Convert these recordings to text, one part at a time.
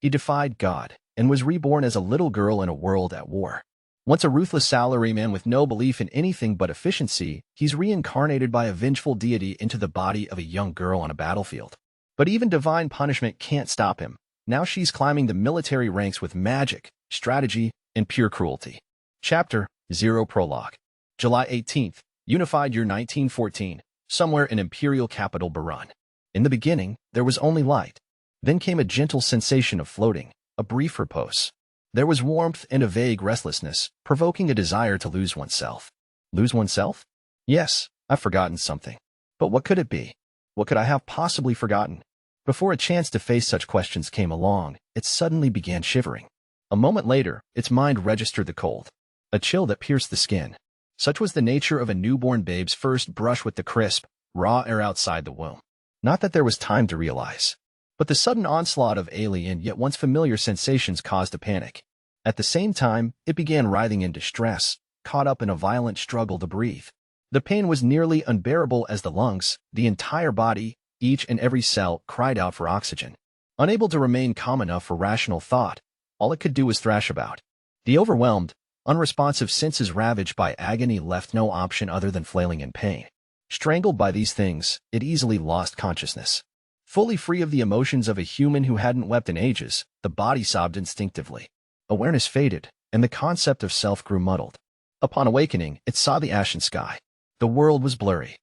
He defied God and was reborn as a little girl in a world at war. Once a ruthless salaryman with no belief in anything but efficiency, he's reincarnated by a vengeful deity into the body of a young girl on a battlefield. But even divine punishment can't stop him. Now she's climbing the military ranks with magic, strategy, and pure cruelty. Chapter 0 Prologue. July 18th, Unified Year 1914, somewhere in Imperial Capital Baran. In the beginning, there was only light. Then came a gentle sensation of floating, a brief repose. There was warmth and a vague restlessness, provoking a desire to lose oneself. Lose oneself? Yes, I've forgotten something. But what could it be? What could I have possibly forgotten? Before a chance to face such questions came along, it suddenly began shivering. A moment later, its mind registered the cold, a chill that pierced the skin. Such was the nature of a newborn babe's first brush with the crisp, raw air outside the womb. Not that there was time to realize, but the sudden onslaught of alien yet once familiar sensations caused a panic. At the same time, it began writhing in distress, caught up in a violent struggle to breathe. The pain was nearly unbearable as the lungs, the entire body, each and every cell cried out for oxygen. Unable to remain calm enough for rational thought, all it could do was thrash about. The overwhelmed, unresponsive senses ravaged by agony left no option other than flailing in pain. Strangled by these things, it easily lost consciousness. Fully free of the emotions of a human who hadn't wept in ages, the body sobbed instinctively. Awareness faded, and the concept of self grew muddled. Upon awakening, it saw the ashen sky. The world was blurry.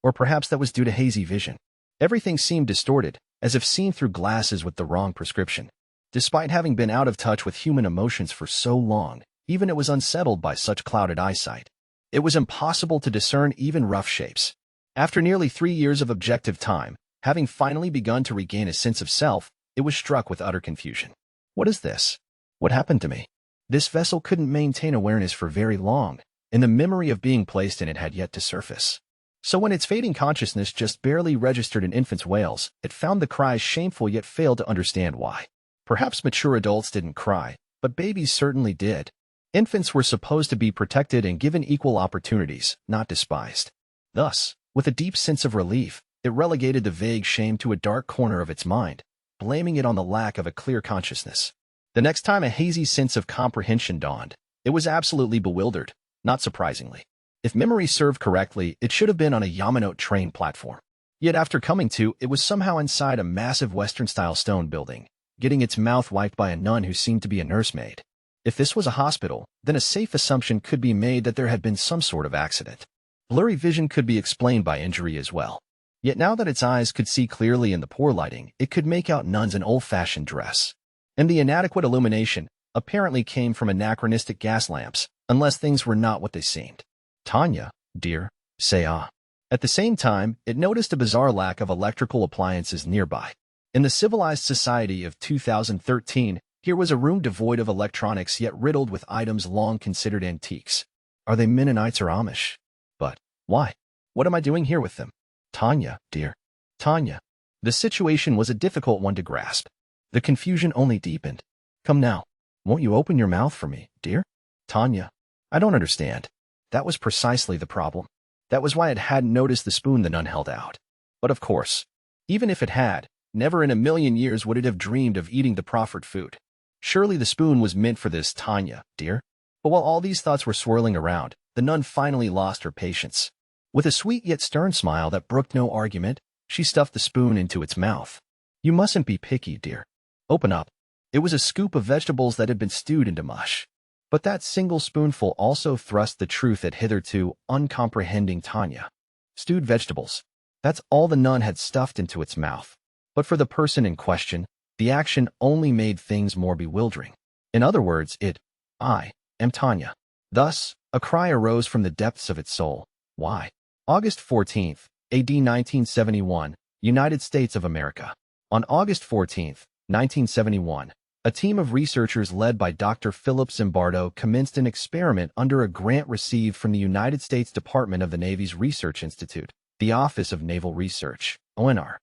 Or perhaps that was due to hazy vision. Everything seemed distorted, as if seen through glasses with the wrong prescription. Despite having been out of touch with human emotions for so long, even it was unsettled by such clouded eyesight. It was impossible to discern even rough shapes. After nearly 3 years of objective time, having finally begun to regain a sense of self, it was struck with utter confusion. What is this? What happened to me? This vessel couldn't maintain awareness for very long, and the memory of being placed in it had yet to surface. So when its fading consciousness just barely registered an infant's wails, it found the cries shameful yet failed to understand why. Perhaps mature adults didn't cry, but babies certainly did. Infants were supposed to be protected and given equal opportunities, not despised. Thus, with a deep sense of relief, it relegated the vague shame to a dark corner of its mind, blaming it on the lack of a clear consciousness. The next time a hazy sense of comprehension dawned, it was absolutely bewildered, not surprisingly. If memory served correctly, it should have been on a Yamanote train platform. Yet after coming to, it was somehow inside a massive Western-style stone building, getting its mouth wiped by a nun who seemed to be a nursemaid. If this was a hospital, then a safe assumption could be made that there had been some sort of accident. Blurry vision could be explained by injury as well. Yet now that its eyes could see clearly in the poor lighting, it could make out nuns in old-fashioned dress. And the inadequate illumination apparently came from anachronistic gas lamps, unless things were not what they seemed. Tanya, dear, say ah. At the same time, it noticed a bizarre lack of electrical appliances nearby. In the civilized society of 2013, here was a room devoid of electronics yet riddled with items long considered antiques. Are they Mennonites or Amish? But why? What am I doing here with them? Tanya, dear. Tanya. The situation was a difficult one to grasp. The confusion only deepened. Come now. Won't you open your mouth for me, dear? Tanya. I don't understand. That was precisely the problem. That was why it hadn't noticed the spoon the nun held out. But of course, even if it had, never in a million years would it have dreamed of eating the proffered food. Surely the spoon was meant for this, Tanya, dear. But while all these thoughts were swirling around, the nun finally lost her patience. With a sweet yet stern smile that brooked no argument, she stuffed the spoon into its mouth. You mustn't be picky, dear. Open up. It was a scoop of vegetables that had been stewed into mush. But that single spoonful also thrust the truth at hitherto uncomprehending Tanya. Stewed vegetables. That's all the nun had stuffed into its mouth. But for the person in question, the action only made things more bewildering. In other words, I am Tanya. Thus, a cry arose from the depths of its soul. Why? August 14th, AD 1971, United States of America. On August 14th, 1971, a team of researchers led by Dr. Philip Zimbardo commenced an experiment under a grant received from the United States Department of the Navy's Research Institute, the Office of Naval Research, ONR.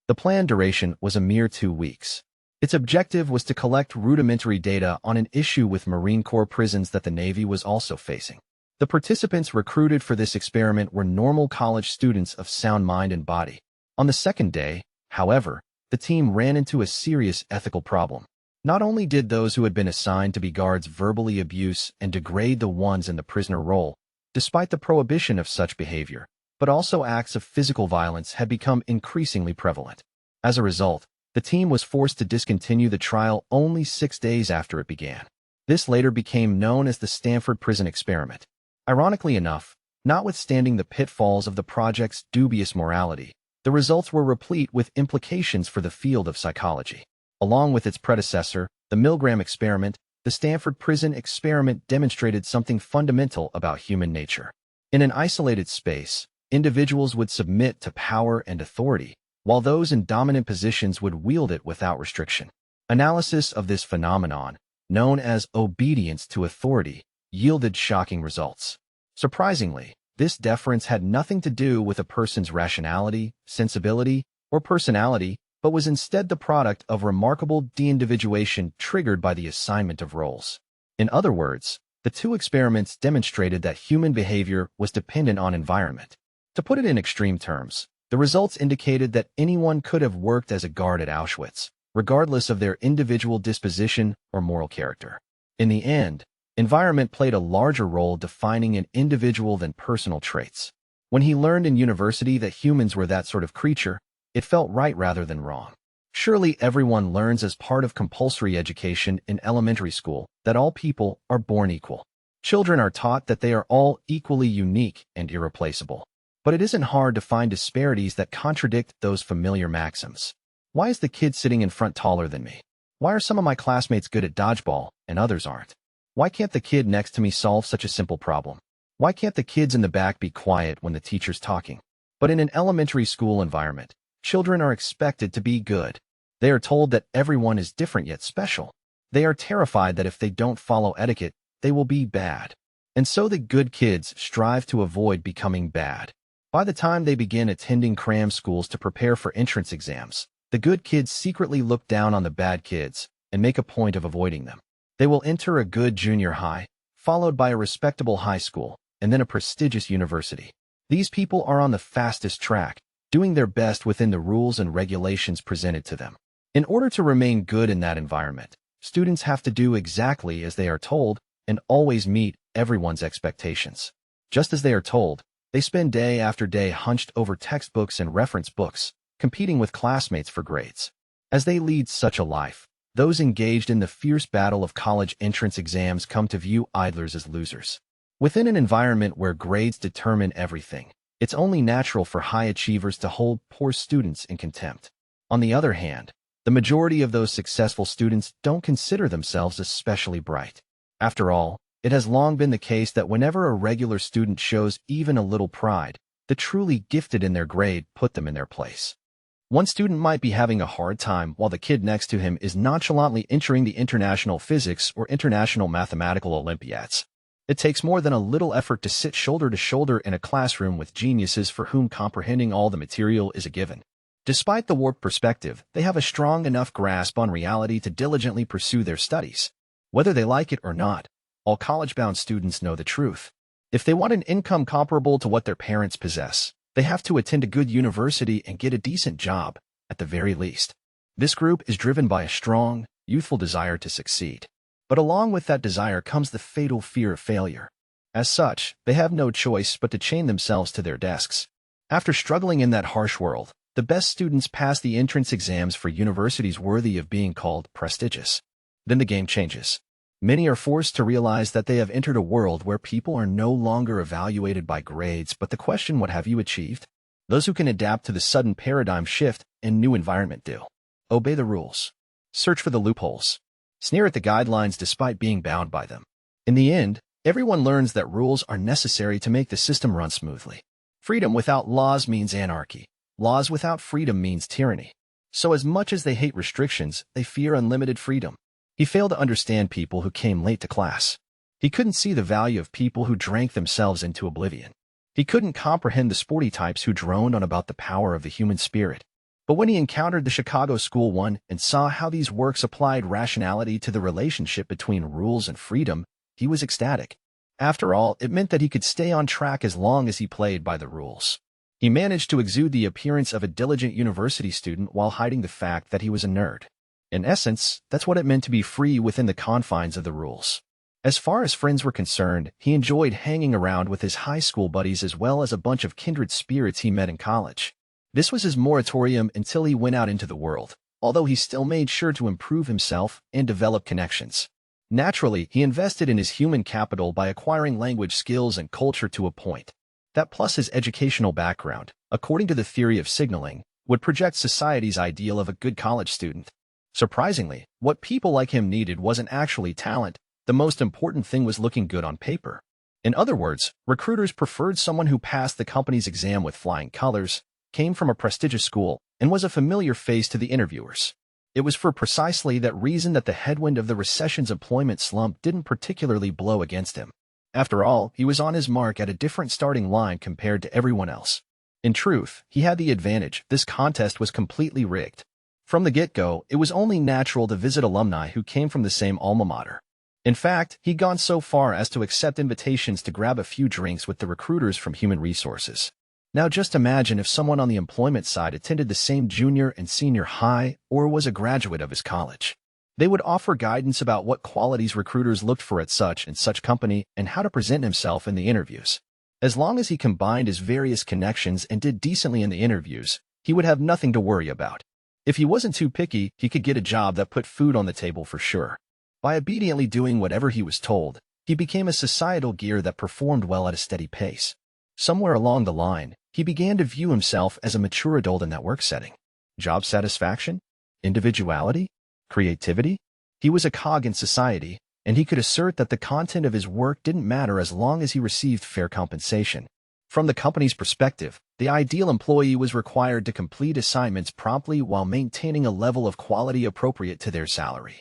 The planned duration was a mere 2 weeks. Its objective was to collect rudimentary data on an issue with Marine Corps prisons that the Navy was also facing. The participants recruited for this experiment were normal college students of sound mind and body. On the second day, however, the team ran into a serious ethical problem. Not only did those who had been assigned to be guards verbally abuse and degrade the ones in the prisoner role, despite the prohibition of such behavior, but also acts of physical violence had become increasingly prevalent. As a result, the team was forced to discontinue the trial only 6 days after it began. This later became known as the Stanford Prison Experiment. Ironically enough, notwithstanding the pitfalls of the project's dubious morality, the results were replete with implications for the field of psychology. Along with its predecessor, the Milgram experiment, the Stanford Prison Experiment demonstrated something fundamental about human nature. In an isolated space, individuals would submit to power and authority, while those in dominant positions would wield it without restriction. Analysis of this phenomenon, known as obedience to authority, yielded shocking results. Surprisingly, this deference had nothing to do with a person's rationality, sensibility, or personality, but was instead the product of remarkable de-individuation triggered by the assignment of roles. In other words, the two experiments demonstrated that human behavior was dependent on environment. To put it in extreme terms, the results indicated that anyone could have worked as a guard at Auschwitz, regardless of their individual disposition or moral character. In the end, environment played a larger role defining an individual than personal traits. When he learned in university that humans were that sort of creature, it felt right rather than wrong. Surely everyone learns as part of compulsory education in elementary school that all people are born equal. Children are taught that they are all equally unique and irreplaceable. But it isn't hard to find disparities that contradict those familiar maxims. Why is the kid sitting in front taller than me? Why are some of my classmates good at dodgeball and others aren't? Why can't the kid next to me solve such a simple problem? Why can't the kids in the back be quiet when the teacher's talking? But in an elementary school environment, children are expected to be good. They are told that everyone is different yet special. They are terrified that if they don't follow etiquette, they will be bad. And so the good kids strive to avoid becoming bad. By the time they begin attending cram schools to prepare for entrance exams, the good kids secretly look down on the bad kids and make a point of avoiding them. They will enter a good junior high, followed by a respectable high school, and then a prestigious university. These people are on the fastest track, doing their best within the rules and regulations presented to them. In order to remain good in that environment, students have to do exactly as they are told and always meet everyone's expectations. Just as they are told, they spend day after day hunched over textbooks and reference books, competing with classmates for grades. As they lead such a life, those engaged in the fierce battle of college entrance exams come to view idlers as losers. Within an environment where grades determine everything, it's only natural for high achievers to hold poor students in contempt. On the other hand, the majority of those successful students don't consider themselves especially bright. After all, it has long been the case that whenever a regular student shows even a little pride, the truly gifted in their grade put them in their place. One student might be having a hard time while the kid next to him is nonchalantly entering the international physics or international mathematical Olympiads. It takes more than a little effort to sit shoulder to shoulder in a classroom with geniuses for whom comprehending all the material is a given. Despite the warped perspective, they have a strong enough grasp on reality to diligently pursue their studies. Whether they like it or not, all college-bound students know the truth. If they want an income comparable to what their parents possess, they have to attend a good university and get a decent job, at the very least. This group is driven by a strong, youthful desire to succeed. But along with that desire comes the fatal fear of failure. As such, they have no choice but to chain themselves to their desks. After struggling in that harsh world, the best students pass the entrance exams for universities worthy of being called prestigious. Then the game changes. Many are forced to realize that they have entered a world where people are no longer evaluated by grades, but the question, what have you achieved? Those who can adapt to the sudden paradigm shift and new environment do. Obey the rules. Search for the loopholes. Sneer at the guidelines despite being bound by them. In the end, everyone learns that rules are necessary to make the system run smoothly. Freedom without laws means anarchy. Laws without freedom means tyranny. So as much as they hate restrictions, they fear unlimited freedom. He failed to understand people who came late to class. He couldn't see the value of people who drank themselves into oblivion. He couldn't comprehend the sporty types who droned on about the power of the human spirit. But when he encountered the Chicago School One and saw how these works applied rationality to the relationship between rules and freedom, he was ecstatic. After all, it meant that he could stay on track as long as he played by the rules. He managed to exude the appearance of a diligent university student while hiding the fact that he was a nerd. In essence, that's what it meant to be free within the confines of the rules. As far as friends were concerned, he enjoyed hanging around with his high school buddies as well as a bunch of kindred spirits he met in college. This was his moratorium until he went out into the world, although he still made sure to improve himself and develop connections. Naturally, he invested in his human capital by acquiring language skills and culture to a point. That plus his educational background, according to the theory of signaling, would project society's ideal of a good college student. Surprisingly, what people like him needed wasn't actually talent. The most important thing was looking good on paper. In other words, recruiters preferred someone who passed the company's exam with flying colors, came from a prestigious school, and was a familiar face to the interviewers. It was for precisely that reason that the headwind of the recession's employment slump didn't particularly blow against him. After all, he was on his mark at a different starting line compared to everyone else. In truth, he had the advantage. This contest was completely rigged. From the get-go, it was only natural to visit alumni who came from the same alma mater. In fact, he'd gone so far as to accept invitations to grab a few drinks with the recruiters from Human Resources. Now just imagine if someone on the employment side attended the same junior and senior high or was a graduate of his college. They would offer guidance about what qualities recruiters looked for at such and such company and how to present himself in the interviews. As long as he combined his various connections and did decently in the interviews, he would have nothing to worry about. If he wasn't too picky, he could get a job that put food on the table for sure. By obediently doing whatever he was told, he became a societal gear that performed well at a steady pace. Somewhere along the line, he began to view himself as a mature adult in that work setting. Job satisfaction? Individuality? Creativity? He was a cog in society, and he could assert that the content of his work didn't matter as long as he received fair compensation. From the company's perspective, the ideal employee was required to complete assignments promptly while maintaining a level of quality appropriate to their salary.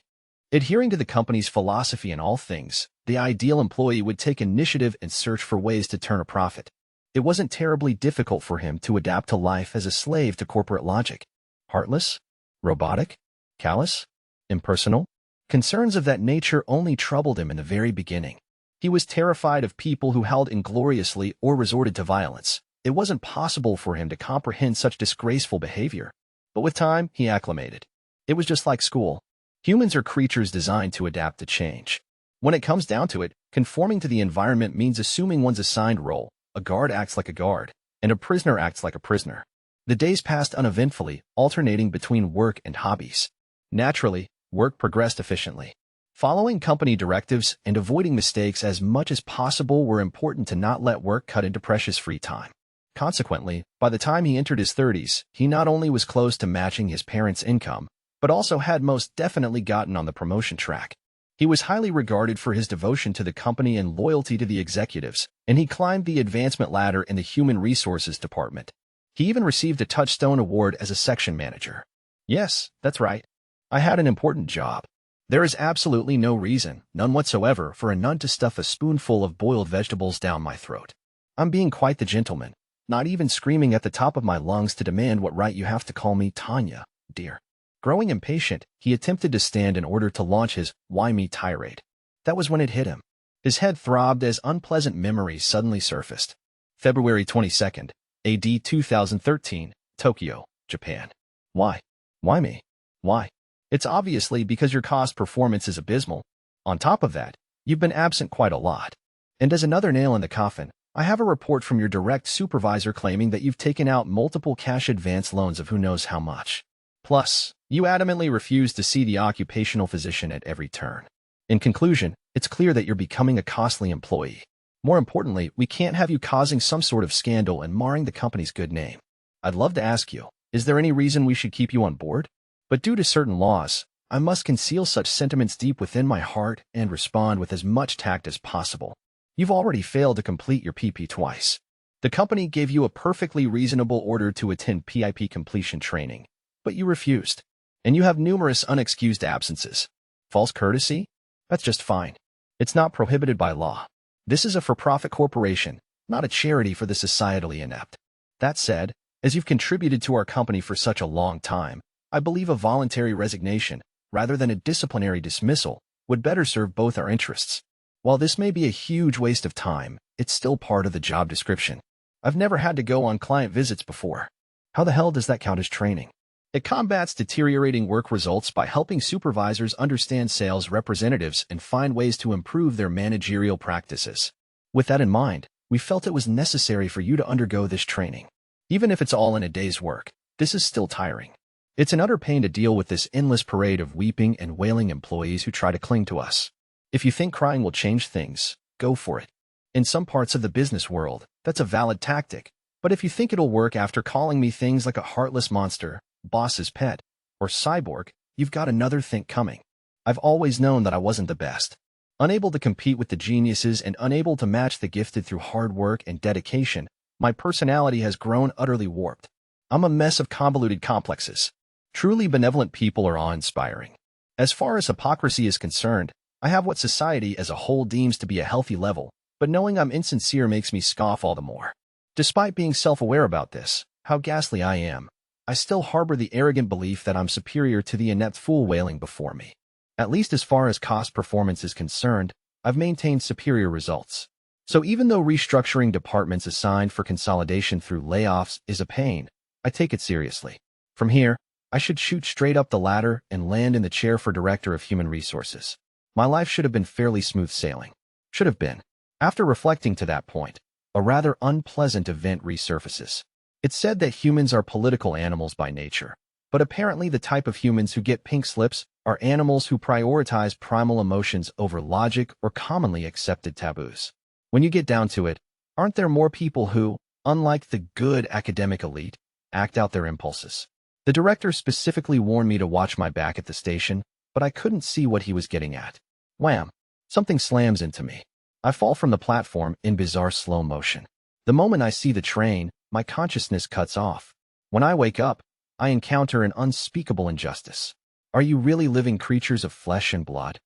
Adhering to the company's philosophy in all things, the ideal employee would take initiative and search for ways to turn a profit. It wasn't terribly difficult for him to adapt to life as a slave to corporate logic. Heartless? Robotic? Callous? Impersonal? Concerns of that nature only troubled him in the very beginning. He was terrified of people who held ingloriously or resorted to violence. It wasn't possible for him to comprehend such disgraceful behavior. But with time, he acclimated. It was just like school. Humans are creatures designed to adapt to change. When it comes down to it, conforming to the environment means assuming one's assigned role. A guard acts like a guard, and a prisoner acts like a prisoner. The days passed uneventfully, alternating between work and hobbies. Naturally, work progressed efficiently. Following company directives and avoiding mistakes as much as possible were important to not let work cut into precious free time. Consequently, by the time he entered his 30s, he not only was close to matching his parents' income, but also had most definitely gotten on the promotion track. He was highly regarded for his devotion to the company and loyalty to the executives, and he climbed the advancement ladder in the Human Resources department. He even received a Touchstone Award as a section manager. Yes, that's right. I had an important job. There is absolutely no reason, none whatsoever, for a nun to stuff a spoonful of boiled vegetables down my throat. I'm being quite the gentleman, not even screaming at the top of my lungs to demand what right you have to call me Tanya, dear. Growing impatient, he attempted to stand in order to launch his "why me" tirade. That was when it hit him. His head throbbed as unpleasant memories suddenly surfaced. February 22nd, AD 2013, Tokyo, Japan. Why? Why me? Why? It's obviously because your cost performance is abysmal. On top of that, you've been absent quite a lot. And as another nail in the coffin, I have a report from your direct supervisor claiming that you've taken out multiple cash advance loans of who knows how much. Plus, you adamantly refuse to see the occupational physician at every turn. In conclusion, it's clear that you're becoming a costly employee. More importantly, we can't have you causing some sort of scandal and marring the company's good name. I'd love to ask you, is there any reason we should keep you on board? But due to certain laws, I must conceal such sentiments deep within my heart and respond with as much tact as possible. You've already failed to complete your PP twice. The company gave you a perfectly reasonable order to attend PIP completion training, but you refused. And you have numerous unexcused absences. False courtesy? That's just fine. It's not prohibited by law. This is a for-profit corporation, not a charity for the societally inept. That said, as you've contributed to our company for such a long time, I believe a voluntary resignation, rather than a disciplinary dismissal, would better serve both our interests. While this may be a huge waste of time, it's still part of the job description. I've never had to go on client visits before. How the hell does that count as training? It combats deteriorating work results by helping supervisors understand sales representatives and find ways to improve their managerial practices. With that in mind, we felt it was necessary for you to undergo this training. Even if it's all in a day's work, this is still tiring. It's an utter pain to deal with this endless parade of weeping and wailing employees who try to cling to us. If you think crying will change things, go for it. In some parts of the business world, that's a valid tactic. But if you think it'll work after calling me things like a heartless monster, boss's pet, or cyborg, you've got another think coming. I've always known that I wasn't the best. Unable to compete with the geniuses and unable to match the gifted through hard work and dedication, my personality has grown utterly warped. I'm a mess of convoluted complexes. Truly benevolent people are awe-inspiring. As far as hypocrisy is concerned, I have what society as a whole deems to be a healthy level, but knowing I'm insincere makes me scoff all the more. Despite being self-aware about this, how ghastly I am, I still harbor the arrogant belief that I'm superior to the inept fool wailing before me. At least as far as cost performance is concerned, I've maintained superior results. So even though restructuring departments assigned for consolidation through layoffs is a pain, I take it seriously. From here, I should shoot straight up the ladder and land in the chair for Director of Human Resources. My life should have been fairly smooth sailing. Should have been. After reflecting to that point, a rather unpleasant event resurfaces. It's said that humans are political animals by nature, but apparently the type of humans who get pink slips are animals who prioritize primal emotions over logic or commonly accepted taboos. When you get down to it, aren't there more people who, unlike the good academic elite, act out their impulses? The director specifically warned me to watch my back at the station, but I couldn't see what he was getting at. Wham! Something slams into me. I fall from the platform in bizarre slow motion. The moment I see the train, my consciousness cuts off. When I wake up, I encounter an unspeakable injustice. Are you really living creatures of flesh and blood?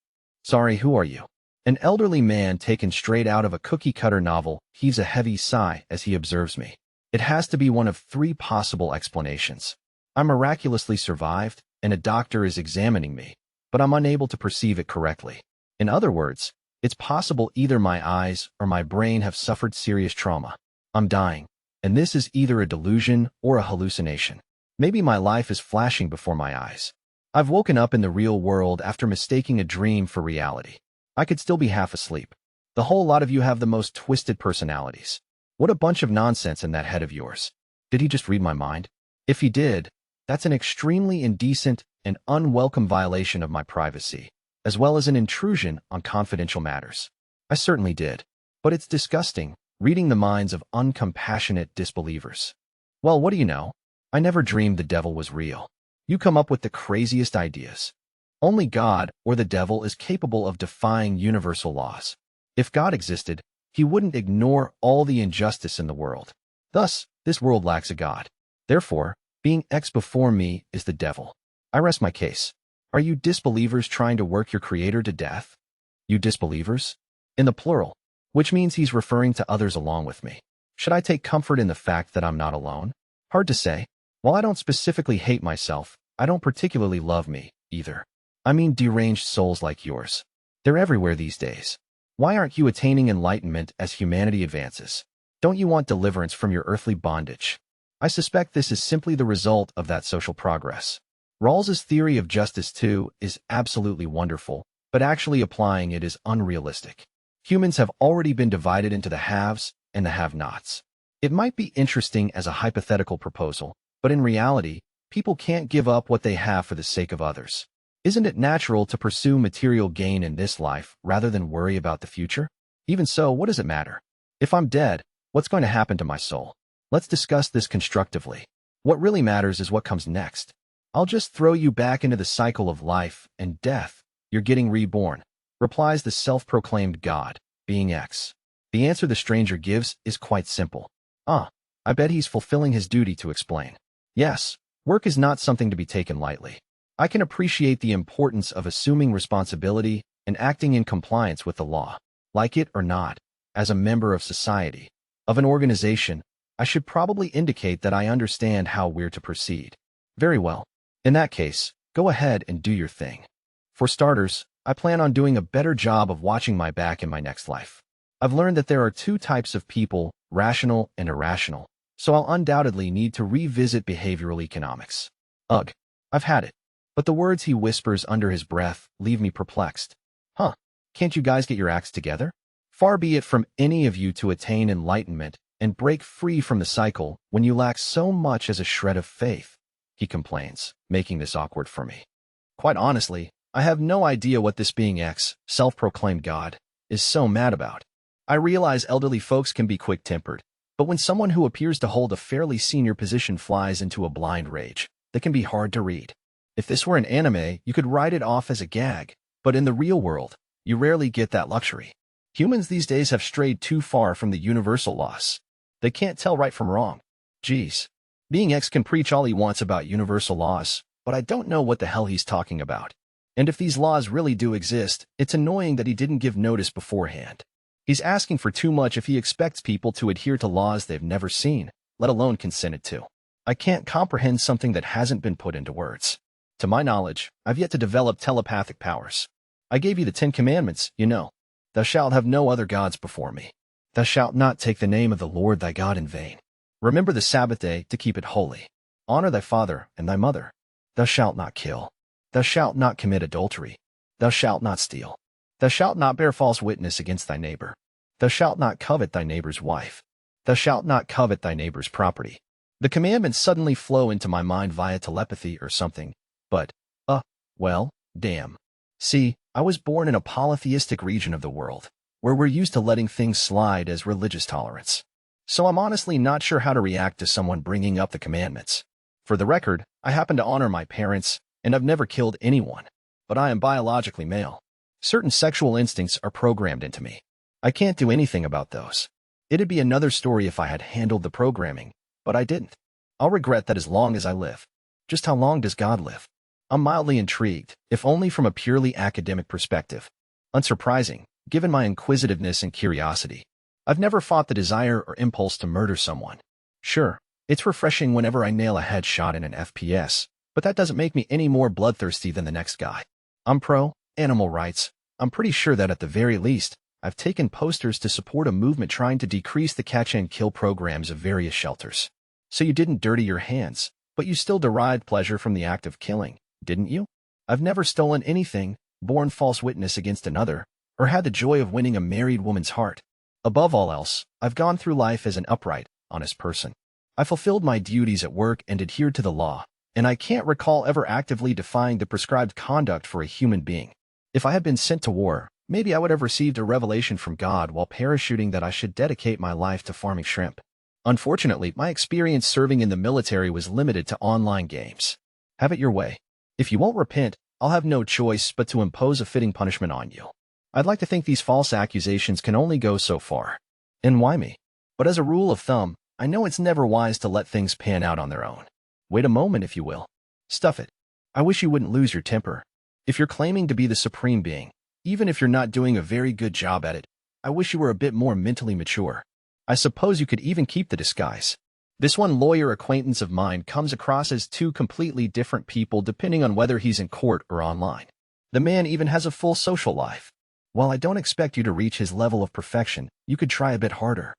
Sorry, who are you? An elderly man taken straight out of a cookie-cutter novel heaves a heavy sigh as he observes me. It has to be one of three possible explanations. I miraculously survived, and a doctor is examining me, but I'm unable to perceive it correctly. In other words, it's possible either my eyes or my brain have suffered serious trauma. I'm dying, and this is either a delusion or a hallucination. Maybe my life is flashing before my eyes. I've woken up in the real world after mistaking a dream for reality. I could still be half asleep. The whole lot of you have the most twisted personalities. What a bunch of nonsense in that head of yours. Did he just read my mind? If he did, that's an extremely indecent and unwelcome violation of my privacy, as well as an intrusion on confidential matters. I certainly did. But it's disgusting, reading the minds of uncompassionate disbelievers. Well, what do you know? I never dreamed the devil was real. You come up with the craziest ideas. Only God or the devil is capable of defying universal laws. If God existed, he wouldn't ignore all the injustice in the world. Thus, this world lacks a God. Therefore, being X before me is the devil. I rest my case. Are you disbelievers trying to work your creator to death? You disbelievers? In the plural, which means he's referring to others along with me. Should I take comfort in the fact that I'm not alone? Hard to say. While I don't specifically hate myself, I don't particularly love me, either. I mean deranged souls like yours. They're everywhere these days. Why aren't you attaining enlightenment as humanity advances? Don't you want deliverance from your earthly bondage? I suspect this is simply the result of that social progress. Rawls's theory of justice, too, is absolutely wonderful, but actually applying it is unrealistic. Humans have already been divided into the haves and the have-nots. It might be interesting as a hypothetical proposal, but in reality, people can't give up what they have for the sake of others. Isn't it natural to pursue material gain in this life rather than worry about the future? Even so, what does it matter? If I'm dead, what's going to happen to my soul? Let's discuss this constructively. What really matters is what comes next. I'll just throw you back into the cycle of life and death. You're getting reborn, replies the self-proclaimed God, being X. The answer the stranger gives is quite simple. I bet he's fulfilling his duty to explain. Yes, work is not something to be taken lightly. I can appreciate the importance of assuming responsibility and acting in compliance with the law. Like it or not, as a member of society, of an organization, I should probably indicate that I understand how we're to proceed. Very well. In that case, go ahead and do your thing. For starters, I plan on doing a better job of watching my back in my next life. I've learned that there are two types of people, rational and irrational, so I'll undoubtedly need to revisit behavioral economics. Ugh, I've had it. But the words he whispers under his breath leave me perplexed. Huh, can't you guys get your acts together? Far be it from any of you to attain enlightenment and break free from the cycle when you lack so much as a shred of faith, he complains, making this awkward for me. Quite honestly, I have no idea what this being X, self-proclaimed God, is so mad about. I realize elderly folks can be quick-tempered, but when someone who appears to hold a fairly senior position flies into a blind rage, that can be hard to read. If this were an anime, you could write it off as a gag, but in the real world, you rarely get that luxury. Humans these days have strayed too far from the universal laws. They can't tell right from wrong. Geez. Being X can preach all he wants about universal laws, but I don't know what the hell he's talking about. And if these laws really do exist, it's annoying that he didn't give notice beforehand. He's asking for too much if he expects people to adhere to laws they've never seen, let alone consented to. I can't comprehend something that hasn't been put into words. To my knowledge, I've yet to develop telepathic powers. I gave you the 10 Commandments, you know. Thou shalt have no other gods before me. Thou shalt not take the name of the Lord thy God in vain. Remember the Sabbath day to keep it holy. Honor thy father and thy mother. Thou shalt not kill. Thou shalt not commit adultery. Thou shalt not steal. Thou shalt not bear false witness against thy neighbor. Thou shalt not covet thy neighbor's wife. Thou shalt not covet thy neighbor's property. The commandments suddenly flow into my mind via telepathy or something, but, well, damn. See, I was born in a polytheistic region of the world, where we're used to letting things slide as religious tolerance. So I'm honestly not sure how to react to someone bringing up the commandments. For the record, I happen to honor my parents, and I've never killed anyone, but I am biologically male. Certain sexual instincts are programmed into me. I can't do anything about those. It'd be another story if I had handled the programming, but I didn't. I'll regret that as long as I live. Just how long does God live? I'm mildly intrigued, if only from a purely academic perspective. Unsurprising, given my inquisitiveness and curiosity. I've never fought the desire or impulse to murder someone. Sure, it's refreshing whenever I nail a headshot in an FPS, but that doesn't make me any more bloodthirsty than the next guy. I'm pro-animal rights. I'm pretty sure that at the very least, I've taken posters to support a movement trying to decrease the catch-and-kill programs of various shelters. So you didn't dirty your hands, but you still derived pleasure from the act of killing, didn't you? I've never stolen anything, borne false witness against another, or had the joy of winning a married woman's heart. Above all else, I've gone through life as an upright, honest person. I fulfilled my duties at work and adhered to the law, and I can't recall ever actively defying the prescribed conduct for a human being. If I had been sent to war, maybe I would have received a revelation from God while parachuting that I should dedicate my life to farming shrimp. Unfortunately, my experience serving in the military was limited to online games. Have it your way. If you won't repent, I'll have no choice but to impose a fitting punishment on you. I'd like to think these false accusations can only go so far. And why me? But as a rule of thumb, I know it's never wise to let things pan out on their own. Wait a moment, if you will. Stuff it. I wish you wouldn't lose your temper. If you're claiming to be the supreme being, even if you're not doing a very good job at it, I wish you were a bit more mentally mature. I suppose you could even keep the disguise. This one lawyer acquaintance of mine comes across as two completely different people depending on whether he's in court or online. The man even has a full social life. While I don't expect you to reach his level of perfection, you could try a bit harder.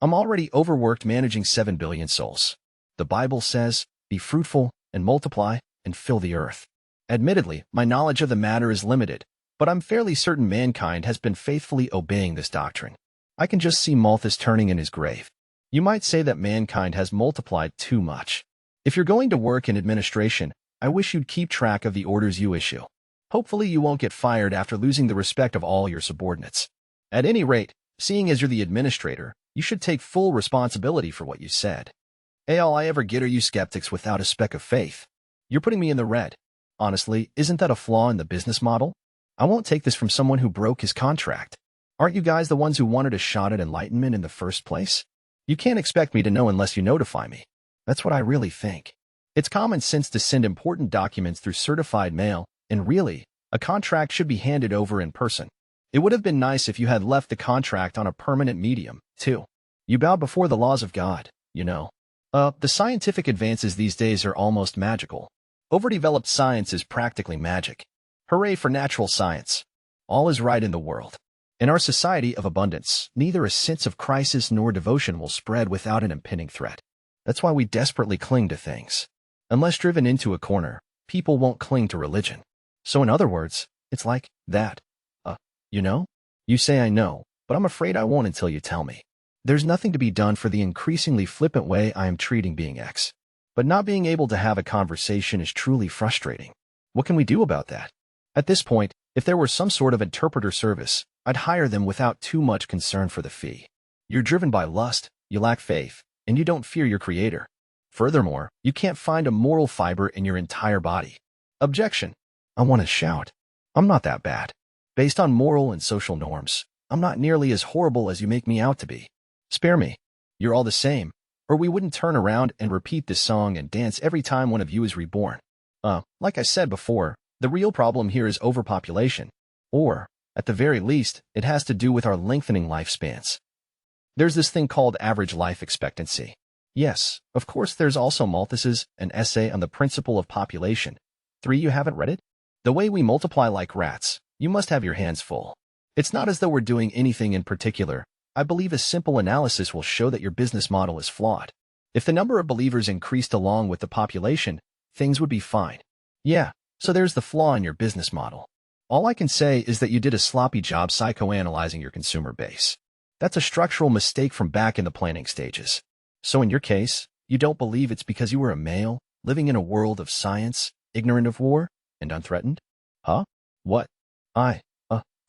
I'm already overworked managing 7 billion souls. The Bible says, be fruitful and multiply and fill the earth. Admittedly, my knowledge of the matter is limited, but I'm fairly certain mankind has been faithfully obeying this doctrine. I can just see Malthus turning in his grave. You might say that mankind has multiplied too much. If you're going to work in administration, I wish you'd keep track of the orders you issue. Hopefully you won't get fired after losing the respect of all your subordinates. At any rate, seeing as you're the administrator, you should take full responsibility for what you said. All I ever get are you skeptics without a speck of faith. You're putting me in the red. Honestly, isn't that a flaw in the business model? I won't take this from someone who broke his contract. Aren't you guys the ones who wanted a shot at enlightenment in the first place? You can't expect me to know unless you notify me. That's what I really think. It's common sense to send important documents through certified mail, and really, a contract should be handed over in person. It would have been nice if you had left the contract on a permanent medium, too. You bow before the laws of God, you know. The scientific advances these days are almost magical. Overdeveloped science is practically magic. Hooray for natural science. All is right in the world. In our society of abundance, neither a sense of crisis nor devotion will spread without an impending threat. That's why we desperately cling to things. Unless driven into a corner, people won't cling to religion. So in other words, it's like that. You know? You say I know, but I'm afraid I won't until you tell me. There's nothing to be done for the increasingly flippant way I am treating being X. But not being able to have a conversation is truly frustrating. What can we do about that? At this point, if there were some sort of interpreter service, I'd hire them without too much concern for the fee. You're driven by lust, you lack faith, and you don't fear your creator. Furthermore, you can't find a moral fiber in your entire body. Objection. I want to shout. I'm not that bad. Based on moral and social norms, I'm not nearly as horrible as you make me out to be. Spare me. You're all the same, or we wouldn't turn around and repeat this song and dance every time one of you is reborn. Like I said before, the real problem here is overpopulation. Or, at the very least, it has to do with our lengthening lifespans. There's this thing called average life expectancy. Yes, of course there's also Malthus's an essay on the principle of population. 3. You haven't read it? The way we multiply like rats, you must have your hands full. It's not as though we're doing anything in particular. I believe a simple analysis will show that your business model is flawed. If the number of believers increased along with the population, things would be fine. Yeah, so there's the flaw in your business model. All I can say is that you did a sloppy job psychoanalyzing your consumer base. That's a structural mistake from back in the planning stages. So in your case, you don't believe it's because you were a male, living in a world of science, ignorant of war, and unthreatened? Huh? What? I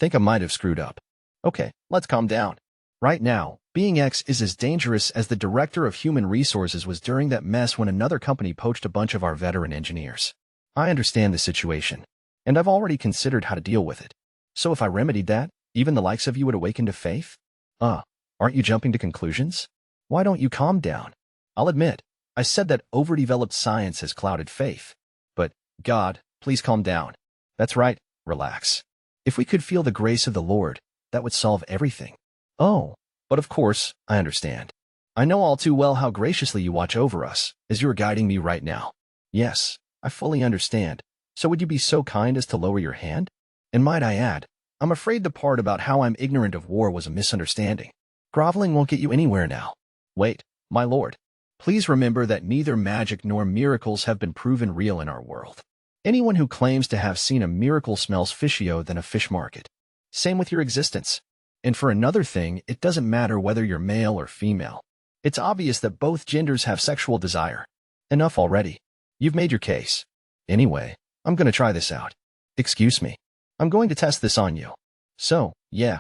think I might have screwed up. Okay, let's calm down. Right now, being X is as dangerous as the director of human resources was during that mess when another company poached a bunch of our veteran engineers. I understand the situation, and I've already considered how to deal with it. So if I remedied that, even the likes of you would awaken to faith? Aren't you jumping to conclusions? Why don't you calm down? I'll admit, I said that overdeveloped science has clouded faith. But, God, please calm down. That's right, relax. If we could feel the grace of the Lord, that would solve everything. Oh, but of course, I understand. I know all too well how graciously you watch over us, as you are guiding me right now. Yes, I fully understand. So would you be so kind as to lower your hand? And might I add, I'm afraid the part about how I'm ignorant of war was a misunderstanding. Groveling won't get you anywhere now. Wait, my lord. Please remember that neither magic nor miracles have been proven real in our world. Anyone who claims to have seen a miracle smells fishier than a fish market. Same with your existence. And for another thing, it doesn't matter whether you're male or female. It's obvious that both genders have sexual desire. Enough already. You've made your case. Anyway, I'm going to try this out. Excuse me. I'm going to test this on you. So, yeah.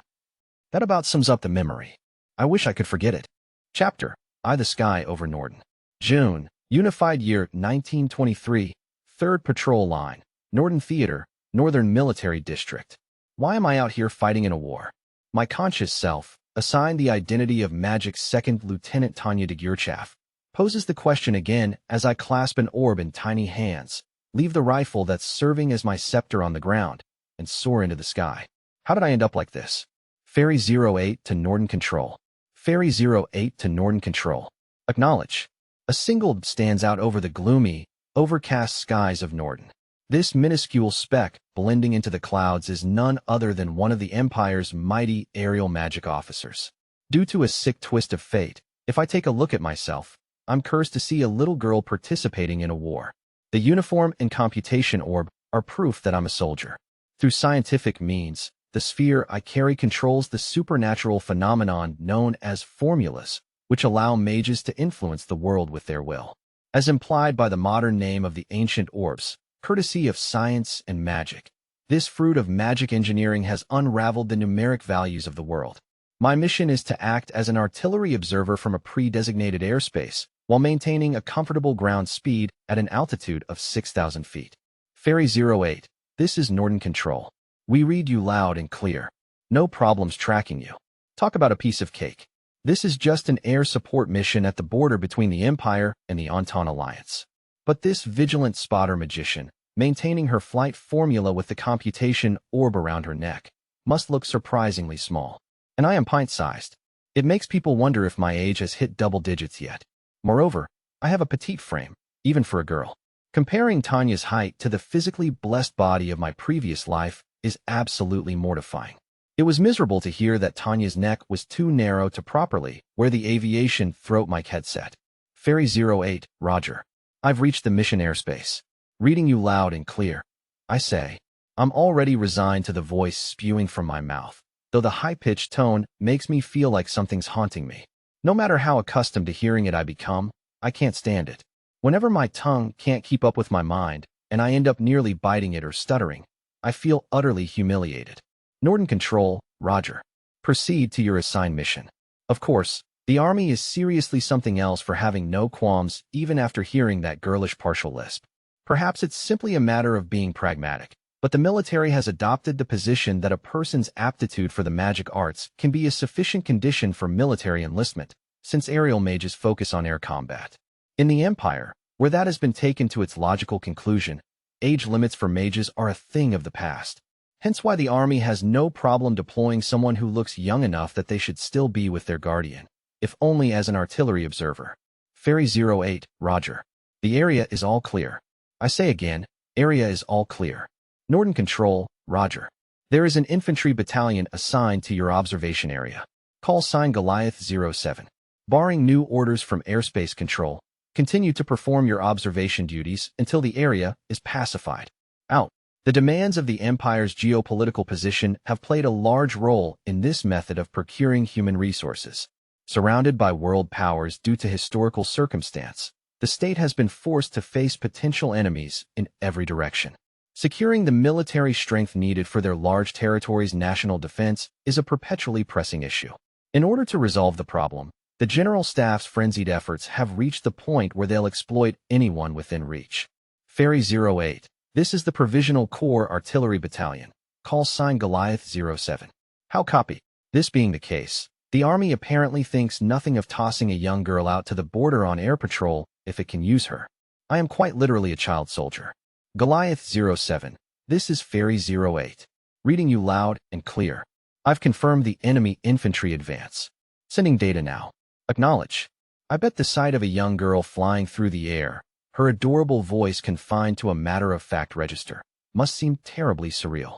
That about sums up the memory. I wish I could forget it. Chapter, Eye the Sky over Norden. June, Unified Year 1923, 3rd Patrol Line, Norden Theater, Northern Military District. Why am I out here fighting in a war? My conscious self, assigned the identity of Magic's 2nd Lieutenant Tanya de Gurchaff, poses the question again as I clasp an orb in tiny hands, leave the rifle that's serving as my scepter on the ground, and soar into the sky. How did I end up like this? Ferry 08 to Norden Control. Ferry 08 to Norden Control. Acknowledge. A single stands out over the gloomy, overcast skies of Norden. This minuscule speck, blending into the clouds, is none other than one of the Empire's mighty aerial magic officers. Due to a sick twist of fate, if I take a look at myself, I'm cursed to see a little girl participating in a war. The uniform and computation orb are proof that I'm a soldier. Through scientific means, the sphere I carry controls the supernatural phenomenon known as formulas, which allow mages to influence the world with their will. As implied by the modern name of the ancient orbs, courtesy of science and magic, this fruit of magic engineering has unraveled the numeric values of the world. My mission is to act as an artillery observer from a pre-designated airspace, while maintaining a comfortable ground speed at an altitude of 6,000 feet. Ferry 08, this is Norden Control. We read you loud and clear. No problems tracking you. Talk about a piece of cake. This is just an air support mission at the border between the Empire and the Entente Alliance. But this vigilant spotter magician, maintaining her flight formula with the computation orb around her neck, must look surprisingly small. And I am pint-sized. It makes people wonder if my age has hit double digits yet. Moreover, I have a petite frame, even for a girl. Comparing Tanya's height to the physically blessed body of my previous life is absolutely mortifying. It was miserable to hear that Tanya's neck was too narrow to properly wear the aviation throat mic headset. Ferry 08, Roger. I've reached the mission airspace. Reading you loud and clear. I say. I'm already resigned to the voice spewing from my mouth, though the high-pitched tone makes me feel like something's haunting me. No matter how accustomed to hearing it I become, I can't stand it. Whenever my tongue can't keep up with my mind, and I end up nearly biting it or stuttering, I feel utterly humiliated. Norton Control, Roger. Proceed to your assigned mission. Of course, the army is seriously something else for having no qualms even after hearing that girlish partial lisp. Perhaps it's simply a matter of being pragmatic, but the military has adopted the position that a person's aptitude for the magic arts can be a sufficient condition for military enlistment, since aerial mages focus on air combat. In the Empire, where that has been taken to its logical conclusion, age limits for mages are a thing of the past. Hence why the army has no problem deploying someone who looks young enough that they should still be with their guardian, if only as an artillery observer. Ferry 08, Roger. The area is all clear. I say again, area is all clear. Norton Control, Roger. There is an infantry battalion assigned to your observation area. Call sign Goliath 07. Barring new orders from airspace control, continue to perform your observation duties until the area is pacified. Out. The demands of the Empire's geopolitical position have played a large role in this method of procuring human resources. Surrounded by world powers due to historical circumstance, the state has been forced to face potential enemies in every direction. Securing the military strength needed for their large territories' national defense is a perpetually pressing issue. In order to resolve the problem, the General Staff's frenzied efforts have reached the point where they'll exploit anyone within reach. Ferry 08. This is the Provisional Corps Artillery Battalion. Call sign Goliath 07. How copy? This being the case, the Army apparently thinks nothing of tossing a young girl out to the border on air patrol if it can use her. I am quite literally a child soldier. Goliath 07. This is Ferry 08. Reading you loud and clear. I've confirmed the enemy infantry advance. Sending data now. Acknowledge. I bet the sight of a young girl flying through the air, her adorable voice confined to a matter-of-fact register, must seem terribly surreal.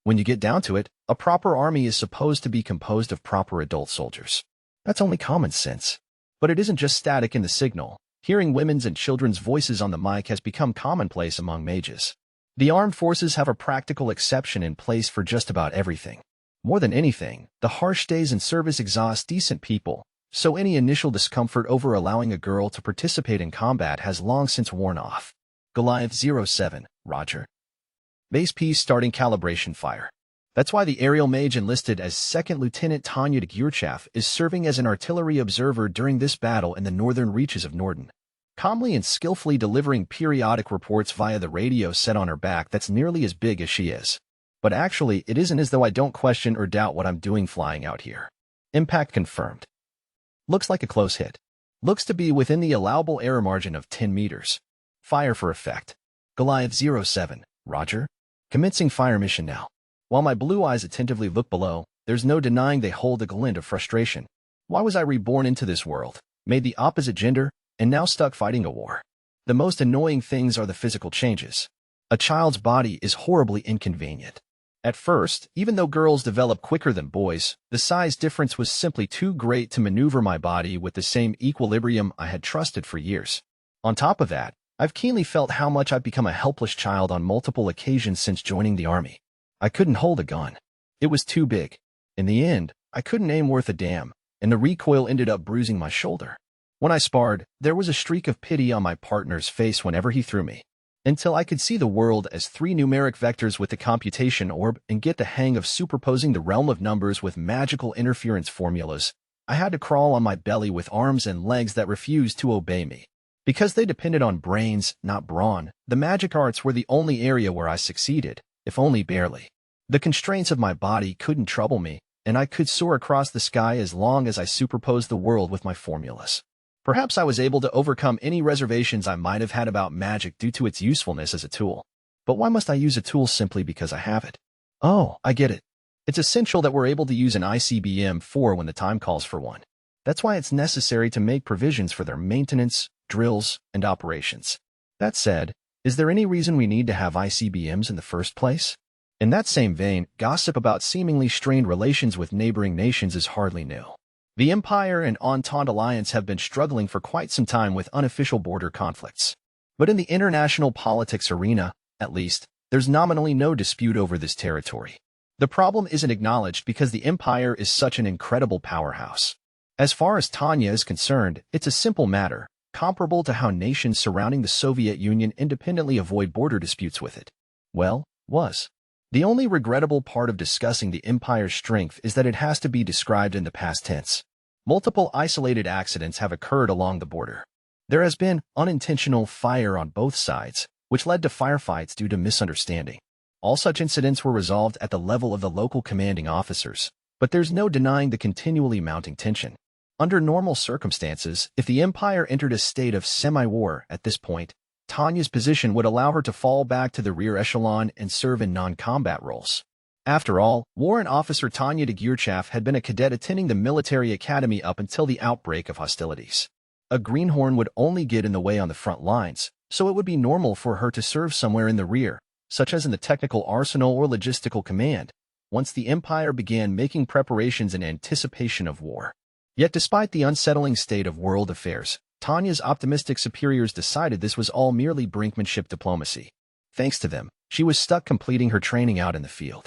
When you get down to it, a proper army is supposed to be composed of proper adult soldiers. That's only common sense. But it isn't just static in the signal. Hearing women's and children's voices on the mic has become commonplace among mages. The armed forces have a practical exception in place for just about everything. More than anything, the harsh days in service exhaust decent people, so any initial discomfort over allowing a girl to participate in combat has long since worn off. Goliath 07, Roger. Base piece starting calibration fire. That's why the aerial mage enlisted as 2nd Lieutenant Tanya is serving as an artillery observer during this battle in the northern reaches of Norden. Calmly and skillfully delivering periodic reports via the radio set on her back that's nearly as big as she is. But actually, it isn't as though I don't question or doubt what I'm doing flying out here. Impact confirmed. Looks like a close hit. Looks to be within the allowable error margin of 10 meters. Fire for effect. Goliath 07, Roger. Commencing fire mission now. While my blue eyes attentively look below, there's no denying they hold a glint of frustration. Why was I reborn into this world, made the opposite gender, and now stuck fighting a war? The most annoying things are the physical changes. A child's body is horribly inconvenient. At first, even though girls develop quicker than boys, the size difference was simply too great to maneuver my body with the same equilibrium I had trusted for years. On top of that, I've keenly felt how much I've become a helpless child on multiple occasions since joining the army. I couldn't hold a gun. It was too big. In the end, I couldn't aim worth a damn, and the recoil ended up bruising my shoulder. When I sparred, there was a streak of pity on my partner's face whenever he threw me. Until I could see the world as 3 numeric vectors with the computation orb and get the hang of superposing the realm of numbers with magical interference formulas, I had to crawl on my belly with arms and legs that refused to obey me. Because they depended on brains, not brawn, the magic arts were the only area where I succeeded, if only barely. The constraints of my body couldn't trouble me, and I could soar across the sky as long as I superposed the world with my formulas. Perhaps I was able to overcome any reservations I might have had about magic due to its usefulness as a tool. But why must I use a tool simply because I have it? Oh, I get it. It's essential that we're able to use an ICBM-4 when the time calls for one. That's why it's necessary to make provisions for their maintenance, drills, and operations. That said, is there any reason we need to have ICBMs in the first place? In that same vein, gossip about seemingly strained relations with neighboring nations is hardly new. The Empire and Entente Alliance have been struggling for quite some time with unofficial border conflicts. But in the international politics arena, at least, there's nominally no dispute over this territory. The problem isn't acknowledged because the Empire is such an incredible powerhouse. As far as Tanya is concerned, it's a simple matter, comparable to how nations surrounding the Soviet Union independently avoid border disputes with it. Well, was. The only regrettable part of discussing the Empire's strength is that it has to be described in the past tense. Multiple isolated accidents have occurred along the border. There has been unintentional fire on both sides, which led to firefights due to misunderstanding. All such incidents were resolved at the level of the local commanding officers, but there's no denying the continually mounting tension. Under normal circumstances, if the Empire entered a state of semi-war at this point, Tanya's position would allow her to fall back to the rear echelon and serve in non-combat roles. After all, Warrant Officer Tanya de Geerchaf had been a cadet attending the military academy up until the outbreak of hostilities. A greenhorn would only get in the way on the front lines, so it would be normal for her to serve somewhere in the rear, such as in the technical arsenal or logistical command, once the Empire began making preparations in anticipation of war. Yet despite the unsettling state of world affairs, Tanya's optimistic superiors decided this was all merely brinkmanship diplomacy. Thanks to them, she was stuck completing her training out in the field.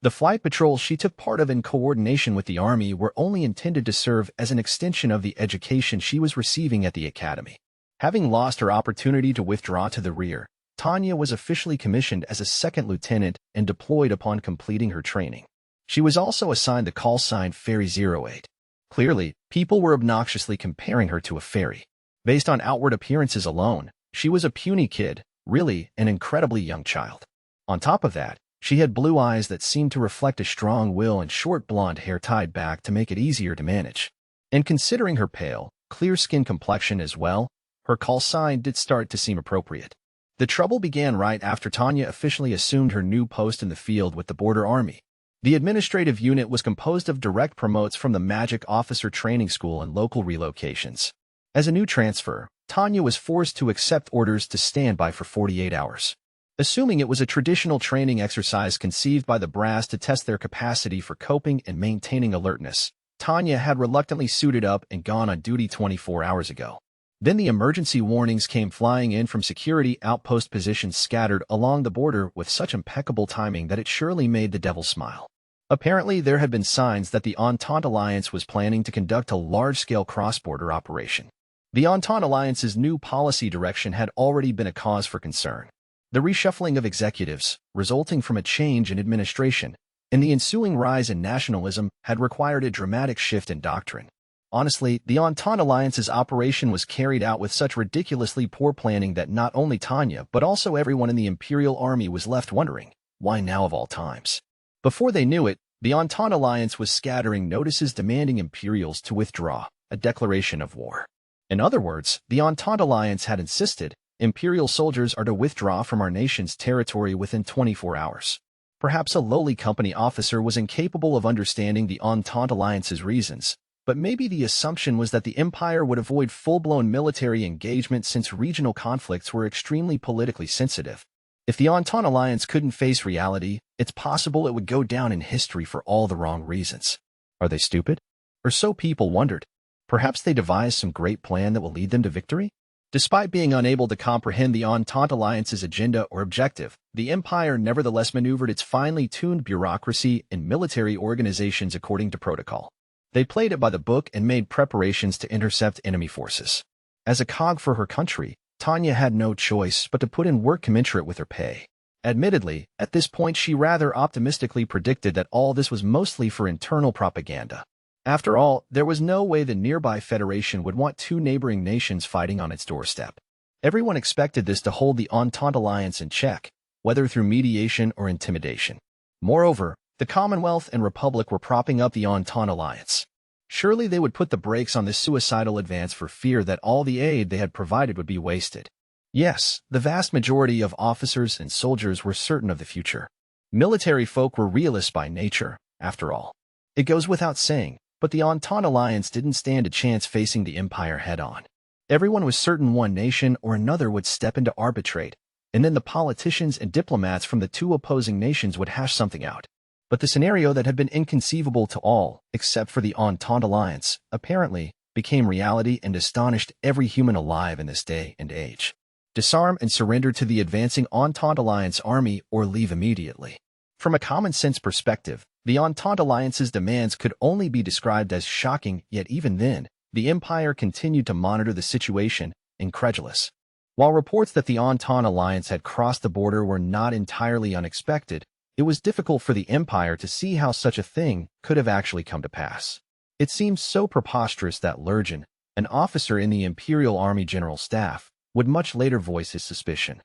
The flight patrols she took part of in coordination with the Army were only intended to serve as an extension of the education she was receiving at the academy. Having lost her opportunity to withdraw to the rear, Tanya was officially commissioned as a second lieutenant and deployed upon completing her training. She was also assigned the call sign Fairy 08. Clearly, people were obnoxiously comparing her to a fairy. Based on outward appearances alone, she was a puny kid, really an incredibly young child. On top of that, she had blue eyes that seemed to reflect a strong will and short blonde hair tied back to make it easier to manage. And considering her pale, clear-skinned complexion as well, her call sign did start to seem appropriate. The trouble began right after Tanya officially assumed her new post in the field with the Border Army. The administrative unit was composed of direct promotes from the Magic Officer Training School and local relocations. As a new transfer, Tanya was forced to accept orders to stand by for 48 hours. Assuming it was a traditional training exercise conceived by the brass to test their capacity for coping and maintaining alertness, Tanya had reluctantly suited up and gone on duty 24 hours ago. Then the emergency warnings came flying in from security outpost positions scattered along the border with such impeccable timing that it surely made the devil smile. Apparently, there had been signs that the Entente Alliance was planning to conduct a large-scale cross-border operation. The Entente Alliance's new policy direction had already been a cause for concern. The reshuffling of executives, resulting from a change in administration, and the ensuing rise in nationalism had required a dramatic shift in doctrine. Honestly, the Entente Alliance's operation was carried out with such ridiculously poor planning that not only Tanya but also everyone in the Imperial Army was left wondering, why now of all times? Before they knew it, the Entente Alliance was scattering notices demanding Imperials to withdraw, a declaration of war. In other words, the Entente Alliance had insisted, Imperial soldiers are to withdraw from our nation's territory within 24 hours. Perhaps a lowly company officer was incapable of understanding the Entente Alliance's reasons, but maybe the assumption was that the Empire would avoid full-blown military engagement since regional conflicts were extremely politically sensitive. If the Entente Alliance couldn't face reality, it's possible it would go down in history for all the wrong reasons. Are they stupid? Or so people wondered. Perhaps they devised some great plan that will lead them to victory? Despite being unable to comprehend the Entente Alliance's agenda or objective, the Empire nevertheless maneuvered its finely tuned bureaucracy and military organizations according to protocol. They played it by the book and made preparations to intercept enemy forces. As a cog for her country, Tanya had no choice but to put in work commensurate with her pay. Admittedly, at this point she rather optimistically predicted that all this was mostly for internal propaganda. After all, there was no way the nearby Federation would want two neighboring nations fighting on its doorstep. Everyone expected this to hold the Entente Alliance in check, whether through mediation or intimidation. Moreover, the Commonwealth and Republic were propping up the Entente Alliance. Surely they would put the brakes on this suicidal advance for fear that all the aid they had provided would be wasted. Yes, the vast majority of officers and soldiers were certain of the future. Military folk were realists by nature, after all. It goes without saying, but the Entente Alliance didn't stand a chance facing the Empire head-on. Everyone was certain one nation or another would step in to arbitrate, and then the politicians and diplomats from the two opposing nations would hash something out. But the scenario that had been inconceivable to all, except for the Entente Alliance, apparently, became reality and astonished every human alive in this day and age. disarm and surrender to the advancing Entente Alliance army or leave immediately. From a common-sense perspective, the Entente Alliance's demands could only be described as shocking, yet even then, the Empire continued to monitor the situation, incredulous. While reports that the Entente Alliance had crossed the border were not entirely unexpected, it was difficult for the Empire to see how such a thing could have actually come to pass. It seemed so preposterous that Lurgan, an officer in the Imperial Army General Staff, would much later voice his suspicion.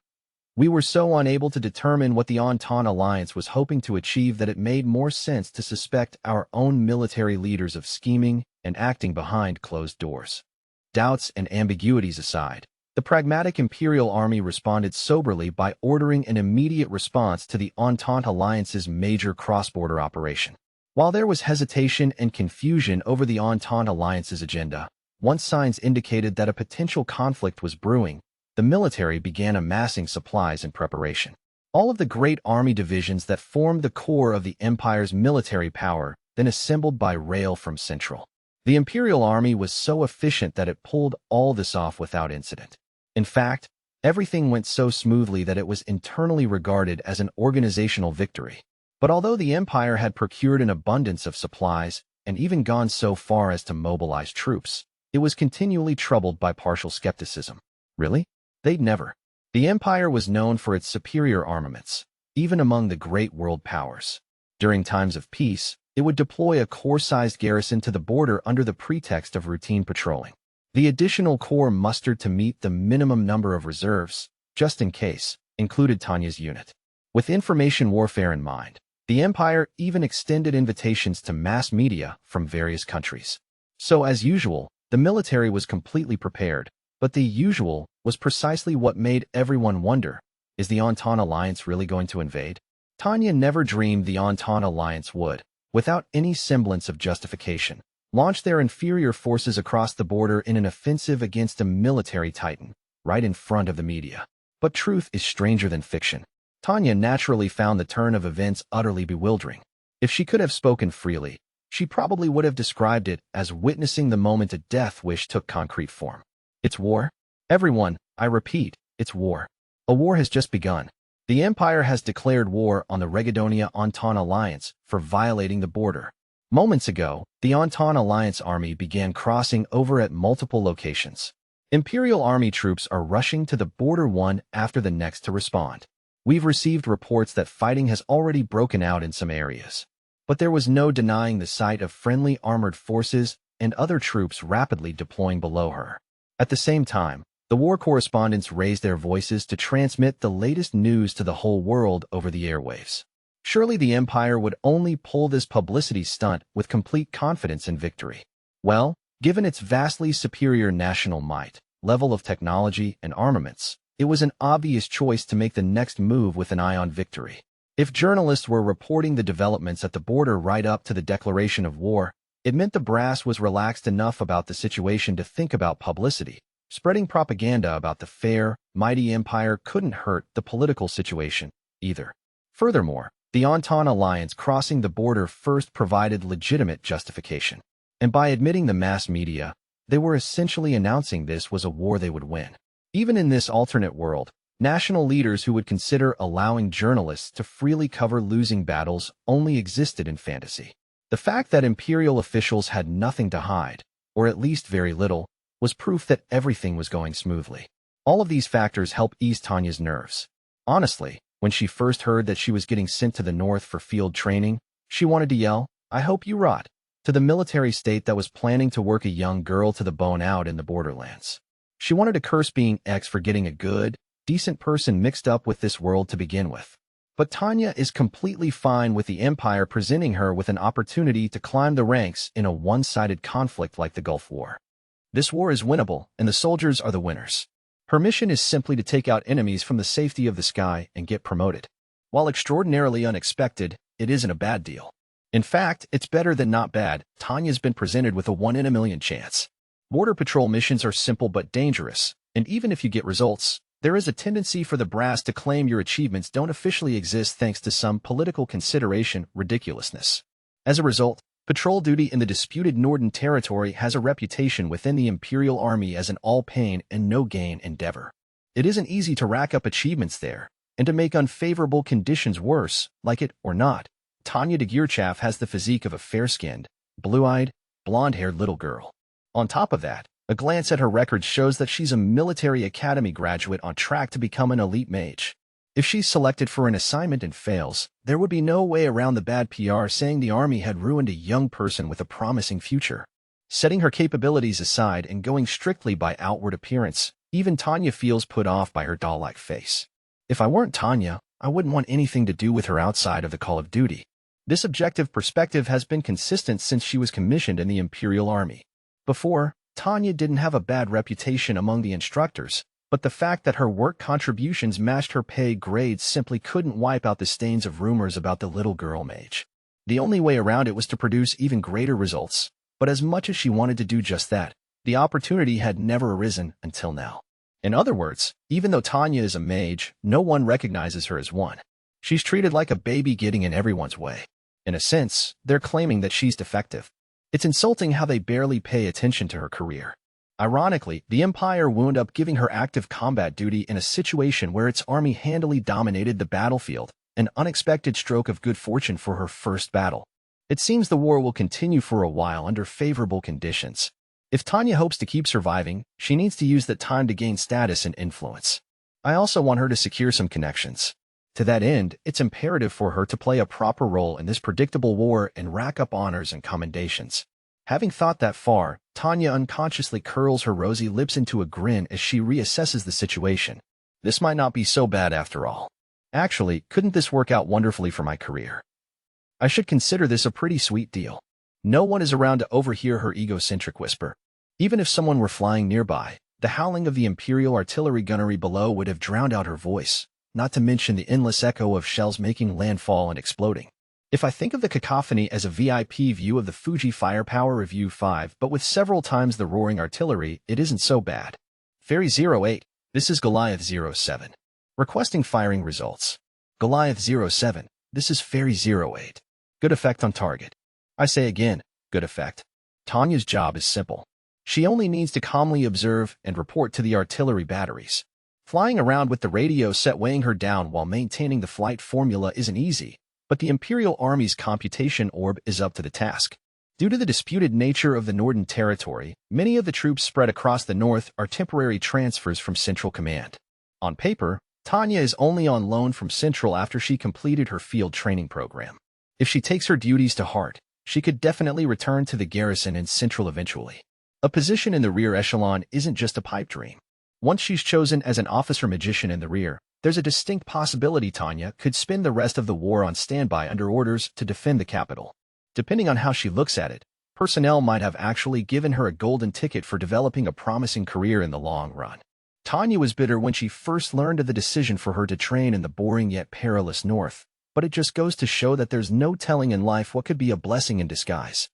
We were so unable to determine what the Entente Alliance was hoping to achieve that it made more sense to suspect our own military leaders of scheming and acting behind closed doors. Doubts and ambiguities aside, the pragmatic Imperial Army responded soberly by ordering an immediate response to the Entente Alliance's major cross-border operation. While there was hesitation and confusion over the Entente Alliance's agenda, once signs indicated that a potential conflict was brewing, the military began amassing supplies in preparation. All of the great army divisions that formed the core of the Empire's military power then assembled by rail from Central. The Imperial Army was so efficient that it pulled all this off without incident. In fact, everything went so smoothly that it was internally regarded as an organizational victory. But although the Empire had procured an abundance of supplies and even gone so far as to mobilize troops, it was continually troubled by partial skepticism. Really? They'd never. The Empire was known for its superior armaments, even among the great world powers. During times of peace, it would deploy a corps-sized garrison to the border under the pretext of routine patrolling. The additional corps mustered to meet the minimum number of reserves, just in case, included Tanya's unit. With information warfare in mind, the Empire even extended invitations to mass media from various countries. So as usual, the military was completely prepared, but the usual was precisely what made everyone wonder, is the Entente Alliance really going to invade? Tanya never dreamed the Entente Alliance would, without any semblance of justification, launch their inferior forces across the border in an offensive against a military titan, right in front of the media. But truth is stranger than fiction. Tanya naturally found the turn of events utterly bewildering. If she could have spoken freely, she probably would have described it as witnessing the moment a death wish took concrete form. It's war? Everyone, I repeat, it's war. A war has just begun. The Empire has declared war on the Regadonia Entente Alliance for violating the border. Moments ago, the Entente Alliance army began crossing over at multiple locations. Imperial Army troops are rushing to the border one after the next to respond. We've received reports that fighting has already broken out in some areas. But there was no denying the sight of friendly armored forces and other troops rapidly deploying below her. At the same time, the war correspondents raised their voices to transmit the latest news to the whole world over the airwaves. Surely the Empire would only pull this publicity stunt with complete confidence in victory. Well, given its vastly superior national might, level of technology, and armaments, it was an obvious choice to make the next move with an eye on victory. If journalists were reporting the developments at the border right up to the declaration of war, it meant the brass was relaxed enough about the situation to think about publicity. Spreading propaganda about the fair, mighty empire couldn't hurt the political situation, either. Furthermore, the Entente Alliance crossing the border first provided legitimate justification. And by admitting the mass media, they were essentially announcing this was a war they would win. Even in this alternate world, national leaders who would consider allowing journalists to freely cover losing battles only existed in fantasy. The fact that imperial officials had nothing to hide, or at least very little, was proof that everything was going smoothly. All of these factors helped ease Tanya's nerves. Honestly, when she first heard that she was getting sent to the north for field training, she wanted to yell, "I hope you rot," to the military state that was planning to work a young girl to the bone out in the borderlands. She wanted to curse being X for getting a good, decent person mixed up with this world to begin with. But Tanya is completely fine with the Empire presenting her with an opportunity to climb the ranks in a one-sided conflict like the Gulf War. This war is winnable, and the soldiers are the winners. Her mission is simply to take out enemies from the safety of the sky and get promoted. While extraordinarily unexpected, it isn't a bad deal. In fact, it's better than not bad. Tanya's been presented with a 1 in a million chance. Border patrol missions are simple but dangerous, and even if you get results, there is a tendency for the brass to claim your achievements don't officially exist thanks to some political consideration ridiculousness. As a result, patrol duty in the disputed Northern Territory has a reputation within the Imperial Army as an all-pain and no-gain endeavor. It isn't easy to rack up achievements there, and to make unfavorable conditions worse, like it or not, Tanya de Geerchaf has the physique of a fair-skinned, blue-eyed, blonde-haired little girl. On top of that, a glance at her records shows that she's a military academy graduate on track to become an elite mage. If she's selected for an assignment and fails, there would be no way around the bad PR saying the army had ruined a young person with a promising future. Setting her capabilities aside and going strictly by outward appearance, even Tanya feels put off by her doll-like face. If I weren't Tanya, I wouldn't want anything to do with her outside of the call of duty. This objective perspective has been consistent since she was commissioned in the Imperial Army. Before, Tanya didn't have a bad reputation among the instructors, but the fact that her work contributions matched her pay grades simply couldn't wipe out the stains of rumors about the little girl mage. The only way around it was to produce even greater results, but as much as she wanted to do just that, the opportunity had never arisen until now. In other words, even though Tanya is a mage, no one recognizes her as one. She's treated like a baby getting in everyone's way. In a sense, they're claiming that she's defective. It's insulting how they barely pay attention to her career. Ironically, the Empire wound up giving her active combat duty in a situation where its army handily dominated the battlefield, an unexpected stroke of good fortune for her first battle. It seems the war will continue for a while under favorable conditions. If Tanya hopes to keep surviving, she needs to use that time to gain status and influence. I also want her to secure some connections. To that end, it's imperative for her to play a proper role in this predictable war and rack up honors and commendations. Having thought that far, Tanya unconsciously curls her rosy lips into a grin as she reassesses the situation. This might not be so bad after all. Actually, couldn't this work out wonderfully for my career? I should consider this a pretty sweet deal. No one is around to overhear her egocentric whisper. Even if someone were flying nearby, the howling of the Imperial artillery gunnery below would have drowned out her voice, not to mention the endless echo of shells making landfall and exploding. If I think of the cacophony as a VIP view of the Fuji Firepower Review 5, but with several times the roaring artillery, it isn't so bad. Fairy 08, this is Goliath 07. Requesting firing results. Goliath 07, this is Fairy 08. Good effect on target. I say again, good effect. Tanya's job is simple. She only needs to calmly observe and report to the artillery batteries. Flying around with the radio set weighing her down while maintaining the flight formula isn't easy, but the Imperial Army's computation orb is up to the task. Due to the disputed nature of the Northern Territory, many of the troops spread across the north are temporary transfers from Central Command. On paper, Tanya is only on loan from Central after she completed her field training program. If she takes her duties to heart, she could definitely return to the garrison in Central eventually. A position in the rear echelon isn't just a pipe dream. Once she's chosen as an officer magician in the rear, there's a distinct possibility Tanya could spend the rest of the war on standby under orders to defend the capital. Depending on how she looks at it, personnel might have actually given her a golden ticket for developing a promising career in the long run. Tanya was bitter when she first learned of the decision for her to train in the boring yet perilous north, but it just goes to show that there's no telling in life what could be a blessing in disguise.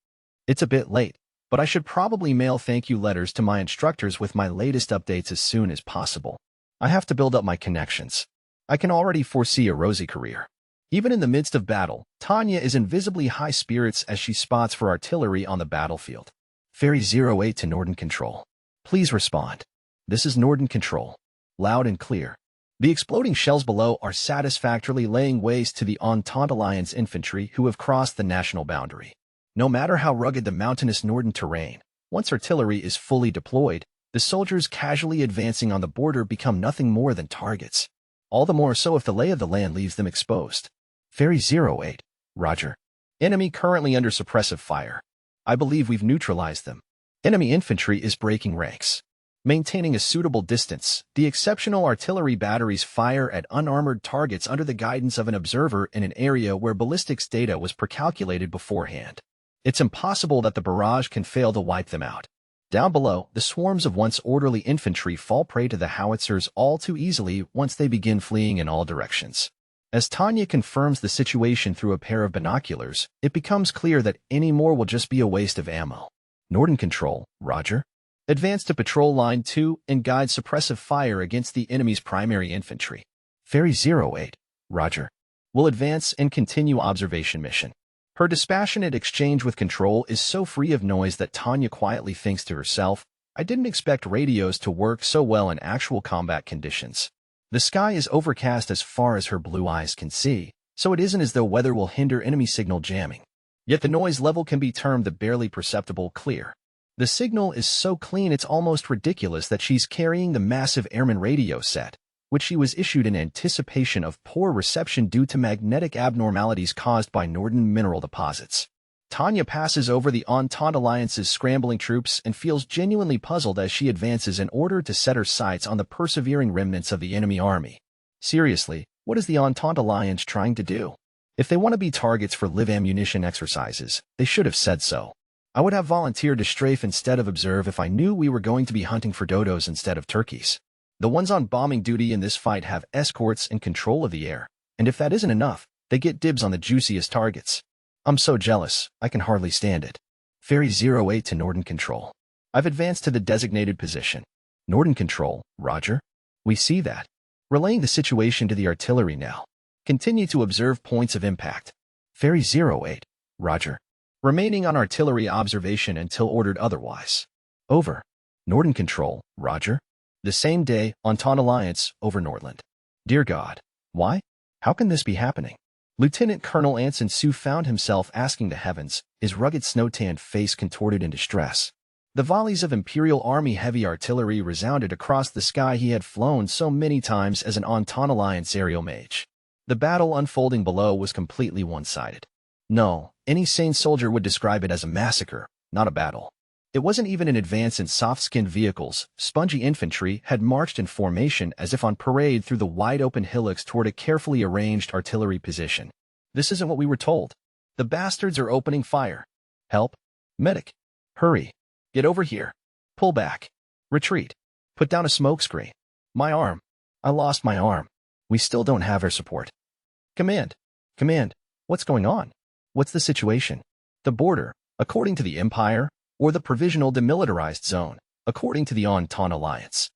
It's a bit late, but I should probably mail thank you letters to my instructors with my latest updates as soon as possible. I have to build up my connections. I can already foresee a rosy career. Even in the midst of battle, Tanya is in visibly high spirits as she spots for artillery on the battlefield. Fairy 08 to Northern Control. Please respond. This is Northern Control. Loud and clear. The exploding shells below are satisfactorily laying waste to the Entente Alliance infantry who have crossed the national boundary. No matter how rugged the mountainous northern terrain, once artillery is fully deployed, the soldiers casually advancing on the border become nothing more than targets. All the more so if the lay of the land leaves them exposed. Fairy 08, Roger. Enemy currently under suppressive fire. I believe we've neutralized them. Enemy infantry is breaking ranks. Maintaining a suitable distance, the exceptional artillery batteries fire at unarmored targets under the guidance of an observer in an area where ballistics data was precalculated beforehand. It's impossible that the barrage can fail to wipe them out. Down below, the swarms of once orderly infantry fall prey to the howitzers all too easily once they begin fleeing in all directions. As Tanya confirms the situation through a pair of binoculars, it becomes clear that any more will just be a waste of ammo. Northern Control, Roger. Advance to Patrol Line 2 and guide suppressive fire against the enemy's primary infantry. Fairy 08, Roger. Will advance and continue observation mission. Her dispassionate exchange with Control is so free of noise that Tanya quietly thinks to herself, I didn't expect radios to work so well in actual combat conditions. The sky is overcast as far as her blue eyes can see, so it isn't as though weather will hinder enemy signal jamming. Yet the noise level can be termed the barely perceptible clear. The signal is so clean it's almost ridiculous that she's carrying the massive airman radio set, which she was issued in anticipation of poor reception due to magnetic abnormalities caused by northern mineral deposits. Tanya passes over the Entente Alliance's scrambling troops and feels genuinely puzzled as she advances in order to set her sights on the persevering remnants of the enemy army. Seriously, what is the Entente Alliance trying to do? If they want to be targets for live ammunition exercises, they should have said so. I would have volunteered to strafe instead of observe if I knew we were going to be hunting for dodos instead of turkeys. The ones on bombing duty in this fight have escorts and control of the air, and if that isn't enough, they get dibs on the juiciest targets. I'm so jealous, I can hardly stand it. Ferry 08 to Northern Control. I've advanced to the designated position. Northern Control, roger. We see that. Relaying the situation to the artillery now. Continue to observe points of impact. Ferry 08, roger. Remaining on artillery observation until ordered otherwise. Over. Northern Control, roger. The same day, Entente Alliance, over Nordland. Dear God. Why? How can this be happening? Lieutenant Colonel Anson Sue found himself asking the heavens, his rugged snow-tanned face contorted in distress. The volleys of Imperial Army heavy artillery resounded across the sky he had flown so many times as an Entente Alliance aerial mage. The battle unfolding below was completely one-sided. No, any sane soldier would describe it as a massacre, not a battle. It wasn't even an advance in soft-skinned vehicles. Spongy infantry had marched in formation as if on parade through the wide-open hillocks toward a carefully arranged artillery position. This isn't what we were told. The bastards are opening fire. Help. Medic. Hurry. Get over here. Pull back. Retreat. Put down a smoke screen. My arm. I lost my arm. We still don't have air support. Command. Command. What's going on? What's the situation? The border, according to the Empire, or the Provisional Demilitarized Zone, according to the Entente Alliance,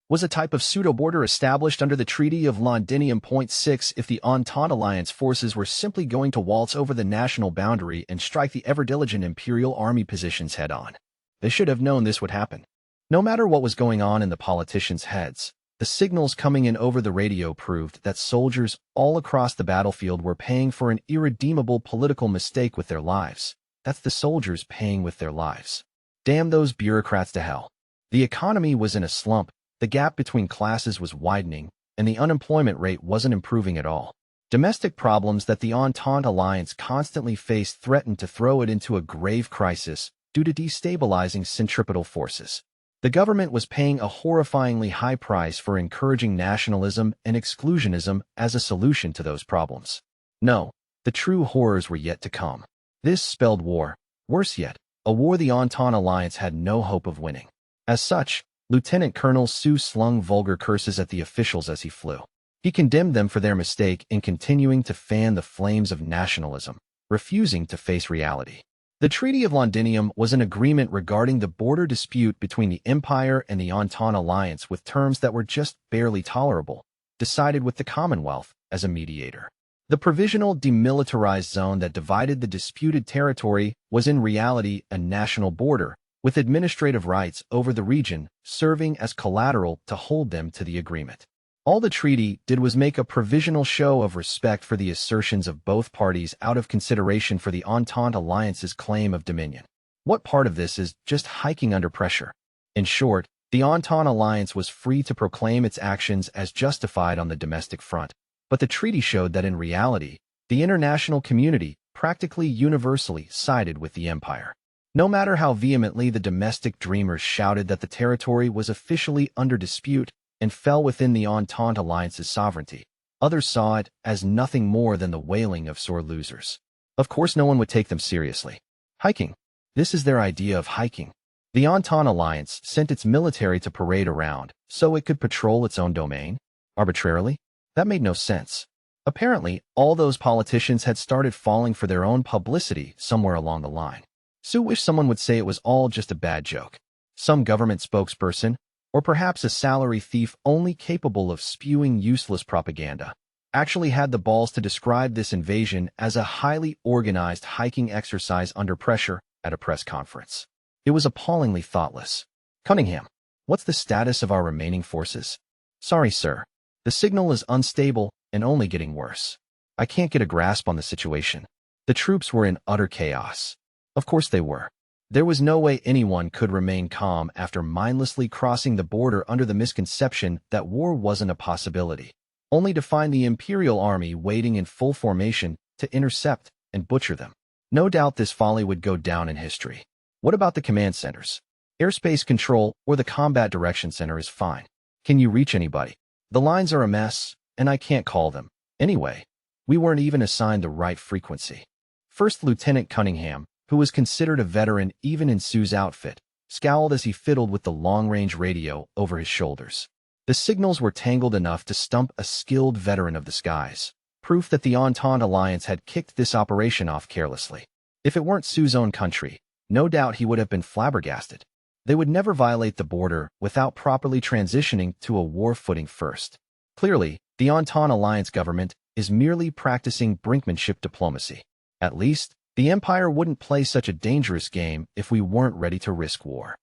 was a type of pseudo-border established under the Treaty of Londinium. 6 if the Entente Alliance forces were simply going to waltz over the national boundary and strike the ever-diligent Imperial Army positions head-on. They should have known this would happen. No matter what was going on in the politicians' heads, the signals coming in over the radio proved that soldiers all across the battlefield were paying for an irredeemable political mistake with their lives. That's the soldiers paying with their lives. Damn those bureaucrats to hell. The economy was in a slump, the gap between classes was widening, and the unemployment rate wasn't improving at all. Domestic problems that the Entente Alliance constantly faced threatened to throw it into a grave crisis due to destabilizing centripetal forces. The government was paying a horrifyingly high price for encouraging nationalism and exclusionism as a solution to those problems. No, the true horrors were yet to come. This spelled war. Worse yet, a war the Entente Alliance had no hope of winning. As such, Lieutenant Colonel Sue slung vulgar curses at the officials as he flew. He condemned them for their mistake in continuing to fan the flames of nationalism, refusing to face reality. The Treaty of Londinium was an agreement regarding the border dispute between the Empire and the Entente Alliance with terms that were just barely tolerable, decided with the Commonwealth as a mediator. The provisional demilitarized zone that divided the disputed territory was in reality a national border, with administrative rights over the region serving as collateral to hold them to the agreement. All the treaty did was make a provisional show of respect for the assertions of both parties out of consideration for the Entente Alliance's claim of dominion. What part of this is just hiking under pressure? In short, the Entente Alliance was free to proclaim its actions as justified on the domestic front, but the treaty showed that in reality, the international community practically universally sided with the Empire. No matter how vehemently the domestic dreamers shouted that the territory was officially under dispute and fell within the Entente Alliance's sovereignty, others saw it as nothing more than the wailing of sore losers. Of course, no one would take them seriously. Hiking. This is their idea of hiking. The Entente Alliance sent its military to parade around so it could patrol its own domain? Arbitrarily? That made no sense. Apparently, all those politicians had started falling for their own publicity somewhere along the line. Sue wished someone would say it was all just a bad joke. Some government spokesperson, or perhaps a salary thief only capable of spewing useless propaganda, actually had the balls to describe this invasion as a highly organized hiking exercise under pressure at a press conference. It was appallingly thoughtless. Cunningham, what's the status of our remaining forces? Sorry, sir. The signal is unstable and only getting worse. I can't get a grasp on the situation. The troops were in utter chaos. Of course they were. There was no way anyone could remain calm after mindlessly crossing the border under the misconception that war wasn't a possibility, only to find the Imperial Army waiting in full formation to intercept and butcher them. No doubt this folly would go down in history. What about the command centers? Airspace control or the combat direction center is fine. Can you reach anybody? The lines are a mess, and I can't call them. Anyway, we weren't even assigned the right frequency. First Lieutenant Cunningham, who was considered a veteran even in Sue's outfit, scowled as he fiddled with the long-range radio over his shoulders. The signals were tangled enough to stump a skilled veteran of the skies, proof that the Entente Alliance had kicked this operation off carelessly. If it weren't Sue's own country, no doubt he would have been flabbergasted. They would never violate the border without properly transitioning to a war footing first. Clearly, the Entente Alliance government is merely practicing brinkmanship diplomacy. At least, the Empire wouldn't play such a dangerous game if we weren't ready to risk war.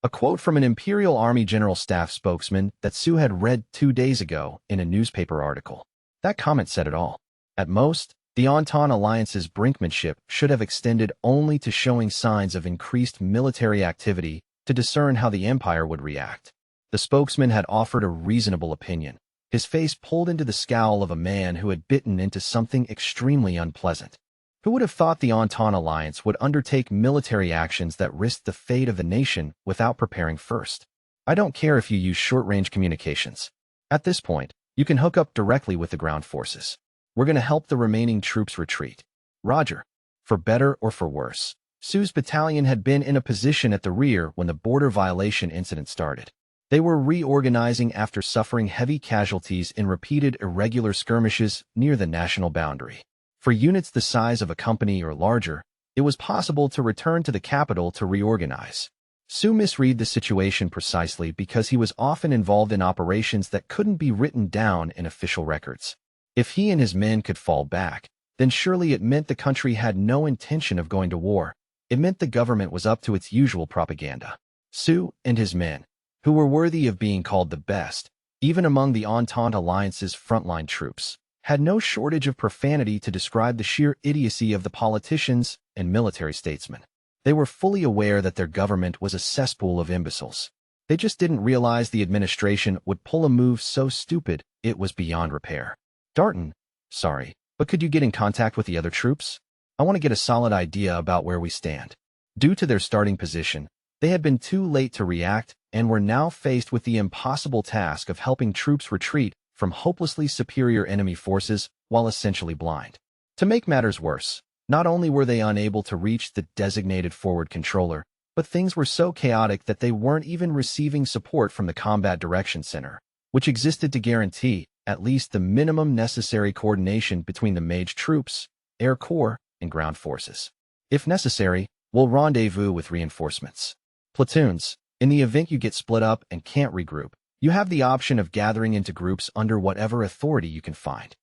A quote from an Imperial Army General Staff spokesman that Sue had read 2 days ago in a newspaper article. That comment said it all. At most, the Entente Alliance's brinkmanship should have extended only to showing signs of increased military activity to discern how the Empire would react. The spokesman had offered a reasonable opinion, his face pulled into the scowl of a man who had bitten into something extremely unpleasant. Who would have thought the Entente Alliance would undertake military actions that risked the fate of the nation without preparing first? I don't care if you use short-range communications. At this point, you can hook up directly with the ground forces. We're going to help the remaining troops retreat. Roger. For better or for worse, Sue's battalion had been in a position at the rear when the border violation incident started. They were reorganizing after suffering heavy casualties in repeated irregular skirmishes near the national boundary. For units the size of a company or larger, it was possible to return to the capital to reorganize. Sue misread the situation precisely because he was often involved in operations that couldn't be written down in official records. If he and his men could fall back, then surely it meant the country had no intention of going to war. It meant the government was up to its usual propaganda. Sue and his men, who were worthy of being called the best, even among the Entente Alliance's frontline troops, had no shortage of profanity to describe the sheer idiocy of the politicians and military statesmen. They were fully aware that their government was a cesspool of imbeciles. They just didn't realize the administration would pull a move so stupid it was beyond repair. Darton, sorry, but could you get in contact with the other troops? I want to get a solid idea about where we stand. Due to their starting position, they had been too late to react and were now faced with the impossible task of helping troops retreat from hopelessly superior enemy forces while essentially blind. To make matters worse, not only were they unable to reach the designated forward controller, but things were so chaotic that they weren't even receiving support from the Combat Direction Center, which existed to guarantee at least the minimum necessary coordination between the Mage troops, Air Corps, and ground forces. If necessary, we'll rendezvous with reinforcements. Platoons, in the event you get split up and can't regroup, you have the option of gathering into groups under whatever authority you can find.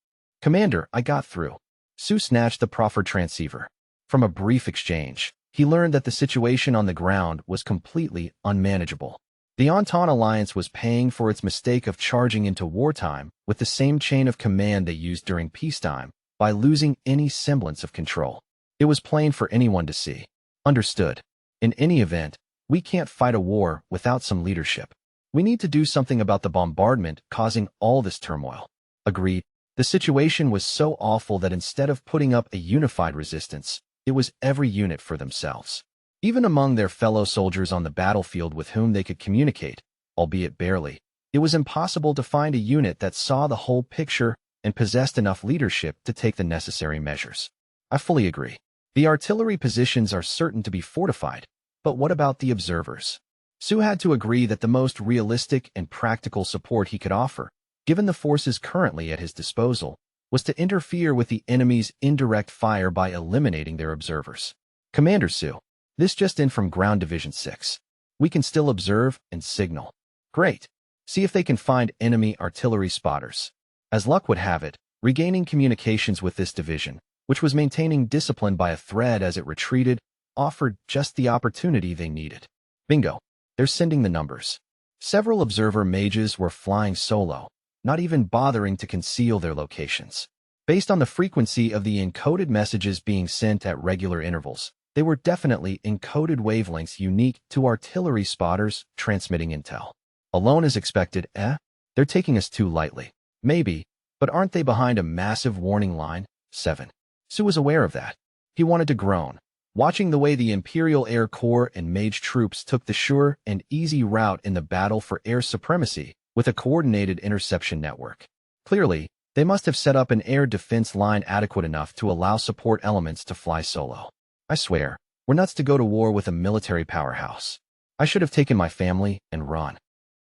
Commander, I got through. Sue snatched the proffered transceiver. From a brief exchange, he learned that the situation on the ground was completely unmanageable. The Entente Alliance was paying for its mistake of charging into wartime with the same chain of command they used during peacetime by losing any semblance of control. It was plain for anyone to see. Understood. In any event, we can't fight a war without some leadership. We need to do something about the bombardment causing all this turmoil. Agreed. The situation was so awful that instead of putting up a unified resistance, it was every unit for themselves. Even among their fellow soldiers on the battlefield with whom they could communicate, albeit barely, it was impossible to find a unit that saw the whole picture and possessed enough leadership to take the necessary measures. I fully agree. The artillery positions are certain to be fortified, but what about the observers? Sue had to agree that the most realistic and practical support he could offer, given the forces currently at his disposal, was to interfere with the enemy's indirect fire by eliminating their observers. Commander Sue, this just in from Ground Division 6. We can still observe and signal. Great. See if they can find enemy artillery spotters. As luck would have it, regaining communications with this division, which was maintaining discipline by a thread as it retreated, offered just the opportunity they needed. Bingo. They're sending the numbers. Several observer mages were flying solo, not even bothering to conceal their locations. Based on the frequency of the encoded messages being sent at regular intervals, they were definitely encoded wavelengths unique to artillery spotters transmitting intel. Alone as expected, They're taking us too lightly. Maybe, but aren't they behind a massive warning line? 7. Sue was aware of that. He wanted to groan, watching the way the Imperial Air Corps and mage troops took the sure and easy route in the battle for air supremacy with a coordinated interception network. Clearly, they must have set up an air defense line adequate enough to allow support elements to fly solo. I swear, we're nuts to go to war with a military powerhouse. I should have taken my family and run.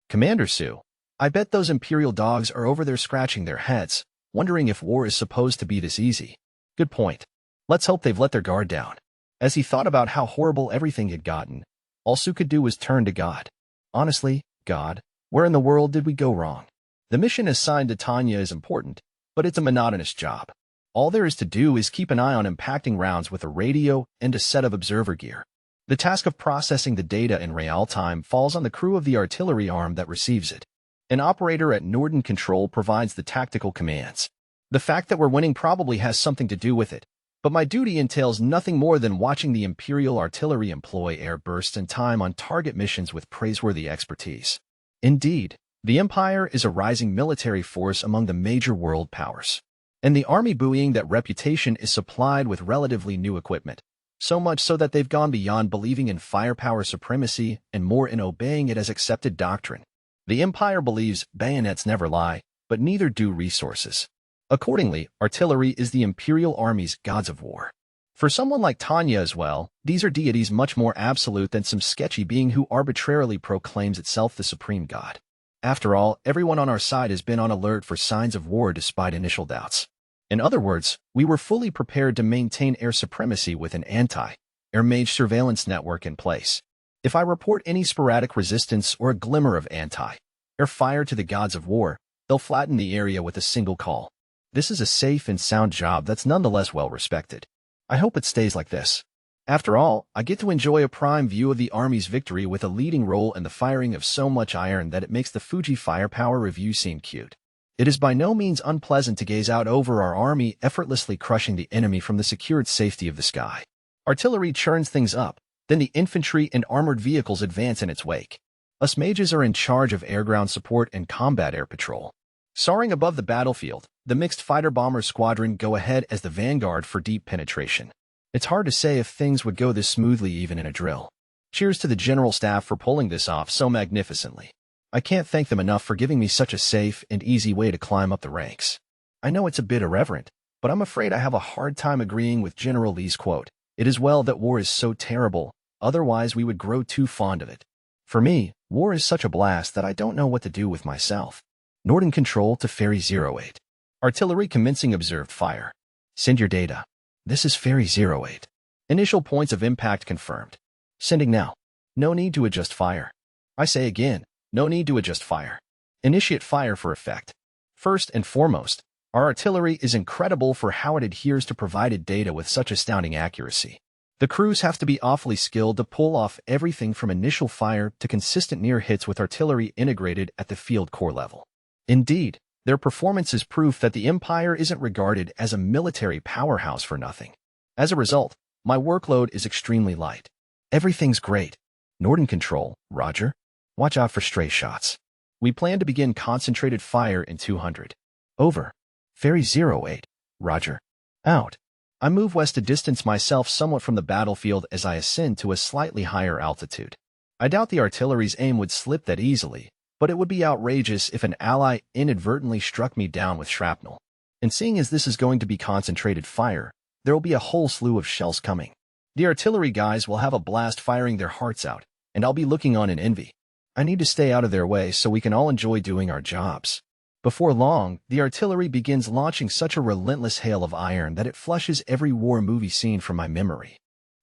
Commander Sue, I bet those Imperial dogs are over there scratching their heads, wondering if war is supposed to be this easy. Good point. Let's hope they've let their guard down. As he thought about how horrible everything had gotten, all Sue could do was turn to God. Honestly, God, where in the world did we go wrong? The mission assigned to Tanya is important, but it's a monotonous job. All there is to do is keep an eye on impacting rounds with a radio and a set of observer gear. The task of processing the data in real time falls on the crew of the artillery arm that receives it. An operator at Norden Control provides the tactical commands. The fact that we're winning probably has something to do with it, but my duty entails nothing more than watching the Imperial artillery employ air bursts in time on target missions with praiseworthy expertise. Indeed, the Empire is a rising military force among the major world powers. And the army buoying that reputation is supplied with relatively new equipment, so much so that they've gone beyond believing in firepower supremacy and more in obeying it as accepted doctrine. The Empire believes bayonets never lie, but neither do resources. Accordingly, artillery is the Imperial Army's gods of war. For someone like Tanya as well, these are deities much more absolute than some sketchy being who arbitrarily proclaims itself the supreme god. After all, everyone on our side has been on alert for signs of war despite initial doubts. In other words, we were fully prepared to maintain air supremacy with an anti-air mage surveillance network in place. If I report any sporadic resistance or a glimmer of anti-air fire to the gods of war, they'll flatten the area with a single call. This is a safe and sound job that's nonetheless well respected. I hope it stays like this. After all, I get to enjoy a prime view of the Army's victory with a leading role in the firing of so much iron that it makes the Fuji Firepower review seem cute. It is by no means unpleasant to gaze out over our army effortlessly crushing the enemy from the secured safety of the sky. Artillery churns things up, then the infantry and armored vehicles advance in its wake. Us mages are in charge of air-ground support and combat air patrol. Soaring above the battlefield, the mixed fighter-bomber squadron go ahead as the vanguard for deep penetration. It's hard to say if things would go this smoothly even in a drill. Cheers to the general staff for pulling this off so magnificently. I can't thank them enough for giving me such a safe and easy way to climb up the ranks. I know it's a bit irreverent, but I'm afraid I have a hard time agreeing with General Lee's quote. It is well that war is so terrible, otherwise we would grow too fond of it. For me, war is such a blast that I don't know what to do with myself. Norden Control to Ferry 08. Artillery commencing observed fire. Send your data. This is Ferry 08. Initial points of impact confirmed. Sending now. No need to adjust fire. I say again, no need to adjust fire. Initiate fire for effect. First and foremost, our artillery is incredible for how it adheres to provided data with such astounding accuracy. The crews have to be awfully skilled to pull off everything from initial fire to consistent near hits with artillery integrated at the field core level. Indeed, their performance is proof that the Empire isn't regarded as a military powerhouse for nothing. As a result, my workload is extremely light. Everything's great. Norden Control, Roger. Watch out for stray shots. We plan to begin concentrated fire in 200. Over. Ferry 08. Roger. Out. I move west to distance myself somewhat from the battlefield as I ascend to a slightly higher altitude. I doubt the artillery's aim would slip that easily, but it would be outrageous if an ally inadvertently struck me down with shrapnel. And seeing as this is going to be concentrated fire, there will be a whole slew of shells coming. The artillery guys will have a blast firing their hearts out, and I'll be looking on in envy. I need to stay out of their way so we can all enjoy doing our jobs. Before long, the artillery begins launching such a relentless hail of iron that it flushes every war movie scene from my memory.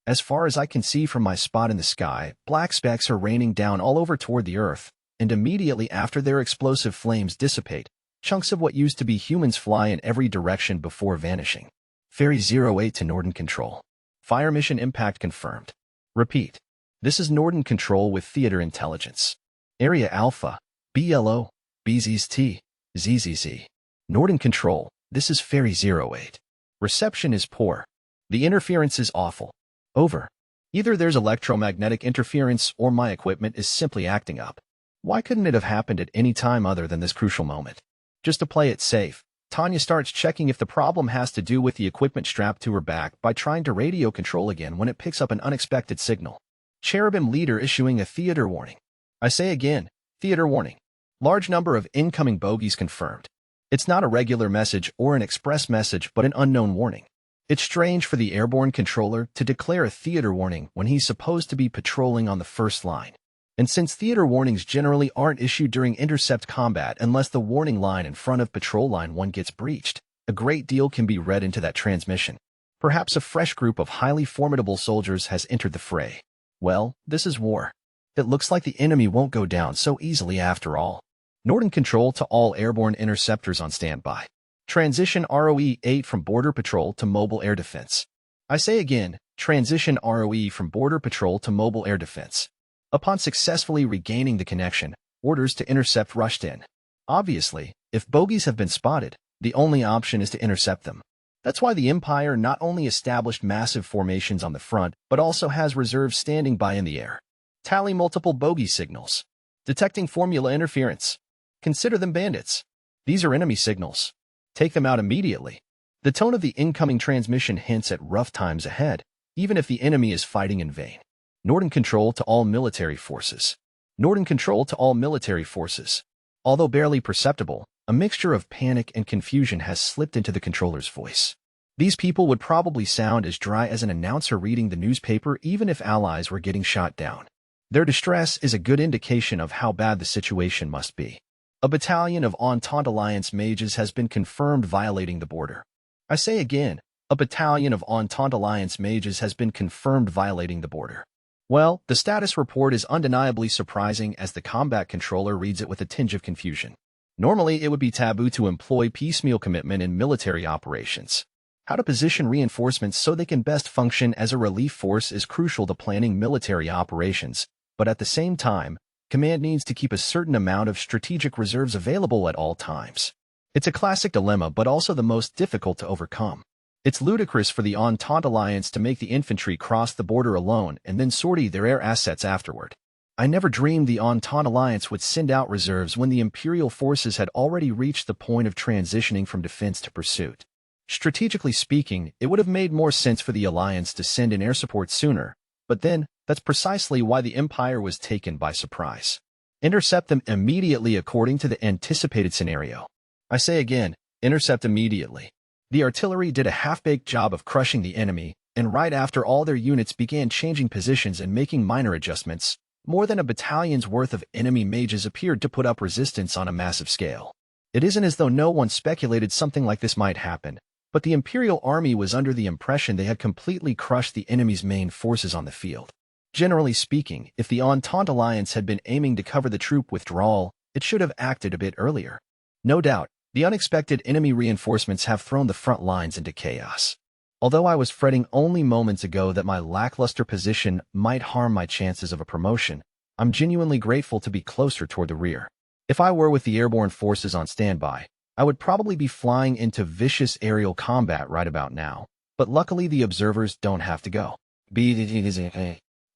As far as I can see from my spot in the sky, black specks are raining down all over toward the earth, and immediately after their explosive flames dissipate, chunks of what used to be humans fly in every direction before vanishing. Ferry 08 to Norden Control. Fire mission impact confirmed. Repeat. This is Norton Control with Theater Intelligence. Area Alpha, BLO, BZT, ZZZ. Norton Control, this is Ferry 08. Reception is poor. The interference is awful. Over. Either there's electromagnetic interference or my equipment is simply acting up. Why couldn't it have happened at any time other than this crucial moment? Just to play it safe, Tanya starts checking if the problem has to do with the equipment strapped to her back by trying to radio control again when it picks up an unexpected signal. Cherubim leader issuing a theater warning. I say again, theater warning. Large number of incoming bogies confirmed. It's not a regular message or an express message but an unknown warning. It's strange for the airborne controller to declare a theater warning when he's supposed to be patrolling on the first line. And since theater warnings generally aren't issued during intercept combat unless the warning line in front of patrol line 1 gets breached, a great deal can be read into that transmission. Perhaps a fresh group of highly formidable soldiers has entered the fray. Well, this is war. It looks like the enemy won't go down so easily after all. Norton Control to all airborne interceptors on standby. Transition ROE 8 from Border Patrol to Mobile Air Defense. I say again, transition ROE from Border Patrol to Mobile Air Defense. Upon successfully regaining the connection, orders to intercept rushed in. Obviously, if bogies have been spotted, the only option is to intercept them. That's why the Empire not only established massive formations on the front, but also has reserves standing by in the air. Tally multiple bogey signals. Detecting formula interference. Consider them bandits. These are enemy signals. Take them out immediately. The tone of the incoming transmission hints at rough times ahead, even if the enemy is fighting in vain. Norton Control to all military forces. Norton Control to all military forces. Although barely perceptible, a mixture of panic and confusion has slipped into the controller's voice. These people would probably sound as dry as an announcer reading the newspaper even if allies were getting shot down. Their distress is a good indication of how bad the situation must be. A battalion of Entente Alliance mages has been confirmed violating the border. I say again, a battalion of Entente Alliance mages has been confirmed violating the border. Well, the status report is undeniably surprising as the combat controller reads it with a tinge of confusion. Normally, it would be taboo to employ piecemeal commitment in military operations. How to position reinforcements so they can best function as a relief force is crucial to planning military operations, but at the same time, command needs to keep a certain amount of strategic reserves available at all times. It's a classic dilemma but also the most difficult to overcome. It's ludicrous for the Entente Alliance to make the infantry cross the border alone and then sortie their air assets afterward. I never dreamed the Entente Alliance would send out reserves when the Imperial forces had already reached the point of transitioning from defense to pursuit. Strategically speaking, it would have made more sense for the Alliance to send in air support sooner, but then, that's precisely why the Empire was taken by surprise. Intercept them immediately according to the anticipated scenario. I say again, intercept immediately. The artillery did a half-baked job of crushing the enemy, and right after all their units began changing positions and making minor adjustments, more than a battalion's worth of enemy mages appeared to put up resistance on a massive scale. It isn't as though no one speculated something like this might happen, but the Imperial Army was under the impression they had completely crushed the enemy's main forces on the field. Generally speaking, if the Entente Alliance had been aiming to cover the troop withdrawal, it should have acted a bit earlier. No doubt, the unexpected enemy reinforcements have thrown the front lines into chaos. Although I was fretting only moments ago that my lackluster position might harm my chances of a promotion, I'm genuinely grateful to be closer toward the rear. If I were with the airborne forces on standby, I would probably be flying into vicious aerial combat right about now, but luckily the observers don't have to go.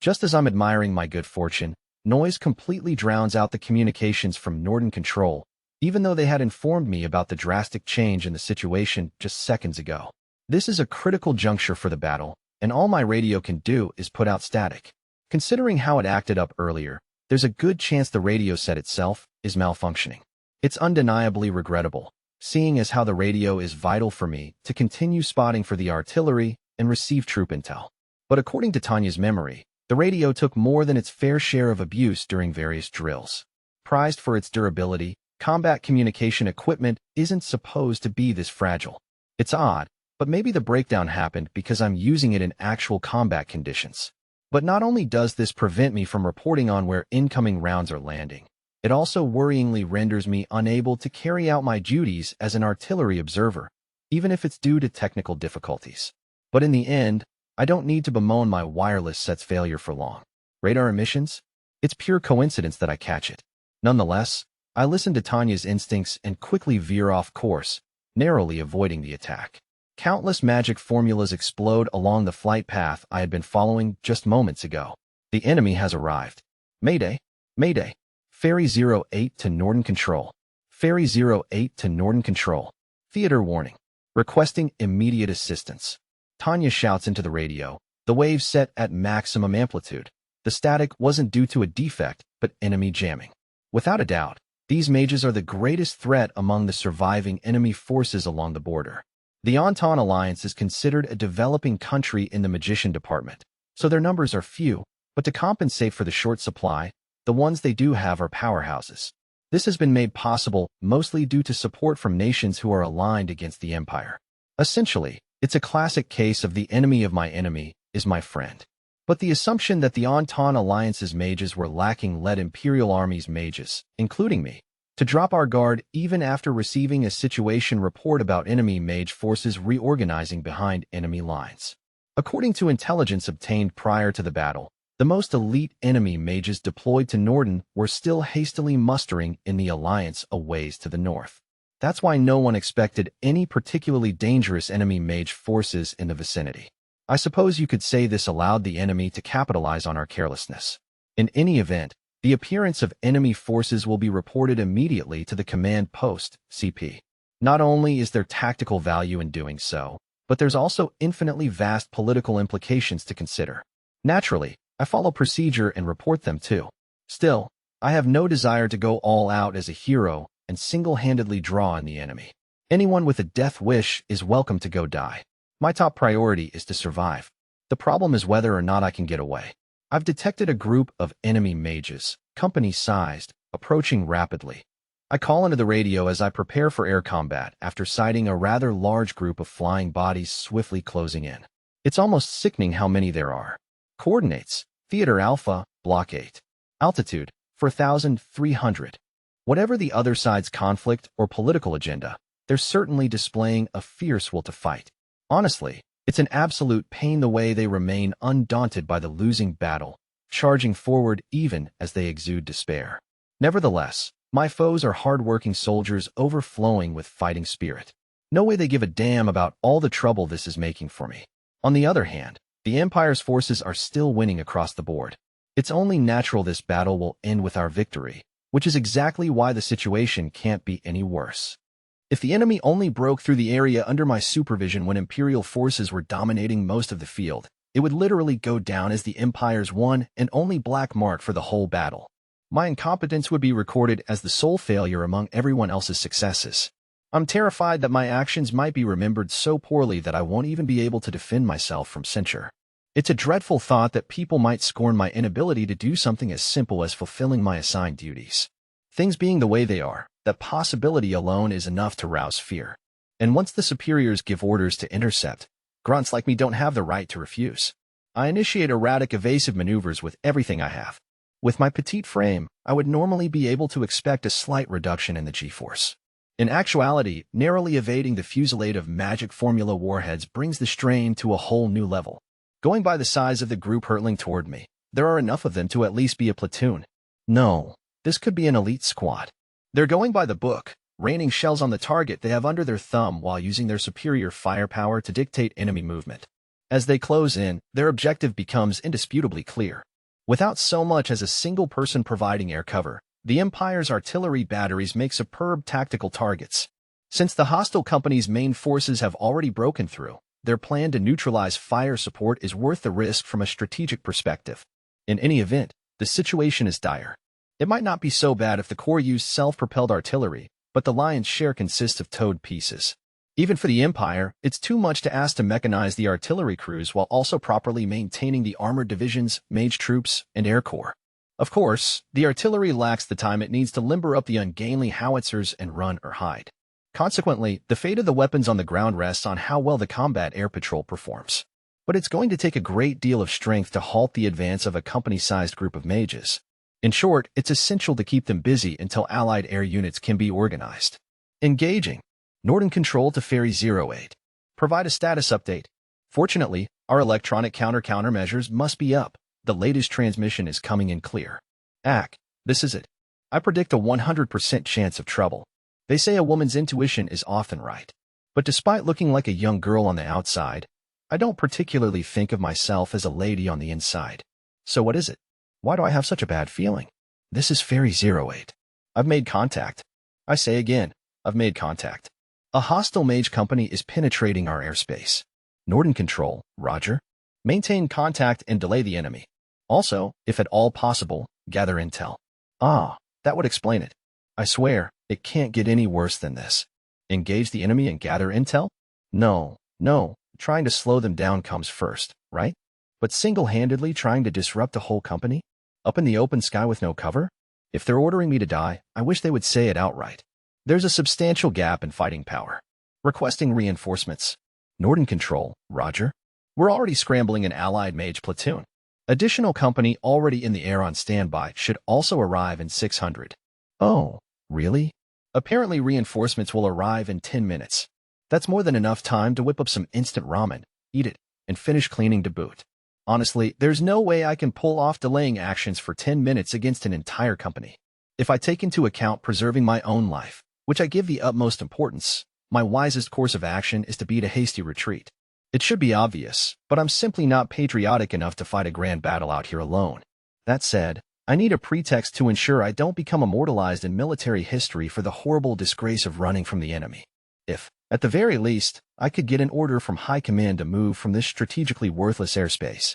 Just as I'm admiring my good fortune, noise completely drowns out the communications from Norton Control, even though they had informed me about the drastic change in the situation just seconds ago. This is a critical juncture for the battle, and all my radio can do is put out static. Considering how it acted up earlier, there's a good chance the radio set itself is malfunctioning. It's undeniably regrettable, seeing as how the radio is vital for me to continue spotting for the artillery and receive troop intel. But according to Tanya's memory, the radio took more than its fair share of abuse during various drills. Prized for its durability, combat communication equipment isn't supposed to be this fragile. It's odd, but maybe the breakdown happened because I'm using it in actual combat conditions. But not only does this prevent me from reporting on where incoming rounds are landing, it also worryingly renders me unable to carry out my duties as an artillery observer, even if it's due to technical difficulties. But in the end, I don't need to bemoan my wireless set's failure for long. Radar emissions? It's pure coincidence that I catch it. Nonetheless, I listen to Tanya's instincts and quickly veer off course, narrowly avoiding the attack. Countless magic formulas explode along the flight path I had been following just moments ago. The enemy has arrived. Mayday! Mayday! Ferry 08 to Norton Control. Ferry 08 to Norton Control. Theater warning. Requesting immediate assistance. Tanya shouts into the radio, the waves set at maximum amplitude. The static wasn't due to a defect, but enemy jamming. Without a doubt, these mages are the greatest threat among the surviving enemy forces along the border. The Entente Alliance is considered a developing country in the magician department, so their numbers are few, but to compensate for the short supply, the ones they do have are powerhouses. This has been made possible mostly due to support from nations who are aligned against the Empire. Essentially, it's a classic case of the enemy of my enemy is my friend. But the assumption that the Entente Alliance's mages were lacking led Imperial Army's mages, including me, to drop our guard even after receiving a situation report about enemy mage forces reorganizing behind enemy lines. According to intelligence obtained prior to the battle, the most elite enemy mages deployed to Norton were still hastily mustering in the Alliance a ways to the north. That's why no one expected any particularly dangerous enemy mage forces in the vicinity. I suppose you could say this allowed the enemy to capitalize on our carelessness. In any event, the appearance of enemy forces will be reported immediately to the command post, CP. Not only is there tactical value in doing so, but there's also infinitely vast political implications to consider. Naturally, I follow procedure and report them too. Still, I have no desire to go all out as a hero and single-handedly draw on the enemy. Anyone with a death wish is welcome to go die. My top priority is to survive. The problem is whether or not I can get away. I've detected a group of enemy mages, company-sized, approaching rapidly. I call into the radio as I prepare for air combat after sighting a rather large group of flying bodies swiftly closing in. It's almost sickening how many there are. Coordinates: Theater Alpha, Block 8. Altitude: 4,300. Whatever the other side's conflict or political agenda, they're certainly displaying a fierce will to fight. Honestly, it's an absolute pain the way they remain undaunted by the losing battle, charging forward even as they exude despair. Nevertheless, my foes are hard-working soldiers overflowing with fighting spirit. No way they give a damn about all the trouble this is making for me. On the other hand, the Empire's forces are still winning across the board. It's only natural this battle will end with our victory, which is exactly why the situation can't be any worse. If the enemy only broke through the area under my supervision when Imperial forces were dominating most of the field, it would literally go down as the Empire's one and only black mark for the whole battle. My incompetence would be recorded as the sole failure among everyone else's successes. I'm terrified that my actions might be remembered so poorly that I won't even be able to defend myself from censure. It's a dreadful thought that people might scorn my inability to do something as simple as fulfilling my assigned duties. Things being the way they are, that possibility alone is enough to rouse fear. And once the superiors give orders to intercept, grunts like me don't have the right to refuse. I initiate erratic evasive maneuvers with everything I have. With my petite frame, I would normally be able to expect a slight reduction in the G-force. In actuality, narrowly evading the fusillade of magic formula warheads brings the strain to a whole new level. Going by the size of the group hurtling toward me, there are enough of them to at least be a platoon. No, this could be an elite squad. They're going by the book, raining shells on the target they have under their thumb while using their superior firepower to dictate enemy movement. As they close in, their objective becomes indisputably clear. Without so much as a single person providing air cover, the Empire's artillery batteries make superb tactical targets. Since the hostile company's main forces have already broken through, their plan to neutralize fire support is worth the risk from a strategic perspective. In any event, the situation is dire. It might not be so bad if the Corps used self-propelled artillery, but the lion's share consists of towed pieces. Even for the Empire, it's too much to ask to mechanize the artillery crews while also properly maintaining the armored divisions, mage troops, and air corps. Of course, the artillery lacks the time it needs to limber up the ungainly howitzers and run or hide. Consequently, the fate of the weapons on the ground rests on how well the combat air patrol performs. But it's going to take a great deal of strength to halt the advance of a company-sized group of mages. In short, it's essential to keep them busy until Allied air units can be organized. Engaging. Norton Control to Ferry 08. Provide a status update. Fortunately, our electronic countermeasures must be up, the latest transmission is coming in clear. Ack, this is it. I predict a 100% chance of trouble. They say a woman's intuition is often right. But despite looking like a young girl on the outside, I don't particularly think of myself as a lady on the inside. So what is it? Why do I have such a bad feeling? This is Fairy 08. I've made contact. I say again, I've made contact. A hostile mage company is penetrating our airspace. Norden Control, Roger. Maintain contact and delay the enemy. Also, if at all possible, gather intel. Ah, that would explain it. I swear, it can't get any worse than this. Engage the enemy and gather intel? No, trying to slow them down comes first, right? But single-handedly trying to disrupt a whole company? Up in the open sky with no cover? If they're ordering me to die, I wish they would say it outright. There's a substantial gap in fighting power. Requesting reinforcements. Norden Control, Roger. We're already scrambling an allied mage platoon. Additional company already in the air on standby should also arrive in 600. Oh, really? Apparently reinforcements will arrive in 10 minutes. That's more than enough time to whip up some instant ramen, eat it, and finish cleaning to boot. Honestly, there's no way I can pull off delaying actions for 10 minutes against an entire company. If I take into account preserving my own life, which I give the utmost importance, my wisest course of action is to beat a hasty retreat. It should be obvious, but I'm simply not patriotic enough to fight a grand battle out here alone. That said, I need a pretext to ensure I don't become immortalized in military history for the horrible disgrace of running from the enemy. If, at the very least, I could get an order from High Command to move from this strategically worthless airspace.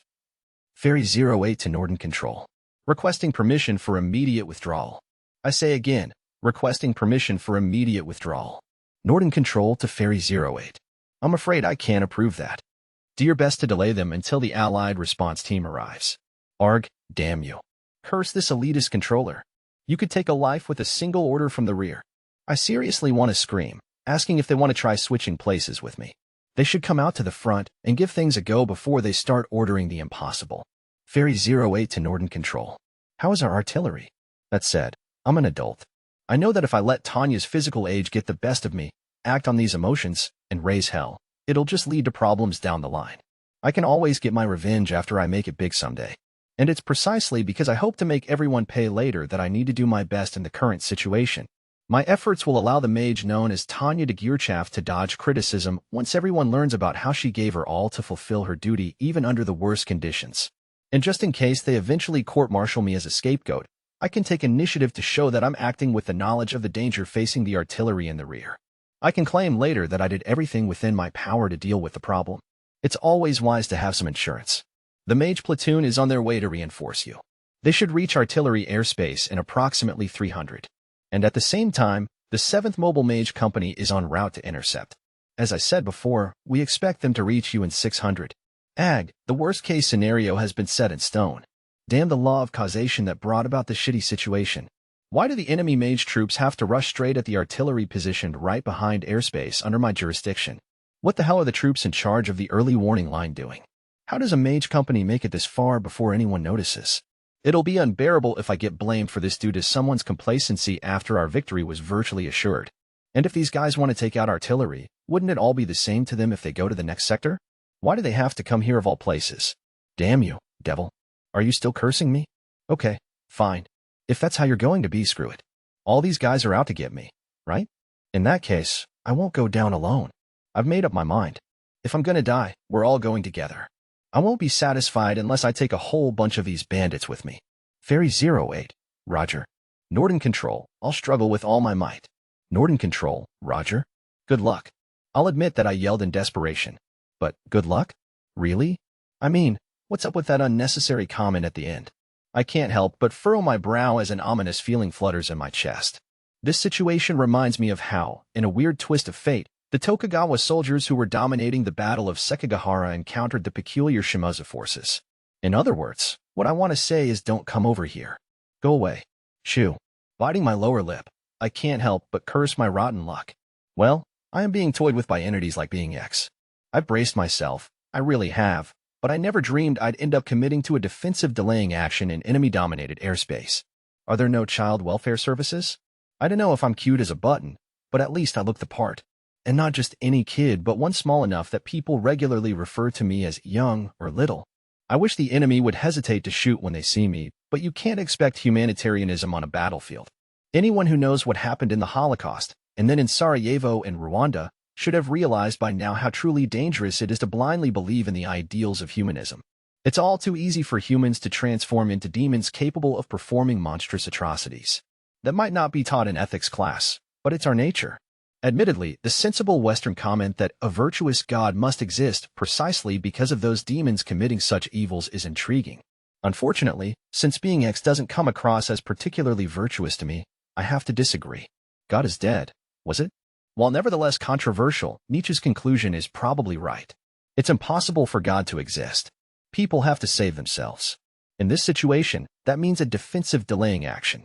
Fairy 08 to Norden Control. Requesting permission for immediate withdrawal. I say again, requesting permission for immediate withdrawal. Norden Control to Fairy 08. I'm afraid I can't approve that. Do your best to delay them until the Allied response team arrives. Arg, damn you. Curse this elitist controller. You could take a life with a single order from the rear. I seriously want to scream, asking if they want to try switching places with me. They should come out to the front and give things a go before they start ordering the impossible. Fairy 08 to Norden Control. How is our artillery? That said, I'm an adult. I know that if I let Tanya's physical age get the best of me, act on these emotions, and raise hell, it'll just lead to problems down the line. I can always get my revenge after I make it big someday. And it's precisely because I hope to make everyone pay later that I need to do my best in the current situation. My efforts will allow the mage known as Tanya de Gearchaff to dodge criticism once everyone learns about how she gave her all to fulfill her duty even under the worst conditions. And just in case they eventually court-martial me as a scapegoat, I can take initiative to show that I'm acting with the knowledge of the danger facing the artillery in the rear. I can claim later that I did everything within my power to deal with the problem. It's always wise to have some insurance. The mage platoon is on their way to reinforce you. They should reach artillery airspace in approximately 300. And at the same time, the 7th Mobile Mage Company is en route to intercept. As I said before, we expect them to reach you in 600. Ag, the worst-case scenario has been set in stone. Damn the law of causation that brought about the shitty situation. Why do the enemy mage troops have to rush straight at the artillery positioned right behind airspace under my jurisdiction? What the hell are the troops in charge of the early warning line doing? How does a mage company make it this far before anyone notices? It'll be unbearable if I get blamed for this due to someone's complacency after our victory was virtually assured. And if these guys want to take out artillery, wouldn't it all be the same to them if they go to the next sector? Why do they have to come here of all places? Damn you, devil. Are you still cursing me? Okay, fine. If that's how you're going to be, screw it. All these guys are out to get me, right? In that case, I won't go down alone. I've made up my mind. If I'm gonna die, we're all going together. I won't be satisfied unless I take a whole bunch of these bandits with me. Fairy 08, Roger. Norden Control, I'll struggle with all my might. Norden Control, Roger. Good luck. I'll admit that I yelled in desperation. But good luck? Really? I mean, what's up with that unnecessary comment at the end? I can't help but furrow my brow as an ominous feeling flutters in my chest. This situation reminds me of how, in a weird twist of fate, the Tokugawa soldiers who were dominating the Battle of Sekigahara encountered the peculiar Shimazu forces. In other words, what I want to say is don't come over here. Go away. Shoo. Biting my lower lip, I can't help but curse my rotten luck. Well, I am being toyed with by entities like being X. I've braced myself, I really have, but I never dreamed I'd end up committing to a defensive delaying action in enemy-dominated airspace. Are there no child welfare services? I don't know if I'm cute as a button, but at least I look the part. And not just any kid, but one small enough that people regularly refer to me as young or little. I wish the enemy would hesitate to shoot when they see me, but you can't expect humanitarianism on a battlefield. Anyone who knows what happened in the Holocaust, and then in Sarajevo and Rwanda, should have realized by now how truly dangerous it is to blindly believe in the ideals of humanism. It's all too easy for humans to transform into demons capable of performing monstrous atrocities. That might not be taught in ethics class, but it's our nature. Admittedly, the sensible Western comment that a virtuous God must exist precisely because of those demons committing such evils is intriguing. Unfortunately, since being X doesn't come across as particularly virtuous to me, I have to disagree. God is dead, was it? While nevertheless controversial, Nietzsche's conclusion is probably right. It's impossible for God to exist. People have to save themselves. In this situation, that means a defensive delaying action.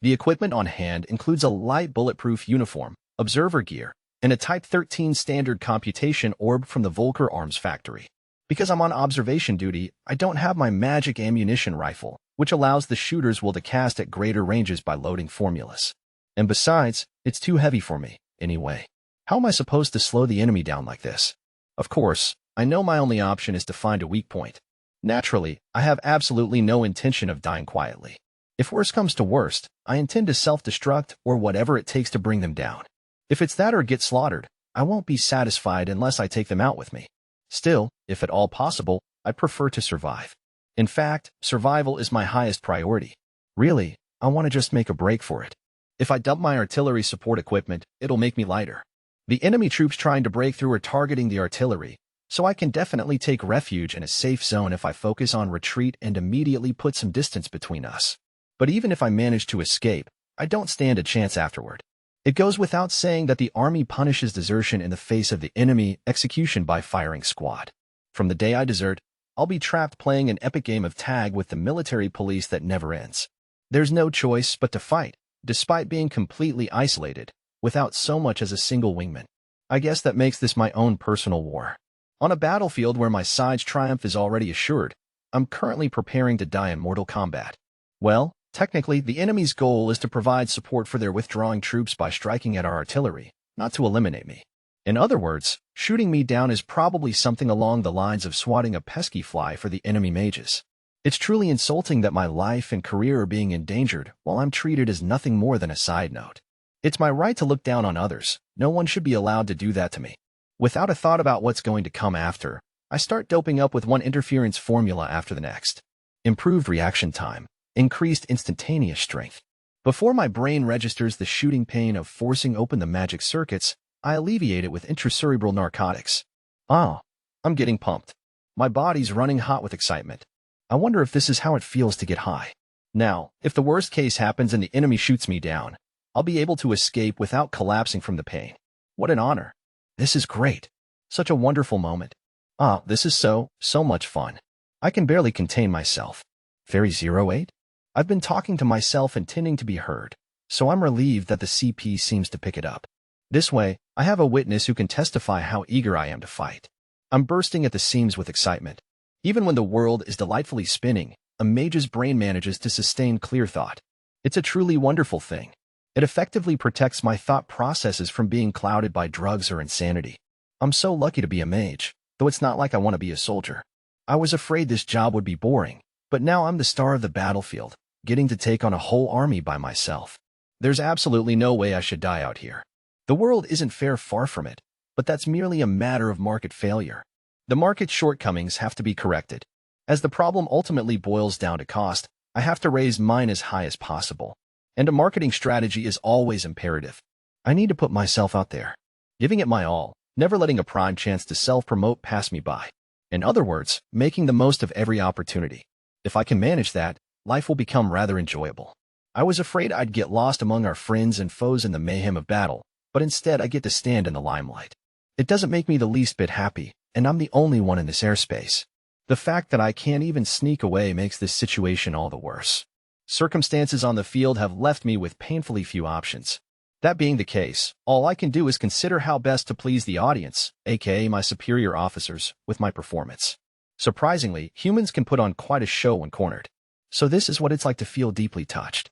The equipment on hand includes a light bulletproof uniform, observer gear, and a Type 13 standard computation orb from the Volker Arms factory. Because I'm on observation duty, I don't have my magic ammunition rifle, which allows the shooter's will to cast at greater ranges by loading formulas. And besides, it's too heavy for me, anyway. How am I supposed to slow the enemy down like this? Of course, I know my only option is to find a weak point. Naturally, I have absolutely no intention of dying quietly. If worst comes to worst, I intend to self-destruct or whatever it takes to bring them down. If it's that or get slaughtered, I won't be satisfied unless I take them out with me. Still, if at all possible, I'd prefer to survive. In fact, survival is my highest priority. Really, I want to just make a break for it. If I dump my artillery support equipment, it'll make me lighter. The enemy troops trying to break through are targeting the artillery, so I can definitely take refuge in a safe zone if I focus on retreat and immediately put some distance between us. But even if I manage to escape, I don't stand a chance afterward. It goes without saying that the army punishes desertion in the face of the enemy execution by firing squad. From the day I desert, I'll be trapped playing an epic game of tag with the military police that never ends. There's no choice but to fight, despite being completely isolated, without so much as a single wingman. I guess that makes this my own personal war. On a battlefield where my side's triumph is already assured, I'm currently preparing to die in mortal combat. Well, technically, the enemy's goal is to provide support for their withdrawing troops by striking at our artillery, not to eliminate me. In other words, shooting me down is probably something along the lines of swatting a pesky fly for the enemy mages. It's truly insulting that my life and career are being endangered while I'm treated as nothing more than a side note. It's my right to look down on others. No one should be allowed to do that to me. Without a thought about what's going to come after, I start doping up with one interference formula after the next. Improved reaction time. Increased instantaneous strength. Before my brain registers the shooting pain of forcing open the magic circuits, I alleviate it with intracerebral narcotics. Ah, I'm getting pumped. My body's running hot with excitement. I wonder if this is how it feels to get high. Now, if the worst case happens and the enemy shoots me down, I'll be able to escape without collapsing from the pain. What an honor. This is great. Such a wonderful moment. Ah, this is so much fun. I can barely contain myself. Fairy 08? I've been talking to myself intending to be heard, so I'm relieved that the CP seems to pick it up. This way, I have a witness who can testify how eager I am to fight. I'm bursting at the seams with excitement. Even when the world is delightfully spinning, a mage's brain manages to sustain clear thought. It's a truly wonderful thing. It effectively protects my thought processes from being clouded by drugs or insanity. I'm so lucky to be a mage, though it's not like I want to be a soldier. I was afraid this job would be boring, but now I'm the star of the battlefield, getting to take on a whole army by myself. There's absolutely no way I should die out here. The world isn't fair, far from it, but that's merely a matter of market failure. The market's shortcomings have to be corrected. As the problem ultimately boils down to cost, I have to raise mine as high as possible. And a marketing strategy is always imperative. I need to put myself out there, giving it my all, never letting a prime chance to self-promote pass me by. In other words, making the most of every opportunity. If I can manage that, life will become rather enjoyable. I was afraid I'd get lost among our friends and foes in the mayhem of battle, but instead I get to stand in the limelight. It doesn't make me the least bit happy, and I'm the only one in this airspace. The fact that I can't even sneak away makes this situation all the worse. Circumstances on the field have left me with painfully few options. That being the case, all I can do is consider how best to please the audience, aka my superior officers, with my performance. Surprisingly, humans can put on quite a show when cornered. So this is what it's like to feel deeply touched.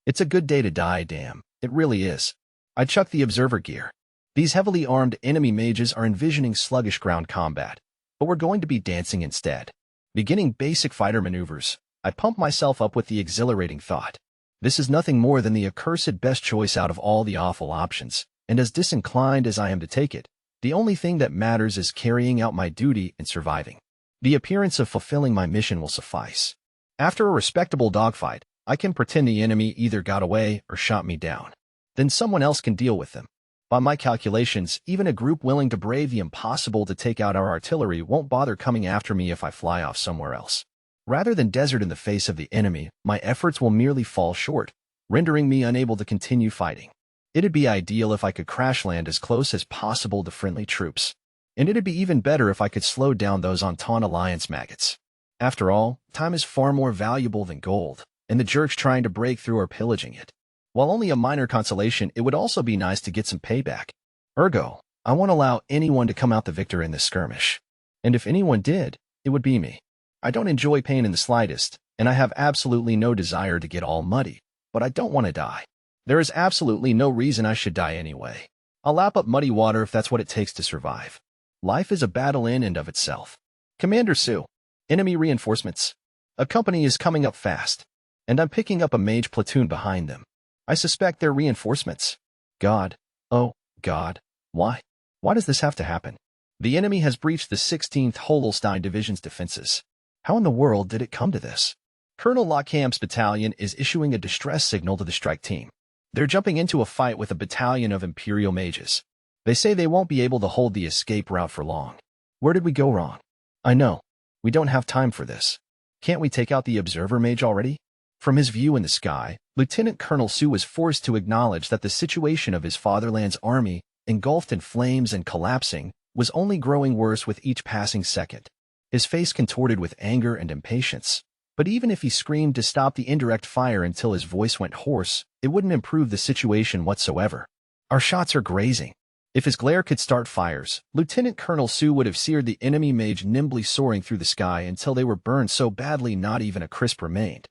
It's a good day to die, damn. It really is. I chuck the observer gear. These heavily armed enemy mages are envisioning sluggish ground combat, but we're going to be dancing instead. Beginning basic fighter maneuvers, I pump myself up with the exhilarating thought. This is nothing more than the accursed best choice out of all the awful options, and as disinclined as I am to take it, the only thing that matters is carrying out my duty and surviving. The appearance of fulfilling my mission will suffice. After a respectable dogfight, I can pretend the enemy either got away or shot me down. Then someone else can deal with them. By my calculations, even a group willing to brave the impossible to take out our artillery won't bother coming after me if I fly off somewhere else. Rather than desert in the face of the enemy, my efforts will merely fall short, rendering me unable to continue fighting. It'd be ideal if I could crash land as close as possible to friendly troops. And it'd be even better if I could slow down those Entente Alliance maggots. After all, time is far more valuable than gold, and the jerks trying to break through are pillaging it. While only a minor consolation, it would also be nice to get some payback. Ergo, I won't allow anyone to come out the victor in this skirmish. And if anyone did, it would be me. I don't enjoy pain in the slightest, and I have absolutely no desire to get all muddy, but I don't want to die. There is absolutely no reason I should die anyway. I'll lap up muddy water if that's what it takes to survive. Life is a battle in and of itself. Commander Sue. Enemy reinforcements. A company is coming up fast, and I'm picking up a mage platoon behind them. I suspect they're reinforcements. God. Oh, God. Why? Why does this have to happen? The enemy has breached the 16th Holstein Division's defenses. How in the world did it come to this? Colonel Lockham's battalion is issuing a distress signal to the strike team. They're jumping into a fight with a battalion of Imperial mages. They say they won't be able to hold the escape route for long. Where did we go wrong? I know. We don't have time for this. Can't we take out the observer mage already? From his view in the sky, Lieutenant Colonel Sue was forced to acknowledge that the situation of his fatherland's army, engulfed in flames and collapsing, was only growing worse with each passing second. His face contorted with anger and impatience. But even if he screamed to stop the indirect fire until his voice went hoarse, it wouldn't improve the situation whatsoever. Our shots are grazing. If his glare could start fires, Lieutenant Colonel Sue would have seared the enemy mage nimbly soaring through the sky until they were burned so badly not even a crisp remained.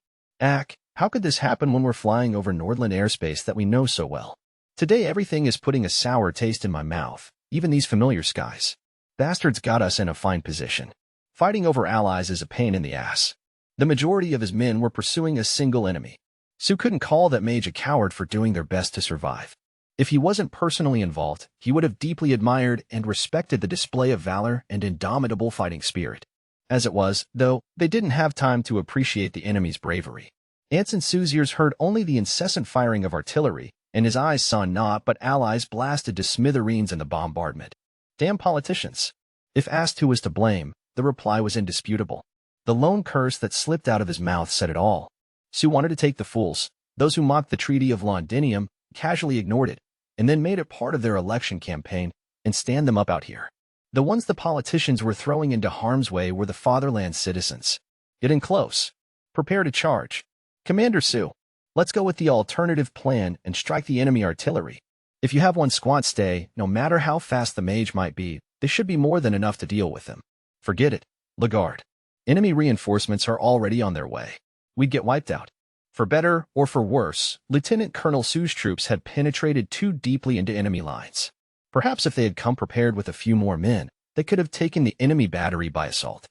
How could this happen when we're flying over Nordland airspace that we know so well? Today everything is putting a sour taste in my mouth, even these familiar skies. Bastards got us in a fine position. Fighting over allies is a pain in the ass. The majority of his men were pursuing a single enemy. Sue couldn't call that mage a coward for doing their best to survive. If he wasn't personally involved, he would have deeply admired and respected the display of valor and indomitable fighting spirit. As it was, though, they didn't have time to appreciate the enemy's bravery. Anson Sue's ears heard only the incessant firing of artillery, and his eyes saw naught but allies blasted to smithereens in the bombardment. Damn politicians. If asked who was to blame, the reply was indisputable. The lone curse that slipped out of his mouth said it all. Sue wanted to take the fools, those who mocked the Treaty of Londinium, casually ignored it, and then made it part of their election campaign, and stand them up out here. The ones the politicians were throwing into harm's way were the fatherland citizens. Get in close. Prepare to charge. Commander Sue, let's go with the alternative plan and strike the enemy artillery. If you have one squad stay, no matter how fast the mage might be, this should be more than enough to deal with them. Forget it, Lagarde. Enemy reinforcements are already on their way. We'd get wiped out. For better or for worse, Lieutenant Colonel Sue's troops had penetrated too deeply into enemy lines. Perhaps if they had come prepared with a few more men, they could have taken the enemy battery by assault.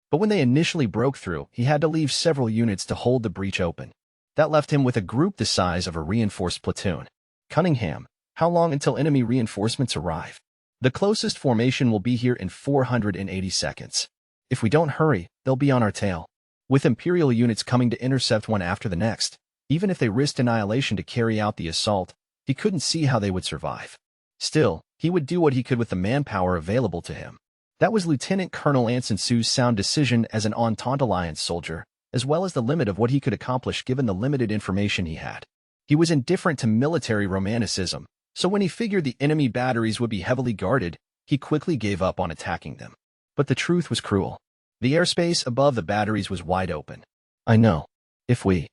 But when they initially broke through, he had to leave several units to hold the breach open. That left him with a group the size of a reinforced platoon. Cunningham, how long until enemy reinforcements arrive? The closest formation will be here in 480 seconds. If we don't hurry, they'll be on our tail. With Imperial units coming to intercept one after the next, even if they risked annihilation to carry out the assault, he couldn't see how they would survive. Still, he would do what he could with the manpower available to him. That was Lieutenant Colonel Anson Sue's sound decision as an Entente Alliance soldier, as well as the limit of what he could accomplish given the limited information he had. He was indifferent to military romanticism, so when he figured the enemy batteries would be heavily guarded, he quickly gave up on attacking them. But the truth was cruel. The airspace above the batteries was wide open. I know. If we...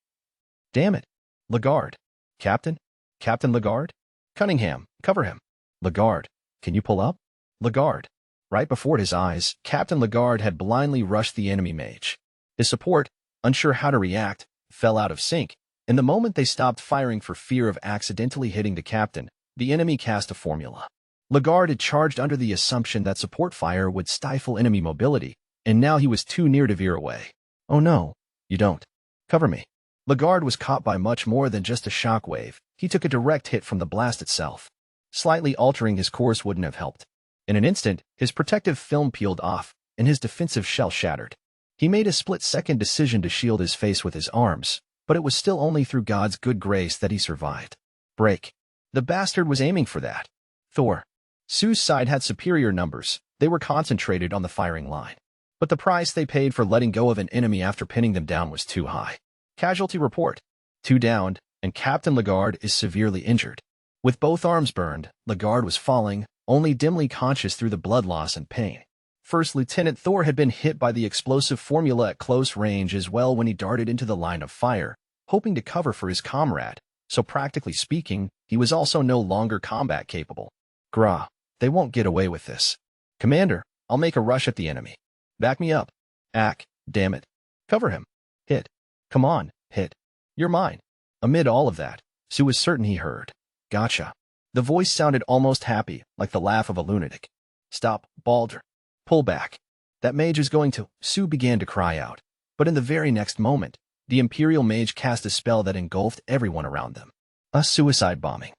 Damn it. Lagarde. Captain? Captain Lagarde? Cunningham, cover him. Lagarde, can you pull up? Lagarde. Right before his eyes, Captain Lagarde had blindly rushed the enemy mage. His support, unsure how to react, fell out of sync, and the moment they stopped firing for fear of accidentally hitting the captain, the enemy cast a formula. Lagarde had charged under the assumption that support fire would stifle enemy mobility, and now he was too near to veer away. Oh no, you don't. Cover me. Lagarde was caught by much more than just a shockwave. He took a direct hit from the blast itself. Slightly altering his course wouldn't have helped. In an instant, his protective film peeled off, and his defensive shell shattered. He made a split-second decision to shield his face with his arms, but it was still only through God's good grace that he survived. Break. The bastard was aiming for that. Thor. Sue's side had superior numbers. They were concentrated on the firing line. But the price they paid for letting go of an enemy after pinning them down was too high. Casualty report. 2 downed, and Captain Lagarde is severely injured. With both arms burned, Lagarde was falling, only dimly conscious through the blood loss and pain. First Lieutenant Thor had been hit by the explosive formula at close range as well when he darted into the line of fire, hoping to cover for his comrade, so practically speaking, he was also no longer combat capable. Grah, they won't get away with this. Commander, I'll make a rush at the enemy. Back me up. Ack, damn it. Cover him. Hit. Come on, hit. You're mine. Amid all of that, Sue was certain he heard. Gotcha. The voice sounded almost happy, like the laugh of a lunatic. Stop, Balder. Pull back. That mage is going to... Sue began to cry out. But in the very next moment, the Imperial mage cast a spell that engulfed everyone around them. A suicide bombing.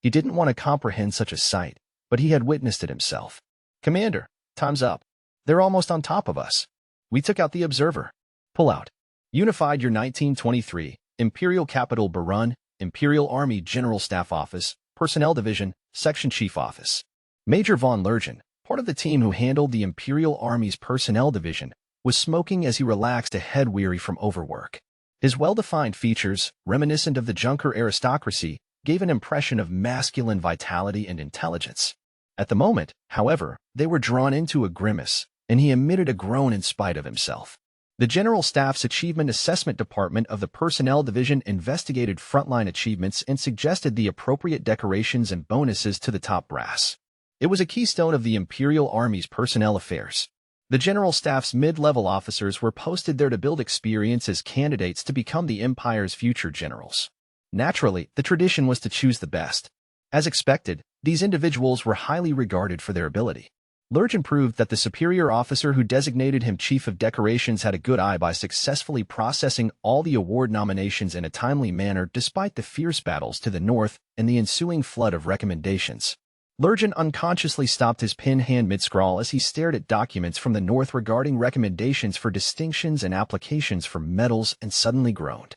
He didn't want to comprehend such a sight, but he had witnessed it himself. Commander, time's up. They're almost on top of us. We took out the observer. Pull out. Unified Year 1923, Imperial Capital Barun, Imperial Army General Staff Office, Personnel Division, Section Chief Office. Major von Lergen, part of the team who handled the Imperial Army's Personnel Division, was smoking as he relaxed a head weary from overwork. His well-defined features, reminiscent of the Junker aristocracy, gave an impression of masculine vitality and intelligence. At the moment, however, they were drawn into a grimace, and he emitted a groan in spite of himself. The General Staff's Achievement Assessment Department of the Personnel Division investigated frontline achievements and suggested the appropriate decorations and bonuses to the top brass. It was a keystone of the Imperial Army's personnel affairs. The General Staff's mid-level officers were posted there to build experience as candidates to become the Empire's future generals. Naturally, the tradition was to choose the best. As expected, these individuals were highly regarded for their ability. Lergen proved that the superior officer who designated him Chief of Decorations had a good eye by successfully processing all the award nominations in a timely manner despite the fierce battles to the north and the ensuing flood of recommendations. Lergen unconsciously stopped his pen hand mid-scrawl as he stared at documents from the north regarding recommendations for distinctions and applications for medals and suddenly groaned.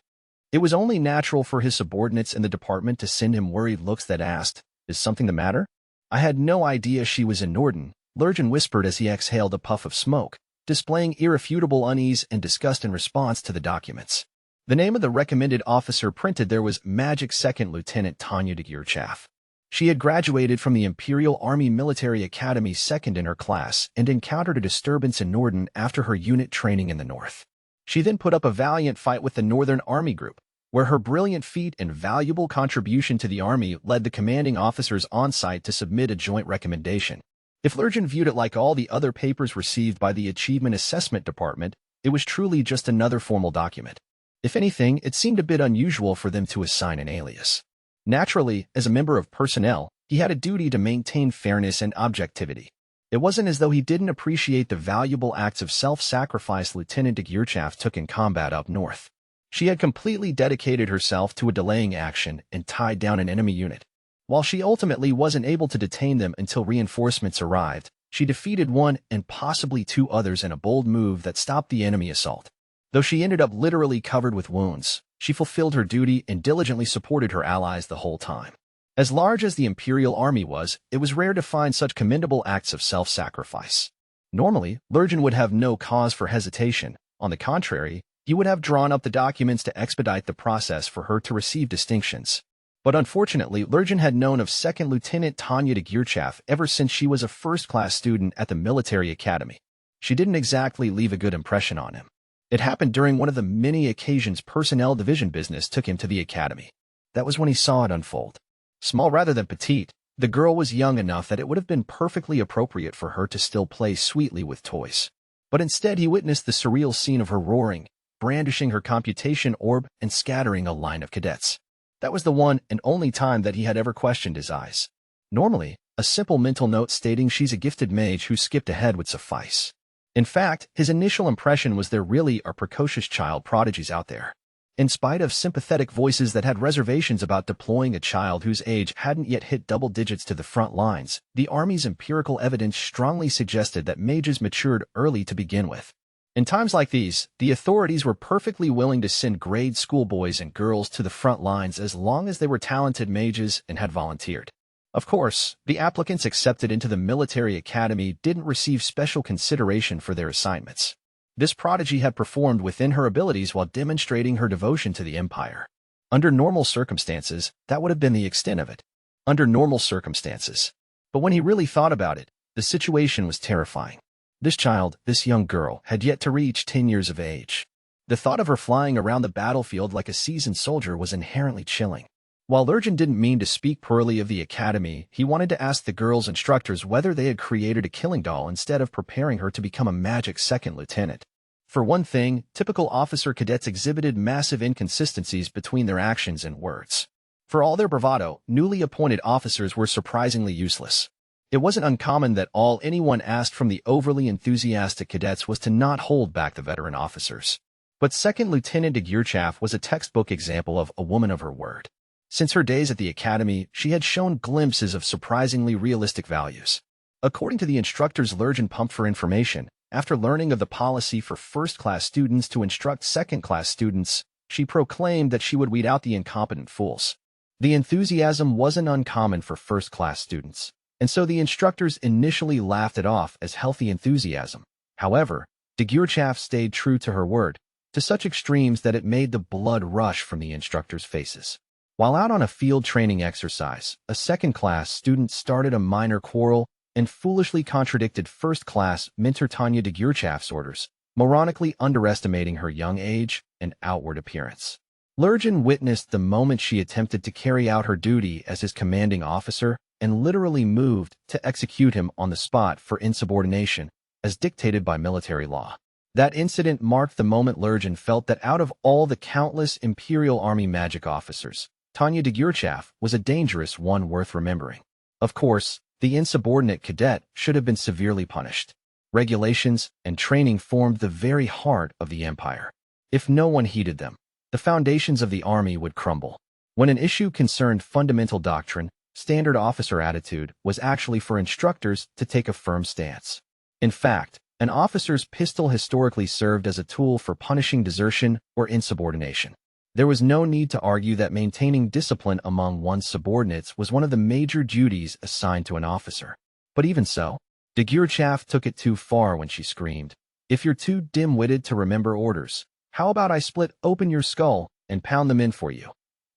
It was only natural for his subordinates in the department to send him worried looks that asked, "Is something the matter?" "I had no idea she was in Norden," Lergen whispered as he exhaled a puff of smoke, displaying irrefutable unease and disgust in response to the documents. The name of the recommended officer printed there was Magic Second Lieutenant Tanya de Geerchaff. She had graduated from the Imperial Army Military Academy second in her class and encountered a disturbance in Norden after her unit training in the north. She then put up a valiant fight with the Northern Army Group, where her brilliant feat and valuable contribution to the Army led the commanding officers on site to submit a joint recommendation. If Lergen viewed it like all the other papers received by the Achievement Assessment Department, it was truly just another formal document. If anything, it seemed a bit unusual for them to assign an alias. Naturally, as a member of personnel, he had a duty to maintain fairness and objectivity. It wasn't as though he didn't appreciate the valuable acts of self-sacrifice Lieutenant de Geerchaff took in combat up north. She had completely dedicated herself to a delaying action and tied down an enemy unit. While she ultimately wasn't able to detain them until reinforcements arrived, she defeated one and possibly 2 others in a bold move that stopped the enemy assault. Though she ended up literally covered with wounds, she fulfilled her duty and diligently supported her allies the whole time. As large as the Imperial Army was, it was rare to find such commendable acts of self-sacrifice. Normally, Lergen would have no cause for hesitation. On the contrary, he would have drawn up the documents to expedite the process for her to receive distinctions. But unfortunately, Lergen had known of Second Lieutenant Tanya de Geerchaff ever since she was a first-class student at the military academy. She didn't exactly leave a good impression on him. It happened during one of the many occasions personnel division business took him to the academy. That was when he saw it unfold. Small rather than petite, the girl was young enough that it would have been perfectly appropriate for her to still play sweetly with toys. But instead he witnessed the surreal scene of her roaring, brandishing her computation orb and scattering a line of cadets. That was the one and only time that he had ever questioned his eyes. Normally, a simple mental note stating she's a gifted mage who skipped ahead would suffice. In fact, his initial impression was there really are precocious child prodigies out there. In spite of sympathetic voices that had reservations about deploying a child whose age hadn't yet hit double digits to the front lines, the Army's empirical evidence strongly suggested that mages matured early to begin with. In times like these, the authorities were perfectly willing to send grade school boys and girls to the front lines as long as they were talented mages and had volunteered. Of course, the applicants accepted into the military academy didn't receive special consideration for their assignments. This prodigy had performed within her abilities while demonstrating her devotion to the Empire. Under normal circumstances, that would have been the extent of it. Under normal circumstances. But when he really thought about it, the situation was terrifying. This child, this young girl, had yet to reach 10 years of age. The thought of her flying around the battlefield like a seasoned soldier was inherently chilling. While Lurgen didn't mean to speak poorly of the academy, he wanted to ask the girl's instructors whether they had created a killing doll instead of preparing her to become a magic second lieutenant. For one thing, typical officer cadets exhibited massive inconsistencies between their actions and words. For all their bravado, newly appointed officers were surprisingly useless. It wasn't uncommon that all anyone asked from the overly enthusiastic cadets was to not hold back the veteran officers. But Second Lieutenant Degurchaf was a textbook example of a woman of her word. Since her days at the academy, she had shown glimpses of surprisingly realistic values. According to the instructors Lurgen pumped for information, after learning of the policy for first-class students to instruct second-class students, she proclaimed that she would weed out the incompetent fools. The enthusiasm wasn't uncommon for first-class students, and so the instructors initially laughed it off as healthy enthusiasm. However, Degurchaf stayed true to her word, to such extremes that it made the blood rush from the instructors' faces. While out on a field training exercise, a second-class student started a minor quarrel and foolishly contradicted first-class mentor Tanya Degurchaf's orders, moronically underestimating her young age and outward appearance. Lurgen witnessed the moment she attempted to carry out her duty as his commanding officer and literally moved to execute him on the spot for insubordination, as dictated by military law. That incident marked the moment Lurgen felt that out of all the countless Imperial Army magic officers, Tanya Degurchaf was a dangerous one worth remembering. Of course, the insubordinate cadet should have been severely punished. Regulations and training formed the very heart of the Empire. If no one heeded them, the foundations of the army would crumble. When an issue concerned fundamental doctrine, standard officer attitude was actually for instructors to take a firm stance. In fact, an officer's pistol historically served as a tool for punishing desertion or insubordination. There was no need to argue that maintaining discipline among one's subordinates was one of the major duties assigned to an officer. But even so, Degurchaf took it too far when she screamed, "If you're too dim-witted to remember orders, how about I split open your skull and pound them in for you?"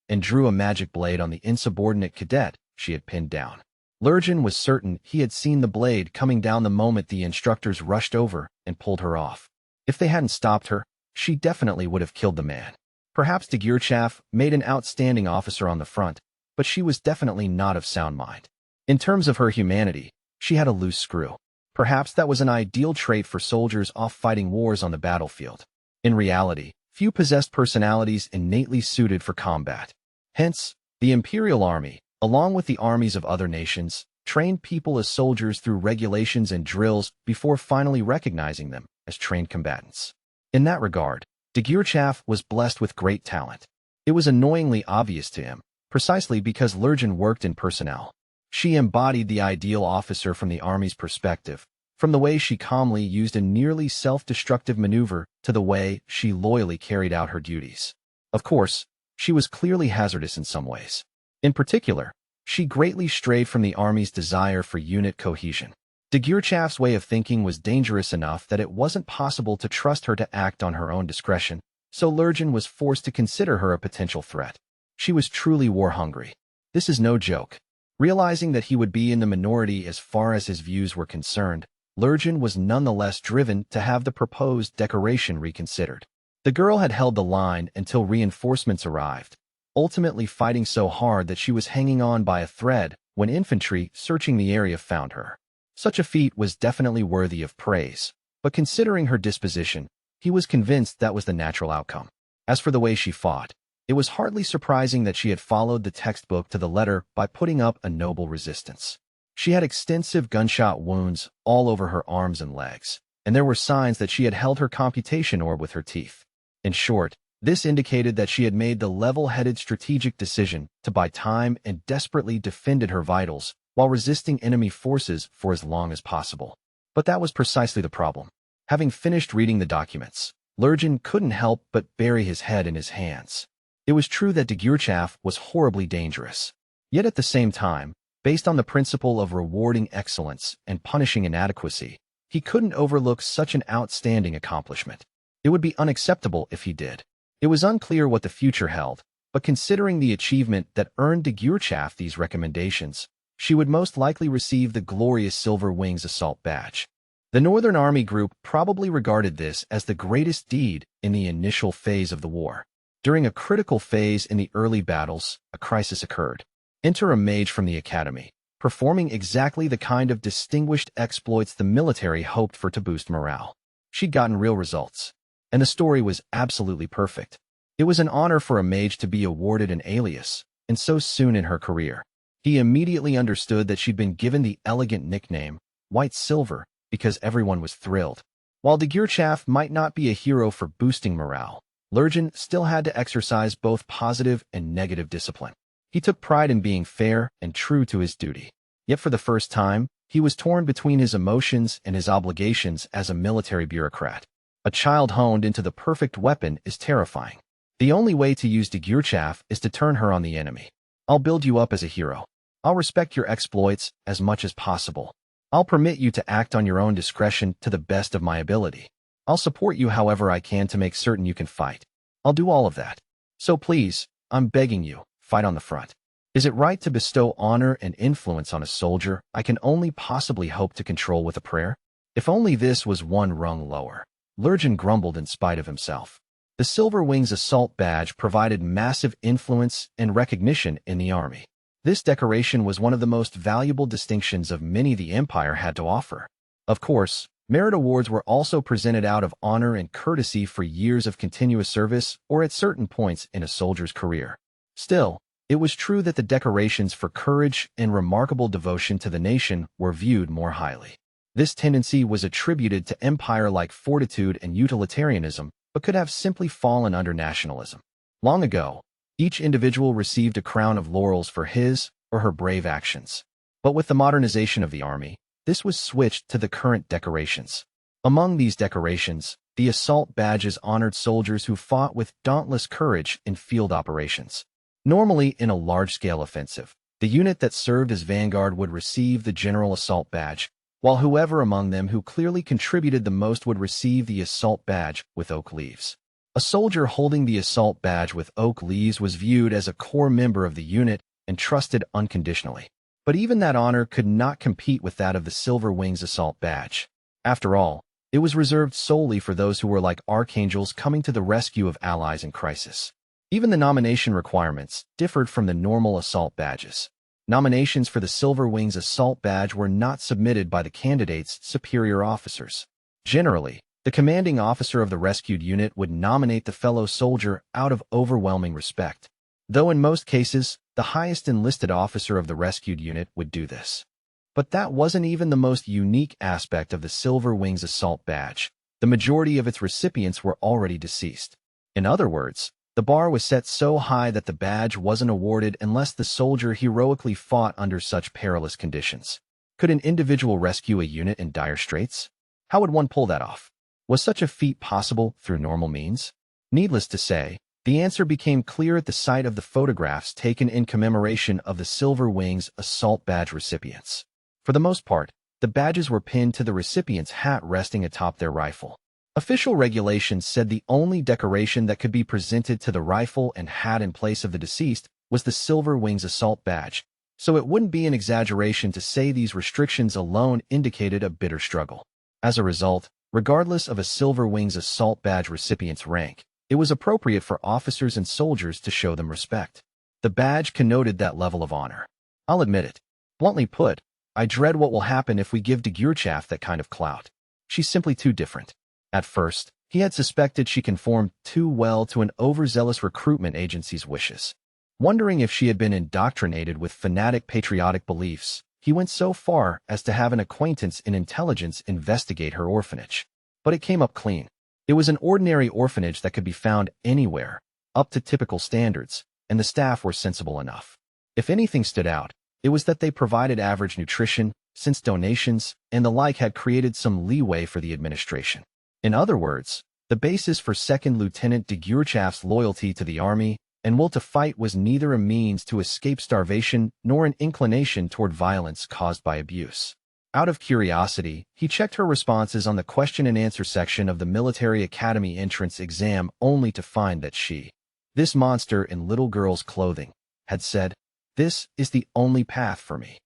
and drew a magic blade on the insubordinate cadet she had pinned down. Lurgen was certain he had seen the blade coming down the moment the instructors rushed over and pulled her off. If they hadn't stopped her, she definitely would have killed the man. Perhaps Degurchaf made an outstanding officer on the front, but she was definitely not of sound mind. In terms of her humanity, she had a loose screw. Perhaps that was an ideal trait for soldiers off fighting wars on the battlefield. In reality, few possessed personalities innately suited for combat. Hence, the Imperial Army, along with the armies of other nations, trained people as soldiers through regulations and drills before finally recognizing them as trained combatants. In that regard, Degurchaf was blessed with great talent. It was annoyingly obvious to him, precisely because Lurgen worked in personnel. She embodied the ideal officer from the army's perspective, from the way she calmly used a nearly self-destructive maneuver to the way she loyally carried out her duties. Of course, she was clearly hazardous in some ways. In particular, she greatly strayed from the army's desire for unit cohesion. Degurchaf's way of thinking was dangerous enough that it wasn't possible to trust her to act on her own discretion, so Lurgen was forced to consider her a potential threat. She was truly war-hungry. This is no joke. Realizing that he would be in the minority as far as his views were concerned, Lurgen was nonetheless driven to have the proposed decoration reconsidered. The girl had held the line until reinforcements arrived, ultimately fighting so hard that she was hanging on by a thread when infantry searching the area found her. Such a feat was definitely worthy of praise, but considering her disposition, he was convinced that was the natural outcome. As for the way she fought, it was hardly surprising that she had followed the textbook to the letter by putting up a noble resistance. She had extensive gunshot wounds all over her arms and legs. and there were signs that she had held her computation orb with her teeth. In short, this indicated that she had made the level-headed strategic decision to buy time and desperately defended her vitals while resisting enemy forces for as long as possible. But that was precisely the problem. Having finished reading the documents, Lurgan couldn't help but bury his head in his hands. It was true that Degurchaf was horribly dangerous. Yet at the same time, based on the principle of rewarding excellence and punishing inadequacy, he couldn't overlook such an outstanding accomplishment. It would be unacceptable if he did. It was unclear what the future held, but considering the achievement that earned Degurchaf these recommendations, she would most likely receive the glorious Silver Wings Assault Badge. The Northern Army Group probably regarded this as the greatest deed in the initial phase of the war. During a critical phase in the early battles, a crisis occurred. Enter a mage from the academy, performing exactly the kind of distinguished exploits the military hoped for to boost morale. She'd gotten real results, and the story was absolutely perfect. It was an honor for a mage to be awarded an alias, and so soon in her career. He immediately understood that she'd been given the elegant nickname, White Silver, because everyone was thrilled. While Degurchaf might not be a hero for boosting morale, Lurgan still had to exercise both positive and negative discipline. He took pride in being fair and true to his duty. Yet for the first time, he was torn between his emotions and his obligations as a military bureaucrat. A child honed into the perfect weapon is terrifying. The only way to use Degurchaf is to turn her on the enemy. I'll build you up as a hero. I'll respect your exploits as much as possible. I'll permit you to act on your own discretion to the best of my ability. I'll support you however I can to make certain you can fight. I'll do all of that. So please, I'm begging you, fight on the front. Is it right to bestow honor and influence on a soldier I can only possibly hope to control with a prayer? If only this was one rung lower. Lurgan grumbled in spite of himself. The Silver Wings Assault Badge provided massive influence and recognition in the army. This decoration was one of the most valuable distinctions of many the Empire had to offer. Of course, merit awards were also presented out of honor and courtesy for years of continuous service or at certain points in a soldier's career. Still, it was true that the decorations for courage and remarkable devotion to the nation were viewed more highly. This tendency was attributed to empire-like fortitude and utilitarianism, but could have simply fallen under nationalism. Long ago, each individual received a crown of laurels for his or her brave actions. But with the modernization of the army, this was switched to the current decorations. Among these decorations, the assault badges honored soldiers who fought with dauntless courage in field operations. Normally, in a large-scale offensive, the unit that served as vanguard would receive the General Assault Badge, while whoever among them who clearly contributed the most would receive the Assault Badge with oak leaves. A soldier holding the Assault Badge with oak leaves was viewed as a core member of the unit and trusted unconditionally. But even that honor could not compete with that of the Silver Wings Assault Badge. After all, it was reserved solely for those who were like archangels coming to the rescue of allies in crisis. Even the nomination requirements differed from the normal assault badges. Nominations for the Silver Wings Assault Badge were not submitted by the candidate's superior officers. Generally, the commanding officer of the rescued unit would nominate the fellow soldier out of overwhelming respect, though in most cases, the highest enlisted officer of the rescued unit would do this. But that wasn't even the most unique aspect of the Silver Wings Assault Badge. The majority of its recipients were already deceased. In other words, the bar was set so high that the badge wasn't awarded unless the soldier heroically fought under such perilous conditions. Could an individual rescue a unit in dire straits? How would one pull that off? Was such a feat possible through normal means? Needless to say, the answer became clear at the sight of the photographs taken in commemoration of the Silver Wings Assault Badge recipients. For the most part, the badges were pinned to the recipient's hat resting atop their rifle. Official regulations said the only decoration that could be presented to the rifle and hat in place of the deceased was the Silver Wings Assault Badge, so it wouldn't be an exaggeration to say these restrictions alone indicated a bitter struggle. As a result, regardless of a Silver Wings Assault Badge recipient's rank, it was appropriate for officers and soldiers to show them respect. The badge connoted that level of honor. I'll admit it. Bluntly put, I dread what will happen if we give Degurchaf that kind of clout. She's simply too different. At first, he had suspected she conformed too well to an overzealous recruitment agency's wishes. Wondering if she had been indoctrinated with fanatic patriotic beliefs, he went so far as to have an acquaintance in intelligence investigate her orphanage. But it came up clean. It was an ordinary orphanage that could be found anywhere, up to typical standards, and the staff were sensible enough. If anything stood out, it was that they provided average nutrition, since donations and the like had created some leeway for the administration. In other words, the basis for Second Lieutenant de Gurchaf's loyalty to the army and will to fight was neither a means to escape starvation nor an inclination toward violence caused by abuse. Out of curiosity, he checked her responses on the question-and-answer section of the Military Academy entrance exam only to find that she, this monster in little girl's clothing, had said, "This is the only path for me."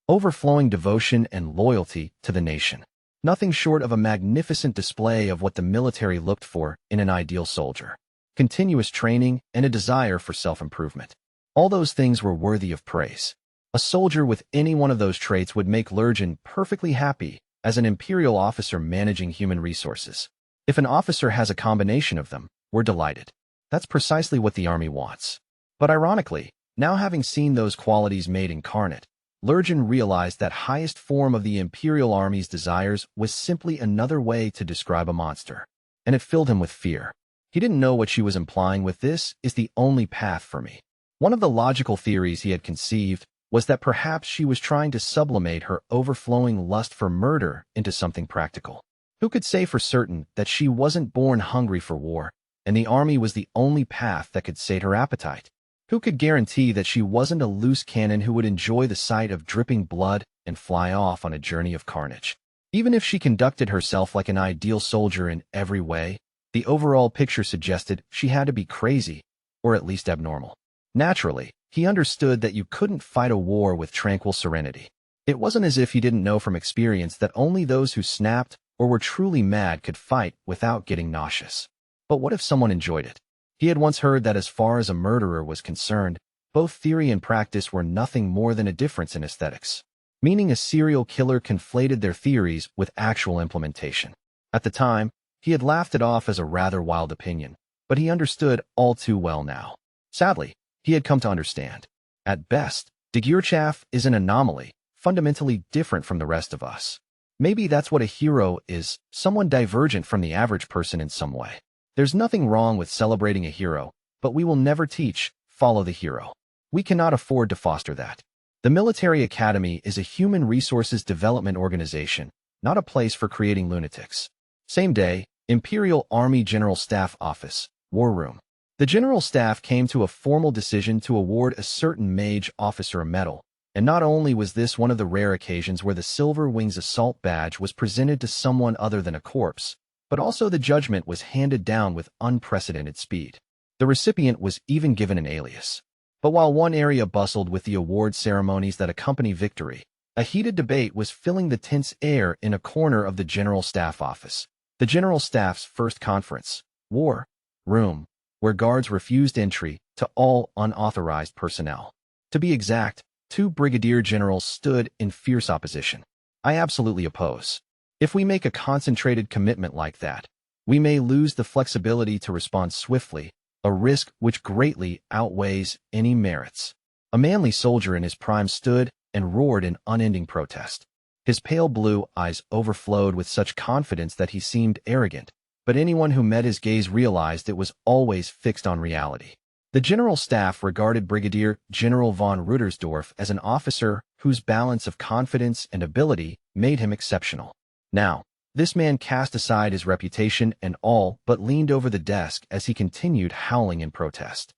Overflowing devotion and loyalty to the nation. Nothing short of a magnificent display of what the military looked for in an ideal soldier. Continuous training, and a desire for self-improvement. All those things were worthy of praise. A soldier with any one of those traits would make Lurgan perfectly happy as an imperial officer managing human resources. If an officer has a combination of them, we're delighted. That's precisely what the army wants. But ironically, now having seen those qualities made incarnate, Lurgan realized that highest form of the Imperial Army's desires was simply another way to describe a monster. And it filled him with fear. He didn't know what she was implying with "this is the only path for me." One of the logical theories he had conceived was that perhaps she was trying to sublimate her overflowing lust for murder into something practical. Who could say for certain that she wasn't born hungry for war, and the army was the only path that could sate her appetite? Who could guarantee that she wasn't a loose cannon who would enjoy the sight of dripping blood and fly off on a journey of carnage? Even if she conducted herself like an ideal soldier in every way, the overall picture suggested she had to be crazy, or at least abnormal. Naturally, he understood that you couldn't fight a war with tranquil serenity. It wasn't as if he didn't know from experience that only those who snapped or were truly mad could fight without getting nauseous. But what if someone enjoyed it? He had once heard that as far as a murderer was concerned, both theory and practice were nothing more than a difference in aesthetics, meaning a serial killer conflated their theories with actual implementation. At the time, he had laughed it off as a rather wild opinion, but he understood all too well now. Sadly, he had come to understand. At best, de Gurchaf is an anomaly, fundamentally different from the rest of us. Maybe that's what a hero is, someone divergent from the average person in some way. There's nothing wrong with celebrating a hero, but we will never teach, follow the hero. We cannot afford to foster that. The Military Academy is a human resources development organization, not a place for creating lunatics. Same day, Imperial Army General Staff Office, War Room. The General Staff came to a formal decision to award a certain mage officer a medal, and not only was this one of the rare occasions where the Silver Wings Assault Badge was presented to someone other than a corpse, but also the judgment was handed down with unprecedented speed. The recipient was even given an alias. But while one area bustled with the award ceremonies that accompany victory, a heated debate was filling the tense air in a corner of the General Staff Office. The General Staff's first conference, War Room, where guards refused entry to all unauthorized personnel. To be exact, 2 brigadier generals stood in fierce opposition. I absolutely oppose. If we make a concentrated commitment like that, we may lose the flexibility to respond swiftly, a risk which greatly outweighs any merits. A manly soldier in his prime stood and roared in unending protest. His pale blue eyes overflowed with such confidence that he seemed arrogant, but anyone who met his gaze realized it was always fixed on reality. The General Staff regarded Brigadier General von Rudersdorf as an officer whose balance of confidence and ability made him exceptional. Now, this man cast aside his reputation and all but leaned over the desk as he continued howling in protest.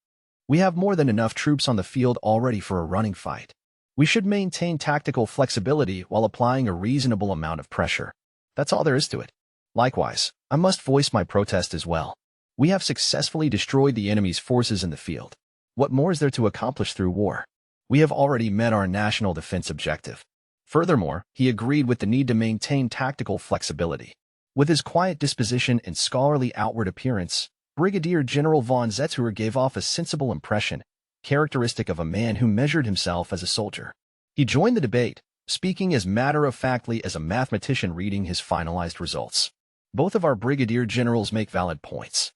We have more than enough troops on the field already for a running fight. We should maintain tactical flexibility while applying a reasonable amount of pressure. That's all there is to it. Likewise, I must voice my protest as well. We have successfully destroyed the enemy's forces in the field. What more is there to accomplish through war? We have already met our national defense objective. Furthermore, he agreed with the need to maintain tactical flexibility. With his quiet disposition and scholarly outward appearance, Brigadier General von Zetzer gave off a sensible impression, characteristic of a man who measured himself as a soldier. He joined the debate, speaking as matter-of-factly as a mathematician reading his finalized results. Both of our brigadier generals make valid points.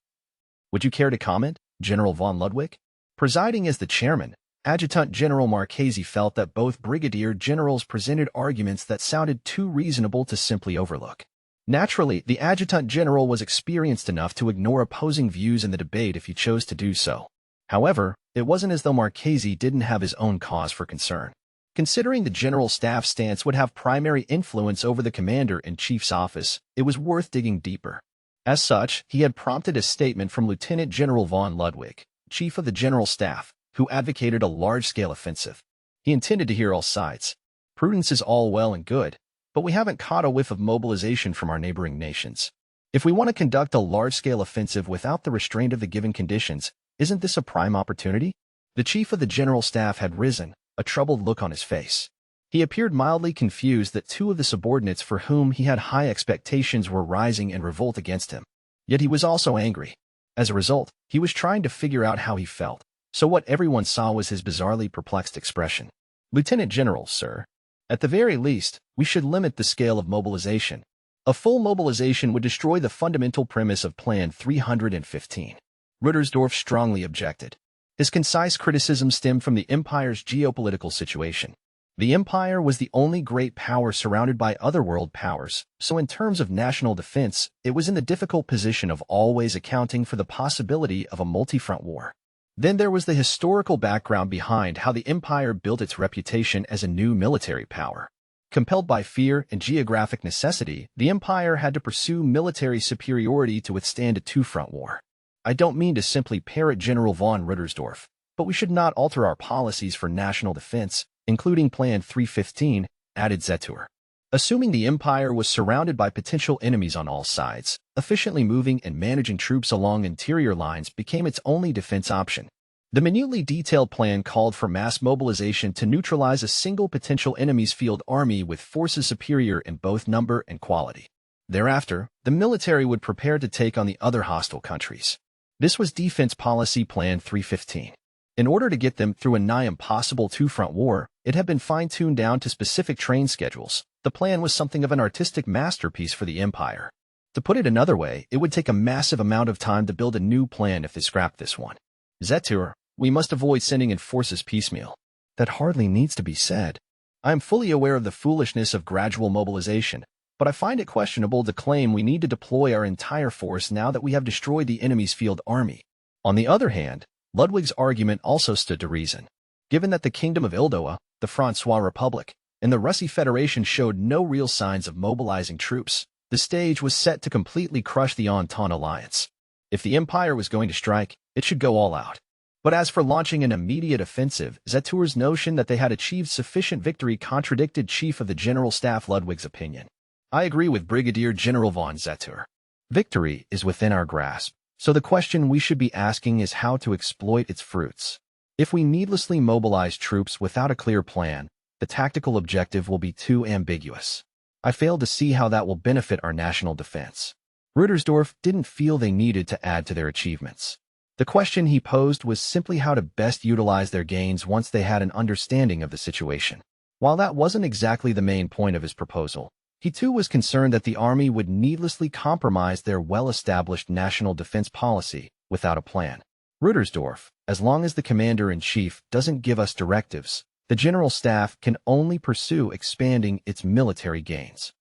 Would you care to comment, General von Ludwig? Presiding as the chairman, Adjutant General Marchesi felt that both brigadier generals presented arguments that sounded too reasonable to simply overlook. Naturally, the adjutant general was experienced enough to ignore opposing views in the debate if he chose to do so. However, it wasn't as though Marchese didn't have his own cause for concern. Considering the general staff's stance would have primary influence over the commander-in-chief's office, it was worth digging deeper. As such, he had prompted a statement from Lieutenant General von Ludwig, chief of the general staff, who advocated a large-scale offensive. He intended to hear all sides. Prudence is all well and good, but we haven't caught a whiff of mobilization from our neighboring nations. If we want to conduct a large-scale offensive without the restraint of the given conditions, isn't this a prime opportunity? The chief of the general staff had risen, a troubled look on his face. He appeared mildly confused that two of the subordinates for whom he had high expectations were rising in revolt against him. Yet he was also angry. As a result, he was trying to figure out how he felt, so what everyone saw was his bizarrely perplexed expression. Lieutenant General, sir. At the very least, we should limit the scale of mobilization. A full mobilization would destroy the fundamental premise of Plan 315. Ruttersdorf strongly objected. His concise criticism stemmed from the Empire's geopolitical situation. The Empire was the only great power surrounded by other world powers, so in terms of national defense, it was in the difficult position of always accounting for the possibility of a multi-front war. Then there was the historical background behind how the Empire built its reputation as a new military power. Compelled by fear and geographic necessity, the Empire had to pursue military superiority to withstand a two-front war. I don't mean to simply parrot General von Ruttersdorf, but we should not alter our policies for national defense, including Plan 315, added Zetur. Assuming the Empire was surrounded by potential enemies on all sides, efficiently moving and managing troops along interior lines became its only defense option. The minutely detailed plan called for mass mobilization to neutralize a single potential enemy's field army with forces superior in both number and quality. Thereafter, the military would prepare to take on the other hostile countries. This was Defense Policy Plan 315. In order to get them through a nigh-impossible two-front war, it had been fine-tuned down to specific train schedules. The plan was something of an artistic masterpiece for the Empire. To put it another way, it would take a massive amount of time to build a new plan if they scrapped this one. Zetur, we must avoid sending in forces piecemeal. That hardly needs to be said. I am fully aware of the foolishness of gradual mobilization, but I find it questionable to claim we need to deploy our entire force now that we have destroyed the enemy's field army. On the other hand, Ludwig's argument also stood to reason. Given that the Kingdom of Ildoa, the Francois Republic, and the Russi Federation showed no real signs of mobilizing troops, the stage was set to completely crush the Entente alliance. If the Empire was going to strike, it should go all out. But as for launching an immediate offensive, Zetur's notion that they had achieved sufficient victory contradicted Chief of the General Staff Ludwig's opinion. I agree with Brigadier General von Zetur. Victory is within our grasp, so the question we should be asking is how to exploit its fruits. If we needlessly mobilize troops without a clear plan, the tactical objective will be too ambiguous. I fail to see how that will benefit our national defense. Ruttersdorf didn't feel they needed to add to their achievements. The question he posed was simply how to best utilize their gains once they had an understanding of the situation. While that wasn't exactly the main point of his proposal, he too was concerned that the army would needlessly compromise their well-established national defense policy without a plan. Ruttersdorf, as long as the commander-in-chief doesn't give us directives, the general staff can only pursue expanding its military gains.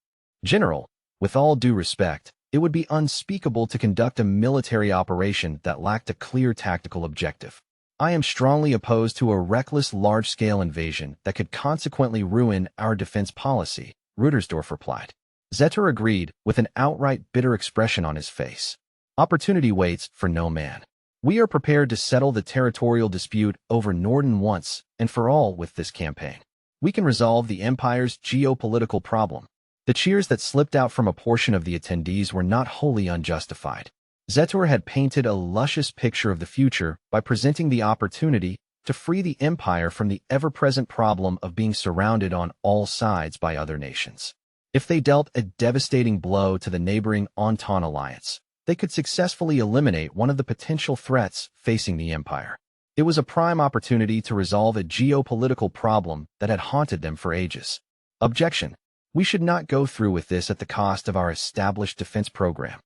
General, with all due respect, it would be unspeakable to conduct a military operation that lacked a clear tactical objective. I am strongly opposed to a reckless large-scale invasion that could consequently ruin our defense policy, Ruttersdorf replied. Zetur agreed, with an outright bitter expression on his face. Opportunity waits for no man. We are prepared to settle the territorial dispute over Norden once and for all with this campaign. We can resolve the Empire's geopolitical problem. The cheers that slipped out from a portion of the attendees were not wholly unjustified. Zetur had painted a luscious picture of the future by presenting the opportunity to free the Empire from the ever-present problem of being surrounded on all sides by other nations. If they dealt a devastating blow to the neighboring Entente alliance, they could successfully eliminate one of the potential threats facing the Empire. It was a prime opportunity to resolve a geopolitical problem that had haunted them for ages. Objection. We should not go through with this at the cost of our established defense program.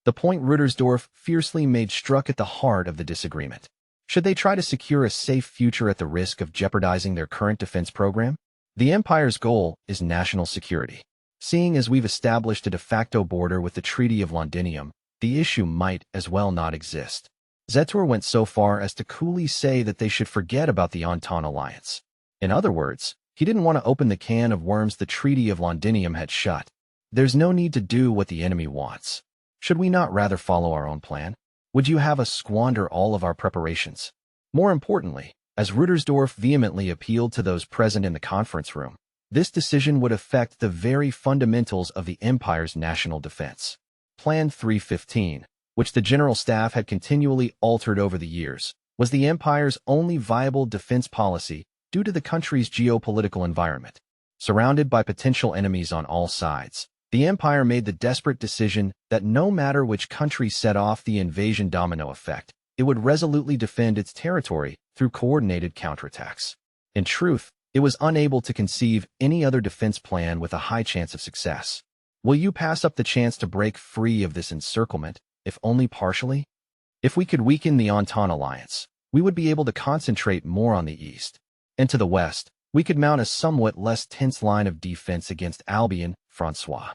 The point Ruttersdorf fiercely made struck at the heart of the disagreement. Should they try to secure a safe future at the risk of jeopardizing their current defense program? The Empire's goal is national security. Seeing as we've established a de facto border with the Treaty of Londinium, the issue might as well not exist. Zetor went so far as to coolly say that they should forget about the Entente Alliance. In other words, he didn't want to open the can of worms the Treaty of Londinium had shut. There's no need to do what the enemy wants. Should we not rather follow our own plan? Would you have us squander all of our preparations? More importantly, as Rudersdorf vehemently appealed to those present in the conference room, this decision would affect the very fundamentals of the Empire's national defense. Plan 315, which the General Staff had continually altered over the years, was the Empire's only viable defense policy due to the country's geopolitical environment. Surrounded by potential enemies on all sides, the Empire made the desperate decision that no matter which country set off the invasion domino effect, it would resolutely defend its territory through coordinated counterattacks. In truth, it was unable to conceive any other defense plan with a high chance of success. Will you pass up the chance to break free of this encirclement, if only partially? If we could weaken the Entente Alliance, we would be able to concentrate more on the east. And to the west, we could mount a somewhat less tense line of defense against Albion, Francois.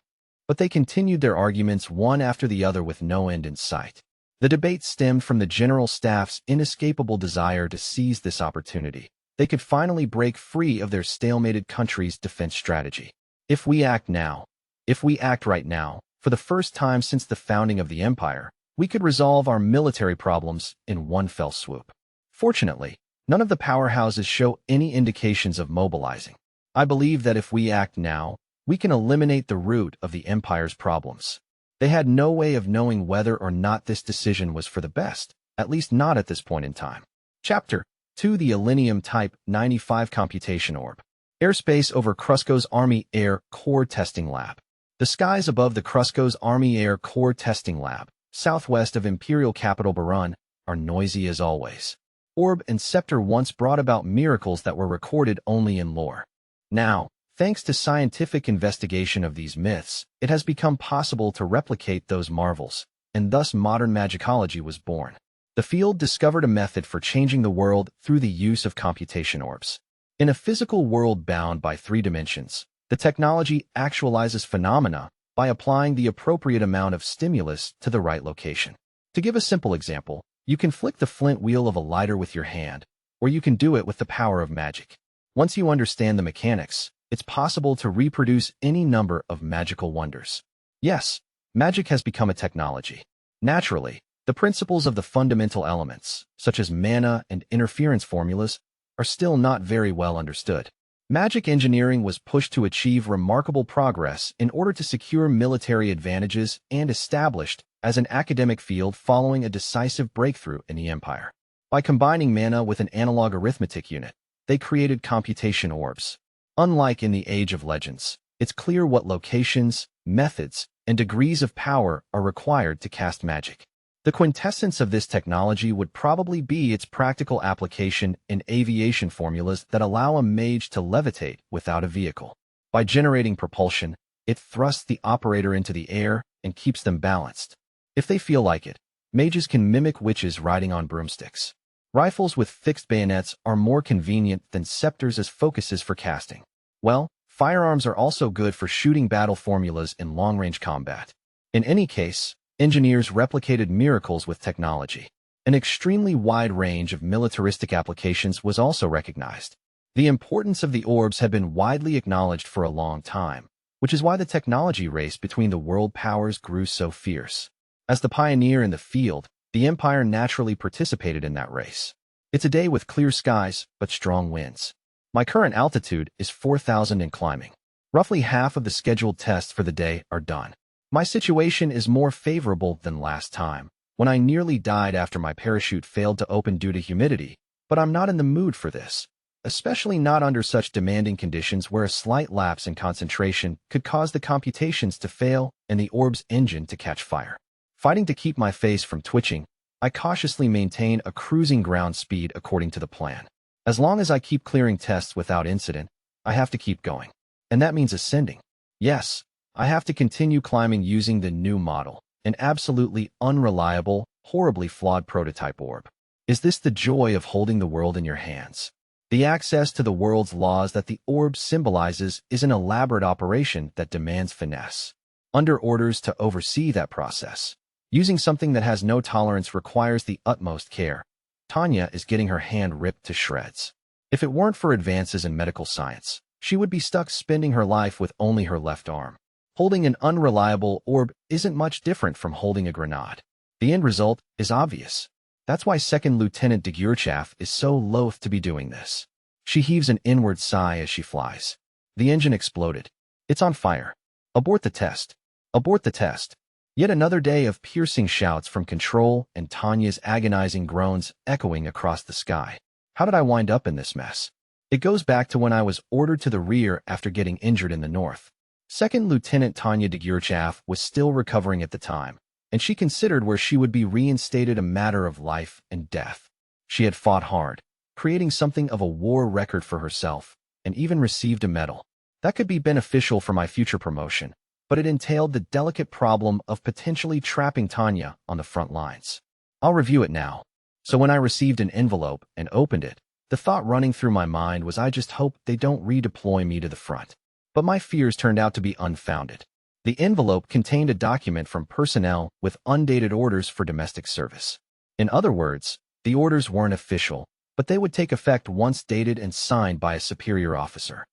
But they continued their arguments one after the other with no end in sight. The debate stemmed from the General Staff's inescapable desire to seize this opportunity. They could finally break free of their stalemated country's defense strategy. If we act right now, for the first time since the founding of the Empire, we could resolve our military problems in one fell swoop. Fortunately, none of the powerhouses show any indications of mobilizing. I believe that if we act now, we can eliminate the root of the Empire's problems. They had no way of knowing whether or not this decision was for the best, at least not at this point in time. Chapter 2. The Elenium Type 95 Computation Orb. Airspace over Krusko's Army Air Corps Testing Lab. The skies above the Krusko's Army Air Corps Testing Lab, southwest of Imperial capital Barun, are noisy as always. Orb and Scepter once brought about miracles that were recorded only in lore. Now, thanks to scientific investigation of these myths, it has become possible to replicate those marvels, and thus modern magicology was born. The field discovered a method for changing the world through the use of computation orbs. In a physical world bound by 3 dimensions, the technology actualizes phenomena by applying the appropriate amount of stimulus to the right location. To give a simple example, you can flick the flint wheel of a lighter with your hand, or you can do it with the power of magic. Once you understand the mechanics, it's possible to reproduce any number of magical wonders. Yes, magic has become a technology. Naturally, the principles of the fundamental elements, such as mana and interference formulas, are still not very well understood. Magic engineering was pushed to achieve remarkable progress in order to secure military advantages and established as an academic field following a decisive breakthrough in the Empire. By combining mana with an analog arithmetic unit, they created computation orbs. Unlike in the Age of Legends, it's clear what locations, methods, and degrees of power are required to cast magic. The quintessence of this technology would probably be its practical application in aviation formulas that allow a mage to levitate without a vehicle. By generating propulsion, it thrusts the operator into the air and keeps them balanced. If they feel like it, mages can mimic witches riding on broomsticks. Rifles with fixed bayonets are more convenient than scepters as focuses for casting. Well, firearms are also good for shooting battle formulas in long-range combat. In any case, engineers replicated miracles with technology. An extremely wide range of militaristic applications was also recognized. The importance of the orbs had been widely acknowledged for a long time, which is why the technology race between the world powers grew so fierce. As the pioneer in the field, the Empire naturally participated in that race. It's a day with clear skies, but strong winds. My current altitude is 4,000 and climbing. Roughly half of the scheduled tests for the day are done. My situation is more favorable than last time, when I nearly died after my parachute failed to open due to humidity, but I'm not in the mood for this, especially not under such demanding conditions where a slight lapse in concentration could cause the computations to fail and the orb's engine to catch fire. Fighting to keep my face from twitching, I cautiously maintain a cruising ground speed according to the plan. As long as I keep clearing tests without incident, I have to keep going. And that means ascending. Yes, I have to continue climbing using the new model, an absolutely unreliable, horribly flawed prototype orb. Is this the joy of holding the world in your hands? The access to the world's laws that the orb symbolizes is an elaborate operation that demands finesse. Under orders to oversee that process, using something that has no tolerance requires the utmost care. Tanya is getting her hand ripped to shreds. If it weren't for advances in medical science, she would be stuck spending her life with only her left arm. Holding an unreliable orb isn't much different from holding a grenade. The end result is obvious. That's why Second Lieutenant Degurchaff is so loath to be doing this. She heaves an inward sigh as she flies. The engine exploded. It's on fire. Abort the test. Abort the test. Yet another day of piercing shouts from control and Tanya's agonizing groans echoing across the sky. How did I wind up in this mess? It goes back to when I was ordered to the rear after getting injured in the north. Second Lieutenant Tanya Degurchaff was still recovering at the time, and she considered where she would be reinstated a matter of life and death. She had fought hard, creating something of a war record for herself, and even received a medal. That could be beneficial for my future promotion, but it entailed the delicate problem of potentially trapping Tanya on the front lines. I'll review it now. So when I received an envelope and opened it, the thought running through my mind was I just hope they don't redeploy me to the front. But my fears turned out to be unfounded. The envelope contained a document from personnel with undated orders for domestic service. In other words, the orders weren't official, but they would take effect once dated and signed by a superior officer.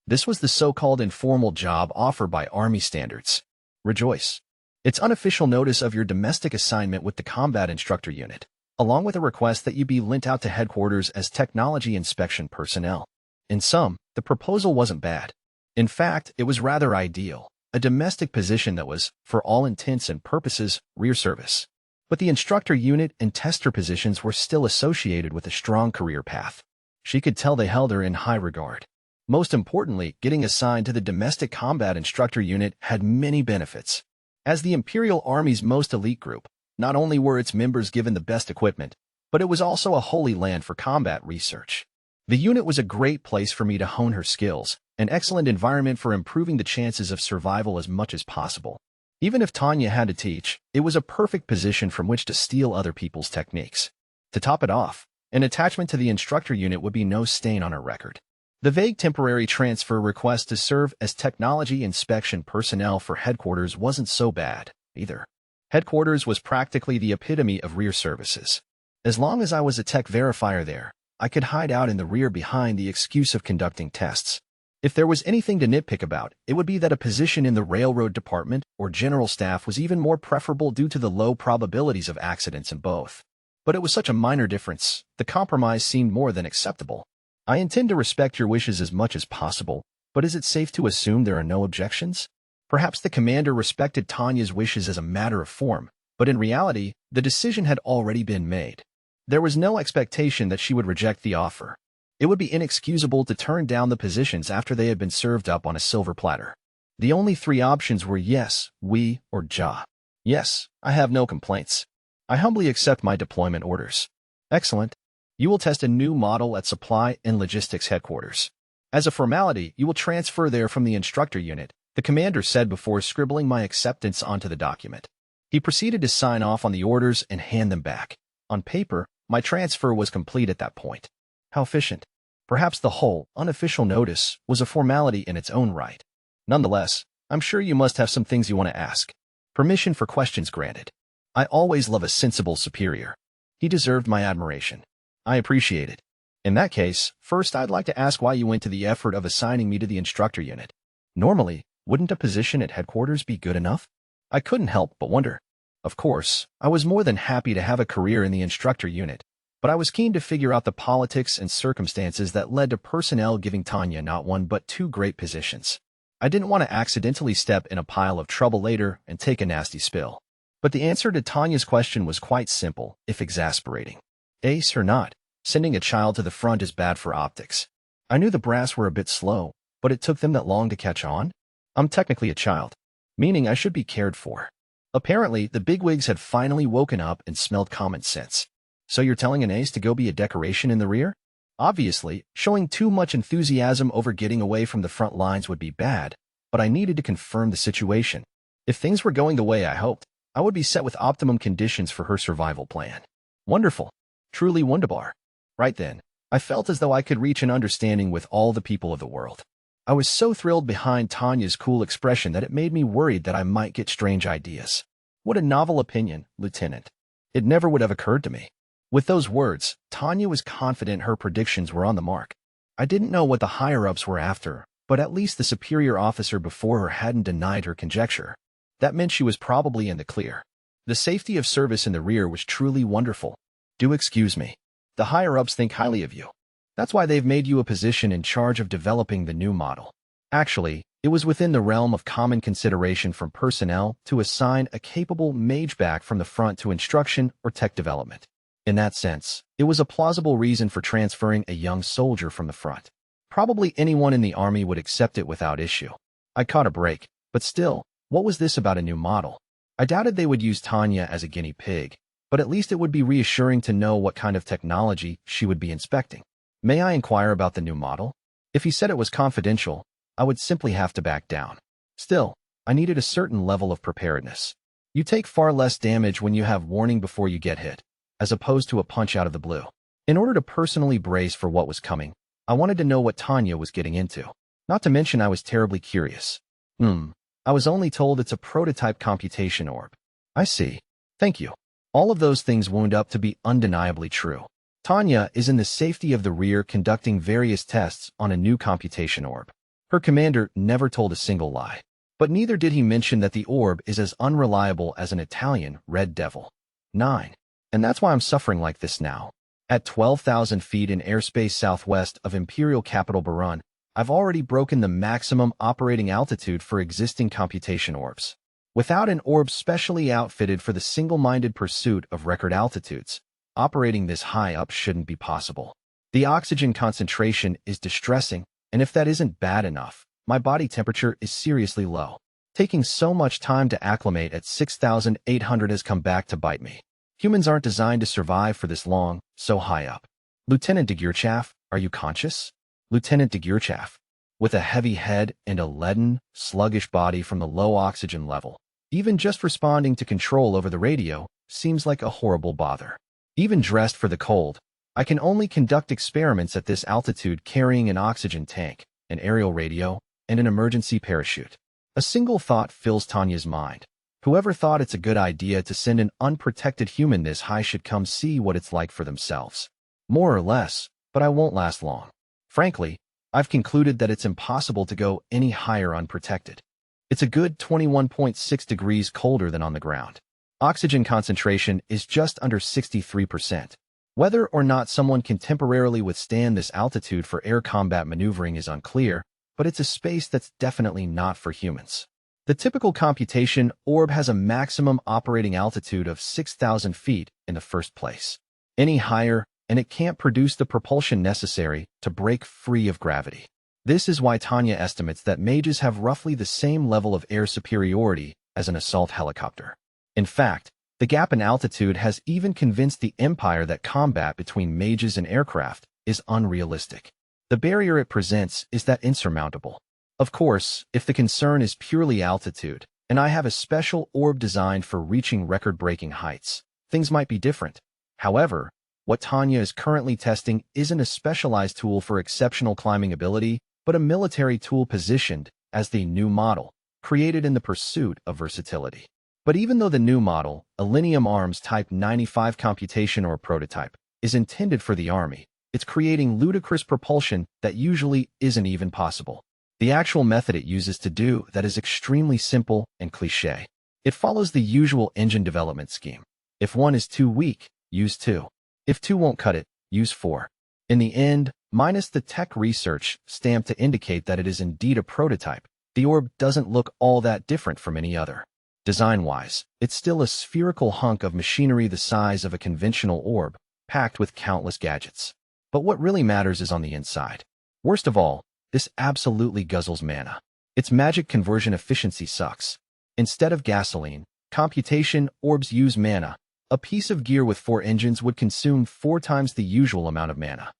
This was the so-called informal job offered by Army standards. Rejoice. It's unofficial notice of your domestic assignment with the combat instructor unit, along with a request that you be lent out to headquarters as technology inspection personnel. In sum, the proposal wasn't bad. In fact, it was rather ideal, a domestic position that was, for all intents and purposes, rear service. But the instructor unit and tester positions were still associated with a strong career path. She could tell they held her in high regard. Most importantly, getting assigned to the domestic combat instructor unit had many benefits. As the Imperial Army's most elite group, not only were its members given the best equipment, but it was also a holy land for combat research. The unit was a great place for me to hone her skills, an excellent environment for improving the chances of survival as much as possible. Even if Tanya had to teach, it was a perfect position from which to steal other people's techniques. To top it off, an attachment to the instructor unit would be no stain on her record. The vague temporary transfer request to serve as technology inspection personnel for headquarters wasn't so bad, either. Headquarters was practically the epitome of rear services. As long as I was a tech verifier there, I could hide out in the rear behind the excuse of conducting tests. If there was anything to nitpick about, it would be that a position in the railroad department or general staff was even more preferable due to the low probabilities of accidents in both. But it was such a minor difference, the compromise seemed more than acceptable. I intend to respect your wishes as much as possible, but is it safe to assume there are no objections? Perhaps the commander respected Tanya's wishes as a matter of form, but in reality, the decision had already been made. There was no expectation that she would reject the offer. It would be inexcusable to turn down the positions after they had been served up on a silver platter. The only three options were yes, we, or ja. Yes, I have no complaints. I humbly accept my deployment orders. Excellent. You will test a new model at Supply and Logistics Headquarters. As a formality, you will transfer there from the instructor unit, the commander said before scribbling my acceptance onto the document. He proceeded to sign off on the orders and hand them back. On paper, my transfer was complete at that point. How efficient. Perhaps the whole, unofficial notice was a formality in its own right. Nonetheless, I'm sure you must have some things you want to ask. Permission for questions granted. I always love a sensible superior. He deserved my admiration. I appreciate it. In that case, first I'd like to ask why you went to the effort of assigning me to the instructor unit. Normally, wouldn't a position at headquarters be good enough? I couldn't help but wonder. Of course, I was more than happy to have a career in the instructor unit, but I was keen to figure out the politics and circumstances that led to personnel giving Tanya not one but two great positions. I didn't want to accidentally step in a pile of trouble later and take a nasty spill. But the answer to Tanya's question was quite simple, if exasperating. Ace or not, sending a child to the front is bad for optics. I knew the brass were a bit slow, but it took them that long to catch on? I'm technically a child, meaning I should be cared for. Apparently, the bigwigs had finally woken up and smelled common sense. So you're telling an ace to go be a decoration in the rear? Obviously, showing too much enthusiasm over getting away from the front lines would be bad, but I needed to confirm the situation. If things were going the way I hoped, I would be set with optimum conditions for her survival plan. Wonderful. Truly wunderbar. Right then, I felt as though I could reach an understanding with all the people of the world. I was so thrilled behind Tanya's cool expression that it made me worried that I might get strange ideas. What a novel opinion, Lieutenant. It never would have occurred to me. With those words, Tanya was confident her predictions were on the mark. I didn't know what the higher-ups were after, but at least the superior officer before her hadn't denied her conjecture. That meant she was probably in the clear. The safety of service in the rear was truly wonderful. Do excuse me. The higher-ups think highly of you. That's why they've made you a position in charge of developing the new model. Actually, it was within the realm of common consideration from personnel to assign a capable mage back from the front to instruction or tech development. In that sense, it was a plausible reason for transferring a young soldier from the front. Probably anyone in the army would accept it without issue. I caught a break, but still, what was this about a new model? I doubted they would use Tanya as a guinea pig, but at least it would be reassuring to know what kind of technology she would be inspecting. May I inquire about the new model? If he said it was confidential, I would simply have to back down. Still, I needed a certain level of preparedness. You take far less damage when you have warning before you get hit, as opposed to a punch out of the blue. In order to personally brace for what was coming, I wanted to know what Tanya was getting into. Not to mention I was terribly curious. I was only told it's a prototype computation orb. I see. Thank you. All of those things wound up to be undeniably true. Tanya is in the safety of the rear conducting various tests on a new computation orb. Her commander never told a single lie. But neither did he mention that the orb is as unreliable as an Italian red devil. 9. And that's why I'm suffering like this now. At 12,000 feet in airspace southwest of Imperial Capital Barun, I've already broken the maximum operating altitude for existing computation orbs. Without an orb specially outfitted for the single-minded pursuit of record altitudes, operating this high up shouldn't be possible. The oxygen concentration is distressing, and if that isn't bad enough, my body temperature is seriously low. Taking so much time to acclimate at 6,800 has come back to bite me. Humans aren't designed to survive for this long, so high up. Lieutenant de Geerchaff, are you conscious? Lieutenant de Geerchaff, with a heavy head and a leaden, sluggish body from the low oxygen level. Even just responding to control over the radio seems like a horrible bother. Even dressed for the cold, I can only conduct experiments at this altitude carrying an oxygen tank, an aerial radio, and an emergency parachute. A single thought fills Tanya's mind. Whoever thought it's a good idea to send an unprotected human this high should come see what it's like for themselves. More or less, but I won't last long. Frankly, I've concluded that it's impossible to go any higher unprotected. It's a good 21.6 degrees colder than on the ground. Oxygen concentration is just under 63%. Whether or not someone can temporarily withstand this altitude for air combat maneuvering is unclear, but it's a space that's definitely not for humans. The typical computation orb has a maximum operating altitude of 6,000 feet in the first place. Any higher, and it can't produce the propulsion necessary to break free of gravity. This is why Tanya estimates that mages have roughly the same level of air superiority as an assault helicopter. In fact, the gap in altitude has even convinced the Empire that combat between mages and aircraft is unrealistic. The barrier it presents is that insurmountable. Of course, if the concern is purely altitude, and I have a special orb designed for reaching record-breaking heights, things might be different. However, what Tanya is currently testing isn't a specialized tool for exceptional climbing ability, but a military tool positioned as the new model, created in the pursuit of versatility. But even though the new model, a Lineum Arms Type 95 computation or prototype, is intended for the Army, it's creating ludicrous propulsion that usually isn't even possible. The actual method it uses to do that is extremely simple and cliché. It follows the usual engine development scheme. If one is too weak, use 2. If 2 won't cut it, use 4. In the end, minus the tech research stamp to indicate that it is indeed a prototype, the orb doesn't look all that different from any other. Design-wise, it's still a spherical hunk of machinery the size of a conventional orb, packed with countless gadgets. But what really matters is on the inside. Worst of all, this absolutely guzzles mana. Its magic conversion efficiency sucks. Instead of gasoline, computation orbs use mana. A piece of gear with 4 engines would consume 4 times the usual amount of mana.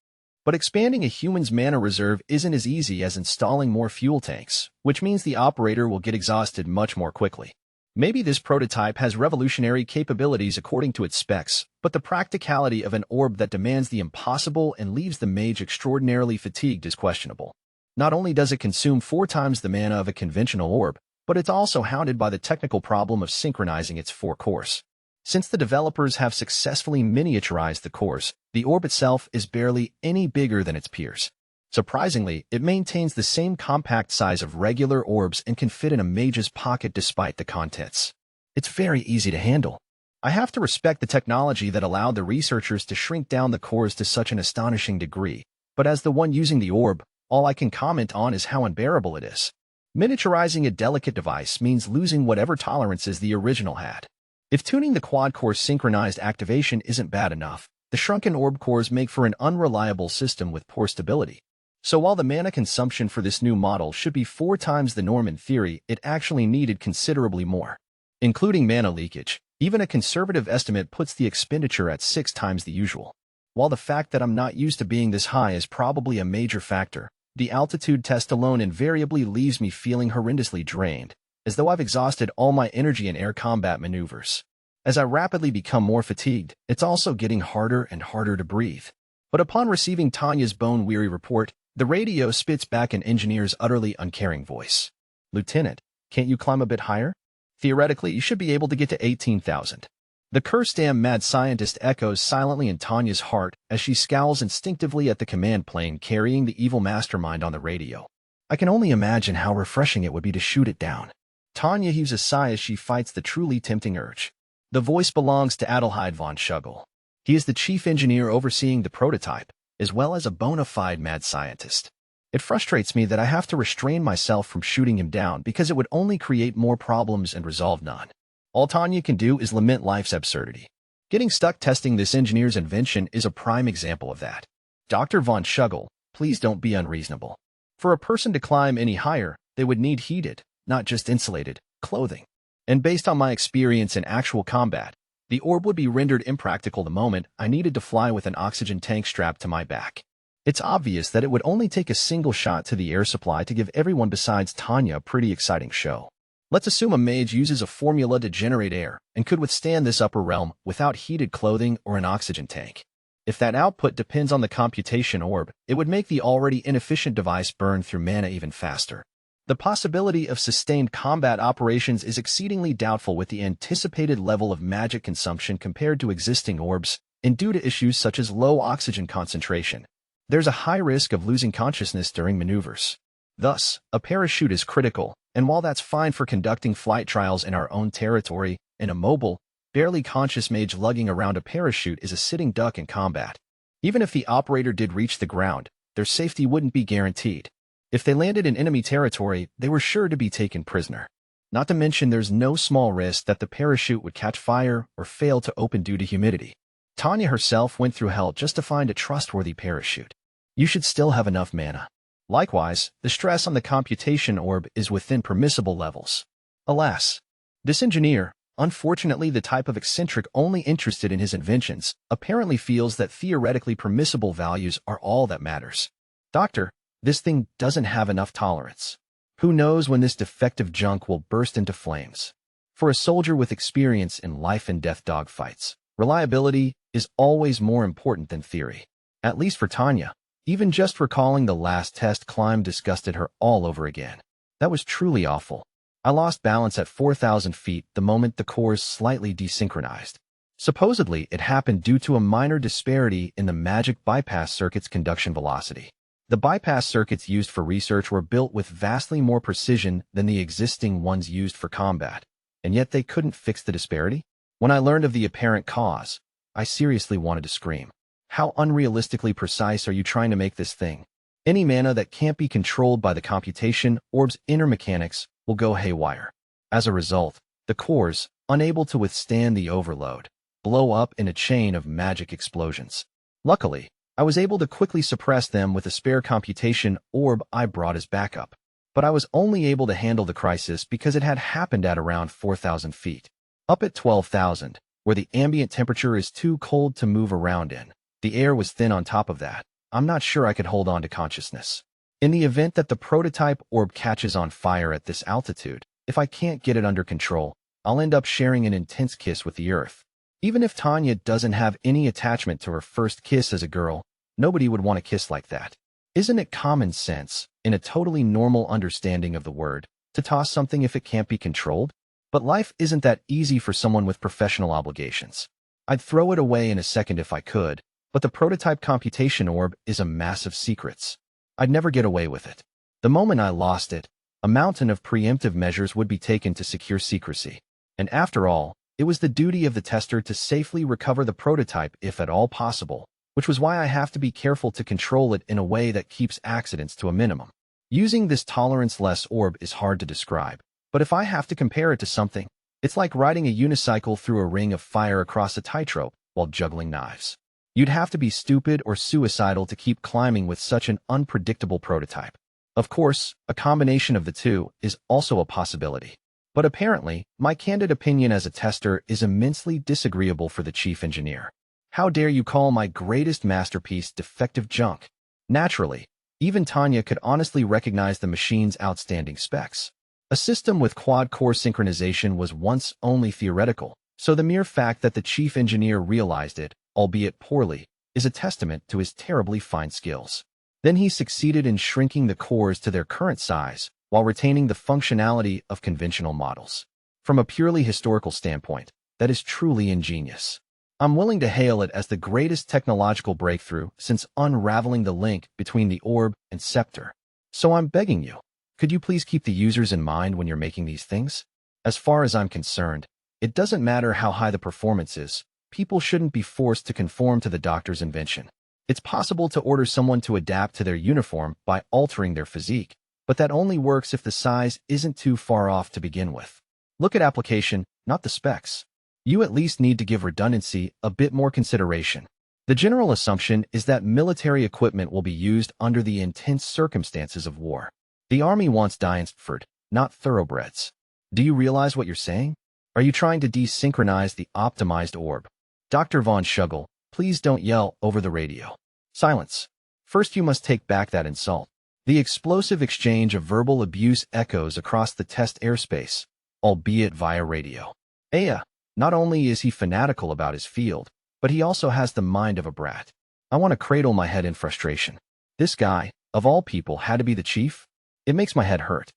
But expanding a human's mana reserve isn't as easy as installing more fuel tanks, which means the operator will get exhausted much more quickly. Maybe this prototype has revolutionary capabilities according to its specs, but the practicality of an orb that demands the impossible and leaves the mage extraordinarily fatigued is questionable. Not only does it consume 4 times the mana of a conventional orb, but it's also hounded by the technical problem of synchronizing its 4 cores. Since the developers have successfully miniaturized the cores, the orb itself is barely any bigger than its peers. Surprisingly, it maintains the same compact size of regular orbs and can fit in a mage's pocket despite the contents. It's very easy to handle. I have to respect the technology that allowed the researchers to shrink down the cores to such an astonishing degree, but as the one using the orb, all I can comment on is how unbearable it is. Miniaturizing a delicate device means losing whatever tolerances the original had. If tuning the quad-core synchronized activation isn't bad enough, the shrunken orb cores make for an unreliable system with poor stability. So while the mana consumption for this new model should be 4 times the norm in theory, it actually needed considerably more. Including mana leakage, even a conservative estimate puts the expenditure at 6 times the usual. While the fact that I'm not used to being this high is probably a major factor, the altitude test alone invariably leaves me feeling horrendously drained, as though I've exhausted all my energy in air combat maneuvers. As I rapidly become more fatigued, it's also getting harder and harder to breathe. But upon receiving Tanya's bone-weary report, the radio spits back an engineer's utterly uncaring voice. "Lieutenant, can't you climb a bit higher? Theoretically, you should be able to get to 18,000. The cursed damn mad scientist echoes silently in Tanya's heart as she scowls instinctively at the command plane carrying the evil mastermind on the radio. I can only imagine how refreshing it would be to shoot it down. Tanya heaves a sigh as she fights the truly tempting urge. The voice belongs to Adelheid von Schugel. He is the chief engineer overseeing the prototype, as well as a bona fide mad scientist. It frustrates me that I have to restrain myself from shooting him down because it would only create more problems and resolve none. All Tanya can do is lament life's absurdity. Getting stuck testing this engineer's invention is a prime example of that. Dr. von Schugel, please don't be unreasonable. For a person to climb any higher, they would need heated, not just insulated, clothing. And based on my experience in actual combat, the orb would be rendered impractical the moment I needed to fly with an oxygen tank strapped to my back. It's obvious that it would only take a single shot to the air supply to give everyone besides Tanya a pretty exciting show. Let's assume a mage uses a formula to generate air and could withstand this upper realm without heated clothing or an oxygen tank. If that output depends on the computation orb, it would make the already inefficient device burn through mana even faster. The possibility of sustained combat operations is exceedingly doubtful with the anticipated level of magic consumption compared to existing orbs, and due to issues such as low oxygen concentration, there's a high risk of losing consciousness during maneuvers. Thus, a parachute is critical, and while that's fine for conducting flight trials in our own territory, an immobile, barely conscious mage lugging around a parachute is a sitting duck in combat. Even if the operator did reach the ground, their safety wouldn't be guaranteed. If they landed in enemy territory, they were sure to be taken prisoner. Not to mention there's no small risk that the parachute would catch fire or fail to open due to humidity. Tanya herself went through hell just to find a trustworthy parachute. You should still have enough mana. Likewise, the stress on the computation orb is within permissible levels. Alas, this engineer, unfortunately the type of eccentric only interested in his inventions, apparently feels that theoretically permissible values are all that matters. Doctor, this thing doesn't have enough tolerance. Who knows when this defective junk will burst into flames? For a soldier with experience in life and death dogfights, reliability is always more important than theory. At least for Tanya. Even just recalling the last test climb disgusted her all over again. That was truly awful. I lost balance at 4,000 feet the moment the cores slightly desynchronized. Supposedly, it happened due to a minor disparity in the magic bypass circuit's conduction velocity. The bypass circuits used for research were built with vastly more precision than the existing ones used for combat, and yet they couldn't fix the disparity? When I learned of the apparent cause, I seriously wanted to scream. How unrealistically precise are you trying to make this thing? Any mana that can't be controlled by the computation orb's inner mechanics will go haywire. As a result, the cores, unable to withstand the overload, blow up in a chain of magic explosions. Luckily, I was able to quickly suppress them with a spare computation orb I brought as backup. But I was only able to handle the crisis because it had happened at around 4,000 feet. Up at 12,000, where the ambient temperature is too cold to move around in, the air was thin on top of that. I'm not sure I could hold on to consciousness. In the event that the prototype orb catches on fire at this altitude, if I can't get it under control, I'll end up sharing an intense kiss with the earth. Even if Tanya doesn't have any attachment to her first kiss as a girl, nobody would want a kiss like that. Isn't it common sense, in a totally normal understanding of the word, to toss something if it can't be controlled? But life isn't that easy for someone with professional obligations. I'd throw it away in a second if I could, but the prototype computation orb is a massive secret. I'd never get away with it. The moment I lost it, a mountain of preemptive measures would be taken to secure secrecy. And after all, it was the duty of the tester to safely recover the prototype if at all possible, which was why I have to be careful to control it in a way that keeps accidents to a minimum. Using this tolerance-less orb is hard to describe, but if I have to compare it to something, it's like riding a unicycle through a ring of fire across a tightrope while juggling knives. You'd have to be stupid or suicidal to keep climbing with such an unpredictable prototype. Of course, a combination of the two is also a possibility. But apparently, my candid opinion as a tester is immensely disagreeable for the chief engineer. How dare you call my greatest masterpiece defective junk? Naturally, even Tanya could honestly recognize the machine's outstanding specs. A system with quad-core synchronization was once only theoretical, so the mere fact that the chief engineer realized it, albeit poorly, is a testament to his terribly fine skills. Then he succeeded in shrinking the cores to their current size, while retaining the functionality of conventional models. From a purely historical standpoint, that is truly ingenious. I'm willing to hail it as the greatest technological breakthrough since unraveling the link between the orb and scepter. So I'm begging you, could you please keep the users in mind when you're making these things? As far as I'm concerned, it doesn't matter how high the performance is, people shouldn't be forced to conform to the doctor's invention. It's possible to order someone to adapt to their uniform by altering their physique, but that only works if the size isn't too far off to begin with. Look at application, not the specs. You at least need to give redundancy a bit more consideration. The general assumption is that military equipment will be used under the intense circumstances of war. The army wants Dienstford, not thoroughbreds. Do you realize what you're saying? Are you trying to desynchronize the optimized orb? Dr. von Schugel, please don't yell over the radio. Silence. First you must take back that insult. The explosive exchange of verbal abuse echoes across the test airspace, albeit via radio. Aya, not only is he fanatical about his field, but he also has the mind of a brat. I want to cradle my head in frustration. This guy, of all people, had to be the chief? It makes my head hurt.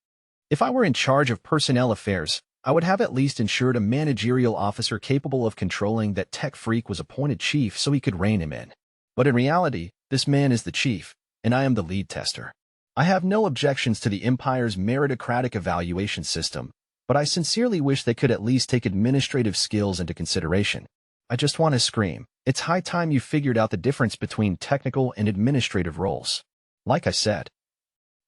If I were in charge of personnel affairs, I would have at least ensured a managerial officer capable of controlling that tech freak was appointed chief so he could rein him in. But in reality, this man is the chief, and I am the lead tester. I have no objections to the Empire's meritocratic evaluation system, but I sincerely wish they could at least take administrative skills into consideration. I just want to scream. It's high time you figured out the difference between technical and administrative roles. Like I said,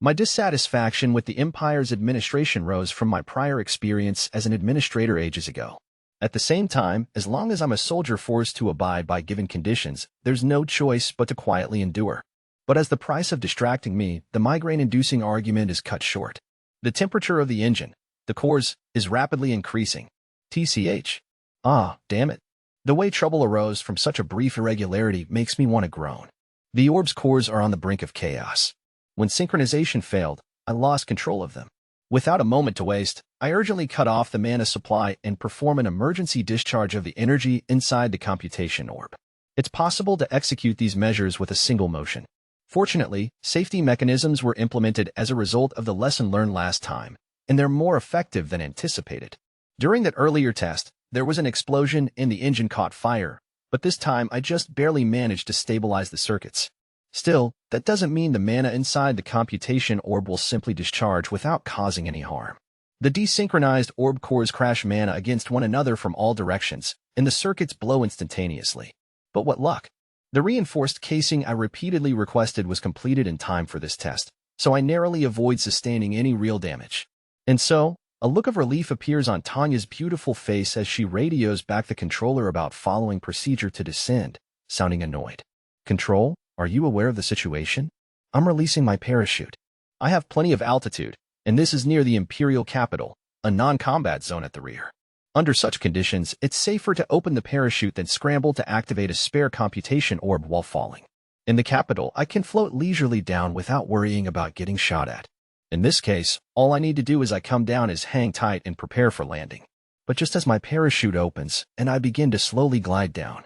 my dissatisfaction with the Empire's administration rose from my prior experience as an administrator ages ago. At the same time, as long as I'm a soldier forced to abide by given conditions, there's no choice but to quietly endure. But as the price of distracting me, the migraine-inducing argument is cut short. The temperature of the engine, the cores, is rapidly increasing. TCH. Ah, damn it. The way trouble arose from such a brief irregularity makes me want to groan. The orb's cores are on the brink of chaos. When synchronization failed, I lost control of them. Without a moment to waste, I urgently cut off the mana supply and perform an emergency discharge of the energy inside the computation orb. It's possible to execute these measures with a single motion. Fortunately, safety mechanisms were implemented as a result of the lesson learned last time, and they're more effective than anticipated. During that earlier test, there was an explosion and the engine caught fire, but this time I just barely managed to stabilize the circuits. Still, that doesn't mean the mana inside the computation orb will simply discharge without causing any harm. The desynchronized orb cores crash mana against one another from all directions, and the circuits blow instantaneously. But what luck! The reinforced casing I repeatedly requested was completed in time for this test, so I narrowly avoid sustaining any real damage. And so, a look of relief appears on Tanya's beautiful face as she radios back the controller about following procedure to descend, sounding annoyed. Control, are you aware of the situation? I'm releasing my parachute. I have plenty of altitude, and this is near the Imperial capital, a non-combat zone at the rear. Under such conditions, it's safer to open the parachute than scramble to activate a spare computation orb while falling. In the capital, I can float leisurely down without worrying about getting shot at. In this case, all I need to do as I come down is hang tight and prepare for landing. but just as my parachute opens and I begin to slowly glide down.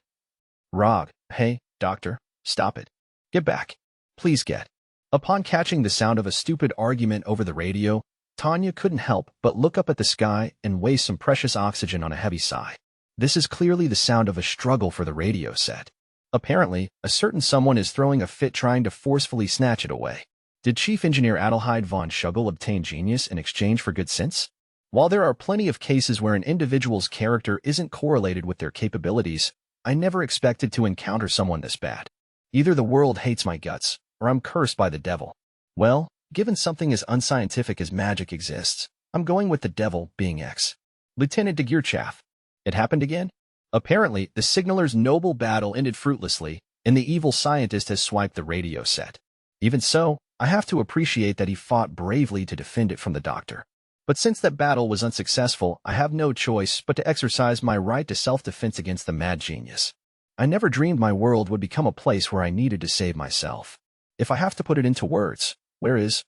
Rog, hey, doctor, stop it. Get back. Please get. Upon catching the sound of a stupid argument over the radio, Tanya couldn't help but look up at the sky and waste some precious oxygen on a heavy sigh. This is clearly the sound of a struggle for the radio set. Apparently, a certain someone is throwing a fit trying to forcefully snatch it away. Did Chief Engineer Adelheid von Schugel obtain genius in exchange for good sense? While there are plenty of cases where an individual's character isn't correlated with their capabilities, I never expected to encounter someone this bad. Either the world hates my guts, or I'm cursed by the devil. Well, given something as unscientific as magic exists, I'm going with the devil being X. Lieutenant de Gearchaff. It happened again? Apparently, the signaler's noble battle ended fruitlessly, and the evil scientist has swiped the radio set. Even so, I have to appreciate that he fought bravely to defend it from the doctor. But since that battle was unsuccessful, I have no choice but to exercise my right to self-defense against the mad genius. I never dreamed my world would become a place where I needed to save myself. If I have to put it into words, where is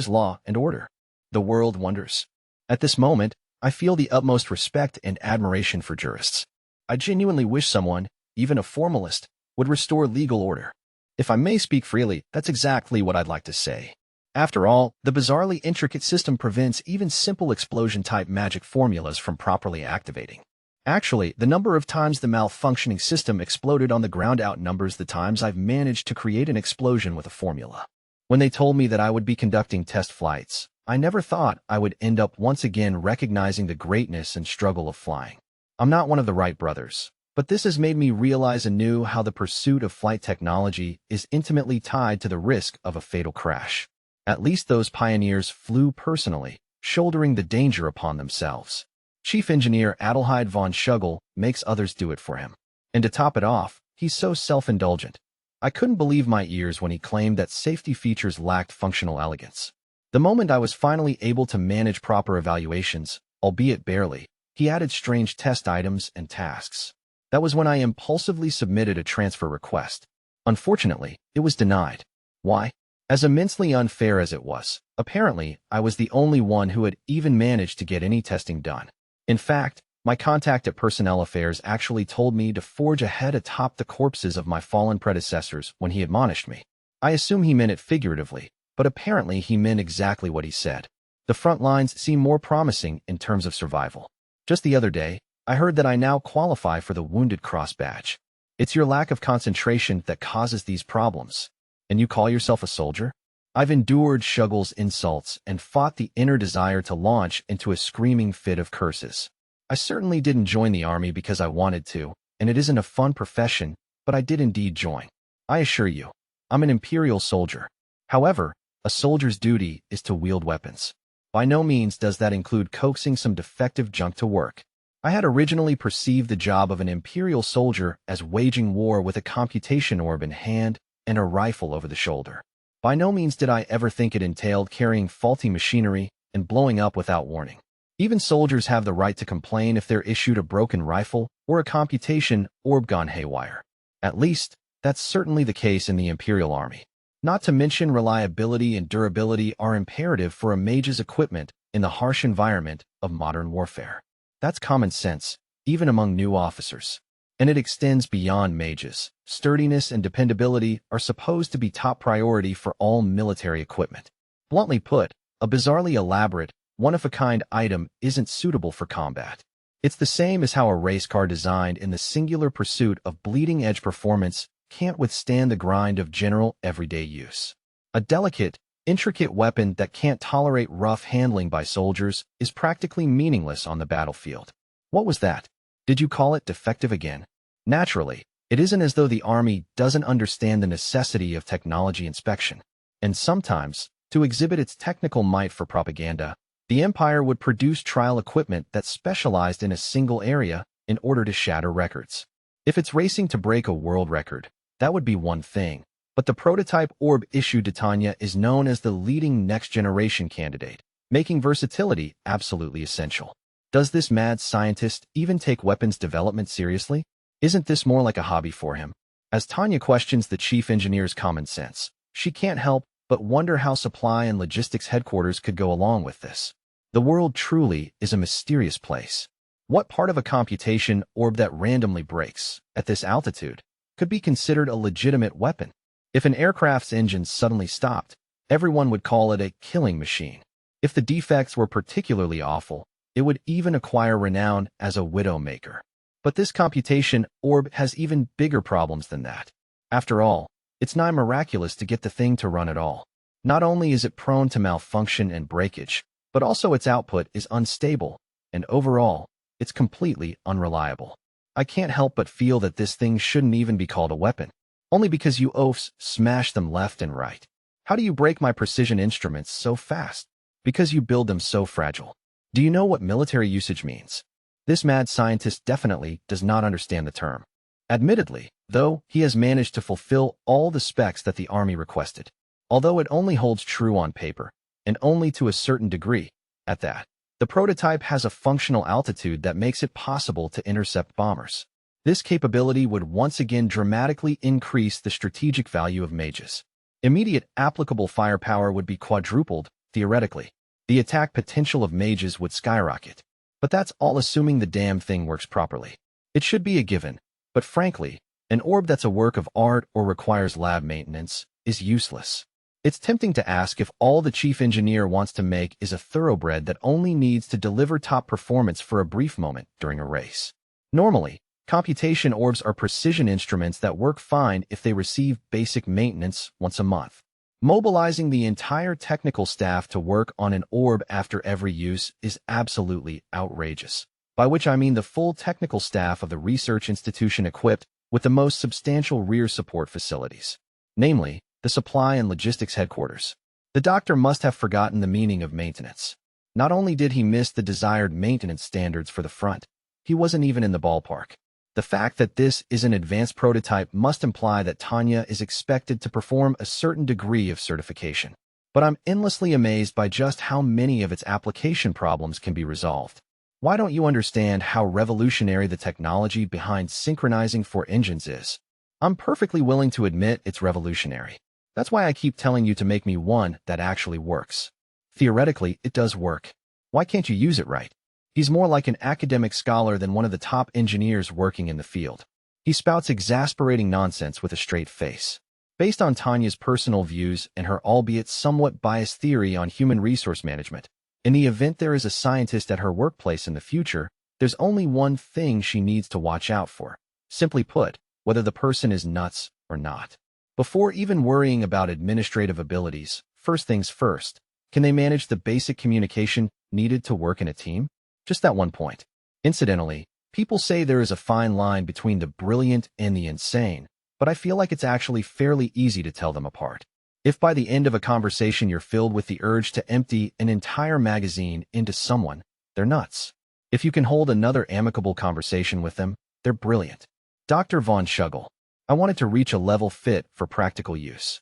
law and order? The world wonders. At this moment, I feel the utmost respect and admiration for jurists. I genuinely wish someone, even a formalist, would restore legal order. If I may speak freely, that's exactly what I'd like to say. After all, the bizarrely intricate system prevents even simple explosion-type magic formulas from properly activating. Actually, the number of times the malfunctioning system exploded on the ground outnumbers the times I've managed to create an explosion with a formula. When they told me that I would be conducting test flights, I never thought I would end up once again recognizing the greatness and struggle of flying. I'm not one of the Wright brothers, but this has made me realize anew how the pursuit of flight technology is intimately tied to the risk of a fatal crash. At least those pioneers flew personally, shouldering the danger upon themselves. Chief Engineer Adelheid von Schugel makes others do it for him. And to top it off, he's so self-indulgent. I couldn't believe my ears when he claimed that safety features lacked functional elegance. The moment I was finally able to manage proper evaluations, albeit barely, he added strange test items and tasks. That was when I impulsively submitted a transfer request. Unfortunately, it was denied. Why? As immensely unfair as it was, apparently I was the only one who had even managed to get any testing done. In fact, my contact at Personnel Affairs actually told me to forge ahead atop the corpses of my fallen predecessors when he admonished me. I assume he meant it figuratively, but apparently he meant exactly what he said. The front lines seem more promising in terms of survival. Just the other day, I heard that I now qualify for the Wounded Cross badge. It's your lack of concentration that causes these problems. And you call yourself a soldier? I've endured Shugel's insults and fought the inner desire to launch into a screaming fit of curses. I certainly didn't join the army because I wanted to, and it isn't a fun profession, but I did indeed join. I assure you, I'm an Imperial soldier. However, a soldier's duty is to wield weapons. By no means does that include coaxing some defective junk to work. I had originally perceived the job of an Imperial soldier as waging war with a computation orb in hand and a rifle over the shoulder. By no means did I ever think it entailed carrying faulty machinery and blowing up without warning. Even soldiers have the right to complain if they're issued a broken rifle or a computation orb gone haywire. At least, that's certainly the case in the Imperial Army. Not to mention reliability and durability are imperative for a mage's equipment in the harsh environment of modern warfare. That's common sense, even among new officers. And it extends beyond mages. Sturdiness and dependability are supposed to be top priority for all military equipment. Bluntly put, a bizarrely elaborate, one-of-a-kind item isn't suitable for combat. It's the same as how a race car designed in the singular pursuit of bleeding-edge performance can't withstand the grind of general everyday use. A delicate, intricate weapon that can't tolerate rough handling by soldiers is practically meaningless on the battlefield. What was that? Did you call it defective again? Naturally, it isn't as though the Army doesn't understand the necessity of technology inspection. And sometimes, to exhibit its technical might for propaganda, the Empire would produce trial equipment that specialized in a single area in order to shatter records. If it's racing to break a world record, that would be one thing. But the prototype orb issued to Tanya is known as the leading next-generation candidate, making versatility absolutely essential. Does this mad scientist even take weapons development seriously? Isn't this more like a hobby for him? As Tanya questions the chief engineer's common sense, she can't help but wonder how supply and logistics headquarters could go along with this. The world truly is a mysterious place. What part of a computation orb that randomly breaks at this altitude could be considered a legitimate weapon? If an aircraft's engines suddenly stopped, everyone would call it a killing machine. If the defects were particularly awful, it would even acquire renown as a widowmaker. But this computation orb has even bigger problems than that. After all, it's nigh miraculous to get the thing to run at all. Not only is it prone to malfunction and breakage, but also its output is unstable, and overall, it's completely unreliable. I can't help but feel that this thing shouldn't even be called a weapon, only because you oafs smash them left and right. How do you break my precision instruments so fast? Because you build them so fragile. Do you know what military usage means? This mad scientist definitely does not understand the term. Admittedly, though, he has managed to fulfill all the specs that the army requested, although it only holds true on paper, and only to a certain degree, at that. The prototype has a functional altitude that makes it possible to intercept bombers. This capability would once again dramatically increase the strategic value of mages. Immediate applicable firepower would be quadrupled, theoretically. The attack potential of mages would skyrocket. But that's all assuming the damn thing works properly. It should be a given, but frankly, an orb that's a work of art or requires lab maintenance is useless. It's tempting to ask if all the chief engineer wants to make is a thoroughbred that only needs to deliver top performance for a brief moment during a race. Normally, computation orbs are precision instruments that work fine if they receive basic maintenance once a month. Mobilizing the entire technical staff to work on an orb after every use is absolutely outrageous, by which I mean the full technical staff of the research institution equipped with the most substantial rear support facilities, namely, the supply and logistics headquarters. The doctor must have forgotten the meaning of maintenance. Not only did he miss the desired maintenance standards for the front, he wasn't even in the ballpark. The fact that this is an advanced prototype must imply that Tanya is expected to perform a certain degree of certification. But I'm endlessly amazed by just how many of its application problems can be resolved. Why don't you understand how revolutionary the technology behind synchronizing four engines is? I'm perfectly willing to admit it's revolutionary. That's why I keep telling you to make me one that actually works. Theoretically, it does work. Why can't you use it right? He's more like an academic scholar than one of the top engineers working in the field. He spouts exasperating nonsense with a straight face. Based on Tanya's personal views and her albeit somewhat biased theory on human resource management, in the event there is a scientist at her workplace in the future, there's only one thing she needs to watch out for. Simply put, whether the person is nuts or not. Before even worrying about administrative abilities, first things first, can they manage the basic communication needed to work in a team? Just that one point. Incidentally, people say there is a fine line between the brilliant and the insane, but I feel like it's actually fairly easy to tell them apart. If by the end of a conversation you're filled with the urge to empty an entire magazine into someone, they're nuts. If you can hold another amicable conversation with them, they're brilliant. Dr. Von Schugel, I wanted to reach a level fit for practical use.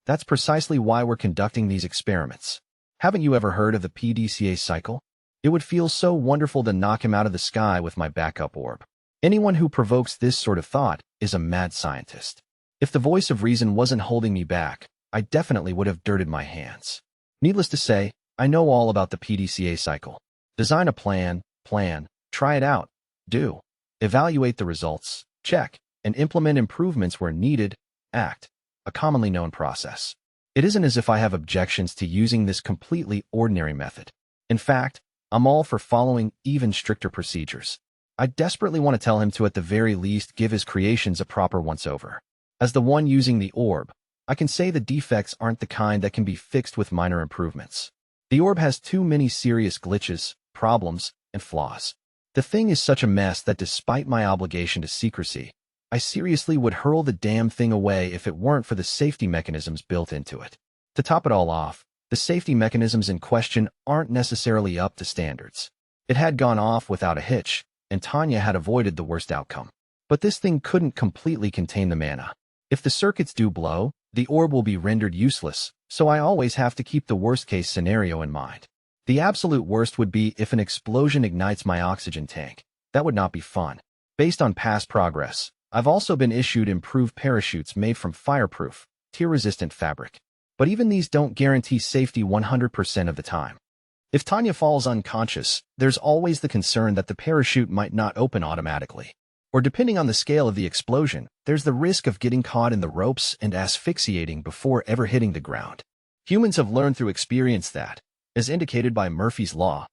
That's precisely why we're conducting these experiments. Haven't you ever heard of the PDCA cycle? It would feel so wonderful to knock him out of the sky with my backup orb. Anyone who provokes this sort of thought is a mad scientist. If the voice of reason wasn't holding me back, I definitely would have dirted my hands. Needless to say, I know all about the PDCA cycle. Design a plan, try it out, do, evaluate the results, check, and implement improvements where needed, act, a commonly known process. It isn't as if I have objections to using this completely ordinary method. In fact, I'm all for following even stricter procedures. I desperately want to tell him to at the very least give his creations a proper once-over. As the one using the orb, I can say the defects aren't the kind that can be fixed with minor improvements. The orb has too many serious glitches, problems, and flaws. The thing is such a mess that despite my obligation to secrecy, I seriously would hurl the damn thing away if it weren't for the safety mechanisms built into it. To top it all off, the safety mechanisms in question aren't necessarily up to standards. It had gone off without a hitch, and Tanya had avoided the worst outcome. But this thing couldn't completely contain the mana. If the circuits do blow, the orb will be rendered useless, so I always have to keep the worst-case scenario in mind. The absolute worst would be if an explosion ignites my oxygen tank. That would not be fun. Based on past progress, I've also been issued improved parachutes made from fireproof, tear-resistant fabric. But even these don't guarantee safety 100% of the time. If Tanya falls unconscious, there's always the concern that the parachute might not open automatically. Or depending on the scale of the explosion, there's the risk of getting caught in the ropes and asphyxiating before ever hitting the ground. Humans have learned through experience that, as indicated by Murphy's Law,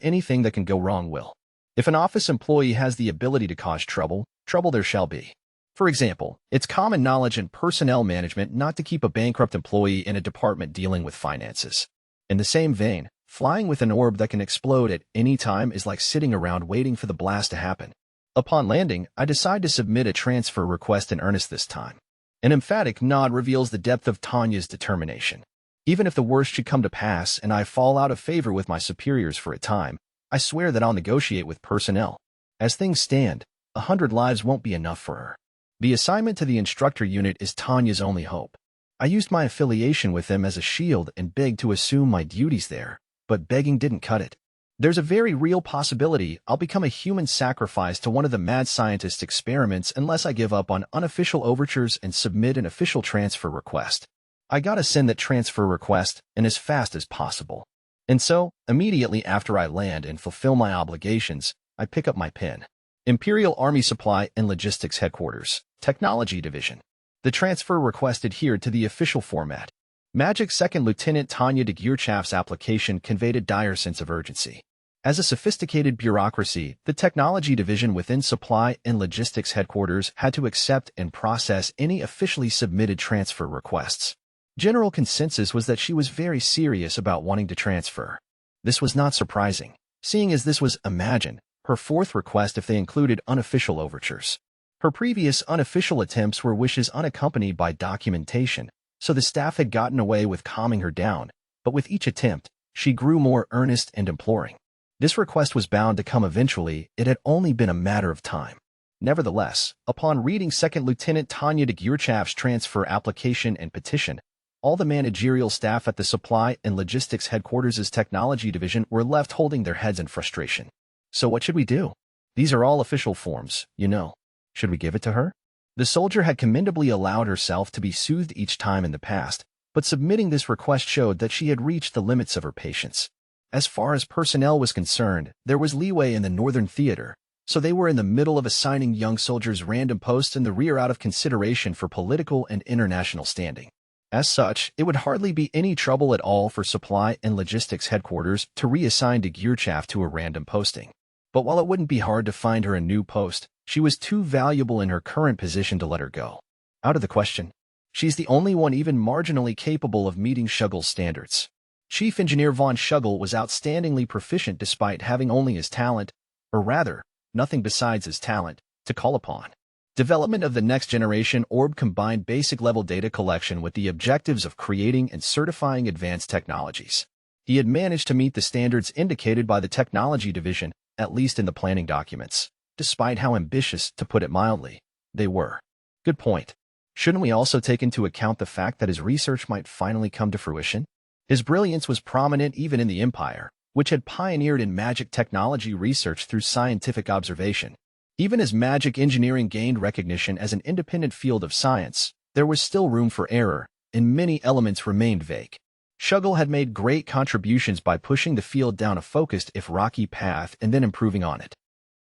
anything that can go wrong will. If an office employee has the ability to cause trouble, trouble there shall be. For example, it's common knowledge in personnel management not to keep a bankrupt employee in a department dealing with finances. In the same vein, flying with an orb that can explode at any time is like sitting around waiting for the blast to happen. Upon landing, I decide to submit a transfer request in earnest this time. An emphatic nod reveals the depth of Tanya's determination. Even if the worst should come to pass and I fall out of favor with my superiors for a time, I swear that I'll negotiate with personnel. As things stand, 100 lives won't be enough for her. The assignment to the instructor unit is Tanya's only hope. I used my affiliation with them as a shield and begged to assume my duties there, but begging didn't cut it. There's a very real possibility I'll become a human sacrifice to one of the mad scientist's experiments unless I give up on unofficial overtures and submit an official transfer request. I gotta send that transfer request, and as fast as possible. And so, immediately after I land and fulfill my obligations, I pick up my pen. Imperial Army Supply and Logistics Headquarters, Technology Division. The transfer request adhered to the official format. Magic Second Lieutenant Tanya de Geerchaf's application conveyed a dire sense of urgency. As a sophisticated bureaucracy, the Technology Division within Supply and Logistics Headquarters had to accept and process any officially submitted transfer requests. General consensus was that she was very serious about wanting to transfer. This was not surprising, seeing as this was, imagine, her fourth request if they included unofficial overtures. Her previous unofficial attempts were wishes unaccompanied by documentation, so the staff had gotten away with calming her down, but with each attempt, she grew more earnest and imploring. This request was bound to come eventually, it had only been a matter of time. Nevertheless, upon reading Second Lieutenant Tanya de Geerchaf's transfer application and petition, all the managerial staff at the Supply and Logistics Headquarters' Technology Division were left holding their heads in frustration. So what should we do? These are all official forms, you know. Should we give it to her? The soldier had commendably allowed herself to be soothed each time in the past, but submitting this request showed that she had reached the limits of her patience. As far as personnel was concerned, there was leeway in the Northern Theater, so they were in the middle of assigning young soldiers random posts in the rear out of consideration for political and international standing. As such, it would hardly be any trouble at all for Supply and Logistics Headquarters to reassign de Geerchaf to a random posting. But while it wouldn't be hard to find her a new post, she was too valuable in her current position to let her go. Out of the question. She's the only one even marginally capable of meeting Shuggle's standards. Chief Engineer von Shuggle was outstandingly proficient despite having only his talent, or rather, nothing besides his talent, to call upon. Development of the next generation orb combined basic level data collection with the objectives of creating and certifying advanced technologies. He had managed to meet the standards indicated by the Technology Division, at least in the planning documents, despite how ambitious, to put it mildly, they were. Good point. Shouldn't we also take into account the fact that his research might finally come to fruition? His brilliance was prominent even in the Empire, which had pioneered in magic technology research through scientific observation. Even as magic engineering gained recognition as an independent field of science, there was still room for error, and many elements remained vague. Shuggle had made great contributions by pushing the field down a focused if rocky path and then improving on it.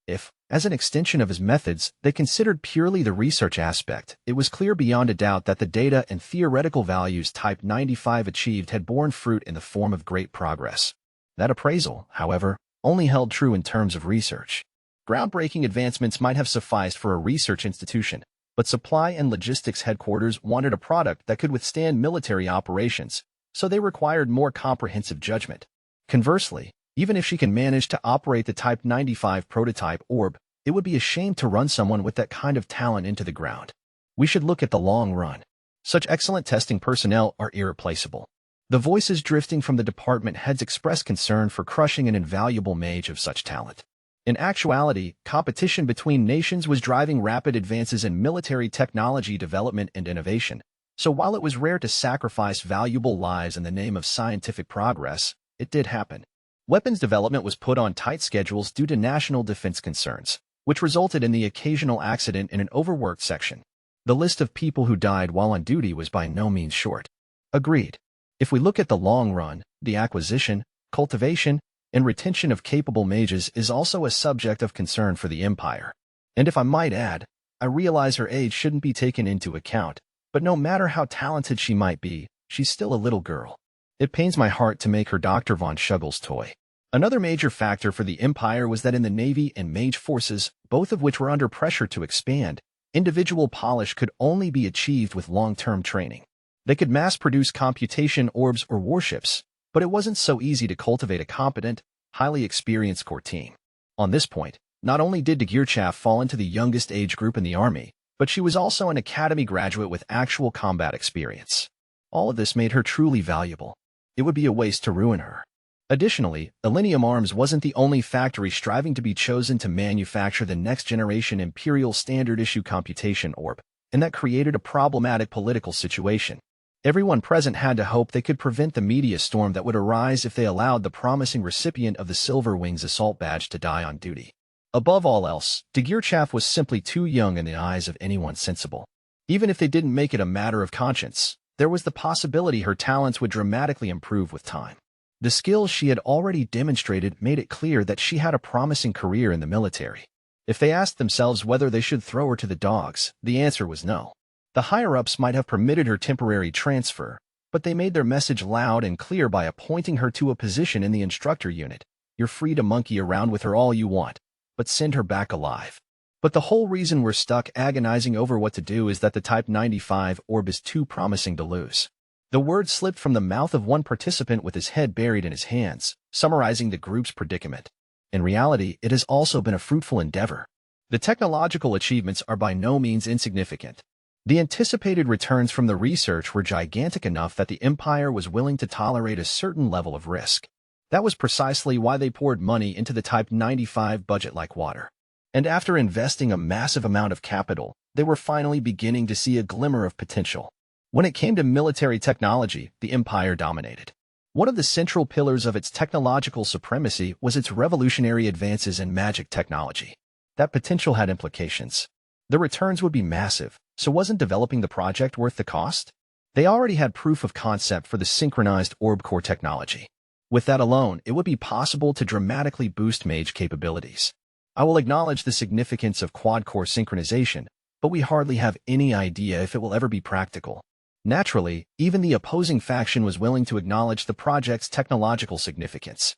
If, as an extension of his methods, they considered purely the research aspect, it was clear beyond a doubt that the data and theoretical values Type 95 achieved had borne fruit in the form of great progress. That appraisal, however, only held true in terms of research. Groundbreaking advancements might have sufficed for a research institution, but Supply and Logistics Headquarters wanted a product that could withstand military operations, so they required more comprehensive judgment. Conversely, even if she can manage to operate the Type 95 prototype orb, it would be a shame to run someone with that kind of talent into the ground. We should look at the long run. Such excellent testing personnel are irreplaceable. The voices drifting from the department heads expressed concern for crushing an invaluable mage of such talent. In actuality, competition between nations was driving rapid advances in military technology development and innovation, so while it was rare to sacrifice valuable lives in the name of scientific progress, it did happen. Weapons development was put on tight schedules due to national defense concerns, which resulted in the occasional accident in an overworked section. The list of people who died while on duty was by no means short. Agreed. If we look at the long run, the acquisition, cultivation, and retention of capable mages is also a subject of concern for the Empire. And if I might add, I realize her age shouldn't be taken into account, but no matter how talented she might be, she's still a little girl. It pains my heart to make her Dr. Von Schugel's toy. Another major factor for the Empire was that in the Navy and Mage forces, both of which were under pressure to expand, individual polish could only be achieved with long-term training. They could mass-produce computation orbs or warships, but it wasn't so easy to cultivate a competent, highly experienced core team. On this point, not only did Dagirchaff fall into the youngest age group in the army, but she was also an academy graduate with actual combat experience. All of this made her truly valuable. It would be a waste to ruin her. Additionally, Elenium Arms wasn't the only factory striving to be chosen to manufacture the next-generation Imperial Standard-issue computation orb, and that created a problematic political situation. Everyone present had to hope they could prevent the media storm that would arise if they allowed the promising recipient of the Silver Wings Assault Badge to die on duty. Above all else, Dagirchaff was simply too young in the eyes of anyone sensible. Even if they didn't make it a matter of conscience, there was the possibility her talents would dramatically improve with time. The skills she had already demonstrated made it clear that she had a promising career in the military. If they asked themselves whether they should throw her to the dogs, the answer was no. The higher-ups might have permitted her temporary transfer, but they made their message loud and clear by appointing her to a position in the instructor unit. You're free to monkey around with her all you want, but send her back alive. But the whole reason we're stuck agonizing over what to do is that the Type 95 orb is too promising to lose. The word slipped from the mouth of one participant with his head buried in his hands, summarizing the group's predicament. In reality, it has also been a fruitful endeavor. The technological achievements are by no means insignificant. The anticipated returns from the research were gigantic enough that the Empire was willing to tolerate a certain level of risk. That was precisely why they poured money into the Type 95 budget like water. And after investing a massive amount of capital, they were finally beginning to see a glimmer of potential. When it came to military technology, the Empire dominated. One of the central pillars of its technological supremacy was its revolutionary advances in magic technology. That potential had implications. The returns would be massive, so wasn't developing the project worth the cost? They already had proof of concept for the synchronized orb core technology. With that alone, it would be possible to dramatically boost mage capabilities. I will acknowledge the significance of quad-core synchronization, but we hardly have any idea if it will ever be practical. Naturally, even the opposing faction was willing to acknowledge the project's technological significance.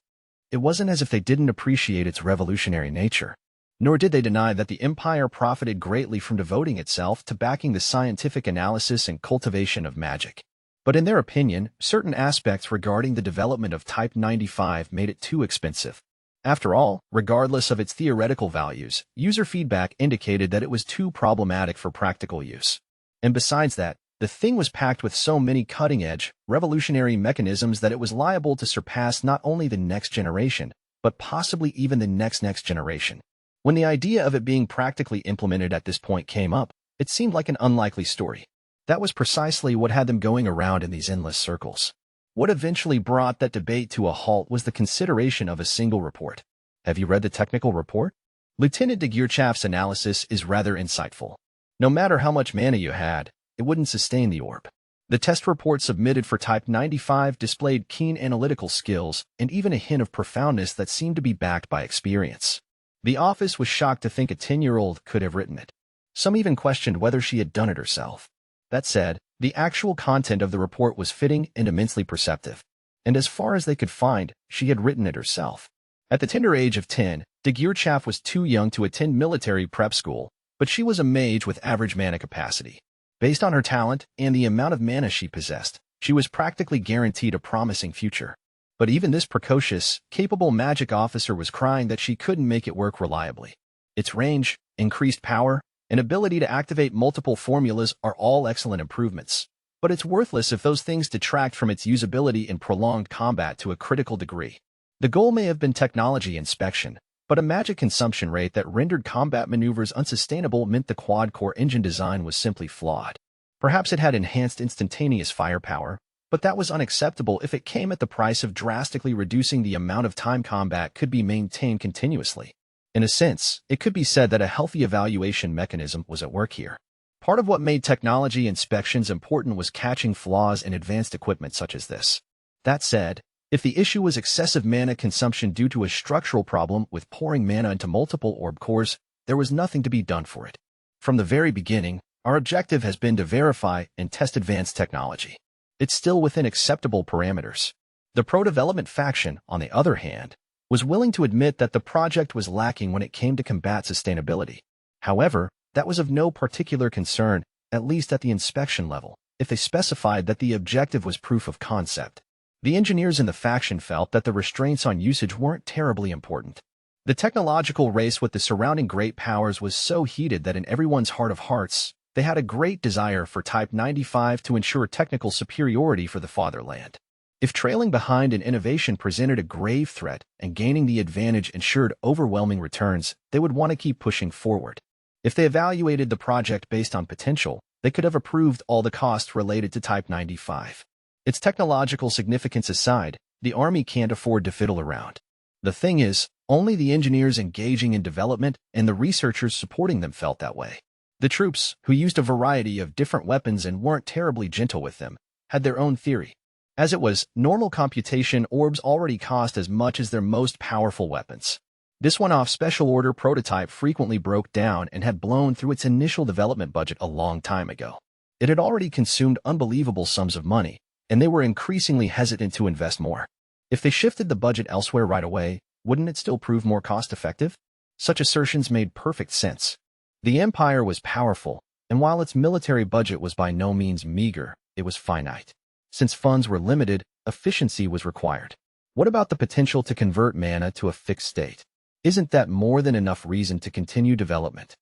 It wasn't as if they didn't appreciate its revolutionary nature. Nor did they deny that the Empire profited greatly from devoting itself to backing the scientific analysis and cultivation of magic. But in their opinion, certain aspects regarding the development of Type 95 made it too expensive. After all, regardless of its theoretical values, user feedback indicated that it was too problematic for practical use. And besides that, the thing was packed with so many cutting-edge, revolutionary mechanisms that it was liable to surpass not only the next generation, but possibly even the next generation. When the idea of it being practically implemented at this point came up, it seemed like an unlikely story. That was precisely what had them going around in these endless circles. What eventually brought that debate to a halt was the consideration of a single report. Have you read the technical report? Lieutenant Dagirchaff's analysis is rather insightful. No matter how much mana you had, it wouldn't sustain the orb. The test report submitted for Type 95 displayed keen analytical skills and even a hint of profoundness that seemed to be backed by experience. The office was shocked to think a 10-year-old could have written it. Some even questioned whether she had done it herself. That said, the actual content of the report was fitting and immensely perceptive. And as far as they could find, she had written it herself. At the tender age of 10, Dagirchaff was too young to attend military prep school, but she was a mage with average mana capacity. Based on her talent and the amount of mana she possessed, she was practically guaranteed a promising future. But even this precocious, capable magic officer was crying that she couldn't make it work reliably. Its range, increased power, and ability to activate multiple formulas are all excellent improvements. But it's worthless if those things detract from its usability in prolonged combat to a critical degree. The goal may have been technology inspection, but a magic consumption rate that rendered combat maneuvers unsustainable meant the quad-core engine design was simply flawed. Perhaps it had enhanced instantaneous firepower, but that was unacceptable if it came at the price of drastically reducing the amount of time combat could be maintained continuously. In a sense, it could be said that a healthy evaluation mechanism was at work here. Part of what made technology inspections important was catching flaws in advanced equipment such as this. That said, If the issue was excessive mana consumption due to a structural problem with pouring mana into multiple orb cores, there was nothing to be done for it. From the very beginning, our objective has been to verify and test advanced technology. It's still within acceptable parameters. The pro-development faction, on the other hand, was willing to admit that the project was lacking when it came to combat sustainability. However, that was of no particular concern, at least at the inspection level, if they specified that the objective was proof of concept. The engineers in the faction felt that the restraints on usage weren't terribly important. The technological race with the surrounding great powers was so heated that in everyone's heart of hearts, they had a great desire for Type 95 to ensure technical superiority for the fatherland. If trailing behind in innovation presented a grave threat and gaining the advantage ensured overwhelming returns, they would want to keep pushing forward. If they evaluated the project based on potential, they could have approved all the costs related to Type 95. Its technological significance aside, the army can't afford to fiddle around. The thing is, only the engineers engaging in development and the researchers supporting them felt that way. The troops, who used a variety of different weapons and weren't terribly gentle with them, had their own theory. As it was, normal computation orbs already cost as much as their most powerful weapons. This one-off special order prototype frequently broke down and had blown through its initial development budget a long time ago. It had already consumed unbelievable sums of money, and they were increasingly hesitant to invest more. If they shifted the budget elsewhere right away, wouldn't it still prove more cost-effective? Such assertions made perfect sense. The Empire was powerful, and while its military budget was by no means meager, it was finite. Since funds were limited, efficiency was required. What about the potential to convert mana to a fixed state? Isn't that more than enough reason to continue development?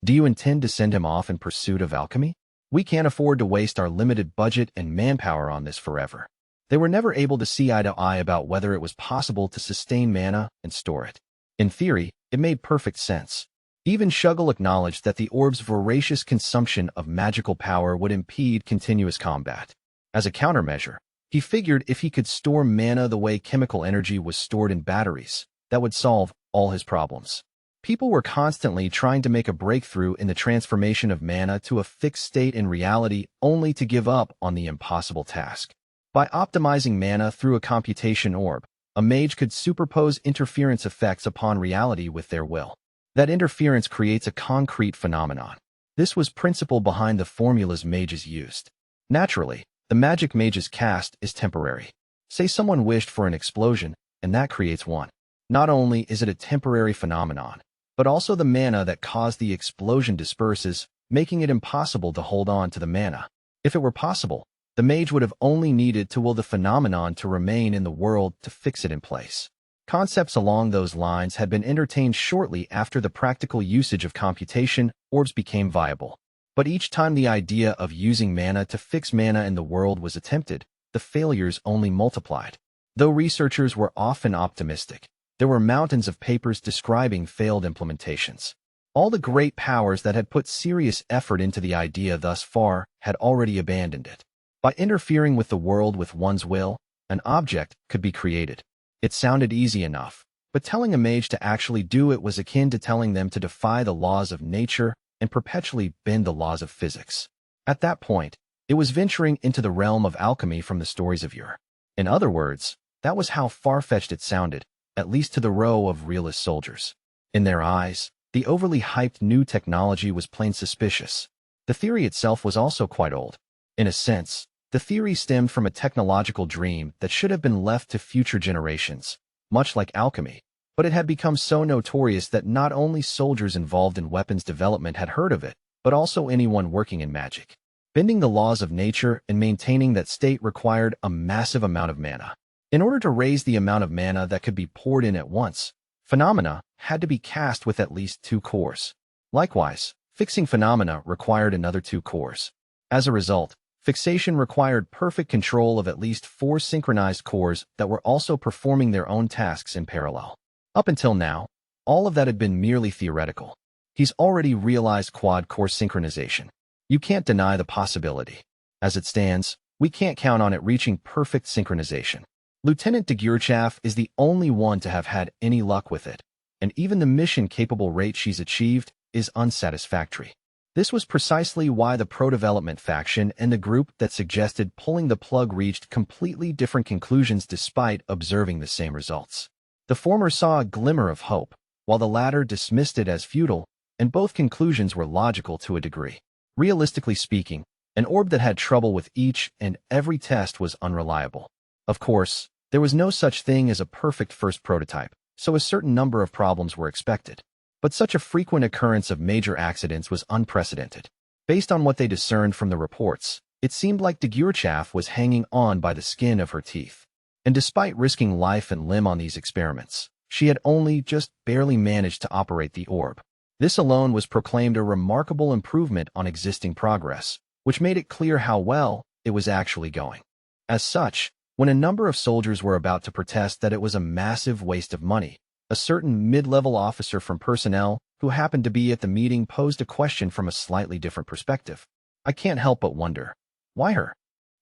Do you intend to send him off in pursuit of alchemy? We can't afford to waste our limited budget and manpower on this forever. They were never able to see eye to eye about whether it was possible to sustain mana and store it. In theory, it made perfect sense. Even Shuggle acknowledged that the orb's voracious consumption of magical power would impede continuous combat. As a countermeasure, he figured if he could store mana the way chemical energy was stored in batteries, that would solve all his problems. People were constantly trying to make a breakthrough in the transformation of mana to a fixed state in reality only to give up on the impossible task. By optimizing mana through a computation orb, a mage could superpose interference effects upon reality with their will. That interference creates a concrete phenomenon. This was principle behind the formulas mages used. Naturally, the magic mage's cast is temporary. Say someone wished for an explosion, and that creates one. Not only is it a temporary phenomenon, but also the mana that caused the explosion disperses, making it impossible to hold on to the mana. If it were possible, the mage would have only needed to will the phenomenon to remain in the world to fix it in place. Concepts along those lines had been entertained shortly after the practical usage of computation orbs became viable. But each time the idea of using mana to fix mana in the world was attempted, the failures only multiplied. Though researchers were often optimistic, there were mountains of papers describing failed implementations. All the great powers that had put serious effort into the idea thus far had already abandoned it. By interfering with the world with one's will, an object could be created. It sounded easy enough, but telling a mage to actually do it was akin to telling them to defy the laws of nature and perpetually bend the laws of physics. At that point, it was venturing into the realm of alchemy from the stories of yore. In other words, that was how far-fetched it sounded, at least to the row of realist soldiers. In their eyes, the overly hyped new technology was plain suspicious. The theory itself was also quite old. In a sense, the theory stemmed from a technological dream that should have been left to future generations, much like alchemy, but it had become so notorious that not only soldiers involved in weapons development had heard of it, but also anyone working in magic. Bending the laws of nature and maintaining that state required a massive amount of mana. In order to raise the amount of mana that could be poured in at once, phenomena had to be cast with at least 2 cores. Likewise, fixing phenomena required another 2 cores. As a result, fixation required perfect control of at least 4 synchronized cores that were also performing their own tasks in parallel. Up until now, all of that had been merely theoretical. He's already realized quad-core synchronization. You can't deny the possibility. As it stands, we can't count on it reaching perfect synchronization. Lieutenant Degurchaff is the only one to have had any luck with it, and even the mission-capable rate she's achieved is unsatisfactory. This was precisely why the pro-development faction and the group that suggested pulling the plug reached completely different conclusions despite observing the same results. The former saw a glimmer of hope, while the latter dismissed it as futile, and both conclusions were logical to a degree. Realistically speaking, an orb that had trouble with each and every test was unreliable. Of course, there was no such thing as a perfect first prototype, so a certain number of problems were expected. But such a frequent occurrence of major accidents was unprecedented. Based on what they discerned from the reports, it seemed like Degurchaff was hanging on by the skin of her teeth. And despite risking life and limb on these experiments, she had only just barely managed to operate the orb. This alone was proclaimed a remarkable improvement on existing progress, which made it clear how well it was actually going. As such, when a number of soldiers were about to protest that it was a massive waste of money, a certain mid-level officer from personnel who happened to be at the meeting posed a question from a slightly different perspective. I can't help but wonder, why her?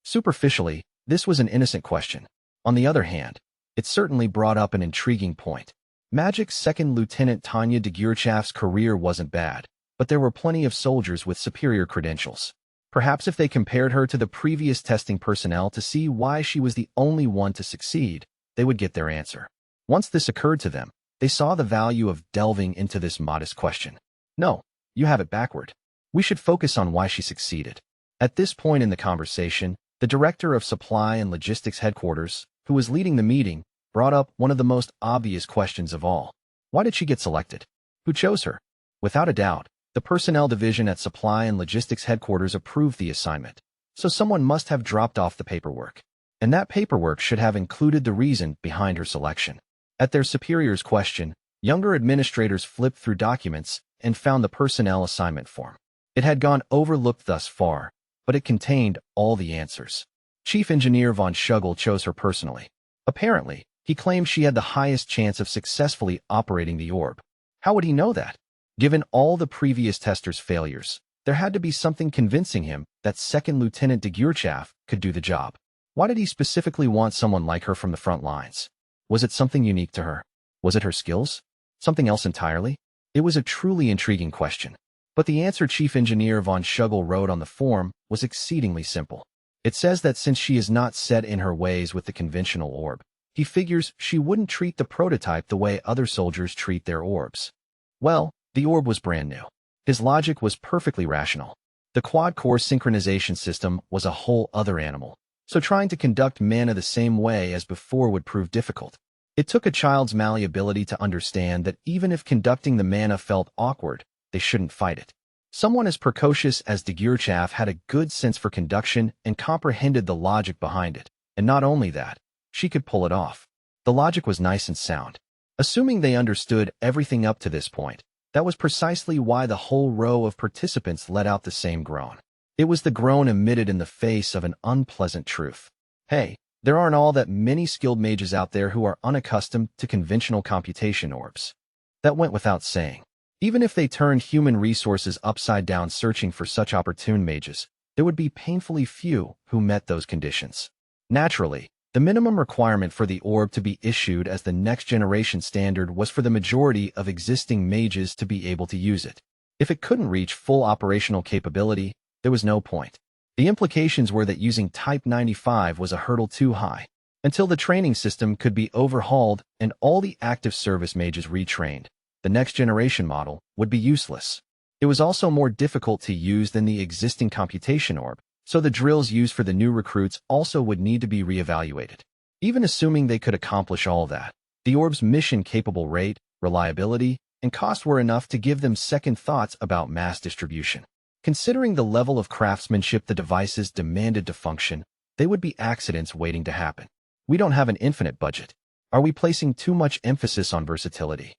Superficially, this was an innocent question. On the other hand, it certainly brought up an intriguing point. Magic's second lieutenant Tanya Degurchaff's career wasn't bad, but there were plenty of soldiers with superior credentials. Perhaps if they compared her to the previous testing personnel to see why she was the only one to succeed, they would get their answer. Once this occurred to them, they saw the value of delving into this modest question. No, you have it backward. We should focus on why she succeeded. At this point in the conversation, the director of supply and logistics headquarters, who was leading the meeting, brought up one of the most obvious questions of all. Why did she get selected? Who chose her? Without a doubt, the personnel division at supply and logistics headquarters approved the assignment, so someone must have dropped off the paperwork. And that paperwork should have included the reason behind her selection. At their superior's question, younger administrators flipped through documents and found the personnel assignment form. It had gone overlooked thus far, but it contained all the answers. Chief Engineer von Schugel chose her personally. Apparently, he claimed she had the highest chance of successfully operating the orb. How would he know that? Given all the previous testers' failures, there had to be something convincing him that Second Lieutenant Degurchaff could do the job. Why did he specifically want someone like her from the front lines? Was it something unique to her? Was it her skills? Something else entirely? It was a truly intriguing question. But the answer Chief Engineer von Schugel wrote on the form was exceedingly simple. It says that since she is not set in her ways with the conventional orb, he figures she wouldn't treat the prototype the way other soldiers treat their orbs. Well, the orb was brand new. His logic was perfectly rational. The quad-core synchronization system was a whole other animal, so trying to conduct mana the same way as before would prove difficult. It took a child's malleability to understand that even if conducting the mana felt awkward, they shouldn't fight it. Someone as precocious as Degurchaff had a good sense for conduction and comprehended the logic behind it, and not only that, she could pull it off. The logic was nice and sound. Assuming they understood everything up to this point, that was precisely why the whole row of participants let out the same groan. It was the groan emitted in the face of an unpleasant truth. Hey, there aren't all that many skilled mages out there who are unaccustomed to conventional computation orbs. That went without saying. Even if they turned human resources upside down searching for such opportune mages, there would be painfully few who met those conditions. Naturally, the minimum requirement for the orb to be issued as the next generation standard was for the majority of existing mages to be able to use it. If it couldn't reach full operational capability, there was no point. The implications were that using Type 95 was a hurdle too high. Until the training system could be overhauled and all the active service mages retrained, the next generation model would be useless. It was also more difficult to use than the existing computation orb, so the drills used for the new recruits also would need to be reevaluated. Even assuming they could accomplish all that, the orb's mission-capable rate, reliability, and cost were enough to give them second thoughts about mass distribution. Considering the level of craftsmanship the devices demanded to function, they would be accidents waiting to happen. We don't have an infinite budget. Are we placing too much emphasis on versatility?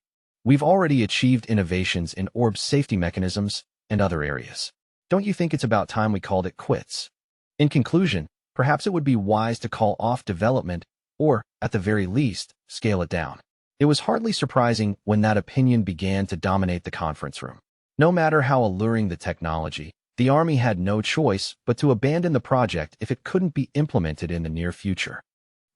We've already achieved innovations in orb safety mechanisms and other areas. Don't you think it's about time we called it quits? In conclusion, perhaps it would be wise to call off development or, at the very least, scale it down. It was hardly surprising when that opinion began to dominate the conference room. No matter how alluring the technology, the army had no choice but to abandon the project if it couldn't be implemented in the near future.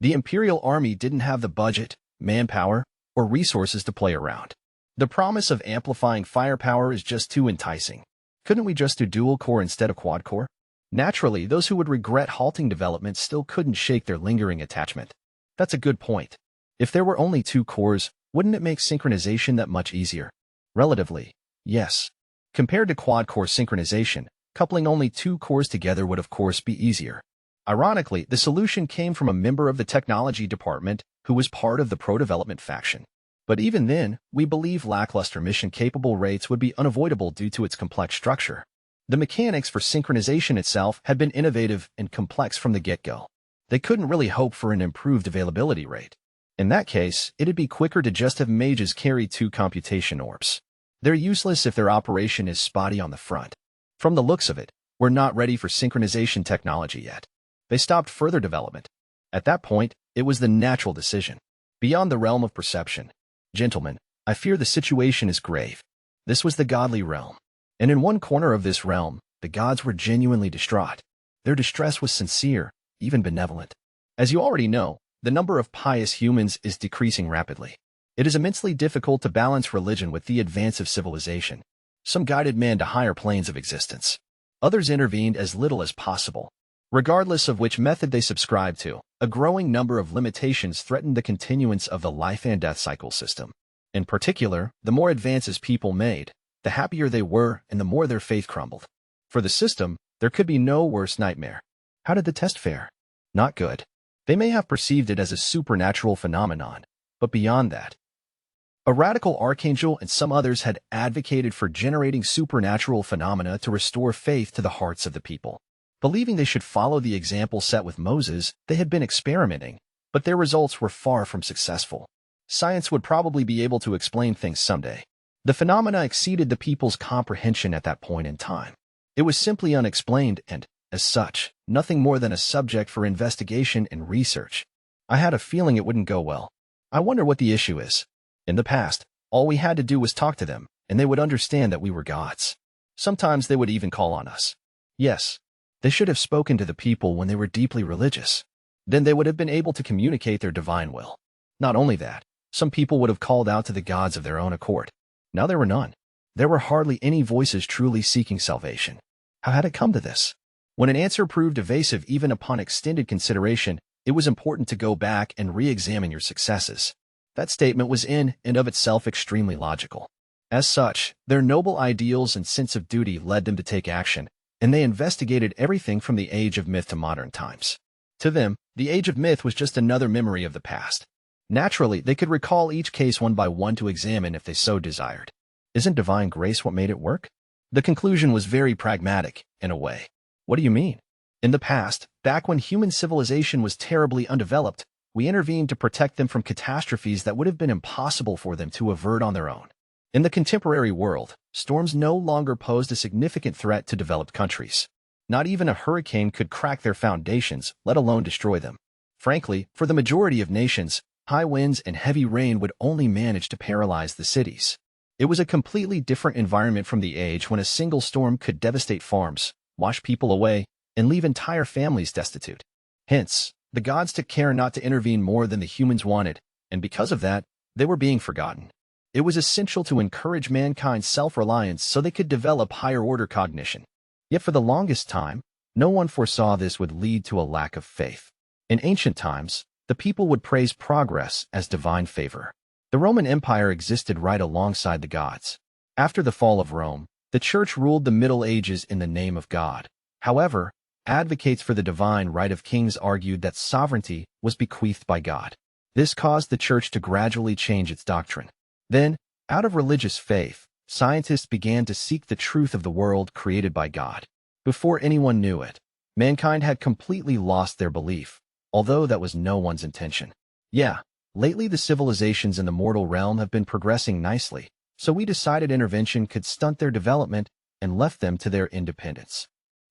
The Imperial Army didn't have the budget, manpower, or resources to play around. The promise of amplifying firepower is just too enticing. Couldn't we just do dual-core instead of quad-core? Naturally, those who would regret halting development still couldn't shake their lingering attachment. That's a good point. If there were only 2 cores, wouldn't it make synchronization that much easier? Relatively, yes. Compared to quad-core synchronization, coupling only 2 cores together would of course be easier. Ironically, the solution came from a member of the technology department who was part of the pro-development faction. But even then, we believe lackluster mission-capable rates would be unavoidable due to its complex structure. The mechanics for synchronization itself had been innovative and complex from the get-go. They couldn't really hope for an improved availability rate. In that case, it'd be quicker to just have mages carry 2 computation orbs. They're useless if their operation is spotty on the front. From the looks of it, we're not ready for synchronization technology yet. They stopped further development. At that point, it was the natural decision. Beyond the realm of perception. Gentlemen, I fear the situation is grave. This was the godly realm. And in one corner of this realm, the gods were genuinely distraught. Their distress was sincere, even benevolent. As you already know, the number of pious humans is decreasing rapidly. It is immensely difficult to balance religion with the advance of civilization. Some guided man to higher planes of existence. Others intervened as little as possible. Regardless of which method they subscribed to, a growing number of limitations threatened the continuance of the life and death cycle system. In particular, the more advances people made, the happier they were and the more their faith crumbled. For the system, there could be no worse nightmare. How did the test fare? Not good. They may have perceived it as a supernatural phenomenon, but beyond that, a radical archangel and some others had advocated for generating supernatural phenomena to restore faith to the hearts of the people. Believing they should follow the example set with Moses, they had been experimenting, but their results were far from successful. Science would probably be able to explain things someday. The phenomena exceeded the people's comprehension at that point in time. It was simply unexplained and, as such, nothing more than a subject for investigation and research. I had a feeling it wouldn't go well. I wonder what the issue is. In the past, all we had to do was talk to them, and they would understand that we were gods. Sometimes they would even call on us. Yes, they should have spoken to the people when they were deeply religious. Then they would have been able to communicate their divine will. Not only that, some people would have called out to the gods of their own accord. Now there were none. There were hardly any voices truly seeking salvation. How had it come to this? When an answer proved evasive even upon extended consideration, it was important to go back and re-examine your successes. That statement was in and of itself extremely logical. As such, their noble ideals and sense of duty led them to take action, and they investigated everything from the age of myth to modern times. To them, the age of myth was just another memory of the past. Naturally, they could recall each case one by one to examine if they so desired. Isn't divine grace what made it work? The conclusion was very pragmatic, in a way. What do you mean? In the past, back when human civilization was terribly undeveloped, we intervened to protect them from catastrophes that would have been impossible for them to avert on their own. In the contemporary world, storms no longer posed a significant threat to developed countries. Not even a hurricane could crack their foundations, let alone destroy them. Frankly, for the majority of nations, high winds and heavy rain would only manage to paralyze the cities. It was a completely different environment from the age when a single storm could devastate farms, wash people away, and leave entire families destitute. Hence, the gods took care not to intervene more than the humans wanted, and because of that, they were being forgotten. It was essential to encourage mankind's self-reliance so they could develop higher-order cognition. Yet for the longest time, no one foresaw this would lead to a lack of faith. In ancient times, the people would praise progress as divine favor. The Roman Empire existed right alongside the gods. After the fall of Rome, the Church ruled the Middle Ages in the name of God. However, advocates for the divine right of kings argued that sovereignty was bequeathed by God. This caused the Church to gradually change its doctrine. Then, out of religious faith, scientists began to seek the truth of the world created by God. Before anyone knew it, mankind had completely lost their belief, although that was no one's intention. Yeah, lately the civilizations in the mortal realm have been progressing nicely, so we decided intervention could stunt their development and left them to their independence.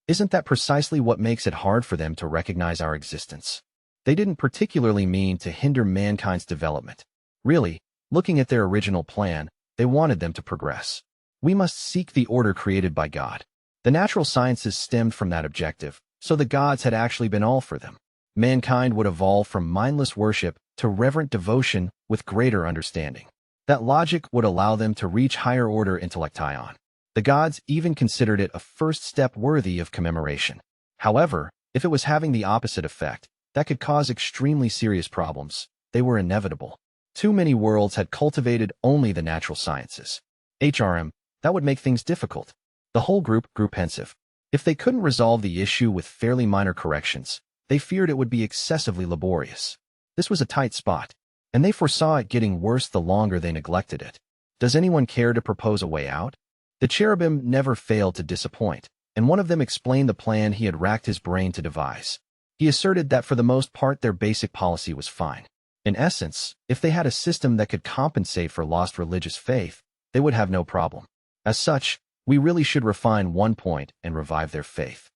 Isn't that precisely what makes it hard for them to recognize our existence? They didn't particularly mean to hinder mankind's development. Really, looking at their original plan, they wanted them to progress. We must seek the order created by God. The natural sciences stemmed from that objective, so the gods had actually been all for them. Mankind would evolve from mindless worship to reverent devotion with greater understanding. That logic would allow them to reach higher order intellectation. The gods even considered it a first step worthy of commemoration. However, if it was having the opposite effect, that could cause extremely serious problems. They were inevitable. Too many worlds had cultivated only the natural sciences. That would make things difficult. The whole group grew pensive. If they couldn't resolve the issue with fairly minor corrections, they feared it would be excessively laborious. This was a tight spot, and they foresaw it getting worse the longer they neglected it. Does anyone care to propose a way out? The cherubim never failed to disappoint, and one of them explained the plan he had racked his brain to devise. He asserted that for the most part their basic policy was fine. In essence, if they had a system that could compensate for lost religious faith, they would have no problem. As such, we really should refine one point and revive their faith.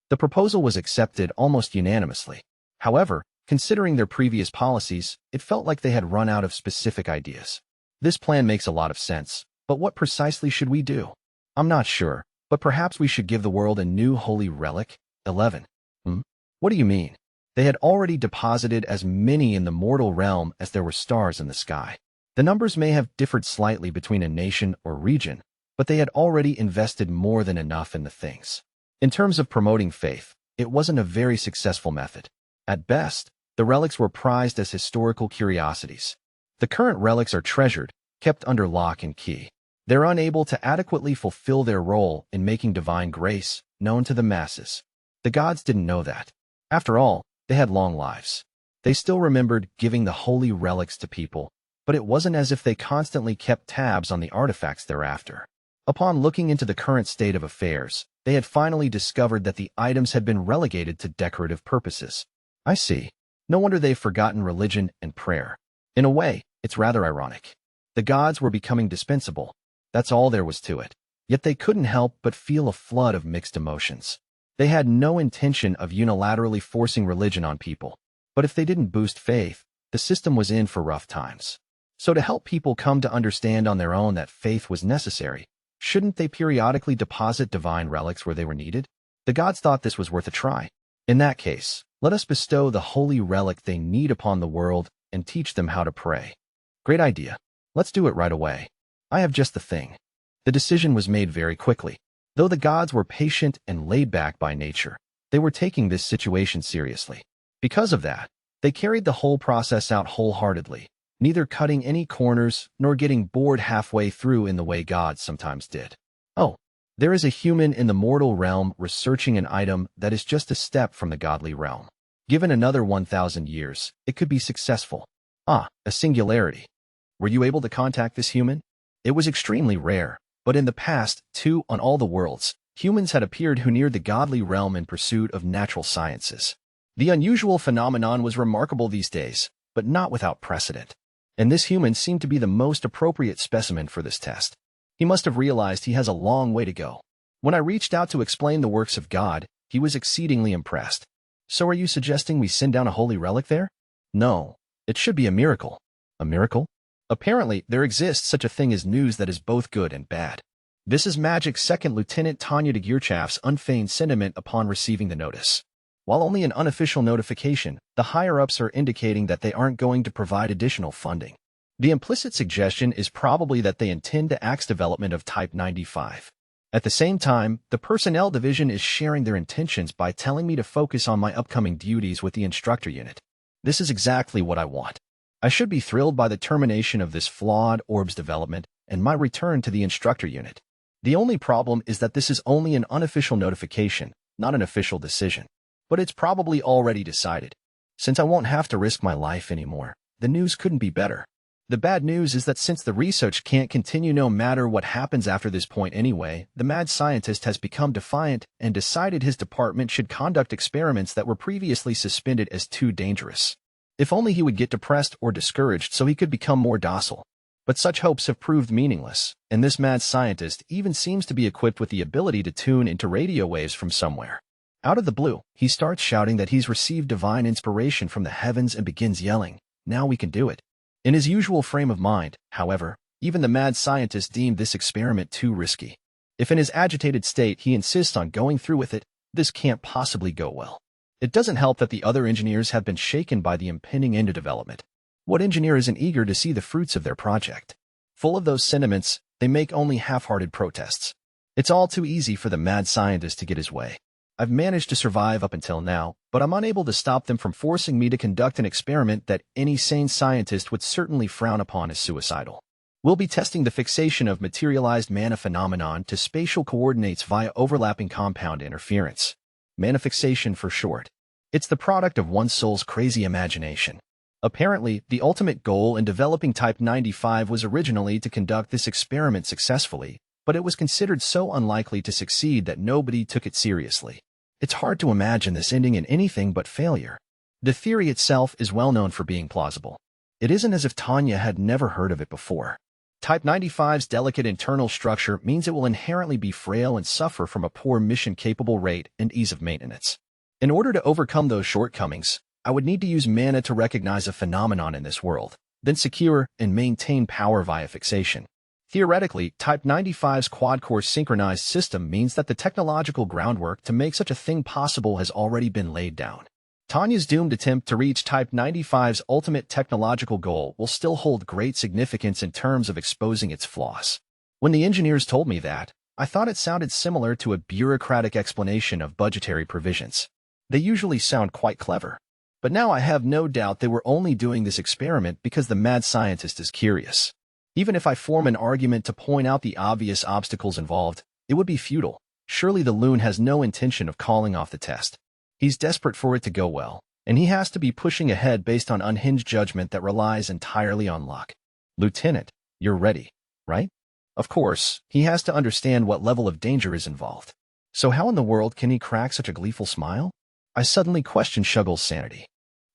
The proposal was accepted almost unanimously. However, considering their previous policies, it felt like they had run out of specific ideas. This plan makes a lot of sense, but what precisely should we do? I'm not sure, but perhaps we should give the world a new holy relic? 11. What do you mean? They had already deposited as many in the mortal realm as there were stars in the sky. The numbers may have differed slightly between a nation or region, but they had already invested more than enough in the things. In terms of promoting faith, it wasn't a very successful method. At best, the relics were prized as historical curiosities. The current relics are treasured, kept under lock and key. They're unable to adequately fulfill their role in making divine grace known to the masses. The gods didn't know that. After all, they had long lives. They still remembered giving the holy relics to people, but it wasn't as if they constantly kept tabs on the artifacts thereafter. Upon looking into the current state of affairs, they had finally discovered that the items had been relegated to decorative purposes. I see. No wonder they've forgotten religion and prayer. In a way, it's rather ironic. The gods were becoming dispensable. That's all there was to it. Yet they couldn't help but feel a flood of mixed emotions. They had no intention of unilaterally forcing religion on people. But if they didn't boost faith, the system was in for rough times. So to help people come to understand on their own that faith was necessary, shouldn't they periodically deposit divine relics where they were needed? The gods thought this was worth a try. In that case, let us bestow the holy relic they need upon the world and teach them how to pray. Great idea. Let's do it right away. I have just the thing. The decision was made very quickly. Though the gods were patient and laid back by nature, they were taking this situation seriously. Because of that, they carried the whole process out wholeheartedly, neither cutting any corners nor getting bored halfway through in the way gods sometimes did. Oh, there is a human in the mortal realm researching an item that is just a step from the godly realm. Given another 1,000 years, it could be successful. A singularity. Were you able to contact this human? It was extremely rare, but in the past, too, on all the worlds, humans had appeared who neared the godly realm in pursuit of natural sciences. The unusual phenomenon was remarkable these days, but not without precedent. And this human seemed to be the most appropriate specimen for this test. He must have realized he has a long way to go. When I reached out to explain the works of God, he was exceedingly impressed. So are you suggesting we send down a holy relic there? No, it should be a miracle. A miracle? Apparently, there exists such a thing as news that is both good and bad. This is Magic's second Lieutenant Tanya de Gearchaff's unfeigned sentiment upon receiving the notice. While only an unofficial notification, the higher-ups are indicating that they aren't going to provide additional funding. The implicit suggestion is probably that they intend to axe development of Type 95. At the same time, the Personnel Division is sharing their intentions by telling me to focus on my upcoming duties with the Instructor Unit. This is exactly what I want. I should be thrilled by the termination of this flawed orbs development and my return to the Instructor Unit. The only problem is that this is only an unofficial notification, not an official decision. But it's probably already decided. Since I won't have to risk my life anymore, the news couldn't be better. The bad news is that since the research can't continue no matter what happens after this point anyway, the mad scientist has become defiant and decided his department should conduct experiments that were previously suspended as too dangerous. If only he would get depressed or discouraged so he could become more docile. But such hopes have proved meaningless, and this mad scientist even seems to be equipped with the ability to tune into radio waves from somewhere. Out of the blue, he starts shouting that he's received divine inspiration from the heavens and begins yelling, "Now we can do it." In his usual frame of mind, however, even the mad scientist deemed this experiment too risky. If in his agitated state he insists on going through with it, this can't possibly go well. It doesn't help that the other engineers have been shaken by the impending end of development. What engineer isn't eager to see the fruits of their project? Full of those sentiments, they make only half-hearted protests. It's all too easy for the mad scientist to get his way. I've managed to survive up until now, but I'm unable to stop them from forcing me to conduct an experiment that any sane scientist would certainly frown upon as suicidal. We'll be testing the fixation of materialized mana phenomenon to spatial coordinates via overlapping compound interference. Mana fixation for short. It's the product of one's soul's crazy imagination. Apparently, the ultimate goal in developing Type 95 was originally to conduct this experiment successfully, but it was considered so unlikely to succeed that nobody took it seriously. It's hard to imagine this ending in anything but failure. The theory itself is well known for being plausible. It isn't as if Tanya had never heard of it before. Type 95's delicate internal structure means it will inherently be frail and suffer from a poor mission-capable rate and ease of maintenance. In order to overcome those shortcomings, I would need to use mana to recognize a phenomenon in this world, then secure and maintain power via fixation. Theoretically, Type 95's quad-core synchronized system means that the technological groundwork to make such a thing possible has already been laid down. Tanya's doomed attempt to reach Type 95's ultimate technological goal will still hold great significance in terms of exposing its flaws. When the engineers told me that, I thought it sounded similar to a bureaucratic explanation of budgetary provisions. They usually sound quite clever. But now I have no doubt they were only doing this experiment because the mad scientist is curious. Even if I form an argument to point out the obvious obstacles involved, it would be futile. Surely the loon has no intention of calling off the test. He's desperate for it to go well, and he has to be pushing ahead based on unhinged judgment that relies entirely on luck. Lieutenant, you're ready, right? Of course, he has to understand what level of danger is involved. So how in the world can he crack such a gleeful smile? I suddenly question Shuggle's sanity.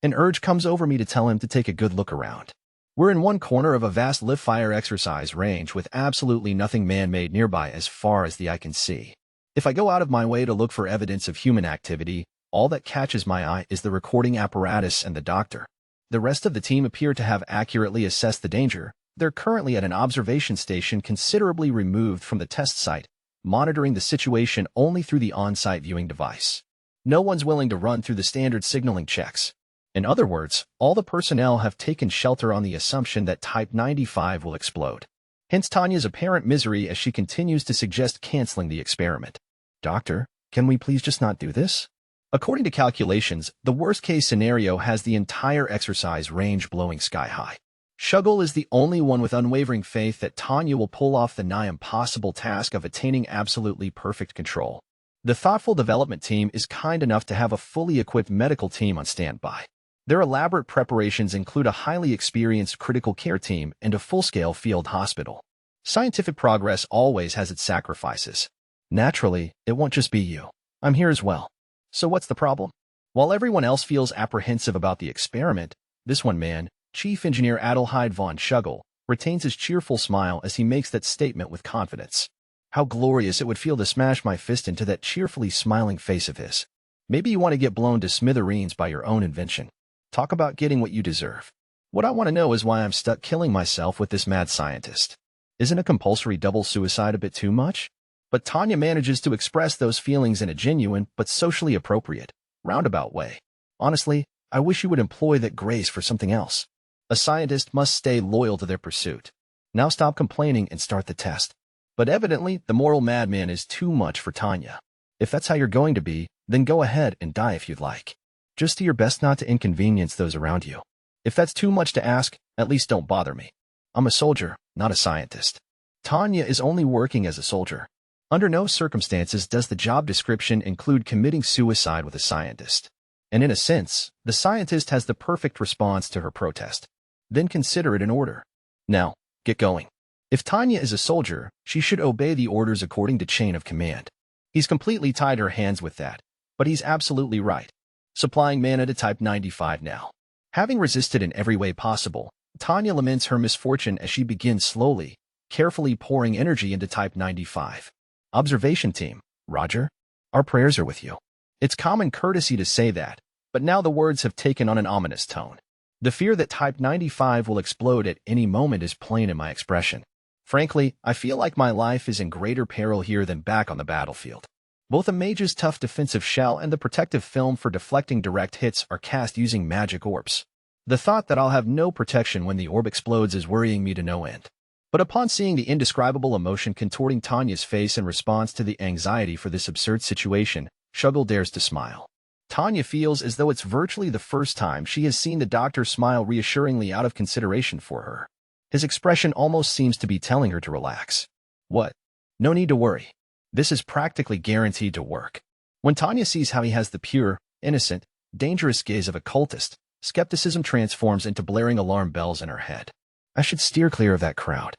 An urge comes over me to tell him to take a good look around. We're in one corner of a vast live-fire exercise range with absolutely nothing man-made nearby as far as the eye can see. If I go out of my way to look for evidence of human activity, all that catches my eye is the recording apparatus and the doctor. The rest of the team appear to have accurately assessed the danger. They're currently at an observation station considerably removed from the test site, monitoring the situation only through the on-site viewing device. No one's willing to run through the standard signaling checks. In other words, all the personnel have taken shelter on the assumption that Type 95 will explode. Hence Tanya's apparent misery as she continues to suggest canceling the experiment. Doctor, can we please just not do this? According to calculations, the worst-case scenario has the entire exercise range blowing sky-high. Shuggle is the only one with unwavering faith that Tanya will pull off the nigh-impossible task of attaining absolutely perfect control. The thoughtful development team is kind enough to have a fully equipped medical team on standby. Their elaborate preparations include a highly experienced critical care team and a full-scale field hospital. Scientific progress always has its sacrifices. Naturally, it won't just be you. I'm here as well. So what's the problem? While everyone else feels apprehensive about the experiment, this one man, Chief Engineer Adelheid von Shuggle, retains his cheerful smile as he makes that statement with confidence. How glorious it would feel to smash my fist into that cheerfully smiling face of his. Maybe you want to get blown to smithereens by your own invention. Talk about getting what you deserve. What I want to know is why I'm stuck killing myself with this mad scientist. Isn't a compulsory double suicide a bit too much? But Tanya manages to express those feelings in a genuine but socially appropriate, roundabout way. Honestly, I wish you would employ that grace for something else. A scientist must stay loyal to their pursuit. Now stop complaining and start the test. But evidently, the moral madman is too much for Tanya. If that's how you're going to be, then go ahead and die if you'd like. Just do your best not to inconvenience those around you. If that's too much to ask, at least don't bother me. I'm a soldier, not a scientist. Tanya is only working as a soldier. Under no circumstances does the job description include committing suicide with a scientist. And in a sense, the scientist has the perfect response to her protest. Then consider it in order. Now, get going. If Tanya is a soldier, she should obey the orders according to chain of command. He's completely tied her hands with that, but he's absolutely right. Supplying mana to Type 95 now. Having resisted in every way possible, Tanya laments her misfortune as she begins slowly, carefully pouring energy into Type 95. Observation team, Roger. Our prayers are with you. It's common courtesy to say that, but now the words have taken on an ominous tone. The fear that Type 95 will explode at any moment is plain in my expression. Frankly, I feel like my life is in greater peril here than back on the battlefield. Both a mage's tough defensive shell and the protective film for deflecting direct hits are cast using magic orbs. The thought that I'll have no protection when the orb explodes is worrying me to no end. But upon seeing the indescribable emotion contorting Tanya's face in response to the anxiety for this absurd situation, Shuggle dares to smile. Tanya feels as though it's virtually the first time she has seen the doctor smile reassuringly out of consideration for her. His expression almost seems to be telling her to relax. What? No need to worry. This is practically guaranteed to work. When Tanya sees how he has the pure, innocent, dangerous gaze of a cultist, skepticism transforms into blaring alarm bells in her head. I should steer clear of that crowd.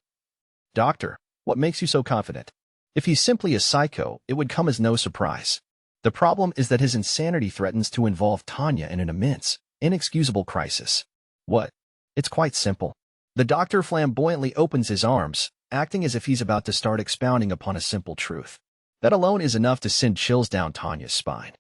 Doctor, what makes you so confident? If he's simply a psycho, it would come as no surprise. The problem is that his insanity threatens to involve Tanya in an immense, inexcusable crisis. What? It's quite simple. The doctor flamboyantly opens his arms, acting as if he's about to start expounding upon a simple truth. That alone is enough to send chills down Tanya's spine.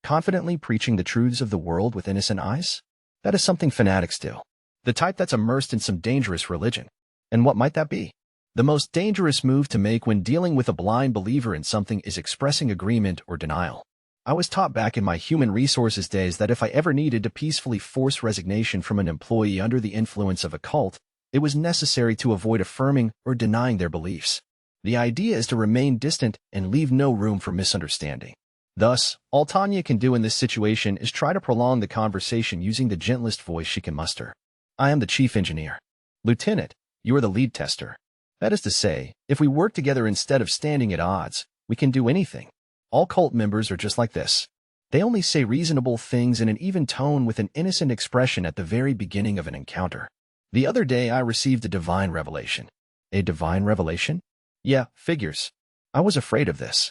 Confidently preaching the truths of the world with innocent eyes? That is something fanatics do. The type that's immersed in some dangerous religion. And what might that be? The most dangerous move to make when dealing with a blind believer in something is expressing agreement or denial. I was taught back in my human resources days that if I ever needed to peacefully force resignation from an employee under the influence of a cult, it was necessary to avoid affirming or denying their beliefs. The idea is to remain distant and leave no room for misunderstanding. Thus, all Tanya can do in this situation is try to prolong the conversation using the gentlest voice she can muster. I am the chief engineer. Lieutenant, you are the lead tester. That is to say, if we work together instead of standing at odds, we can do anything. All cult members are just like this. They only say reasonable things in an even tone with an innocent expression at the very beginning of an encounter. The other day I received a divine revelation. A divine revelation? Yeah, figures. I was afraid of this.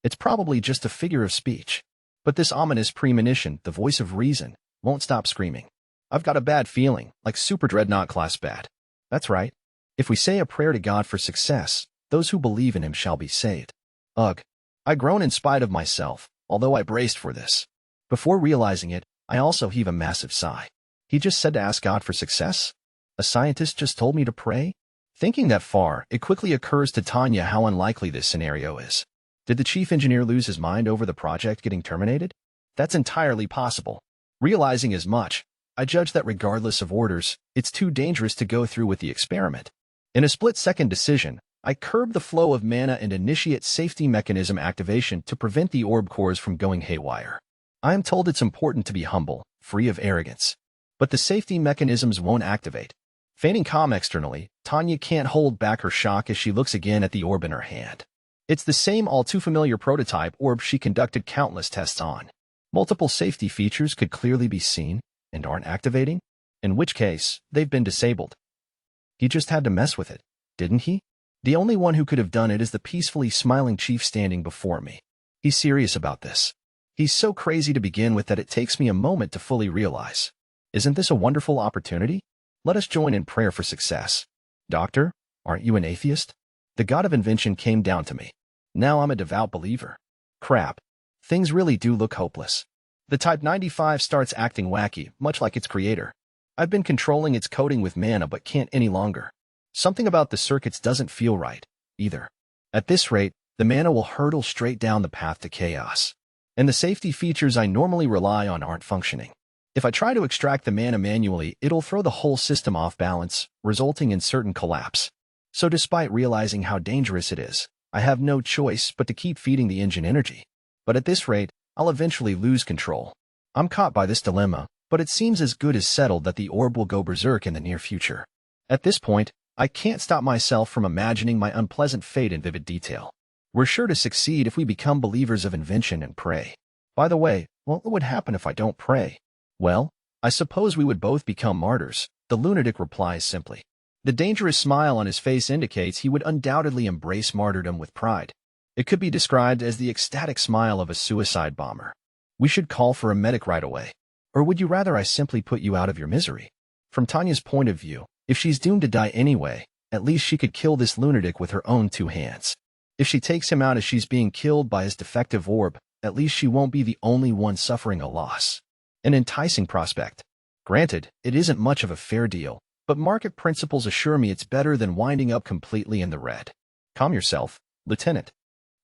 It's probably just a figure of speech. But this ominous premonition, the voice of reason, won't stop screaming. I've got a bad feeling, like Super Dreadnought class bad. That's right. If we say a prayer to God for success, those who believe in him shall be saved. Ugh. I groan in spite of myself, although I braced for this. Before realizing it, I also heave a massive sigh. He just said to ask God for success? A scientist just told me to pray? Thinking that far, it quickly occurs to Tanya how unlikely this scenario is. Did the chief engineer lose his mind over the project getting terminated? That's entirely possible. Realizing as much, I judge that regardless of orders, it's too dangerous to go through with the experiment. In a split-second decision, I curb the flow of mana and initiate safety mechanism activation to prevent the orb cores from going haywire. I am told it's important to be humble, free of arrogance. But the safety mechanisms won't activate. Feigning calm externally, Tanya can't hold back her shock as she looks again at the orb in her hand. It's the same all-too-familiar prototype orb she conducted countless tests on. Multiple safety features could clearly be seen and aren't activating, in which case, they've been disabled. He just had to mess with it, didn't he? The only one who could have done it is the peacefully smiling chief standing before me. He's serious about this. He's so crazy to begin with that it takes me a moment to fully realize. Isn't this a wonderful opportunity? Let us join in prayer for success. Doctor, aren't you an atheist? The god of invention came down to me. Now I'm a devout believer. Crap. Things really do look hopeless. The Type 95 starts acting wacky, much like its creator. I've been controlling its coding with mana but can't any longer. Something about the circuits doesn't feel right, either. At this rate, the mana will hurtle straight down the path to chaos. And the safety features I normally rely on aren't functioning. If I try to extract the mana manually, it'll throw the whole system off balance, resulting in certain collapse. So despite realizing how dangerous it is, I have no choice but to keep feeding the engine energy. But at this rate, I'll eventually lose control. I'm caught by this dilemma, but it seems as good as settled that the orb will go berserk in the near future. At this point, I can't stop myself from imagining my unpleasant fate in vivid detail. We're sure to succeed if we become believers of invention and pray. By the way, what would happen if I don't pray? Well, I suppose we would both become martyrs, the lunatic replies simply. The dangerous smile on his face indicates he would undoubtedly embrace martyrdom with pride. It could be described as the ecstatic smile of a suicide bomber. We should call for a medic right away. Or would you rather I simply put you out of your misery? From Tanya's point of view, if she's doomed to die anyway, at least she could kill this lunatic with her own two hands. If she takes him out as she's being killed by his defective orb, at least she won't be the only one suffering a loss. An enticing prospect. Granted, it isn't much of a fair deal, but market principles assure me it's better than winding up completely in the red. Calm yourself, Lieutenant.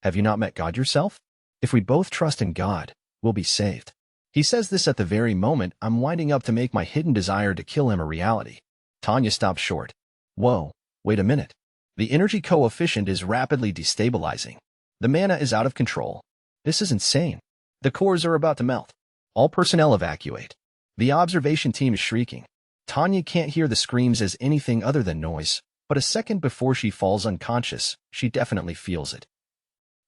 Have you not met God yourself? If we both trust in God, we'll be saved. He says this at the very moment I'm winding up to make my hidden desire to kill him a reality. Tanya stops short. Whoa, Wait a minute. The energy coefficient is rapidly destabilizing. The mana is out of control. This is insane. The cores are about to melt. All personnel evacuate. The observation team is shrieking. Tanya can't hear the screams as anything other than noise, but a second before she falls unconscious, she definitely feels it.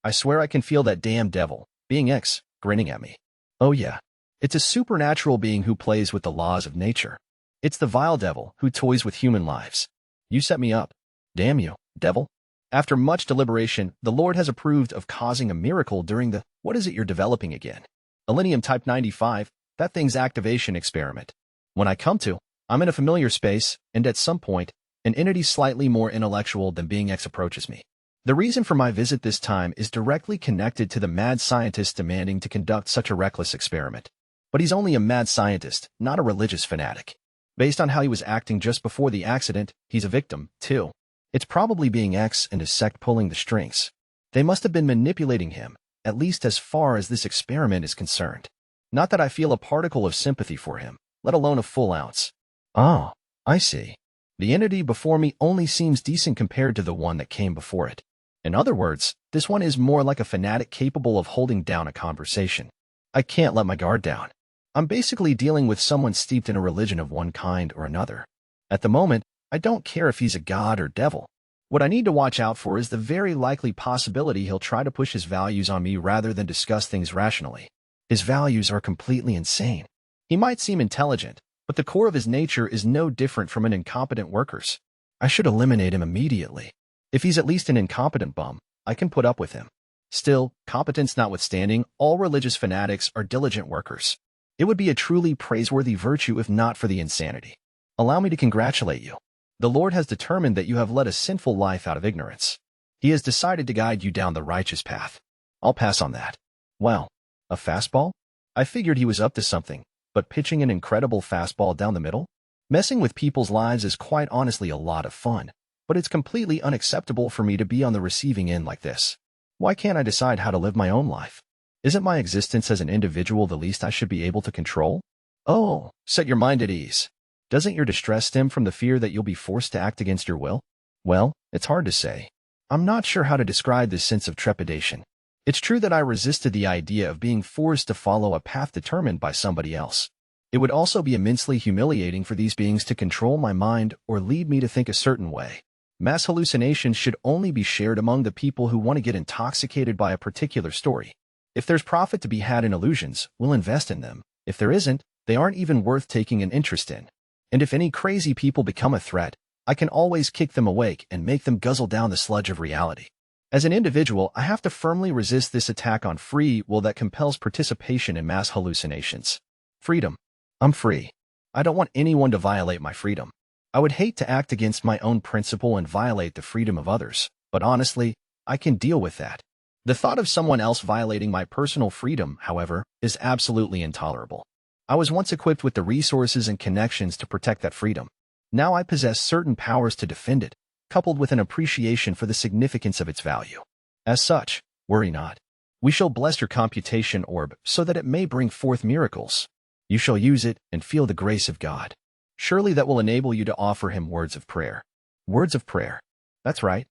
I swear I can feel that damn devil, being X, grinning at me. Oh yeah. It's a supernatural being who plays with the laws of nature. It's the vile devil who toys with human lives. You set me up. Damn you, devil. After much deliberation, the Lord has approved of causing a miracle during the, what is it you're developing again? Millennium Type 95, that thing's activation experiment. When I come to, I'm in a familiar space, and at some point, an entity slightly more intellectual than being X approaches me. The reason for my visit this time is directly connected to the mad scientist demanding to conduct such a reckless experiment. But he's only a mad scientist, not a religious fanatic. Based on how he was acting just before the accident, he's a victim, too. It's probably being X and his sect pulling the strings. They must have been manipulating him, at least as far as this experiment is concerned. Not that I feel a particle of sympathy for him, let alone a full ounce. Oh, I see. The entity before me only seems decent compared to the one that came before it. In other words, this one is more like a fanatic capable of holding down a conversation. I can't let my guard down. I'm basically dealing with someone steeped in a religion of one kind or another. At the moment, I don't care if he's a god or devil. What I need to watch out for is the very likely possibility he'll try to push his values on me rather than discuss things rationally. His values are completely insane. He might seem intelligent, but the core of his nature is no different from an incompetent worker's. I should eliminate him immediately. If he's at least an incompetent bum, I can put up with him. Still, competence notwithstanding, all religious fanatics are diligent workers. It would be a truly praiseworthy virtue if not for the insanity. Allow me to congratulate you. The Lord has determined that you have led a sinful life out of ignorance. He has decided to guide you down the righteous path. I'll pass on that. Well, a fastball? I figured he was up to something, but pitching an incredible fastball down the middle? Messing with people's lives is quite honestly a lot of fun, but it's completely unacceptable for me to be on the receiving end like this. Why can't I decide how to live my own life? Isn't my existence as an individual the least I should be able to control? Oh, set your mind at ease. Doesn't your distress stem from the fear that you'll be forced to act against your will? Well, it's hard to say. I'm not sure how to describe this sense of trepidation. It's true that I resisted the idea of being forced to follow a path determined by somebody else. It would also be immensely humiliating for these beings to control my mind or lead me to think a certain way. Mass hallucinations should only be shared among the people who want to get intoxicated by a particular story. If there's profit to be had in illusions, we'll invest in them. If there isn't, they aren't even worth taking an interest in. And if any crazy people become a threat, I can always kick them awake and make them guzzle down the sludge of reality. As an individual, I have to firmly resist this attack on free will that compels participation in mass hallucinations. Freedom. I'm free. I don't want anyone to violate my freedom. I would hate to act against my own principle and violate the freedom of others, but honestly, I can deal with that. The thought of someone else violating my personal freedom, however, is absolutely intolerable. I was once equipped with the resources and connections to protect that freedom. Now I possess certain powers to defend it, coupled with an appreciation for the significance of its value. As such, worry not. We shall bless your computation orb so that it may bring forth miracles. You shall use it and feel the grace of God. Surely that will enable you to offer him words of prayer. Words of prayer. That's right.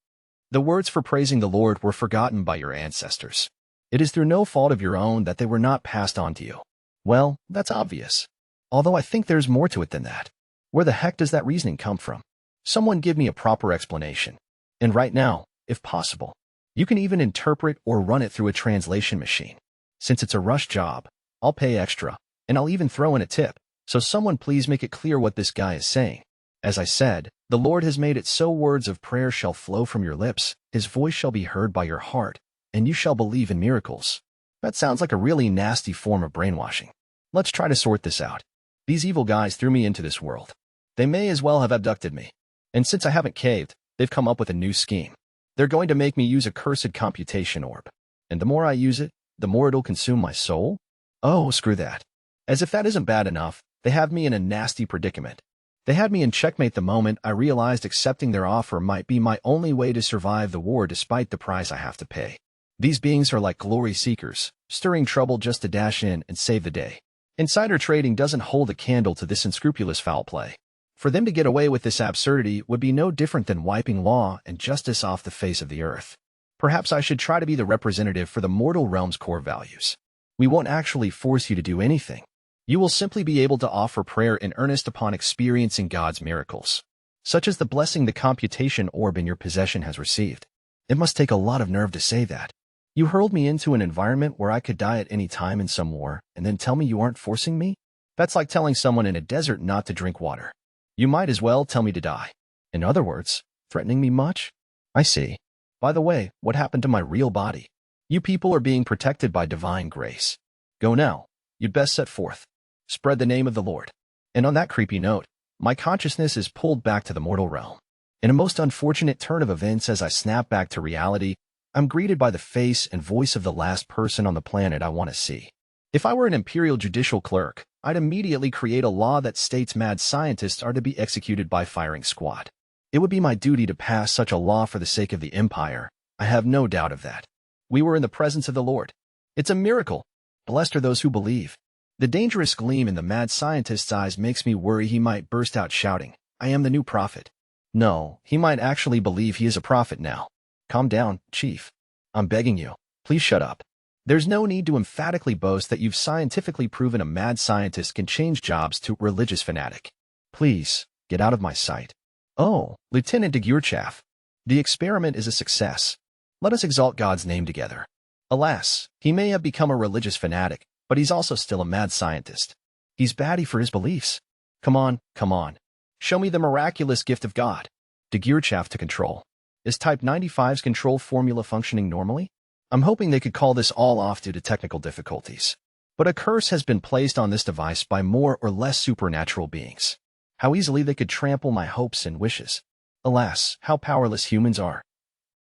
The words for praising the Lord were forgotten by your ancestors. It is through no fault of your own that they were not passed on to you. Well, that's obvious. Although I think there's more to it than that. Where the heck does that reasoning come from? Someone give me a proper explanation. And right now, if possible. You can even interpret or run it through a translation machine. Since it's a rush job, I'll pay extra, and I'll even throw in a tip, so someone please make it clear what this guy is saying. As I said, the Lord has made it so words of prayer shall flow from your lips, his voice shall be heard by your heart, and you shall believe in miracles. That sounds like a really nasty form of brainwashing. Let's try to sort this out. These evil guys threw me into this world. They may as well have abducted me. And since I haven't caved, they've come up with a new scheme. They're going to make me use a cursed computation orb. And the more I use it, the more it'll consume my soul? Oh, screw that. As if that isn't bad enough, they have me in a nasty predicament. They had me in checkmate the moment I realized accepting their offer might be my only way to survive the war despite the price I have to pay. These beings are like glory seekers, stirring trouble just to dash in and save the day. Insider trading doesn't hold a candle to this unscrupulous foul play. For them to get away with this absurdity would be no different than wiping law and justice off the face of the earth. Perhaps I should try to be the representative for the mortal realm's core values. We won't actually force you to do anything. You will simply be able to offer prayer in earnest upon experiencing God's miracles, such as the blessing the computation orb in your possession has received. It must take a lot of nerve to say that. You hurled me into an environment where I could die at any time in some war, and then tell me you aren't forcing me? That's like telling someone in a desert not to drink water. You might as well tell me to die. In other words, threatening me much? I see. By the way, what happened to my real body? You people are being protected by divine grace. Go now. You'd best set forth. Spread the name of the Lord. And on that creepy note, my consciousness is pulled back to the mortal realm. In a most unfortunate turn of events as I snap back to reality, I'm greeted by the face and voice of the last person on the planet I want to see. If I were an imperial judicial clerk, I'd immediately create a law that states mad scientists are to be executed by firing squad. It would be my duty to pass such a law for the sake of the Empire. I have no doubt of that. We were in the presence of the Lord. It's a miracle. Blessed are those who believe. The dangerous gleam in the mad scientist's eyes makes me worry he might burst out shouting, I am the new prophet. No, he might actually believe he is a prophet now. Calm down, Chief. I'm begging you. Please shut up. There's no need to emphatically boast that you've scientifically proven a mad scientist can change jobs to religious fanatic. Please, get out of my sight. Oh, Lieutenant de Gurchaff. The experiment is a success. Let us exalt God's name together. Alas, he may have become a religious fanatic, but he's also still a mad scientist. He's batty for his beliefs. Come on, come on. Show me the miraculous gift of God. De Gurchaff to control. Is Type 95's control formula functioning normally? I'm hoping they could call this all off due to technical difficulties. But a curse has been placed on this device by more or less supernatural beings. How easily they could trample my hopes and wishes. Alas, how powerless humans are.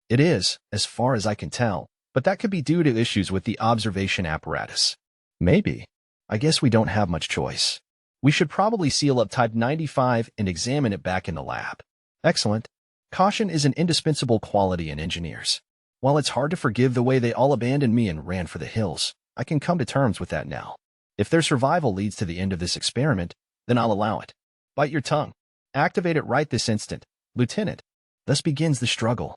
It is, as far as I can tell, but that could be due to issues with the observation apparatus. Maybe. I guess we don't have much choice. We should probably seal up Type 95 and examine it back in the lab. Excellent. Caution is an indispensable quality in engineers. While it's hard to forgive the way they all abandoned me and ran for the hills, I can come to terms with that now. If their survival leads to the end of this experiment, then I'll allow it. Bite your tongue. Activate it right this instant, Lieutenant. Thus begins the struggle.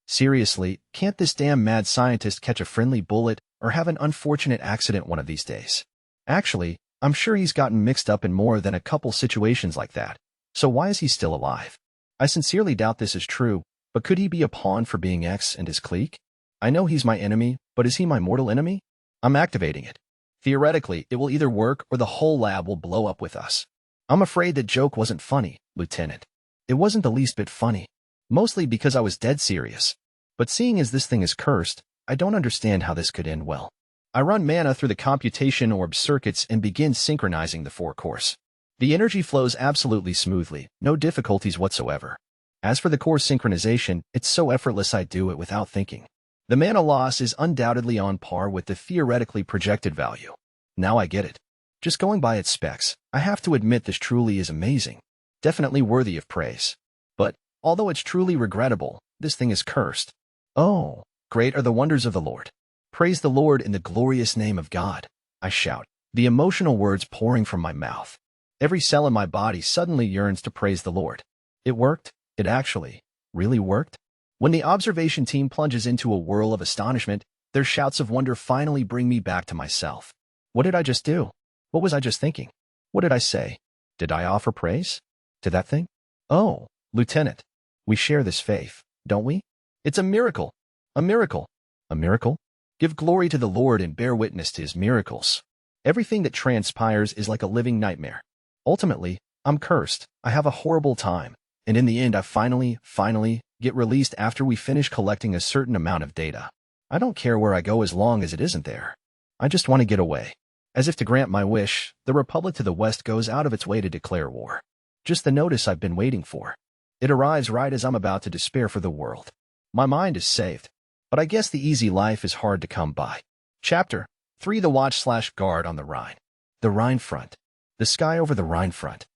Seriously, can't this damn mad scientist catch a friendly bullet or have an unfortunate accident one of these days? Actually, I'm sure he's gotten mixed up in more than a couple situations like that. So why is he still alive? I sincerely doubt this is true, but could he be a pawn for being X and his clique? I know he's my enemy, but is he my mortal enemy? I'm activating it. Theoretically, it will either work or the whole lab will blow up with us. I'm afraid that joke wasn't funny, Lieutenant. It wasn't the least bit funny. Mostly because I was dead serious. But seeing as this thing is cursed, I don't understand how this could end well. I run mana through the computation orb circuits and begin synchronizing the four-cores. The energy flows absolutely smoothly, no difficulties whatsoever. As for the core synchronization, it's so effortless I do it without thinking. The mana loss is undoubtedly on par with the theoretically projected value. Now I get it. Just going by its specs, I have to admit this truly is amazing. Definitely worthy of praise. But, although it's truly regrettable, this thing is cursed. Oh, great are the wonders of the Lord. Praise the Lord in the glorious name of God, I shout, the emotional words pouring from my mouth. Every cell in my body suddenly yearns to praise the Lord. It worked. It actually, really worked. When the observation team plunges into a whirl of astonishment, their shouts of wonder finally bring me back to myself. What did I just do? What was I just thinking? What did I say? Did I offer praise? To that thing? Oh, Lieutenant, we share this faith, don't we? It's a miracle. A miracle. A miracle? Give glory to the Lord and bear witness to his miracles. Everything that transpires is like a living nightmare. Ultimately, I'm cursed. I have a horrible time. And in the end, I finally get released after we finish collecting a certain amount of data. I don't care where I go as long as it isn't there. I just want to get away. As if to grant my wish, the Republic to the west goes out of its way to declare war. Just the notice I've been waiting for. It arrives right as I'm about to despair for the world. My mind is saved. But I guess the easy life is hard to come by. Chapter 3: The Watch/Guard on the Rhine. The Rhine Front. The sky over the Rhine Front.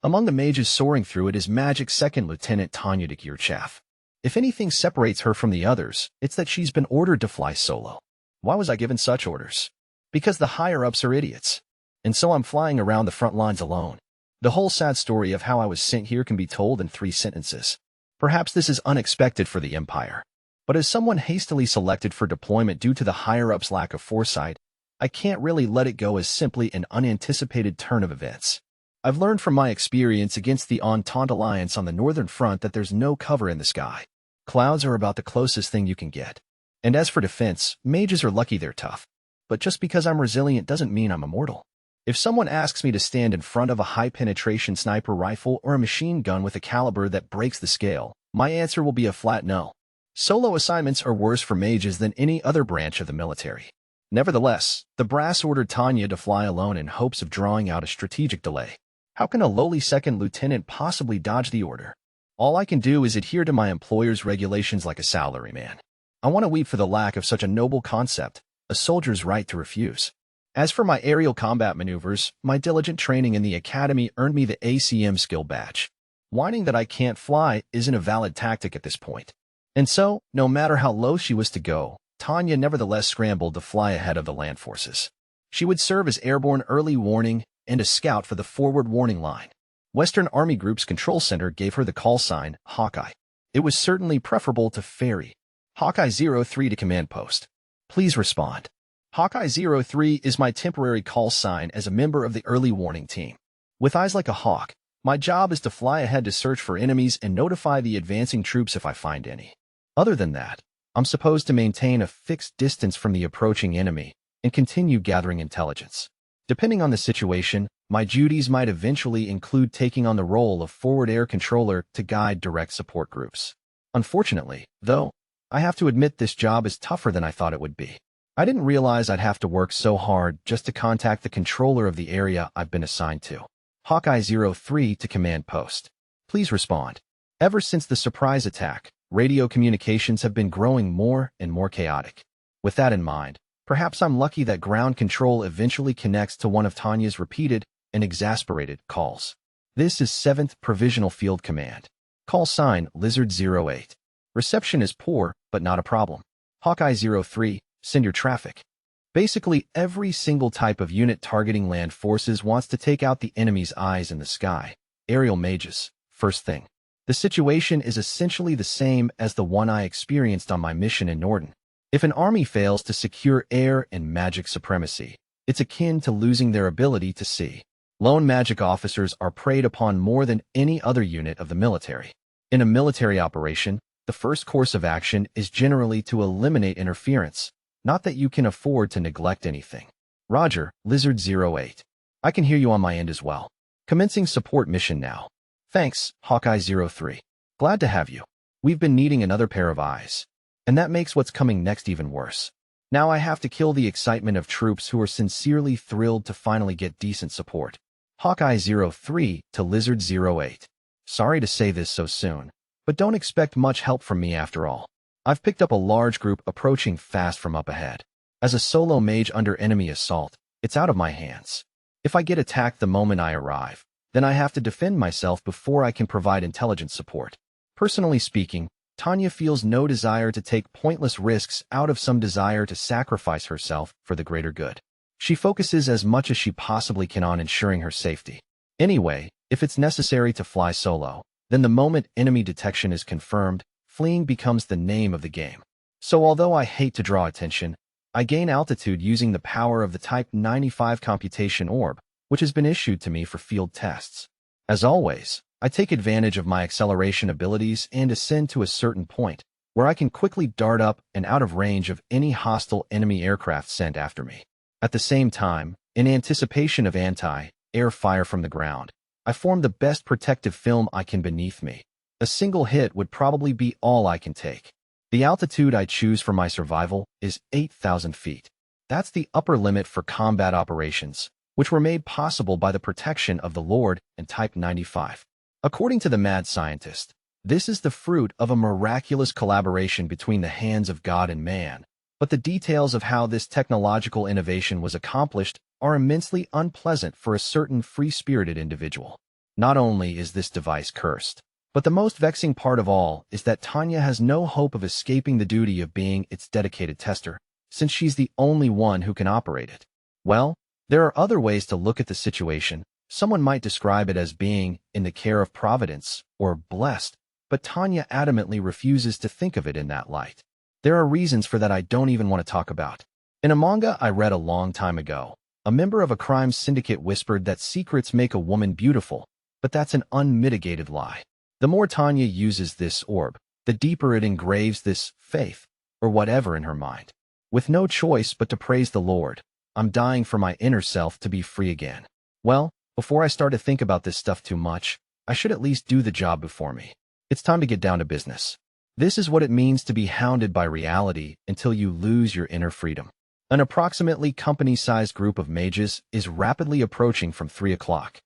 Among the mages soaring through it is Magic's second lieutenant Tanya de Gurchaff. If anything separates her from the others, it's that she's been ordered to fly solo. Why was I given such orders? Because the higher-ups are idiots. And so I'm flying around the front lines alone. The whole sad story of how I was sent here can be told in 3 sentences. Perhaps this is unexpected for the Empire, but as someone hastily selected for deployment due to the higher-ups' lack of foresight, I can't really let it go as simply an unanticipated turn of events. I've learned from my experience against the Entente Alliance on the Northern Front that there's no cover in the sky. Clouds are about the closest thing you can get. And as for defense, mages are lucky they're tough. But just because I'm resilient doesn't mean I'm immortal. If someone asks me to stand in front of a high-penetration sniper rifle or a machine gun with a caliber that breaks the scale, my answer will be a flat no. Solo assignments are worse for mages than any other branch of the military. Nevertheless, the brass ordered Tanya to fly alone in hopes of drawing out a strategic delay. How can a lowly second lieutenant possibly dodge the order? All I can do is adhere to my employer's regulations like a salaryman. I want to weep for the lack of such a noble concept, a soldier's right to refuse. As for my aerial combat maneuvers, my diligent training in the academy earned me the ACM skill badge. Whining that I can't fly isn't a valid tactic at this point. And so, no matter how low she was to go, Tanya nevertheless scrambled to fly ahead of the land forces. She would serve as airborne early warning and a scout for the forward warning line. Western Army Group's control center gave her the call sign, Hawkeye. It was certainly preferable to Fairy. Hawkeye 03 to command post. Please respond. Hawkeye 03 is my temporary call sign as a member of the early warning team. With eyes like a hawk, my job is to fly ahead to search for enemies and notify the advancing troops if I find any. Other than that, I'm supposed to maintain a fixed distance from the approaching enemy and continue gathering intelligence. Depending on the situation, my duties might eventually include taking on the role of forward air controller to guide direct support groups. Unfortunately, though, I have to admit this job is tougher than I thought it would be. I didn't realize I'd have to work so hard just to contact the controller of the area I've been assigned to. Hawkeye 03 to command post. Please respond. Ever since the surprise attack, radio communications have been growing more and more chaotic. With that in mind, perhaps I'm lucky that ground control eventually connects to one of Tanya's repeated and exasperated calls. This is 7th Provisional Field Command. Call sign Lizard 08. Reception is poor, but not a problem. Hawkeye 03, send your traffic. Basically, every single type of unit targeting land forces wants to take out the enemy's eyes in the sky. Aerial mages, first thing. The situation is essentially the same as the one I experienced on my mission in Norden. If an army fails to secure air and magic supremacy, it's akin to losing their ability to see. Lone magic officers are preyed upon more than any other unit of the military. In a military operation, the first course of action is generally to eliminate interference, not that you can afford to neglect anything. Roger, Lizard 08. I can hear you on my end as well. Commencing support mission now. Thanks, Hawkeye 03. Glad to have you. We've been needing another pair of eyes. And that makes what's coming next even worse. Now I have to kill the excitement of troops who are sincerely thrilled to finally get decent support. Hawkeye 03 to Lizard 08. Sorry to say this so soon, but don't expect much help from me after all. I've picked up a large group approaching fast from up ahead. As a solo mage under enemy assault, it's out of my hands. If I get attacked the moment I arrive, then I have to defend myself before I can provide intelligence support. Personally speaking, Tanya feels no desire to take pointless risks out of some desire to sacrifice herself for the greater good. She focuses as much as she possibly can on ensuring her safety. Anyway, if it's necessary to fly solo, then the moment enemy detection is confirmed, fleeing becomes the name of the game. So although I hate to draw attention, I gain altitude using the power of the Type 95 computation orb, which has been issued to me for field tests. As always, I take advantage of my acceleration abilities and ascend to a certain point, where I can quickly dart up and out of range of any hostile enemy aircraft sent after me. At the same time, in anticipation of anti-air fire from the ground, I form the best protective film I can beneath me. A single hit would probably be all I can take. The altitude I choose for my survival is 8,000 feet. That's the upper limit for combat operations, which were made possible by the protection of the Lord and Type 95. According to the mad scientist, this is the fruit of a miraculous collaboration between the hands of God and man, but the details of how this technological innovation was accomplished are immensely unpleasant for a certain free-spirited individual. Not only is this device cursed, but the most vexing part of all is that Tanya has no hope of escaping the duty of being its dedicated tester, since she's the only one who can operate it. Well, there are other ways to look at the situation, Someone might describe it as being in the care of Providence or blessed, but Tanya adamantly refuses to think of it in that light. There are reasons for that I don't even want to talk about. In a manga I read a long time ago, a member of a crime syndicate whispered that secrets make a woman beautiful, but that's an unmitigated lie. The more Tanya uses this orb, the deeper it engraves this faith, or whatever in her mind. With no choice but to praise the Lord, I'm dying for my inner self to be free again. Well, before I start to think about this stuff too much, I should at least do the job before me. It's time to get down to business. This is what it means to be hounded by reality until you lose your inner freedom. An approximately company-sized group of mages is rapidly approaching from 3 o'clock.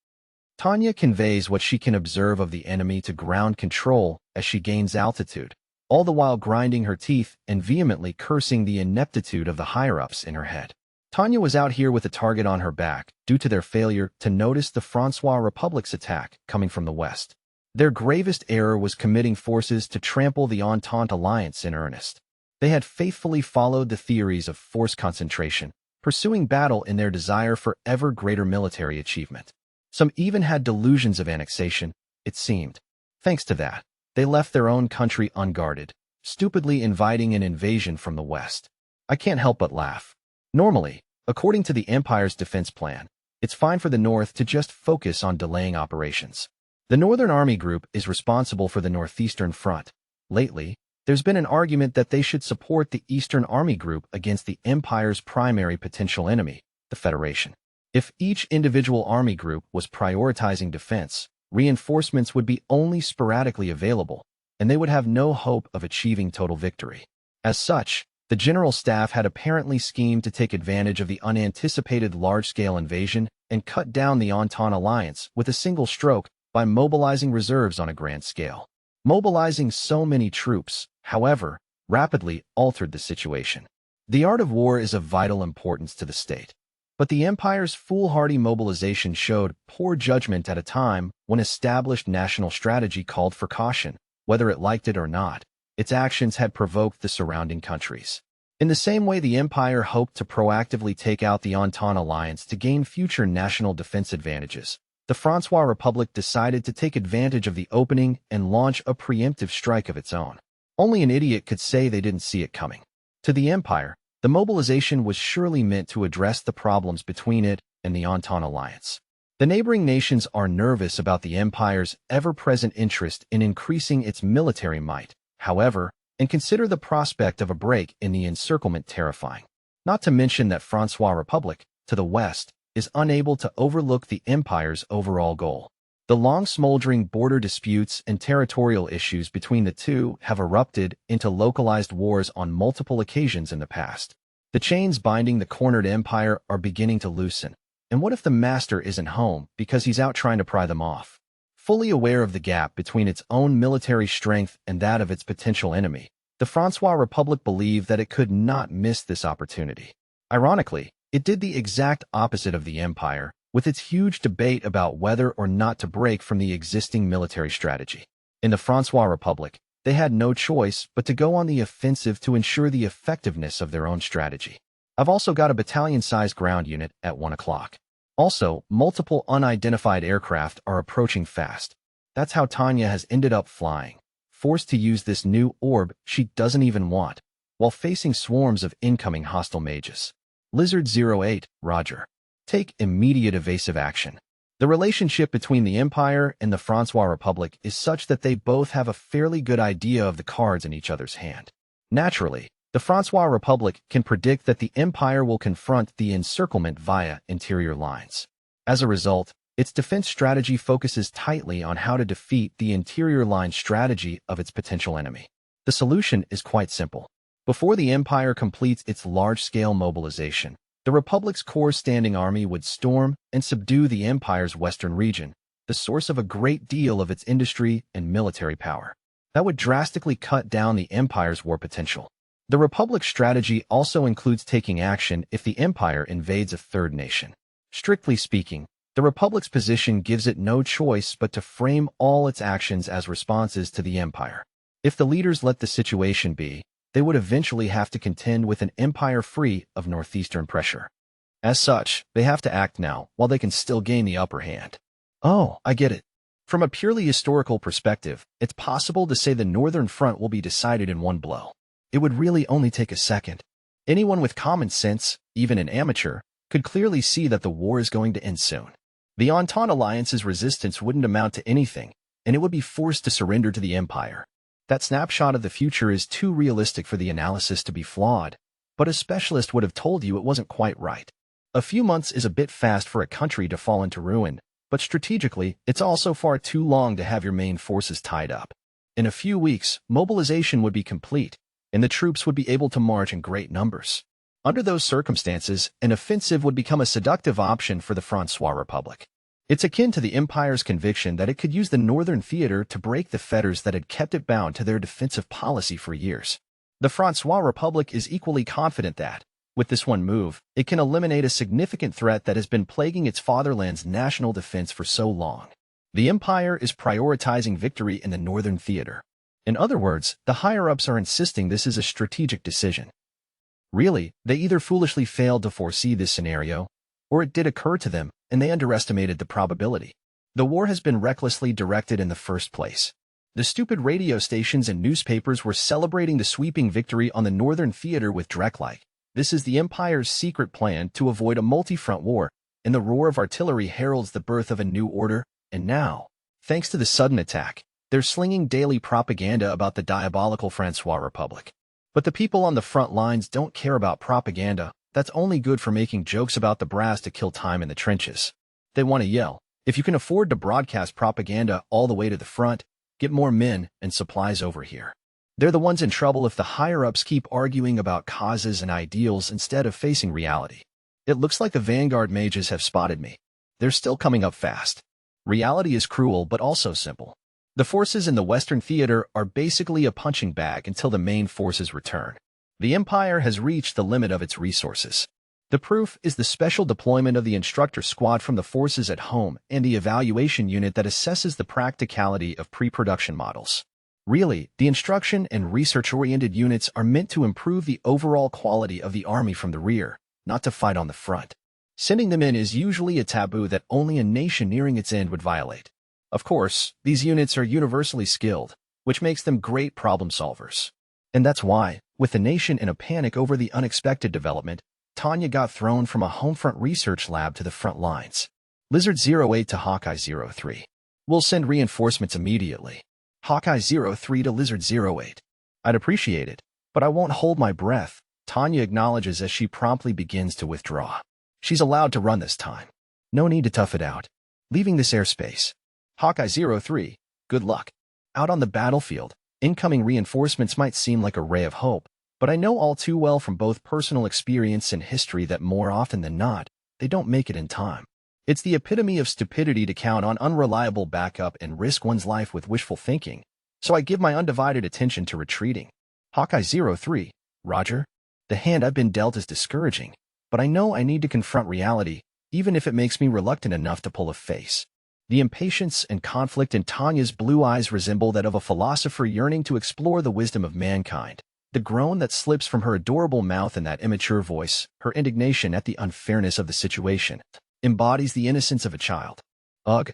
Tanya conveys what she can observe of the enemy to ground control as she gains altitude, all the while grinding her teeth and vehemently cursing the ineptitude of the higher-ups in her head. Tanya was out here with a target on her back due to their failure to notice the Francois Republic's attack coming from the west. Their gravest error was committing forces to trample the Entente alliance in earnest. They had faithfully followed the theories of force concentration, pursuing battle in their desire for ever greater military achievement. Some even had delusions of annexation, it seemed. Thanks to that, they left their own country unguarded, stupidly inviting an invasion from the west. I can't help but laugh. Normally, according to the Empire's defense plan, it's fine for the North to just focus on delaying operations. The Northern Army Group is responsible for the Northeastern Front. Lately, there's been an argument that they should support the Eastern Army Group against the Empire's primary potential enemy, the Federation. If each individual army group was prioritizing defense, reinforcements would be only sporadically available, and they would have no hope of achieving total victory. As such, the General Staff had apparently schemed to take advantage of the unanticipated large-scale invasion and cut down the Entente alliance with a single stroke by mobilizing reserves on a grand scale. Mobilizing so many troops, however, rapidly altered the situation. The art of war is of vital importance to the state. But the Empire's foolhardy mobilization showed poor judgment at a time when established national strategy called for caution, whether it liked it or not. Its actions had provoked the surrounding countries. In the same way the Empire hoped to proactively take out the Entente alliance to gain future national defense advantages, the Francois Republic decided to take advantage of the opening and launch a preemptive strike of its own. Only an idiot could say they didn't see it coming. To the Empire, the mobilization was surely meant to address the problems between it and the Entente alliance. The neighboring nations are nervous about the Empire's ever-present interest in increasing its military might, however, and consider the prospect of a break in the encirclement terrifying. Not to mention that Francois Republic, to the west, is unable to overlook the Empire's overall goal. The long-smoldering border disputes and territorial issues between the two have erupted into localized wars on multiple occasions in the past. The chains binding the cornered empire are beginning to loosen. And what if the master isn't home because he's out trying to pry them off? Fully aware of the gap between its own military strength and that of its potential enemy, the Francois Republic believed that it could not miss this opportunity. Ironically, it did the exact opposite of the Empire, with its huge debate about whether or not to break from the existing military strategy. In the Francois Republic, they had no choice but to go on the offensive to ensure the effectiveness of their own strategy. I've also got a battalion-sized ground unit at 1 o'clock. Also, multiple unidentified aircraft are approaching fast. That's how Tanya has ended up flying, forced to use this new orb she doesn't even want, while facing swarms of incoming hostile mages. Lizard 08, Roger. Take immediate evasive action. The relationship between the Empire and the Francois Republic is such that they both have a fairly good idea of the cards in each other's hand. Naturally, the Francois Republic can predict that the Empire will confront the encirclement via interior lines. As a result, its defense strategy focuses tightly on how to defeat the interior line strategy of its potential enemy. The solution is quite simple. Before the Empire completes its large-scale mobilization, the Republic's core standing army would storm and subdue the Empire's western region, the source of a great deal of its industry and military power. That would drastically cut down the Empire's war potential. The Republic's strategy also includes taking action if the Empire invades a third nation. Strictly speaking, the Republic's position gives it no choice but to frame all its actions as responses to the Empire. If the leaders let the situation be, they would eventually have to contend with an Empire free of northeastern pressure. As such, they have to act now, while they can still gain the upper hand. Oh, I get it. From a purely historical perspective, it's possible to say the Northern Front will be decided in one blow. It would really only take a second. Anyone with common sense, even an amateur, could clearly see that the war is going to end soon. The Entente Alliance's resistance wouldn't amount to anything, and it would be forced to surrender to the Empire. That snapshot of the future is too realistic for the analysis to be flawed, but a specialist would have told you it wasn't quite right. A few months is a bit fast for a country to fall into ruin, but strategically, it's also far too long to have your main forces tied up. In a few weeks, mobilization would be complete, and the troops would be able to march in great numbers. Under those circumstances, an offensive would become a seductive option for the Francois Republic. It's akin to the Empire's conviction that it could use the Northern Theater to break the fetters that had kept it bound to their defensive policy for years. The Francois Republic is equally confident that, with this one move, it can eliminate a significant threat that has been plaguing its fatherland's national defense for so long. The Empire is prioritizing victory in the Northern Theater. In other words, the higher-ups are insisting this is a strategic decision. Really, they either foolishly failed to foresee this scenario, or it did occur to them, and they underestimated the probability. The war has been recklessly directed in the first place. The stupid radio stations and newspapers were celebrating the sweeping victory on the Northern Theater with Drek-like. This is the Empire's secret plan to avoid a multi-front war, and the roar of artillery heralds the birth of a new order, and now, thanks to the sudden attack, they're slinging daily propaganda about the diabolical Francois Republic. But the people on the front lines don't care about propaganda. That's only good for making jokes about the brass to kill time in the trenches. They want to yell, if you can afford to broadcast propaganda all the way to the front, get more men and supplies over here. They're the ones in trouble if the higher-ups keep arguing about causes and ideals instead of facing reality. It looks like the Vanguard mages have spotted me. They're still coming up fast. Reality is cruel but also simple. The forces in the Western Theater are basically a punching bag until the main forces return. The Empire has reached the limit of its resources. The proof is the special deployment of the instructor squad from the forces at home and the evaluation unit that assesses the practicality of pre-production models. Really, the instruction and research-oriented units are meant to improve the overall quality of the army from the rear, not to fight on the front. Sending them in is usually a taboo that only a nation nearing its end would violate. Of course, these units are universally skilled, which makes them great problem solvers. And that's why, with the nation in a panic over the unexpected development, Tanya got thrown from a homefront research lab to the front lines. Lizard 08 to Hawkeye 03. We'll send reinforcements immediately. Hawkeye 03 to Lizard 08. I'd appreciate it, but I won't hold my breath, Tanya acknowledges as she promptly begins to withdraw. She's allowed to run this time. No need to tough it out. Leaving this airspace. Hawkeye 03, good luck. Out on the battlefield, incoming reinforcements might seem like a ray of hope, but I know all too well from both personal experience and history that more often than not, they don't make it in time. It's the epitome of stupidity to count on unreliable backup and risk one's life with wishful thinking, so I give my undivided attention to retreating. Hawkeye 03, Roger. The hand I've been dealt is discouraging, but I know I need to confront reality, even if it makes me reluctant enough to pull a face. The impatience and conflict in Tanya's blue eyes resemble that of a philosopher yearning to explore the wisdom of mankind. The groan that slips from her adorable mouth in that immature voice, her indignation at the unfairness of the situation, embodies the innocence of a child. Ugh.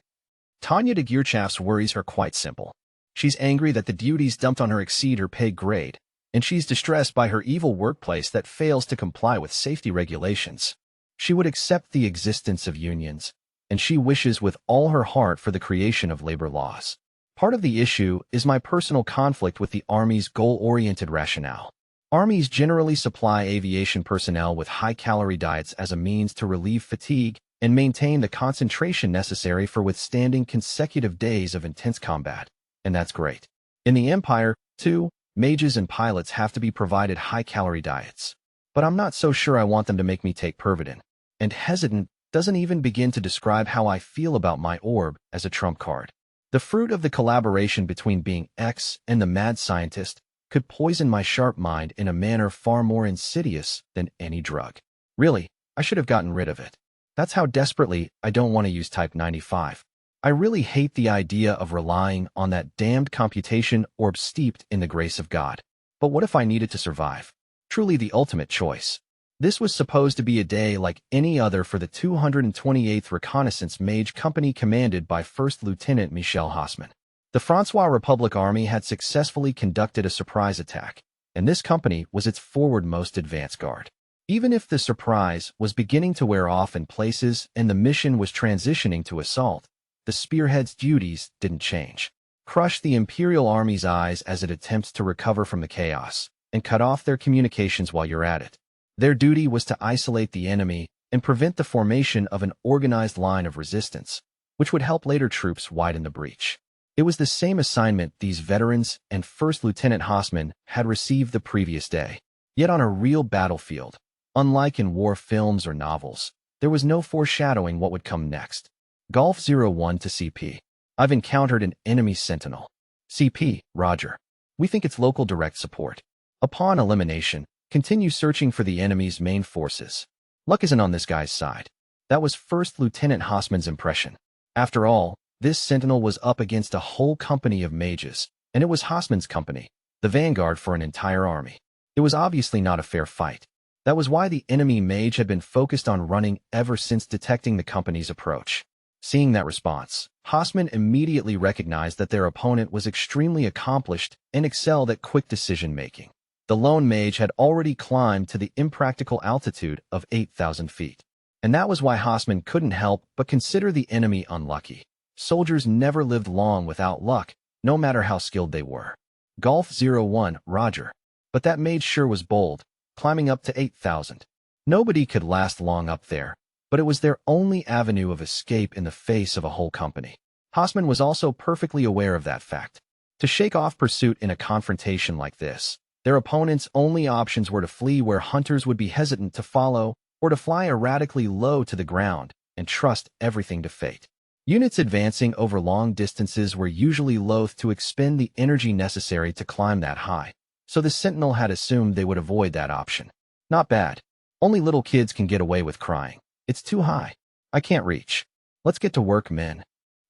Tanya de Geerchaf's worries are quite simple. She's angry that the duties dumped on her exceed her pay grade, and she's distressed by her evil workplace that fails to comply with safety regulations. She would accept the existence of unions, and she wishes with all her heart for the creation of labor laws. Part of the issue is my personal conflict with the Army's goal-oriented rationale. Armies generally supply aviation personnel with high-calorie diets as a means to relieve fatigue and maintain the concentration necessary for withstanding consecutive days of intense combat, and that's great. In the Empire, too, mages and pilots have to be provided high-calorie diets. But I'm not so sure I want them to make me take Pervitin, and hesitant doesn't even begin to describe how I feel about my orb as a trump card. The fruit of the collaboration between being X and the mad scientist could poison my sharp mind in a manner far more insidious than any drug. Really, I should have gotten rid of it. That's how desperately I don't want to use Type 95. I really hate the idea of relying on that damned computation orb steeped in the grace of God. But what if I needed to survive? Truly the ultimate choice. This was supposed to be a day like any other for the 228th Reconnaissance Mage Company commanded by First Lieutenant Michel Hausmann. The Francois Republic Army had successfully conducted a surprise attack, and this company was its forward-most advance guard. Even if the surprise was beginning to wear off in places and the mission was transitioning to assault, the spearhead's duties didn't change. Crush the Imperial Army's eyes as it attempts to recover from the chaos, and cut off their communications while you're at it. Their duty was to isolate the enemy and prevent the formation of an organized line of resistance, which would help later troops widen the breach. It was the same assignment these veterans and First Lieutenant Hausmann had received the previous day. Yet on a real battlefield, unlike in war films or novels, there was no foreshadowing what would come next. Golf 01 to CP. I've encountered an enemy sentinel. CP, Roger. We think it's local direct support. Upon elimination, continue searching for the enemy's main forces. Luck isn't on this guy's side. That was First Lieutenant Hausmann's impression. After all, this sentinel was up against a whole company of mages, and it was Hausmann's company, the vanguard for an entire army. It was obviously not a fair fight. That was why the enemy mage had been focused on running ever since detecting the company's approach. Seeing that response, Hausmann immediately recognized that their opponent was extremely accomplished and excelled at quick decision-making. The lone mage had already climbed to the impractical altitude of 8,000 feet. And that was why Hausmann couldn't help but consider the enemy unlucky. Soldiers never lived long without luck, no matter how skilled they were. Golf 01, Roger. But that mage sure was bold, climbing up to 8,000. Nobody could last long up there, but it was their only avenue of escape in the face of a whole company. Hausmann was also perfectly aware of that fact. To shake off pursuit in a confrontation like this, their opponent's only options were to flee where hunters would be hesitant to follow, or to fly erratically low to the ground and trust everything to fate. Units advancing over long distances were usually loath to expend the energy necessary to climb that high, so the Sentinel had assumed they would avoid that option. Not bad. Only little kids can get away with crying. It's too high. I can't reach. Let's get to work, men.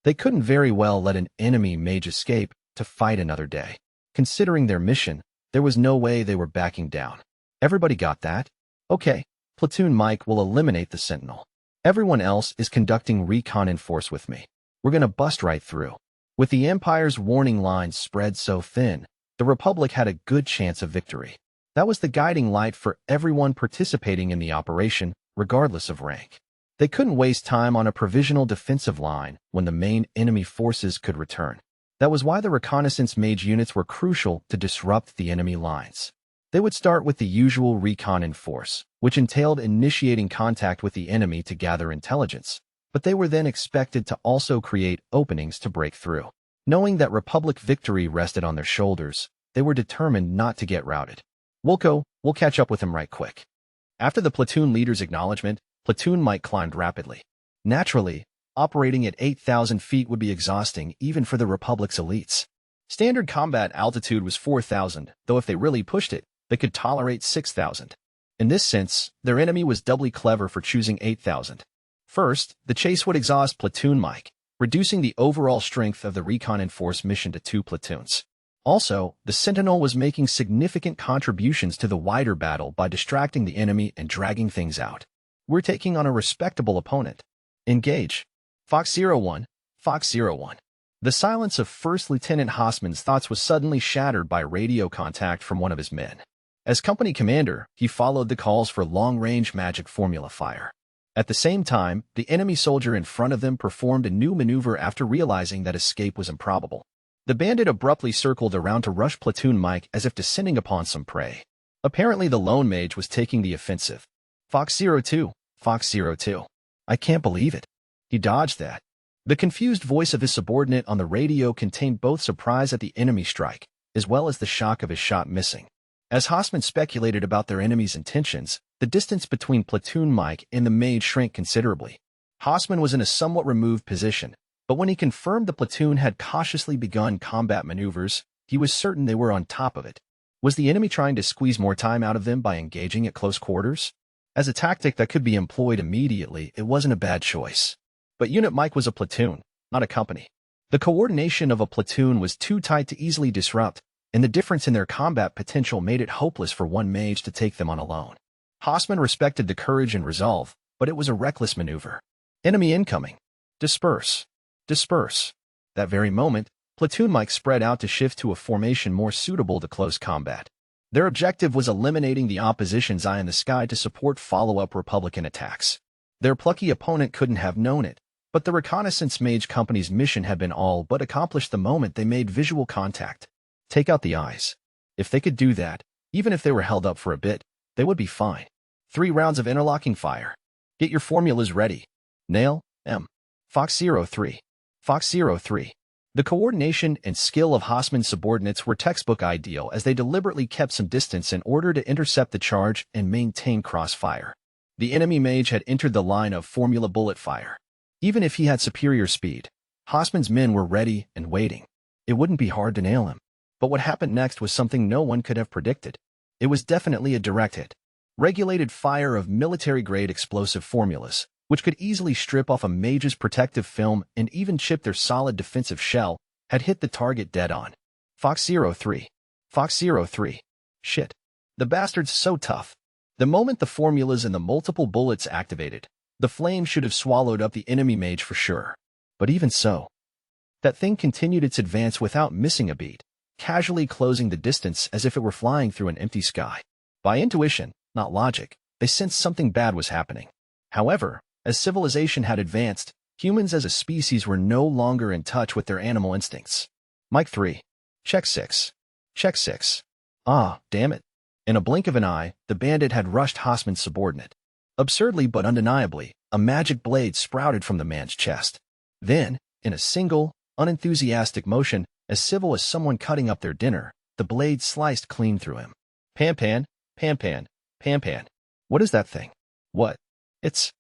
They couldn't very well let an enemy mage escape to fight another day. Considering their mission, there was no way they were backing down. Everybody got that? Okay, Platoon Mike will eliminate the Sentinel. Everyone else is conducting recon in force with me. We're gonna bust right through. With the Empire's warning lines spread so thin, the Republic had a good chance of victory. That was the guiding light for everyone participating in the operation, regardless of rank. They couldn't waste time on a provisional defensive line when the main enemy forces could return. That was why the reconnaissance mage units were crucial to disrupt the enemy lines. They would start with the usual recon in force, which entailed initiating contact with the enemy to gather intelligence, but they were then expected to also create openings to break through. Knowing that Republic victory rested on their shoulders, they were determined not to get routed. We'll catch up with him right quick. After the platoon leader's acknowledgement, Platoon Mike climbed rapidly. Naturally, operating at 8,000 feet would be exhausting even for the Republic's elites. Standard combat altitude was 4,000, though if they really pushed it, they could tolerate 6,000. In this sense, their enemy was doubly clever for choosing 8,000. First, the chase would exhaust Platoon Mike, reducing the overall strength of the recon and force mission to 2 platoons. Also, the Sentinel was making significant contributions to the wider battle by distracting the enemy and dragging things out. We're taking on a respectable opponent. Engage. Fox 01, Fox 01. The silence of First Lieutenant Hausmann's thoughts was suddenly shattered by radio contact from one of his men. As company commander, he followed the calls for long-range magic formula fire. At the same time, the enemy soldier in front of them performed a new maneuver after realizing that escape was improbable. The bandit abruptly circled around to rush Platoon Mike as if descending upon some prey. Apparently the lone mage was taking the offensive. Fox 02, Fox 02. I can't believe it. He dodged that. The confused voice of his subordinate on the radio contained both surprise at the enemy strike, as well as the shock of his shot missing. As Hausmann speculated about their enemy's intentions, the distance between Platoon Mike and the mage shrank considerably. Hausmann was in a somewhat removed position, but when he confirmed the platoon had cautiously begun combat maneuvers, he was certain they were on top of it. Was the enemy trying to squeeze more time out of them by engaging at close quarters? As a tactic that could be employed immediately, it wasn't a bad choice. But Unit Mike was a platoon, not a company. The coordination of a platoon was too tight to easily disrupt, and the difference in their combat potential made it hopeless for one mage to take them on alone. Hausman respected the courage and resolve, but it was a reckless maneuver. Enemy incoming. Disperse. Disperse. That very moment, Platoon Mike spread out to shift to a formation more suitable to close combat. Their objective was eliminating the opposition's eye in the sky to support follow-up Republican attacks. Their plucky opponent couldn't have known it, but the Reconnaissance Mage Company's mission had been all but accomplished the moment they made visual contact. Take out the eyes. If they could do that, even if they were held up for a bit, they would be fine. 3 rounds of interlocking fire. Get your formulas ready. Nail, M. Fox 03. Fox 03. The coordination and skill of Hausman's subordinates were textbook ideal as they deliberately kept some distance in order to intercept the charge and maintain crossfire. The enemy mage had entered the line of formula bullet fire. Even if he had superior speed, Hausman's men were ready and waiting. It wouldn't be hard to nail him. But what happened next was something no one could have predicted. It was definitely a direct hit. Regulated fire of military-grade explosive formulas, which could easily strip off a mage's protective film and even chip their solid defensive shell, had hit the target dead on. Fox 03. Fox 03. Shit. The bastard's so tough. The moment the formulas and the multiple bullets activated, the flame should have swallowed up the enemy mage for sure. But even so, that thing continued its advance without missing a beat, casually closing the distance as if it were flying through an empty sky. By intuition, not logic, they sensed something bad was happening. However, as civilization had advanced, humans as a species were no longer in touch with their animal instincts. Mike 3. Check 6. Check 6. Ah, damn it. In a blink of an eye, the bandit had rushed Hausman's subordinate. Absurdly but undeniably, a magic blade sprouted from the man's chest. Then, in a single, unenthusiastic motion, as civil as someone cutting up their dinner, the blade sliced clean through him. Pan-pan, pan-pan, pan-pan. What is that thing? What? It's...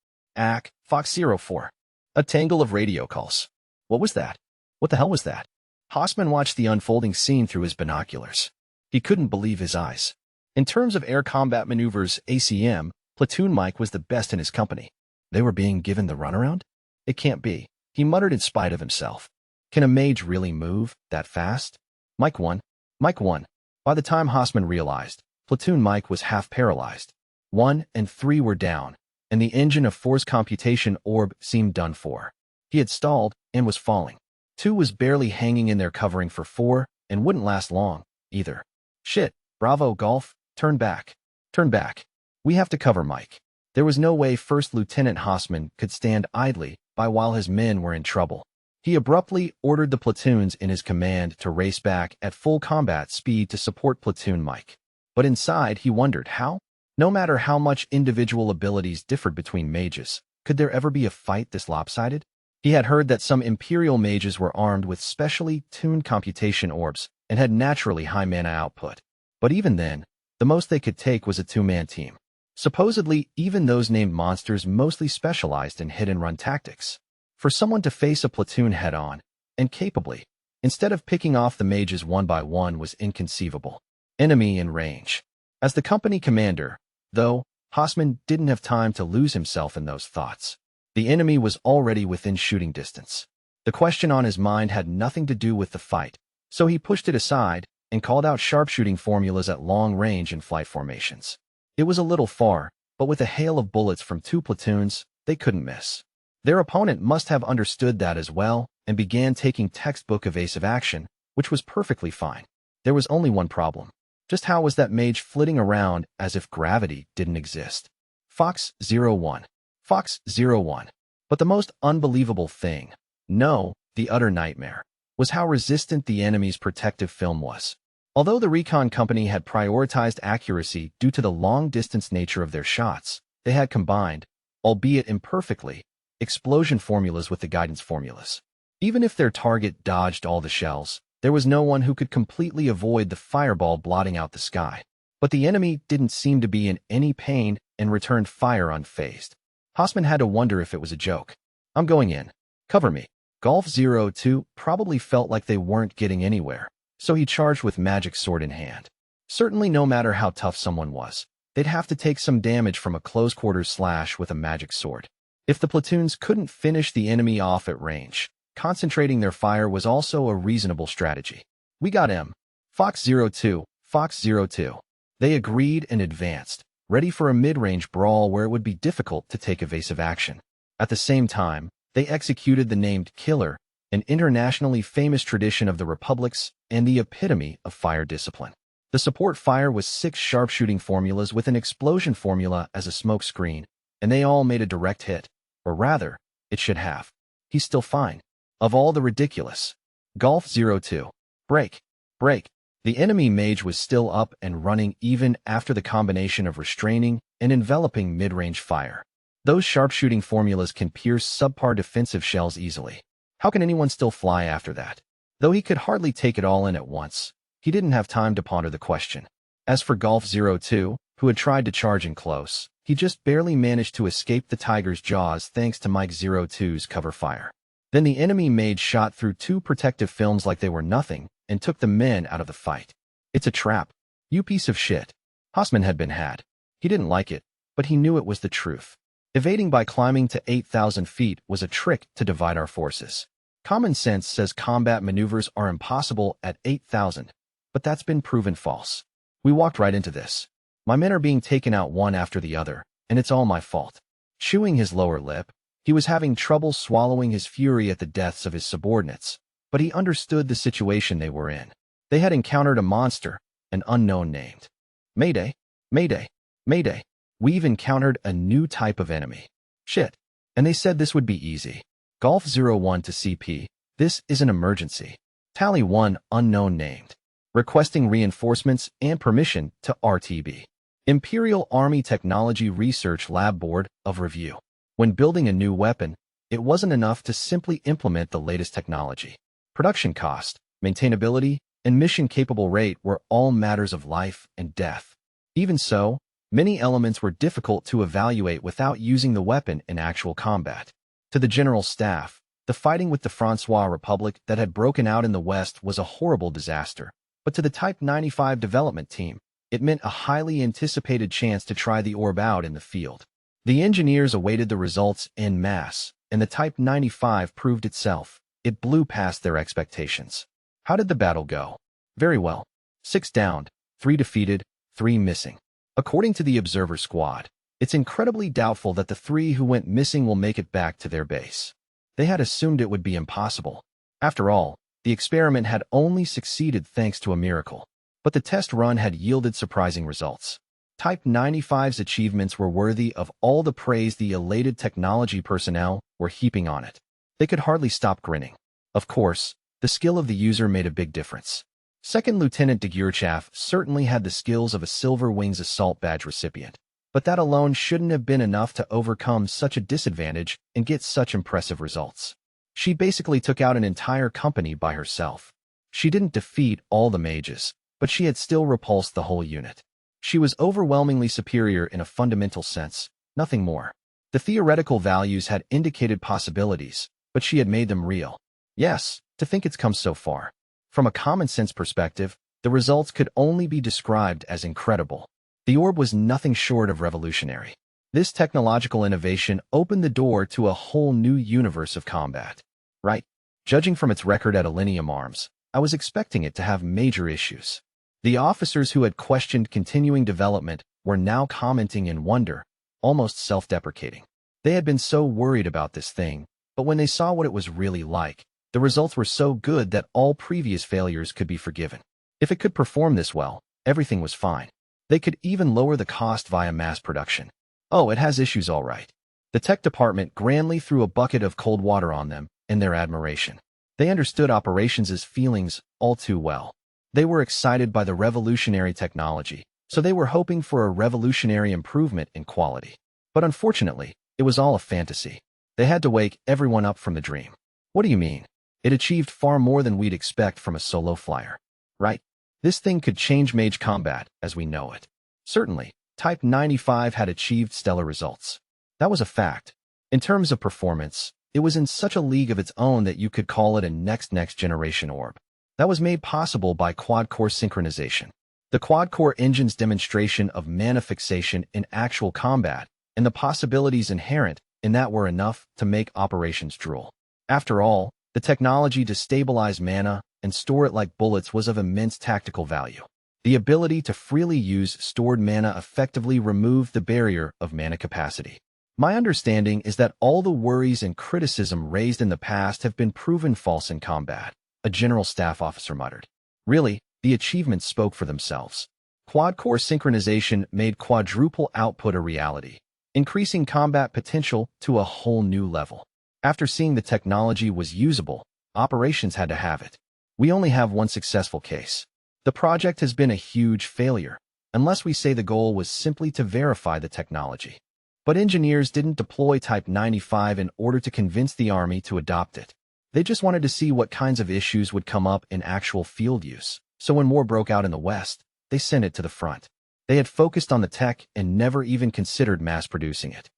Fox 04. A tangle of radio calls. What was that? What the hell was that? Hausman watched the unfolding scene through his binoculars. He couldn't believe his eyes. In terms of air combat maneuvers, ACM, Platoon Mike was the best in his company. They were being given the runaround? It can't be, he muttered in spite of himself. Can a mage really move that fast? Mike 1. Mike 1. By the time Hausman realized, Platoon Mike was half paralyzed. 1 and 3 were down, and the engine of force computation orb seemed done for. He had stalled and was falling. 2 was barely hanging in there covering for 4 and wouldn't last long, either. Shit, bravo Golf, turn back. Turn back. We have to cover Mike. There was no way First Lieutenant Hausman could stand idly by while his men were in trouble. He abruptly ordered the platoons in his command to race back at full combat speed to support Platoon Mike. But inside, he wondered how? No matter how much individual abilities differed between mages, could there ever be a fight this lopsided? He had heard that some Imperial mages were armed with specially tuned computation orbs and had naturally high mana output. But even then, the most they could take was a 2-man team. Supposedly, even those named monsters mostly specialized in hit-and-run tactics. For someone to face a platoon head-on, and capably, instead of picking off the mages one by one was inconceivable. Enemy in range. As the company commander, though, Hausman didn't have time to lose himself in those thoughts. The enemy was already within shooting distance. The question on his mind had nothing to do with the fight, so he pushed it aside and called out sharpshooting formulas at long range and flight formations. It was a little far, but with a hail of bullets from 2 platoons, they couldn't miss. Their opponent must have understood that as well and began taking textbook evasive action, which was perfectly fine. There was only one problem. Just how was that mage flitting around as if gravity didn't exist? Fox 01. Fox 01. But the most unbelievable thing, no, the utter nightmare, was how resistant the enemy's protective film was. Although the recon company had prioritized accuracy due to the long-distance nature of their shots, they had combined, albeit imperfectly, explosion formulas with the guidance formulas. Even if their target dodged all the shells, there was no one who could completely avoid the fireball blotting out the sky. But the enemy didn't seem to be in any pain and returned fire unfazed. Hausman had to wonder if it was a joke. I'm going in. Cover me. Golf 02 probably felt like they weren't getting anywhere, so he charged with magic sword in hand. Certainly no matter how tough someone was, they'd have to take some damage from a close-quarters slash with a magic sword. If the platoons couldn't finish the enemy off at range, concentrating their fire was also a reasonable strategy. We got him. Fox 02, Fox 02. They agreed and advanced, ready for a mid-range brawl where it would be difficult to take evasive action. At the same time, they executed the named Killer, an internationally famous tradition of the Republics and the epitome of fire discipline. The support fire was 6 sharpshooting formulas with an explosion formula as a smoke screen, and they all made a direct hit. Or rather, it should have. He's still fine. Of all the ridiculous. Golf 02. Break. Break. The enemy mage was still up and running even after the combination of restraining and enveloping mid-range fire. Those sharpshooting formulas can pierce subpar defensive shells easily. How can anyone still fly after that? Though he could hardly take it all in at once, he didn't have time to ponder the question. As for Golf 02, who had tried to charge in close, he just barely managed to escape the tiger's jaws thanks to Mike 02's cover fire. Then the enemy mage shot through 2 protective films like they were nothing and took the men out of the fight. It's a trap. You piece of shit. Hausman had been had. He didn't like it, but he knew it was the truth. Evading by climbing to 8,000 feet was a trick to divide our forces. Common sense says combat maneuvers are impossible at 8,000, but that's been proven false. We walked right into this. My men are being taken out one after the other, and it's all my fault. Chewing his lower lip, he was having trouble swallowing his fury at the deaths of his subordinates, but he understood the situation they were in. They had encountered a monster, an unknown named. Mayday, Mayday, Mayday. We've encountered a new type of enemy. Shit. And they said this would be easy. Golf 01 to CP. This is an emergency. Tally 1 unknown named. Requesting reinforcements and permission to RTB. Imperial Army Technology Research Lab Board of Review. When building a new weapon, it wasn't enough to simply implement the latest technology. Production cost, maintainability, and mission-capable rate were all matters of life and death. Even so, many elements were difficult to evaluate without using the weapon in actual combat. To the general staff, the fighting with the Francois Republic that had broken out in the West was a horrible disaster. But to the Type 95 development team, it meant a highly anticipated chance to try the orb out in the field. The engineers awaited the results en masse, and the Type 95 proved itself. It blew past their expectations. How did the battle go? Very well. 6 downed, 3 defeated, 3 missing. According to the observer squad, it's incredibly doubtful that the 3 who went missing will make it back to their base. They had assumed it would be impossible. After all, the experiment had only succeeded thanks to a miracle. But the test run had yielded surprising results. Type 95's achievements were worthy of all the praise the elated technology personnel were heaping on it. They could hardly stop grinning. Of course, the skill of the user made a big difference. Second Lieutenant de Gurchaff certainly had the skills of a Silver Wings Assault Badge recipient. But that alone shouldn't have been enough to overcome such a disadvantage and get such impressive results. She basically took out an entire company by herself. She didn't defeat all the mages, but she had still repulsed the whole unit. She was overwhelmingly superior in a fundamental sense, nothing more. The theoretical values had indicated possibilities, but she had made them real. Yes, to think it's come so far. From a common-sense perspective, the results could only be described as incredible. The orb was nothing short of revolutionary. This technological innovation opened the door to a whole new universe of combat. Right? Judging from its record at Elenium Arms, I was expecting it to have major issues. The officers who had questioned continuing development were now commenting in wonder, almost self-deprecating. They had been so worried about this thing, but when they saw what it was really like, the results were so good that all previous failures could be forgiven. If it could perform this well, everything was fine. They could even lower the cost via mass production. Oh, it has issues all right. The tech department grandly threw a bucket of cold water on them in their admiration. They understood operations' feelings all too well. They were excited by the revolutionary technology, so they were hoping for a revolutionary improvement in quality. But unfortunately, it was all a fantasy. They had to wake everyone up from the dream. What do you mean? It achieved far more than we'd expect from a solo flyer. Right? This thing could change mage combat as we know it. Certainly, Type 95 had achieved stellar results. That was a fact. In terms of performance, it was in such a league of its own that you could call it a next generation orb. That was made possible by quad-core synchronization. The quad-core engine's demonstration of mana fixation in actual combat and the possibilities inherent in that were enough to make operations drool. After all, the technology to stabilize mana and store it like bullets was of immense tactical value. The ability to freely use stored mana effectively removed the barrier of mana capacity. My understanding is that all the worries and criticism raised in the past have been proven false in combat, a general staff officer muttered. Really, the achievements spoke for themselves. Quad-core synchronization made quadruple output a reality, increasing combat potential to a whole new level. After seeing the technology was usable, operations had to have it. We only have one successful case. The project has been a huge failure, unless we say the goal was simply to verify the technology. But engineers didn't deploy Type 95 in order to convince the army to adopt it. They just wanted to see what kinds of issues would come up in actual field use. So when war broke out in the West, they sent it to the front. They had focused on the tech and never even considered mass-producing it.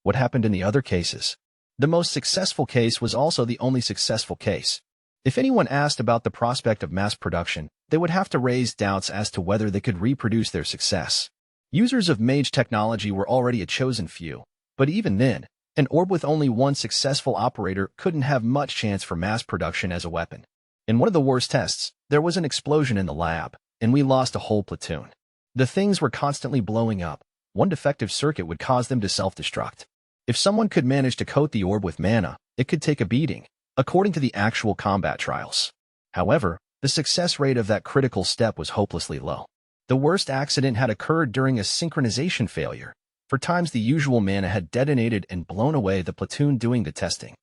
What happened in the other cases? The most successful case was also the only successful case. If anyone asked about the prospect of mass production, they would have to raise doubts as to whether they could reproduce their success. Users of mage technology were already a chosen few, but even then, an orb with only one successful operator couldn't have much chance for mass production as a weapon. In one of the worst tests, there was an explosion in the lab, and we lost a whole platoon. The things were constantly blowing up. One defective circuit would cause them to self-destruct. If someone could manage to coat the orb with mana, it could take a beating, according to the actual combat trials. However, the success rate of that critical step was hopelessly low. The worst accident had occurred during a synchronization failure. For times the usual mana had detonated and blown away the platoon doing the testing.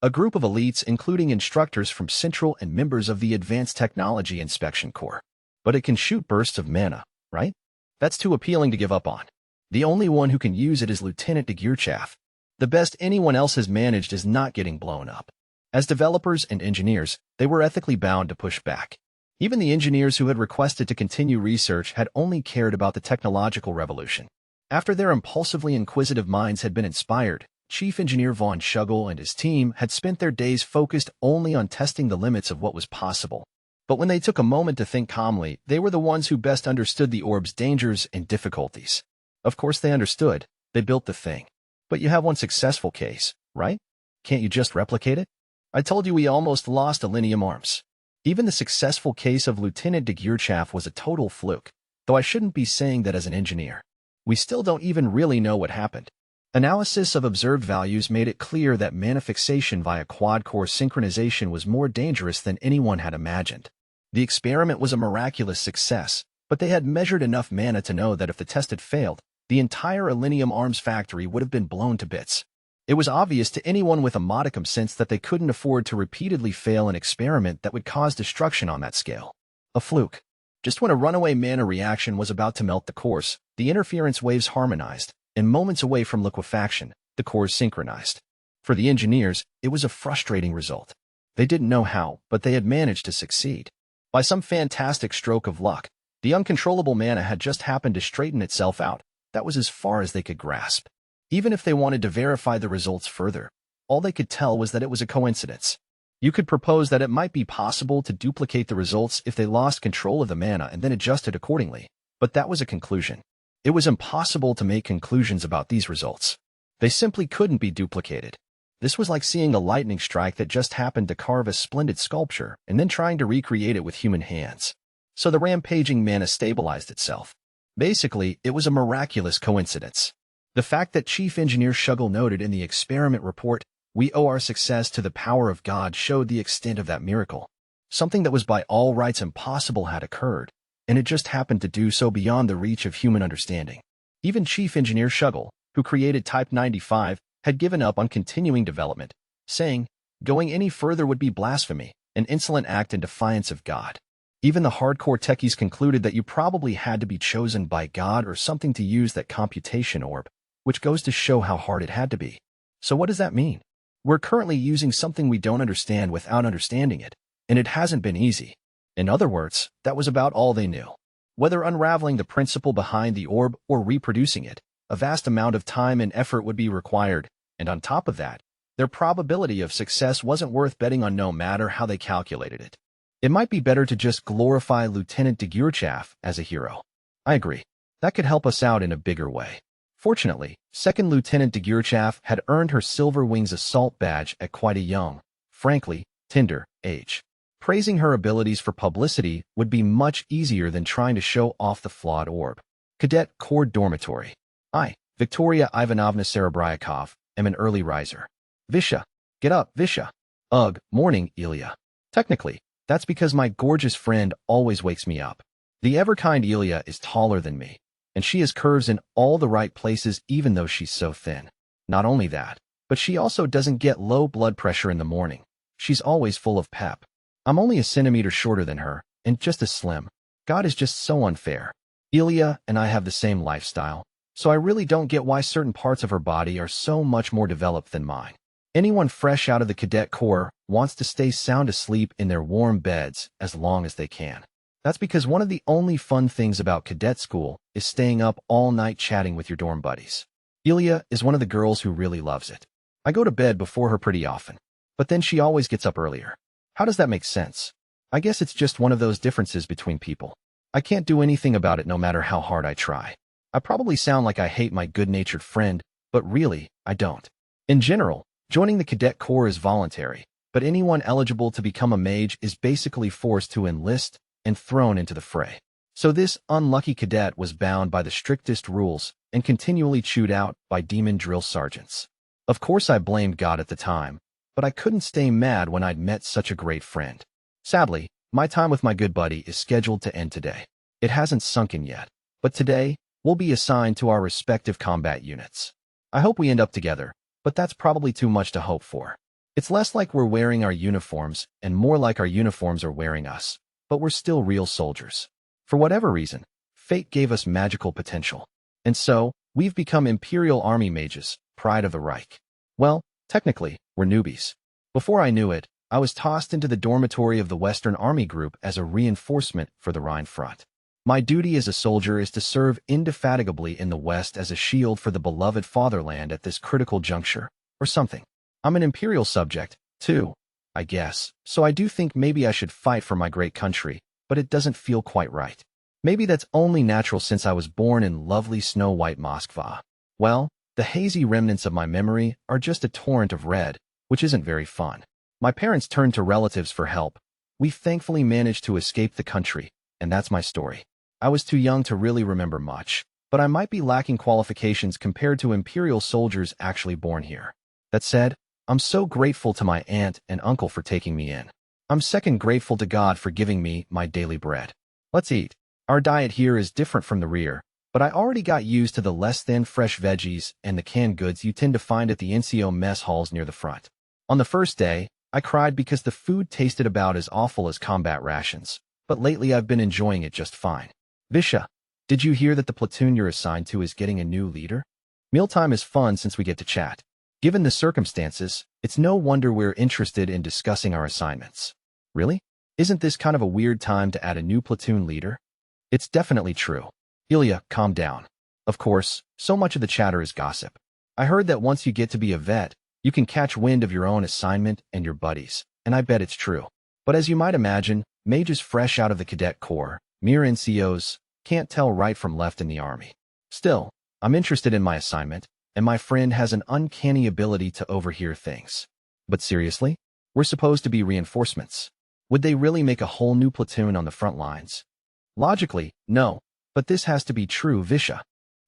A group of elites including instructors from Central and members of the Advanced Technology Inspection Corps. But it can shoot bursts of mana, right? That's too appealing to give up on. The only one who can use it is Lieutenant Degurchaff. The best anyone else has managed is not getting blown up. As developers and engineers, they were ethically bound to push back. Even the engineers who had requested to continue research had only cared about the technological revolution. After their impulsively inquisitive minds had been inspired, Chief Engineer von Schugel and his team had spent their days focused only on testing the limits of what was possible. But when they took a moment to think calmly, they were the ones who best understood the orb's dangers and difficulties. Of course they understood. They built the thing. But you have one successful case, right? Can't you just replicate it? I told you we almost lost Alenium Arms. Even the successful case of Lieutenant Degurchaff was a total fluke, though I shouldn't be saying that as an engineer. We still don't even really know what happened. Analysis of observed values made it clear that mana fixation via quad-core synchronization was more dangerous than anyone had imagined. The experiment was a miraculous success, but they had measured enough mana to know that if the test had failed, the entire Alenium Arms factory would have been blown to bits. It was obvious to anyone with a modicum sense that they couldn't afford to repeatedly fail an experiment that would cause destruction on that scale. A fluke. Just when a runaway mana reaction was about to melt the cores, the interference waves harmonized, and moments away from liquefaction, the cores synchronized. For the engineers, it was a frustrating result. They didn't know how, but they had managed to succeed. By some fantastic stroke of luck, the uncontrollable mana had just happened to straighten itself out. That was as far as they could grasp. Even if they wanted to verify the results further, all they could tell was that it was a coincidence. You could propose that it might be possible to duplicate the results if they lost control of the mana and then adjusted accordingly, but that was a conclusion. It was impossible to make conclusions about these results. They simply couldn't be duplicated. This was like seeing a lightning strike that just happened to carve a splendid sculpture and then trying to recreate it with human hands. So the rampaging mana stabilized itself. Basically, it was a miraculous coincidence. The fact that Chief Engineer Schugel noted in the experiment report, "We owe our success to the power of God," showed the extent of that miracle. Something that was by all rights impossible had occurred, and it just happened to do so beyond the reach of human understanding. Even Chief Engineer Schugel, who created Type 95, had given up on continuing development, saying, "Going any further would be blasphemy, an insolent act in defiance of God." Even the hardcore techies concluded that you probably had to be chosen by God or something to use that computation orb, which goes to show how hard it had to be. So what does that mean? We're currently using something we don't understand without understanding it, and it hasn't been easy. In other words, that was about all they knew. Whether unraveling the principle behind the orb or reproducing it, a vast amount of time and effort would be required, and on top of that, their probability of success wasn't worth betting on no matter how they calculated it. It might be better to just glorify Lieutenant Degurchaff as a hero. I agree. That could help us out in a bigger way. Fortunately, Second Lieutenant Degurchaff had earned her Silver Wings Assault badge at quite a young, frankly, tender age. Praising her abilities for publicity would be much easier than trying to show off the flawed orb. Cadet Corps Dormitory. I, Victoria Ivanovna Serebryakov, am an early riser. Visha. Get up, Visha. Ugh, morning, Ilya. Technically, that's because my gorgeous friend always wakes me up. The ever-kind Ilya is taller than me, and she has curves in all the right places even though she's so thin. Not only that, but she also doesn't get low blood pressure in the morning. She's always full of pep. I'm only a centimeter shorter than her, and just as slim. God is just so unfair. Ilya and I have the same lifestyle, so I really don't get why certain parts of her body are so much more developed than mine. Anyone fresh out of the cadet corps wants to stay sound asleep in their warm beds as long as they can. That's because one of the only fun things about cadet school is staying up all night chatting with your dorm buddies. Ilya is one of the girls who really loves it. I go to bed before her pretty often, but then she always gets up earlier. How does that make sense? I guess it's just one of those differences between people. I can't do anything about it no matter how hard I try. I probably sound like I hate my good-natured friend, but really, I don't. In general, joining the cadet corps is voluntary, but anyone eligible to become a mage is basically forced to enlist and thrown into the fray. So this unlucky cadet was bound by the strictest rules and continually chewed out by demon drill sergeants. Of course I blamed God at the time, but I couldn't stay mad when I'd met such a great friend. Sadly, my time with my good buddy is scheduled to end today. It hasn't sunk in yet, but today, we'll be assigned to our respective combat units. I hope we end up together, but that's probably too much to hope for. It's less like we're wearing our uniforms and more like our uniforms are wearing us, but we're still real soldiers. For whatever reason, fate gave us magical potential. And so, we've become Imperial Army mages, pride of the Reich. Well, technically, we're newbies. Before I knew it, I was tossed into the dormitory of the Western Army Group as a reinforcement for the Rhine front. My duty as a soldier is to serve indefatigably in the West as a shield for the beloved fatherland at this critical juncture, or something. I'm an Imperial subject, too, I guess, so I do think maybe I should fight for my great country, but it doesn't feel quite right. Maybe that's only natural since I was born in lovely snow-white Moskva. Well, the hazy remnants of my memory are just a torrent of red, which isn't very fun. My parents turned to relatives for help. We thankfully managed to escape the country, and that's my story. I was too young to really remember much, but I might be lacking qualifications compared to Imperial soldiers actually born here. That said, I'm so grateful to my aunt and uncle for taking me in. I'm second grateful to God for giving me my daily bread. Let's eat. Our diet here is different from the rear, but I already got used to the less than fresh veggies and the canned goods you tend to find at the NCO mess halls near the front. On the first day, I cried because the food tasted about as awful as combat rations, but lately I've been enjoying it just fine. Visha, did you hear that the platoon you're assigned to is getting a new leader? Mealtime is fun since we get to chat. Given the circumstances, it's no wonder we're interested in discussing our assignments. Really? Isn't this kind of a weird time to add a new platoon leader? It's definitely true. Ilya, calm down. Of course, so much of the chatter is gossip. I heard that once you get to be a vet, you can catch wind of your own assignment and your buddies, and I bet it's true. But as you might imagine, mages fresh out of the cadet corps, mere NCOs, can't tell right from left in the army. Still, I'm interested in my assignment, and my friend has an uncanny ability to overhear things. But seriously? We're supposed to be reinforcements. Would they really make a whole new platoon on the front lines? Logically, no, but this has to be true, Visha.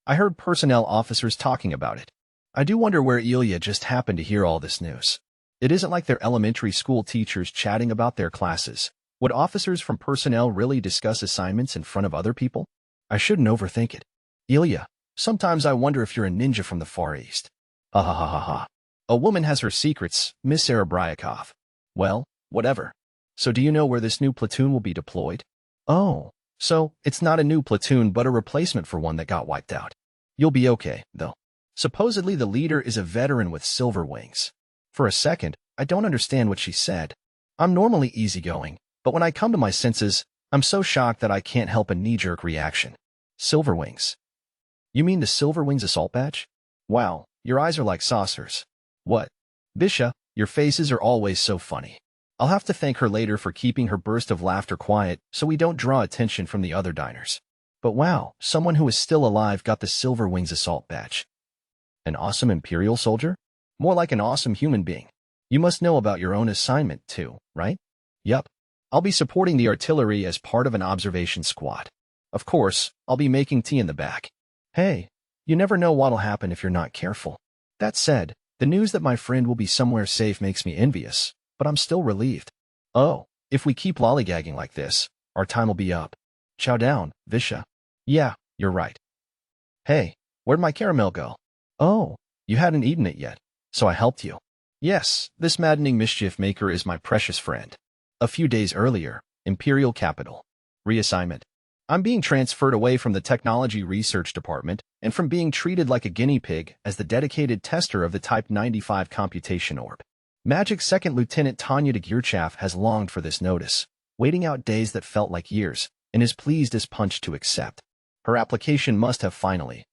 I heard personnel officers talking about it. I do wonder where Ilya just happened to hear all this news. It isn't like they're elementary school teachers chatting about their classes. Would officers from personnel really discuss assignments in front of other people? I shouldn't overthink it. Ilya, sometimes I wonder if you're a ninja from the Far East. Ha ha ha ha ha. A woman has her secrets, Miss Serebryakov. Well, whatever. So do you know where this new platoon will be deployed? Oh, so it's not a new platoon but a replacement for one that got wiped out. You'll be okay, though. Supposedly the leader is a veteran with silver wings. For a second, I don't understand what she said. I'm normally easygoing, but when I come to my senses, I'm so shocked that I can't help a knee-jerk reaction. Silver wings. You mean the Silver Wings assault badge? Wow, your eyes are like saucers. What? Visha, your faces are always so funny. I'll have to thank her later for keeping her burst of laughter quiet so we don't draw attention from the other diners. But wow, someone who is still alive got the Silver Wings assault badge. An awesome Imperial soldier? More like an awesome human being. You must know about your own assignment too, right? Yup. I'll be supporting the artillery as part of an observation squad. Of course, I'll be making tea in the back. Hey, you never know what'll happen if you're not careful. That said, the news that my friend will be somewhere safe makes me envious, but I'm still relieved. Oh, if we keep lollygagging like this, our time will be up. Chow down, Visha. Yeah, you're right. Hey, where'd my caramel go? Oh, you hadn't eaten it yet, so I helped you. Yes, this maddening mischief maker is my precious friend. A few days earlier, Imperial Capital. Reassignment. I'm being transferred away from the Technology Research Department and from being treated like a guinea pig as the dedicated tester of the Type 95 computation orb. Magic Second Lieutenant Tanya de Gearchaff has longed for this notice, waiting out days that felt like years, and is pleased as punch to accept. Her application must have finally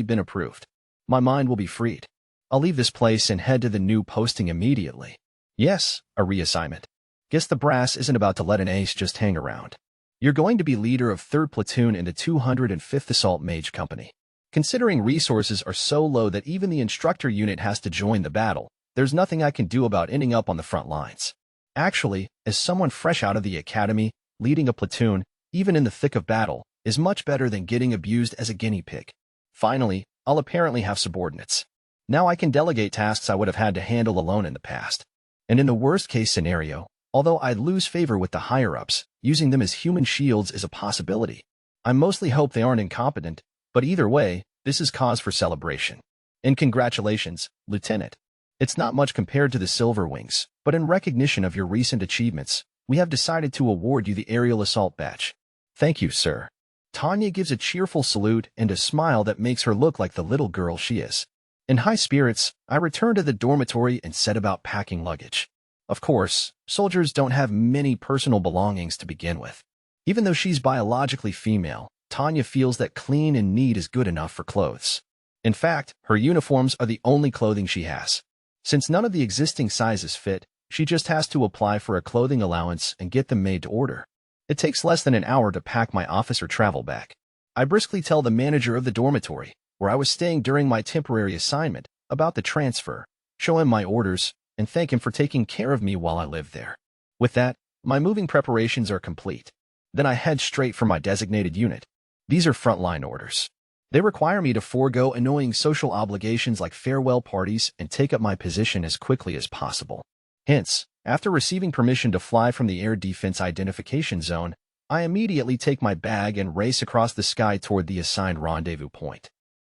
been approved. My mind will be freed. I'll leave this place and head to the new posting immediately. Yes, a reassignment. Guess the brass isn't about to let an ace just hang around. You're going to be leader of 3rd Platoon in the 205th Assault Mage Company. Considering resources are so low that even the instructor unit has to join the battle, there's nothing I can do about ending up on the front lines. Actually, as someone fresh out of the academy, leading a platoon, even in the thick of battle, is much better than getting abused as a guinea pig. Finally, I'll apparently have subordinates. Now I can delegate tasks I would have had to handle alone in the past. And in the worst-case scenario, although I'd lose favor with the higher-ups, using them as human shields is a possibility. I mostly hope they aren't incompetent, but either way, this is cause for celebration. And congratulations, Lieutenant. It's not much compared to the Silver Wings, but in recognition of your recent achievements, we have decided to award you the Aerial Assault Badge. Thank you, sir. Tanya gives a cheerful salute and a smile that makes her look like the little girl she is. In high spirits, I return to the dormitory and set about packing luggage. Of course, soldiers don't have many personal belongings to begin with. Even though she's biologically female, Tanya feels that clean and neat is good enough for clothes. In fact, her uniforms are the only clothing she has. Since none of the existing sizes fit, she just has to apply for a clothing allowance and get them made to order. It takes less than an hour to pack my officer travel bag. I briskly tell the manager of the dormitory, where I was staying during my temporary assignment, about the transfer, show him my orders, and thank him for taking care of me while I lived there. With that, my moving preparations are complete. Then I head straight for my designated unit. These are frontline orders. They require me to forego annoying social obligations like farewell parties and take up my position as quickly as possible. Hence, after receiving permission to fly from the Air Defense Identification Zone, I immediately take my bag and race across the sky toward the assigned rendezvous point.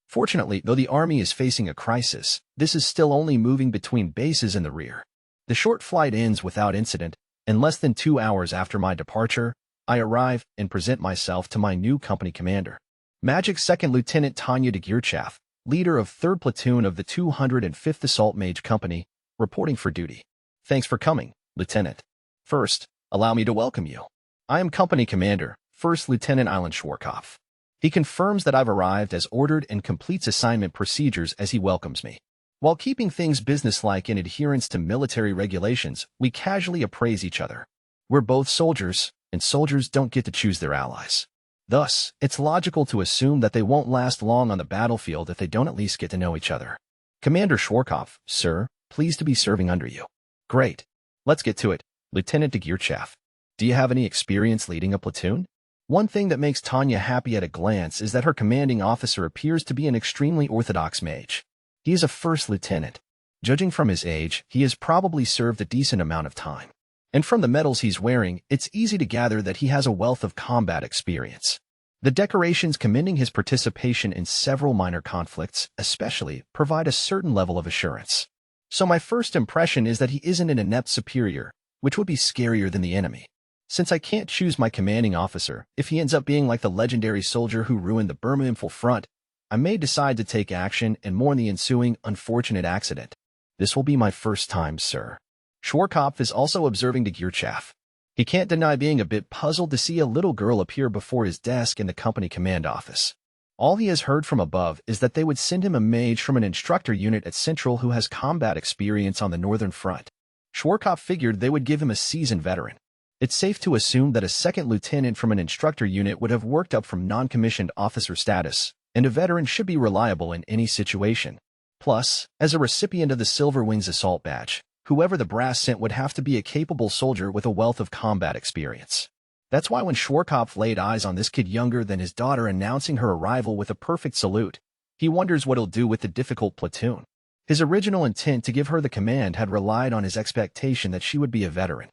Fortunately, though the Army is facing a crisis, this is still only moving between bases in the rear. The short flight ends without incident, and less than 2 hours after my departure, I arrive and present myself to my new company commander. Magic Second Lieutenant Tanya de Gearchaff, leader of 3rd Platoon of the 205th Assault Mage Company, reporting for duty. Thanks for coming, Lieutenant. First, allow me to welcome you. I am Company Commander, 1st Lieutenant Ilan Schwarzkopf. He confirms that I've arrived as ordered and completes assignment procedures as he welcomes me. While keeping things businesslike in adherence to military regulations, we casually appraise each other. We're both soldiers, and soldiers don't get to choose their allies. Thus, it's logical to assume that they won't last long on the battlefield if they don't at least get to know each other. Commander Schwarzkopf, sir, pleased to be serving under you. Great. Let's get to it, Lieutenant de Gearchaff. Do you have any experience leading a platoon? One thing that makes Tanya happy at a glance is that her commanding officer appears to be an extremely orthodox mage. He is a 1st lieutenant. Judging from his age, he has probably served a decent amount of time. And from the medals he's wearing, it's easy to gather that he has a wealth of combat experience. The decorations commending his participation in several minor conflicts, especially, provide a certain level of assurance. So my first impression is that he isn't an inept superior, which would be scarier than the enemy. Since I can't choose my commanding officer, if he ends up being like the legendary soldier who ruined the Burma Info front, I may decide to take action and mourn the ensuing unfortunate accident. This will be my first time, sir. Schwarzkopf is also observing de Gearchaff. He can't deny being a bit puzzled to see a little girl appear before his desk in the company command office. All he has heard from above is that they would send him a mage from an instructor unit at Central who has combat experience on the Northern Front. Schwarzkopf figured they would give him a seasoned veteran. It's safe to assume that a 2nd lieutenant from an instructor unit would have worked up from non-commissioned officer status, and a veteran should be reliable in any situation. Plus, as a recipient of the Silver Wings Assault Badge, whoever the brass sent would have to be a capable soldier with a wealth of combat experience. That's why when Schwarzkopf laid eyes on this kid younger than his daughter announcing her arrival with a perfect salute, he wonders what he'll do with the difficult platoon. His original intent to give her the command had relied on his expectation that she would be a veteran.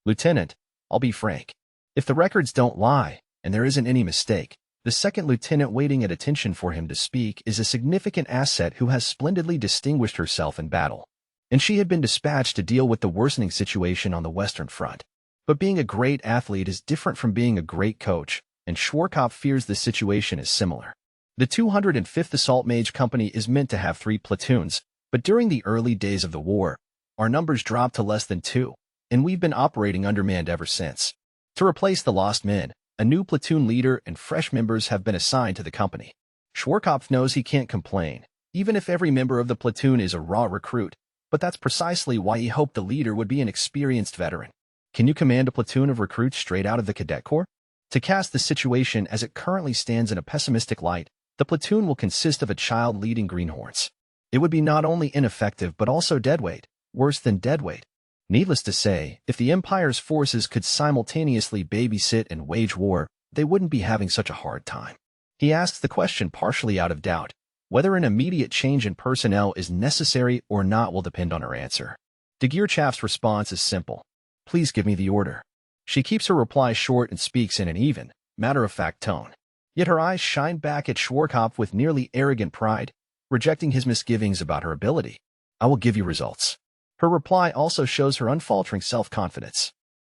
Lieutenant, I'll be frank. If the records don't lie, and there isn't any mistake, the second lieutenant waiting at attention for him to speak is a significant asset who has splendidly distinguished herself in battle. And she had been dispatched to deal with the worsening situation on the Western Front. But being a great athlete is different from being a great coach, and Schwarzkopf fears the situation is similar. The 205th Assault Mage Company is meant to have 3 platoons, but during the early days of the war, our numbers dropped to less than 2, and we've been operating undermanned ever since. To replace the lost men, a new platoon leader and fresh members have been assigned to the company. Schwarzkopf knows he can't complain, even if every member of the platoon is a raw recruit, but that's precisely why he hoped the leader would be an experienced veteran. Can you command a platoon of recruits straight out of the cadet corps? To cast the situation as it currently stands in a pessimistic light, the platoon will consist of a child leading greenhorns. It would be not only ineffective but also deadweight, worse than deadweight. Needless to say, if the Empire's forces could simultaneously babysit and wage war, they wouldn't be having such a hard time. He asks the question partially out of doubt. Whether an immediate change in personnel is necessary or not will depend on her answer. Degirchaf's response is simple. Please give me the order. She keeps her reply short and speaks in an even, matter-of-fact tone. Yet her eyes shine back at Schwarzkopf with nearly arrogant pride, rejecting his misgivings about her ability. I will give you results. Her reply also shows her unfaltering self-confidence.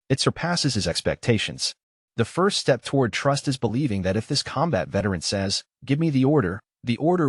It surpasses his expectations. The first step toward trust is believing that if this combat veteran says, "Give me the order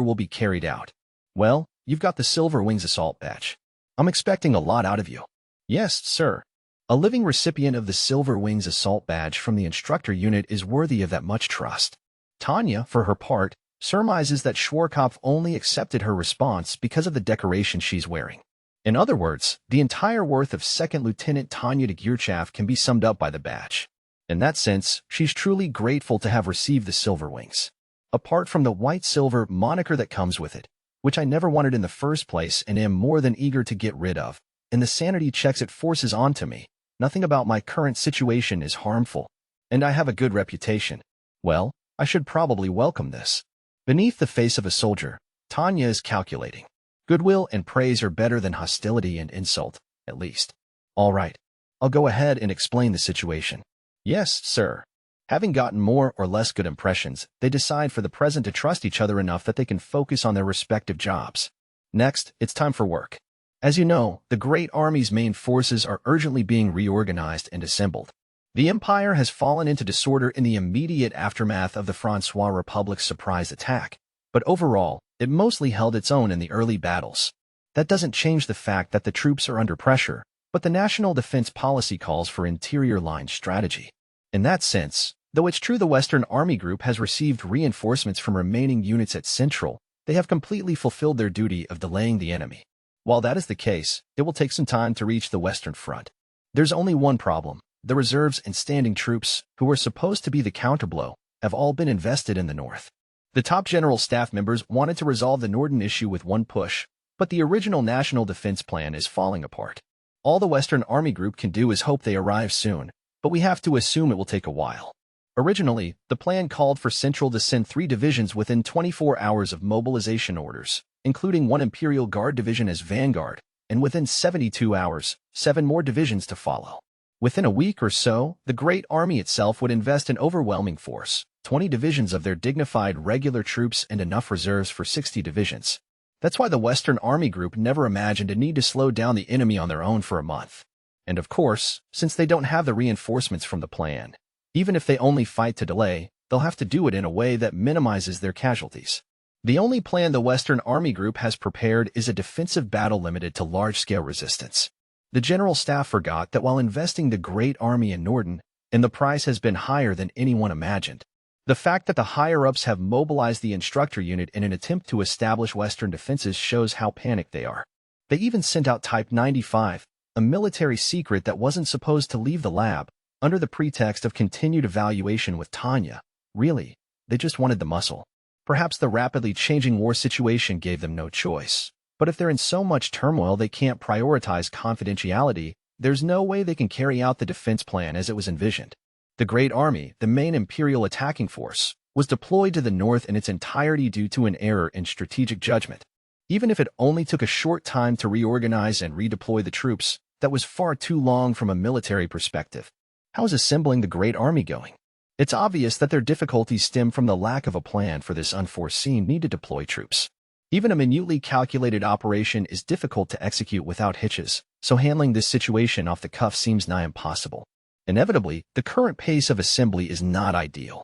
will be carried out." Well, you've got the Silver Wings Assault Badge. I'm expecting a lot out of you. Yes, sir. A living recipient of the Silver Wings Assault Badge from the instructor unit is worthy of that much trust. Tanya, for her part, surmises that Schwarzkopf only accepted her response because of the decoration she's wearing. In other words, the entire worth of Second Lieutenant Tanya Degirchaf can be summed up by the badge. In that sense, she's truly grateful to have received the Silver Wings. Apart from the white-silver moniker that comes with it, which I never wanted in the first place and am more than eager to get rid of, and the sanity checks it forces onto me, nothing about my current situation is harmful, and I have a good reputation. Well, I should probably welcome this. Beneath the face of a soldier, Tanya is calculating. Goodwill and praise are better than hostility and insult, at least. All right, I'll go ahead and explain the situation. Yes, sir. Having gotten more or less good impressions, they decide for the present to trust each other enough that they can focus on their respective jobs. Next, it's time for work. As you know, the Great Army's main forces are urgently being reorganized and assembled. The Empire has fallen into disorder in the immediate aftermath of the Francois Republic's surprise attack, but overall, it mostly held its own in the early battles. That doesn't change the fact that the troops are under pressure, but the national defense policy calls for interior line strategy. In that sense, though it's true the Western Army Group has received reinforcements from remaining units at Central, they have completely fulfilled their duty of delaying the enemy. While that is the case, it will take some time to reach the Western Front. There's only one problem. The reserves and standing troops, who were supposed to be the counterblow, have all been invested in the North. The top general staff members wanted to resolve the Northern issue with one push, but the original national defense plan is falling apart. All the Western Army Group can do is hope they arrive soon, but we have to assume it will take a while. Originally, the plan called for Central to send 3 divisions within 24 hours of mobilization orders, including 1 Imperial Guard division as vanguard, and within 72 hours, 7 more divisions to follow. Within a week or so, the Great Army itself would invest an overwhelming force, 20 divisions of their dignified regular troops and enough reserves for 60 divisions. That's why the Western Army Group never imagined a need to slow down the enemy on their own for a month. And of course, since they don't have the reinforcements from the plan, even if they only fight to delay, they'll have to do it in a way that minimizes their casualties. The only plan the Western Army Group has prepared is a defensive battle limited to large-scale resistance. The General Staff forgot that while investing the Great Army in Norden, and the price has been higher than anyone imagined. The fact that the higher-ups have mobilized the instructor unit in an attempt to establish Western defenses shows how panicked they are. They even sent out Type 95, a military secret that wasn't supposed to leave the lab, under the pretext of continued evaluation with Tanya. Really, they just wanted the muscle. Perhaps the rapidly changing war situation gave them no choice. But if they're in so much turmoil they can't prioritize confidentiality, there's no way they can carry out the defense plan as it was envisioned. The Great Army, the main Imperial attacking force, was deployed to the north in its entirety due to an error in strategic judgment. Even if it only took a short time to reorganize and redeploy the troops, that was far too long from a military perspective. How is assembling the Great Army going? It's obvious that their difficulties stem from the lack of a plan for this unforeseen need to deploy troops. Even a minutely calculated operation is difficult to execute without hitches, so handling this situation off the cuff seems nigh impossible. Inevitably, the current pace of assembly is not ideal.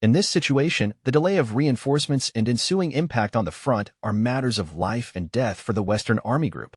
In this situation, the delay of reinforcements and ensuing impact on the front are matters of life and death for the Western Army Group,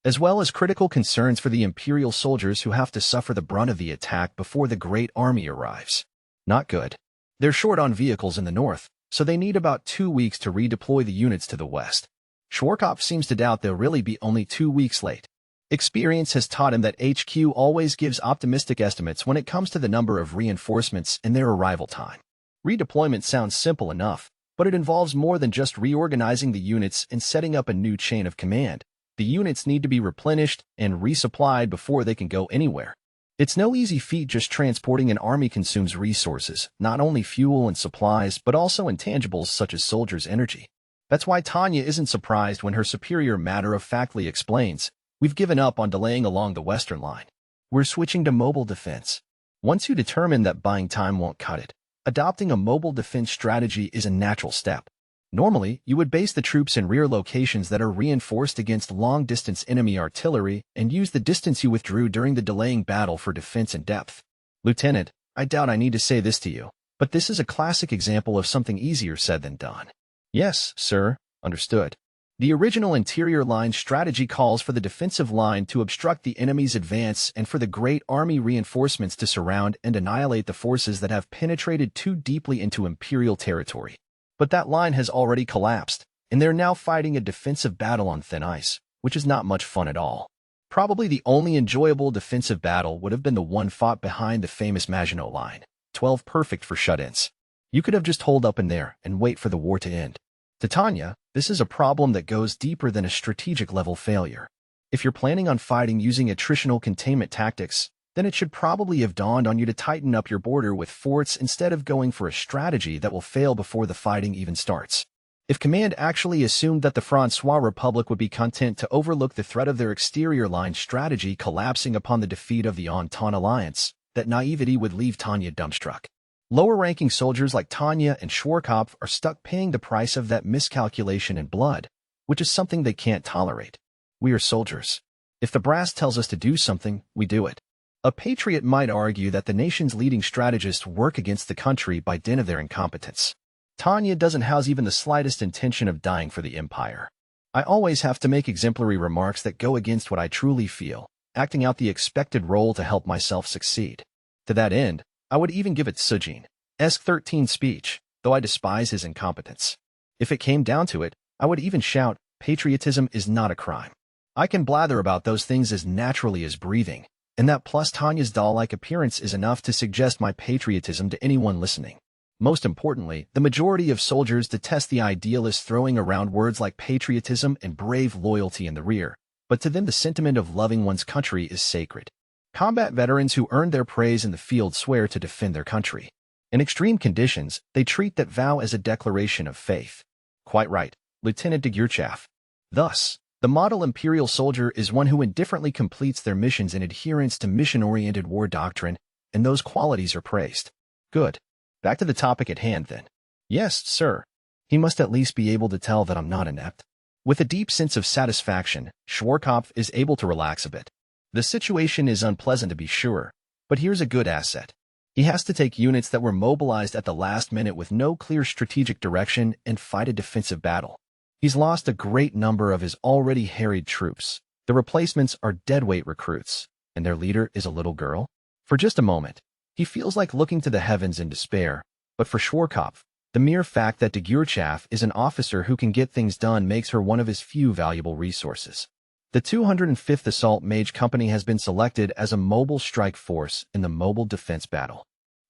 as well as critical concerns for the Imperial soldiers who have to suffer the brunt of the attack before the Great Army arrives. Not good. They're short on vehicles in the north, so they need about 2 weeks to redeploy the units to the west. Schwarzkopf seems to doubt they'll really be only 2 weeks late. Experience has taught him that HQ always gives optimistic estimates when it comes to the number of reinforcements and their arrival time. Redeployment sounds simple enough, but it involves more than just reorganizing the units and setting up a new chain of command. The units need to be replenished and resupplied before they can go anywhere. It's no easy feat. Just transporting an army consumes resources, not only fuel and supplies, but also intangibles such as soldiers' energy. That's why Tanya isn't surprised when her superior matter-of-factly explains, "We've given up on delaying along the western line. We're switching to mobile defense." Once you determine that buying time won't cut it, adopting a mobile defense strategy is a natural step. Normally, you would base the troops in rear locations that are reinforced against long-distance enemy artillery and use the distance you withdrew during the delaying battle for defense and depth. Lieutenant, I doubt I need to say this to you, but this is a classic example of something easier said than done. Yes, sir, understood. The original interior line strategy calls for the defensive line to obstruct the enemy's advance and for the Great Army reinforcements to surround and annihilate the forces that have penetrated too deeply into Imperial territory. But that line has already collapsed, and they're now fighting a defensive battle on thin ice, which is not much fun at all. Probably the only enjoyable defensive battle would have been the one fought behind the famous Maginot Line, 12 perfect for shut-ins. You could have just holed up in there and wait for the war to end. To Tanya, this is a problem that goes deeper than a strategic-level failure. If you're planning on fighting using attritional containment tactics, then it should probably have dawned on you to tighten up your border with forts instead of going for a strategy that will fail before the fighting even starts. If command actually assumed that the Francois Republic would be content to overlook the threat of their exterior line strategy collapsing upon the defeat of the Entente Alliance, that naivety would leave Tanya dumbstruck. Lower-ranking soldiers like Tanya and Schwarzkopf are stuck paying the price of that miscalculation in blood, which is something they can't tolerate. We are soldiers. If the brass tells us to do something, we do it. A patriot might argue that the nation's leading strategists work against the country by dint of their incompetence. Tanya doesn't house even the slightest intention of dying for the empire. I always have to make exemplary remarks that go against what I truly feel, acting out the expected role to help myself succeed. To that end, I would even give it Sujin's 13 speech, though I despise his incompetence. If it came down to it, I would even shout, patriotism is not a crime. I can blather about those things as naturally as breathing, and that plus Tanya's doll-like appearance is enough to suggest my patriotism to anyone listening. Most importantly, the majority of soldiers detest the idealists throwing around words like patriotism and brave loyalty in the rear, but to them the sentiment of loving one's country is sacred. Combat veterans who earned their praise in the field swear to defend their country. In extreme conditions, they treat that vow as a declaration of faith. Quite right, Lieutenant de Gurchaff. Thus, the model imperial soldier is one who indifferently completes their missions in adherence to mission-oriented war doctrine, and those qualities are praised. Good. Back to the topic at hand, then. Yes, sir. He must at least be able to tell that I'm not inept. With a deep sense of satisfaction, Schwarzkopf is able to relax a bit. The situation is unpleasant to be sure, but here's a good asset. He has to take units that were mobilized at the last minute with no clear strategic direction and fight a defensive battle. He's lost a great number of his already harried troops. The replacements are deadweight recruits, and their leader is a little girl. For just a moment, he feels like looking to the heavens in despair, but for Schwarzkopf, the mere fact that de Gurchaff is an officer who can get things done makes her one of his few valuable resources. The 205th Assault Mage Company has been selected as a mobile strike force in the mobile defense battle.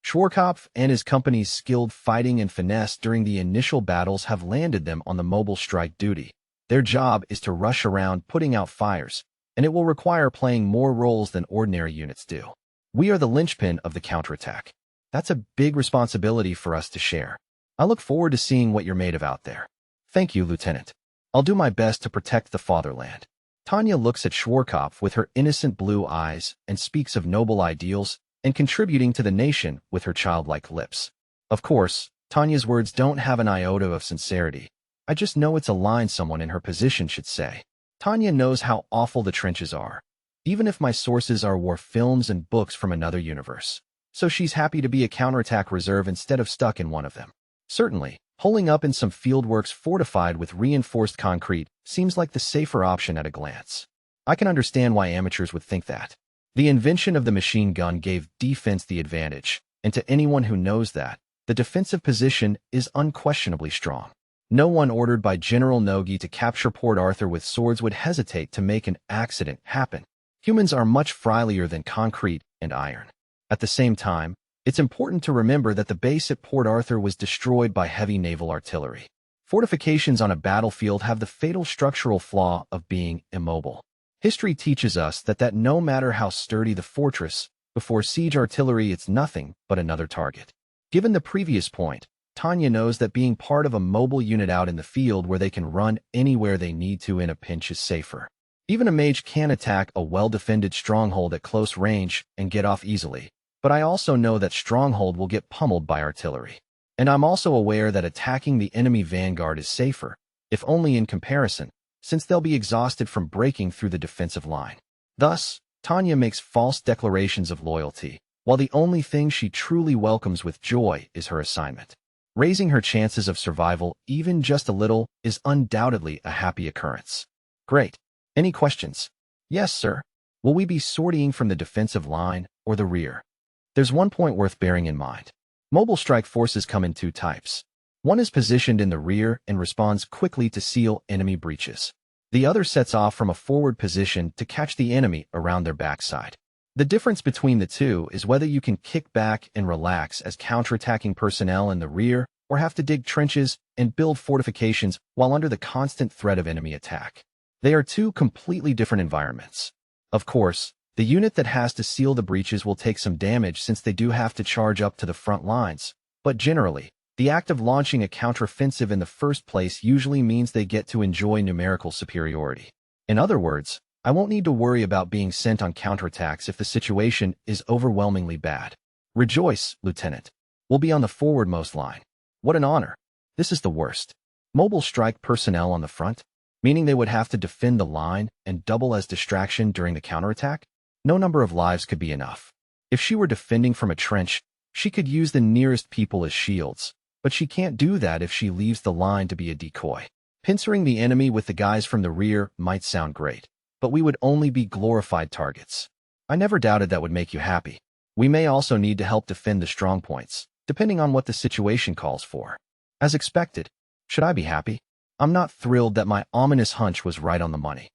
Schwarzkopf and his company's skilled fighting and finesse during the initial battles have landed them on the mobile strike duty. Their job is to rush around putting out fires, and it will require playing more roles than ordinary units do. We are the linchpin of the counterattack. That's a big responsibility for us to share. I look forward to seeing what you're made of out there. Thank you, Lieutenant. I'll do my best to protect the fatherland. Tanya looks at Schwarzkopf with her innocent blue eyes and speaks of noble ideals and contributing to the nation with her childlike lips. Of course, Tanya's words don't have an iota of sincerity. I just know it's a line someone in her position should say. Tanya knows how awful the trenches are, even if my sources are war films and books from another universe. So she's happy to be a counterattack reserve instead of stuck in one of them. Certainly, holing up in some fieldworks fortified with reinforced concrete seems like the safer option at a glance. I can understand why amateurs would think that. The invention of the machine gun gave defense the advantage, and to anyone who knows that, the defensive position is unquestionably strong. No one ordered by General Nogi to capture Port Arthur with swords would hesitate to make an accident happen. Humans are much frilier than concrete and iron. At the same time, it's important to remember that the base at Port Arthur was destroyed by heavy naval artillery. Fortifications on a battlefield have the fatal structural flaw of being immobile. History teaches us that no matter how sturdy the fortress, before siege artillery it's nothing but another target. Given the previous point, Tanya knows that being part of a mobile unit out in the field where they can run anywhere they need to in a pinch is safer. Even a mage can attack a well-defended stronghold at close range and get off easily, but I also know that stronghold will get pummeled by artillery. And I'm also aware that attacking the enemy vanguard is safer, if only in comparison, since they'll be exhausted from breaking through the defensive line. Thus, Tanya makes false declarations of loyalty, while the only thing she truly welcomes with joy is her assignment. Raising her chances of survival even just a little is undoubtedly a happy occurrence. Great. Any questions? Yes, sir. Will we be sortying from the defensive line or the rear? There's one point worth bearing in mind. Mobile strike forces come in two types. One is positioned in the rear and responds quickly to seal enemy breaches. The other sets off from a forward position to catch the enemy around their backside. The difference between the two is whether you can kick back and relax as counterattacking personnel in the rear or have to dig trenches and build fortifications while under the constant threat of enemy attack. They are two completely different environments. Of course, the unit that has to seal the breaches will take some damage since they do have to charge up to the front lines, but generally, the act of launching a counteroffensive in the first place usually means they get to enjoy numerical superiority. In other words, I won't need to worry about being sent on counterattacks if the situation is overwhelmingly bad. Rejoice, Lieutenant. We'll be on the forwardmost line. What an honor. This is the worst. Mobile strike personnel on the front, meaning they would have to defend the line and double as distraction during the counterattack? No number of lives could be enough. If she were defending from a trench, she could use the nearest people as shields, but she can't do that if she leaves the line to be a decoy. Pincering the enemy with the guys from the rear might sound great, but we would only be glorified targets. I never doubted that would make you happy. We may also need to help defend the strong points, depending on what the situation calls for. As expected, should I be happy? I'm not thrilled that my ominous hunch was right on the money.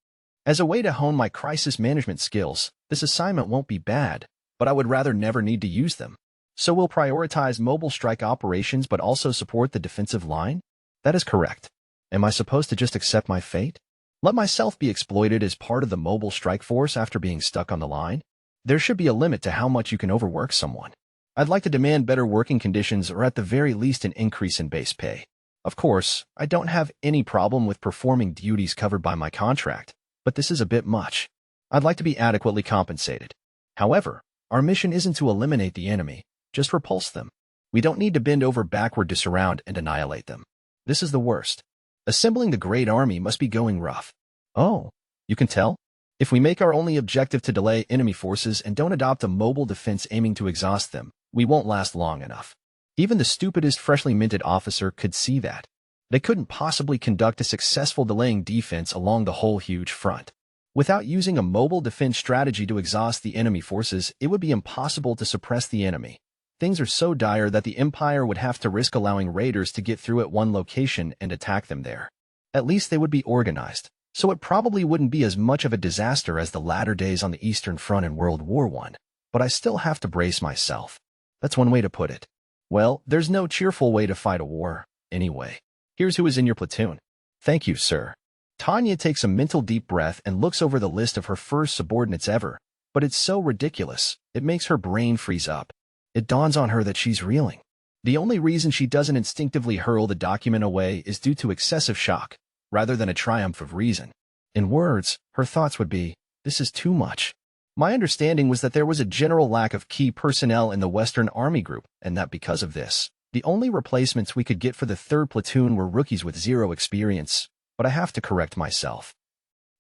As a way to hone my crisis management skills, this assignment won't be bad, but I would rather never need to use them. So we'll prioritize mobile strike operations but also support the defensive line? That is correct. Am I supposed to just accept my fate? Let myself be exploited as part of the mobile strike force after being stuck on the line? There should be a limit to how much you can overwork someone. I'd like to demand better working conditions or at the very least an increase in base pay. Of course, I don't have any problem with performing duties covered by my contract, but this is a bit much. I'd like to be adequately compensated. However, our mission isn't to eliminate the enemy, just repulse them. We don't need to bend over backward to surround and annihilate them. This is the worst. Assembling the Great Army must be going rough. Oh, you can tell? If we make our only objective to delay enemy forces and don't adopt a mobile defense aiming to exhaust them, we won't last long enough. Even the stupidest freshly minted officer could see that. They couldn't possibly conduct a successful delaying defense along the whole huge front. Without using a mobile defense strategy to exhaust the enemy forces, it would be impossible to suppress the enemy. Things are so dire that the Empire would have to risk allowing raiders to get through at one location and attack them there. At least they would be organized, so it probably wouldn't be as much of a disaster as the latter days on the Eastern Front in World War I, but I still have to brace myself. That's one way to put it. Well, there's no cheerful way to fight a war, anyway. Here's who is in your platoon. Thank you, sir. Tanya takes a mental deep breath and looks over the list of her first subordinates ever, but it's so ridiculous, it makes her brain freeze up. It dawns on her that she's reeling. The only reason she doesn't instinctively hurl the document away is due to excessive shock, rather than a triumph of reason. In words, her thoughts would be, "This is too much." My understanding was that there was a general lack of key personnel in the Western Army Group, and that because of this, the only replacements we could get for the 3rd platoon were rookies with 0 experience, but I have to correct myself.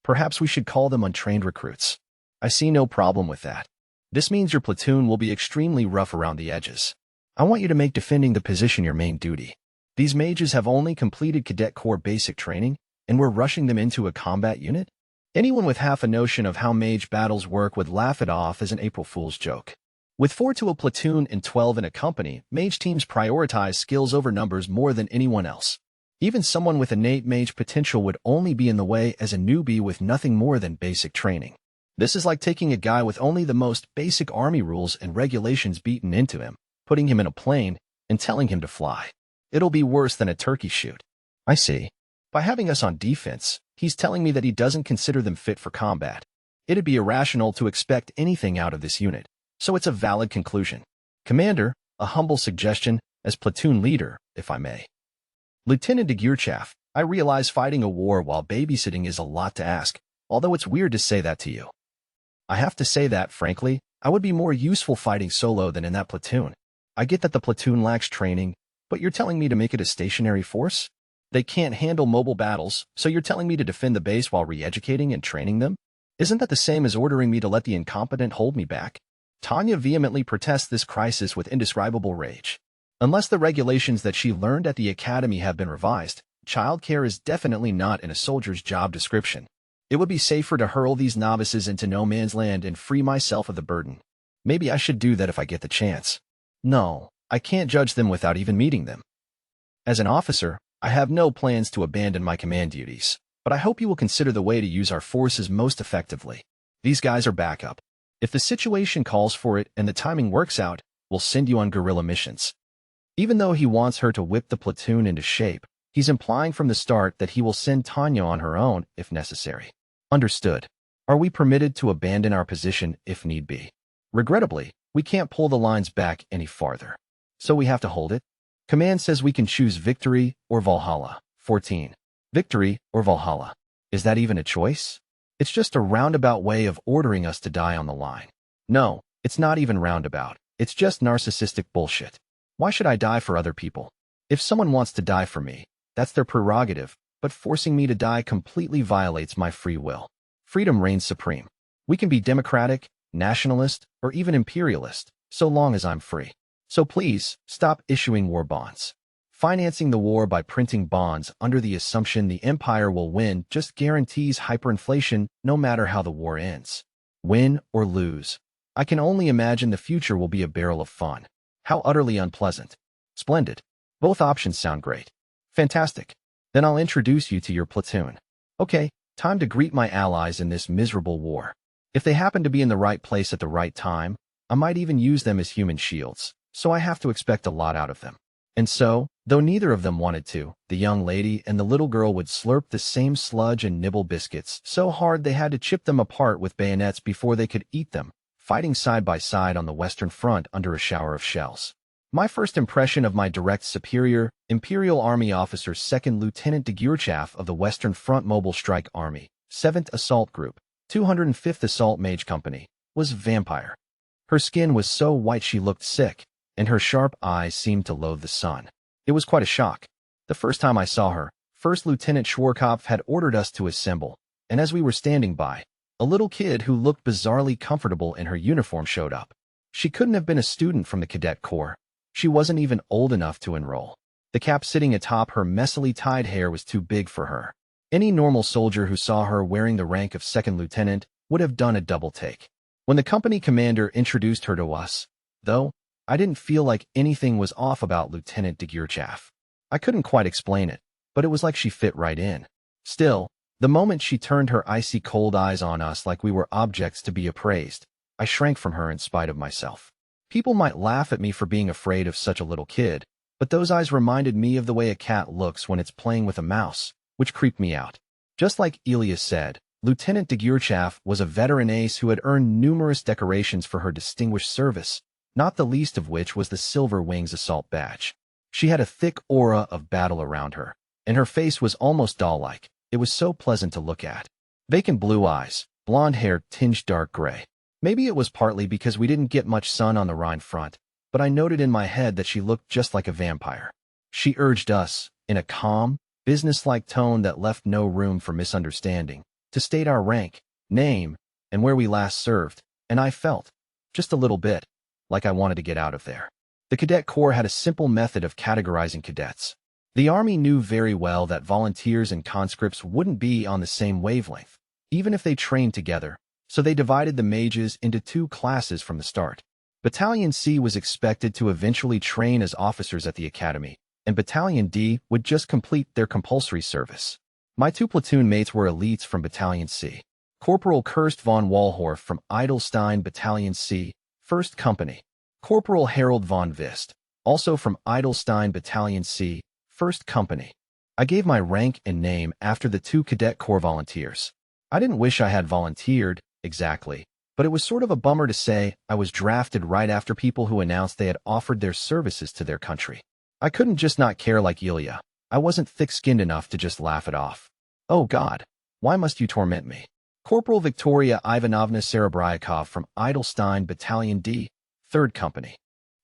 Perhaps we should call them untrained recruits. I see no problem with that. This means your platoon will be extremely rough around the edges. I want you to make defending the position your main duty. These mages have only completed Cadet Corps basic training, and we're rushing them into a combat unit? Anyone with half a notion of how mage battles work would laugh it off as an April Fool's joke. With 4 to a platoon and 12 in a company, mage teams prioritize skills over numbers more than anyone else. Even someone with innate mage potential would only be in the way as a newbie with nothing more than basic training. This is like taking a guy with only the most basic army rules and regulations beaten into him, putting him in a plane, and telling him to fly. It'll be worse than a turkey shoot. I see. By having us on defense, he's telling me that he doesn't consider them fit for combat. It'd be irrational to expect anything out of this unit, so it's a valid conclusion. Commander, a humble suggestion, as platoon leader, if I may. Lieutenant de Gurchaf, I realize fighting a war while babysitting is a lot to ask, although it's weird to say that to you. I have to say that, frankly, I would be more useful fighting solo than in that platoon. I get that the platoon lacks training, but you're telling me to make it a stationary force? They can't handle mobile battles, so you're telling me to defend the base while re-educating and training them? Isn't that the same as ordering me to let the incompetent hold me back? Tanya vehemently protests this crisis with indescribable rage. Unless the regulations that she learned at the academy have been revised, childcare is definitely not in a soldier's job description. It would be safer to hurl these novices into no man's land and free myself of the burden. Maybe I should do that if I get the chance. No, I can't judge them without even meeting them. As an officer, I have no plans to abandon my command duties, but I hope you will consider the way to use our forces most effectively. These guys are backup. If the situation calls for it and the timing works out, we'll send you on guerrilla missions. Even though he wants her to whip the platoon into shape, he's implying from the start that he will send Tanya on her own if necessary. Understood. Are we permitted to abandon our position if need be? Regrettably, we can't pull the lines back any farther. So we have to hold it? Command says we can choose victory or Valhalla. 14. Victory or Valhalla. Is that even a choice? It's just a roundabout way of ordering us to die on the line. No, it's not even roundabout. It's just narcissistic bullshit. Why should I die for other people? If someone wants to die for me, that's their prerogative, but forcing me to die completely violates my free will. Freedom reigns supreme. We can be democratic, nationalist, or even imperialist, so long as I'm free. So please, stop issuing war bonds. Financing the war by printing bonds under the assumption the empire will win just guarantees hyperinflation no matter how the war ends. Win or lose. I can only imagine the future will be a barrel of fun. How utterly unpleasant. Splendid. Both options sound great. Fantastic. Then I'll introduce you to your platoon. Okay, time to greet my allies in this miserable war. If they happen to be in the right place at the right time, I might even use them as human shields, so I have to expect a lot out of them. And so, though neither of them wanted to, the young lady and the little girl would slurp the same sludge and nibble biscuits so hard they had to chip them apart with bayonets before they could eat them, fighting side by side on the Western Front under a shower of shells. My first impression of my direct superior, Imperial Army Officer 2nd Lieutenant de Gurchaf of the Western Front Mobile Strike Army, 7th Assault Group, 205th Assault Mage Company, was vampire. Her skin was so white she looked sick, and her sharp eyes seemed to loathe the sun. It was quite a shock. The first time I saw her, First Lieutenant Schwarzkopf had ordered us to assemble, and as we were standing by, a little kid who looked bizarrely comfortable in her uniform showed up. She couldn't have been a student from the Cadet Corps. She wasn't even old enough to enroll. The cap sitting atop her messily tied hair was too big for her. Any normal soldier who saw her wearing the rank of 2nd lieutenant would have done a double take. When the company commander introduced her to us, though, I didn't feel like anything was off about Lieutenant de Gurchaf. I couldn't quite explain it, but it was like she fit right in. Still, the moment she turned her icy cold eyes on us like we were objects to be appraised, I shrank from her in spite of myself. People might laugh at me for being afraid of such a little kid, but those eyes reminded me of the way a cat looks when it's playing with a mouse, which creeped me out. Just like Elias said, Lieutenant de Gurchaff was a veteran ace who had earned numerous decorations for her distinguished service, not the least of which was the Silver Wings Assault Badge. She had a thick aura of battle around her, and her face was almost doll-like. It was so pleasant to look at. Vacant blue eyes, blonde hair tinged dark gray. Maybe it was partly because we didn't get much sun on the Rhine front, but I noted in my head that she looked just like a vampire. She urged us, in a calm, businesslike tone that left no room for misunderstanding, to state our rank, name, and where we last served, and I felt, just a little bit, like I wanted to get out of there. The Cadet Corps had a simple method of categorizing cadets. The Army knew very well that volunteers and conscripts wouldn't be on the same wavelength, even if they trained together, so they divided the mages into two classes from the start. Battalion C was expected to eventually train as officers at the academy, and Battalion D would just complete their compulsory service. My two platoon mates were elites from Battalion C. Corporal Kirst von Walhorf from Edelstein Battalion C, 1st Company. Corporal Harold von Vist, also from Edelstein Battalion C, 1st Company. I gave my rank and name after the two Cadet Corps volunteers. I didn't wish I had volunteered, exactly, but it was sort of a bummer to say I was drafted right after people who announced they had offered their services to their country. I couldn't just not care like Ilya. I wasn't thick-skinned enough to just laugh it off. Oh God, why must you torment me? Corporal Victoria Ivanovna Serebryakov from Edelstein Battalion D, 3rd Company.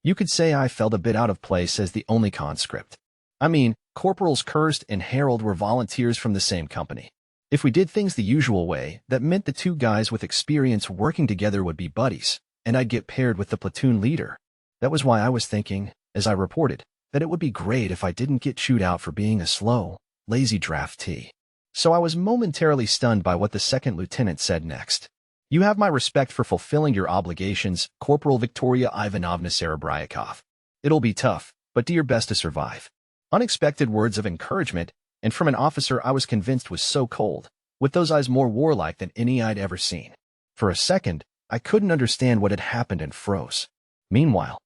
You could say I felt a bit out of place as the only conscript. I mean, Corporals Kirst and Harold were volunteers from the same company. If we did things the usual way, that meant the two guys with experience working together would be buddies, and I'd get paired with the platoon leader. That was why I was thinking, as I reported, that it would be great if I didn't get chewed out for being a slow, lazy draftee. So I was momentarily stunned by what the second lieutenant said next. You have my respect for fulfilling your obligations, Corporal Victoria Ivanovna Serebryakov. It'll be tough, but do your best to survive. Unexpected words of encouragement, and from an officer I was convinced was so cold, with those eyes more warlike than any I'd ever seen. For a second, I couldn't understand what had happened and froze. Meanwhile,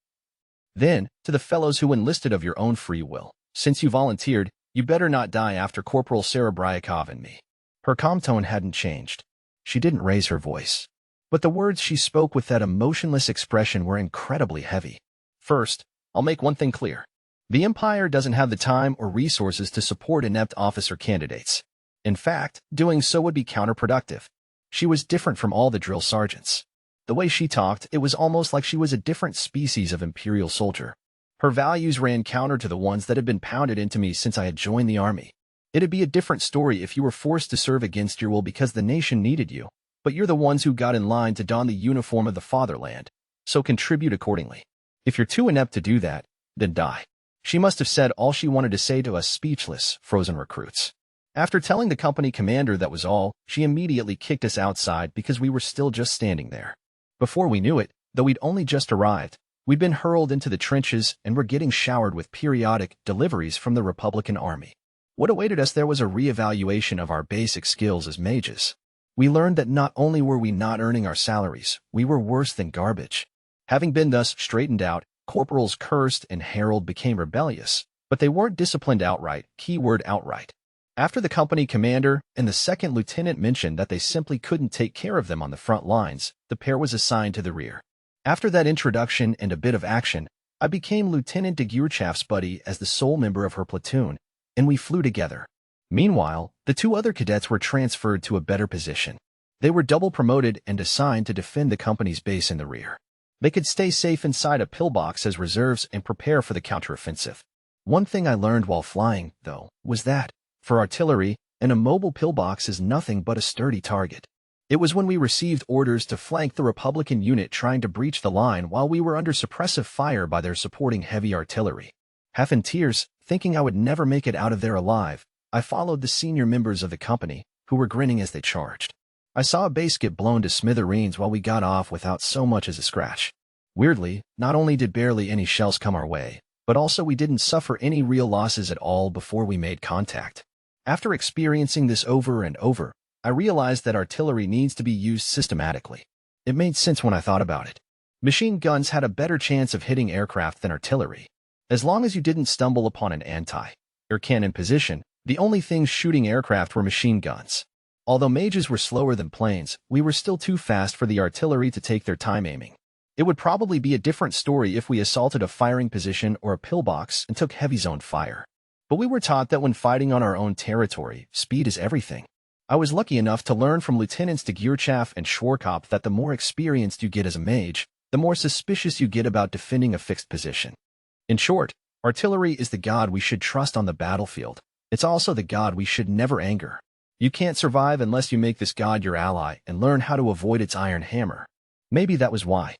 then, to the fellows who enlisted of your own free will, since you volunteered, you better not die after Corporal Serebryakov and me. Her calm tone hadn't changed. She didn't raise her voice. But the words she spoke with that emotionless expression were incredibly heavy. First, I'll make one thing clear. The Empire doesn't have the time or resources to support inept officer candidates. In fact, doing so would be counterproductive. She was different from all the drill sergeants. The way she talked, it was almost like she was a different species of Imperial soldier. Her values ran counter to the ones that had been pounded into me since I had joined the Army. It'd be a different story if you were forced to serve against your will because the nation needed you, but you're the ones who got in line to don the uniform of the fatherland, so contribute accordingly. If you're too inept to do that, then die. She must have said all she wanted to say to us speechless, frozen recruits. After telling the company commander that was all, she immediately kicked us outside because we were still just standing there. Before we knew it, though we'd only just arrived, we'd been hurled into the trenches and were getting showered with periodic deliveries from the Republican Army. What awaited us there was a re-evaluation of our basic skills as mages. We learned that not only were we not earning our salaries, we were worse than garbage. Having been thus straightened out, Corporals Kirst and Harold became rebellious, but they weren't disciplined outright, keyword outright. After the company commander and the second lieutenant mentioned that they simply couldn't take care of them on the front lines, the pair was assigned to the rear. After that introduction and a bit of action, I became Lieutenant de Gurchaff's buddy as the sole member of her platoon, and we flew together. Meanwhile, the two other cadets were transferred to a better position. They were double promoted and assigned to defend the company's base in the rear. They could stay safe inside a pillbox as reserves and prepare for the counteroffensive. One thing I learned while flying, though, was that, for artillery, an immobile pillbox is nothing but a sturdy target. It was when we received orders to flank the Republican unit trying to breach the line while we were under suppressive fire by their supporting heavy artillery. Half in tears, thinking I would never make it out of there alive, I followed the senior members of the company, who were grinning as they charged. I saw a base get blown to smithereens while we got off without so much as a scratch. Weirdly, not only did barely any shells come our way, but also we didn't suffer any real losses at all before we made contact. After experiencing this over and over, I realized that artillery needs to be used systematically. It made sense when I thought about it. Machine guns had a better chance of hitting aircraft than artillery. As long as you didn't stumble upon an anti-air cannon position, The only things shooting aircraft were machine guns. Although mages were slower than planes, we were still too fast for the artillery to take their time aiming. It would probably be a different story if we assaulted a firing position or a pillbox and took heavy zone fire. But we were taught that when fighting on our own territory, speed is everything. I was lucky enough to learn from Lieutenants Degurchaf and Schwarzkopf that the more experienced you get as a mage, the more suspicious you get about defending a fixed position. In short, artillery is the god we should trust on the battlefield. It's also the god we should never anger. You can't survive unless you make this god your ally and learn how to avoid its iron hammer. Maybe that was why.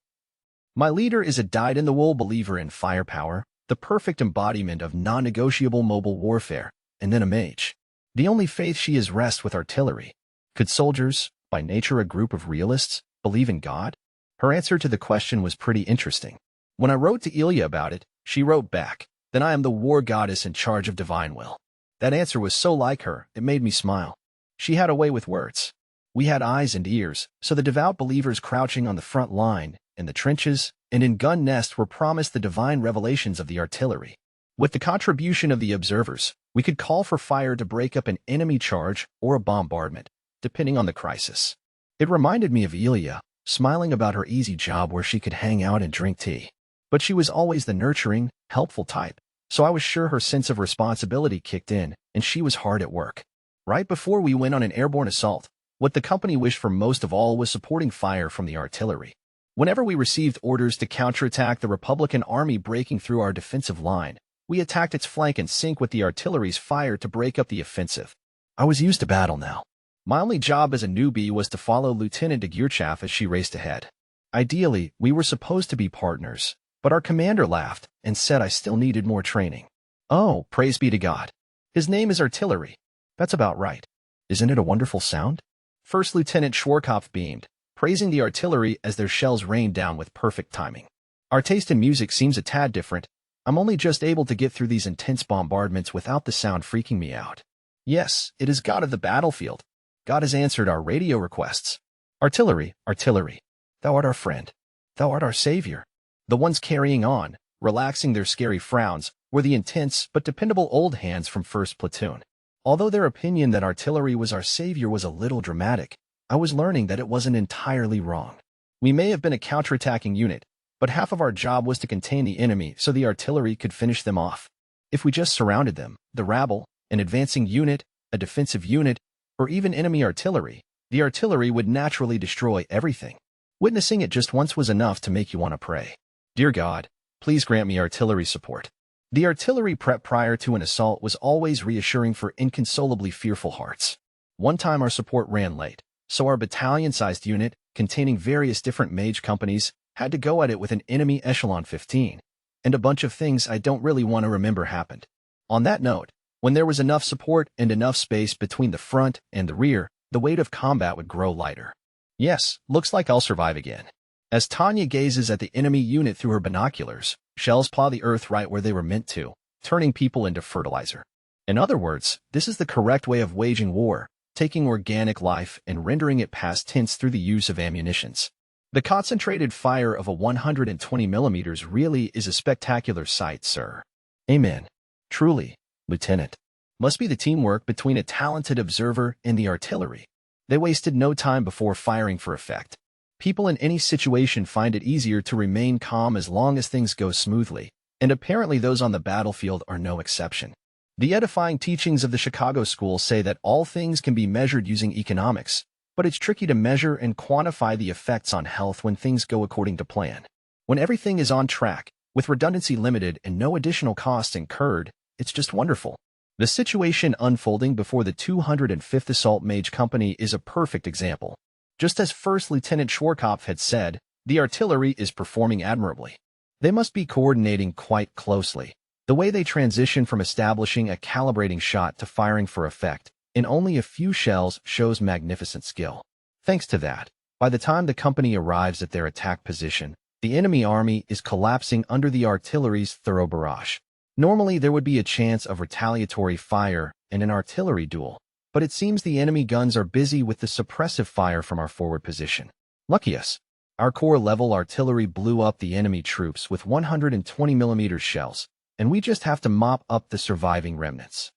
My leader is a dyed-in-the-wool believer in firepower, the perfect embodiment of non-negotiable mobile warfare, and then a mage. The only faith she has rests with artillery. Could soldiers, by nature a group of realists, believe in God? Her answer to the question was pretty interesting. When I wrote to Ilya about it, she wrote back, "Then I am the war goddess in charge of divine will." That answer was so like her, it made me smile. She had a way with words. We had eyes and ears, so the devout believers crouching on the front line, in the trenches, and in gun nests were promised the divine revelations of the artillery. With the contribution of the observers, we could call for fire to break up an enemy charge or a bombardment, depending on the crisis. It reminded me of Ilya, smiling about her easy job where she could hang out and drink tea. But she was always the nurturing, helpful type, so I was sure her sense of responsibility kicked in, and she was hard at work. Right before we went on an airborne assault, what the company wished for most of all was supporting fire from the artillery. Whenever we received orders to counterattack the Republican army breaking through our defensive line, we attacked its flank in sync with the artillery's fire to break up the offensive. I was used to battle now. My only job as a newbie was to follow Lieutenant Degurchaf as she raced ahead. Ideally, we were supposed to be partners, but our commander laughed and said I still needed more training. Oh, praise be to God. His name is Artillery. That's about right. Isn't it a wonderful sound? First Lieutenant Schwarzkopf beamed, praising the artillery as their shells rained down with perfect timing. Our taste in music seems a tad different. I'm only just able to get through these intense bombardments without the sound freaking me out. Yes, it is God of the battlefield. God has answered our radio requests. Artillery, artillery, thou art our friend. Thou art our savior. The ones carrying on, relaxing their scary frowns, were the intense but dependable old hands from 1st Platoon. Although their opinion that artillery was our savior was a little dramatic, I was learning that it wasn't entirely wrong. We may have been a counterattacking unit, but half of our job was to contain the enemy so the artillery could finish them off. If we just surrounded them, the rabble, an advancing unit, a defensive unit, or even enemy artillery, the artillery would naturally destroy everything. Witnessing it just once was enough to make you want to pray. Dear God, please grant me artillery support. The artillery prep prior to an assault was always reassuring for inconsolably fearful hearts. One time our support ran late, so our battalion-sized unit, containing various different mage companies, had to go at it with an enemy echelon 15, and a bunch of things I don't really want to remember happened. On that note, when there was enough support and enough space between the front and the rear, the weight of combat would grow lighter. Yes, looks like I'll survive again. As Tanya gazes at the enemy unit through her binoculars, shells plow the earth right where they were meant to, turning people into fertilizer. In other words, this is the correct way of waging war, taking organic life and rendering it past tense through the use of ammunitions. The concentrated fire of a 120 millimeters really is a spectacular sight, sir. Amen. Truly, Lieutenant. Must be the teamwork between a talented observer and the artillery. They wasted no time before firing for effect. People in any situation find it easier to remain calm as long as things go smoothly, and apparently those on the battlefield are no exception. The edifying teachings of the Chicago School say that all things can be measured using economics, but it's tricky to measure and quantify the effects on health when things go according to plan. When everything is on track, with redundancy limited and no additional costs incurred, it's just wonderful. The situation unfolding before the 205th Assault Mage Company is a perfect example. Just as First Lieutenant Schwarzkopf had said, the artillery is performing admirably. They must be coordinating quite closely. The way they transition from establishing a calibrating shot to firing for effect in only a few shells shows magnificent skill. Thanks to that, by the time the company arrives at their attack position, the enemy army is collapsing under the artillery's thorough barrage. Normally, there would be a chance of retaliatory fire in an artillery duel, but it seems the enemy guns are busy with the suppressive fire from our forward position. Lucky us. Our corps-level artillery blew up the enemy troops with 120 mm shells, and we just have to mop up the surviving remnants.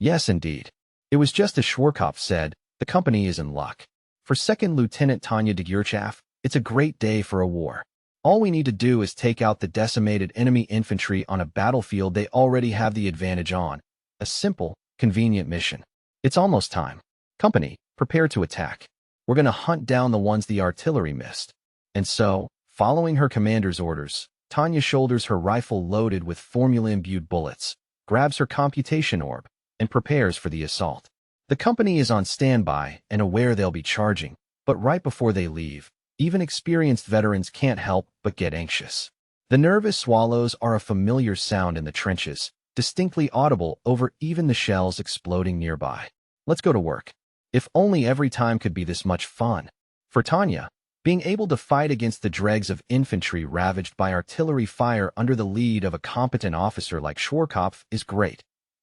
Yes, indeed. It was just as Schwarzkopf said, the company is in luck. For Second Lieutenant Tanya de Gurchaf, it's a great day for a war. All we need to do is take out the decimated enemy infantry on a battlefield they already have the advantage on. A simple, convenient mission. It's almost time. Company, prepare to attack. We're going to hunt down the ones the artillery missed. And so, following her commander's orders, Tanya shoulders her rifle loaded with formula-imbued bullets, grabs her computation orb, and prepares for the assault. The company is on standby and aware they'll be charging, but right before they leave, even experienced veterans can't help but get anxious. The nervous swallows are a familiar sound in the trenches, distinctly audible over even the shells exploding nearby. Let's go to work. If only every time could be this much fun. For Tanya, being able to fight against the dregs of infantry ravaged by artillery fire under the lead of a competent officer like Schwarzkopf is great.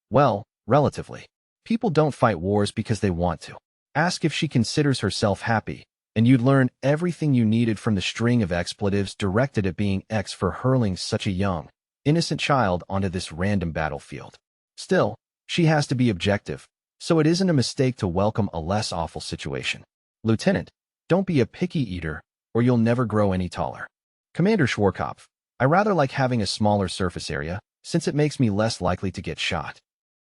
Well, relatively. People don't fight wars because they want to. Ask if she considers herself happy, and you'd learn everything you needed from the string of expletives directed at being X for hurling such a young, innocent child onto this random battlefield. Still, she has to be objective, so it isn't a mistake to welcome a less awful situation. Lieutenant, don't be a picky eater, or you'll never grow any taller. Commander Schwarzkopf, I rather like having a smaller surface area, since it makes me less likely to get shot.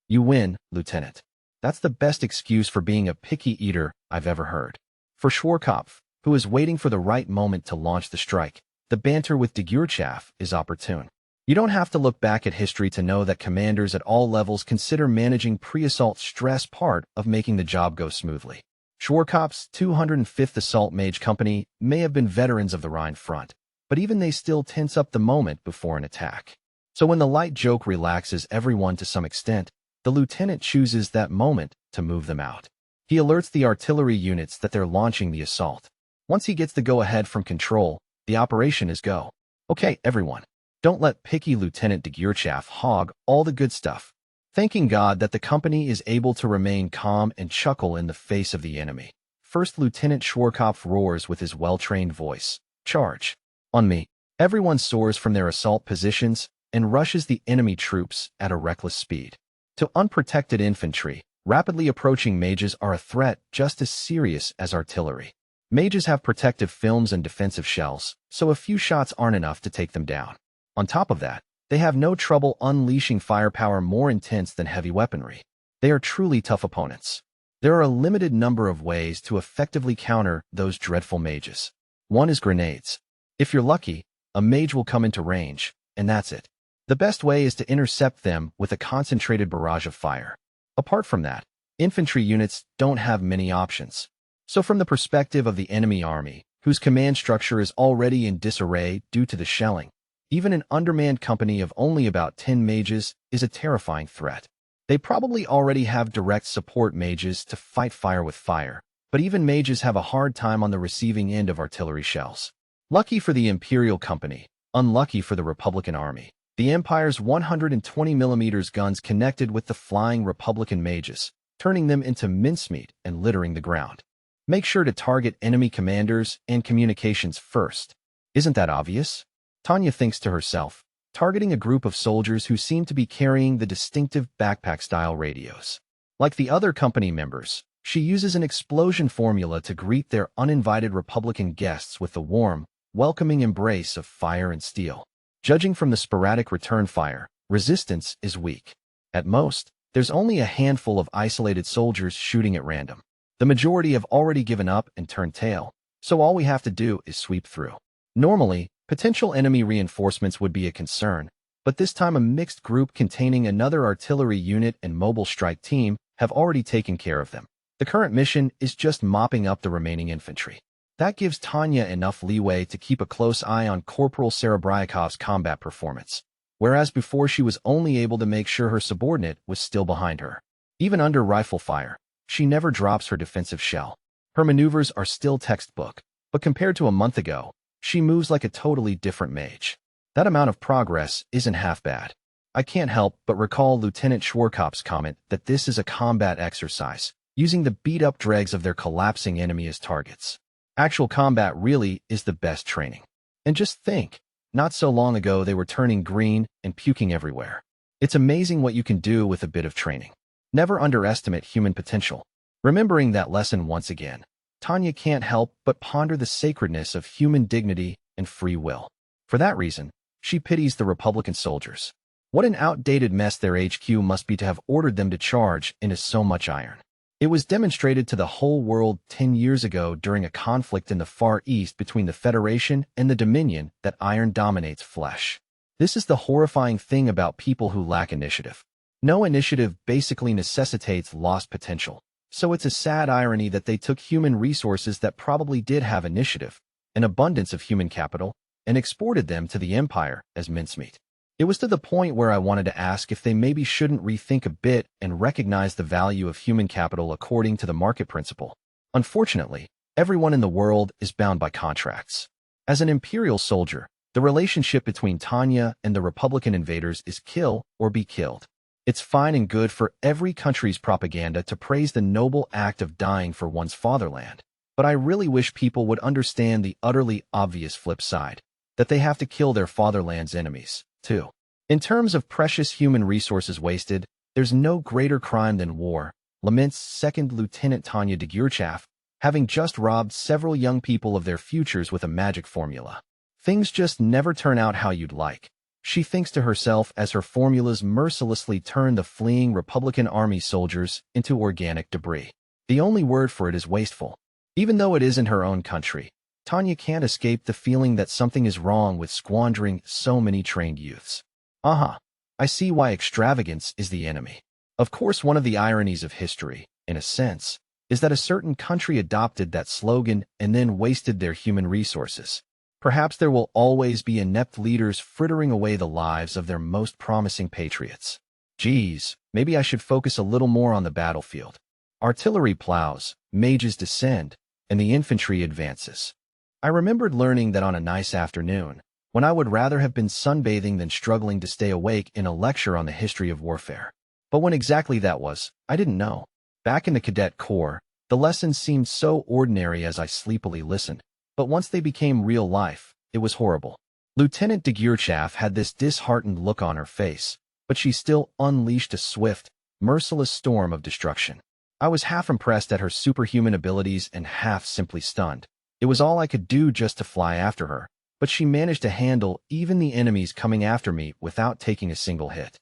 You win, Lieutenant. That's the best excuse for being a picky eater I've ever heard. For Schwarzkopf, who is waiting for the right moment to launch the strike, the banter with de Gurchaf is opportune. You don't have to look back at history to know that commanders at all levels consider managing pre-assault stress part of making the job go smoothly. Schwarzkopf's 205th Assault Mage Company may have been veterans of the Rhine front, but even they still tense up the moment before an attack. So when the light joke relaxes everyone to some extent, the lieutenant chooses that moment to move them out. He alerts the artillery units that they're launching the assault. Once he gets the go-ahead from control, the operation is go. Okay, everyone. Don't let picky Lieutenant de Gurchaf hog all the good stuff. Thanking God that the company is able to remain calm and chuckle in the face of the enemy. First Lieutenant Schwarzkopf roars with his well-trained voice. Charge. On me. Everyone soars from their assault positions and rushes the enemy troops at a reckless speed. To unprotected infantry, rapidly approaching mages are a threat just as serious as artillery. Mages have protective films and defensive shells, so a few shots aren't enough to take them down. On top of that, they have no trouble unleashing firepower more intense than heavy weaponry. They are truly tough opponents. There are a limited number of ways to effectively counter those dreadful mages. One is grenades. If you're lucky, a mage will come into range, and that's it. The best way is to intercept them with a concentrated barrage of fire. Apart from that, infantry units don't have many options. So from the perspective of the enemy army, whose command structure is already in disarray due to the shelling, even an undermanned company of only about 10 mages is a terrifying threat. They probably already have direct support mages to fight fire with fire, but even mages have a hard time on the receiving end of artillery shells. Lucky for the Imperial Company, unlucky for the Republican Army. The Empire's 120mm guns connected with the flying Republican mages, turning them into mincemeat and littering the ground. Make sure to target enemy commanders and communications first. Isn't that obvious? Tanya thinks to herself, targeting a group of soldiers who seem to be carrying the distinctive backpack-style radios. Like the other company members, she uses an explosion formula to greet their uninvited Republican guests with the warm, welcoming embrace of fire and steel. Judging from the sporadic return fire, resistance is weak. At most, there's only a handful of isolated soldiers shooting at random. The majority have already given up and turned tail, so all we have to do is sweep through. Normally, potential enemy reinforcements would be a concern, but this time a mixed group containing another artillery unit and mobile strike team have already taken care of them. The current mission is just mopping up the remaining infantry. That gives Tanya enough leeway to keep a close eye on Corporal Serebryakov's combat performance, whereas before she was only able to make sure her subordinate was still behind her. Even under rifle fire, she never drops her defensive shell. Her maneuvers are still textbook, but compared to a month ago, she moves like a totally different mage. That amount of progress isn't half bad. I can't help but recall Lieutenant Schwarzkopf's comment that this is a combat exercise, using the beat-up dregs of their collapsing enemy as targets. Actual combat really is the best training. And just think, not so long ago they were turning green and puking everywhere. It's amazing what you can do with a bit of training. Never underestimate human potential. Remembering that lesson once again, Tanya can't help but ponder the sacredness of human dignity and free will. For that reason, she pities the Republican soldiers. What an outdated mess their HQ must be to have ordered them to charge into so much iron. It was demonstrated to the whole world 10 years ago during a conflict in the Far East between the Federation and the Dominion that iron dominates flesh. This is the horrifying thing about people who lack initiative. No initiative basically necessitates lost potential. So it's a sad irony that they took human resources that probably did have initiative, an abundance of human capital, and exported them to the Empire as mincemeat. It was to the point where I wanted to ask if they maybe shouldn't rethink a bit and recognize the value of human capital according to the market principle. Unfortunately, everyone in the world is bound by contracts. As an Imperial soldier, the relationship between Tanya and the Republican invaders is kill or be killed. It's fine and good for every country's propaganda to praise the noble act of dying for one's fatherland, but I really wish people would understand the utterly obvious flip side, that they have to kill their fatherland's enemies, too. In terms of precious human resources wasted, there's no greater crime than war, laments Second Lieutenant Tanya de Gurchaf, having just robbed several young people of their futures with a magic formula. Things just never turn out how you'd like, she thinks to herself as her formulas mercilessly turn the fleeing Republican Army soldiers into organic debris. The only word for it is wasteful. Even though it isn't her own country, Tanya can't escape the feeling that something is wrong with squandering so many trained youths. I see why extravagance is the enemy. Of course, one of the ironies of history, in a sense, is that a certain country adopted that slogan and then wasted their human resources. Perhaps there will always be inept leaders frittering away the lives of their most promising patriots. Geez, maybe I should focus a little more on the battlefield. Artillery plows, mages descend, and the infantry advances. I remembered learning that on a nice afternoon, when I would rather have been sunbathing than struggling to stay awake in a lecture on the history of warfare. But when exactly that was, I didn't know. Back in the Cadet Corps, the lessons seemed so ordinary as I sleepily listened, but once they became real life, it was horrible. Lieutenant de Gurchaf had this disheartened look on her face, but she still unleashed a swift, merciless storm of destruction. I was half impressed at her superhuman abilities and half simply stunned. It was all I could do just to fly after her, but she managed to handle even the enemies coming after me without taking a single hit.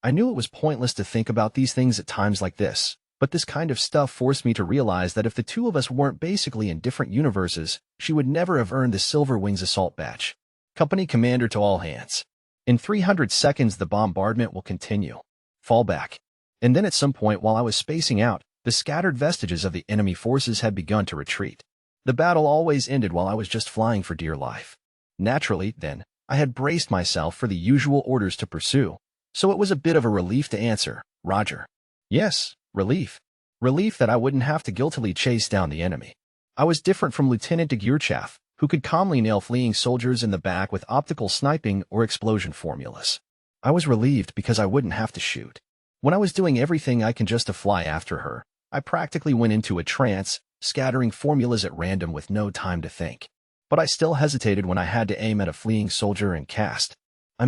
I knew it was pointless to think about these things at times like this, but this kind of stuff forced me to realize that if the two of us weren't basically in different universes, she would never have earned the Silver Wings Assault Badge. Company Commander to all hands. In 300 seconds, the bombardment will continue. Fall back. And then at some point while I was spacing out, the scattered vestiges of the enemy forces had begun to retreat. The battle always ended while I was just flying for dear life. Naturally, then, I had braced myself for the usual orders to pursue, so it was a bit of a relief to answer, Roger. Yes, relief. Relief that I wouldn't have to guiltily chase down the enemy. I was different from Lieutenant de Gurchaf, who could calmly nail fleeing soldiers in the back with optical sniping or explosion formulas. I was relieved because I wouldn't have to shoot. When I was doing everything I can just to fly after her, I practically went into a trance, scattering formulas at random with no time to think. But I still hesitated when I had to aim at a fleeing soldier and cast. I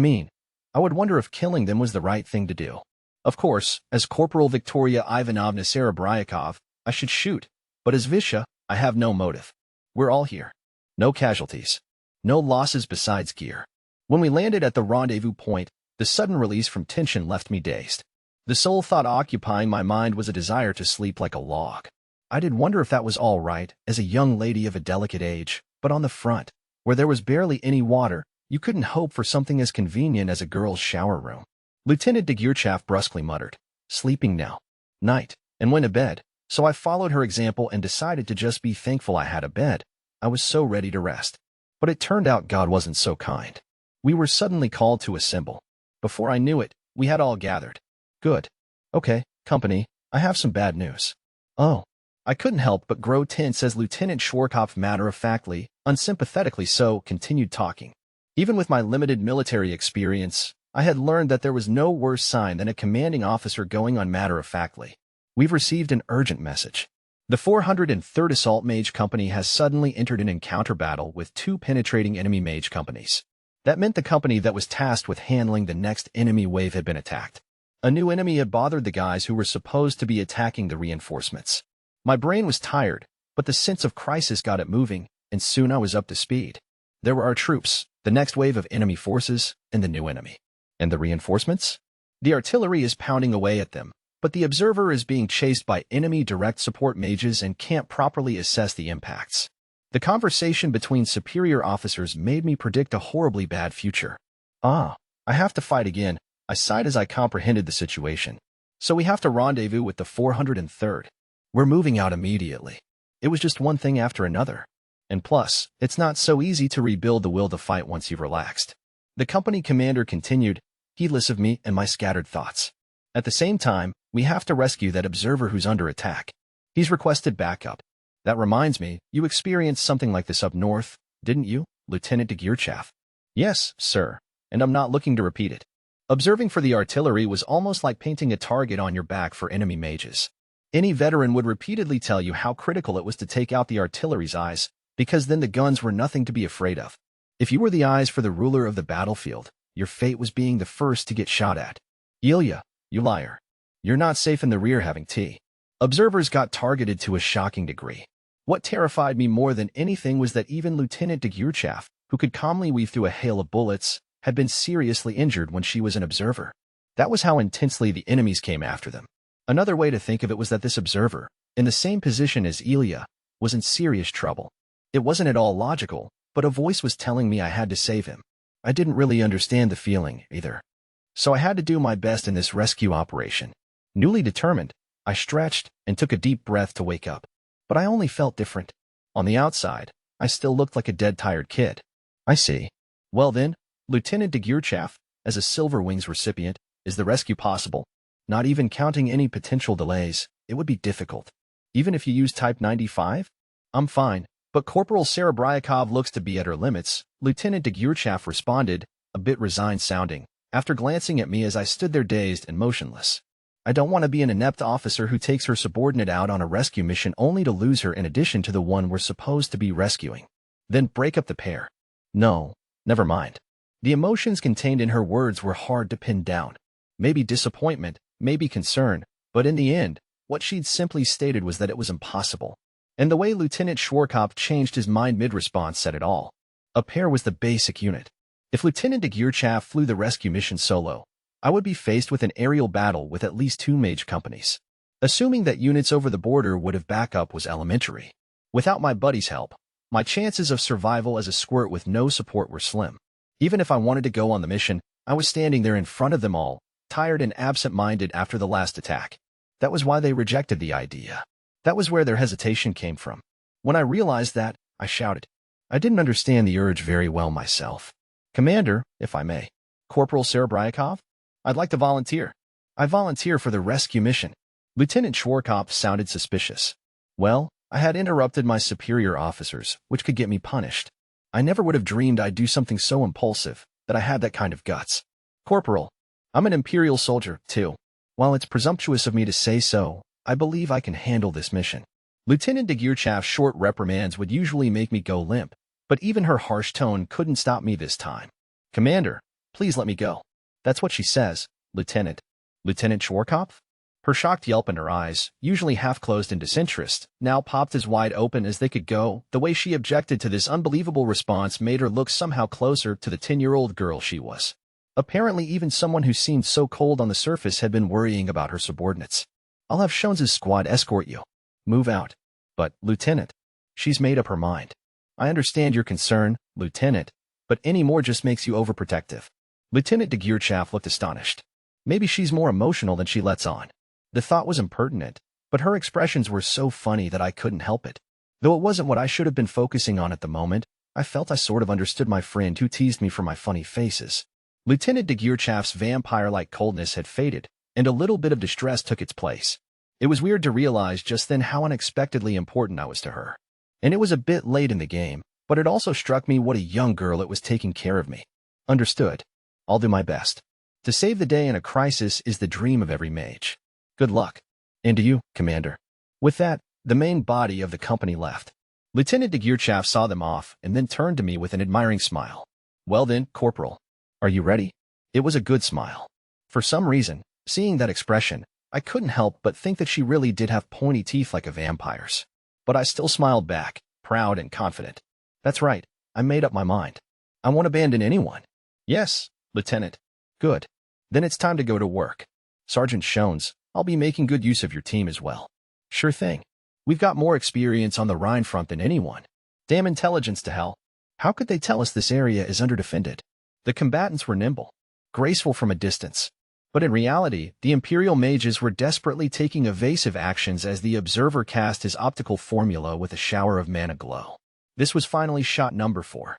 would wonder if killing them was the right thing to do. Of course, as Corporal Victoria Ivanovna Serebryakov, I should shoot, but as Visha, I have no motive. We're all here. No casualties. No losses besides gear. When we landed at the rendezvous point, the sudden release from tension left me dazed. The sole thought occupying my mind was a desire to sleep like a log. I did wonder if that was all right as a young lady of a delicate age, but on the front, where there was barely any water, you couldn't hope for something as convenient as a girl's shower room. Lieutenant de Gurchaf brusquely muttered, "Sleeping now. Night," and went to bed, so I followed her example and decided to just be thankful I had a bed. I was so ready to rest. But it turned out God wasn't so kind. We were suddenly called to assemble. Before I knew it, we had all gathered. Good. Okay, company, I have some bad news. Oh. I couldn't help but grow tense as Lieutenant Schwarzkopf matter-of-factly, unsympathetically so, continued talking. Even with my limited military experience, I had learned that there was no worse sign than a commanding officer going on matter-of-factly. We've received an urgent message. The 403rd Assault Mage Company has suddenly entered an encounter battle with two penetrating enemy mage companies. That meant the company that was tasked with handling the next enemy wave had been attacked. A new enemy had bothered the guys who were supposed to be attacking the reinforcements. My brain was tired, but the sense of crisis got it moving, and soon I was up to speed. There were our troops, the next wave of enemy forces, and the new enemy. And the reinforcements? The artillery is pounding away at them, but the observer is being chased by enemy direct support mages and can't properly assess the impacts. The conversation between superior officers made me predict a horribly bad future. I have to fight again, I sighed as I comprehended the situation. So we have to rendezvous with the 403rd. We're moving out immediately. It was just one thing after another. And plus, it's not so easy to rebuild the will to fight once you've relaxed. The company commander continued, heedless of me and my scattered thoughts. At the same time, we have to rescue that observer who's under attack. He's requested backup. That reminds me, you experienced something like this up north, didn't you, Lieutenant Degurchaff? Yes, sir, and I'm not looking to repeat it. Observing for the artillery was almost like painting a target on your back for enemy mages. Any veteran would repeatedly tell you how critical it was to take out the artillery's eyes, because then the guns were nothing to be afraid of. If you were the eyes for the ruler of the battlefield, your fate was being the first to get shot at. Ilya, you liar. You're not safe in the rear having tea. Observers got targeted to a shocking degree. What terrified me more than anything was that even Lieutenant Degurchaff, who could calmly weave through a hail of bullets, had been seriously injured when she was an observer. That was how intensely the enemies came after them. Another way to think of it was that this observer, in the same position as Ilya, was in serious trouble. It wasn't at all logical, but a voice was telling me I had to save him. I didn't really understand the feeling, either. So I had to do my best in this rescue operation. Newly determined, I stretched and took a deep breath to wake up. But I only felt different. On the outside, I still looked like a dead tired kid. I see. Well then, Lieutenant Degurchaff, as a Silver Wings recipient, is the rescue possible? Not even counting any potential delays, it would be difficult. Even if you use Type 95? I'm fine, but Corporal Serebryakov looks to be at her limits, Lieutenant Degurchaff responded, a bit resigned sounding, after glancing at me as I stood there dazed and motionless. I don't want to be an inept officer who takes her subordinate out on a rescue mission only to lose her in addition to the one we're supposed to be rescuing. Then break up the pair. No, never mind. The emotions contained in her words were hard to pin down. Maybe disappointment, maybe concern, but in the end, what she'd simply stated was that it was impossible. And the way Lieutenant Schwarzkopf changed his mind mid-response said it all. A pair was the basic unit. If Lieutenant Degurchaff flew the rescue mission solo, I would be faced with an aerial battle with at least 2 mage companies. Assuming that units over the border would have backup was elementary. Without my buddy's help, my chances of survival as a squirt with no support were slim. Even if I wanted to go on the mission, I was standing there in front of them all, tired and absent-minded after the last attack. That was why they rejected the idea. That was where their hesitation came from. When I realized that, I shouted. I didn't understand the urge very well myself. Commander, if I may. Corporal Serebryakov? I'd like to volunteer. I volunteer for the rescue mission. Lieutenant Schwarzkopf sounded suspicious. Well, I had interrupted my superior officers, which could get me punished. I never would have dreamed I'd do something so impulsive, that I had that kind of guts. Corporal, I'm an Imperial soldier, too. While it's presumptuous of me to say so, I believe I can handle this mission. Lieutenant Degurchaff's short reprimands would usually make me go limp, but even her harsh tone couldn't stop me this time. Commander, please let me go. That's what she says, Lieutenant. Lieutenant Schwarzkopf? Her shocked yelp in her eyes, usually half-closed in disinterest, now popped as wide open as they could go. The way she objected to this unbelievable response made her look somehow closer to the 10-year-old girl she was. Apparently even someone who seemed so cold on the surface had been worrying about her subordinates. I'll have Shones' squad escort you. Move out. But, Lieutenant, she's made up her mind. I understand your concern, Lieutenant, but any more just makes you overprotective. Lieutenant Degurchaff looked astonished. Maybe she's more emotional than she lets on. The thought was impertinent, but her expressions were so funny that I couldn't help it. Though it wasn't what I should have been focusing on at the moment, I felt I sort of understood my friend who teased me for my funny faces. Lieutenant Degurchaff's vampire-like coldness had faded, and a little bit of distress took its place. It was weird to realize just then how unexpectedly important I was to her. And it was a bit late in the game, but it also struck me what a young girl it was taking care of me. Understood. I'll do my best. To save the day in a crisis is the dream of every mage. Good luck. And to you, Commander. With that, the main body of the company left. Lieutenant Degurchaff saw them off and then turned to me with an admiring smile. Well then, Corporal. Are you ready? It was a good smile. For some reason, Seeing that expression, I couldn't help but think that she really did have pointy teeth like a vampire's. But I still smiled back, proud and confident. That's right, I made up my mind. I won't abandon anyone. Yes, Lieutenant. Good. Then it's time to go to work. Sergeant Shones, I'll be making good use of your team as well. Sure thing. We've got more experience on the Rhine front than anyone. Damn intelligence to hell. How could they tell us this area is underdefended? The combatants were nimble, graceful from a distance. But in reality, the Imperial mages were desperately taking evasive actions as the observer cast his optical formula with a shower of mana glow. This was finally shot number 4.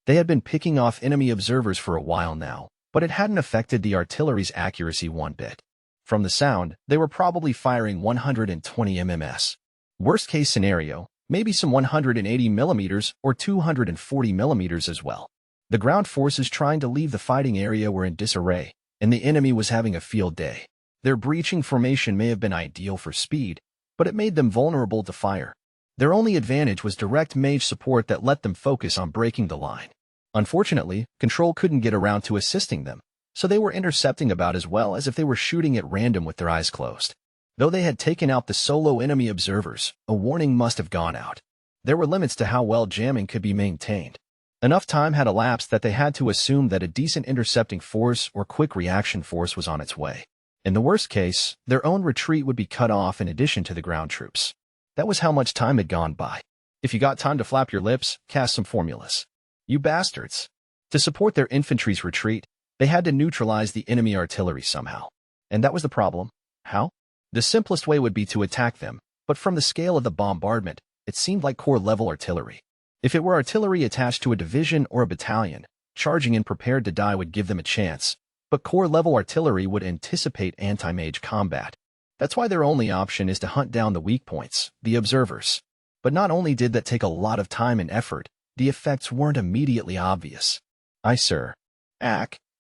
They had been picking off enemy observers for a while now, but it hadn't affected the artillery's accuracy one bit. From the sound, they were probably firing 120 MMS. Worst case scenario, maybe some 180 millimeters or 240 millimeters as well. The ground forces trying to leave the fighting area were in disarray, and the enemy was having a field day. Their breaching formation may have been ideal for speed, but it made them vulnerable to fire. Their only advantage was direct mage support that let them focus on breaking the line. Unfortunately, Control couldn't get around to assisting them, so they were intercepting about as well as if they were shooting at random with their eyes closed. Though they had taken out the solo enemy observers, a warning must have gone out. There were limits to how well jamming could be maintained. Enough time had elapsed that they had to assume that a decent intercepting force or quick reaction force was on its way. In the worst case, their own retreat would be cut off in addition to the ground troops. That was how much time had gone by. If you got time to flap your lips, cast some formulas. You bastards. To support their infantry's retreat, they had to neutralize the enemy artillery somehow. And that was the problem. How? The simplest way would be to attack them, but from the scale of the bombardment, it seemed like corps-level artillery. If it were artillery attached to a division or a battalion, charging in prepared to die would give them a chance, but corps-level artillery would anticipate anti-mage combat. That's why their only option is to hunt down the weak points, the observers. But not only did that take a lot of time and effort, the effects weren't immediately obvious. Aye, sir.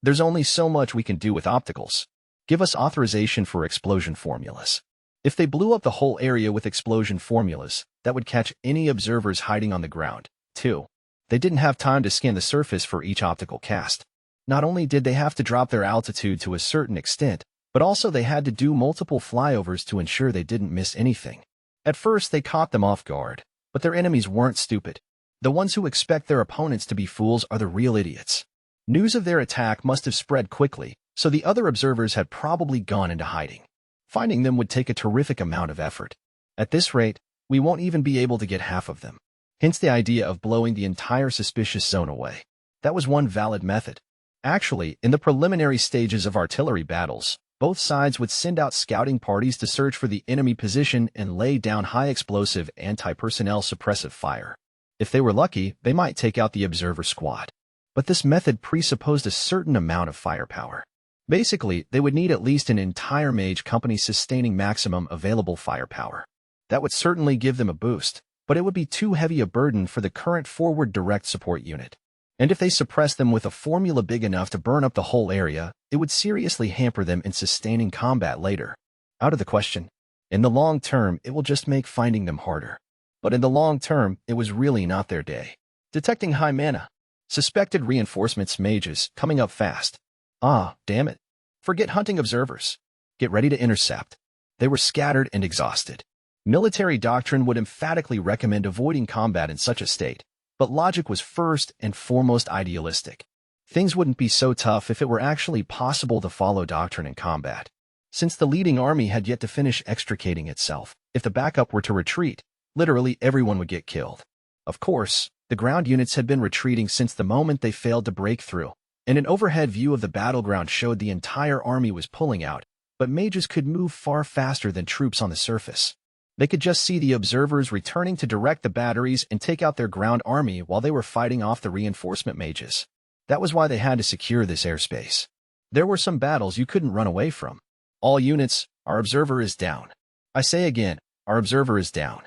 There's only so much we can do with opticals. Give us authorization for explosion formulas. If they blew up the whole area with explosion formulas, that would catch any observers hiding on the ground, too. They didn't have time to scan the surface for each optical cast. Not only did they have to drop their altitude to a certain extent, but also they had to do multiple flyovers to ensure they didn't miss anything. At first, they caught them off guard, but their enemies weren't stupid. The ones who expect their opponents to be fools are the real idiots. News of their attack must have spread quickly, so the other observers had probably gone into hiding. Finding them would take a terrific amount of effort. At this rate, we won't even be able to get half of them. Hence the idea of blowing the entire suspicious zone away. That was one valid method. Actually, in the preliminary stages of artillery battles, both sides would send out scouting parties to search for the enemy position and lay down high-explosive anti-personnel suppressive fire. If they were lucky, they might take out the observer squad. But this method presupposed a certain amount of firepower. Basically, they would need at least an entire mage company sustaining maximum available firepower. That would certainly give them a boost, but it would be too heavy a burden for the current forward direct support unit. And if they suppressed them with a formula big enough to burn up the whole area, it would seriously hamper them in sustaining combat later. Out of the question. In the long term, it will just make finding them harder. But in the long term, it was really not their day. Detecting high mana. Suspected reinforcements mages coming up fast. Ah, damn it. Forget hunting observers. Get ready to intercept. They were scattered and exhausted. Military doctrine would emphatically recommend avoiding combat in such a state, but logic was first and foremost idealistic. Things wouldn't be so tough if it were actually possible to follow doctrine in combat. Since the leading army had yet to finish extricating itself, if the backup were to retreat, literally everyone would get killed. Of course, the ground units had been retreating since the moment they failed to break through, and an overhead view of the battleground showed the entire army was pulling out, but mages could move far faster than troops on the surface. They could just see the observers returning to direct the batteries and take out their ground army while they were fighting off the reinforcement mages. That was why they had to secure this airspace. There were some battles you couldn't run away from. All units, our observer is down. I say again, our observer is down.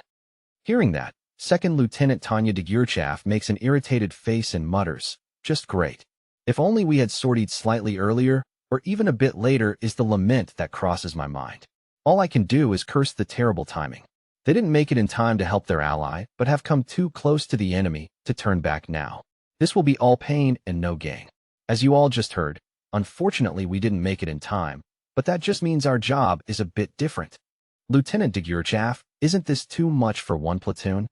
Hearing that, Second Lieutenant Tanya de Gurchaff makes an irritated face and mutters, just great. If only we had sortied slightly earlier, or even a bit later is the lament that crosses my mind. All I can do is curse the terrible timing. They didn't make it in time to help their ally, but have come too close to the enemy to turn back now. This will be all pain and no gain. As you all just heard, unfortunately we didn't make it in time, but that just means our job is a bit different. Lieutenant Degurchaff, isn't this too much for one platoon?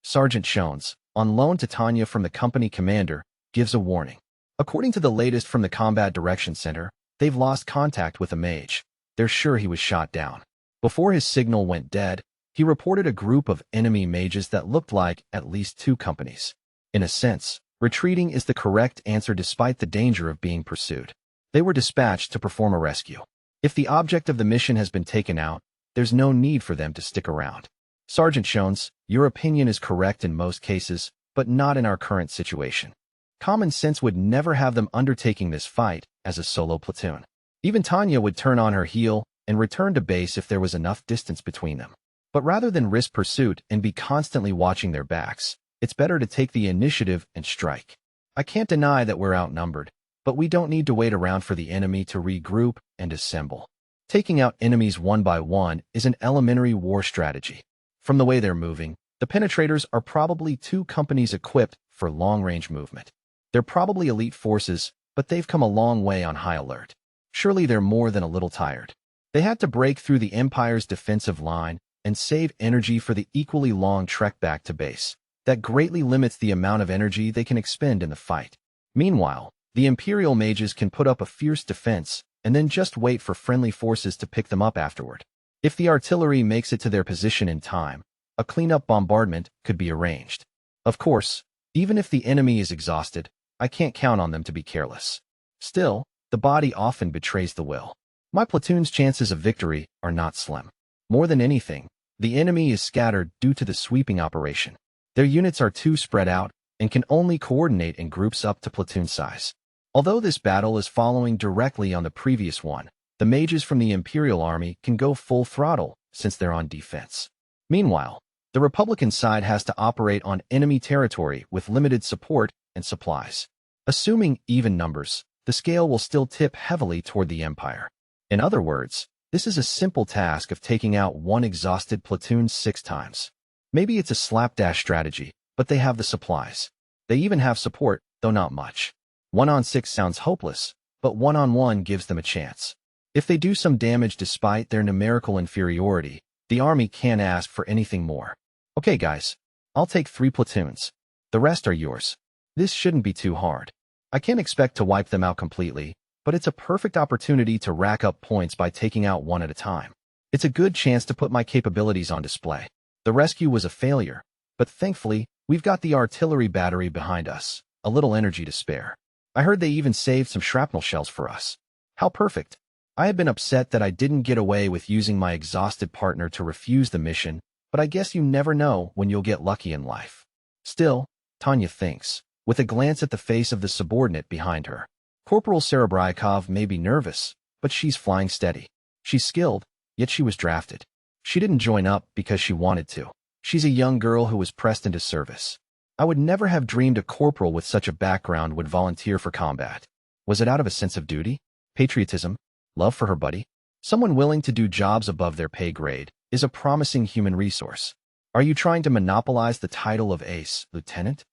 Sergeant Shones, on loan to Tanya from the company commander, gives a warning. According to the latest from the Combat Direction Center, they've lost contact with a mage. They're sure he was shot down. Before his signal went dead, he reported a group of enemy mages that looked like at least 2 companies. In a sense, retreating is the correct answer despite the danger of being pursued. They were dispatched to perform a rescue. If the object of the mission has been taken out, there's no need for them to stick around. Sergeant Shones, your opinion is correct in most cases, but not in our current situation. Common sense would never have them undertaking this fight as a solo platoon. Even Tanya would turn on her heel and return to base if there was enough distance between them. But rather than risk pursuit and be constantly watching their backs, it's better to take the initiative and strike. I can't deny that we're outnumbered, but we don't need to wait around for the enemy to regroup and assemble. Taking out enemies one by one is an elementary war strategy. From the way they're moving, the penetrators are probably 2 companies equipped for long-range movement. They're probably elite forces, but they've come a long way on high alert. Surely they're more than a little tired. They had to break through the Empire's defensive line and save energy for the equally long trek back to base. That greatly limits the amount of energy they can expend in the fight. Meanwhile, the Imperial mages can put up a fierce defense and then just wait for friendly forces to pick them up afterward. If the artillery makes it to their position in time, a cleanup bombardment could be arranged. Of course, even if the enemy is exhausted, I can't count on them to be careless. Still, the body often betrays the will. My platoon's chances of victory are not slim. More than anything, the enemy is scattered due to the sweeping operation. Their units are too spread out and can only coordinate in groups up to platoon size. Although this battle is following directly on the previous one, the mages from the Imperial Army can go full throttle since they're on defense. Meanwhile, the Republican side has to operate on enemy territory with limited support and supplies. Assuming even numbers, the scale will still tip heavily toward the Empire. In other words, this is a simple task of taking out one exhausted platoon 6 times. Maybe it's a slapdash strategy, but they have the supplies. They even have support, though not much. 1-on-6 sounds hopeless, but 1-on-1 gives them a chance. If they do some damage despite their numerical inferiority, the army can't ask for anything more. Okay guys, I'll take 3 platoons. The rest are yours. This shouldn't be too hard. I can't expect to wipe them out completely, but it's a perfect opportunity to rack up points by taking out one at a time. It's a good chance to put my capabilities on display. The rescue was a failure, but thankfully, we've got the artillery battery behind us, a little energy to spare. I heard they even saved some shrapnel shells for us. How perfect. I had been upset that I didn't get away with using my exhausted partner to refuse the mission, but I guess you never know when you'll get lucky in life. Still, Tanya thinks, with a glance at the face of the subordinate behind her. Corporal Serebryakov may be nervous, but she's flying steady. She's skilled, yet she was drafted. She didn't join up because she wanted to. She's a young girl who was pressed into service. I would never have dreamed a corporal with such a background would volunteer for combat. Was it out of a sense of duty? Patriotism? Love for her buddy? Someone willing to do jobs above their pay grade is a promising human resource. Are you trying to monopolize the title of ace, Lieutenant?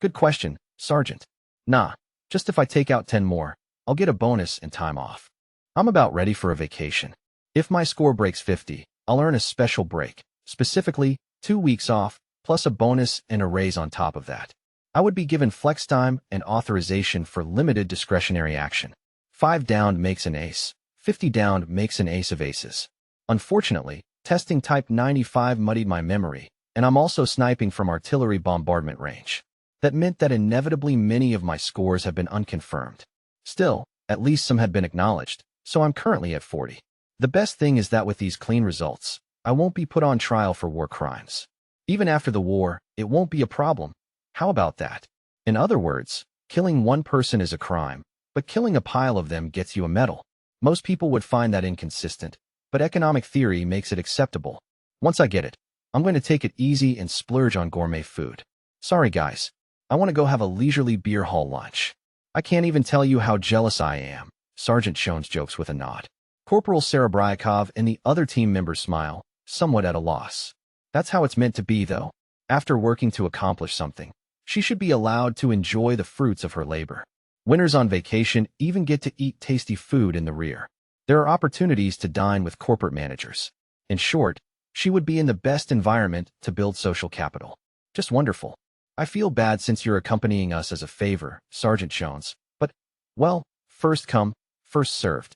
Good question, Sergeant. Nah, just if I take out 10 more, I'll get a bonus and time off. I'm about ready for a vacation. If my score breaks 50, I'll earn a special break, specifically 2 weeks off, plus a bonus and a raise on top of that. I would be given flex time and authorization for limited discretionary action. 5 downed makes an ace, 50 downed makes an ace of aces. Unfortunately, testing type 95 muddied my memory, and I'm also sniping from artillery bombardment range. That meant that inevitably many of my scores have been unconfirmed. Still, at least some had been acknowledged, so I'm currently at 40. The best thing is that with these clean results, I won't be put on trial for war crimes. Even after the war, it won't be a problem. How about that? In other words, killing one person is a crime, but killing a pile of them gets you a medal. Most people would find that inconsistent, but economic theory makes it acceptable. Once I get it, I'm going to take it easy and splurge on gourmet food. Sorry guys, I want to go have a leisurely beer hall lunch. I can't even tell you how jealous I am, Sergeant Shones jokes with a nod. Corporal Serebryakov and the other team members smile, somewhat at a loss. That's how it's meant to be, though. After working to accomplish something, she should be allowed to enjoy the fruits of her labor. Winners on vacation even get to eat tasty food in the rear. There are opportunities to dine with corporate managers. In short, she would be in the best environment to build social capital. Just wonderful. I feel bad since you're accompanying us as a favor, Sergeant Jones, but, well, first come, first served.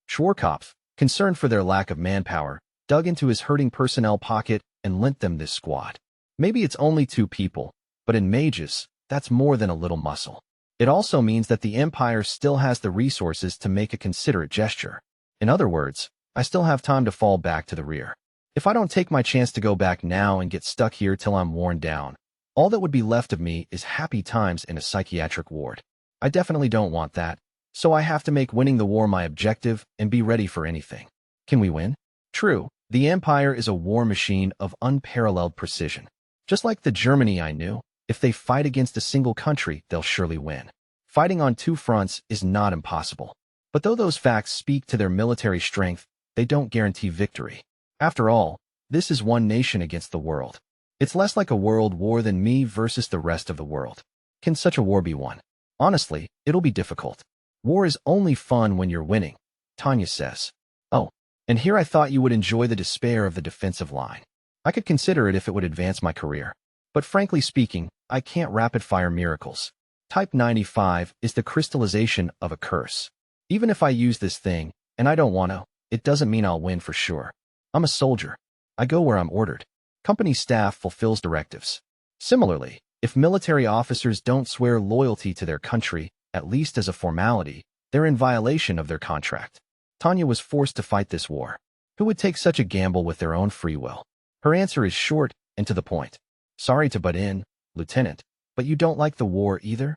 Schwarzkopf, concerned for their lack of manpower, dug into his hurting personnel pocket and lent them this squad. Maybe it's only 2 people, but in mages, that's more than a little muscle. It also means that the Empire still has the resources to make a considerate gesture. In other words, I still have time to fall back to the rear. If I don't take my chance to go back now and get stuck here till I'm worn down, all that would be left of me is happy times in a psychiatric ward. I definitely don't want that, so I have to make winning the war my objective and be ready for anything. Can we win? True, the Empire is a war machine of unparalleled precision. Just like the Germany I knew, if they fight against a single country, they'll surely win. Fighting on 2 fronts is not impossible. But though those facts speak to their military strength, they don't guarantee victory. After all, this is one nation against the world. It's less like a world war than me versus the rest of the world. Can such a war be won? Honestly, it'll be difficult. War is only fun when you're winning, Tanya says. Oh, and here I thought you would enjoy the despair of the defensive line. I could consider it if it would advance my career. But frankly speaking, I can't rapid-fire miracles. Type 95 is the crystallization of a curse. Even if I use this thing, and I don't want to, it doesn't mean I'll win for sure. I'm a soldier. I go where I'm ordered. Company staff fulfills directives. Similarly, if military officers don't swear loyalty to their country, at least as a formality, they're in violation of their contract. Tanya was forced to fight this war. Who would take such a gamble with their own free will? Her answer is short and to the point. Sorry to butt in, Lieutenant, but you don't like the war either?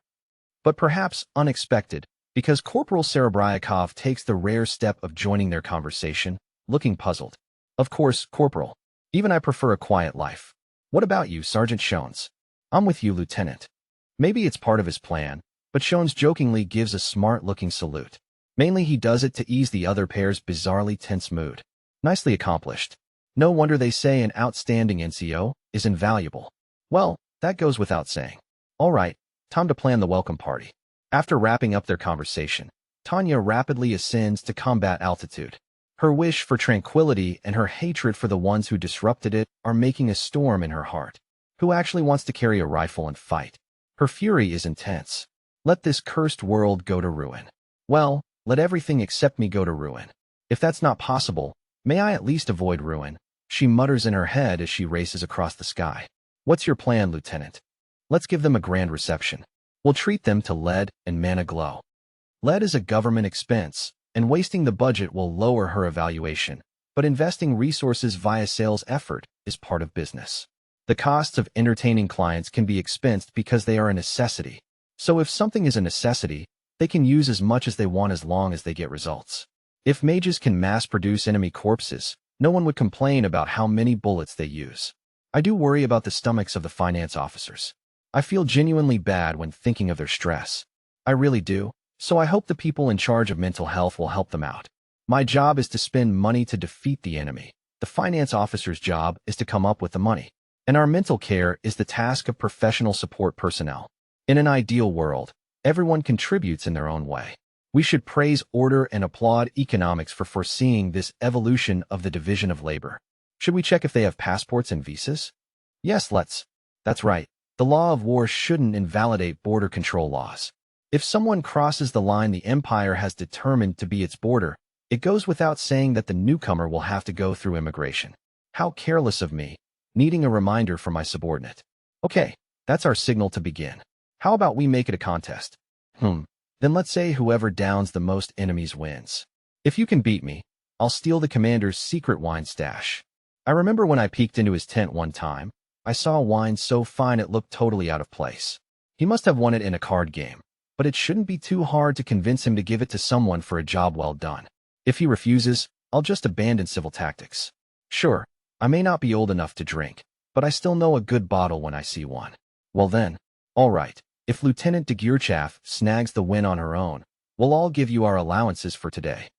But perhaps unexpected, because Corporal Serebryakov takes the rare step of joining their conversation, looking puzzled. Of course, Corporal. Even I prefer a quiet life. What about you, Sergeant Jones? I'm with you, Lieutenant. Maybe it's part of his plan, but Jones jokingly gives a smart-looking salute. Mainly he does it to ease the other pair's bizarrely tense mood. Nicely accomplished. No wonder they say an outstanding NCO is invaluable. Well, that goes without saying. All right, time to plan the welcome party. After wrapping up their conversation, Tanya rapidly ascends to combat altitude. Her wish for tranquility and her hatred for the ones who disrupted it are making a storm in her heart. Who actually wants to carry a rifle and fight? Her fury is intense. Let this cursed world go to ruin. Well, let everything except me go to ruin. If that's not possible, may I at least avoid ruin? She mutters in her head as she races across the sky. What's your plan, Lieutenant? Let's give them a grand reception. We'll treat them to lead and mana glow. Lead is a government expense, and wasting the budget will lower her evaluation, but investing resources via sales effort is part of business. The costs of entertaining clients can be expensed because they are a necessity. So if something is a necessity, they can use as much as they want as long as they get results. If mages can mass-produce enemy corpses, no one would complain about how many bullets they use. I do worry about the stomachs of the finance officers. I feel genuinely bad when thinking of their stress. I really do, so I hope the people in charge of mental health will help them out. My job is to spend money to defeat the enemy. The finance officer's job is to come up with the money. And our mental care is the task of professional support personnel. In an ideal world, everyone contributes in their own way. We should praise order and applaud economics for foreseeing this evolution of the division of labor. Should we check if they have passports and visas? Yes, let's. That's right. The law of war shouldn't invalidate border control laws. If someone crosses the line the Empire has determined to be its border, it goes without saying that the newcomer will have to go through immigration. How careless of me, needing a reminder from my subordinate. Okay, that's our signal to begin. How about we make it a contest? Then let's say whoever downs the most enemies wins. If you can beat me, I'll steal the commander's secret wine stash. I remember when I peeked into his tent one time, I saw wine so fine it looked totally out of place. He must have won it in a card game, but it shouldn't be too hard to convince him to give it to someone for a job well done. If he refuses, I'll just abandon civil tactics. Sure, I may not be old enough to drink, but I still know a good bottle when I see one. Well then, all right, if Lieutenant de Gurchaff snags the win on her own, we'll all give you our allowances for today.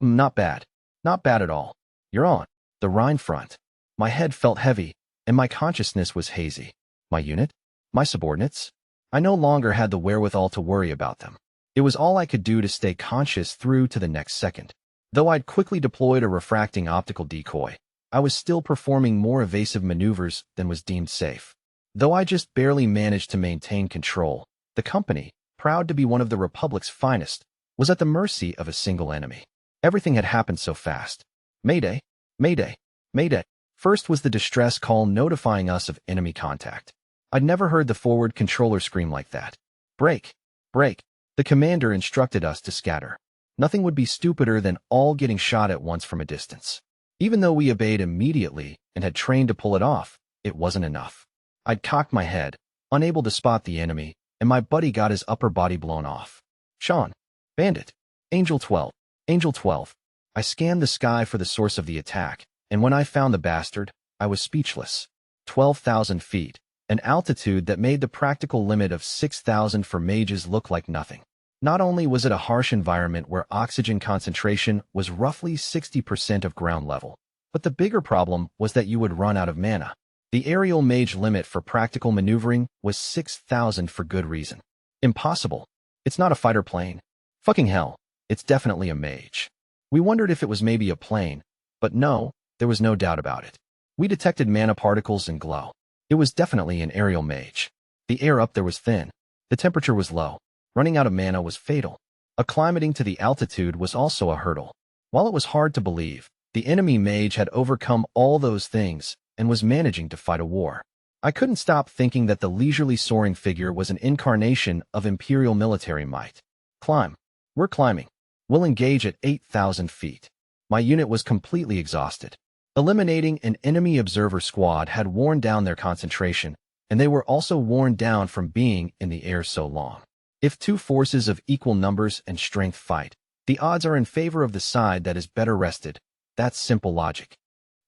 Not bad. Not bad at all. You're on the Rhine front. My head felt heavy, and my consciousness was hazy. My unit? My subordinates? I no longer had the wherewithal to worry about them. It was all I could do to stay conscious through to the next second. Though I'd quickly deployed a refracting optical decoy, I was still performing more evasive maneuvers than was deemed safe. Though I just barely managed to maintain control, the company, proud to be one of the Republic's finest, was at the mercy of a single enemy. Everything had happened so fast. Mayday! Mayday! Mayday! First was the distress call notifying us of enemy contact. I'd never heard the forward controller scream like that. Break! Break! The commander instructed us to scatter. Nothing would be stupider than all getting shot at once from a distance. Even though we obeyed immediately and had trained to pull it off, it wasn't enough. I'd cocked my head, unable to spot the enemy, and my buddy got his upper body blown off. Sean. Bandit. Angel 12. Angel 12. I scanned the sky for the source of the attack, and when I found the bastard, I was speechless. 12,000 feet, an altitude that made the practical limit of 6,000 for mages look like nothing. Not only was it a harsh environment where oxygen concentration was roughly 60% of ground level, but the bigger problem was that you would run out of mana. The aerial mage limit for practical maneuvering was 6,000 for good reason. Impossible. It's not a fighter plane. Fucking hell, it's definitely a mage. We wondered if it was maybe a plane, but no, there was no doubt about it. We detected mana particles and glow. It was definitely an aerial mage. The air up there was thin. The temperature was low. Running out of mana was fatal. Acclimating to the altitude was also a hurdle. While it was hard to believe, the enemy mage had overcome all those things and was managing to fight a war. I couldn't stop thinking that the leisurely soaring figure was an incarnation of imperial military might. Climb. We're climbing. We'll engage at 8,000 feet. My unit was completely exhausted. Eliminating an enemy observer squad had worn down their concentration, and they were also worn down from being in the air so long. If two forces of equal numbers and strength fight, the odds are in favor of the side that is better rested. That's simple logic.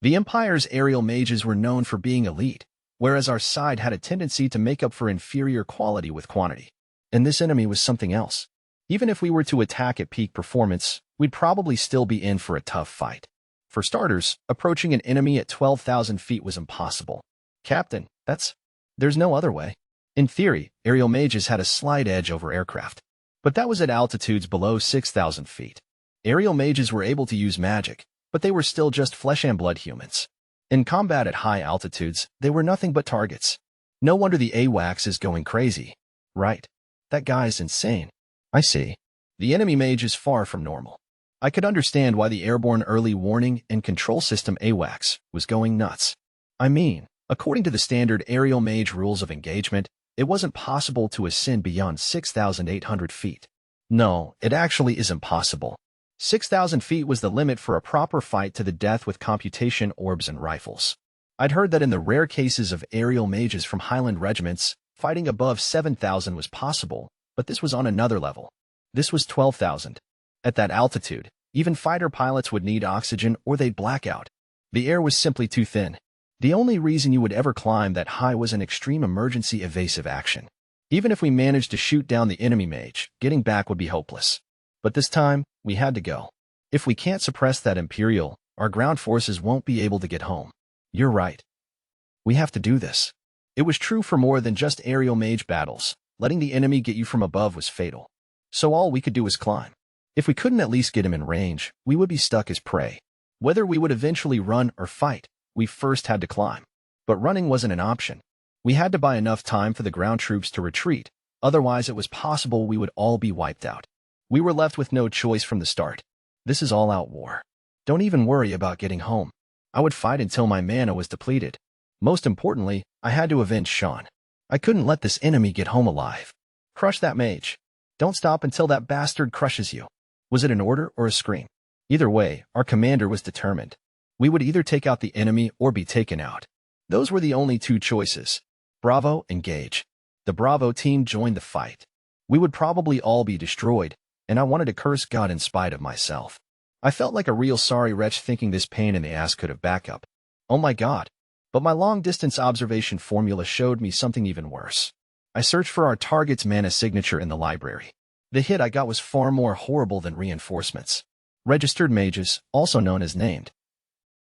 The Empire's aerial mages were known for being elite, whereas our side had a tendency to make up for inferior quality with quantity. And this enemy was something else. Even if we were to attack at peak performance, we'd probably still be in for a tough fight. For starters, approaching an enemy at 12,000 feet was impossible. Captain, there's no other way. In theory, aerial mages had a slight edge over aircraft, but that was at altitudes below 6,000 feet. Aerial mages were able to use magic, but they were still just flesh and blood humans. In combat at high altitudes, they were nothing but targets. No wonder the AWACS is going crazy. Right. That guy's insane. I see. The enemy mage is far from normal. I could understand why the airborne early warning and control system AWACS was going nuts. I mean, according to the standard aerial mage rules of engagement, it wasn't possible to ascend beyond 6,800 feet. No, it actually is impossible. 6,000 feet was the limit for a proper fight to the death with computation orbs and rifles. I'd heard that in the rare cases of aerial mages from Highland regiments, fighting above 7,000 was possible, but this was on another level. This was 12,000. At that altitude, even fighter pilots would need oxygen or they'd black out. The air was simply too thin. The only reason you would ever climb that high was an extreme emergency evasive action. Even if we managed to shoot down the enemy mage, getting back would be hopeless. But this time, we had to go. If we can't suppress that Imperial, our ground forces won't be able to get home. You're right. We have to do this. It was true for more than just aerial mage battles. Letting the enemy get you from above was fatal. So all we could do was climb. If we couldn't at least get him in range, we would be stuck as prey. Whether we would eventually run or fight, we first had to climb. But running wasn't an option. We had to buy enough time for the ground troops to retreat, otherwise it was possible we would all be wiped out. We were left with no choice from the start. This is all-out war. Don't even worry about getting home. I would fight until my mana was depleted. Most importantly, I had to avenge Sean. I couldn't let this enemy get home alive. Crush that mage. Don't stop until that bastard crushes you. Was it an order or a scream? Either way, our commander was determined. We would either take out the enemy or be taken out. Those were the only two choices. Bravo, engage. The Bravo team joined the fight. We would probably all be destroyed, and I wanted to curse God in spite of myself. I felt like a real sorry wretch thinking this pain in the ass could have backup. Oh my God. But my long-distance observation formula showed me something even worse. I searched for our target's mana signature in the library. The hit I got was far more horrible than reinforcements. Registered mages, also known as named.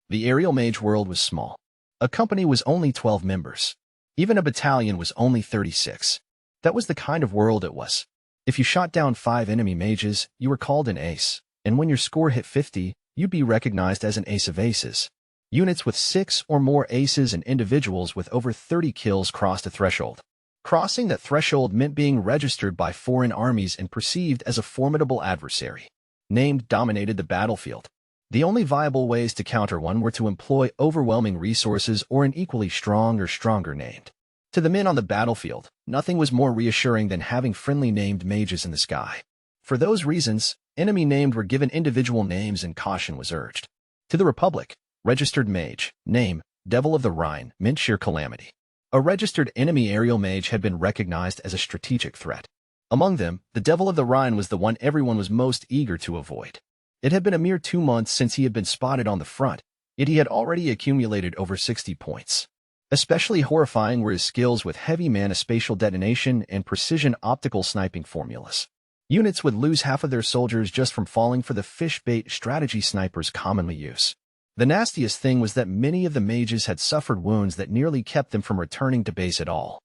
The aerial mage world was small. A company was only 12 members. Even a battalion was only 36. That was the kind of world it was. If you shot down 5 enemy mages, you were called an ace, and when your score hit 50, you'd be recognized as an ace of aces. Units with 6 or more aces and individuals with over 30 kills crossed a threshold. Crossing that threshold meant being registered by foreign armies and perceived as a formidable adversary. Named dominated the battlefield. The only viable ways to counter one were to employ overwhelming resources or an equally strong or stronger named. To the men on the battlefield, nothing was more reassuring than having friendly named mages in the sky. For those reasons, enemy named were given individual names and caution was urged. To the Republic, registered mage, name, Devil of the Rhine, meant sheer calamity. A registered enemy aerial mage had been recognized as a strategic threat. Among them, the Devil of the Rhine was the one everyone was most eager to avoid. It had been a mere 2 months since he had been spotted on the front, yet he had already accumulated over 60 points. Especially horrifying were his skills with heavy mana spatial detonation and precision optical sniping formulas. Units would lose half of their soldiers just from falling for the fish bait strategy snipers commonly use. The nastiest thing was that many of the mages had suffered wounds that nearly kept them from returning to base at all.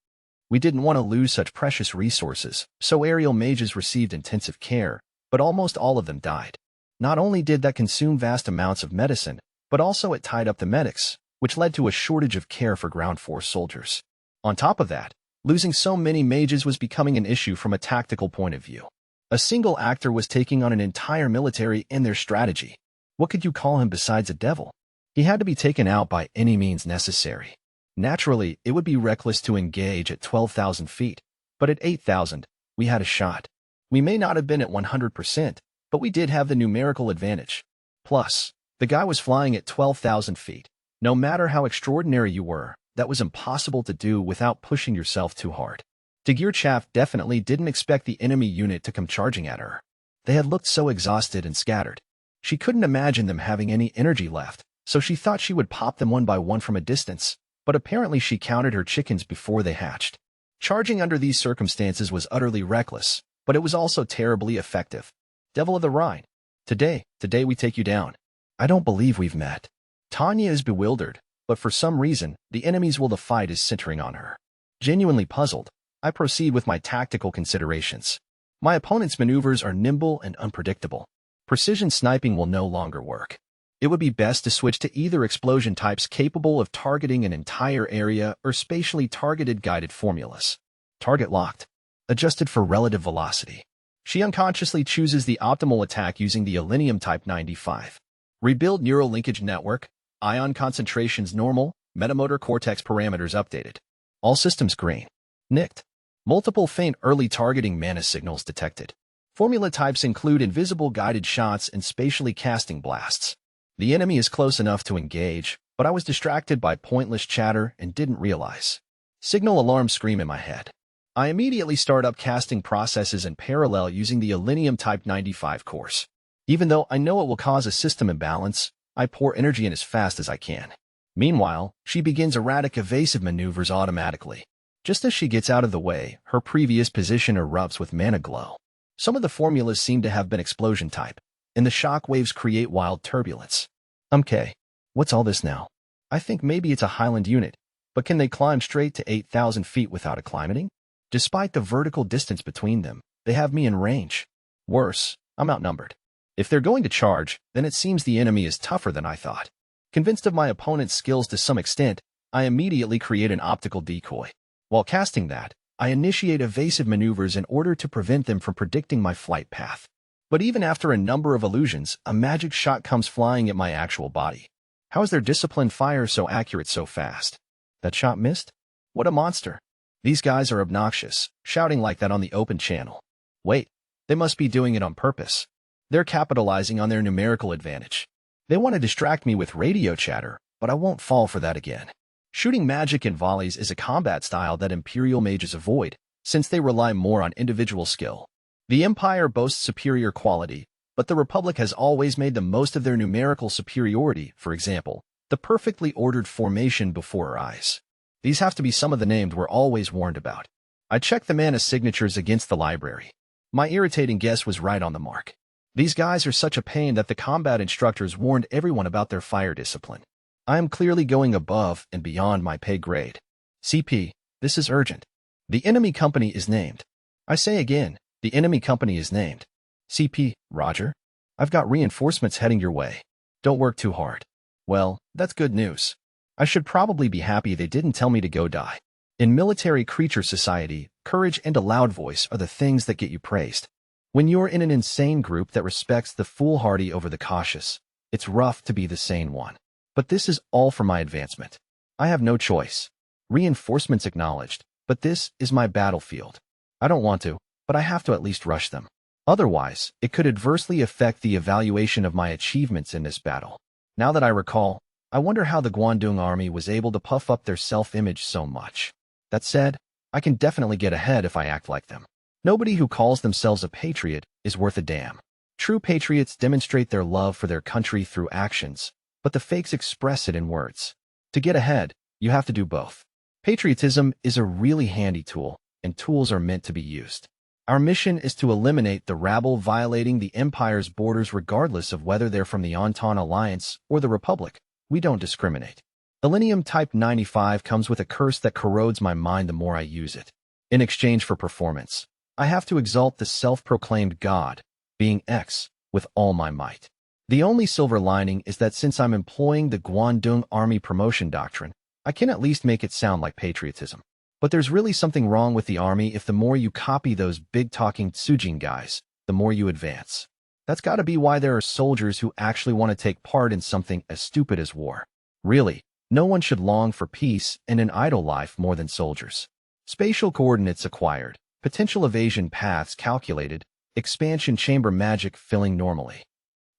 We didn't want to lose such precious resources, so aerial mages received intensive care, but almost all of them died. Not only did that consume vast amounts of medicine, but also it tied up the medics, which led to a shortage of care for ground force soldiers. On top of that, losing so many mages was becoming an issue from a tactical point of view. A single actor was taking on an entire military in their strategy. What could you call him besides a devil? He had to be taken out by any means necessary. Naturally, it would be reckless to engage at 12,000 feet, but at 8,000, we had a shot. We may not have been at 100%, but we did have the numerical advantage. Plus, the guy was flying at 12,000 feet. No matter how extraordinary you were, that was impossible to do without pushing yourself too hard. Tagir Chaff definitely didn't expect the enemy unit to come charging at her. They had looked so exhausted and scattered. She couldn't imagine them having any energy left, so she thought she would pop them one by one from a distance, but apparently she counted her chickens before they hatched. Charging under these circumstances was utterly reckless, but it was also terribly effective. Devil of the Rhine. Today we take you down. I don't believe we've met. Tanya is bewildered, but for some reason, the enemy's will to fight is centering on her. Genuinely puzzled, I proceed with my tactical considerations. My opponent's maneuvers are nimble and unpredictable. Precision sniping will no longer work. It would be best to switch to either explosion types capable of targeting an entire area or spatially targeted guided formulas. Target locked. Adjusted for relative velocity. She unconsciously chooses the optimal attack using the Alinium Type 95. Rebuild neural linkage network, ion concentrations normal, metamotor cortex parameters updated. All systems green. Nicked. Multiple faint early targeting mana signals detected. Formula types include invisible guided shots and spatially casting blasts. The enemy is close enough to engage, but I was distracted by pointless chatter and didn't realize. Signal alarm scream in my head. I immediately start up casting processes in parallel using the Alinium Type 95 course. Even though I know it will cause a system imbalance, I pour energy in as fast as I can. Meanwhile, she begins erratic evasive maneuvers automatically. Just as she gets out of the way, her previous position erupts with mana glow. Some of the formulas seem to have been explosion type, and the shock waves create wild turbulence. Okay, what's all this now? I think maybe it's a Highland unit, but can they climb straight to 8,000 feet without acclimating? Despite the vertical distance between them, they have me in range. Worse, I'm outnumbered. If they're going to charge, then it seems the enemy is tougher than I thought. Convinced of my opponent's skills to some extent, I immediately create an optical decoy. While casting that, I initiate evasive maneuvers in order to prevent them from predicting my flight path. But even after a number of illusions, a magic shot comes flying at my actual body. How is their disciplined fire so accurate so fast? That shot missed? What a monster. These guys are obnoxious, shouting like that on the open channel. Wait, they must be doing it on purpose. They're capitalizing on their numerical advantage. They want to distract me with radio chatter, but I won't fall for that again. Shooting magic in volleys is a combat style that Imperial mages avoid, since they rely more on individual skill. The Empire boasts superior quality, but the Republic has always made the most of their numerical superiority, for example, the perfectly ordered formation before our eyes. These have to be some of the named we're always warned about. I checked the mana signatures against the library. My irritating guess was right on the mark. These guys are such a pain that the combat instructors warned everyone about their fire discipline. I am clearly going above and beyond my pay grade. CP, this is urgent. The enemy company is named. I say again, the enemy company is named. CP, Roger. I've got reinforcements heading your way. Don't work too hard. Well, that's good news. I should probably be happy they didn't tell me to go die. In military creature society, courage and a loud voice are the things that get you praised. When you're in an insane group that respects the foolhardy over the cautious, it's rough to be the sane one. But this is all for my advancement. I have no choice. Reinforcements acknowledged, but this is my battlefield. I don't want to, but I have to at least rush them. Otherwise, it could adversely affect the evaluation of my achievements in this battle. Now that I recall, I wonder how the Guangdong army was able to puff up their self-image so much. That said, I can definitely get ahead if I act like them. Nobody who calls themselves a patriot is worth a damn. True patriots demonstrate their love for their country through actions, but the fakes express it in words. To get ahead, you have to do both. Patriotism is a really handy tool, and tools are meant to be used. Our mission is to eliminate the rabble violating the Empire's borders regardless of whether they're from the Entente Alliance or the Republic. We don't discriminate. Illenium Type 95 comes with a curse that corrodes my mind the more I use it. In exchange for performance, I have to exalt the self-proclaimed God, being X, with all my might. The only silver lining is that since I'm employing the Guangdong Army promotion doctrine, I can at least make it sound like patriotism. But there's really something wrong with the army if the more you copy those big-talking Tsujin guys, the more you advance. That's gotta be why there are soldiers who actually want to take part in something as stupid as war. Really, no one should long for peace and an idle life more than soldiers. Spatial coordinates acquired, potential evasion paths calculated, expansion chamber magic filling normally.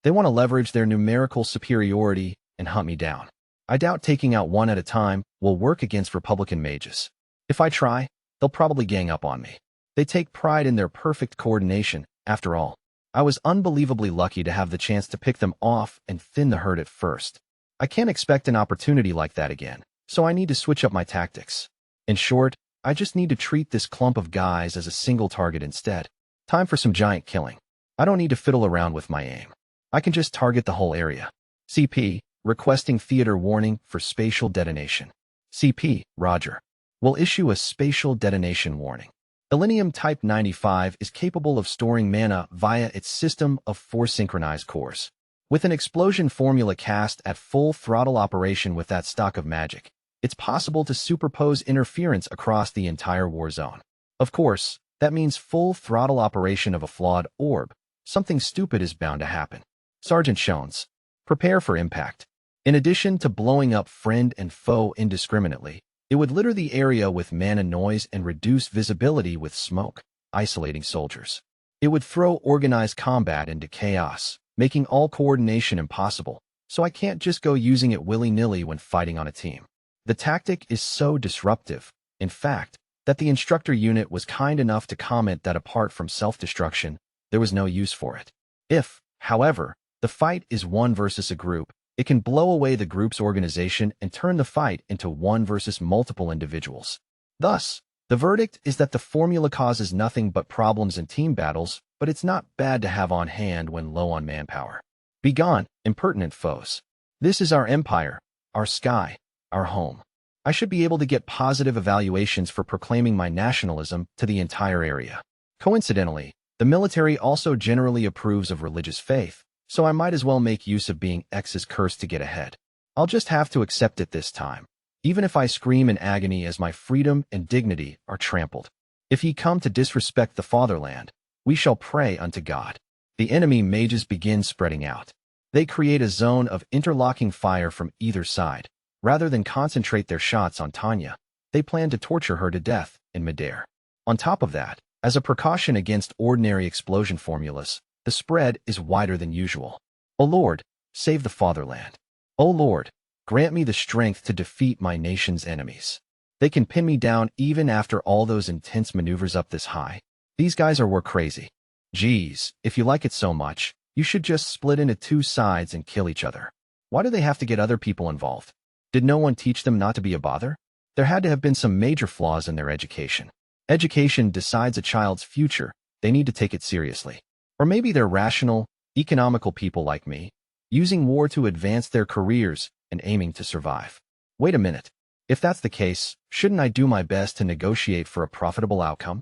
They want to leverage their numerical superiority and hunt me down. I doubt taking out one at a time will work against Republican mages. If I try, they'll probably gang up on me. They take pride in their perfect coordination, after all. I was unbelievably lucky to have the chance to pick them off and thin the herd at first. I can't expect an opportunity like that again, so I need to switch up my tactics. In short, I just need to treat this clump of guys as a single target instead. Time for some giant killing. I don't need to fiddle around with my aim. I can just target the whole area. CP, requesting theater warning for spatial detonation. CP, Roger. Will issue a spatial detonation warning. Illenium Type 95 is capable of storing mana via its system of 4 synchronized cores. With an explosion formula cast at full throttle operation with that stock of magic, it's possible to superpose interference across the entire war zone. Of course, that means full throttle operation of a flawed orb. Something stupid is bound to happen. Sergeant Shones, prepare for impact. In addition to blowing up friend and foe indiscriminately, it would litter the area with mana noise and reduce visibility with smoke, isolating soldiers. It would throw organized combat into chaos, making all coordination impossible, so I can't just go using it willy-nilly when fighting on a team. The tactic is so disruptive, in fact, that the instructor unit was kind enough to comment that apart from self-destruction, there was no use for it. If, however, the fight is one versus a group, it can blow away the group's organization and turn the fight into one versus multiple individuals. Thus, the verdict is that the formula causes nothing but problems in team battles, but it's not bad to have on hand when low on manpower. Begone, impertinent foes. This is our empire, our sky, our home. I should be able to get positive evaluations for proclaiming my nationalism to the entire area. Coincidentally, the military also generally approves of religious faith, so I might as well make use of being X's curse to get ahead. I'll just have to accept it this time, even if I scream in agony as my freedom and dignity are trampled. If ye come to disrespect the fatherland, we shall pray unto God. The enemy mages begin spreading out. They create a zone of interlocking fire from either side. Rather than concentrate their shots on Tanya, they plan to torture her to death in midair. On top of that, as a precaution against ordinary explosion formulas, the spread is wider than usual. O Lord, save the fatherland. O Lord, grant me the strength to defeat my nation's enemies. They can pin me down even after all those intense maneuvers up this high. These guys are war crazy. Geez, if you like it so much, you should just split into 2 sides and kill each other. Why do they have to get other people involved? Did no one teach them not to be a bother? There had to have been some major flaws in their education. Education decides a child's future. They need to take it seriously. Or maybe they're rational, economical people like me, using war to advance their careers and aiming to survive. Wait a minute. If that's the case, shouldn't I do my best to negotiate for a profitable outcome?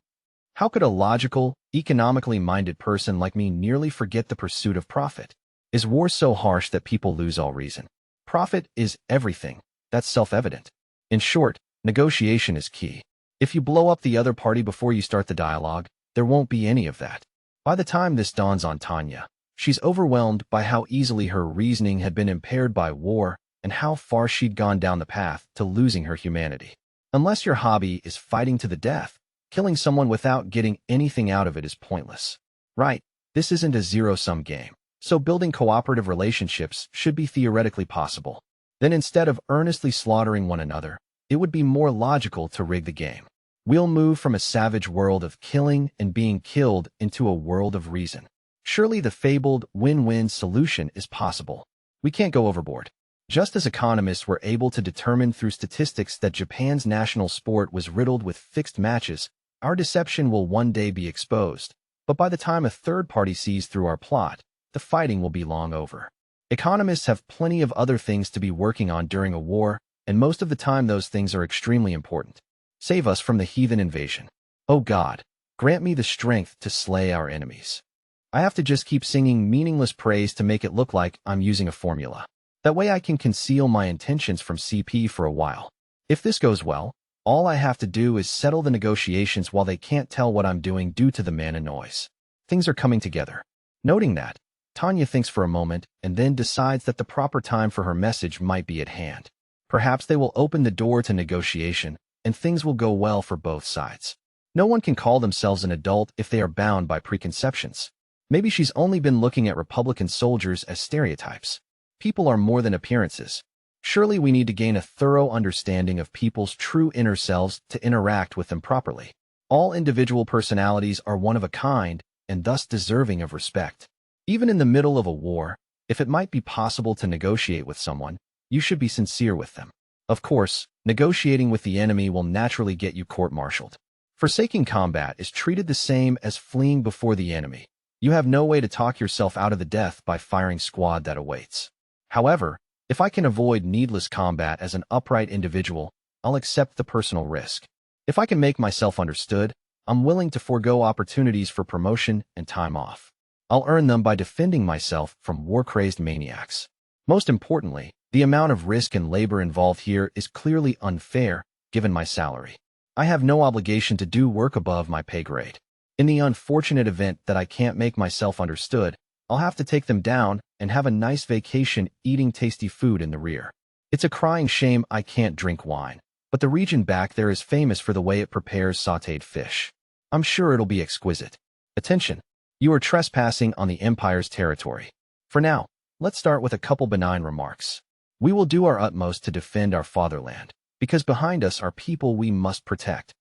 How could a logical, economically minded person like me nearly forget the pursuit of profit? Is war so harsh that people lose all reason? Profit is everything. That's self-evident. In short, negotiation is key. If you blow up the other party before you start the dialogue, there won't be any of that. By the time this dawns on Tanya, she's overwhelmed by how easily her reasoning had been impaired by war and how far she'd gone down the path to losing her humanity. Unless your hobby is fighting to the death, killing someone without getting anything out of it is pointless. Right, this isn't a zero-sum game, so building cooperative relationships should be theoretically possible. Then instead of earnestly slaughtering one another, it would be more logical to rig the game. We'll move from a savage world of killing and being killed into a world of reason. Surely the fabled win-win solution is possible. We can't go overboard. Just as economists were able to determine through statistics that Japan's national sport was riddled with fixed matches, our deception will one day be exposed. But by the time a third party sees through our plot, the fighting will be long over. Economists have plenty of other things to be working on during a war, and most of the time those things are extremely important. Save us from the heathen invasion. Oh God, grant me the strength to slay our enemies. I have to just keep singing meaningless praise to make it look like I'm using a formula. That way I can conceal my intentions from CP for a while. If this goes well, all I have to do is settle the negotiations while they can't tell what I'm doing due to the mana noise. Things are coming together. Noting that, Tanya thinks for a moment and then decides that the proper time for her message might be at hand. Perhaps they will open the door to negotiation, and things will go well for both sides. No one can call themselves an adult if they are bound by preconceptions. Maybe she's only been looking at Republican soldiers as stereotypes. People are more than appearances. Surely we need to gain a thorough understanding of people's true inner selves to interact with them properly. All individual personalities are one of a kind and thus deserving of respect. Even in the middle of a war, if it might be possible to negotiate with someone, you should be sincere with them. Of course, negotiating with the enemy will naturally get you court-martialed. Forsaking combat is treated the same as fleeing before the enemy. You have no way to talk yourself out of the death by firing squad that awaits. However, if I can avoid needless combat as an upright individual, I'll accept the personal risk. If I can make myself understood, I'm willing to forego opportunities for promotion and time off. I'll earn them by defending myself from war-crazed maniacs. Most importantly, the amount of risk and labor involved here is clearly unfair, given my salary. I have no obligation to do work above my pay grade. In the unfortunate event that I can't make myself understood, I'll have to take them down and have a nice vacation eating tasty food in the rear. It's a crying shame I can't drink wine, but the region back there is famous for the way it prepares sautéed fish. I'm sure it'll be exquisite. Attention! You are trespassing on the Empire's territory. For now, let's start with a couple benign remarks. We will do our utmost to defend our fatherland, because behind us are people we must protect.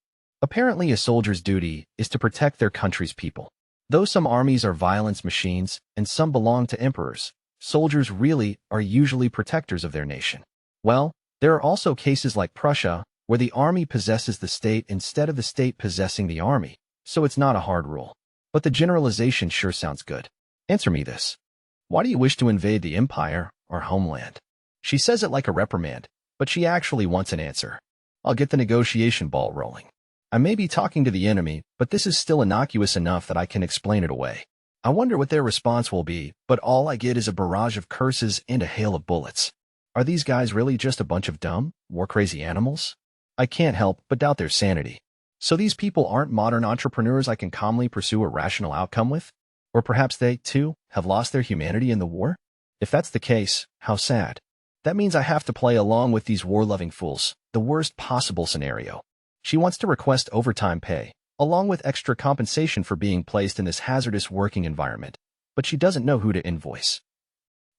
Apparently, a soldier's duty is to protect their country's people. Though some armies are violence machines and some belong to emperors, soldiers really are usually protectors of their nation. Well, there are also cases like Prussia, where the army possesses the state instead of the state possessing the army, so it's not a hard rule. But the generalization sure sounds good. Answer me this. Why do you wish to invade the empire or homeland? She says it like a reprimand, but she actually wants an answer. I'll get the negotiation ball rolling. I may be talking to the enemy, but this is still innocuous enough that I can explain it away. I wonder what their response will be, but all I get is a barrage of curses and a hail of bullets. Are these guys really just a bunch of dumb, war-crazy animals? I can't help but doubt their sanity. So these people aren't modern entrepreneurs I can calmly pursue a rational outcome with? Or perhaps they, too, have lost their humanity in the war? If that's the case, how sad. That means I have to play along with these war-loving fools, the worst possible scenario. She wants to request overtime pay, along with extra compensation for being placed in this hazardous working environment, but she doesn't know who to invoice.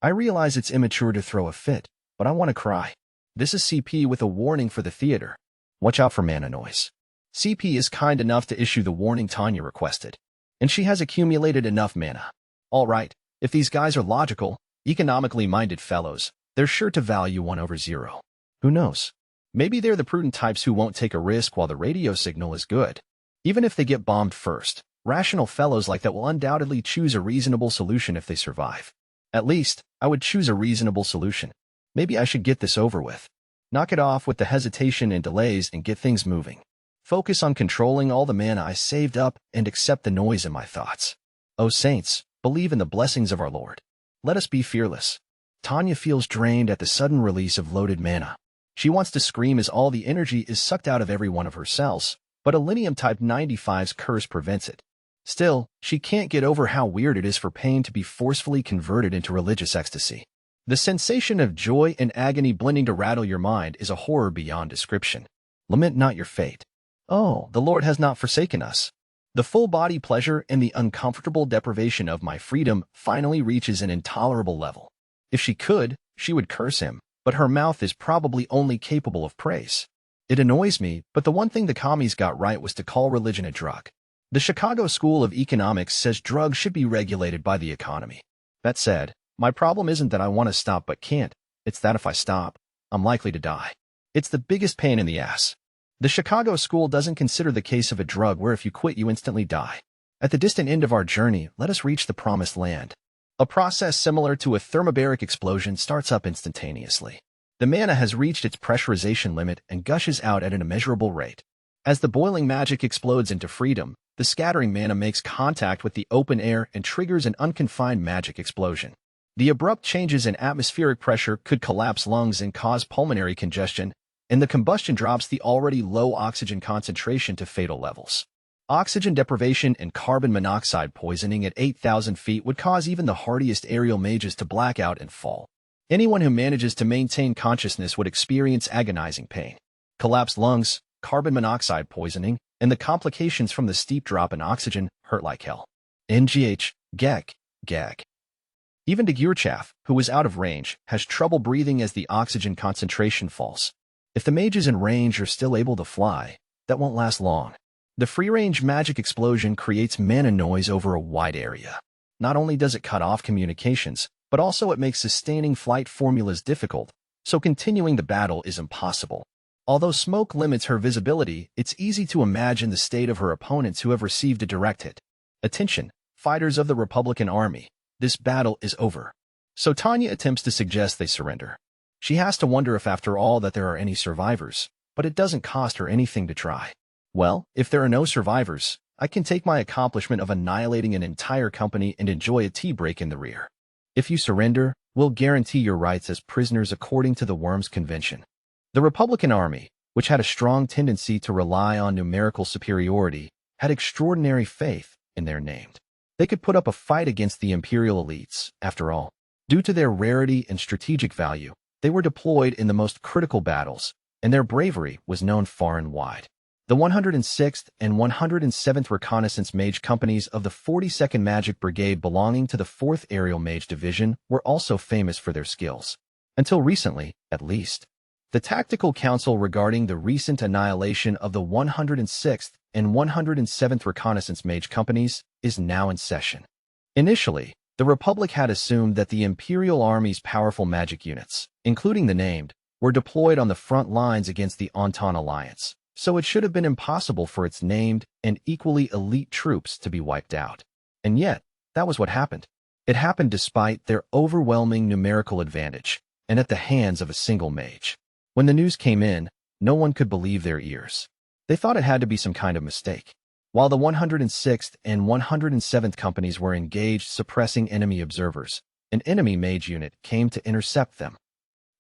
I realize it's immature to throw a fit, but I want to cry. This is CP with a warning for the theater. Watch out for mana noise. CP is kind enough to issue the warning Tanya requested, and she has accumulated enough mana. All right, if these guys are logical, economically minded fellows, they're sure to value 1 over 0. Who knows? Maybe they're the prudent types who won't take a risk while the radio signal is good. Even if they get bombed first, rational fellows like that will undoubtedly choose a reasonable solution if they survive. At least, I would choose a reasonable solution. Maybe I should get this over with. Knock it off with the hesitation and delays and get things moving. focus on controlling all the mana I saved up and accept the noise in my thoughts. O saints, believe in the blessings of our Lord. Let us be fearless. Tanya feels drained at the sudden release of loaded mana. She wants to scream as all the energy is sucked out of every one of her cells, but a Lineum-type 95's curse prevents it. Still, she can't get over how weird it is for pain to be forcefully converted into religious ecstasy. The sensation of joy and agony blending to rattle your mind is a horror beyond description. Lament not your fate. Oh, the Lord has not forsaken us. The full-body pleasure and the uncomfortable deprivation of my freedom finally reaches an intolerable level. If she could, she would curse him, but her mouth is probably only capable of praise. It annoys me, but the one thing the commies got right was to call religion a drug. The Chicago School of Economics says drugs should be regulated by the economy. That said, my problem isn't that I want to stop but can't, it's that if I stop, I'm likely to die. It's the biggest pain in the ass. The Chicago School doesn't consider the case of a drug where if you quit you instantly die. At the distant end of our journey, let us reach the promised land. A process similar to a thermobaric explosion starts up instantaneously. The mana has reached its pressurization limit and gushes out at an immeasurable rate. As the boiling magic explodes into freedom, the scattering mana makes contact with the open air and triggers an unconfined magic explosion. The abrupt changes in atmospheric pressure could collapse lungs and cause pulmonary congestion, and the combustion drops the already low oxygen concentration to fatal levels. Oxygen deprivation and carbon monoxide poisoning at 8,000 feet would cause even the hardiest aerial mages to black out and fall. Anyone who manages to maintain consciousness would experience agonizing pain. Collapsed lungs, carbon monoxide poisoning, and the complications from the steep drop in oxygen hurt like hell. NGH, gag. Even Dagurchaff, who is out of range, has trouble breathing as the oxygen concentration falls. If the mages in range are still able to fly, that won't last long. The free-range magic explosion creates mana noise over a wide area. Not only does it cut off communications, but also it makes sustaining flight formulas difficult, so continuing the battle is impossible. Although smoke limits her visibility, it's easy to imagine the state of her opponents who have received a direct hit. Attention, fighters of the Republican Army, this battle is over. So Tanya attempts to suggest they surrender. She has to wonder if after all that there are any survivors, but it doesn't cost her anything to try. Well, if there are no survivors, I can take my accomplishment of annihilating an entire company and enjoy a tea break in the rear. If you surrender, we'll guarantee your rights as prisoners according to the Worms Convention. The Republican Army, which had a strong tendency to rely on numerical superiority, had extraordinary faith in their named. They could put up a fight against the imperial elites, after all. Due to their rarity and strategic value, they were deployed in the most critical battles, and their bravery was known far and wide. The 106th and 107th Reconnaissance Mage Companies of the 42nd Magic Brigade belonging to the 4th Aerial Mage Division were also famous for their skills. Until recently, at least. The Tactical Council regarding the recent annihilation of the 106th and 107th Reconnaissance Mage Companies is now in session. Initially, the Republic had assumed that the Imperial Army's powerful magic units, including the named, were deployed on the front lines against the Entente Alliance, so it should have been impossible for its named and equally elite troops to be wiped out. And yet, that was what happened. It happened despite their overwhelming numerical advantage, and at the hands of a single mage. When the news came in, no one could believe their ears. They thought it had to be some kind of mistake. While the 106th and 107th companies were engaged suppressing enemy observers, an enemy mage unit came to intercept them.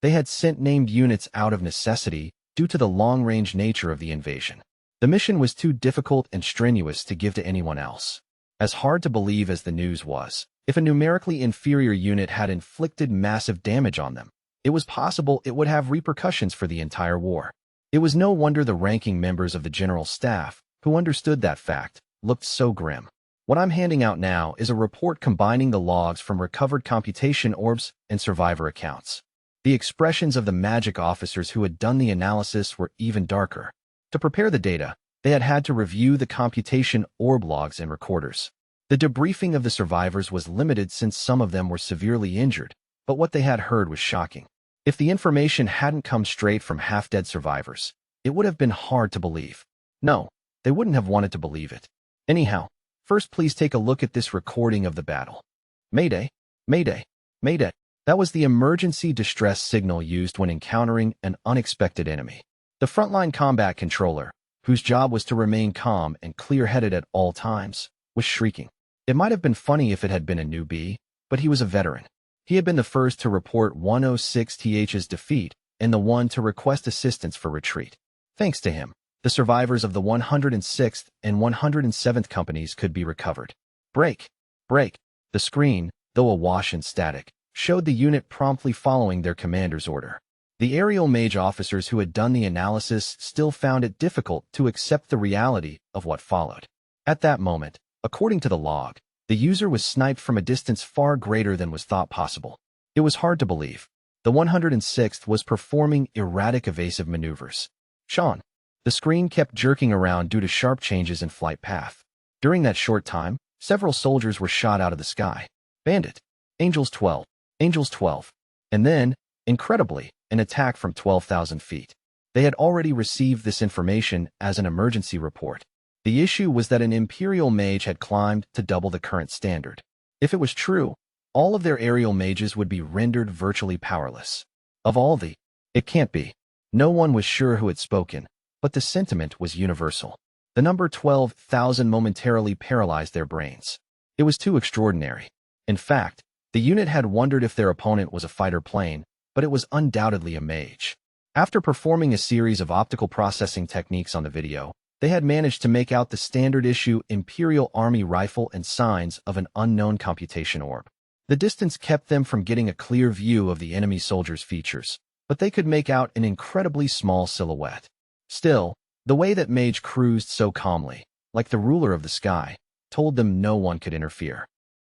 They had sent named units out of necessity due to the long-range nature of the invasion. The mission was too difficult and strenuous to give to anyone else. As hard to believe as the news was, if a numerically inferior unit had inflicted massive damage on them, it was possible it would have repercussions for the entire war. It was no wonder the ranking members of the general staff, who understood that fact, looked so grim. What I'm handing out now is a report combining the logs from recovered computation orbs and survivor accounts. The expressions of the magic officers who had done the analysis were even darker. To prepare the data, they had had to review the computation orb logs and recorders. The debriefing of the survivors was limited since some of them were severely injured, but what they had heard was shocking. If the information hadn't come straight from half-dead survivors, it would have been hard to believe. No, they wouldn't have wanted to believe it. Anyhow, first please take a look at this recording of the battle. Mayday, Mayday, Mayday. That was the emergency distress signal used when encountering an unexpected enemy. The frontline combat controller, whose job was to remain calm and clear-headed at all times, was shrieking. It might have been funny if it had been a newbie, but he was a veteran. He had been the first to report 106th's defeat and the one to request assistance for retreat. Thanks to him, the survivors of the 106th and 107th companies could be recovered. Break! Break! The screen, though awash in static, showed the unit promptly following their commander's order. The aerial mage officers who had done the analysis still found it difficult to accept the reality of what followed. At that moment, according to the log, the user was sniped from a distance far greater than was thought possible. It was hard to believe. The 106th was performing erratic evasive maneuvers. Sean. The screen kept jerking around due to sharp changes in flight path. During that short time, several soldiers were shot out of the sky. Bandit. Angels 12. Angels 12. And then, incredibly, an attack from 12,000 feet. They had already received this information as an emergency report. The issue was that an Imperial mage had climbed to double the current standard. If it was true, all of their aerial mages would be rendered virtually powerless. It can't be. No one was sure who had spoken, but the sentiment was universal. The number 12,000 momentarily paralyzed their brains. It was too extraordinary. In fact, the unit had wondered if their opponent was a fighter plane, but it was undoubtedly a mage. After performing a series of optical processing techniques on the video, they had managed to make out the standard-issue Imperial Army rifle and signs of an unknown computation orb. The distance kept them from getting a clear view of the enemy soldier's features, but they could make out an incredibly small silhouette. Still, the way that mage cruised so calmly, like the ruler of the sky, told them no one could interfere.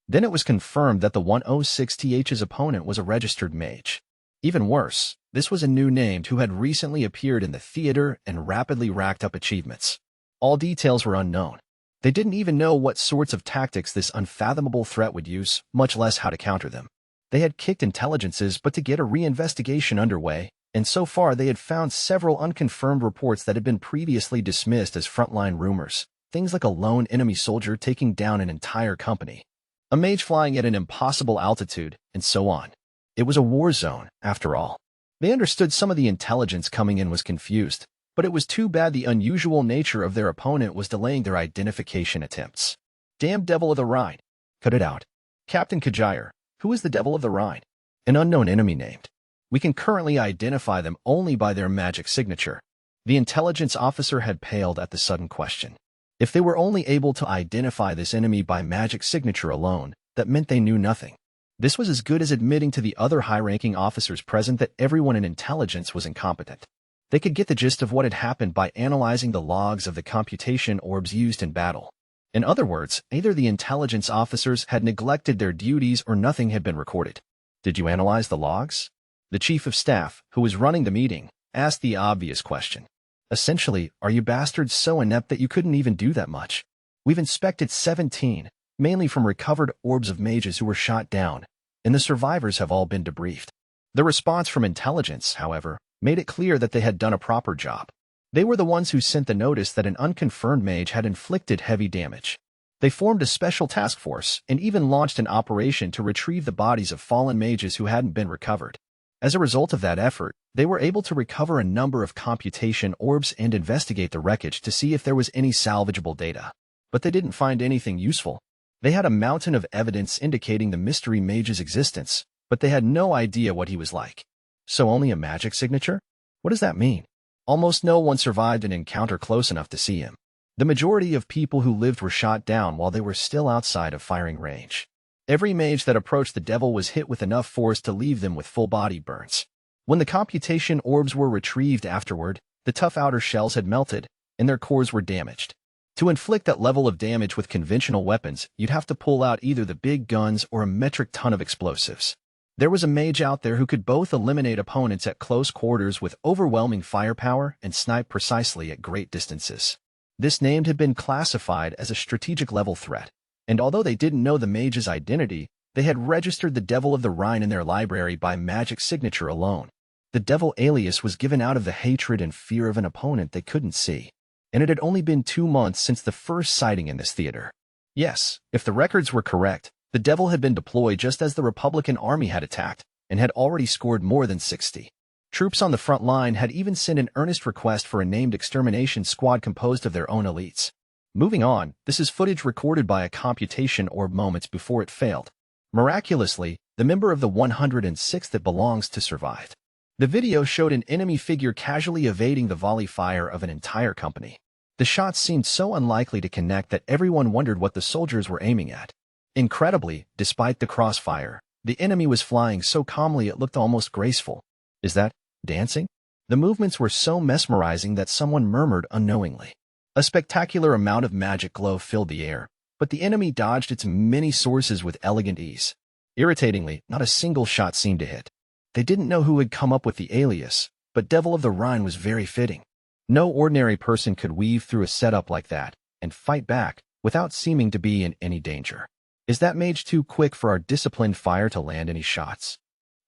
Then it was confirmed that the 106th's opponent was a registered mage. Even worse, this was a new name who had recently appeared in the theater and rapidly racked up achievements. All details were unknown. They didn't even know what sorts of tactics this unfathomable threat would use, much less how to counter them. They had kicked intelligences but to get a reinvestigation underway, and so far they had found several unconfirmed reports that had been previously dismissed as frontline rumors, things like a lone enemy soldier taking down an entire company, a mage flying at an impossible altitude, and so on. It was a war zone, after all. They understood some of the intelligence coming in was confused, but it was too bad the unusual nature of their opponent was delaying their identification attempts. Damn Devil of the Rhine. Cut it out. Captain Kajire, who is the Devil of the Rhine? An unknown enemy named. We can currently identify them only by their magic signature. The intelligence officer had paled at the sudden question. If they were only able to identify this enemy by magic signature alone, that meant they knew nothing. This was as good as admitting to the other high-ranking officers present that everyone in intelligence was incompetent. They could get the gist of what had happened by analyzing the logs of the computation orbs used in battle. In other words, either the intelligence officers had neglected their duties or nothing had been recorded. Did you analyze the logs? The chief of staff, who was running the meeting, asked the obvious question. Essentially, are you bastards so inept that you couldn't even do that much? We've inspected 17, mainly from recovered orbs of mages who were shot down, and the survivors have all been debriefed. The response from intelligence, however, made it clear that they had done a proper job. They were the ones who sent the notice that an unconfirmed mage had inflicted heavy damage. They formed a special task force and even launched an operation to retrieve the bodies of fallen mages who hadn't been recovered. As a result of that effort, they were able to recover a number of computation orbs and investigate the wreckage to see if there was any salvageable data. But they didn't find anything useful. They had a mountain of evidence indicating the mystery mage's existence, but they had no idea what he was like. So only a magic signature? What does that mean? Almost no one survived an encounter close enough to see him. The majority of people who lived were shot down while they were still outside of firing range. Every mage that approached the devil was hit with enough force to leave them with full body burns. When the computation orbs were retrieved afterward, the tough outer shells had melted, and their cores were damaged. To inflict that level of damage with conventional weapons, you'd have to pull out either the big guns or a metric ton of explosives. There was a mage out there who could both eliminate opponents at close quarters with overwhelming firepower and snipe precisely at great distances. This name had been classified as a strategic level threat, and although they didn't know the mage's identity, they had registered the Devil of the Rhine in their library by magic signature alone. The Devil alias was given out of the hatred and fear of an opponent they couldn't see. And it had only been 2 months since the first sighting in this theater. Yes, if the records were correct, the Devil had been deployed just as the Republican Army had attacked, and had already scored more than 60. Troops on the front line had even sent an earnest request for a named extermination squad composed of their own elites. Moving on, this is footage recorded by a computation orb moments before it failed. Miraculously, the member of the 106th that belongs to survived. The video showed an enemy figure casually evading the volley fire of an entire company. The shots seemed so unlikely to connect that everyone wondered what the soldiers were aiming at. Incredibly, despite the crossfire, the enemy was flying so calmly it looked almost graceful. Is that dancing? The movements were so mesmerizing that someone murmured unknowingly. A spectacular amount of magic glow filled the air, but the enemy dodged its many sources with elegant ease. Irritatingly, not a single shot seemed to hit. They didn't know who had come up with the alias, but Devil of the Rhine was very fitting. No ordinary person could weave through a setup like that and fight back without seeming to be in any danger. Is that mage too quick for our disciplined fire to land any shots?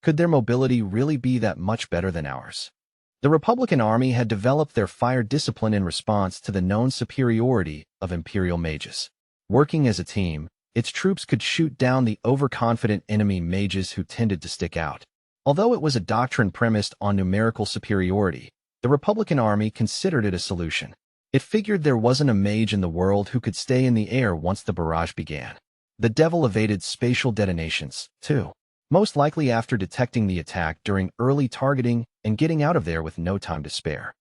Could their mobility really be that much better than ours? The Republican Army had developed their fire discipline in response to the known superiority of Imperial mages. Working as a team, its troops could shoot down the overconfident enemy mages who tended to stick out. Although it was a doctrine premised on numerical superiority, the Republican Army considered it a solution. It figured there wasn't a mage in the world who could stay in the air once the barrage began. The Devil evaded spatial detonations, too, most likely after detecting the attack during early targeting and getting out of there with no time to spare.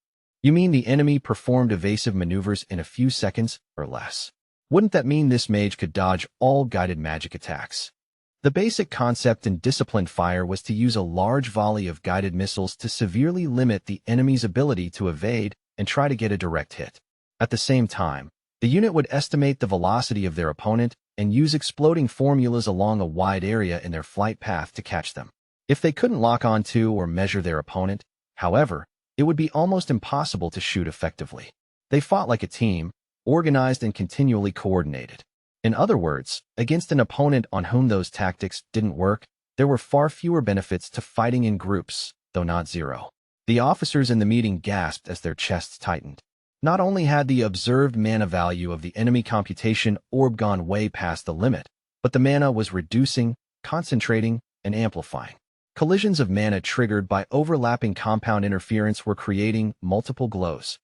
You mean the enemy performed evasive maneuvers in a few seconds or less? Wouldn't that mean this mage could dodge all guided magic attacks? The basic concept in disciplined fire was to use a large volley of guided missiles to severely limit the enemy's ability to evade and try to get a direct hit. At the same time, the unit would estimate the velocity of their opponent and use exploding formulas along a wide area in their flight path to catch them. If they couldn't lock onto or measure their opponent, however, it would be almost impossible to shoot effectively. They fought like a team, organized and continually coordinated. In other words, against an opponent on whom those tactics didn't work, there were far fewer benefits to fighting in groups, though not zero. The officers in the meeting gasped as their chests tightened. Not only had the observed mana value of the enemy computation orb gone way past the limit, but the mana was reducing, concentrating, and amplifying. Collisions of mana triggered by overlapping compound interference were creating multiple glows.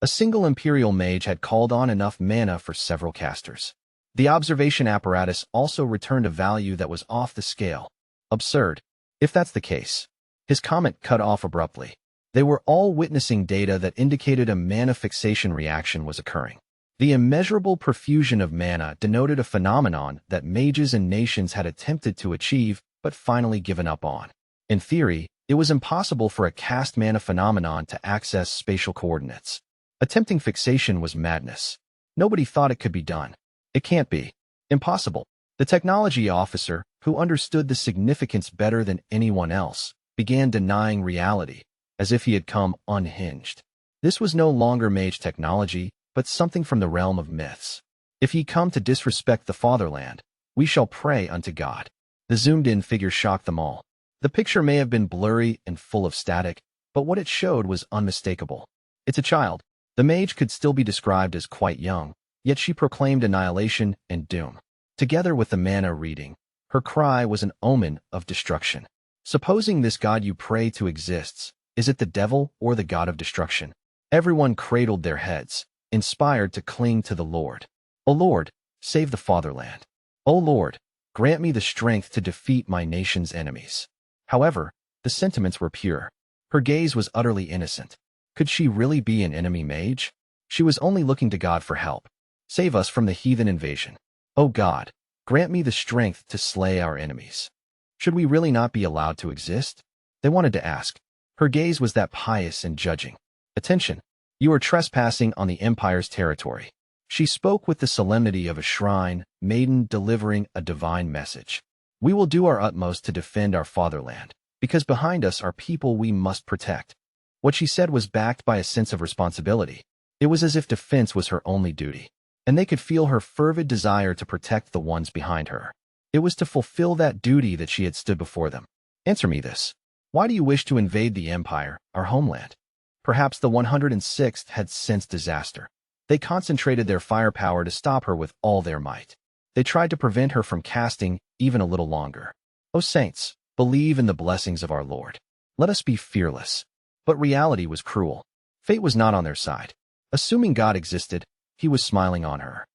A single Imperial mage had called on enough mana for several casters. The observation apparatus also returned a value that was off the scale. Absurd. If that's the case. His comment cut off abruptly. They were all witnessing data that indicated a mana fixation reaction was occurring. The immeasurable profusion of mana denoted a phenomenon that mages and nations had attempted to achieve but finally given up on. In theory, it was impossible for a cast mana phenomenon to access spatial coordinates. Attempting fixation was madness. Nobody thought it could be done. It can't be. Impossible. The technology officer, who understood the significance better than anyone else, began denying reality, as if he had come unhinged. This was no longer mage technology, but something from the realm of myths. If ye come to disrespect the fatherland, we shall pray unto God. The zoomed-in figure shocked them all. The picture may have been blurry and full of static, but what it showed was unmistakable. It's a child. The mage could still be described as quite young, yet she proclaimed annihilation and doom. Together with the mana reading, her cry was an omen of destruction. Supposing this god you pray to exists, is it the devil or the god of destruction? Everyone cradled their heads, inspired to cling to the Lord. O Lord, save the fatherland. O Lord, grant me the strength to defeat my nation's enemies. However, the sentiments were pure. Her gaze was utterly innocent. Could she really be an enemy mage? She was only looking to God for help. Save us from the heathen invasion. O God, grant me the strength to slay our enemies. Should we really not be allowed to exist? They wanted to ask. Her gaze was that pious and judging. Attention! You are trespassing on the Empire's territory. She spoke with the solemnity of a shrine maiden delivering a divine message. We will do our utmost to defend our fatherland, because behind us are people we must protect. What she said was backed by a sense of responsibility. It was as if defense was her only duty, and they could feel her fervid desire to protect the ones behind her. It was to fulfill that duty that she had stood before them. Answer me this. Why do you wish to invade the Empire, our homeland? Perhaps the 106th had sensed disaster. They concentrated their firepower to stop her with all their might. They tried to prevent her from casting even a little longer. O saints, believe in the blessings of our Lord. Let us be fearless. But reality was cruel. Fate was not on their side. Assuming God existed, he was smiling on her.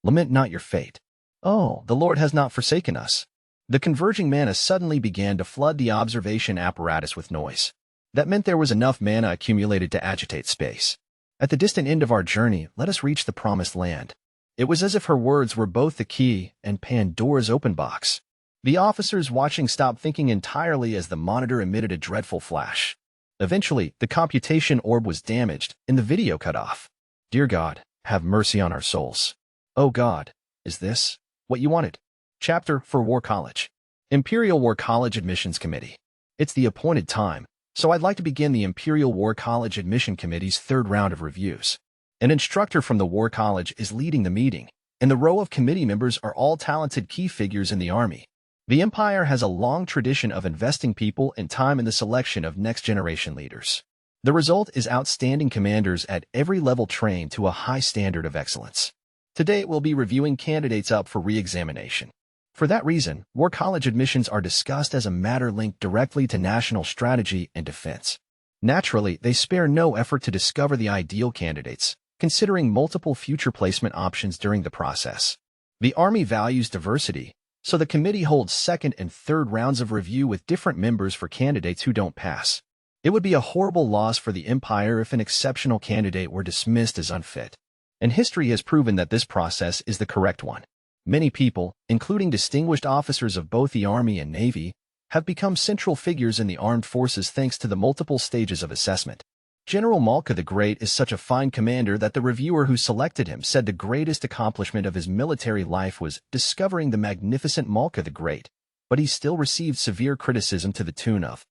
Lament not your fate. Oh, the Lord has not forsaken us. The converging mana suddenly began to flood the observation apparatus with noise. That meant there was enough mana accumulated to agitate space. At the distant end of our journey, let us reach the promised land. It was as if her words were both the key and Pandora's open box. The officers watching stopped thinking entirely as the monitor emitted a dreadful flash. Eventually, the computation orb was damaged and the video cut off. Dear God, have mercy on our souls. Oh God, is this what you wanted? Chapter for War College. Imperial War College Admissions Committee. It's the appointed time, so I'd like to begin the Imperial War College Admission Committee's third round of reviews. An instructor from the War College is leading the meeting, and the row of committee members are all talented key figures in the Army. The Empire has a long tradition of investing people and time in the selection of next-generation leaders. The result is outstanding commanders at every level trained to a high standard of excellence. Today we'll be reviewing candidates up for re-examination. For that reason, War College admissions are discussed as a matter linked directly to national strategy and defense. Naturally, they spare no effort to discover the ideal candidates, considering multiple future placement options during the process. The Army values diversity, so the committee holds second and third rounds of review with different members for candidates who don't pass. It would be a horrible loss for the Empire if an exceptional candidate were dismissed as unfit. And history has proven that this process is the correct one. Many people, including distinguished officers of both the Army and Navy, have become central figures in the armed forces thanks to the multiple stages of assessment. General Malka the Great is such a fine commander that the reviewer who selected him said the greatest accomplishment of his military life was discovering the magnificent Malka the Great, but he still received severe criticism to the tune of,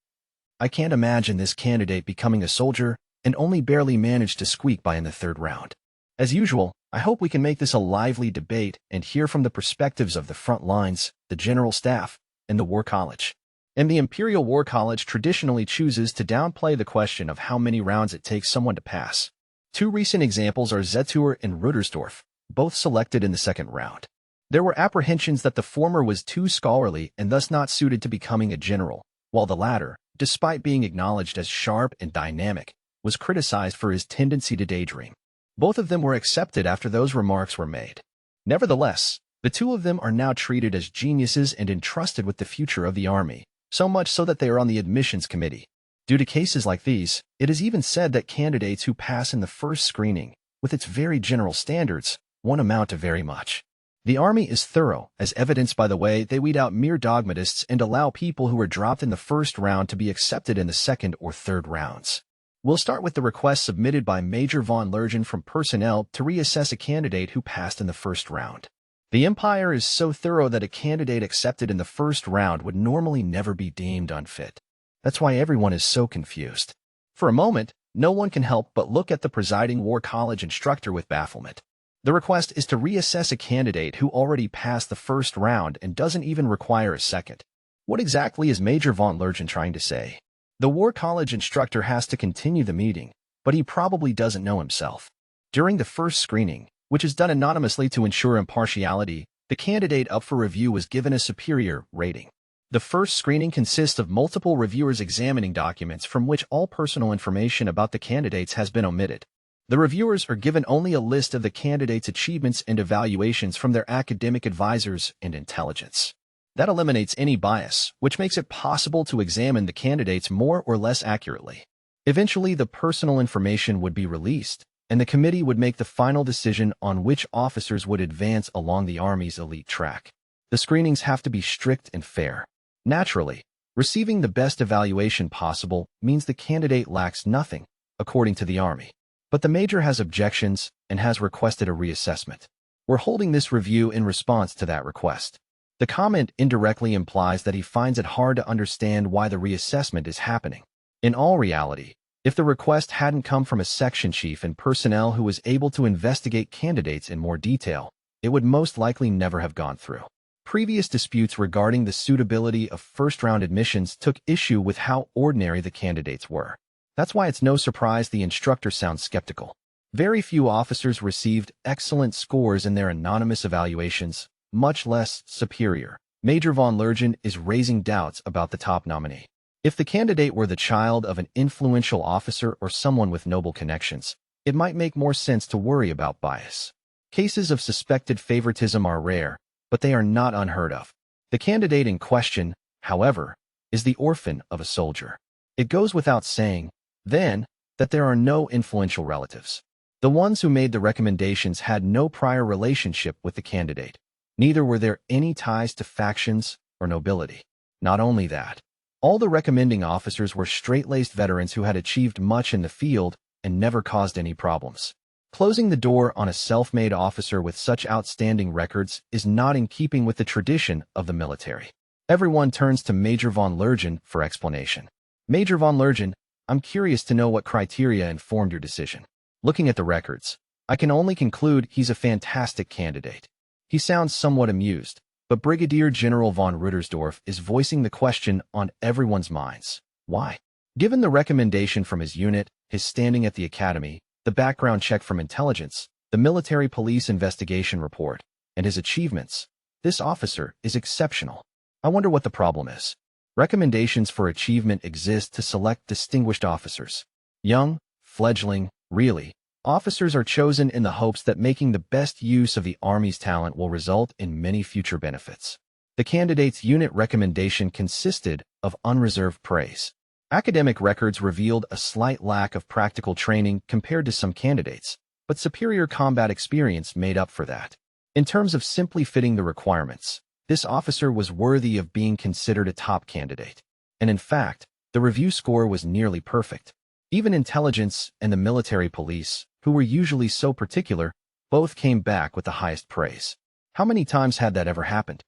"I can't imagine this candidate becoming a soldier," and only barely managed to squeak by in the third round. As usual, I hope we can make this a lively debate and hear from the perspectives of the front lines, the general staff, and the War College. And the Imperial War College traditionally chooses to downplay the question of how many rounds it takes someone to pass. Two recent examples are Zetur and Ruttersdorf, both selected in the second round. There were apprehensions that the former was too scholarly and thus not suited to becoming a general, while the latter, despite being acknowledged as sharp and dynamic, was criticized for his tendency to daydream. Both of them were accepted after those remarks were made. Nevertheless, the two of them are now treated as geniuses and entrusted with the future of the Army, so much so that they are on the admissions committee. Due to cases like these, it is even said that candidates who pass in the first screening, with its very general standards, won't amount to very much. The Army is thorough, as evidenced by the way they weed out mere dogmatists and allow people who were dropped in the first round to be accepted in the second or third rounds. We'll start with the request submitted by Major von Lergen from personnel to reassess a candidate who passed in the first round. The Empire is so thorough that a candidate accepted in the first round would normally never be deemed unfit. That's why everyone is so confused. For a moment, no one can help but look at the presiding War College instructor with bafflement. The request is to reassess a candidate who already passed the first round and doesn't even require a second. What exactly is Major von Lergen trying to say? The War College instructor has to continue the meeting, but he probably doesn't know himself. During the first screening, which is done anonymously to ensure impartiality, the candidate up for review was given a superior rating. The first screening consists of multiple reviewers examining documents from which all personal information about the candidates has been omitted. The reviewers are given only a list of the candidates' achievements and evaluations from their academic advisors and intelligence. That eliminates any bias, which makes it possible to examine the candidates more or less accurately. Eventually, the personal information would be released, and the committee would make the final decision on which officers would advance along the Army's elite track. The screenings have to be strict and fair. Naturally, receiving the best evaluation possible means the candidate lacks nothing, according to the Army. But the Major has objections and has requested a reassessment. We're holding this review in response to that request. The comment indirectly implies that he finds it hard to understand why the reassessment is happening. In all reality, if the request hadn't come from a section chief and personnel who was able to investigate candidates in more detail, it would most likely never have gone through. Previous disputes regarding the suitability of first-round admissions took issue with how ordinary the candidates were. That's why it's no surprise the instructor sounds skeptical. Very few officers received excellent scores in their anonymous evaluations, much less superior. Major von Lergen is raising doubts about the top nominee. If the candidate were the child of an influential officer or someone with noble connections, it might make more sense to worry about bias. Cases of suspected favoritism are rare, but they are not unheard of. The candidate in question, however, is the orphan of a soldier. It goes without saying, then, that there are no influential relatives. The ones who made the recommendations had no prior relationship with the candidate. Neither were there any ties to factions or nobility. Not only that, all the recommending officers were straight-laced veterans who had achieved much in the field and never caused any problems. Closing the door on a self-made officer with such outstanding records is not in keeping with the tradition of the military. Everyone turns to Major von Lergen for explanation. Major von Lergen, I'm curious to know what criteria informed your decision. Looking at the records, I can only conclude he's a fantastic candidate. He sounds somewhat amused, but Brigadier General von Ruttersdorf is voicing the question on everyone's minds. Why? Given the recommendation from his unit, his standing at the academy, the background check from intelligence, the military police investigation report, and his achievements, this officer is exceptional. I wonder what the problem is. Recommendations for achievement exist to select distinguished officers. Young, fledgling, really, officers are chosen in the hopes that making the best use of the Army's talent will result in many future benefits. The candidate's unit recommendation consisted of unreserved praise. Academic records revealed a slight lack of practical training compared to some candidates, but superior combat experience made up for that. In terms of simply fitting the requirements, this officer was worthy of being considered a top candidate. And in fact, the review score was nearly perfect. Even intelligence and the military police, who were usually so particular, both came back with the highest praise. How many times had that ever happened?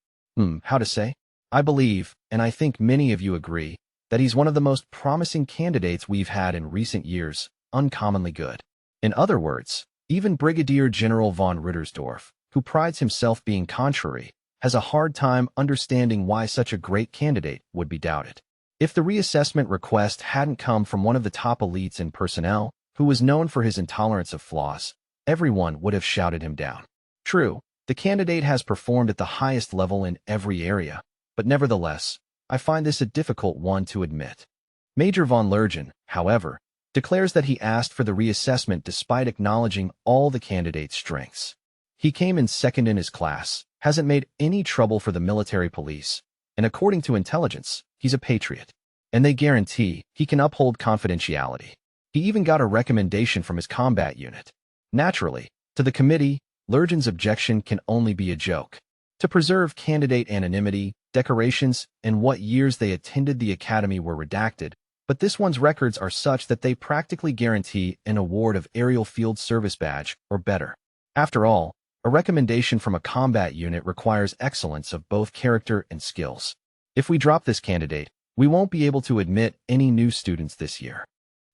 How to say? I believe, and I think many of you agree, that he's one of the most promising candidates we've had in recent years, uncommonly good. In other words, even Brigadier General von Ruttersdorf, who prides himself being contrary, has a hard time understanding why such a great candidate would be doubted. If the reassessment request hadn't come from one of the top elites in personnel, who was known for his intolerance of flaws, everyone would have shouted him down. True, the candidate has performed at the highest level in every area, but nevertheless, I find this a difficult one to admit. Major von Lergen, however, declares that he asked for the reassessment despite acknowledging all the candidate's strengths. He came in second in his class, hasn't made any trouble for the military police, and according to intelligence, he's a patriot. And they guarantee he can uphold confidentiality. He even got a recommendation from his combat unit. Naturally, to the committee, Lergen's objection can only be a joke. To preserve candidate anonymity, decorations, and what years they attended the academy were redacted, but this one's records are such that they practically guarantee an award of Aerial Field Service Badge or better. After all, a recommendation from a combat unit requires excellence of both character and skills. If we drop this candidate, we won't be able to admit any new students this year.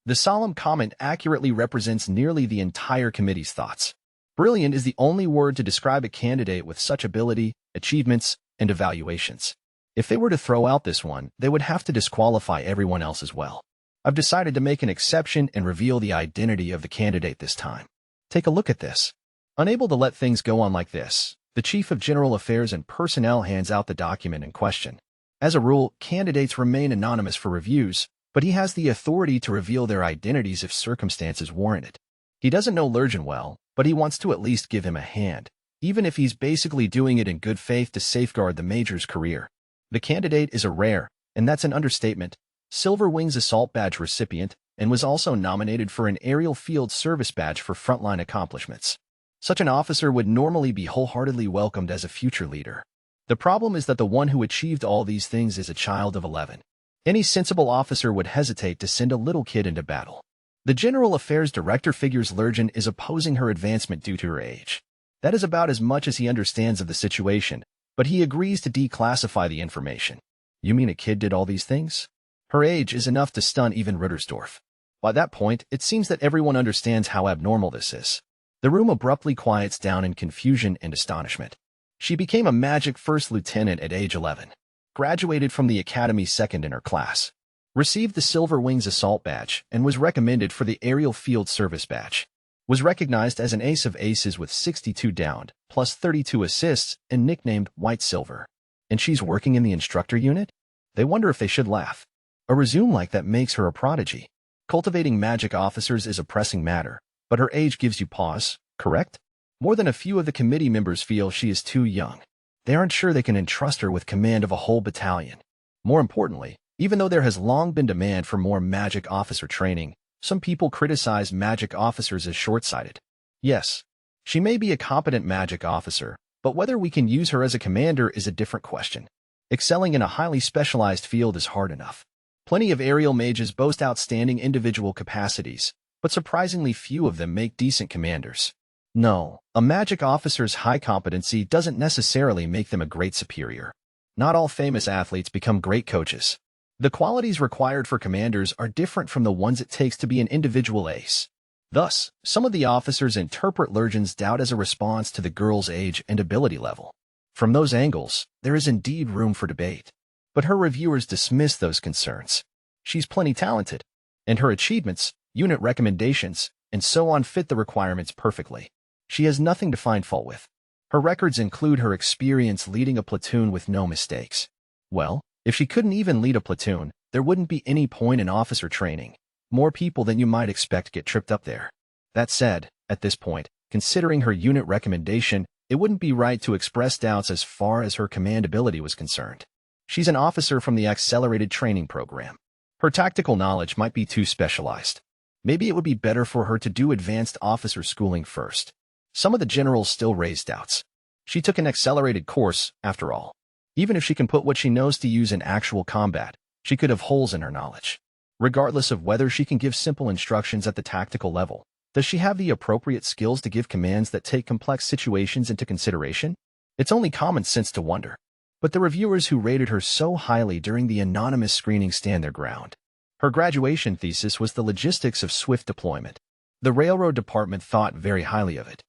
The solemn comment accurately represents nearly the entire committee's thoughts. Brilliant is the only word to describe a candidate with such ability, achievements, and evaluations. If they were to throw out this one, they would have to disqualify everyone else as well. I've decided to make an exception and reveal the identity of the candidate this time. Take a look at this. Unable to let things go on like this, the Chief of General Affairs and Personnel hands out the document in question. As a rule, candidates remain anonymous for reviews, but he has the authority to reveal their identities if circumstances warrant it. He doesn't know Lergen well, but he wants to at least give him a hand, even if he's basically doing it in good faith to safeguard the Major's career. The candidate is a rare, and that's an understatement, Silver Wings Assault Badge recipient, and was also nominated for an Aerial Field Service Badge for frontline accomplishments. Such an officer would normally be wholeheartedly welcomed as a future leader. The problem is that the one who achieved all these things is a child of 11. Any sensible officer would hesitate to send a little kid into battle. The General Affairs Director figures Lergen is opposing her advancement due to her age. That is about as much as he understands of the situation, but he agrees to declassify the information. You mean a kid did all these things? Her age is enough to stun even Ruttersdorf. By that point, it seems that everyone understands how abnormal this is. The room abruptly quiets down in confusion and astonishment. She became a magic first lieutenant at age 11. Graduated from the academy second in her class. Received the Silver Wings Assault Badge and was recommended for the Aerial Field Service Badge. Was recognized as an ace of aces with 62 downed, plus 32 assists, and nicknamed White Silver. And she's working in the instructor unit? They wonder if they should laugh. A resume like that makes her a prodigy. Cultivating magic officers is a pressing matter, but her age gives you pause, correct? More than a few of the committee members feel she is too young. They aren't sure they can entrust her with command of a whole battalion. More importantly, even though there has long been demand for more magic officer training, some people criticize magic officers as short-sighted. Yes, she may be a competent magic officer, but whether we can use her as a commander is a different question. Excelling in a highly specialized field is hard enough. Plenty of aerial mages boast outstanding individual capacities, but surprisingly few of them make decent commanders. No, a magic officer's high competency doesn't necessarily make them a great superior. Not all famous athletes become great coaches. The qualities required for commanders are different from the ones it takes to be an individual ace. Thus, some of the officers interpret Lurgen's doubt as a response to the girl's age and ability level. From those angles, there is indeed room for debate. But her reviewers dismiss those concerns. She's plenty talented, and her achievements, unit recommendations, and so on fit the requirements perfectly. She has nothing to find fault with. Her records include her experience leading a platoon with no mistakes. Well, if she couldn't even lead a platoon, there wouldn't be any point in officer training. More people than you might expect get tripped up there. That said, at this point, considering her unit recommendation, it wouldn't be right to express doubts as far as her command ability was concerned. She's an officer from the accelerated training program. Her tactical knowledge might be too specialized. Maybe it would be better for her to do advanced officer schooling first. Some of the generals still raise doubts. She took an accelerated course, after all. Even if she can put what she knows to use in actual combat, she could have holes in her knowledge. Regardless of whether she can give simple instructions at the tactical level, does she have the appropriate skills to give commands that take complex situations into consideration? It's only common sense to wonder. But the reviewers who rated her so highly during the anonymous screening stand their ground. Her graduation thesis was the logistics of swift deployment. The railroad department thought very highly of it.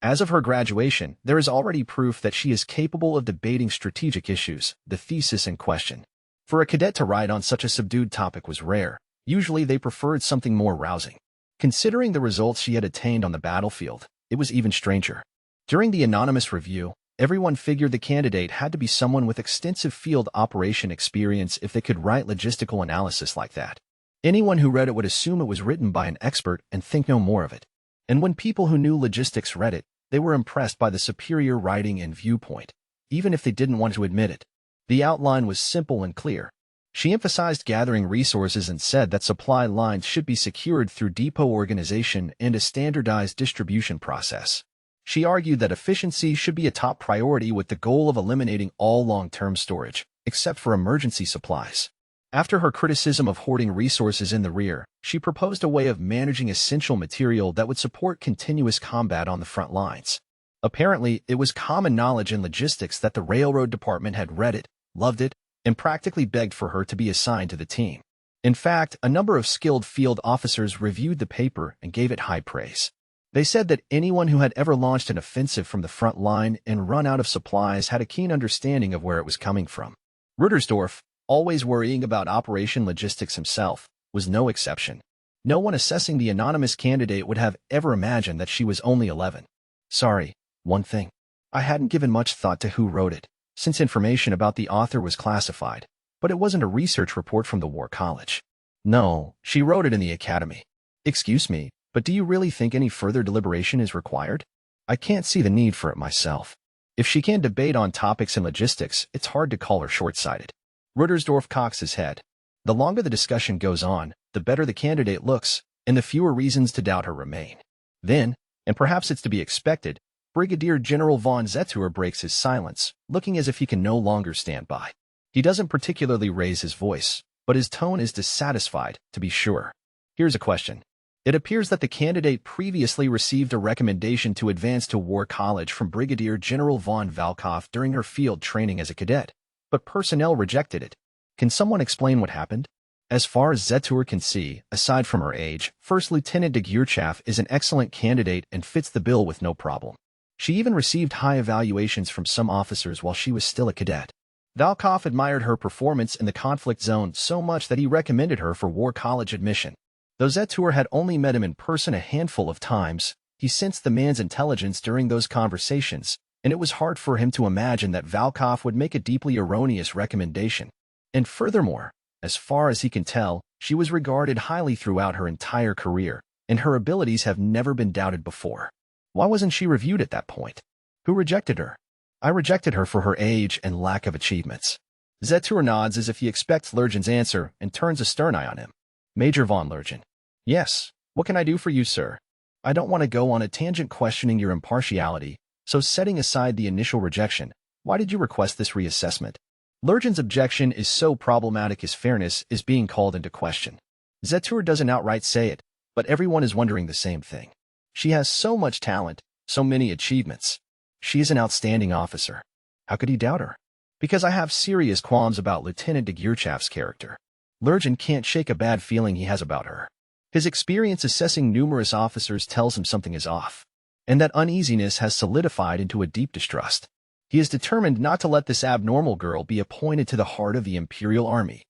As of her graduation, there is already proof that she is capable of debating strategic issues, the thesis in question. For a cadet to write on such a subdued topic was rare. Usually they preferred something more rousing. Considering the results she had attained on the battlefield, it was even stranger. During the anonymous review, everyone figured the candidate had to be someone with extensive field operation experience if they could write logistical analysis like that. Anyone who read it would assume it was written by an expert and think no more of it. And when people who knew logistics read it, they were impressed by the superior writing and viewpoint, even if they didn't want to admit it. The outline was simple and clear. She emphasized gathering resources and said that supply lines should be secured through depot organization and a standardized distribution process. She argued that efficiency should be a top priority with the goal of eliminating all long-term storage, except for emergency supplies. After her criticism of hoarding resources in the rear, she proposed a way of managing essential material that would support continuous combat on the front lines. Apparently, it was common knowledge in logistics that the railroad department had read it, loved it, and practically begged for her to be assigned to the team. In fact, a number of skilled field officers reviewed the paper and gave it high praise. They said that anyone who had ever launched an offensive from the front line and run out of supplies had a keen understanding of where it was coming from. Ruttersdorf, always worrying about operation logistics himself, was no exception. No one assessing the anonymous candidate would have ever imagined that she was only 11. Sorry, one thing. I hadn't given much thought to who wrote it, since information about the author was classified, but it wasn't a research report from the War College. No, she wrote it in the academy. Excuse me, but do you really think any further deliberation is required? I can't see the need for it myself. If she can't debate on topics in logistics, it's hard to call her short-sighted. Ruttersdorf cocks his head. The longer the discussion goes on, the better the candidate looks, and the fewer reasons to doubt her remain. Then, and perhaps it's to be expected, Brigadier General von Zetour breaks his silence, looking as if he can no longer stand by. He doesn't particularly raise his voice, but his tone is dissatisfied, to be sure. Here's a question. It appears that the candidate previously received a recommendation to advance to War College from Brigadier General von Valkov during her field training as a cadet, but personnel rejected it. Can someone explain what happened? As far as Zetour can see, aside from her age, First Lieutenant de Gierchaff is an excellent candidate and fits the bill with no problem. She even received high evaluations from some officers while she was still a cadet. Valkov admired her performance in the conflict zone so much that he recommended her for War College admission. Though Zetour had only met him in person a handful of times, he sensed the man's intelligence during those conversations, and it was hard for him to imagine that Valkov would make a deeply erroneous recommendation. And furthermore, As far as he can tell, she was regarded highly throughout her entire career, and her abilities have never been doubted before. Why wasn't she reviewed at that point? Who rejected her? I rejected her for her age and lack of achievements. Zetur nods as if he expects Lurgen's answer and turns a stern eye on him. Major von Lurgen. Yes, what can I do for you, sir? I don't want to go on a tangent questioning your impartiality, so setting aside the initial rejection, why did you request this reassessment? Lurgen's objection is so problematic his fairness is being called into question. Zetur doesn't outright say it, but everyone is wondering the same thing. She has so much talent, so many achievements. She is an outstanding officer. How could he doubt her? Because I have serious qualms about Lieutenant de Geerchaf's character. Lurgen can't shake a bad feeling he has about her. His experience assessing numerous officers tells him something is off, and that uneasiness has solidified into a deep distrust. He is determined not to let this abnormal girl be appointed to the heart of the Imperial Army.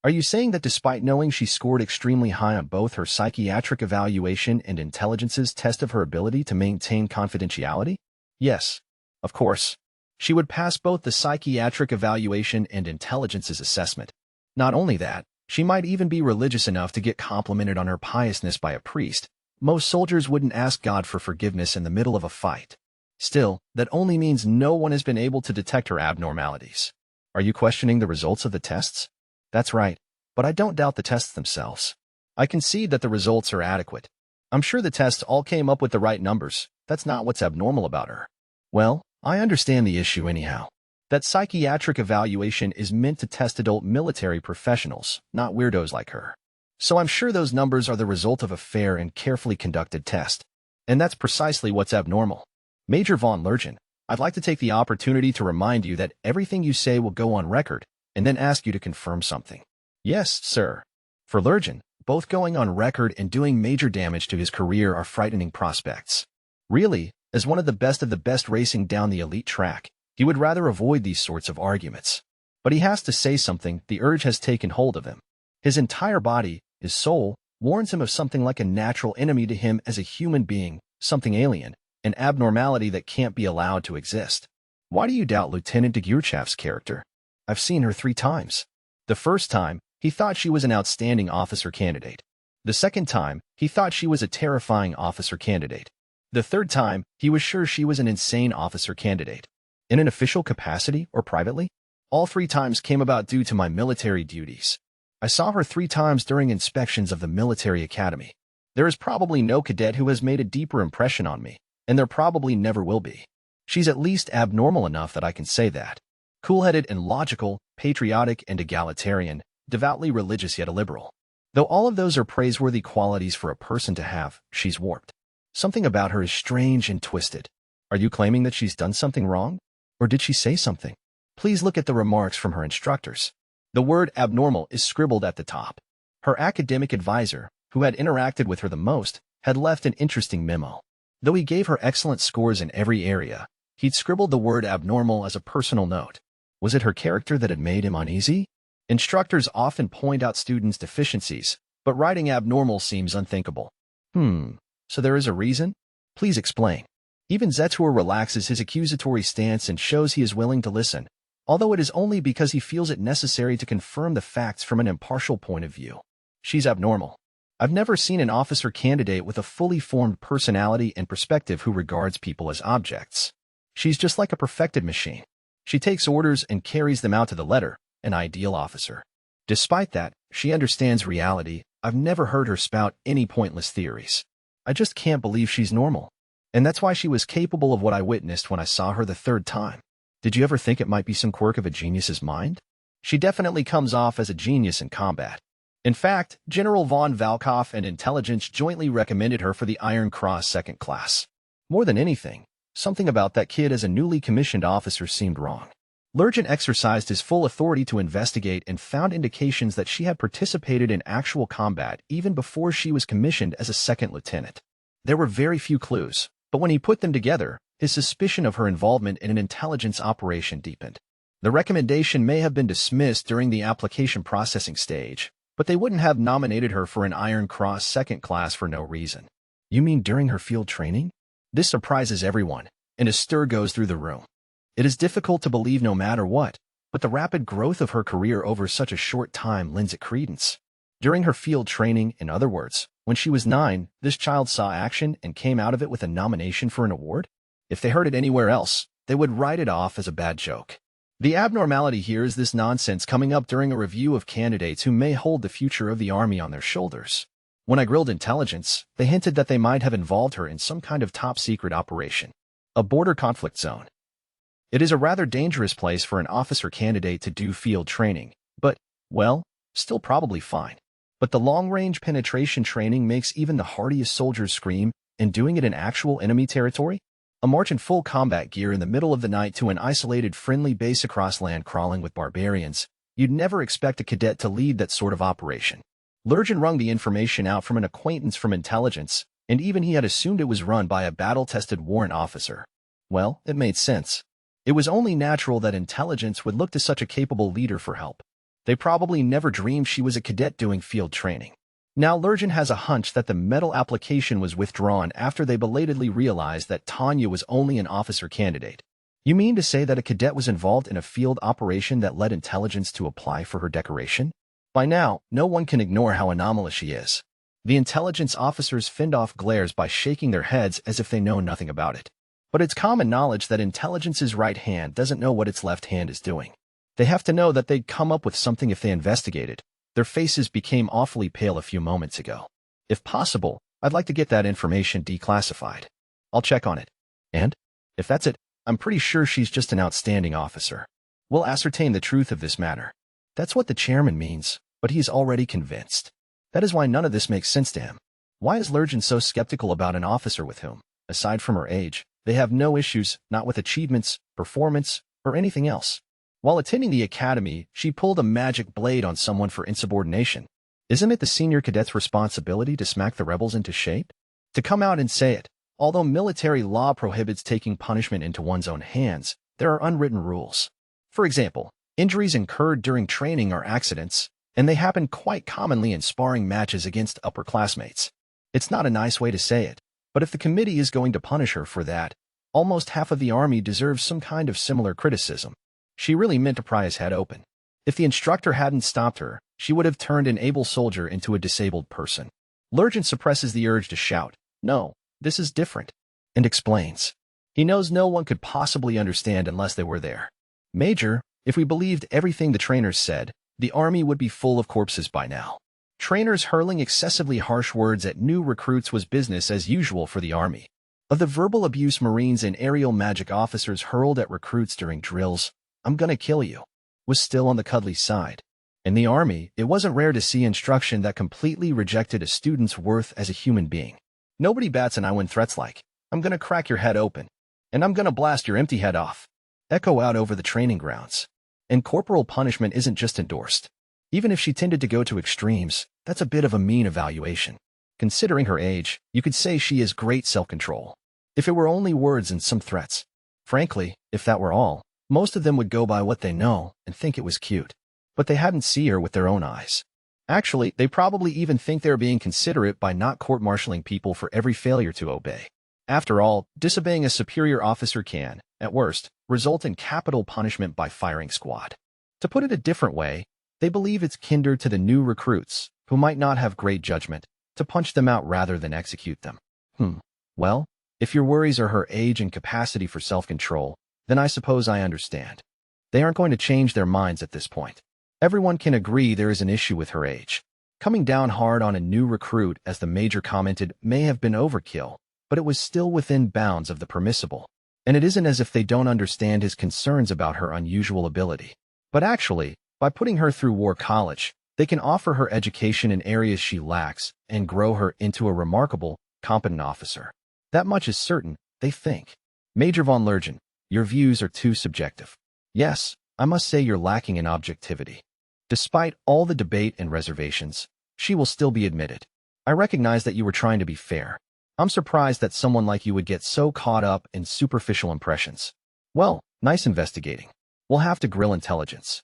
Are you saying that despite knowing she scored extremely high on both her psychiatric evaluation and intelligence's test of her ability to maintain confidentiality? Yes, of course. She would pass both the psychiatric evaluation and intelligence's assessment. Not only that, she might even be religious enough to get complimented on her piousness by a priest. Most soldiers wouldn't ask God for forgiveness in the middle of a fight. Still, that only means no one has been able to detect her abnormalities. Are you questioning the results of the tests? That's right, but I don't doubt the tests themselves. I concede that the results are adequate. I'm sure the tests all came up with the right numbers. That's not what's abnormal about her. Well, I understand the issue anyhow. That psychiatric evaluation is meant to test adult military professionals, not weirdos like her. So I'm sure those numbers are the result of a fair and carefully conducted test. And that's precisely what's abnormal. Major von Lurgen, I'd like to take the opportunity to remind you that everything you say will go on record, and then ask you to confirm something. Yes, sir. For Lurgen, both going on record and doing major damage to his career are frightening prospects. Really, as one of the best racing down the elite track, he would rather avoid these sorts of arguments. But he has to say something. The urge has taken hold of him. His entire body, his soul, warns him of something like a natural enemy to him as a human being, something alien, an abnormality that can't be allowed to exist. Why do you doubt Lieutenant de Geerchaf's character? I've seen her 3 times. The first time, he thought she was an outstanding officer candidate. The second time, he thought she was a terrifying officer candidate. The third time, he was sure she was an insane officer candidate. In an official capacity or privately? All 3 times came about due to my military duties. I saw her 3 times during inspections of the military academy. There is probably no cadet who has made a deeper impression on me, and there probably never will be. She's at least abnormal enough that I can say that. Cool-headed and logical, patriotic and egalitarian, devoutly religious yet a liberal. Though all of those are praiseworthy qualities for a person to have, she's warped. Something about her is strange and twisted. Are you claiming that she's done something wrong? Or did she say something? Please look at the remarks from her instructors. The word abnormal is scribbled at the top. Her academic advisor, who had interacted with her the most, had left an interesting memo. Though he gave her excellent scores in every area, he'd scribbled the word abnormal as a personal note. Was it her character that had made him uneasy? Instructors often point out students' deficiencies, but writing abnormal seems unthinkable. So there is a reason? Please explain. Even Zetur relaxes his accusatory stance and shows he is willing to listen, although it is only because he feels it necessary to confirm the facts from an impartial point of view. She's abnormal. I've never seen an officer candidate with a fully formed personality and perspective who regards people as objects. She's just like a perfected machine. She takes orders and carries them out to the letter, an ideal officer. Despite that, she understands reality. I've never heard her spout any pointless theories. I just can't believe she's normal. And that's why she was capable of what I witnessed when I saw her the 3rd time. Did you ever think it might be some quirk of a genius's mind? She definitely comes off as a genius in combat. In fact, General von Valkhoff and Intelligence jointly recommended her for the Iron Cross 2nd class. More than anything, something about that kid as a newly commissioned officer seemed wrong. Lurgen exercised his full authority to investigate and found indications that she had participated in actual combat even before she was commissioned as a 2nd lieutenant. There were very few clues, but when he put them together, his suspicion of her involvement in an intelligence operation deepened. The recommendation may have been dismissed during the application processing stage, but they wouldn't have nominated her for an Iron Cross 2nd class for no reason. You mean during her field training? This surprises everyone, and a stir goes through the room. It is difficult to believe no matter what, but the rapid growth of her career over such a short time lends it credence. During her field training, in other words, when she was 9, this child saw action and came out of it with a nomination for an award. If they heard it anywhere else, they would write it off as a bad joke. The abnormality here is this nonsense coming up during a review of candidates who may hold the future of the army on their shoulders. When I grilled intelligence, they hinted that they might have involved her in some kind of top-secret operation, a border conflict zone. It is a rather dangerous place for an officer candidate to do field training, but, well, still probably fine. But the long-range penetration training makes even the hardiest soldiers scream, and doing it in actual enemy territory? A march in full combat gear in the middle of the night to an isolated friendly base across land crawling with barbarians. You'd never expect a cadet to lead that sort of operation. Lurgan wrung the information out from an acquaintance from intelligence, and even he had assumed it was run by a battle-tested warrant officer. Well, it made sense. It was only natural that intelligence would look to such a capable leader for help. They probably never dreamed she was a cadet doing field training. Now Lurgan has a hunch that the medal application was withdrawn after they belatedly realized that Tanya was only an officer candidate. You mean to say that a cadet was involved in a field operation that led intelligence to apply for her decoration? By now, no one can ignore how anomalous she is. The intelligence officers fend off glares by shaking their heads as if they know nothing about it. But it's common knowledge that intelligence's right hand doesn't know what its left hand is doing. They have to know that they'd come up with something if they investigated. Their faces became awfully pale a few moments ago. If possible, I'd like to get that information declassified. I'll check on it. And? If that's it, I'm pretty sure she's just an outstanding officer. We'll ascertain the truth of this matter. That's what the chairman means, but he's already convinced. That is why none of this makes sense to him. Why is Lurgan so skeptical about an officer with whom, aside from her age, they have no issues, not with achievements, performance, or anything else? While attending the academy, she pulled a magic blade on someone for insubordination. Isn't it the senior cadet's responsibility to smack the rebels into shape? To come out and say it, although military law prohibits taking punishment into one's own hands, there are unwritten rules. For example, injuries incurred during training are accidents, and they happen quite commonly in sparring matches against upperclassmates. It's not a nice way to say it, but if the committee is going to punish her for that, almost half of the army deserves some kind of similar criticism. She really meant to pry his head open. If the instructor hadn't stopped her, she would have turned an able soldier into a disabled person. Lurgan suppresses the urge to shout, "No, this is different," and explains. He knows no one could possibly understand unless they were there. "Major, if we believed everything the trainers said, the army would be full of corpses by now." Trainers hurling excessively harsh words at new recruits was business as usual for the army. Of the verbal abuse Marines and aerial magic officers hurled at recruits during drills, "I'm gonna kill you," was still on the cuddly side. In the army, it wasn't rare to see instruction that completely rejected a student's worth as a human being. Nobody bats an eye when threats like, "I'm gonna crack your head open," and "I'm gonna blast your empty head off," echo out over the training grounds. And corporal punishment isn't just endorsed. Even if she tended to go to extremes, that's a bit of a mean evaluation. Considering her age, you could say she has great self-control. If it were only words and some threats. Frankly, if that were all, most of them would go by what they know and think it was cute. But they hadn't seen her with their own eyes. Actually, they probably even think they're being considerate by not court-martialing people for every failure to obey. After all, disobeying a superior officer can, at worst, result in capital punishment by firing squad. To put it a different way, they believe it's kinder to the new recruits, who might not have great judgment, to punch them out rather than execute them. Well, if your worries are her age and capacity for self-control, then I suppose I understand. They aren't going to change their minds at this point. Everyone can agree there is an issue with her age. Coming down hard on a new recruit, as the major commented, may have been overkill, but it was still within bounds of the permissible. And it isn't as if they don't understand his concerns about her unusual ability. But actually, by putting her through war college, they can offer her education in areas she lacks and grow her into a remarkable, competent officer. That much is certain, they think. Major von Lurgan, your views are too subjective. Yes, I must say you're lacking in objectivity. Despite all the debate and reservations, she will still be admitted. I recognize that you were trying to be fair. I'm surprised that someone like you would get so caught up in superficial impressions. Well, nice investigating. We'll have to grill intelligence.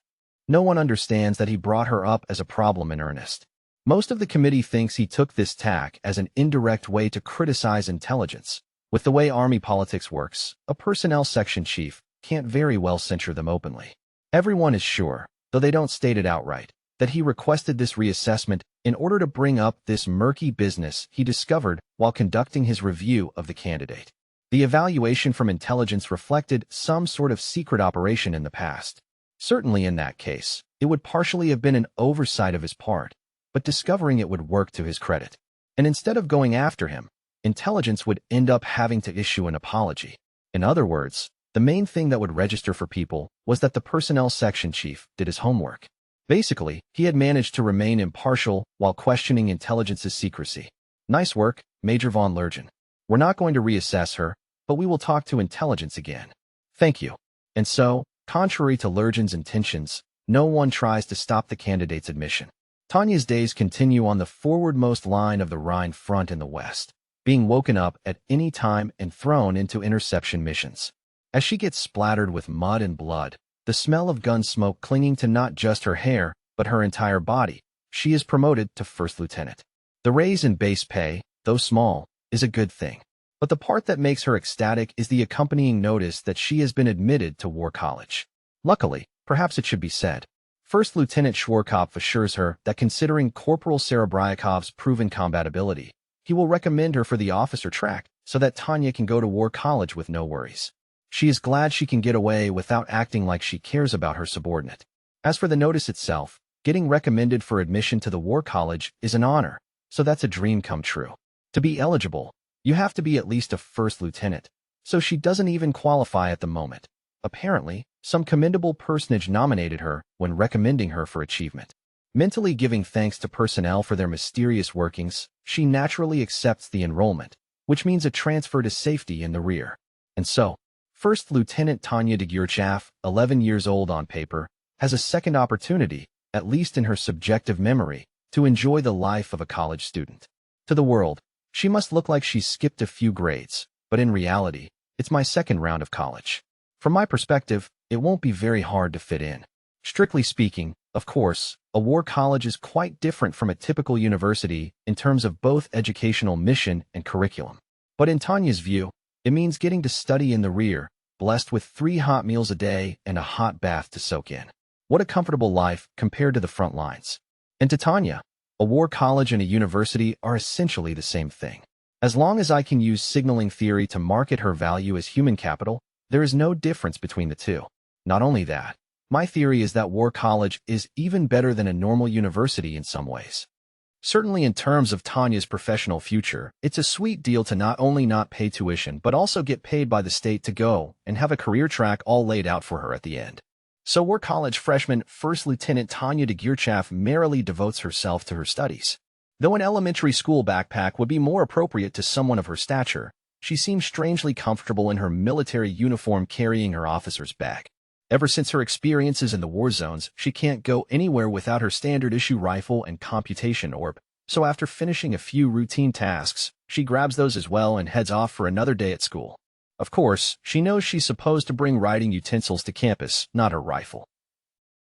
No one understands that he brought her up as a problem in earnest. Most of the committee thinks he took this tack as an indirect way to criticize intelligence. With the way army politics works, a personnel section chief can't very well censure them openly. Everyone is sure, though they don't state it outright, that he requested this reassessment in order to bring up this murky business he discovered while conducting his review of the candidate. The evaluation from intelligence reflected some sort of secret operation in the past. Certainly in that case, it would partially have been an oversight of his part, but discovering it would work to his credit. And instead of going after him, intelligence would end up having to issue an apology. In other words, the main thing that would register for people was that the personnel section chief did his homework. Basically, he had managed to remain impartial while questioning intelligence's secrecy. Nice work, Major von Lergen. We're not going to reassess her, but we will talk to intelligence again. Thank you. And so, contrary to Lergen's intentions, no one tries to stop the candidate's admission. Tanya's days continue on the forwardmost line of the Rhine front in the west, being woken up at any time and thrown into interception missions. As she gets splattered with mud and blood, the smell of gun smoke clinging to not just her hair, but her entire body, she is promoted to first lieutenant. The raise in base pay, though small, is a good thing. But the part that makes her ecstatic is the accompanying notice that she has been admitted to War College. Luckily, perhaps it should be said, First Lieutenant Schwarzkopf assures her that considering Corporal Serebryakov's proven combatability, he will recommend her for the officer track so that Tanya can go to War College with no worries. She is glad she can get away without acting like she cares about her subordinate. As for the notice itself, getting recommended for admission to the War College is an honor, so that's a dream come true. To be eligible, you have to be at least a first lieutenant, so she doesn't even qualify at the moment. Apparently, some commendable personage nominated her when recommending her for achievement. Mentally giving thanks to personnel for their mysterious workings, she naturally accepts the enrollment, which means a transfer to safety in the rear. And so, First Lieutenant Tanya de Gurchaff, 11 years old on paper, has a second opportunity, at least in her subjective memory, to enjoy the life of a college student. To the world, she must look like she's skipped a few grades, but in reality, it's my second round of college. From my perspective, it won't be very hard to fit in. Strictly speaking, of course, a war college is quite different from a typical university in terms of both educational mission and curriculum. But in Tanya's view, it means getting to study in the rear, blessed with 3 hot meals a day and a hot bath to soak in. What a comfortable life compared to the front lines. And to Tanya, a war college and a university are essentially the same thing. As long as I can use signaling theory to market her value as human capital, there is no difference between the two. Not only that, my theory is that war college is even better than a normal university in some ways. Certainly in terms of Tanya's professional future, it's a sweet deal to not only not pay tuition but also get paid by the state to go and have a career track all laid out for her at the end. So War College freshman First Lieutenant Tanya de Gurchaff merrily devotes herself to her studies. Though an elementary school backpack would be more appropriate to someone of her stature, she seems strangely comfortable in her military uniform carrying her officer's bag. Ever since her experiences in the war zones, she can't go anywhere without her standard-issue rifle and computation orb, so after finishing a few routine tasks, she grabs those as well and heads off for another day at school. Of course, she knows she's supposed to bring writing utensils to campus, not her rifle.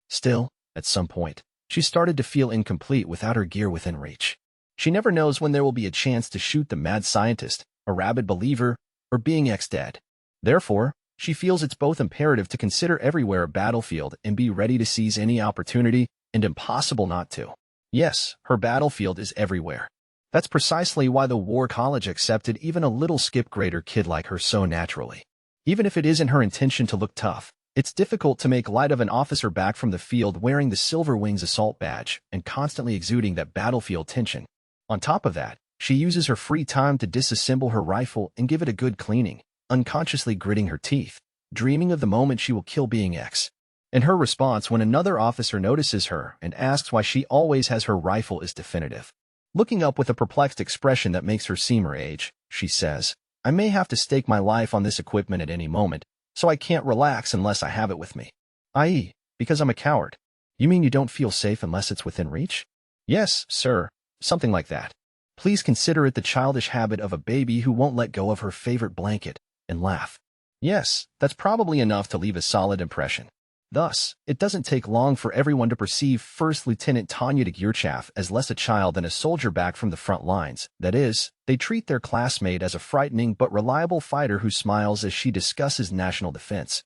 Still, at some point, she started to feel incomplete without her gear within reach. She never knows when there will be a chance to shoot the mad scientist, a rabid believer, or being ex-dead. Therefore, she feels it's both imperative to consider everywhere a battlefield and be ready to seize any opportunity, and impossible not to. Yes, her battlefield is everywhere. That's precisely why the War College accepted even a little skip-grader kid like her so naturally. Even if it isn't her intention to look tough, it's difficult to make light of an officer back from the field wearing the Silver Wings assault badge and constantly exuding that battlefield tension. On top of that, she uses her free time to disassemble her rifle and give it a good cleaning, unconsciously gritting her teeth, dreaming of the moment she will kill being X. And her response when another officer notices her and asks why she always has her rifle is definitive. Looking up with a perplexed expression that makes her seem her age, she says, "I may have to stake my life on this equipment at any moment, so I can't relax unless I have it with me. I.e., because I'm a coward." "You mean you don't feel safe unless it's within reach?" "Yes, sir, something like that. Please consider it the childish habit of a baby who won't let go of her favorite blanket," and laugh. Yes, that's probably enough to leave a solid impression. Thus, it doesn't take long for everyone to perceive First Lieutenant Tanya de Gurchaff as less a child than a soldier back from the front lines. That is, they treat their classmate as a frightening but reliable fighter who smiles as she discusses national defense.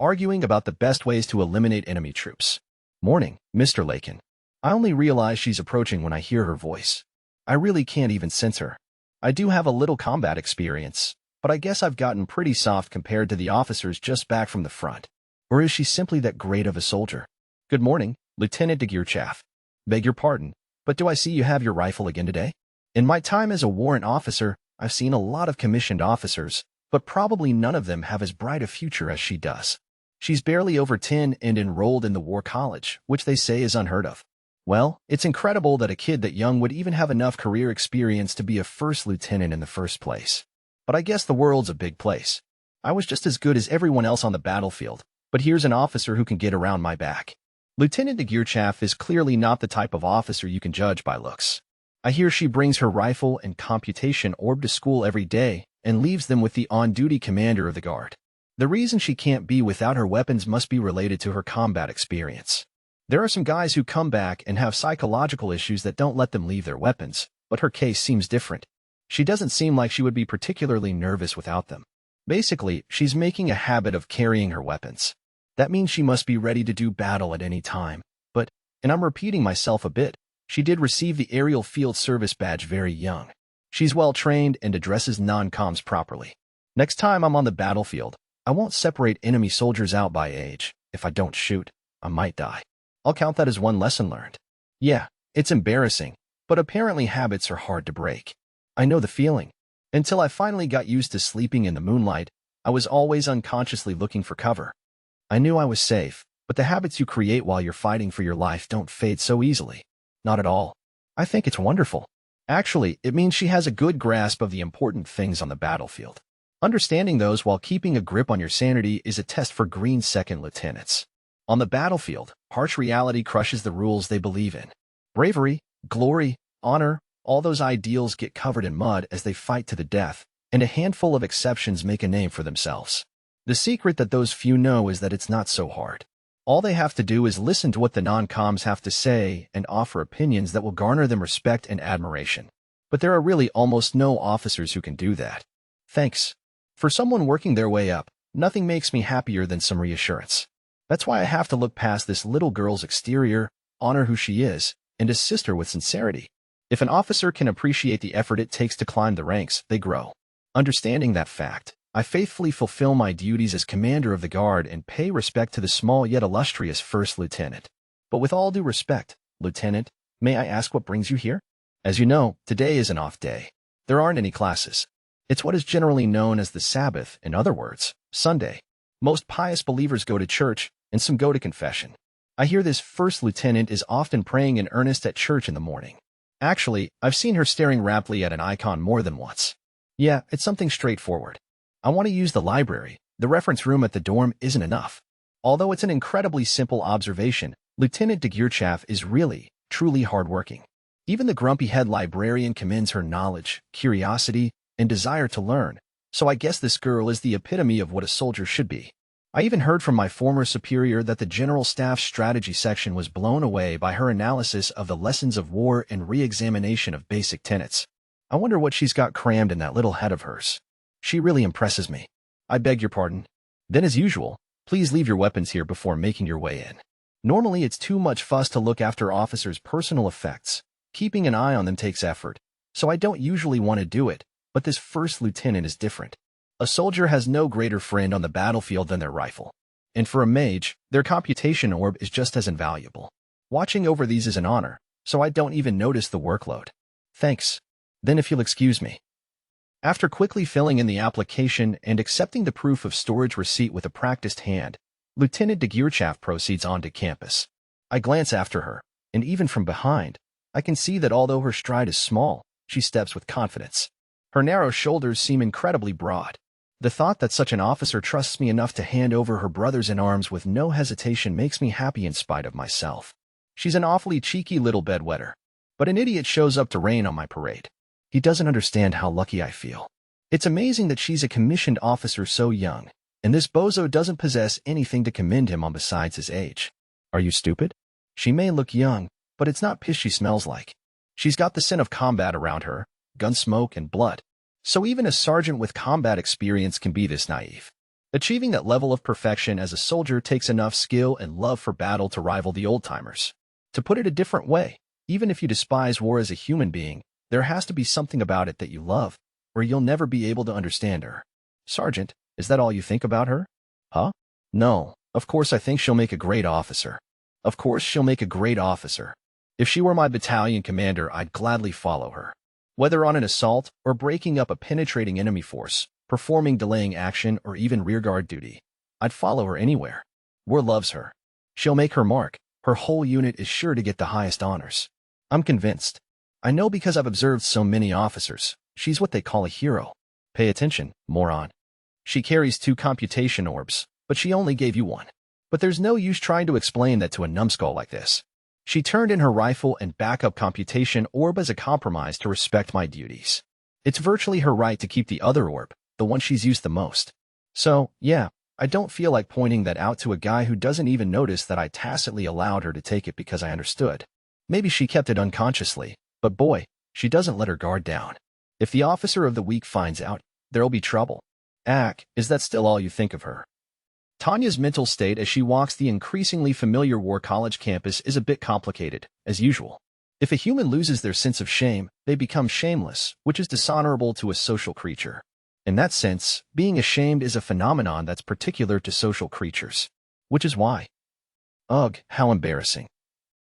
arguing about the best ways to eliminate enemy troops. Morning, Mr. Lakin. I only realize she's approaching when I hear her voice. I really can't even sense her. I do have a little combat experience, but I guess I've gotten pretty soft compared to the officers just back from the front. Or is she simply that great of a soldier? Good morning, Lieutenant de Gearchaff. Beg your pardon, but do I see you have your rifle again today? In my time as a warrant officer, I've seen a lot of commissioned officers, but probably none of them have as bright a future as she does. She's barely over 10 and enrolled in the War College, which they say is unheard of. Well, it's incredible that a kid that young would even have enough career experience to be a first lieutenant in the first place. But I guess the world's a big place. I was just as good as everyone else on the battlefield, but here's an officer who can get around my back. Lieutenant de Gearchaff is clearly not the type of officer you can judge by looks. I hear she brings her rifle and computation orb to school every day and leaves them with the on-duty commander of the guard. The reason she can't be without her weapons must be related to her combat experience. There are some guys who come back and have psychological issues that don't let them leave their weapons, but her case seems different. She doesn't seem like she would be particularly nervous without them. Basically, she's making a habit of carrying her weapons. That means she must be ready to do battle at any time. But, and I'm repeating myself a bit, she did receive the Aerial Field Service badge very young. She's well-trained and addresses non-coms properly. Next time I'm on the battlefield, I won't separate enemy soldiers out by age. If I don't shoot, I might die. I'll count that as one lesson learned. Yeah, it's embarrassing, but apparently habits are hard to break. I know the feeling. Until I finally got used to sleeping in the moonlight, I was always unconsciously looking for cover. I knew I was safe, but the habits you create while you're fighting for your life don't fade so easily. Not at all. I think it's wonderful. Actually, it means she has a good grasp of the important things on the battlefield. Understanding those while keeping a grip on your sanity is a test for green second lieutenants. On the battlefield, harsh reality crushes the rules they believe in. Bravery, glory, honor, all those ideals get covered in mud as they fight to the death, and a handful of exceptions make a name for themselves. The secret that those few know is that it's not so hard. All they have to do is listen to what the non-coms have to say and offer opinions that will garner them respect and admiration. But there are really almost no officers who can do that. Thanks. For someone working their way up, nothing makes me happier than some reassurance. That's why I have to look past this little girl's exterior, honor who she is, and assist her with sincerity. If an officer can appreciate the effort it takes to climb the ranks, they grow. Understanding that fact, I faithfully fulfill my duties as commander of the guard and pay respect to the small yet illustrious first lieutenant. But with all due respect, Lieutenant, may I ask what brings you here? As you know, today is an off day. There aren't any classes. It's what is generally known as the Sabbath, in other words, Sunday. Most pious believers go to church, and some go to confession. I hear this first lieutenant is often praying in earnest at church in the morning. Actually, I've seen her staring raptly at an icon more than once. Yeah, it's something straightforward. I want to use the library. The reference room at the dorm isn't enough. Although it's an incredibly simple observation, Lieutenant de Gearchaff is really, truly hardworking. Even the grumpy head librarian commends her knowledge, curiosity, and desire to learn, so I guess this girl is the epitome of what a soldier should be. I even heard from my former superior that the General Staff's strategy section was blown away by her analysis of the lessons of war and re-examination of basic tenets. I wonder what she's got crammed in that little head of hers. She really impresses me. I beg your pardon. Then as usual, please leave your weapons here before making your way in. Normally it's too much fuss to look after officers' personal effects. Keeping an eye on them takes effort, so I don't usually want to do it, but this first lieutenant is different. A soldier has no greater friend on the battlefield than their rifle. And for a mage, their computation orb is just as invaluable. Watching over these is an honor, so I don't even notice the workload. Thanks. Then if you'll excuse me. After quickly filling in the application and accepting the proof of storage receipt with a practiced hand, Lieutenant de Gearchaff proceeds on to campus. I glance after her, and even from behind, I can see that although her stride is small, she steps with confidence. Her narrow shoulders seem incredibly broad. The thought that such an officer trusts me enough to hand over her brothers in arms with no hesitation makes me happy in spite of myself. She's an awfully cheeky little bedwetter, but an idiot shows up to rain on my parade. He doesn't understand how lucky I feel. It's amazing that she's a commissioned officer so young, and this bozo doesn't possess anything to commend him on besides his age. Are you stupid? She may look young, but it's not piss she smells like. She's got the scent of combat around her, gun smoke and blood. So even a sergeant with combat experience can be this naive. Achieving that level of perfection as a soldier takes enough skill and love for battle to rival the old-timers. To put it a different way, even if you despise war as a human being, there has to be something about it that you love, or you'll never be able to understand her. Sergeant, is that all you think about her? Huh? No, of course I think she'll make a great officer. Of course she'll make a great officer. If she were my battalion commander, I'd gladly follow her. Whether on an assault or breaking up a penetrating enemy force, performing delaying action or even rearguard duty, I'd follow her anywhere. War loves her. She'll make her mark. Her whole unit is sure to get the highest honors. I'm convinced. I know because I've observed so many officers. She's what they call a hero. Pay attention, moron. She carries 2 computation orbs, but she only gave you 1. But there's no use trying to explain that to a numbskull like this. She turned in her rifle and backup computation orb as a compromise to respect my duties. It's virtually her right to keep the other orb, the one she's used the most. So, yeah, I don't feel like pointing that out to a guy who doesn't even notice that I tacitly allowed her to take it because I understood. Maybe she kept it unconsciously, but boy, she doesn't let her guard down. If the officer of the week finds out, there'll be trouble. Is that still all you think of her? Tanya's mental state as she walks the increasingly familiar War College campus is a bit complicated, as usual. If a human loses their sense of shame, they become shameless, which is dishonorable to a social creature. In that sense, being ashamed is a phenomenon that's particular to social creatures. Which is why. Ugh, how embarrassing.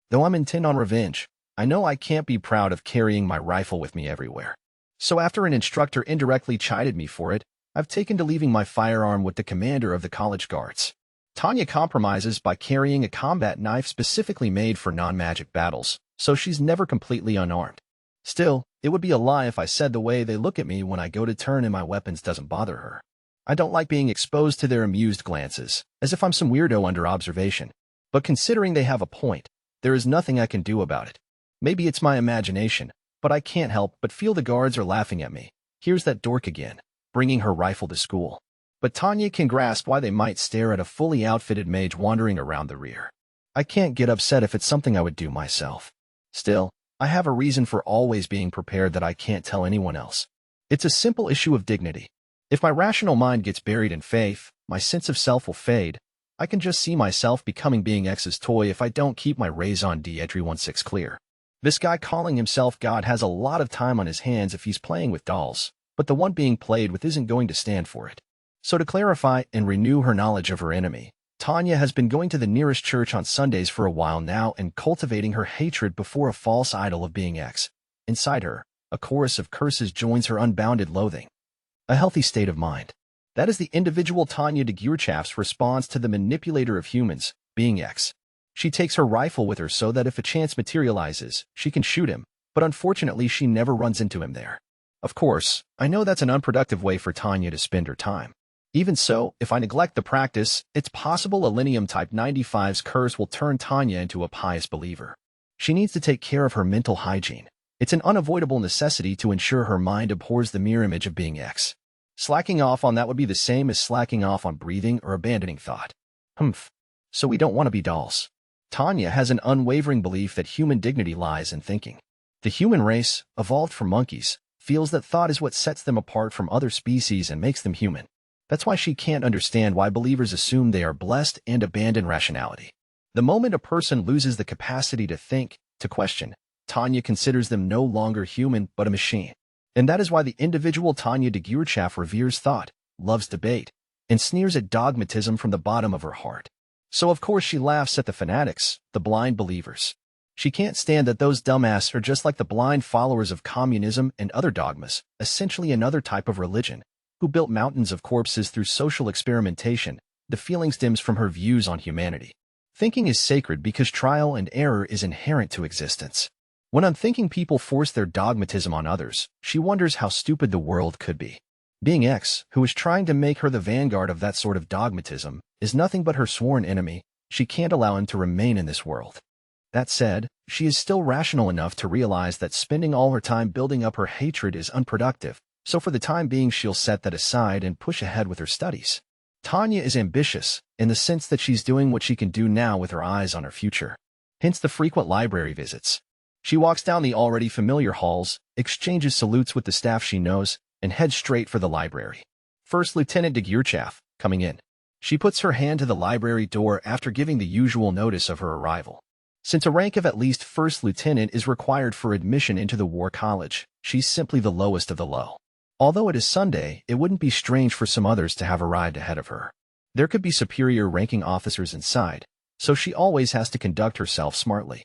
Though I'm intent on revenge, I know I can't be proud of carrying my rifle with me everywhere. So after an instructor indirectly chided me for it, I've taken to leaving my firearm with the commander of the college guards. Tanya compromises by carrying a combat knife specifically made for non-magic battles, so she's never completely unarmed. Still, it would be a lie if I said the way they look at me when I go to turn in my weapons doesn't bother her. I don't like being exposed to their amused glances, as if I'm some weirdo under observation. But considering they have a point, there is nothing I can do about it. Maybe it's my imagination, but I can't help but feel the guards are laughing at me. Here's that dork again, bringing her rifle to school. But Tanya can grasp why they might stare at a fully outfitted mage wandering around the rear. I can't get upset if it's something I would do myself. Still, I have a reason for always being prepared that I can't tell anyone else. It's a simple issue of dignity. If my rational mind gets buried in faith, my sense of self will fade. I can just see myself becoming being X's toy if I don't keep my raison d'etre 1/6 clear. This guy calling himself God has a lot of time on his hands if he's playing with dolls, but the one being played with isn't going to stand for it. So to clarify and renew her knowledge of her enemy, Tanya has been going to the nearest church on Sundays for a while now and cultivating her hatred before a false idol of being X. Inside her, a chorus of curses joins her unbounded loathing. A healthy state of mind. That is the individual Tanya de Gurchaf's response to the manipulator of humans, being X. She takes her rifle with her so that if a chance materializes, she can shoot him, but unfortunately she never runs into him there. Of course, I know that's an unproductive way for Tanya to spend her time. Even so, if I neglect the practice, it's possible a Lineum Type 95's curse will turn Tanya into a pious believer. She needs to take care of her mental hygiene. It's an unavoidable necessity to ensure her mind abhors the mirror image of being X. Slacking off on that would be the same as slacking off on breathing or abandoning thought. So we don't want to be dolls. Tanya has an unwavering belief that human dignity lies in thinking. The human race, evolved from monkeys, feels that thought is what sets them apart from other species and makes them human. That's why she can't understand why believers assume they are blessed and abandon rationality. The moment a person loses the capacity to think, to question, Tanya considers them no longer human but a machine. And that is why the individual Tanya de Gurchaf reveres thought, loves debate, and sneers at dogmatism from the bottom of her heart. So of course she laughs at the fanatics, the blind believers. She can't stand that those dumbasses are just like the blind followers of communism and other dogmas, essentially another type of religion, who built mountains of corpses through social experimentation. The feeling stems from her views on humanity. Thinking is sacred because trial and error is inherent to existence. When unthinking people force their dogmatism on others, she wonders how stupid the world could be. Being X, who is trying to make her the vanguard of that sort of dogmatism, is nothing but her sworn enemy. She can't allow him to remain in this world. That said, she is still rational enough to realize that spending all her time building up her hatred is unproductive, so for the time being she'll set that aside and push ahead with her studies. Tanya is ambitious, in the sense that she's doing what she can do now with her eyes on her future. Hence the frequent library visits. She walks down the already familiar halls, exchanges salutes with the staff she knows, and heads straight for the library. First Lieutenant de Gurchaf, coming in. She puts her hand to the library door after giving the usual notice of her arrival. Since a rank of at least first lieutenant is required for admission into the war college, she's simply the lowest of the low. Although it is Sunday, it wouldn't be strange for some others to have arrived ahead of her. There could be superior ranking officers inside, so she always has to conduct herself smartly.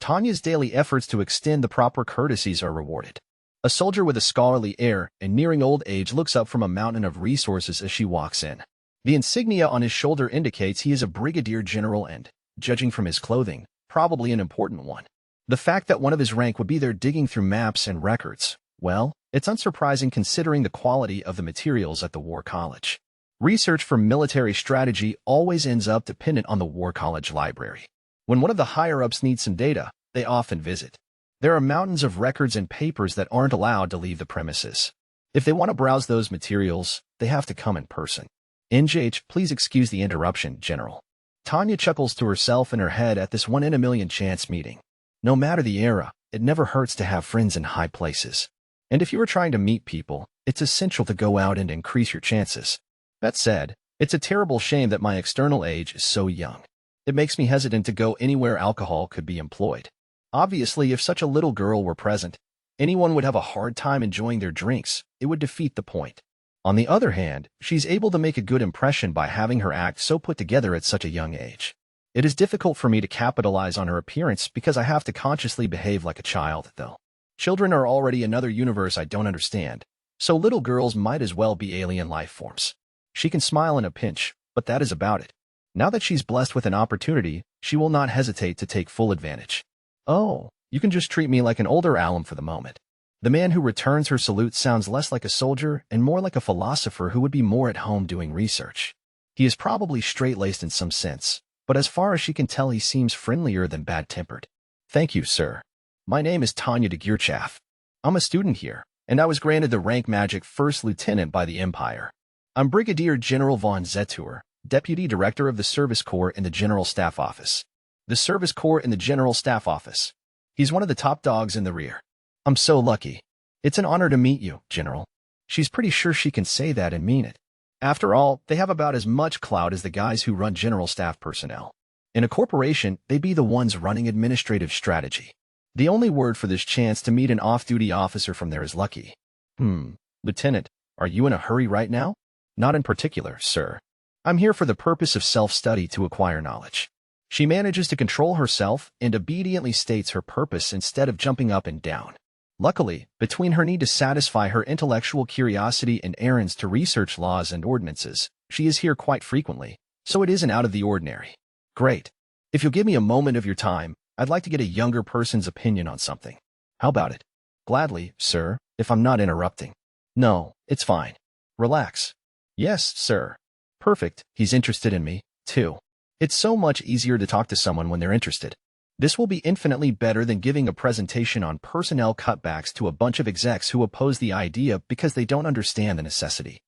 Tanya's daily efforts to extend the proper courtesies are rewarded. A soldier with a scholarly air and nearing old age looks up from a mountain of resources as she walks in. The insignia on his shoulder indicates he is a brigadier general and, judging from his clothing, probably an important one. The fact that one of his rank would be there digging through maps and records, well, it's unsurprising considering the quality of the materials at the War College. Research for military strategy always ends up dependent on the War College library. When one of the higher-ups needs some data, they often visit. There are mountains of records and papers that aren't allowed to leave the premises. If they want to browse those materials, they have to come in person. NJH, please excuse the interruption, General. Tanya chuckles to herself in her head at this one-in-a-million chance meeting. No matter the era, it never hurts to have friends in high places. And if you are trying to meet people, it's essential to go out and increase your chances. That said, it's a terrible shame that my external age is so young. It makes me hesitant to go anywhere alcohol could be employed. Obviously, if such a little girl were present, anyone would have a hard time enjoying their drinks. It would defeat the point. On the other hand, she's able to make a good impression by having her act so put together at such a young age. It is difficult for me to capitalize on her appearance because I have to consciously behave like a child, though. Children are already another universe I don't understand, so little girls might as well be alien life forms. She can smile in a pinch, but that is about it. Now that she's blessed with an opportunity, she will not hesitate to take full advantage. Oh, you can just treat me like an older alum for the moment. The man who returns her salute sounds less like a soldier and more like a philosopher who would be more at home doing research. He is probably straight-laced in some sense, but as far as she can tell he seems friendlier than bad-tempered. Thank you, sir. My name is Tanya de Geerchaff. I'm a student here, and I was granted the rank magic first lieutenant by the Empire. I'm Brigadier General von Zetur, Deputy Director of the Service Corps in the General Staff Office. The Service Corps in the General Staff Office. He's one of the top dogs in the rear. I'm so lucky. It's an honor to meet you, General. She's pretty sure she can say that and mean it. After all, they have about as much clout as the guys who run general staff personnel. In a corporation, they be the ones running administrative strategy. The only word for this chance to meet an off-duty officer from there is lucky. Lieutenant, are you in a hurry right now? Not in particular, sir. I'm here for the purpose of self-study to acquire knowledge. She manages to control herself and obediently states her purpose instead of jumping up and down. Luckily, between her need to satisfy her intellectual curiosity and errands to research laws and ordinances, she is here quite frequently, so it isn't out of the ordinary. Great. If you'll give me a moment of your time, I'd like to get a younger person's opinion on something. How about it? Gladly, sir, if I'm not interrupting. No, it's fine. Relax. Yes, sir. Perfect, he's interested in me, too. It's so much easier to talk to someone when they're interested. This will be infinitely better than giving a presentation on personnel cutbacks to a bunch of execs who oppose the idea because they don't understand the necessity.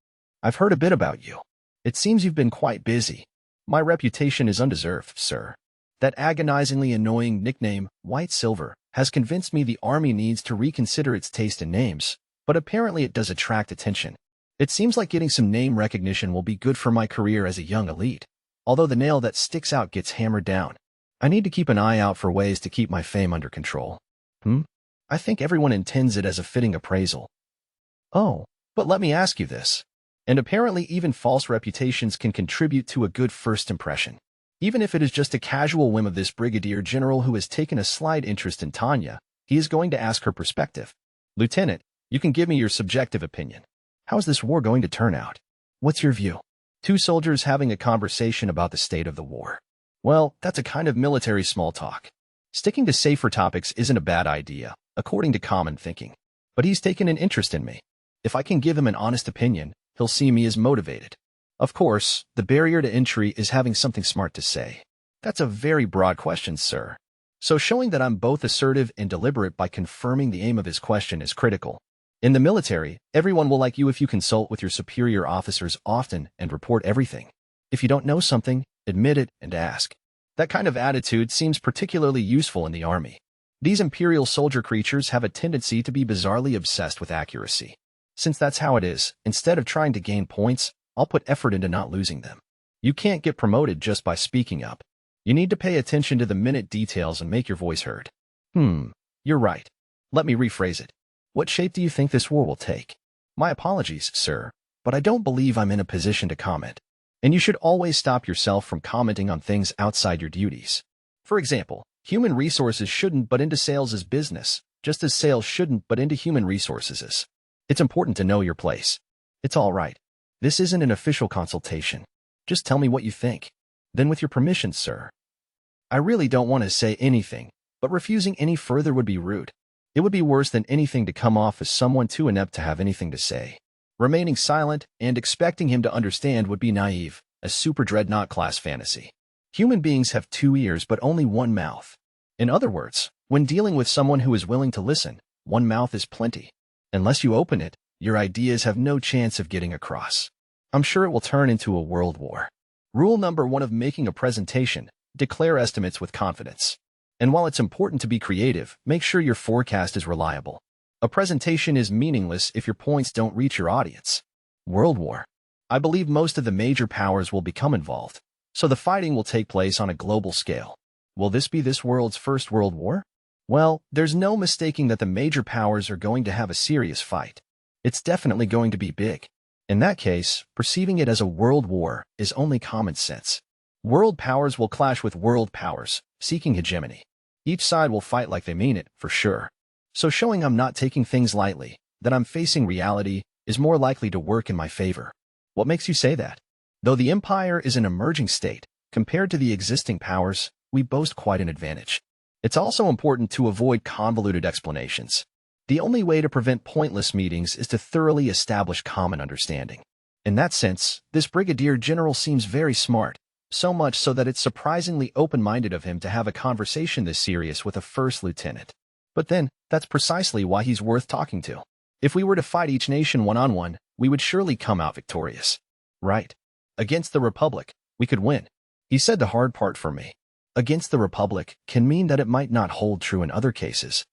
I've heard a bit about you. It seems you've been quite busy. My reputation is undeserved, sir. That agonizingly annoying nickname, White Silver, has convinced me the Army needs to reconsider its taste in names, but apparently it does attract attention. It seems like getting some name recognition will be good for my career as a young elite, although the nail that sticks out gets hammered down. I need to keep an eye out for ways to keep my fame under control. I think everyone intends it as a fitting appraisal. Oh, but let me ask you this. And apparently even false reputations can contribute to a good first impression. Even if it is just a casual whim of this brigadier general who has taken a slight interest in Tanya, he is going to ask her perspective. Lieutenant, you can give me your subjective opinion. How is this war going to turn out? What's your view? Two soldiers having a conversation about the state of the war. Well, that's a kind of military small talk. Sticking to safer topics isn't a bad idea, according to common thinking. But he's taken an interest in me. If I can give him an honest opinion, he'll see me as motivated. Of course, the barrier to entry is having something smart to say. That's a very broad question, sir. So showing that I'm both assertive and deliberate by confirming the aim of his question is critical. In the military, everyone will like you if you consult with your superior officers often and report everything. If you don't know something, admit it and ask. That kind of attitude seems particularly useful in the Army. These imperial soldier creatures have a tendency to be bizarrely obsessed with accuracy. Since that's how it is, instead of trying to gain points, I'll put effort into not losing them. You can't get promoted just by speaking up. You need to pay attention to the minute details and make your voice heard. You're right. Let me rephrase it. What shape do you think this war will take? My apologies, sir, but I don't believe I'm in a position to comment. And you should always stop yourself from commenting on things outside your duties. For example, human resources shouldn't butt into sales as business, just as sales shouldn't butt into human resources as. It's important to know your place. It's all right. This isn't an official consultation. Just tell me what you think. Then with your permission, sir. I really don't want to say anything, but refusing any further would be rude. It would be worse than anything to come off as someone too inept to have anything to say. Remaining silent and expecting him to understand would be naive, a super dreadnought class fantasy. Human beings have 2 ears but only 1 mouth. In other words, when dealing with someone who is willing to listen, 1 mouth is plenty. Unless you open it, your ideas have no chance of getting across. I'm sure it will turn into a world war. Rule number 1 of making a presentation: declare estimates with confidence. And while it's important to be creative, make sure your forecast is reliable. A presentation is meaningless if your points don't reach your audience. World war. I believe most of the major powers will become involved, so the fighting will take place on a global scale. Will this be this world's first world war? Well, there's no mistaking that the major powers are going to have a serious fight. It's definitely going to be big. In that case, perceiving it as a world war is only common sense. World powers will clash with world powers, seeking hegemony. Each side will fight like they mean it, for sure. So showing I'm not taking things lightly, that I'm facing reality, is more likely to work in my favor. What makes you say that? Though the Empire is an emerging state, compared to the existing powers, we boast quite an advantage. It's also important to avoid convoluted explanations. The only way to prevent pointless meetings is to thoroughly establish common understanding. In that sense, this brigadier general seems very smart, so much so that it's surprisingly open-minded of him to have a conversation this serious with a first lieutenant. But then, that's precisely why he's worth talking to. If we were to fight each nation one-on-one, we would surely come out victorious. Right. Against the Republic, we could win. He said the hard part for me. Against the Republic can mean that it might not hold true in other cases.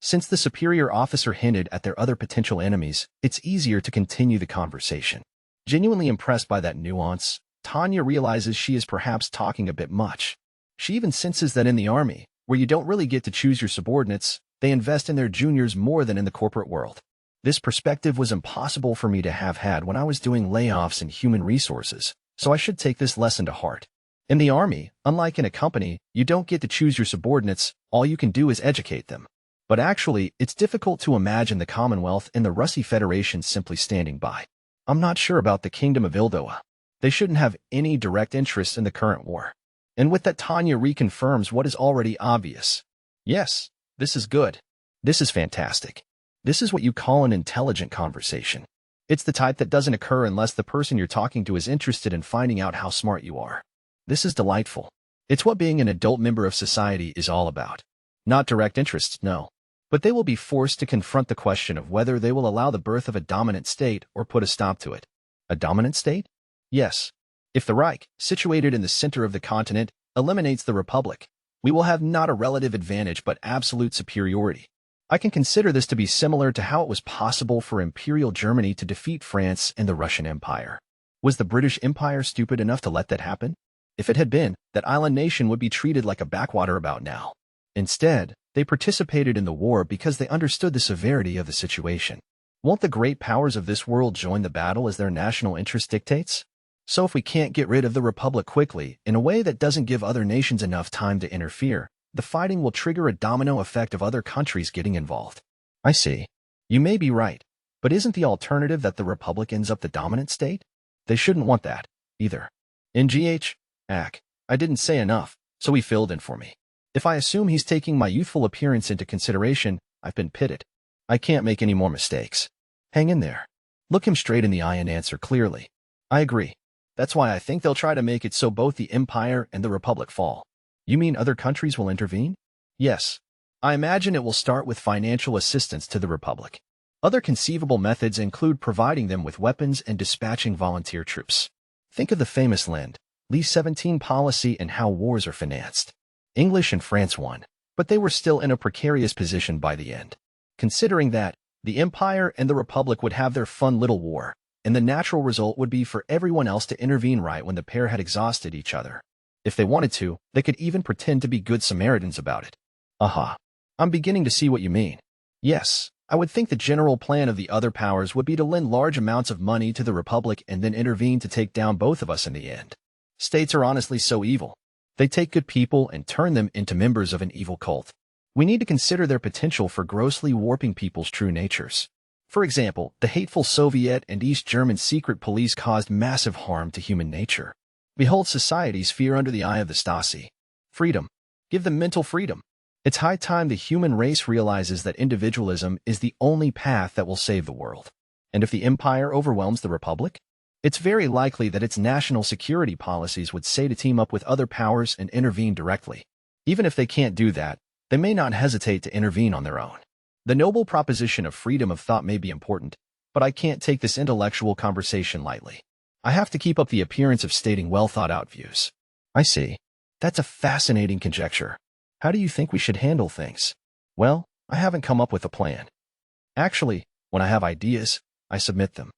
Since the superior officer hinted at their other potential enemies, it's easier to continue the conversation. Genuinely impressed by that nuance, Tanya realizes she is perhaps talking a bit much. She even senses that in the army, where you don't really get to choose your subordinates, they invest in their juniors more than in the corporate world. This perspective was impossible for me to have had when I was doing layoffs in human resources, so I should take this lesson to heart. In the army, unlike in a company, you don't get to choose your subordinates, all you can do is educate them. But actually, it's difficult to imagine the Commonwealth and the Russi Federation simply standing by. I'm not sure about the Kingdom of Ildoa. They shouldn't have any direct interest in the current war. And with that, Tanya reconfirms what is already obvious. Yes, this is good. This is fantastic. This is what you call an intelligent conversation. It's the type that doesn't occur unless the person you're talking to is interested in finding out how smart you are. This is delightful. It's what being an adult member of society is all about. Not direct interests, no. But they will be forced to confront the question of whether they will allow the birth of a dominant state or put a stop to it. A dominant state? Yes. If the Reich, situated in the center of the continent, eliminates the Republic, we will have not a relative advantage but absolute superiority. I can consider this to be similar to how it was possible for Imperial Germany to defeat France and the Russian Empire. Was the British Empire stupid enough to let that happen? If it had been, that island nation would be treated like a backwater about now. Instead, they participated in the war because they understood the severity of the situation. Won't the great powers of this world join the battle as their national interest dictates? So if we can't get rid of the Republic quickly, in a way that doesn't give other nations enough time to interfere, the fighting will trigger a domino effect of other countries getting involved. I see. You may be right, but isn't the alternative that the Republic ends up the dominant state? They shouldn't want that, either. I didn't say enough, so he filled in for me. If I assume he's taking my youthful appearance into consideration, I've been pitted. I can't make any more mistakes. Hang in there. Look him straight in the eye and answer clearly. I agree. That's why I think they'll try to make it so both the Empire and the Republic fall. You mean other countries will intervene? Yes. I imagine it will start with financial assistance to the Republic. Other conceivable methods include providing them with weapons and dispatching volunteer troops. Think of the famous Lend-Lease 17 policy and how wars are financed. English and France won, but they were still in a precarious position by the end. Considering that, the Empire and the Republic would have their fun little war, and the natural result would be for everyone else to intervene right when the pair had exhausted each other. If they wanted to, they could even pretend to be good Samaritans about it. Aha. I'm beginning to see what you mean. Yes, I would think the general plan of the other powers would be to lend large amounts of money to the Republic and then intervene to take down both of us in the end. States are honestly so evil. They take good people and turn them into members of an evil cult. We need to consider their potential for grossly warping people's true natures. For example, the hateful Soviet and East German secret police caused massive harm to human nature. Behold society's fear under the eye of the Stasi. Freedom. Give them mental freedom. It's high time the human race realizes that individualism is the only path that will save the world. And if the empire overwhelms the Republic, it's very likely that its national security policies would say to team up with other powers and intervene directly. Even if they can't do that, they may not hesitate to intervene on their own. The noble proposition of freedom of thought may be important, but I can't take this intellectual conversation lightly. I have to keep up the appearance of stating well-thought-out views. I see. That's a fascinating conjecture. How do you think we should handle things? Well, I haven't come up with a plan. Actually, when I have ideas, I submit them.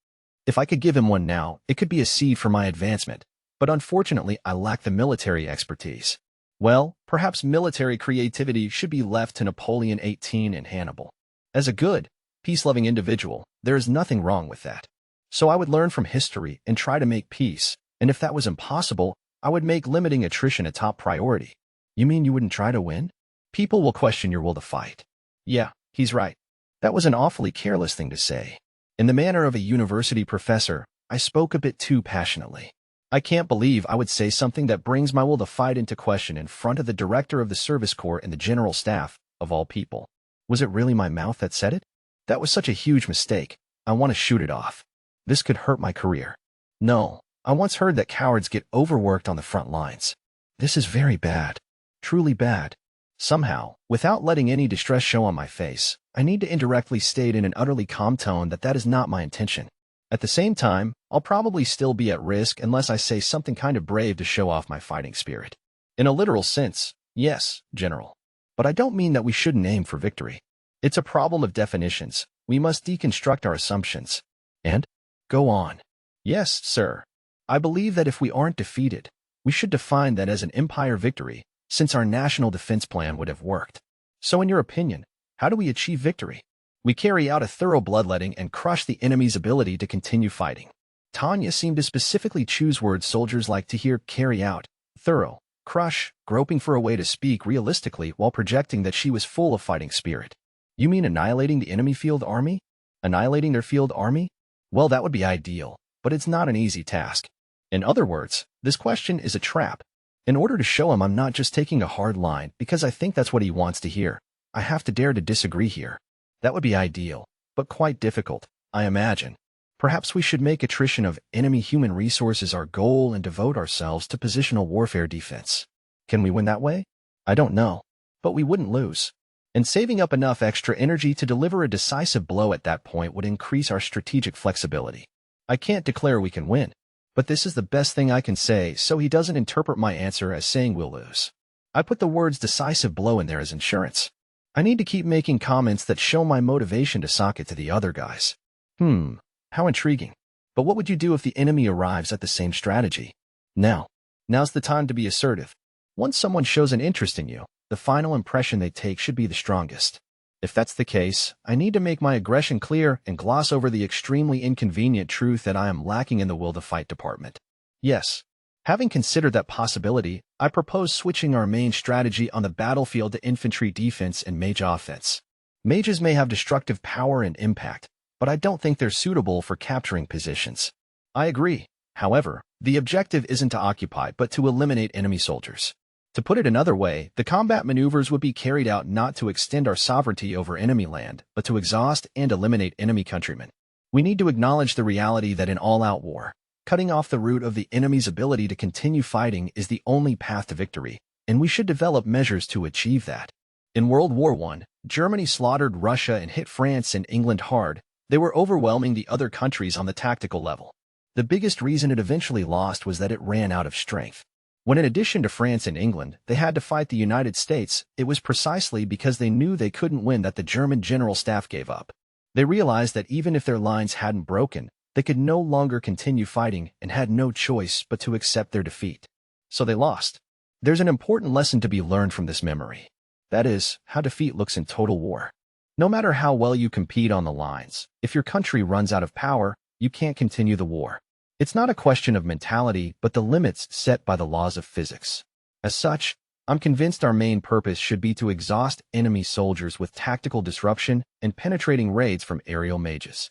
If I could give him one now, it could be a seed for my advancement, but unfortunately I lack the military expertise. Well, perhaps military creativity should be left to Napoleon XVIII and Hannibal. As a good, peace-loving individual, there is nothing wrong with that. So I would learn from history and try to make peace, and if that was impossible, I would make limiting attrition a top priority. You mean you wouldn't try to win? People will question your will to fight. Yeah, he's right. That was an awfully careless thing to say. In the manner of a university professor, I spoke a bit too passionately. I can't believe I would say something that brings my will to fight into question in front of the director of the service corps and the general staff, of all people. Was it really my mouth that said it? That was such a huge mistake. I want to shoot it off. This could hurt my career. No, I once heard that cowards get overworked on the front lines. This is very bad. Truly bad. Somehow, without letting any distress show on my face, I need to indirectly state in an utterly calm tone that that is not my intention. At the same time, I'll probably still be at risk unless I say something kind of brave to show off my fighting spirit. In a literal sense, yes, General. But I don't mean that we shouldn't aim for victory. It's a problem of definitions. We must deconstruct our assumptions. And? Go on. Yes, sir. I believe that if we aren't defeated, we should define that as an empire victory, since our national defense plan would have worked. So in your opinion, how do we achieve victory? We carry out a thorough bloodletting and crush the enemy's ability to continue fighting. Tanya seemed to specifically choose words soldiers like to hear: carry out, thorough, crush, groping for a way to speak realistically while projecting that she was full of fighting spirit. You mean annihilating the enemy field army? Annihilating their field army? Well, that would be ideal, but it's not an easy task. In other words, this question is a trap. In order to show him I'm not just taking a hard line because I think that's what he wants to hear, I have to dare to disagree here. That would be ideal, but quite difficult, I imagine. Perhaps we should make attrition of enemy human resources our goal and devote ourselves to positional warfare defense. Can we win that way? I don't know, but we wouldn't lose. And saving up enough extra energy to deliver a decisive blow at that point would increase our strategic flexibility. I can't declare we can win, but this is the best thing I can say so he doesn't interpret my answer as saying we'll lose. I put the words decisive blow in there as insurance. I need to keep making comments that show my motivation to sock it to the other guys. How intriguing. But what would you do if the enemy arrives at the same strategy? Now's the time to be assertive. Once someone shows an interest in you, the final impression they take should be the strongest. If that's the case, I need to make my aggression clear and gloss over the extremely inconvenient truth that I am lacking in the will to fight department. Yes. Having considered that possibility, I propose switching our main strategy on the battlefield to infantry defense and mage offense. Mages may have destructive power and impact, but I don't think they're suitable for capturing positions. I agree. However, the objective isn't to occupy but to eliminate enemy soldiers. To put it another way, the combat maneuvers would be carried out not to extend our sovereignty over enemy land, but to exhaust and eliminate enemy countrymen. We need to acknowledge the reality that in all-out war, cutting off the root of the enemy's ability to continue fighting is the only path to victory, and we should develop measures to achieve that. In World War I, Germany slaughtered Russia and hit France and England hard. They were overwhelming the other countries on the tactical level. The biggest reason it eventually lost was that it ran out of strength. When in addition to France and England, they had to fight the United States, it was precisely because they knew they couldn't win that the German general staff gave up. They realized that even if their lines hadn't broken, They could no longer continue fighting and had no choice but to accept their defeat. So they lost. There's an important lesson to be learned from this memory. That is, how defeat looks in total war. No matter how well you compete on the lines, if your country runs out of power, you can't continue the war. It's not a question of mentality, but the limits set by the laws of physics. As such, I'm convinced our main purpose should be to exhaust enemy soldiers with tactical disruption and penetrating raids from aerial mages.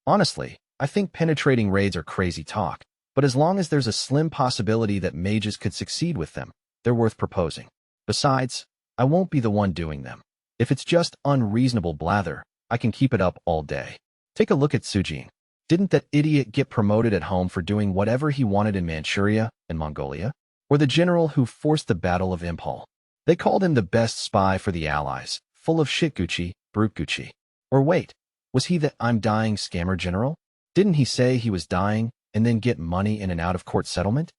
Honestly, I think penetrating raids are crazy talk, but as long as there's a slim possibility that mages could succeed with them, they're worth proposing. Besides, I won't be the one doing them. If it's just unreasonable blather, I can keep it up all day. Take a look at Sujin. Didn't that idiot get promoted at home for doing whatever he wanted in Manchuria and Mongolia? Or the general who forced the Battle of Impal? They called him the best spy for the Allies, full of shit Gucci, brute Gucci. Or wait, was he the I'm dying scammer general? Didn't he say he was dying and then get money in an out-of-court settlement?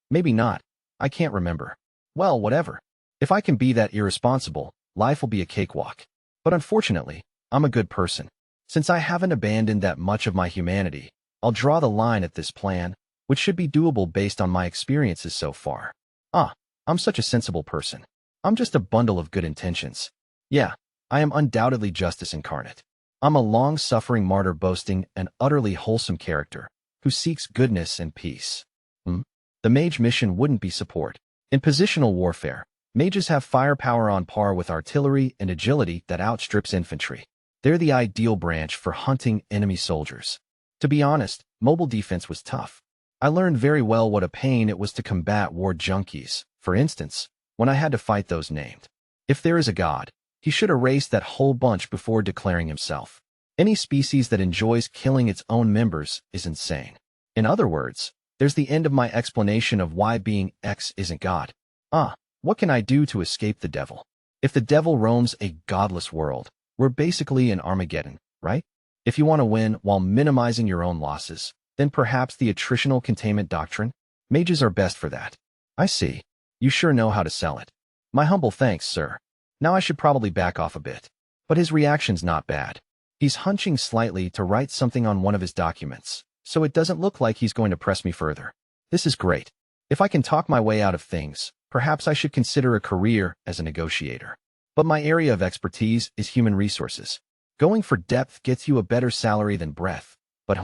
Maybe not. I can't remember. Well, whatever. If I can be that irresponsible, life will be a cakewalk. But unfortunately, I'm a good person. Since I haven't abandoned that much of my humanity, I'll draw the line at this plan, which should be doable based on my experiences so far. I'm such a sensible person. I'm just a bundle of good intentions. Yeah, I am undoubtedly justice incarnate. I'm a long-suffering martyr boasting an utterly wholesome character who seeks goodness and peace. The mage mission wouldn't be support. In positional warfare, mages have firepower on par with artillery and agility that outstrips infantry. They're the ideal branch for hunting enemy soldiers. To be honest, mobile defense was tough. I learned very well what a pain it was to combat war junkies, for instance, when I had to fight those named. If there is a god, he should erase that whole bunch before declaring himself. Any species that enjoys killing its own members is insane. In other words, there's the end of my explanation of why being X isn't God. What can I do to escape the devil? If the devil roams a godless world, we're basically in Armageddon, right? If you want to win while minimizing your own losses, then perhaps the attritional containment doctrine? Mages are best for that. I see. You sure know how to sell it. My humble thanks, sir. Now I should probably back off a bit. But his reaction's not bad. He's hunching slightly to write something on one of his documents, so it doesn't look like he's going to press me further. This is great. If I can talk my way out of things, perhaps I should consider a career as a negotiator. But my area of expertise is human resources. Going for depth gets you a better salary than breadth. But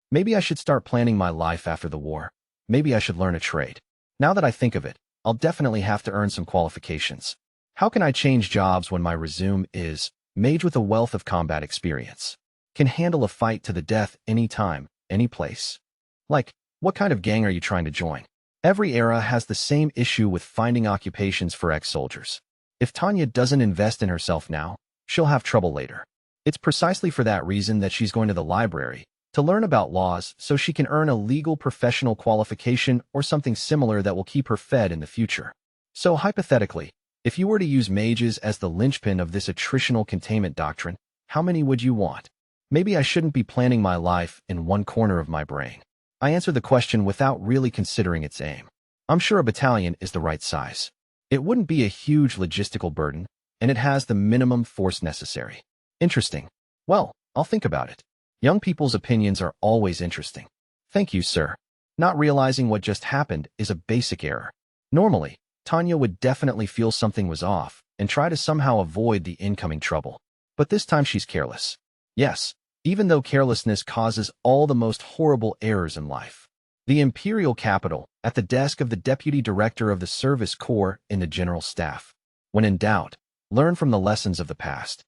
maybe I should start planning my life after the war. Maybe I should learn a trade. Now that I think of it, I'll definitely have to earn some qualifications. How can I change jobs when my resume is mage with a wealth of combat experience? Can handle a fight to the death anytime, any place? Like, what kind of gang are you trying to join? Every era has the same issue with finding occupations for ex-soldiers. If Tanya doesn't invest in herself now, she'll have trouble later. It's precisely for that reason that she's going to the library, to learn about laws so she can earn a legal professional qualification or something similar that will keep her fed in the future. So hypothetically, if you were to use mages as the linchpin of this attritional containment doctrine, how many would you want? Maybe I shouldn't be planning my life in one corner of my brain. I answer the question without really considering its aim. I'm sure a battalion is the right size. It wouldn't be a huge logistical burden, and it has the minimum force necessary. Interesting. Well, I'll think about it. Young people's opinions are always interesting. Thank you, sir. Not realizing what just happened is a basic error. Normally, Tanya would definitely feel something was off and try to somehow avoid the incoming trouble. But this time she's careless. Yes, even though carelessness causes all the most horrible errors in life. The Imperial Capital, at the desk of the Deputy Director of the Service Corps in the General Staff. When in doubt, learn from the lessons of the past.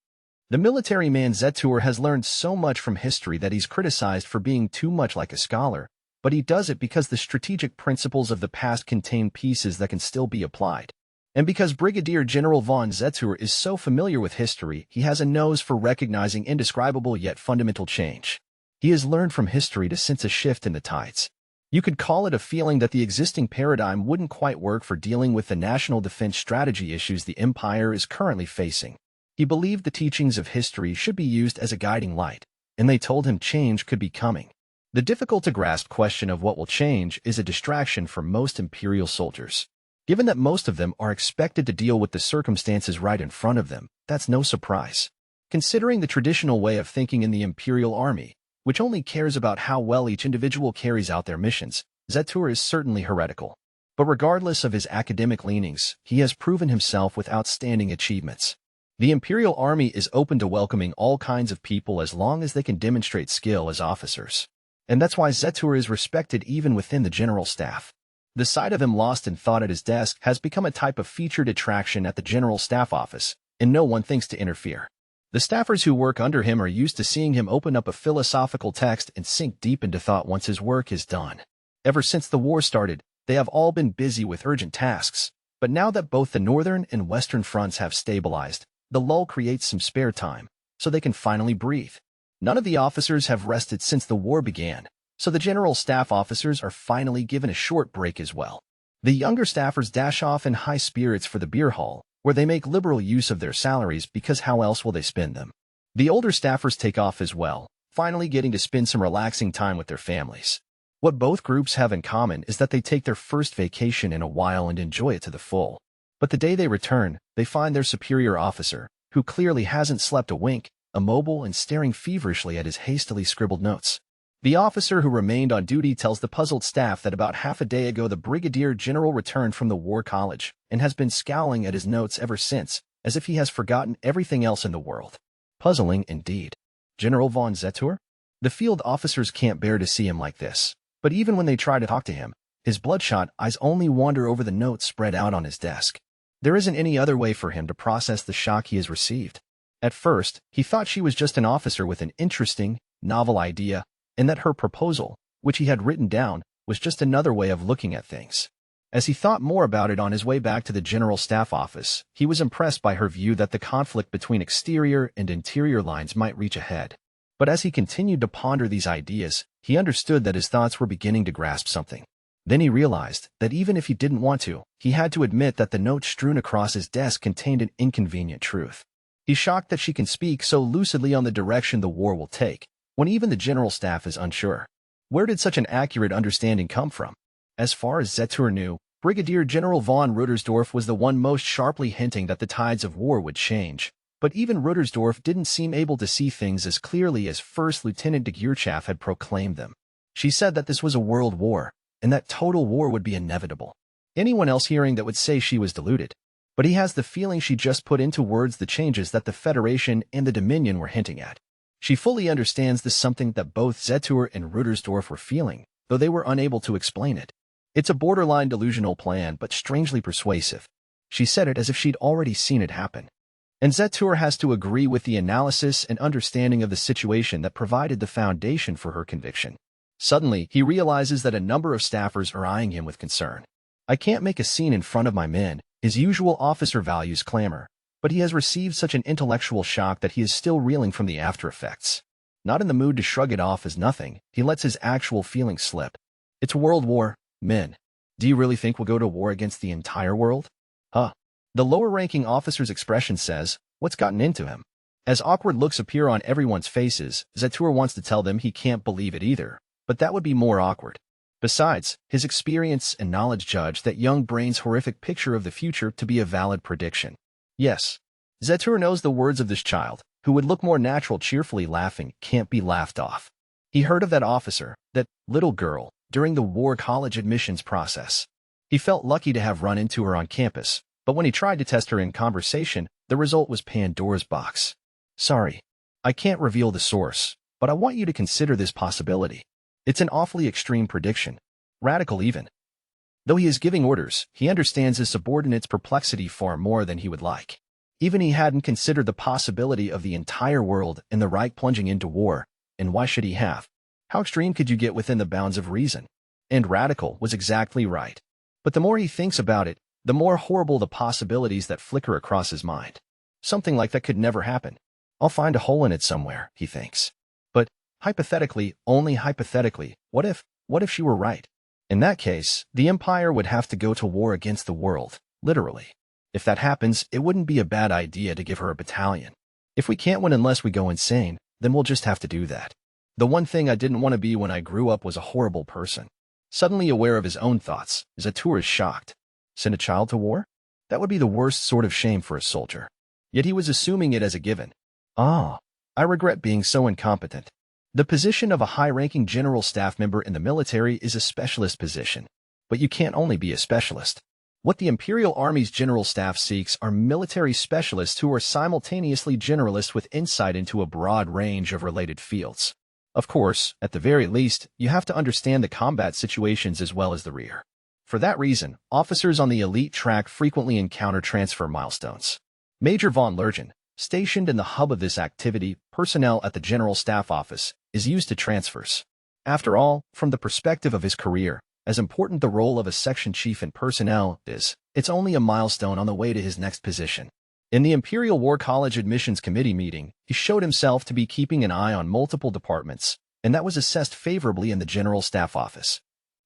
The military man Zetur has learned so much from history that he's criticized for being too much like a scholar, but he does it because the strategic principles of the past contain pieces that can still be applied. And because Brigadier General von Zetur is so familiar with history, he has a nose for recognizing indescribable yet fundamental change. He has learned from history to sense a shift in the tides. You could call it a feeling that the existing paradigm wouldn't quite work for dealing with the national defense strategy issues the Empire is currently facing. He believed the teachings of history should be used as a guiding light, and they told him change could be coming. The difficult-to-grasp question of what will change is a distraction for most Imperial soldiers. Given that most of them are expected to deal with the circumstances right in front of them, that's no surprise. Considering the traditional way of thinking in the Imperial Army, which only cares about how well each individual carries out their missions, Zetur is certainly heretical. But regardless of his academic leanings, he has proven himself with outstanding achievements. The Imperial Army is open to welcoming all kinds of people as long as they can demonstrate skill as officers. And that's why Zetur is respected even within the general staff. The sight of him lost in thought at his desk has become a type of featured attraction at the general staff office, and no one thinks to interfere. The staffers who work under him are used to seeing him open up a philosophical text and sink deep into thought once his work is done. Ever since the war started, they have all been busy with urgent tasks, but now that both the northern and western fronts have stabilized, the lull creates some spare time, so they can finally breathe. None of the officers have rested since the war began, so the general staff officers are finally given a short break as well. The younger staffers dash off in high spirits for the beer hall, where they make liberal use of their salaries because how else will they spend them? The older staffers take off as well, finally getting to spend some relaxing time with their families. What both groups have in common is that they take their first vacation in a while and enjoy it to the full. But the day they return, they find their superior officer, who clearly hasn't slept a wink, immobile and staring feverishly at his hastily scribbled notes. The officer who remained on duty tells the puzzled staff that about half a day ago the brigadier general returned from the war college and has been scowling at his notes ever since, as if he has forgotten everything else in the world. Puzzling indeed. General von Zetur? The field officers can't bear to see him like this, but even when they try to talk to him, his bloodshot eyes only wander over the notes spread out on his desk. There isn't any other way for him to process the shock he has received. At first, he thought she was just an officer with an interesting, novel idea, and that her proposal, which he had written down, was just another way of looking at things. As he thought more about it on his way back to the general staff office, he was impressed by her view that the conflict between exterior and interior lines might reach a head. But as he continued to ponder these ideas, he understood that his thoughts were beginning to grasp something. Then he realized that even if he didn't want to, he had to admit that the note strewn across his desk contained an inconvenient truth. He's shocked that she can speak so lucidly on the direction the war will take, when even the general staff is unsure. Where did such an accurate understanding come from? As far as Zetur knew, Brigadier General von Ruttersdorf was the one most sharply hinting that the tides of war would change, but even Ruttersdorf didn't seem able to see things as clearly as First Lieutenant de Geerchaf had proclaimed them. She said that this was a world war, and that total war would be inevitable. Anyone else hearing that would say she was deluded. But he has the feeling she just put into words the changes that the Federation and the Dominion were hinting at. She fully understands this something that both Zetur and Ruttersdorf were feeling, though they were unable to explain it. It's a borderline delusional plan, but strangely persuasive. She said it as if she'd already seen it happen. And Zetur has to agree with the analysis and understanding of the situation that provided the foundation for her conviction. Suddenly, he realizes that a number of staffers are eyeing him with concern. I can't make a scene in front of my men, his usual officer values clamor, but he has received such an intellectual shock that he is still reeling from the after effects. Not in the mood to shrug it off as nothing, he lets his actual feelings slip. It's world war, men. Do you really think we'll go to war against the entire world? Huh. The lower-ranking officer's expression says, what's gotten into him? As awkward looks appear on everyone's faces, Zetur wants to tell them he can't believe it either, but that would be more awkward. Besides, his experience and knowledge judge that young brain's horrific picture of the future to be a valid prediction. Yes, Zetur knows the words of this child, who would look more natural cheerfully laughing, can't be laughed off. He heard of that officer, that little girl, during the war college admissions process. He felt lucky to have run into her on campus, but when he tried to test her in conversation, the result was Pandora's box. Sorry, I can't reveal the source, but I want you to consider this possibility. It's an awfully extreme prediction. Radical even. Though he is giving orders, he understands his subordinate's perplexity far more than he would like. Even he hadn't considered the possibility of the entire world and the Reich plunging into war, and why should he have? How extreme could you get within the bounds of reason? And radical was exactly right. But the more he thinks about it, the more horrible the possibilities that flicker across his mind. Something like that could never happen. I'll find a hole in it somewhere, he thinks. But, hypothetically, only hypothetically, what if she were right? In that case, the Empire would have to go to war against the world, literally. If that happens, it wouldn't be a bad idea to give her a battalion. If we can't win unless we go insane, then we'll just have to do that. The one thing I didn't want to be when I grew up was a horrible person. Suddenly aware of his own thoughts, Zetur is shocked. Send a child to war? That would be the worst sort of shame for a soldier. Yet he was assuming it as a given. Ah, I regret being so incompetent. The position of a high-ranking general staff member in the military is a specialist position. But you can't only be a specialist. What the Imperial Army's general staff seeks are military specialists who are simultaneously generalists with insight into a broad range of related fields. Of course, at the very least, you have to understand the combat situations as well as the rear. For that reason, officers on the elite track frequently encounter transfer milestones. Major von Lergen, stationed in the hub of this activity, personnel at the General Staff Office, is used to transfers. After all, from the perspective of his career, as important the role of a section chief in personnel is, it's only a milestone on the way to his next position. In the Imperial War College Admissions Committee meeting, he showed himself to be keeping an eye on multiple departments, and that was assessed favorably in the General Staff Office.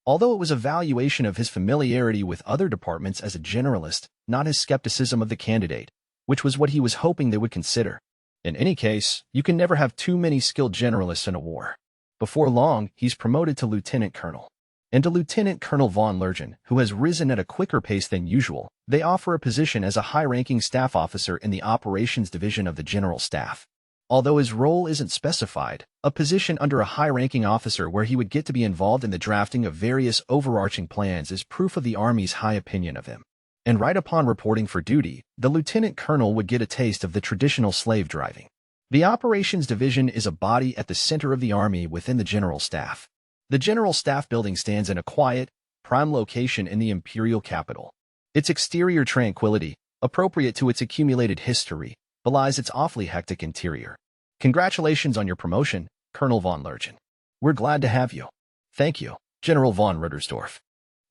Although it was a valuation of his familiarity with other departments as a generalist, not his skepticism of the candidate, which was what he was hoping they would consider. In any case, you can never have too many skilled generalists in a war. Before long, he's promoted to lieutenant colonel. And to Lieutenant Colonel von Lergen, who has risen at a quicker pace than usual, they offer a position as a high-ranking staff officer in the Operations Division of the General Staff. Although his role isn't specified, a position under a high-ranking officer where he would get to be involved in the drafting of various overarching plans is proof of the Army's high opinion of him. And right upon reporting for duty, the Lieutenant Colonel would get a taste of the traditional slave driving. The Operations Division is a body at the center of the Army within the General Staff. The General Staff building stands in a quiet, prime location in the imperial capital. Its exterior tranquility, appropriate to its accumulated history, belies its awfully hectic interior. Congratulations on your promotion, Colonel von Lergen. We're glad to have you. Thank you, General von Ruttersdorf.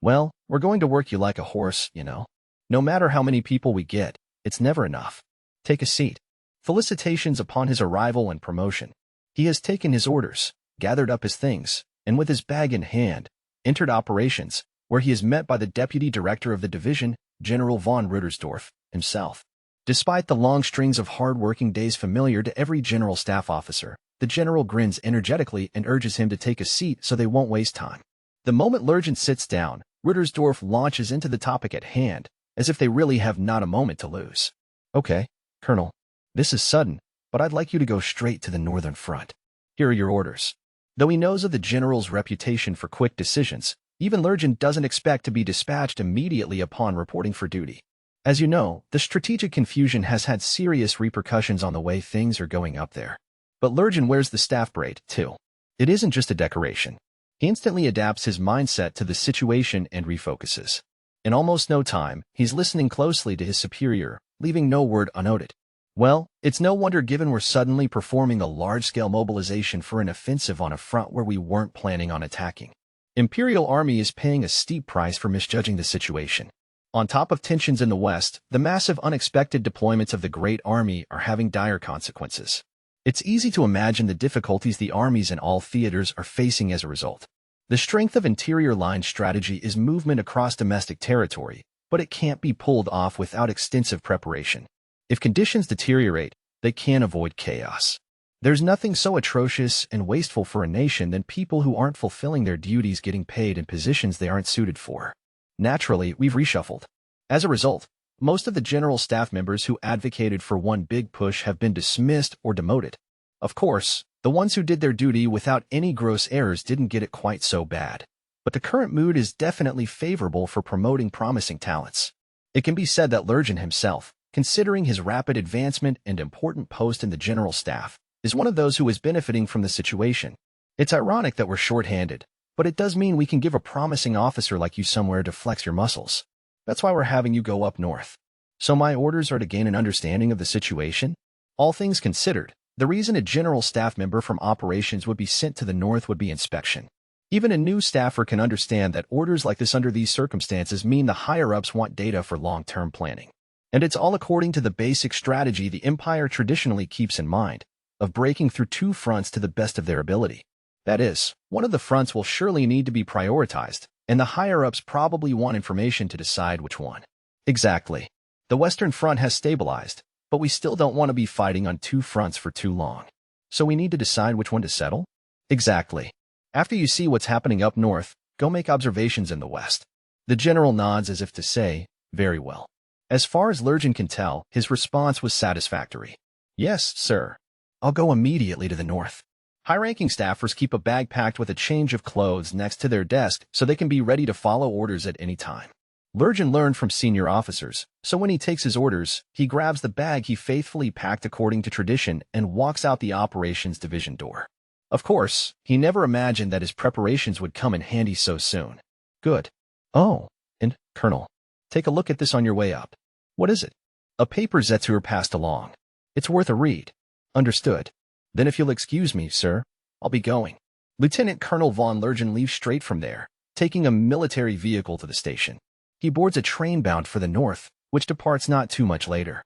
Well, we're going to work you like a horse, you know. No matter how many people we get, it's never enough. Take a seat. Felicitations upon his arrival and promotion. He has taken his orders, gathered up his things, and with his bag in hand, entered operations, where he is met by the Deputy Director of the Division, General von Ruttersdorf, himself. Despite the long strings of hard-working days familiar to every General Staff officer, the General grins energetically and urges him to take a seat so they won't waste time. The moment Lergen sits down, Ruttersdorf launches into the topic at hand, as if they really have not a moment to lose. Okay, Colonel, this is sudden, but I'd like you to go straight to the Northern Front. Here are your orders. Though he knows of the General's reputation for quick decisions, even Lergen doesn't expect to be dispatched immediately upon reporting for duty. As you know, the strategic confusion has had serious repercussions on the way things are going up there. But Lergen wears the staff braid, too. It isn't just a decoration. He instantly adapts his mindset to the situation and refocuses. In almost no time, he's listening closely to his superior, leaving no word unnoted. Well, it's no wonder given we're suddenly performing a large-scale mobilization for an offensive on a front where we weren't planning on attacking. Imperial Army is paying a steep price for misjudging the situation. On top of tensions in the West, the massive unexpected deployments of the Great Army are having dire consequences. It's easy to imagine the difficulties the armies in all theaters are facing as a result. The strength of interior line strategy is movement across domestic territory, but it can't be pulled off without extensive preparation. If conditions deteriorate, they can't avoid chaos. There's nothing so atrocious and wasteful for a nation than people who aren't fulfilling their duties getting paid in positions they aren't suited for. Naturally, we've reshuffled. As a result, most of the General Staff members who advocated for one big push have been dismissed or demoted. Of course, the ones who did their duty without any gross errors didn't get it quite so bad. But the current mood is definitely favorable for promoting promising talents. It can be said that Lergen himself, considering his rapid advancement and important post in the General Staff, is one of those who is benefiting from the situation. It's ironic that we're short-handed, but it does mean we can give a promising officer like you somewhere to flex your muscles. That's why we're having you go up north. So my orders are to gain an understanding of the situation? All things considered, the reason a General Staff member from operations would be sent to the north would be inspection. Even a new staffer can understand that orders like this under these circumstances mean the higher-ups want data for long-term planning. And it's all according to the basic strategy the Empire traditionally keeps in mind, of breaking through two fronts to the best of their ability. That is, one of the fronts will surely need to be prioritized, and the higher-ups probably want information to decide which one. Exactly. The Western Front has stabilized, but we still don't want to be fighting on two fronts for too long. So we need to decide which one to settle? Exactly. After you see what's happening up north, go make observations in the west. The general nods as if to say, very well. As far as Lergen can tell, his response was satisfactory. Yes, sir. I'll go immediately to the north. High-ranking staffers keep a bag packed with a change of clothes next to their desk so they can be ready to follow orders at any time. Lurgan learned from senior officers, so when he takes his orders, he grabs the bag he faithfully packed according to tradition and walks out the operations division door. Of course, he never imagined that his preparations would come in handy so soon. Good. Oh, and, Colonel, take a look at this on your way up. What is it? A paper Zetur passed along. It's worth a read. Understood. Then if you'll excuse me, sir, I'll be going. Lieutenant Colonel von Lurgan leaves straight from there, taking a military vehicle to the station. He boards a train bound for the north, which departs not too much later.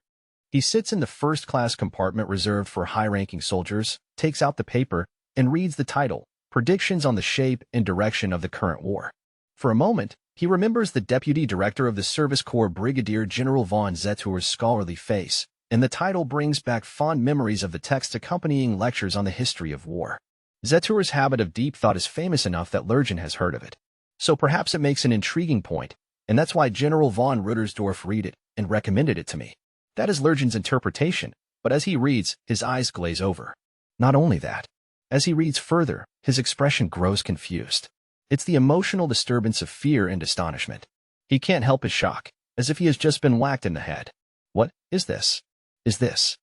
He sits in the first-class compartment reserved for high-ranking soldiers, takes out the paper, and reads the title, Predictions on the Shape and Direction of the Current War. For a moment, he remembers the Deputy Director of the Service Corps Brigadier General von Zetur's scholarly face, and the title brings back fond memories of the text accompanying lectures on the history of war. Zetur's habit of deep thought is famous enough that Lurgan has heard of it. So perhaps it makes an intriguing point, and that's why General von Ruttersdorf read it and recommended it to me. That is Lurgan's interpretation, but as he reads, his eyes glaze over. Not only that, as he reads further, his expression grows confused. It's the emotional disturbance of fear and astonishment. He can't help his shock, as if he has just been whacked in the head. What is this? Is this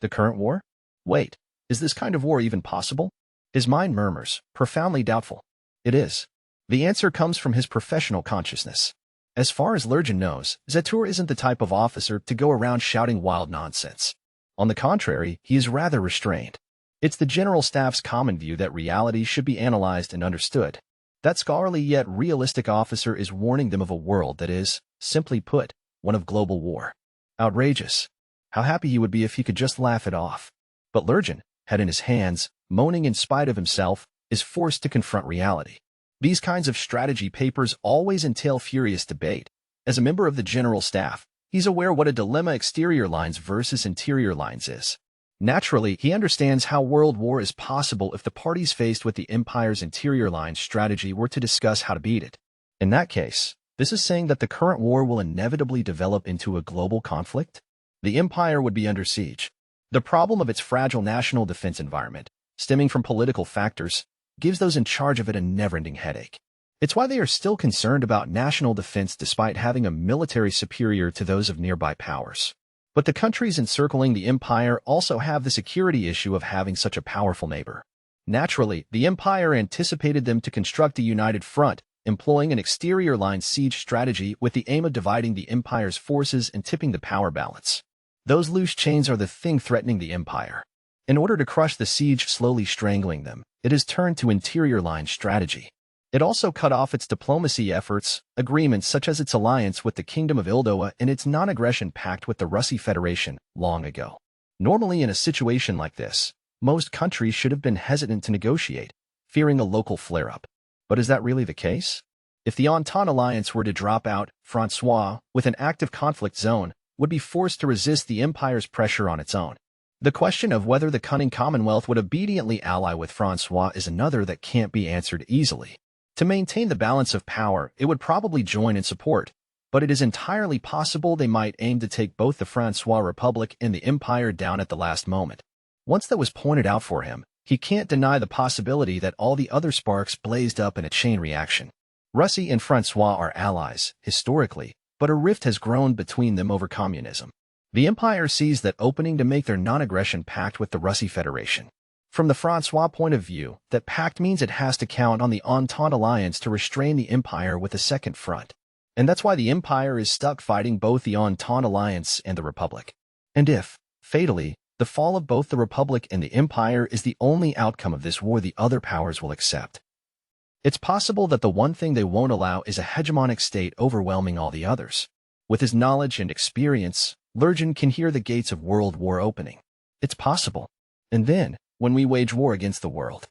the current war? Wait, is this kind of war even possible? His mind murmurs, profoundly doubtful. It is. The answer comes from his professional consciousness. As far as Lurgan knows, Zetur isn't the type of officer to go around shouting wild nonsense. On the contrary, he is rather restrained. It's the General Staff's common view that reality should be analyzed and understood. That scholarly yet realistic officer is warning them of a world that is, simply put, one of global war. Outrageous. How happy he would be if he could just laugh it off. But Lurgan, head in his hands, moaning in spite of himself, is forced to confront reality. These kinds of strategy papers always entail furious debate. As a member of the General Staff, he's aware what a dilemma exterior lines versus interior lines is. Naturally, he understands how world war is possible if the parties faced with the Empire's interior line strategy were to discuss how to beat it. In that case, this is saying that the current war will inevitably develop into a global conflict? The Empire would be under siege. The problem of its fragile national defense environment, stemming from political factors, gives those in charge of it a never-ending headache. It's why they are still concerned about national defense despite having a military superior to those of nearby powers. But the countries encircling the Empire also have the security issue of having such a powerful neighbor. Naturally, the Empire anticipated them to construct a united front, employing an exterior line siege strategy with the aim of dividing the Empire's forces and tipping the power balance. Those loose chains are the thing threatening the Empire. In order to crush the siege slowly strangling them, it has turned to interior line strategy. It also cut off its diplomacy efforts, agreements such as its alliance with the Kingdom of Ildoa and its non-aggression pact with the Russi Federation long ago. Normally in a situation like this, most countries should have been hesitant to negotiate, fearing a local flare-up. But is that really the case? If the Entente alliance were to drop out, Francois, with an active conflict zone, would be forced to resist the Empire's pressure on its own. The question of whether the cunning Commonwealth would obediently ally with Francois is another that can't be answered easily. To maintain the balance of power, it would probably join in support, but it is entirely possible they might aim to take both the Francois Republic and the Empire down at the last moment. Once that was pointed out for him, he can't deny the possibility that all the other sparks blazed up in a chain reaction. Russi and Francois are allies, historically, but a rift has grown between them over communism. The Empire sees that opening to make their non-aggression pact with the Russi Federation. From the Francois point of view, that pact means it has to count on the Entente alliance to restrain the Empire with a second front. And that's why the Empire is stuck fighting both the Entente alliance and the Republic. And if, fatally, the fall of both the Republic and the Empire is the only outcome of this war the other powers will accept, it's possible that the one thing they won't allow is a hegemonic state overwhelming all the others. With his knowledge and experience, Lurgan can hear the gates of world war opening. It's possible. And then, when we wage war against the world,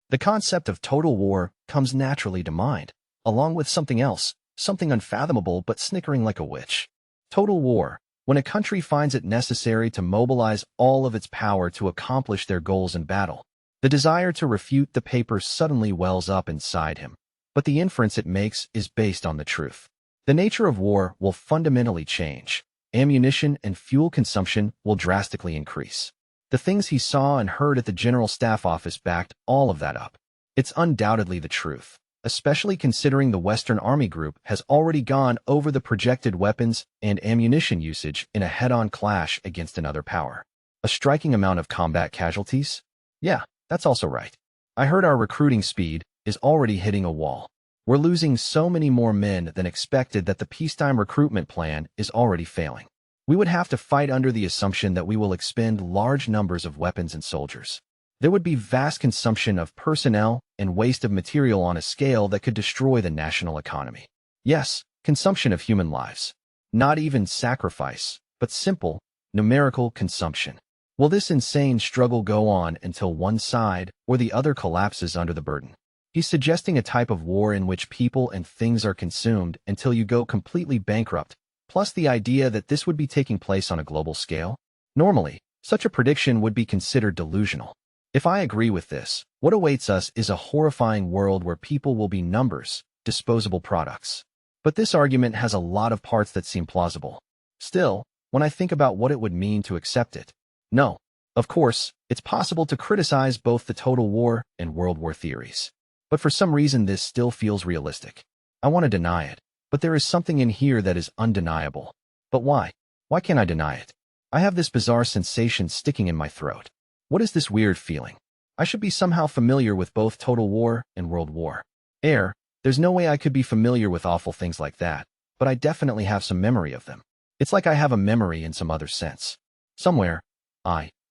the concept of total war comes naturally to mind, along with something else, something unfathomable but snickering like a witch. Total war, when a country finds it necessary to mobilize all of its power to accomplish their goals in battle. The desire to refute the paper suddenly wells up inside him, but the inference it makes is based on the truth. The nature of war will fundamentally change. Ammunition and fuel consumption will drastically increase. The things he saw and heard at the General Staff Office backed all of that up. It's undoubtedly the truth, especially considering the Western Army Group has already gone over the projected weapons and ammunition usage in a head-on clash against another power. A striking amount of combat casualties? Yeah, that's also right. I heard our recruiting speed is already hitting a wall. We're losing so many more men than expected that the peacetime recruitment plan is already failing. We would have to fight under the assumption that we will expend large numbers of weapons and soldiers. There would be vast consumption of personnel and waste of material on a scale that could destroy the national economy. Yes, consumption of human lives. Not even sacrifice, but simple, numerical consumption. Will this insane struggle go on until one side or the other collapses under the burden? He's suggesting a type of war in which people and things are consumed until you go completely bankrupt, plus the idea that this would be taking place on a global scale. Normally, such a prediction would be considered delusional. If I agree with this, what awaits us is a horrifying world where people will be numbers, disposable products. But this argument has a lot of parts that seem plausible. Still, when I think about what it would mean to accept it, no. Of course, it's possible to criticize both the total war and World War theories. But for some reason this still feels realistic. I want to deny it, but there is something in here that is undeniable. But why? Why can't I deny it? I have this bizarre sensation sticking in my throat. What is this weird feeling? I should be somehow familiar with both Total War and World War. There's no way I could be familiar with awful things like that, but I definitely have some memory of them. It's like I have a memory in some other sense. Somewhere.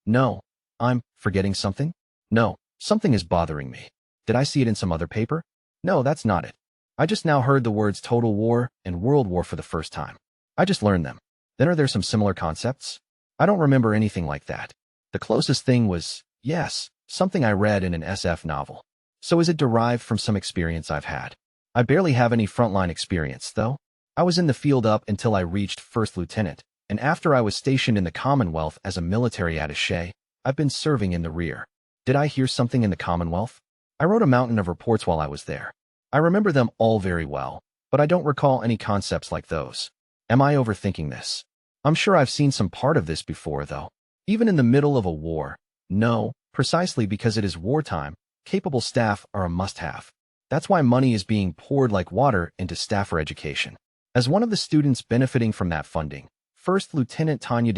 No, I'm forgetting something? No, something is bothering me. Did I see it in some other paper? No, that's not it. I just now heard the words Total War and World War for the first time. I just learned them. Then are there some similar concepts? I don't remember anything like that. The closest thing was, yes, something I read in an SF novel. So is it derived from some experience I've had? I barely have any frontline experience, though. I was in the field up until I reached first lieutenant, and after I was stationed in the Commonwealth as a military attaché, I've been serving in the rear. Did I hear something in the Commonwealth? I wrote a mountain of reports while I was there. I remember them all very well, but I don't recall any concepts like those. Am I overthinking this? I'm sure I've seen some part of this before, though. Even in the middle of a war, no, precisely because it is wartime, capable staff are a must-have. That's why money is being poured like water into staffer education. As one of the students benefiting from that funding, First Lieutenant Tanya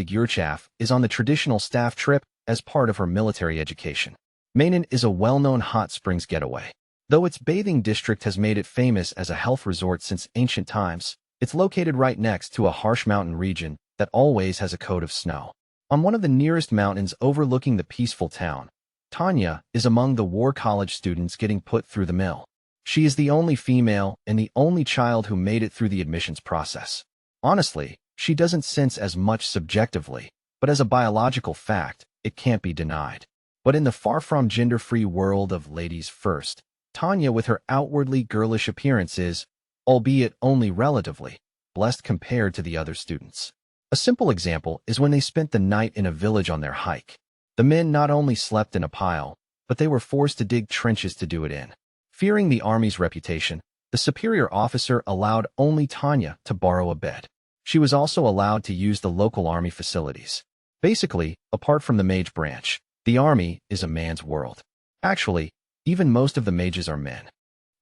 is on the traditional staff trip as part of her military education. Mainan is a well-known hot springs getaway. Though its bathing district has made it famous as a health resort since ancient times, it's located right next to a harsh mountain region that always has a coat of snow. On one of the nearest mountains overlooking the peaceful town, Tanya is among the War College students getting put through the mill. She is the only female and the only child who made it through the admissions process. Honestly, she doesn't sense as much subjectively, but as a biological fact, it can't be denied. But in the far-from gender-free world of ladies first, Tanya with her outwardly girlish appearance is, albeit only relatively, blessed compared to the other students. A simple example is when they spent the night in a village on their hike. The men not only slept in a pile, but they were forced to dig trenches to do it in. Fearing the army's reputation, the superior officer allowed only Tanya to borrow a bed. She was also allowed to use the local army facilities. Basically, apart from the mage branch, the army is a man's world. Actually, even most of the mages are men.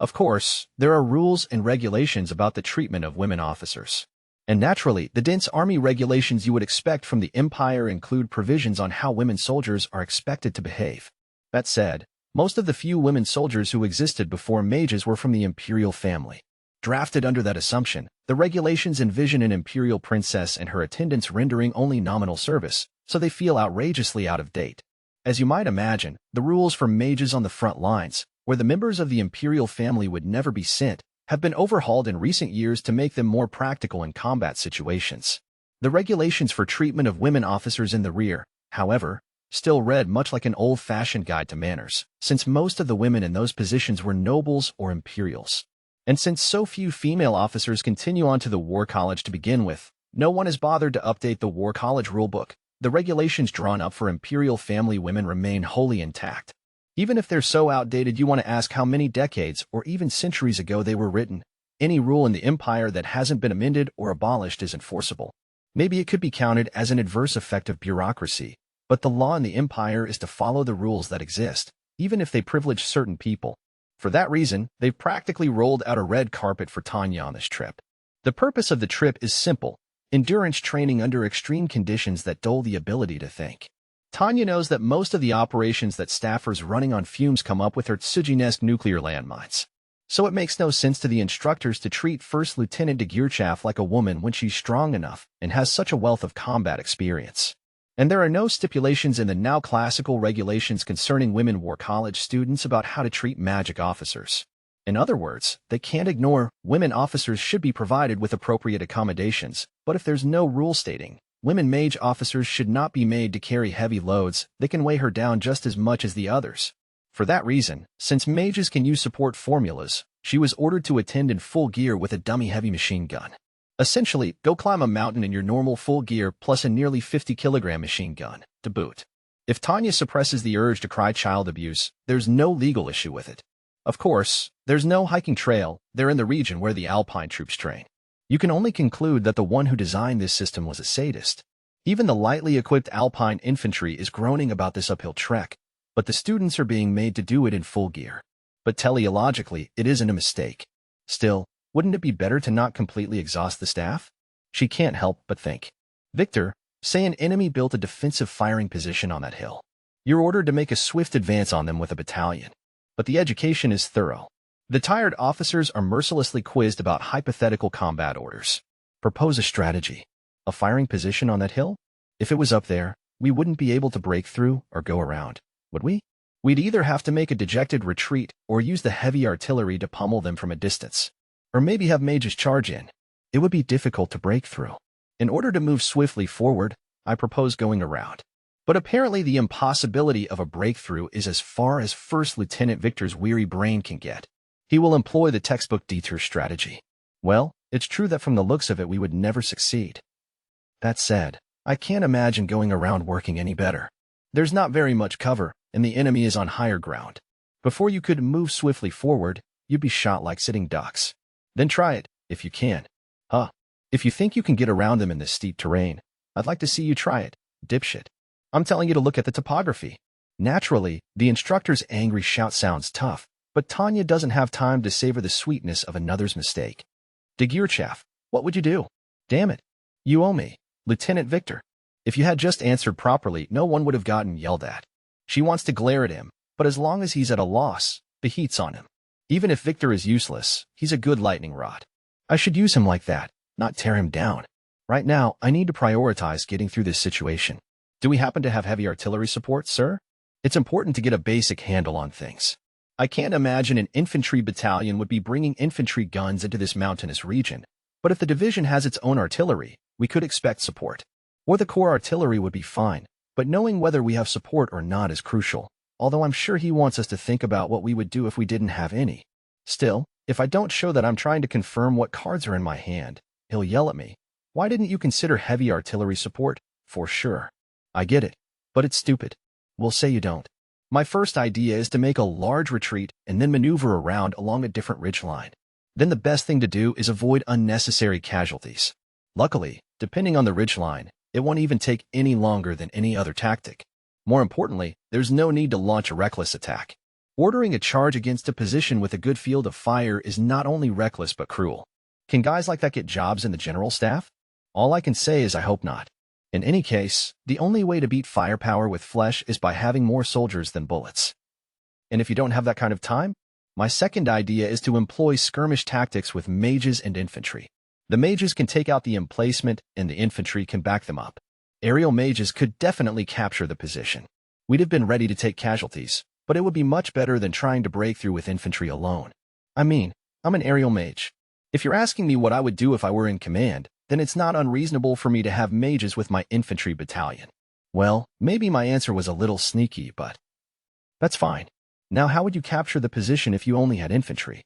Of course, there are rules and regulations about the treatment of women officers. And naturally, the dense army regulations you would expect from the Empire include provisions on how women soldiers are expected to behave. That said, most of the few women soldiers who existed before mages were from the imperial family. Drafted under that assumption, the regulations envision an imperial princess and her attendants rendering only nominal service, so they feel outrageously out of date. As you might imagine, the rules for mages on the front lines, where the members of the imperial family would never be sent, have been overhauled in recent years to make them more practical in combat situations. The regulations for treatment of women officers in the rear, however, still read much like an old-fashioned guide to manners, since most of the women in those positions were nobles or imperials. And since so few female officers continue on to the War College to begin with, no one has bothered to update the War College rulebook. The regulations drawn up for imperial family women remain wholly intact. Even if they're so outdated you want to ask how many decades or even centuries ago they were written, any rule in the empire that hasn't been amended or abolished is enforceable. Maybe it could be counted as an adverse effect of bureaucracy, But the law in the Empire is to follow the rules that exist, even if they privilege certain people. For that reason, they've practically rolled out a red carpet for Tanya on this trip. The purpose of the trip is simple: endurance training under extreme conditions that dull the ability to think. Tanya knows that most of the operations that staffers running on fumes come up with are Tsujinesque nuclear landmines. So it makes no sense to the instructors to treat First Lieutenant Degurchaf like a woman when she's strong enough and has such a wealth of combat experience. And there are no stipulations in the now classical regulations concerning women war college students about how to treat magic officers. In other words, they can't ignore women officers should be provided with appropriate accommodations, but if there's no rule stating women mage officers should not be made to carry heavy loads, they can weigh her down just as much as the others. For that reason, since mages can use support formulas, she was ordered to attend in full gear with a dummy heavy machine gun. Essentially, go climb a mountain in your normal full gear plus a nearly 50-kilogram machine gun, to boot. If Tanya suppresses the urge to cry child abuse, there's no legal issue with it. Of course, there's no hiking trail, they're in the region where the Alpine troops train. You can only conclude that the one who designed this system was a sadist. Even the lightly equipped Alpine infantry is groaning about this uphill trek, but the students are being made to do it in full gear. But teleologically, it isn't a mistake. Still, wouldn't it be better to not completely exhaust the staff? She can't help but think. Victor, say an enemy built a defensive firing position on that hill. You're ordered to make a swift advance on them with a battalion. But the education is thorough. The tired officers are mercilessly quizzed about hypothetical combat orders. Propose a strategy. A firing position on that hill? If it was up there, we wouldn't be able to break through or go around, would we? We'd either have to make a dejected retreat or use the heavy artillery to pummel them from a distance. Or maybe have mages charge in. It would be difficult to break through. In order to move swiftly forward, I propose going around. But apparently the impossibility of a breakthrough is as far as First Lieutenant Victor's weary brain can get. He will employ the textbook detour strategy. Well, it's true that from the looks of it we would never succeed. That said, I can't imagine going around working any better. There's not very much cover, and the enemy is on higher ground. Before you could move swiftly forward, you'd be shot like sitting ducks. Then try it, if you can. If you think you can get around them in this steep terrain, I'd like to see you try it, dipshit. I'm telling you to look at the topography. Naturally, the instructor's angry shout sounds tough, but Tanya doesn't have time to savor the sweetness of another's mistake. Degurchaf, what would you do? Damn it. You owe me, Lieutenant Victor. If you had just answered properly, no one would have gotten yelled at. She wants to glare at him, but as long as he's at a loss, the heat's on him. Even if Victor is useless, he's a good lightning rod. I should use him like that, not tear him down. Right now, I need to prioritize getting through this situation. Do we happen to have heavy artillery support, sir? It's important to get a basic handle on things. I can't imagine an infantry battalion would be bringing infantry guns into this mountainous region, but if the division has its own artillery, we could expect support. Or the core artillery would be fine, but knowing whether we have support or not is crucial, although I'm sure he wants us to think about what we would do if we didn't have any. Still, if I don't show that I'm trying to confirm what cards are in my hand, he'll yell at me. Why didn't you consider heavy artillery support? For sure. I get it, but it's stupid. We'll say you don't. My first idea is to make a large retreat and then maneuver around along a different ridgeline. Then the best thing to do is avoid unnecessary casualties. Luckily, depending on the ridgeline, it won't even take any longer than any other tactic. More importantly, there's no need to launch a reckless attack. Ordering a charge against a position with a good field of fire is not only reckless but cruel. Can guys like that get jobs in the general staff? All I can say is I hope not. In any case, the only way to beat firepower with flesh is by having more soldiers than bullets. And if you don't have that kind of time, my second idea is to employ skirmish tactics with mages and infantry. The mages can take out the emplacement, and the infantry can back them up. Aerial mages could definitely capture the position. We'd have been ready to take casualties, but it would be much better than trying to break through with infantry alone. I mean, I'm an aerial mage. If you're asking me what I would do if I were in command, then it's not unreasonable for me to have mages with my infantry battalion. Well, maybe my answer was a little sneaky, but that's fine. Now how would you capture the position if you only had infantry?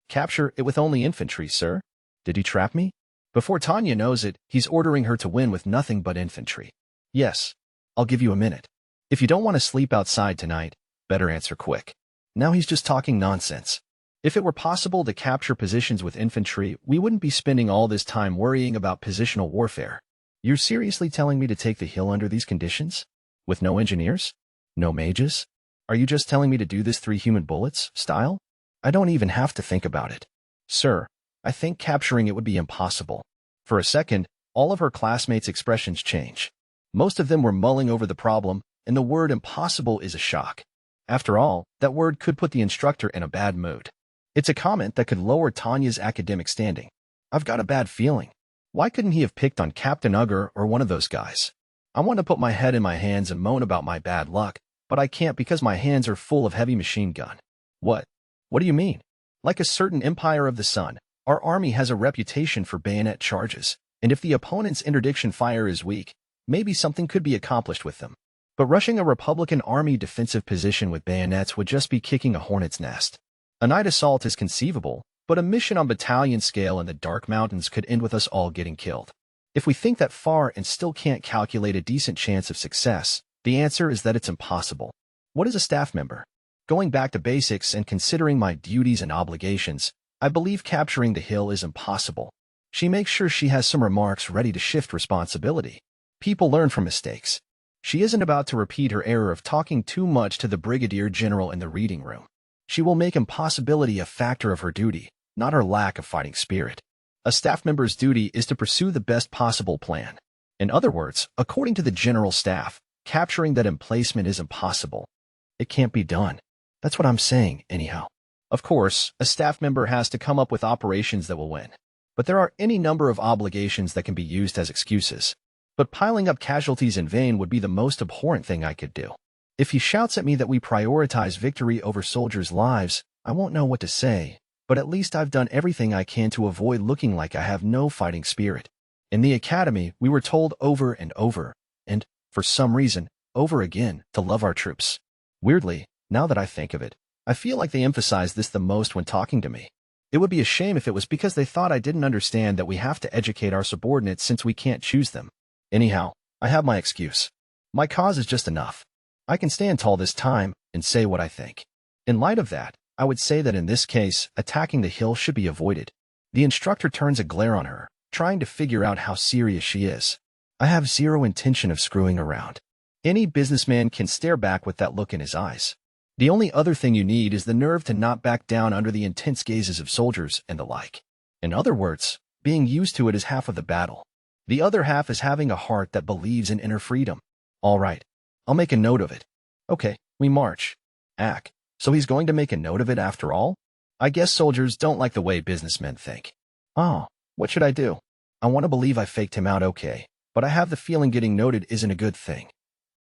Capture it with only infantry, sir? Did he trap me? Before Tanya knows it, he's ordering her to win with nothing but infantry. Yes, I'll give you a minute. If you don't want to sleep outside tonight, better answer quick. Now he's just talking nonsense. If it were possible to capture positions with infantry, we wouldn't be spending all this time worrying about positional warfare. You're seriously telling me to take the hill under these conditions? With no engineers? No mages? Are you just telling me to do this 3 human bullets style? I don't even have to think about it. Sir, I think capturing it would be impossible. For a second, all of her classmates' expressions change. Most of them were mulling over the problem, and the word impossible is a shock. After all, that word could put the instructor in a bad mood. It's a comment that could lower Tanya's academic standing. I've got a bad feeling. Why couldn't he have picked on Captain Uger or one of those guys? I want to put my head in my hands and moan about my bad luck, but I can't because my hands are full of heavy machine gun. What? What do you mean? Like a certain Empire of the Sun, our army has a reputation for bayonet charges, and if the opponent's interdiction fire is weak, maybe something could be accomplished with them. But rushing a Republican army defensive position with bayonets would just be kicking a hornet's nest. A night assault is conceivable, but a mission on battalion scale in the Dark Mountains could end with us all getting killed. If we think that far and still can't calculate a decent chance of success, the answer is that it's impossible. What is a staff member? Going back to basics and considering my duties and obligations, I believe capturing the hill is impossible. She makes sure she has some remarks ready to shift responsibility. People learn from mistakes. She isn't about to repeat her error of talking too much to the brigadier general in the reading room. She will make impossibility a factor of her duty, not her lack of fighting spirit. A staff member's duty is to pursue the best possible plan. In other words, according to the general staff, capturing that emplacement is impossible. It can't be done. That's what I'm saying, anyhow. Of course, a staff member has to come up with operations that will win. But there are any number of obligations that can be used as excuses. But piling up casualties in vain would be the most abhorrent thing I could do. If he shouts at me that we prioritize victory over soldiers' lives, I won't know what to say, but at least I've done everything I can to avoid looking like I have no fighting spirit. In the academy, we were told over and over, and, for some reason, over again, to love our troops. Weirdly, now that I think of it, I feel like they emphasize this the most when talking to me. It would be a shame if it was because they thought I didn't understand that we have to educate our subordinates since we can't choose them. Anyhow, I have my excuse. My cause is just enough. I can stand tall this time and say what I think. In light of that, I would say that in this case, attacking the hill should be avoided. The instructor turns a glare on her, trying to figure out how serious she is. I have zero intention of screwing around. Any businessman can stare back with that look in his eyes. The only other thing you need is the nerve to not back down under the intense gazes of soldiers and the like. In other words, being used to it is half of the battle. The other half is having a heart that believes in inner freedom. All right, I'll make a note of it. Okay, we march. Ack, so he's going to make a note of it after all? I guess soldiers don't like the way businessmen think. Oh, what should I do? I want to believe I faked him out okay, but I have the feeling getting noted isn't a good thing.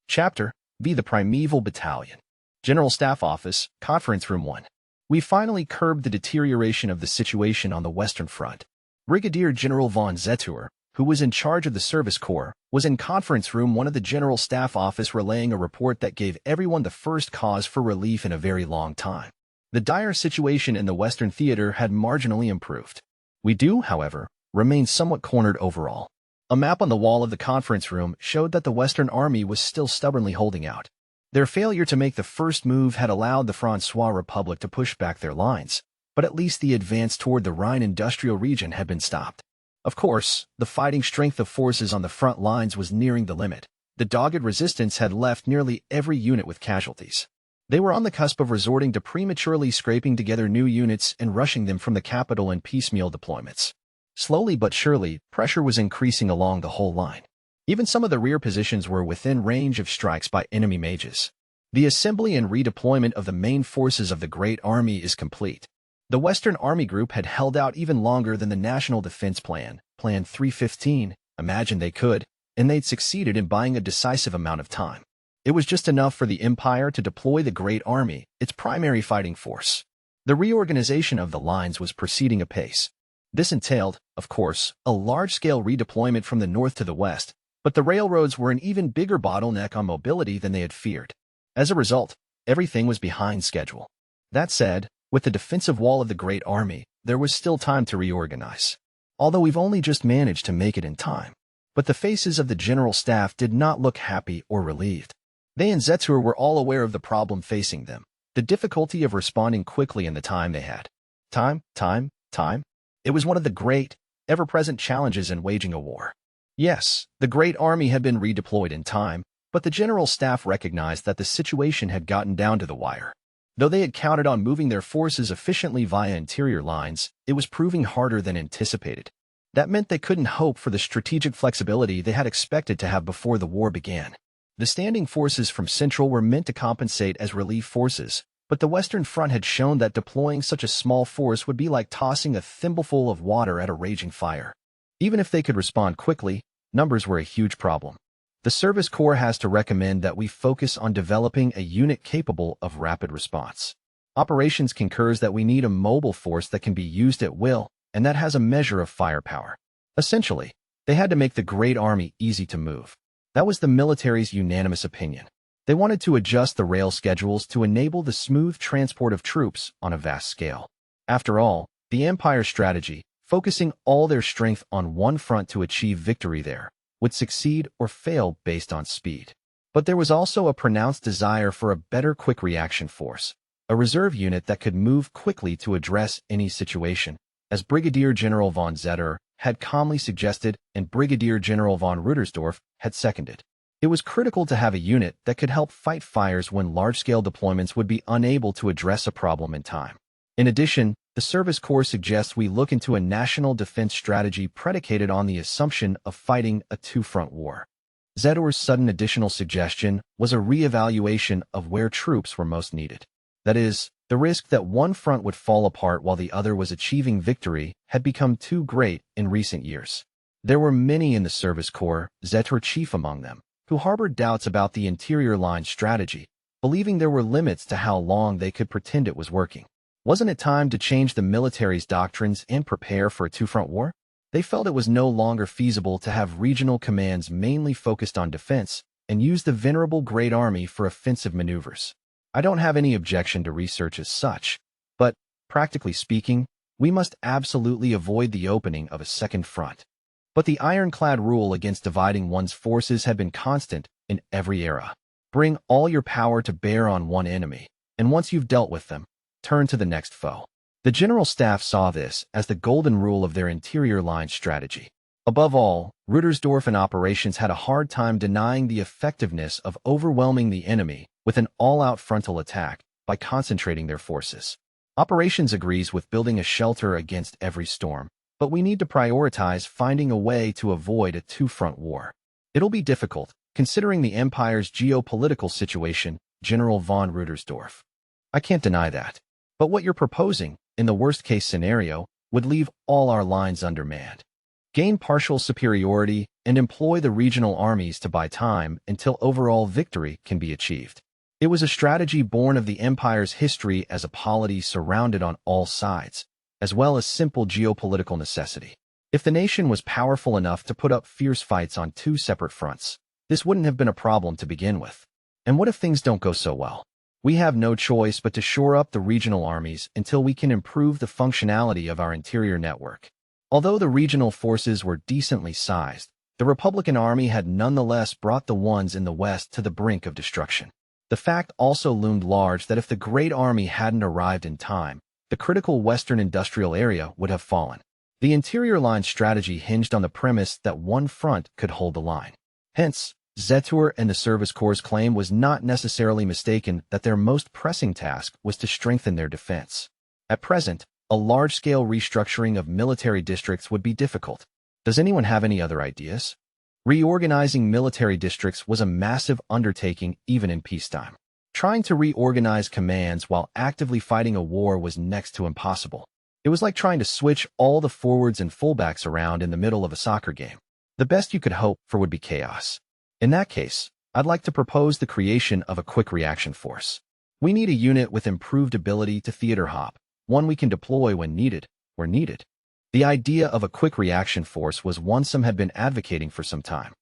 Chapter V. The Primeval Battalion. General Staff Office, Conference Room 1. We finally curbed the deterioration of the situation on the Western Front. Brigadier General von Zetur, who was in charge of the Service Corps, was in Conference Room 1 of the General Staff Office relaying a report that gave everyone the first cause for relief in a very long time. The dire situation in the Western Theater had marginally improved. We do, however, remain somewhat cornered overall. A map on the wall of the conference room showed that the Western Army was still stubbornly holding out. Their failure to make the first move had allowed the Francois Republic to push back their lines, but at least the advance toward the Rhine industrial region had been stopped. Of course, the fighting strength of forces on the front lines was nearing the limit. The dogged resistance had left nearly every unit with casualties. They were on the cusp of resorting to prematurely scraping together new units and rushing them from the capital in piecemeal deployments. Slowly but surely, pressure was increasing along the whole line. Even some of the rear positions were within range of strikes by enemy mages. The assembly and redeployment of the main forces of the Great Army is complete. The Western Army Group had held out even longer than the National Defense Plan, Plan 315, imagined they could, and they'd succeeded in buying a decisive amount of time. It was just enough for the Empire to deploy the Great Army, its primary fighting force. The reorganization of the lines was proceeding apace. This entailed, of course, a large-scale redeployment from the north to the west, but the railroads were an even bigger bottleneck on mobility than they had feared. As a result, everything was behind schedule. That said, with the defensive wall of the Great Army, there was still time to reorganize. Although we've only just managed to make it in time. But the faces of the general staff did not look happy or relieved. They and Zetur were all aware of the problem facing them, the difficulty of responding quickly in the time they had. Time. It was one of the great, ever-present challenges in waging a war. Yes, the Great Army had been redeployed in time, But the general staff recognized that the situation had gotten down to the wire. Though they had counted on moving their forces efficiently via interior lines, it was proving harder than anticipated. That meant they couldn't hope for the strategic flexibility they had expected to have before the war began. The standing forces from Central were meant to compensate as relief forces, but the Western Front had shown that deploying such a small force would be like tossing a thimbleful of water at a raging fire. Even if they could respond quickly, numbers were a huge problem. The Service Corps has to recommend that we focus on developing a unit capable of rapid response. Operations concurs that we need a mobile force that can be used at will, and that has a measure of firepower. Essentially, they had to make the Great Army easy to move. That was the military's unanimous opinion. They wanted to adjust the rail schedules to enable the smooth transport of troops on a vast scale. After all, the Empire's strategy, focusing all their strength on one front to achieve victory there, would succeed or fail based on speed. But there was also a pronounced desire for a better quick reaction force, a reserve unit that could move quickly to address any situation, as Brigadier General von Zetter had calmly suggested and Brigadier General von Ruttersdorf had seconded. It was critical to have a unit that could help fight fires when large-scale deployments would be unable to address a problem in time. In addition, the Service Corps suggests we look into a national defense strategy predicated on the assumption of fighting a two-front war. Zetter's sudden additional suggestion was a re-evaluation of where troops were most needed. That is, the risk that one front would fall apart while the other was achieving victory had become too great in recent years. There were many in the Service Corps, Zetter chief among them, who harbored doubts about the interior line strategy, believing there were limits to how long they could pretend it was working. Wasn't it time to change the military's doctrines and prepare for a two-front war? They felt it was no longer feasible to have regional commands mainly focused on defense and use the venerable Great Army for offensive maneuvers. I don't have any objection to research as such, but, practically speaking, we must absolutely avoid the opening of a second front. But the ironclad rule against dividing one's forces had been constant in every era. Bring all your power to bear on one enemy, and once you've dealt with them, turn to the next foe. The General Staff saw this as the golden rule of their interior line strategy. Above all, Ruttersdorf and operations had a hard time denying the effectiveness of overwhelming the enemy with an all-out frontal attack by concentrating their forces. Operations agrees with building a shelter against every storm, but we need to prioritize finding a way to avoid a two-front war. It'll be difficult, considering the Empire's geopolitical situation, General von Ruttersdorf. I can't deny that. But what you're proposing, in the worst-case scenario, would leave all our lines undermanned. Gain partial superiority and employ the regional armies to buy time until overall victory can be achieved. It was a strategy born of the Empire's history as a polity surrounded on all sides, as well as simple geopolitical necessity. If the nation was powerful enough to put up fierce fights on two separate fronts, this wouldn't have been a problem to begin with. And what if things don't go so well? We have no choice but to shore up the regional armies until we can improve the functionality of our interior network. Although the regional forces were decently sized, the Republican Army had nonetheless brought the ones in the West to the brink of destruction. The fact also loomed large that if the Great Army hadn't arrived in time, the critical Western industrial area would have fallen. The interior line strategy hinged on the premise that one front could hold the line. Hence, Zetter and the Service Corps' claim was not necessarily mistaken that their most pressing task was to strengthen their defense. At present, a large-scale restructuring of military districts would be difficult. Does anyone have any other ideas? Reorganizing military districts was a massive undertaking even in peacetime. Trying to reorganize commands while actively fighting a war was next to impossible. It was like trying to switch all the forwards and fullbacks around in the middle of a soccer game. The best you could hope for would be chaos. In that case, I'd like to propose the creation of a quick reaction force. We need a unit with improved ability to theater hop, one we can deploy when needed, where needed. The idea of a quick reaction force was one some had been advocating for some time.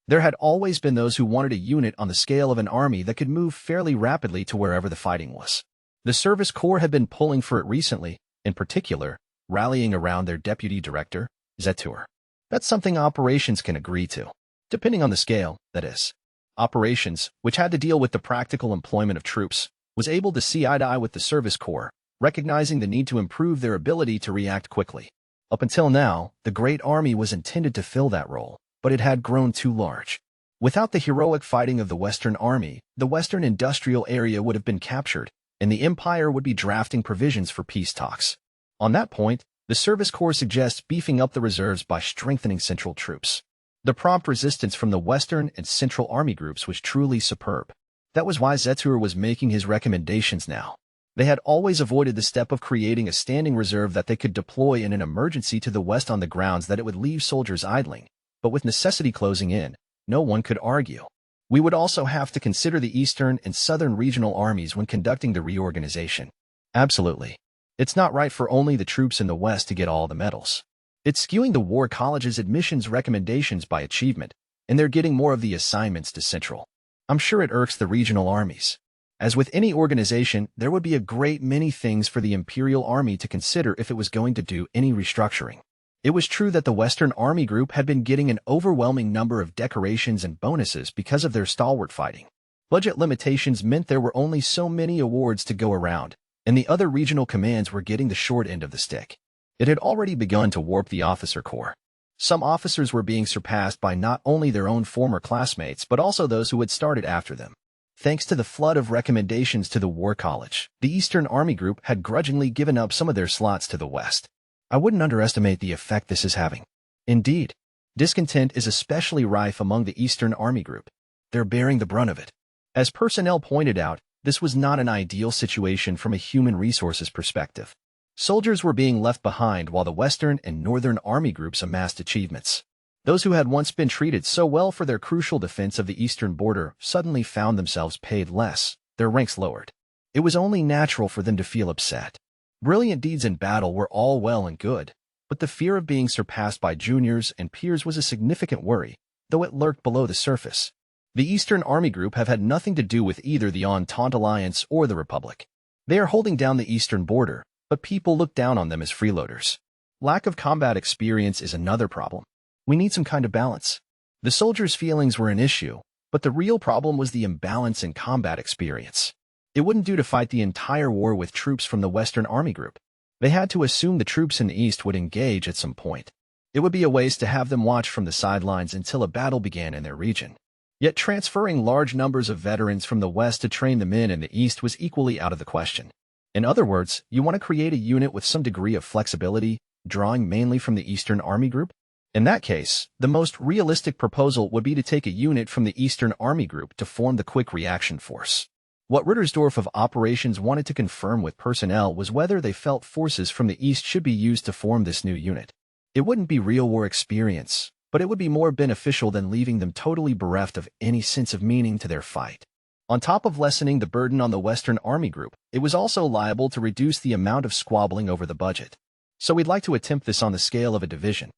There had always been those who wanted a unit on the scale of an army that could move fairly rapidly to wherever the fighting was. The Service Corps had been pulling for it recently, in particular, rallying around their deputy director, Zetter. That's something operations can agree to. Depending on the scale, that is. Operations, which had to deal with the practical employment of troops, was able to see eye to eye with the Service Corps, recognizing the need to improve their ability to react quickly. Up until now, the Great Army was intended to fill that role, but it had grown too large. Without the heroic fighting of the Western Army, the Western Industrial Area would have been captured, and the Empire would be drafting provisions for peace talks. On that point, the Service Corps suggests beefing up the reserves by strengthening Central troops. The prompt resistance from the Western and Central Army groups was truly superb. That was why Zetsuur was making his recommendations now. They had always avoided the step of creating a standing reserve that they could deploy in an emergency to the west on the grounds that it would leave soldiers idling, but with necessity closing in, no one could argue. We would also have to consider the Eastern and Southern regional armies when conducting the reorganization. Absolutely. It's not right for only the troops in the West to get all the medals. It's skewing the War College's admissions recommendations by achievement, and they're getting more of the assignments to Central. I'm sure it irks the regional armies. As with any organization, there would be a great many things for the Imperial Army to consider if it was going to do any restructuring. It was true that the Western Army Group had been getting an overwhelming number of decorations and bonuses because of their stalwart fighting. Budget limitations meant there were only so many awards to go around, and the other regional commands were getting the short end of the stick. It had already begun to warp the officer corps. Some officers were being surpassed by not only their own former classmates but also those who had started after them. Thanks to the flood of recommendations to the War College, the Eastern Army Group had grudgingly given up some of their slots to the West. I wouldn't underestimate the effect this is having. Indeed, discontent is especially rife among the Eastern Army Group. They're bearing the brunt of it. As personnel pointed out, this was not an ideal situation from a human resources perspective. Soldiers were being left behind while the Western and Northern Army Groups amassed achievements. Those who had once been treated so well for their crucial defense of the eastern border suddenly found themselves paid less, their ranks lowered. It was only natural for them to feel upset. Brilliant deeds in battle were all well and good, but the fear of being surpassed by juniors and peers was a significant worry, though it lurked below the surface. The Eastern Army Group have had nothing to do with either the Entente Alliance or the Republic. They are holding down the eastern border, but people look down on them as freeloaders. Lack of combat experience is another problem. We need some kind of balance. The soldiers' feelings were an issue, but the real problem was the imbalance in combat experience. It wouldn't do to fight the entire war with troops from the Western Army Group. They had to assume the troops in the East would engage at some point. It would be a waste to have them watch from the sidelines until a battle began in their region. Yet transferring large numbers of veterans from the West to train the men in the East was equally out of the question. In other words, you want to create a unit with some degree of flexibility, drawing mainly from the Eastern Army Group? In that case, the most realistic proposal would be to take a unit from the Eastern Army Group to form the Quick Reaction Force. What Rittersdorf of Operations wanted to confirm with personnel was whether they felt forces from the East should be used to form this new unit. It wouldn't be real war experience, but it would be more beneficial than leaving them totally bereft of any sense of meaning to their fight. On top of lessening the burden on the Western Army Group, it was also liable to reduce the amount of squabbling over the budget. So we'd like to attempt this on the scale of a division.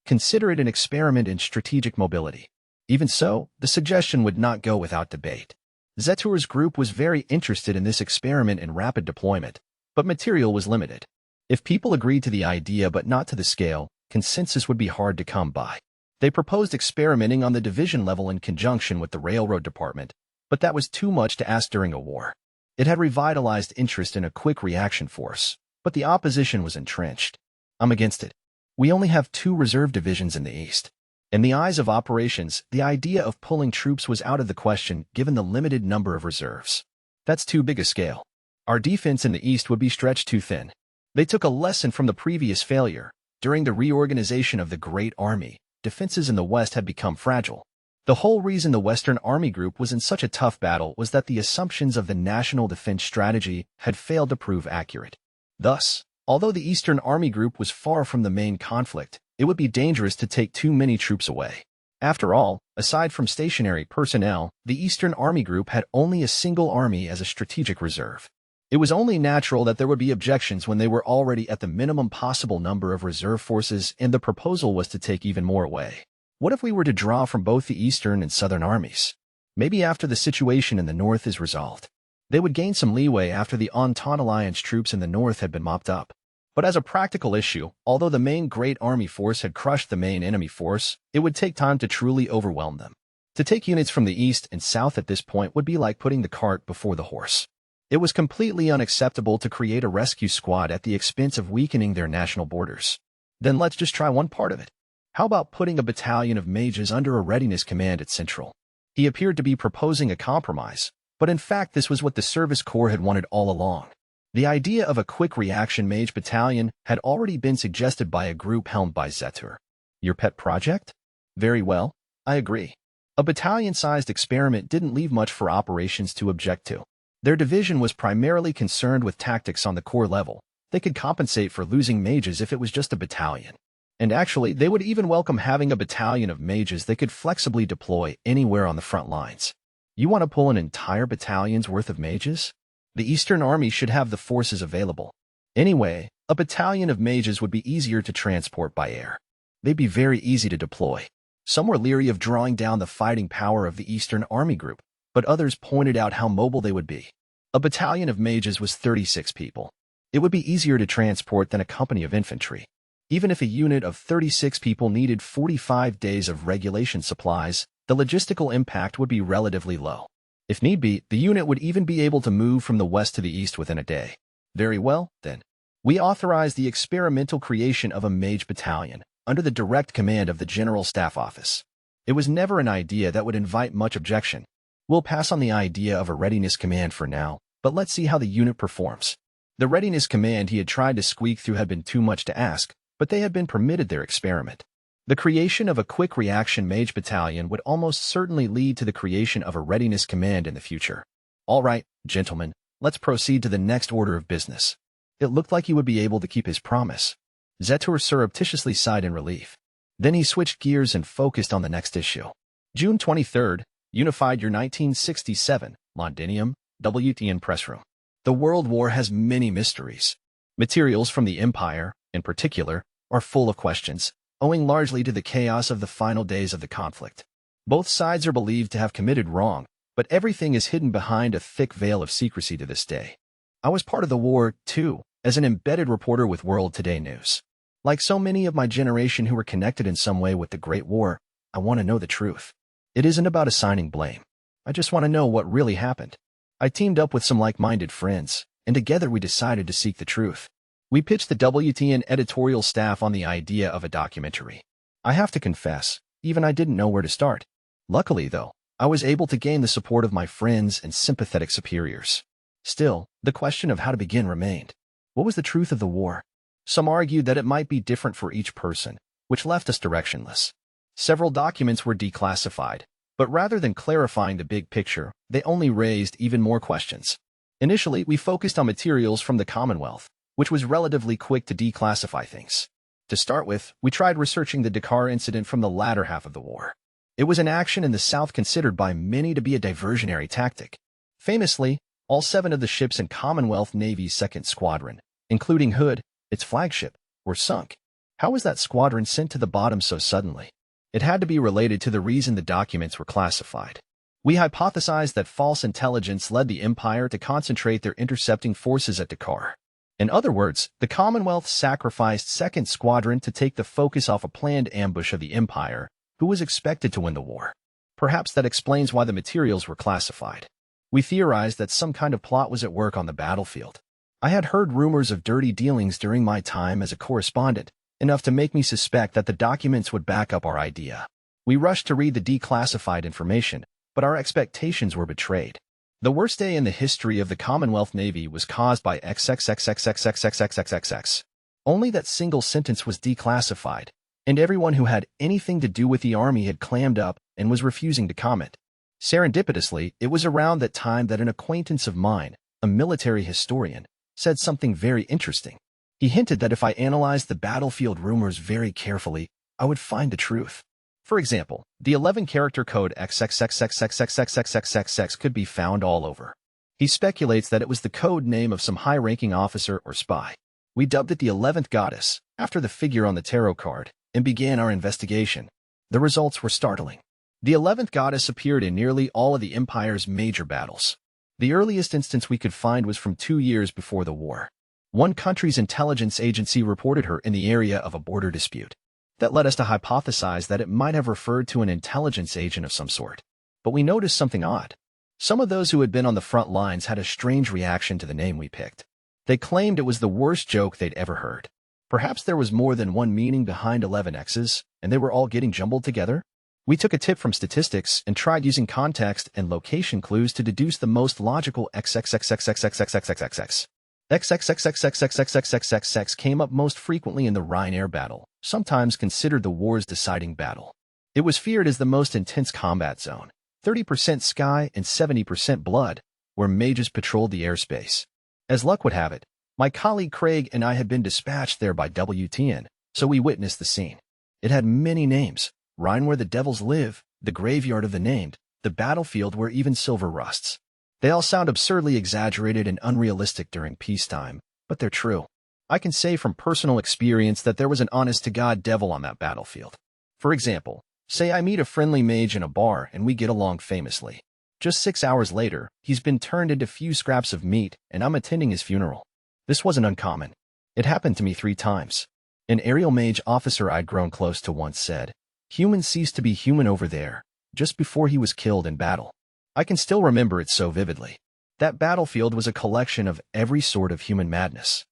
Consider it an experiment in strategic mobility. Even so, the suggestion would not go without debate. Zetsuur's group was very interested in this experiment in rapid deployment, but material was limited. If people agreed to the idea but not to the scale, consensus would be hard to come by. They proposed experimenting on the division level in conjunction with the railroad department, but that was too much to ask during a war. It had revitalized interest in a quick reaction force, but the opposition was entrenched. I'm against it. We only have 2 reserve divisions in the East. In the eyes of operations, the idea of pulling troops was out of the question given the limited number of reserves. That's too big a scale. Our defense in the East would be stretched too thin. They took a lesson from the previous failure. During the reorganization of the Great Army, defenses in the West had become fragile. The whole reason the Western Army Group was in such a tough battle was that the assumptions of the national defense strategy had failed to prove accurate. Thus, although the Eastern Army Group was far from the main conflict, it would be dangerous to take too many troops away. After all, aside from stationary personnel, the Eastern Army Group had only a single army as a strategic reserve. It was only natural that there would be objections when they were already at the minimum possible number of reserve forces and the proposal was to take even more away. What if we were to draw from both the Eastern and Southern armies? Maybe after the situation in the North is resolved. They would gain some leeway after the Entente Alliance troops in the North had been mopped up. But as a practical issue, although the main Great Army force had crushed the main enemy force, it would take time to truly overwhelm them. To take units from the East and South at this point would be like putting the cart before the horse. It was completely unacceptable to create a rescue squad at the expense of weakening their national borders. Then let's just try one part of it. How about putting a battalion of mages under a readiness command at Central? He appeared to be proposing a compromise, but in fact this was what the Service Corps had wanted all along. The idea of a quick reaction mage battalion had already been suggested by a group helmed by Zetur. Your pet project? Very well, I agree. A battalion-sized experiment didn't leave much for operations to object to. Their division was primarily concerned with tactics on the core level. They could compensate for losing mages if it was just a battalion. And actually, they would even welcome having a battalion of mages they could flexibly deploy anywhere on the front lines. You want to pull an entire battalion's worth of mages? The Eastern Army should have the forces available. Anyway, a battalion of mages would be easier to transport by air. They'd be very easy to deploy. Some were leery of drawing down the fighting power of the Eastern Army group, but others pointed out how mobile they would be. A battalion of mages was 36 people. It would be easier to transport than a company of infantry. Even if a unit of 36 people needed 45 days of regulation supplies, the logistical impact would be relatively low. If need be, the unit would even be able to move from the west to the east within a day. Very well, then. We authorized the experimental creation of a mage battalion, under the direct command of the General Staff Office. It was never an idea that would invite much objection. We'll pass on the idea of a readiness command for now, but let's see how the unit performs. The readiness command he had tried to squeak through had been too much to ask, but they had been permitted their experiment. The creation of a quick reaction mage battalion would almost certainly lead to the creation of a readiness command in the future. All right, gentlemen, let's proceed to the next order of business. It looked like he would be able to keep his promise. Zetur surreptitiously sighed in relief. Then he switched gears and focused on the next issue. June 23rd, Unified Year 1967, Londinium, WTN Press Room. The World War has many mysteries. Materials from the Empire, in particular, are full of questions, owing largely to the chaos of the final days of the conflict. Both sides are believed to have committed wrong, but everything is hidden behind a thick veil of secrecy to this day. I was part of the war, too, as an embedded reporter with World Today News. Like so many of my generation who were connected in some way with the Great War, I want to know the truth. It isn't about assigning blame. I just want to know what really happened. I teamed up with some like-minded friends, and together we decided to seek the truth. We pitched the WTN editorial staff on the idea of a documentary. I have to confess, even I didn't know where to start. Luckily, though, I was able to gain the support of my friends and sympathetic superiors. Still, the question of how to begin remained. What was the truth of the war? Some argued that it might be different for each person, which left us directionless. Several documents were declassified, but rather than clarifying the big picture, they only raised even more questions. Initially, we focused on materials from the Commonwealth, which was relatively quick to declassify things. To start with, we tried researching the Dakar incident from the latter half of the war. It was an action in the South considered by many to be a diversionary tactic. Famously, all 7 of the ships in Commonwealth Navy's 2nd Squadron, including Hood, its flagship, were sunk. How was that squadron sent to the bottom so suddenly? It had to be related to the reason the documents were classified. We hypothesized that false intelligence led the Empire to concentrate their intercepting forces at Dakar. In other words, the Commonwealth sacrificed 2nd Squadron to take the focus off a planned ambush of the Empire, who was expected to win the war. Perhaps that explains why the materials were classified. We theorized that some kind of plot was at work on the battlefield. I had heard rumors of dirty dealings during my time as a correspondent, enough to make me suspect that the documents would back up our idea. We rushed to read the declassified information, but our expectations were betrayed. The worst day in the history of the Commonwealth Navy was caused by XXXXXXXXXXX. Only that single sentence was declassified, and everyone who had anything to do with the Army had clammed up and was refusing to comment. Serendipitously, it was around that time that an acquaintance of mine, a military historian, said something very interesting. He hinted that if I analyzed the battlefield rumors very carefully, I would find the truth. For example, the 11-character code XXXXXXXXXXX could be found all over. He speculates that it was the code name of some high-ranking officer or spy. We dubbed it the 11th Goddess, after the figure on the tarot card, and began our investigation. The results were startling. The 11th Goddess appeared in nearly all of the Empire's major battles. The earliest instance we could find was from 2 years before the war. One country's intelligence agency reported her in the area of a border dispute. That led us to hypothesize that it might have referred to an intelligence agent of some sort. But we noticed something odd. Some of those who had been on the front lines had a strange reaction to the name we picked. They claimed it was the worst joke they'd ever heard. Perhaps there was more than one meaning behind 11 X's, and they were all getting jumbled together? We took a tip from statistics and tried using context and location clues to deduce the most logical XXXXXXXXXXX. XXXXXXXXXX came up most frequently in the Rhine air battle, sometimes considered the war's deciding battle. It was feared as the most intense combat zone, 30% sky and 70% blood, where mages patrolled the airspace. As luck would have it, my colleague Craig and I had been dispatched there by WTN, so we witnessed the scene. It had many names: Rhine where the devils live, the graveyard of the named, the battlefield where even silver rusts. They all sound absurdly exaggerated and unrealistic during peacetime, but they're true. I can say from personal experience that there was an honest-to-God devil on that battlefield. For example, say I meet a friendly mage in a bar and we get along famously. Just 6 hours later, he's been turned into few scraps of meat and I'm attending his funeral. This wasn't uncommon. It happened to me 3 times. An aerial mage officer I'd grown close to once said, "Humans ceased to be human over there," just before he was killed in battle. I can still remember it so vividly. That battlefield was a collection of every sort of human madness.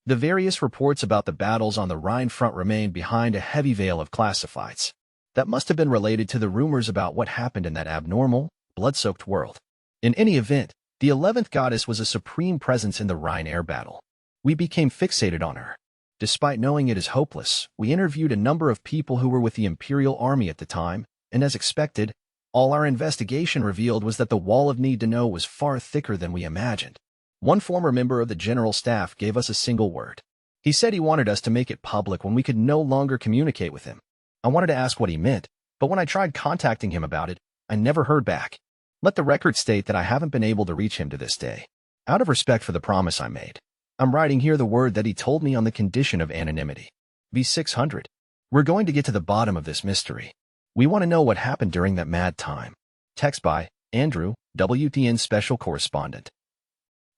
The various reports about the battles on the Rhine front remained behind a heavy veil of classifieds. That must have been related to the rumors about what happened in that abnormal, blood-soaked world. In any event, the 11th goddess was a supreme presence in the Rhine air battle. We became fixated on her. Despite knowing it is hopeless, we interviewed a number of people who were with the Imperial Army at the time, and as expected, all our investigation revealed was that the wall of need to know was far thicker than we imagined. One former member of the general staff gave us a single word. He said he wanted us to make it public when we could no longer communicate with him. I wanted to ask what he meant, but when I tried contacting him about it, I never heard back. Let the record state that I haven't been able to reach him to this day. Out of respect for the promise I made, I'm writing here the word that he told me on the condition of anonymity. V600. We're going to get to the bottom of this mystery. We want to know what happened during that mad time. Text by Andrew, WTN Special Correspondent.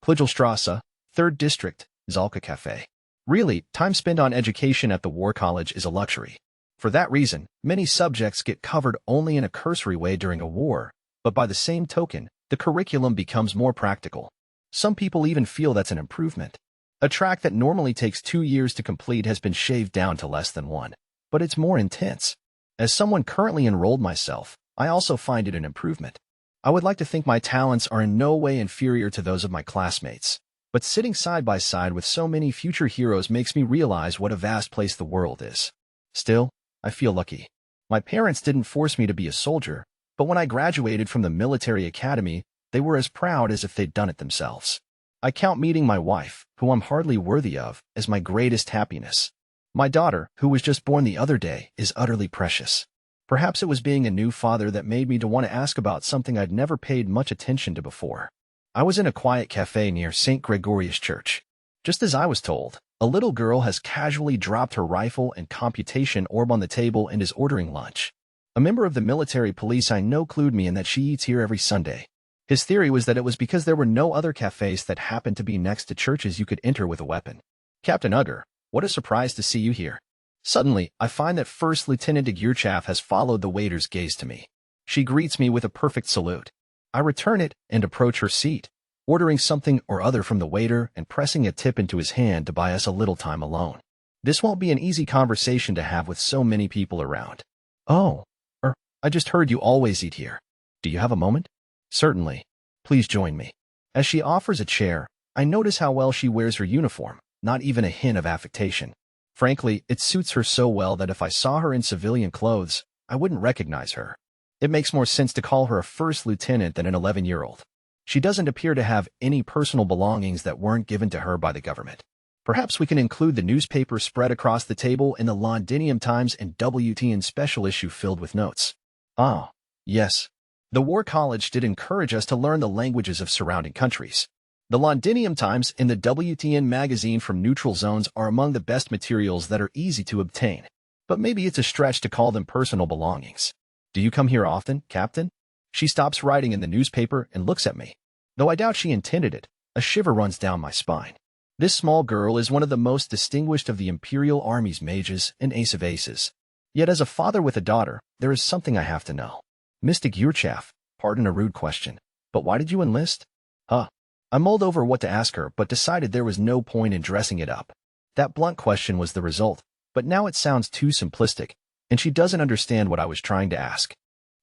Kligelstrasse, 3rd District, Zalka Cafe. Really, time spent on education at the War College is a luxury. For that reason, many subjects get covered only in a cursory way during a war, but by the same token, the curriculum becomes more practical. Some people even feel that's an improvement. A track that normally takes 2 years to complete has been shaved down to less than 1, but it's more intense. As someone currently enrolled myself, I also find it an improvement. I would like to think my talents are in no way inferior to those of my classmates, but sitting side by side with so many future heroes makes me realize what a vast place the world is. Still, I feel lucky. My parents didn't force me to be a soldier, but when I graduated from the military academy, they were as proud as if they'd done it themselves. I count meeting my wife, who I'm hardly worthy of, as my greatest happiness. My daughter, who was just born the other day, is utterly precious. Perhaps it was being a new father that made me to want to ask about something I'd never paid much attention to before. I was in a quiet cafe near St. Gregorius Church. Just as I was told, a little girl has casually dropped her rifle and computation orb on the table and is ordering lunch. A member of the military police I know clued me in that she eats here every Sunday. His theory was that it was because there were no other cafes that happened to be next to churches you could enter with a weapon. Captain Ugger, what a surprise to see you here. Suddenly, I find that First Lieutenant Yurchaff has followed the waiter's gaze to me. She greets me with a perfect salute. I return it and approach her seat, ordering something or other from the waiter and pressing a tip into his hand to buy us a little time alone. This won't be an easy conversation to have with so many people around. Oh, I just heard you always eat here. Do you have a moment? Certainly. Please join me. As she offers a chair, I notice how well she wears her uniform, not even a hint of affectation. Frankly, it suits her so well that if I saw her in civilian clothes, I wouldn't recognize her. It makes more sense to call her a first lieutenant than an 11-year-old. She doesn't appear to have any personal belongings that weren't given to her by the government. Perhaps we can include the newspaper spread across the table in the Londinium Times and WTN special issue filled with notes. Ah, yes. The War College did encourage us to learn the languages of surrounding countries. The Londinium Times and the WTN magazine from neutral zones are among the best materials that are easy to obtain. But maybe it's a stretch to call them personal belongings. Do you come here often, Captain? She stops writing in the newspaper and looks at me. Though I doubt she intended it, a shiver runs down my spine. This small girl is one of the most distinguished of the Imperial Army's mages and ace of aces. Yet as a father with a daughter, there is something I have to know. Mystic Yurchaff, pardon a rude question, but why did you enlist? I mulled over what to ask her, but decided there was no point in dressing it up. That blunt question was the result, but now it sounds too simplistic, and she doesn't understand what I was trying to ask.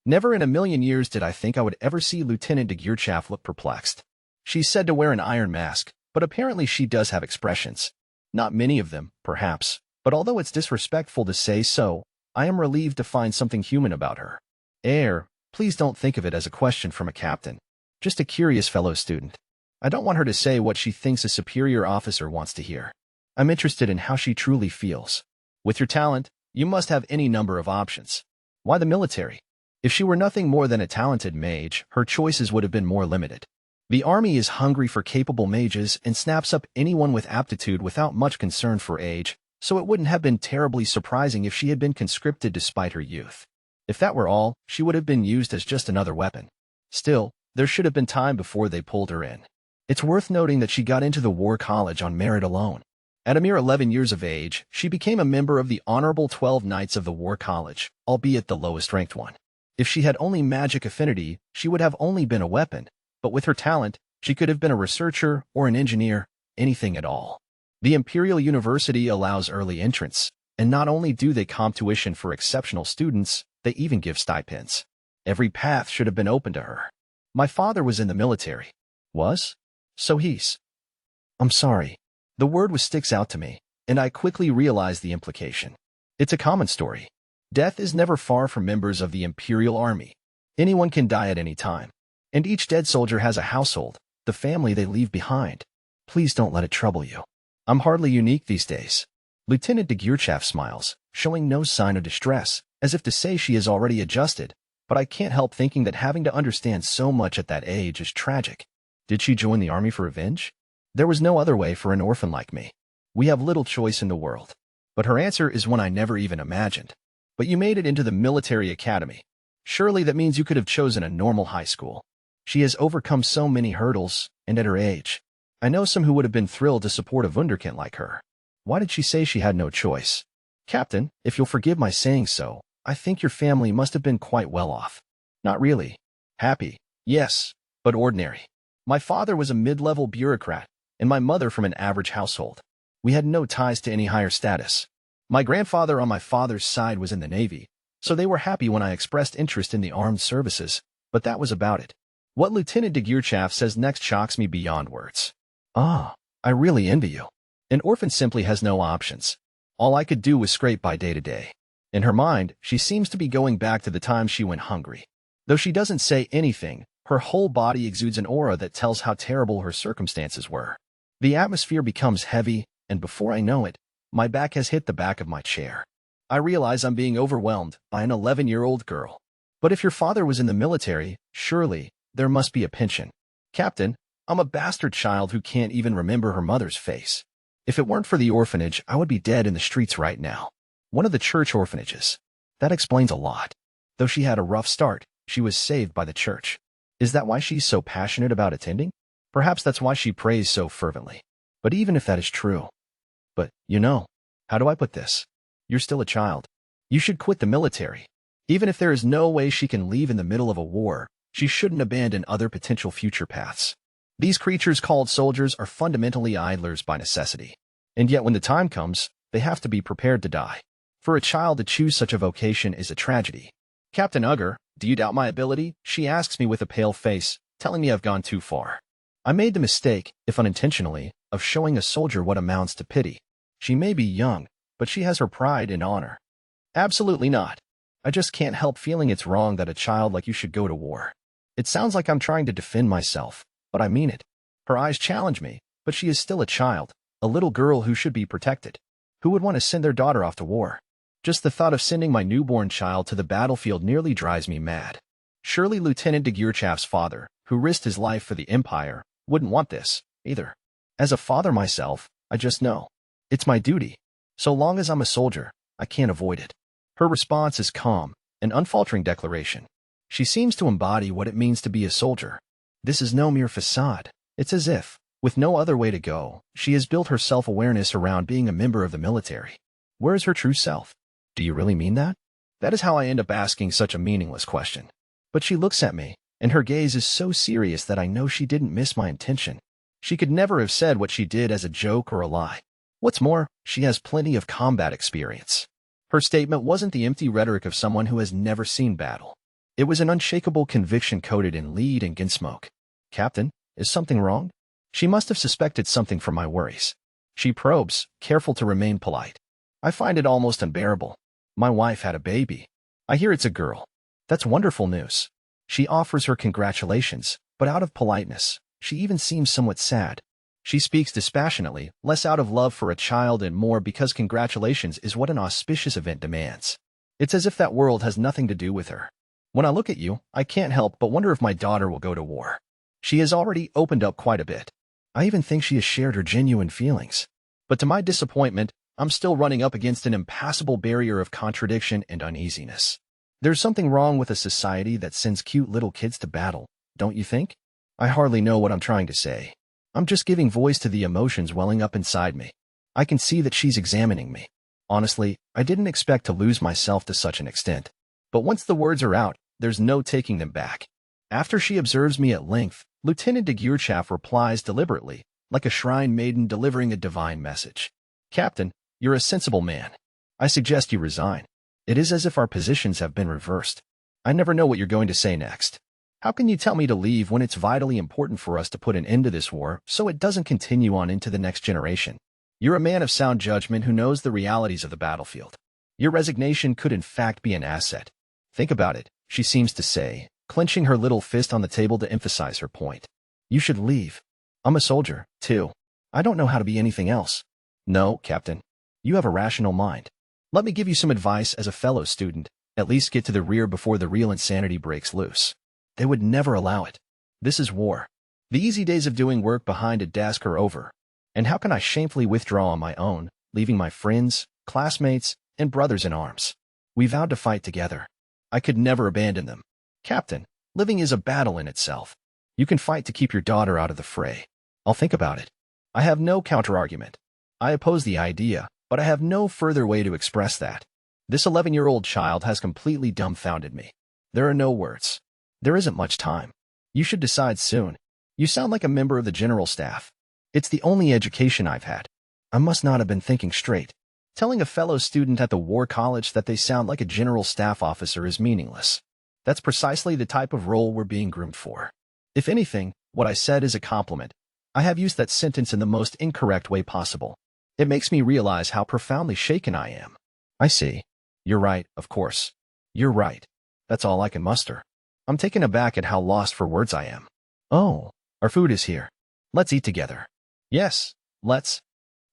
Never in a million years did I think I would ever see Lieutenant de Geerchaff look perplexed. She's said to wear an iron mask, but apparently she does have expressions. Not many of them, perhaps, but although it's disrespectful to say so, I am relieved to find something human about her. Please don't think of it as a question from a captain. Just a curious fellow student. I don't want her to say what she thinks a superior officer wants to hear. I'm interested in how she truly feels. With your talent, you must have any number of options. Why the military? If she were nothing more than a talented mage, her choices would have been more limited. The army is hungry for capable mages and snaps up anyone with aptitude without much concern for age, so it wouldn't have been terribly surprising if she had been conscripted despite her youth. If that were all, she would have been used as just another weapon. Still, there should have been time before they pulled her in. It's worth noting that she got into the War College on merit alone. At a mere 11 years of age, she became a member of the Honorable 12 Knights of the War College, albeit the lowest-ranked one. If she had only magic affinity, she would have only been a weapon, but with her talent, she could have been a researcher or an engineer, anything at all. The Imperial University allows early entrance, and not only do they comp tuition for exceptional students, they even give stipends. Every path should have been open to her. My father was in the military. Was? So I'm sorry. The word sticks out to me, and I quickly realize the implication. It's a common story. Death is never far from members of the Imperial Army. Anyone can die at any time. And each dead soldier has a household, the family they leave behind. Please don't let it trouble you. I'm hardly unique these days. Lieutenant de Geerchaff smiles, showing no sign of distress, as if to say she is already adjusted, but I can't help thinking that having to understand so much at that age is tragic. Did she join the army for revenge? There was no other way for an orphan like me. We have little choice in the world. But her answer is one I never even imagined. But you made it into the military academy. Surely that means you could have chosen a normal high school. She has overcome so many hurdles, and at her age. I know some who would have been thrilled to support a wunderkind like her. Why did she say she had no choice? Captain, if you'll forgive my saying so, I think your family must have been quite well off. Not really. Happy, yes, but ordinary. My father was a mid-level bureaucrat, and my mother from an average household. We had no ties to any higher status. My grandfather on my father's side was in the Navy, so they were happy when I expressed interest in the armed services, but that was about it. What Lieutenant de Geerchaff says next shocks me beyond words. I really envy you. An orphan simply has no options. All I could do was scrape by day to day. In her mind, she seems to be going back to the time she went hungry. Though she doesn't say anything, her whole body exudes an aura that tells how terrible her circumstances were. The atmosphere becomes heavy, and before I know it, my back has hit the back of my chair. I realize I'm being overwhelmed by an 11-year-old girl. But if your father was in the military, surely there must be a pension. Captain, I'm a bastard child who can't even remember her mother's face. If it weren't for the orphanage, I would be dead in the streets right now. One of the church orphanages. That explains a lot. Though she had a rough start, she was saved by the church. Is that why she's so passionate about attending? Perhaps that's why she prays so fervently. But even if that is true. But, how do I put this? You're still a child. You should quit the military. Even if there is no way she can leave in the middle of a war, she shouldn't abandon other potential future paths. These creatures called soldiers are fundamentally idlers by necessity. And yet when the time comes, they have to be prepared to die. For a child to choose such a vocation is a tragedy. Captain Ugger, do you doubt my ability? She asks me with a pale face, telling me I've gone too far. I made the mistake, if unintentionally, of showing a soldier what amounts to pity. She may be young, but she has her pride and honor. Absolutely not. I just can't help feeling it's wrong that a child like you should go to war. It sounds like I'm trying to defend myself, but I mean it. Her eyes challenge me, but she is still a child, a little girl who should be protected. Who would want to send their daughter off to war? Just the thought of sending my newborn child to the battlefield nearly drives me mad. Surely Lieutenant de Geerchaff's father, who risked his life for the Empire, wouldn't want this, either. As a father myself, I just know. It's my duty. So long as I'm a soldier, I can't avoid it. Her response is calm, an unfaltering declaration. She seems to embody what it means to be a soldier. This is no mere facade. It's as if, with no other way to go, she has built her self-awareness around being a member of the military. Where is her true self? Do you really mean that? That is how I end up asking such a meaningless question. But she looks at me, and her gaze is so serious that I know she didn't miss my intention. She could never have said what she did as a joke or a lie. What's more, she has plenty of combat experience. Her statement wasn't the empty rhetoric of someone who has never seen battle. It was an unshakable conviction coated in lead and gun smoke. Captain, is something wrong? She must have suspected something from my worries. She probes, careful to remain polite. I find it almost unbearable. My wife had a baby. I hear it's a girl. That's wonderful news. She offers her congratulations, but out of politeness, she even seems somewhat sad. She speaks dispassionately, less out of love for a child and more because congratulations is what an auspicious event demands. It's as if that world has nothing to do with her. When I look at you, I can't help but wonder if my daughter will go to war. She has already opened up quite a bit. I even think she has shared her genuine feelings. But to my disappointment, I'm still running up against an impassable barrier of contradiction and uneasiness. There's something wrong with a society that sends cute little kids to battle, don't you think? I hardly know what I'm trying to say. I'm just giving voice to the emotions welling up inside me. I can see that she's examining me. Honestly, I didn't expect to lose myself to such an extent. But once the words are out, there's no taking them back. After she observes me at length, Lieutenant de Geerchaff replies deliberately, like a shrine maiden delivering a divine message. Captain, you're a sensible man. I suggest you resign. It is as if our positions have been reversed. I never know what you're going to say next. How can you tell me to leave when it's vitally important for us to put an end to this war so it doesn't continue on into the next generation? You're a man of sound judgment who knows the realities of the battlefield. Your resignation could in fact be an asset. Think about it, she seems to say, clenching her little fist on the table to emphasize her point. You should leave. I'm a soldier, too. I don't know how to be anything else. No, Captain. You have a rational mind. Let me give you some advice as a fellow student. At least get to the rear before the real insanity breaks loose. They would never allow it. This is war. The easy days of doing work behind a desk are over. And how can I shamefully withdraw on my own, leaving my friends, classmates, and brothers in arms? We vowed to fight together. I could never abandon them. Captain, living is a battle in itself. You can fight to keep your daughter out of the fray. I'll think about it. I have no counter-argument. I oppose the idea, but I have no further way to express that. This 11-year-old child has completely dumbfounded me. There are no words. There isn't much time. You should decide soon. You sound like a member of the general staff. It's the only education I've had. I must not have been thinking straight. Telling a fellow student at the war college that they sound like a general staff officer is meaningless. That's precisely the type of role we're being groomed for. If anything, what I said is a compliment. I have used that sentence in the most incorrect way possible. It makes me realize how profoundly shaken I am. I see. You're right, of course. You're right. That's all I can muster. I'm taken aback at how lost for words I am. Oh, our food is here. Let's eat together. Yes, let's.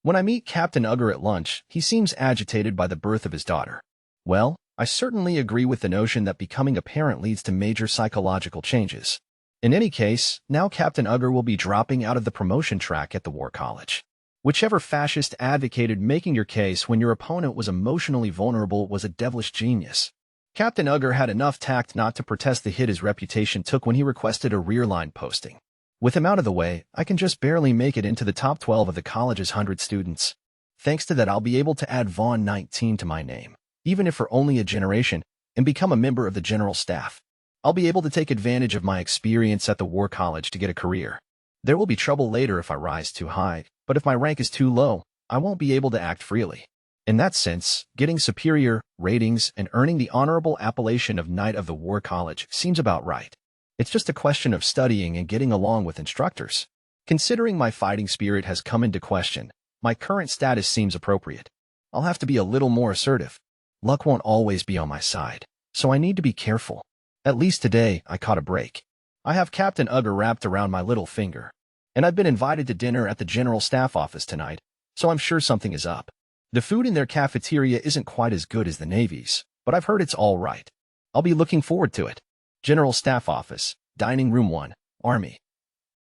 When I meet Captain Ugger at lunch, he seems agitated by the birth of his daughter. Well, I certainly agree with the notion that becoming a parent leads to major psychological changes. In any case, now Captain Ugger will be dropping out of the promotion track at the war college. Whichever fascist advocated making your case when your opponent was emotionally vulnerable was a devilish genius. Captain Ugger had enough tact not to protest the hit his reputation took when he requested a rear line posting. With him out of the way, I can just barely make it into the top 12 of the college's 100 students. Thanks to that, I'll be able to add Vaughn 19 to my name, even if for only a generation, and become a member of the general staff. I'll be able to take advantage of my experience at the war college to get a career. There will be trouble later if I rise too high, but if my rank is too low, I won't be able to act freely. In that sense, getting superior ratings and earning the honorable appellation of Knight of the War College seems about right. It's just a question of studying and getting along with instructors. Considering my fighting spirit has come into question, my current status seems appropriate. I'll have to be a little more assertive. Luck won't always be on my side, so I need to be careful. At least today, I caught a break. I have Captain Ugger wrapped around my little finger, and I've been invited to dinner at the General Staff Office tonight, so I'm sure something is up. The food in their cafeteria isn't quite as good as the Navy's, but I've heard it's all right. I'll be looking forward to it. General Staff Office, Dining Room 1, Army.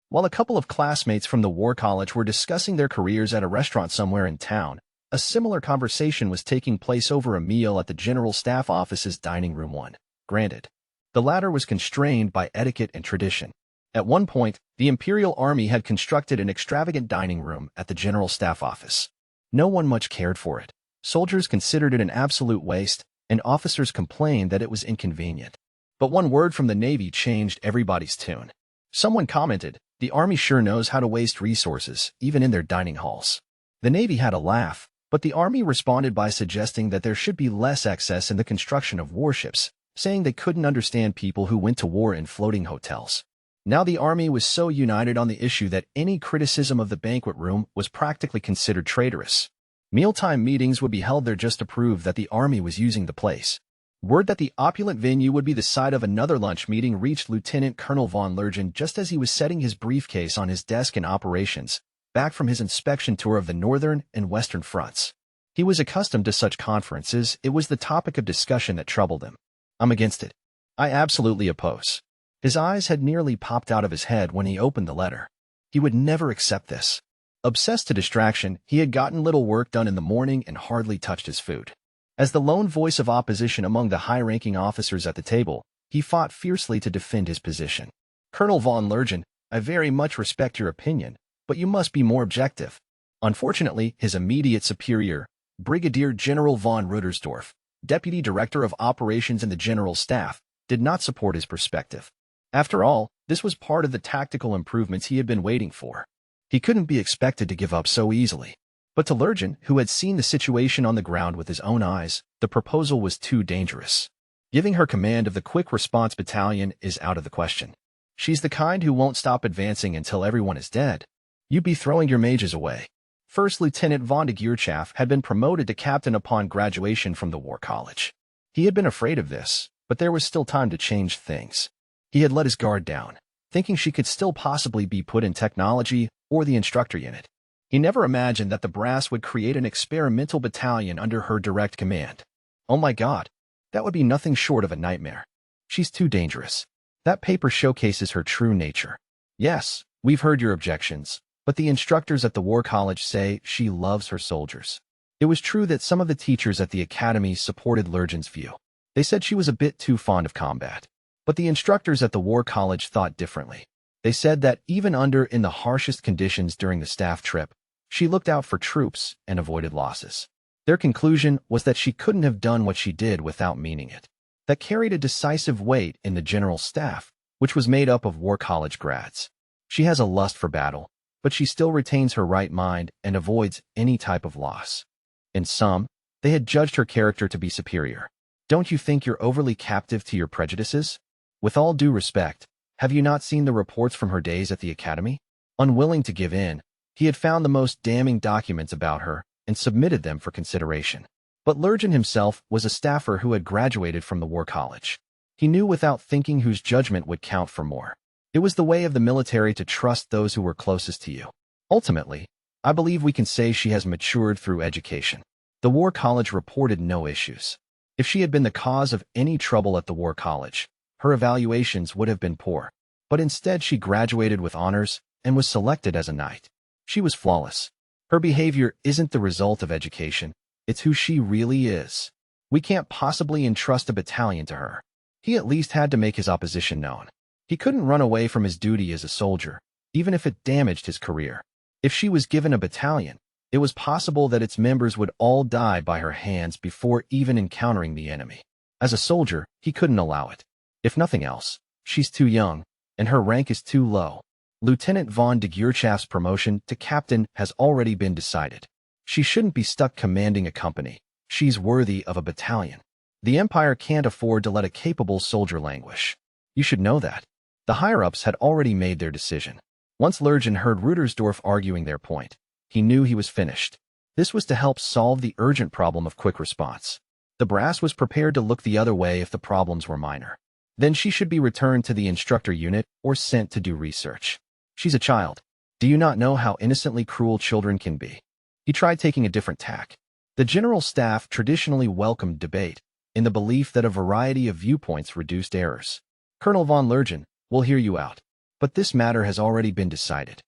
While a couple of classmates from the War College were discussing their careers at a restaurant somewhere in town, a similar conversation was taking place over a meal at the General Staff Office's Dining Room 1. Granted, the latter was constrained by etiquette and tradition. At one point, the Imperial Army had constructed an extravagant dining room at the General Staff Office. No one much cared for it. Soldiers considered it an absolute waste, and officers complained that it was inconvenient. But one word from the Navy changed everybody's tune. Someone commented, "The Army sure knows how to waste resources, even in their dining halls." The Navy had a laugh, but the Army responded by suggesting that there should be less excess in the construction of warships, saying they couldn't understand people who went to war in floating hotels. Now the army was so united on the issue that any criticism of the banquet room was practically considered traitorous. Mealtime meetings would be held there just to prove that the army was using the place. Word that the opulent venue would be the site of another lunch meeting reached Lieutenant Colonel von Lergen just as he was setting his briefcase on his desk in operations, back from his inspection tour of the northern and western fronts. He was accustomed to such conferences. It was the topic of discussion that troubled him. I'm against it. I absolutely oppose. His eyes had nearly popped out of his head when he opened the letter. He would never accept this. Obsessed to distraction, he had gotten little work done in the morning and hardly touched his food. As the lone voice of opposition among the high-ranking officers at the table, he fought fiercely to defend his position. Colonel von Lergen, I very much respect your opinion, but you must be more objective. Unfortunately, his immediate superior, Brigadier General von Ruttersdorf, Deputy Director of Operations in the General Staff, did not support his perspective. After all, this was part of the tactical improvements he had been waiting for. He couldn't be expected to give up so easily. But to Lergen, who had seen the situation on the ground with his own eyes, the proposal was too dangerous. Giving her command of the Quick Response Battalion is out of the question. She's the kind who won't stop advancing until everyone is dead. You'd be throwing your mages away. First Lieutenant von de Geerchaff had been promoted to captain upon graduation from the War College. He had been afraid of this, but there was still time to change things. He had let his guard down, thinking she could still possibly be put in technology or the instructor unit. He never imagined that the brass would create an experimental battalion under her direct command. Oh my God, that would be nothing short of a nightmare. She's too dangerous. That paper showcases her true nature. Yes, we've heard your objections, but the instructors at the War College say she loves her soldiers. It was true that some of the teachers at the academy supported Lergen's view. They said she was a bit too fond of combat. But the instructors at the War College thought differently. They said that even in the harshest conditions during the staff trip, she looked out for troops and avoided losses. Their conclusion was that she couldn't have done what she did without meaning it. That carried a decisive weight in the general staff, which was made up of War College grads. She has a lust for battle, but she still retains her right mind and avoids any type of loss. In sum, they had judged her character to be superior. Don't you think you're overly captive to your prejudices? With all due respect, have you not seen the reports from her days at the academy? Unwilling to give in, he had found the most damning documents about her and submitted them for consideration. But Lergen himself was a staffer who had graduated from the War College. He knew without thinking whose judgment would count for more. It was the way of the military to trust those who were closest to you. Ultimately, I believe we can say she has matured through education. The War College reported no issues. If she had been the cause of any trouble at the War College, her evaluations would have been poor. But instead she graduated with honors and was selected as a knight. She was flawless. Her behavior isn't the result of education, it's who she really is. We can't possibly entrust a battalion to her. He at least had to make his opposition known. He couldn't run away from his duty as a soldier, even if it damaged his career. If she was given a battalion, it was possible that its members would all die by her hands before even encountering the enemy. As a soldier, he couldn't allow it. If nothing else, she's too young, and her rank is too low. Lieutenant von de Geerchaff's promotion to captain has already been decided. She shouldn't be stuck commanding a company. She's worthy of a battalion. The Empire can't afford to let a capable soldier languish. You should know that. The higher-ups had already made their decision. Once Lergen heard Ruttersdorf arguing their point, he knew he was finished. This was to help solve the urgent problem of quick response. The brass was prepared to look the other way if the problems were minor. Then she should be returned to the instructor unit or sent to do research. She's a child. Do you not know how innocently cruel children can be? He tried taking a different tack. The general staff traditionally welcomed debate, in the belief that a variety of viewpoints reduced errors. Colonel von Lergen, we'll hear you out. But this matter has already been decided.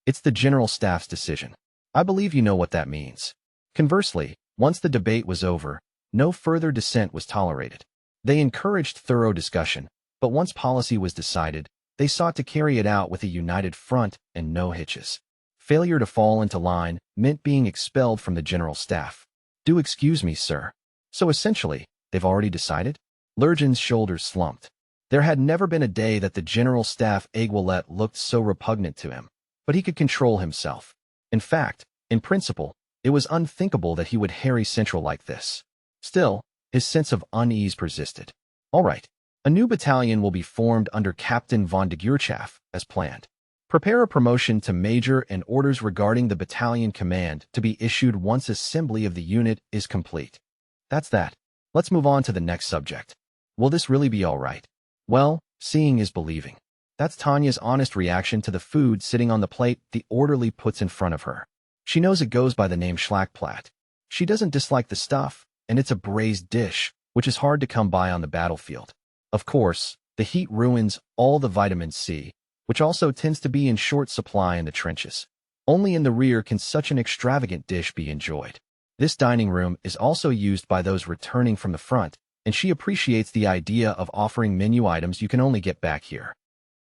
It's the general staff's decision. I believe you know what that means. Conversely, once the debate was over, no further dissent was tolerated. They encouraged thorough discussion, but once policy was decided, they sought to carry it out with a united front and no hitches. Failure to fall into line meant being expelled from the general staff. Do excuse me, sir. So essentially, they've already decided? Lergen's shoulders slumped. There had never been a day that the general staff Aiguillette looked so repugnant to him, but he could control himself. In fact, in principle, it was unthinkable that he would harry Central like this. Still, his sense of unease persisted. Alright, a new battalion will be formed under Captain von de Geerchaff, as planned. Prepare a promotion to Major and orders regarding the battalion command to be issued once assembly of the unit is complete. That's that. Let's move on to the next subject. Will this really be alright? Well, seeing is believing. That's Tanya's honest reaction to the food sitting on the plate the orderly puts in front of her. She knows it goes by the name Schlackplatt. She doesn't dislike the stuff, and it's a braised dish, which is hard to come by on the battlefield. Of course, the heat ruins all the vitamin C, which also tends to be in short supply in the trenches. Only in the rear can such an extravagant dish be enjoyed. This dining room is also used by those returning from the front, and she appreciates the idea of offering menu items you can only get back here.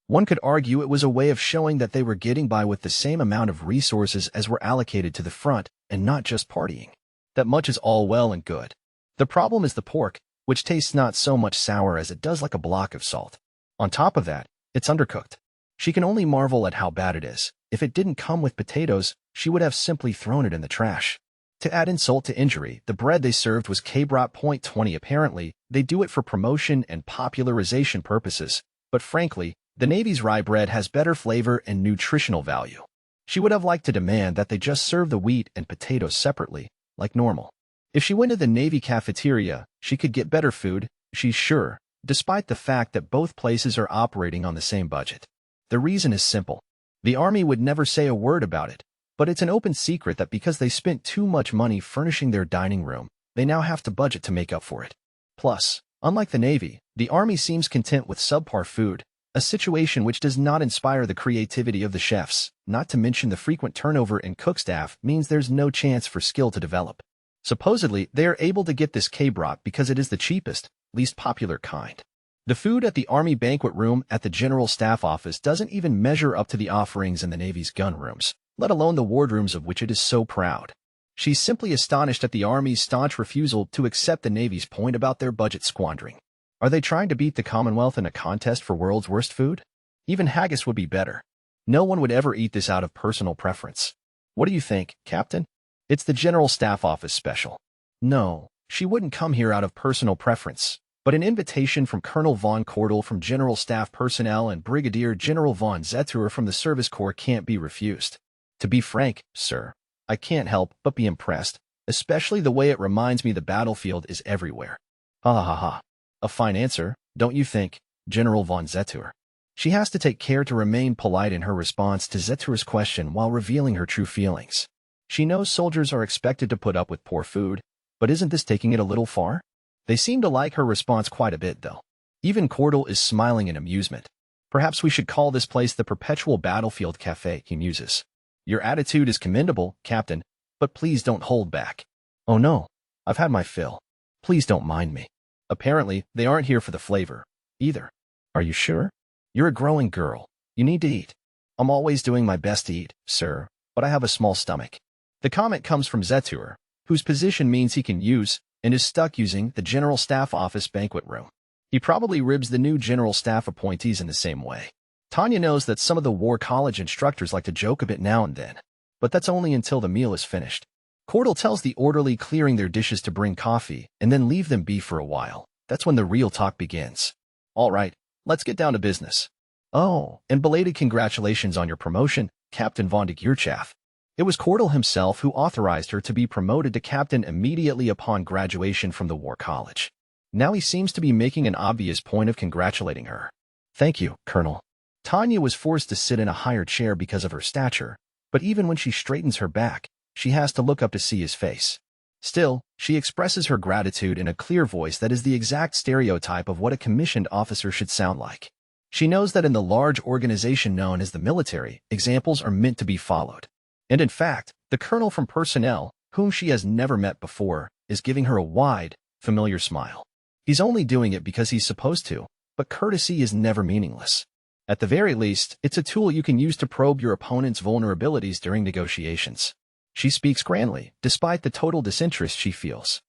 One could argue it was a way of showing that they were getting by with the same amount of resources as were allocated to the front and not just partying. That much is all well and good. The problem is the pork, which tastes not so much sour as it does like a block of salt. On top of that, it's undercooked. She can only marvel at how bad it is. If it didn't come with potatoes, she would have simply thrown it in the trash. To add insult to injury, the bread they served was K-Brat.20. Apparently, they do it for promotion and popularization purposes, but frankly, the Navy's rye bread has better flavor and nutritional value. She would have liked to demand that they just serve the wheat and potatoes separately, like normal. If she went to the Navy cafeteria, she could get better food, she's sure, despite the fact that both places are operating on the same budget. The reason is simple. The Army would never say a word about it, but it's an open secret that because they spent too much money furnishing their dining room, they now have to budget to make up for it. Plus, unlike the Navy, the Army seems content with subpar food, a situation which does not inspire the creativity of the chefs, not to mention the frequent turnover in cook staff means there's no chance for skill to develop. Supposedly, they are able to get this K-Brat because it is the cheapest, least popular kind. The food at the Army banquet room at the General Staff Office doesn't even measure up to the offerings in the Navy's gun rooms, let alone the wardrooms of which it is so proud. She's simply astonished at the Army's staunch refusal to accept the Navy's point about their budget squandering. Are they trying to beat the Commonwealth in a contest for world's worst food? Even haggis would be better. No one would ever eat this out of personal preference. What do you think, Captain? It's the General Staff Office special. No, she wouldn't come here out of personal preference, but an invitation from Colonel von Cordel from General Staff Personnel and Brigadier General von Zetuer from the Service Corps can't be refused. To be frank, sir, I can't help but be impressed, especially the way it reminds me the battlefield is everywhere. Ha ha ha ha. A fine answer, don't you think, General von Zetuer? She has to take care to remain polite in her response to Zetuer's question while revealing her true feelings. She knows soldiers are expected to put up with poor food, but isn't this taking it a little far? They seem to like her response quite a bit, though. Even Cordel is smiling in amusement. Perhaps we should call this place the Perpetual Battlefield Cafe, he muses. Your attitude is commendable, Captain, but please don't hold back. Oh no, I've had my fill. Please don't mind me. Apparently, they aren't here for the flavor, either. Are you sure? You're a growing girl. You need to eat. I'm always doing my best to eat, sir, but I have a small stomach. The comment comes from Zetuer, whose position means he can use, and is stuck using, the General Staff Office banquet room. He probably ribs the new General Staff appointees in the same way. Tanya knows that some of the War College instructors like to joke a bit now and then, but that's only until the meal is finished. Cordel tells the orderly clearing their dishes to bring coffee and then leave them be for a while. That's when the real talk begins. All right, let's get down to business. Oh, and belated congratulations on your promotion, Captain von de Geerchaff. It was Cordel himself who authorized her to be promoted to captain immediately upon graduation from the War College. Now he seems to be making an obvious point of congratulating her. Thank you, Colonel. Tanya was forced to sit in a higher chair because of her stature, but even when she straightens her back, she has to look up to see his face. Still, she expresses her gratitude in a clear voice that is the exact stereotype of what a commissioned officer should sound like. She knows that in the large organization known as the military, examples are meant to be followed. And in fact, the colonel from personnel, whom she has never met before, is giving her a wide, familiar smile. He's only doing it because he's supposed to, but courtesy is never meaningless. At the very least, it's a tool you can use to probe your opponent's vulnerabilities during negotiations. She speaks grandly, despite the total disinterest she feels.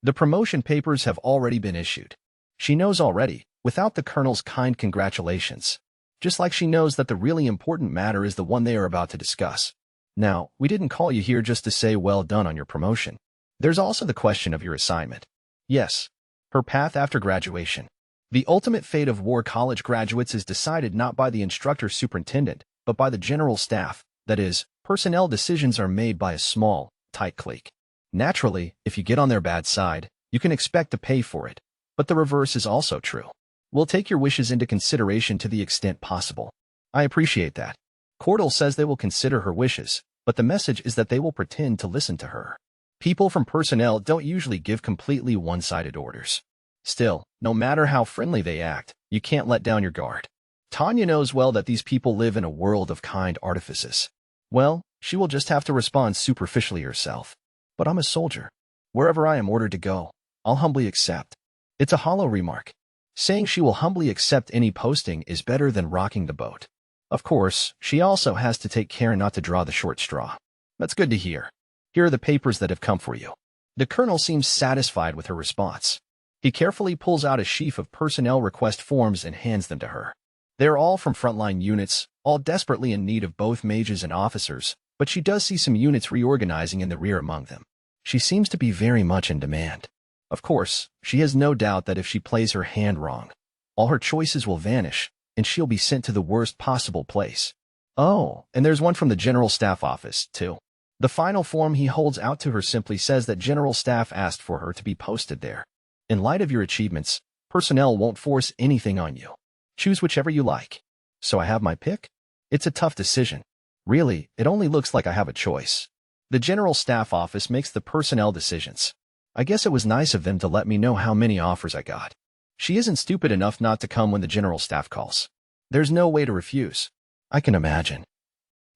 The promotion papers have already been issued. She knows already, without the colonel's kind congratulations. Just like she knows that the really important matter is the one they are about to discuss. Now, we didn't call you here just to say well done on your promotion. There's also the question of your assignment. Yes, her path after graduation. The ultimate fate of war college graduates is decided not by the instructor superintendent, but by the general staff. That is, personnel decisions are made by a small, tight clique. Naturally, if you get on their bad side, you can expect to pay for it, but the reverse is also true. We'll take your wishes into consideration to the extent possible. I appreciate that. Cordell says they will consider her wishes, but the message is that they will pretend to listen to her. People from personnel don't usually give completely one-sided orders. Still, no matter how friendly they act, you can't let down your guard. Tanya knows well that these people live in a world of kind artifices. Well, she will just have to respond superficially herself. But I'm a soldier. Wherever I am ordered to go, I'll humbly accept. It's a hollow remark. Saying she will humbly accept any posting is better than rocking the boat. Of course, she also has to take care not to draw the short straw. That's good to hear. Here are the papers that have come for you. The colonel seems satisfied with her response. He carefully pulls out a sheaf of personnel request forms and hands them to her. They're all from frontline units, all desperately in need of both mages and officers, but she does see some units reorganizing in the rear among them. She seems to be very much in demand. Of course, she has no doubt that if she plays her hand wrong, all her choices will vanish, and she'll be sent to the worst possible place. Oh, and there's one from the General Staff Office, too. The final form he holds out to her simply says that General Staff asked for her to be posted there. In light of your achievements, personnel won't force anything on you. Choose whichever you like. So I have my pick? It's a tough decision. Really, it only looks like I have a choice. The General Staff Office makes the personnel decisions. I guess it was nice of them to let me know how many offers I got. She isn't stupid enough not to come when the General Staff calls. There's no way to refuse. I can imagine.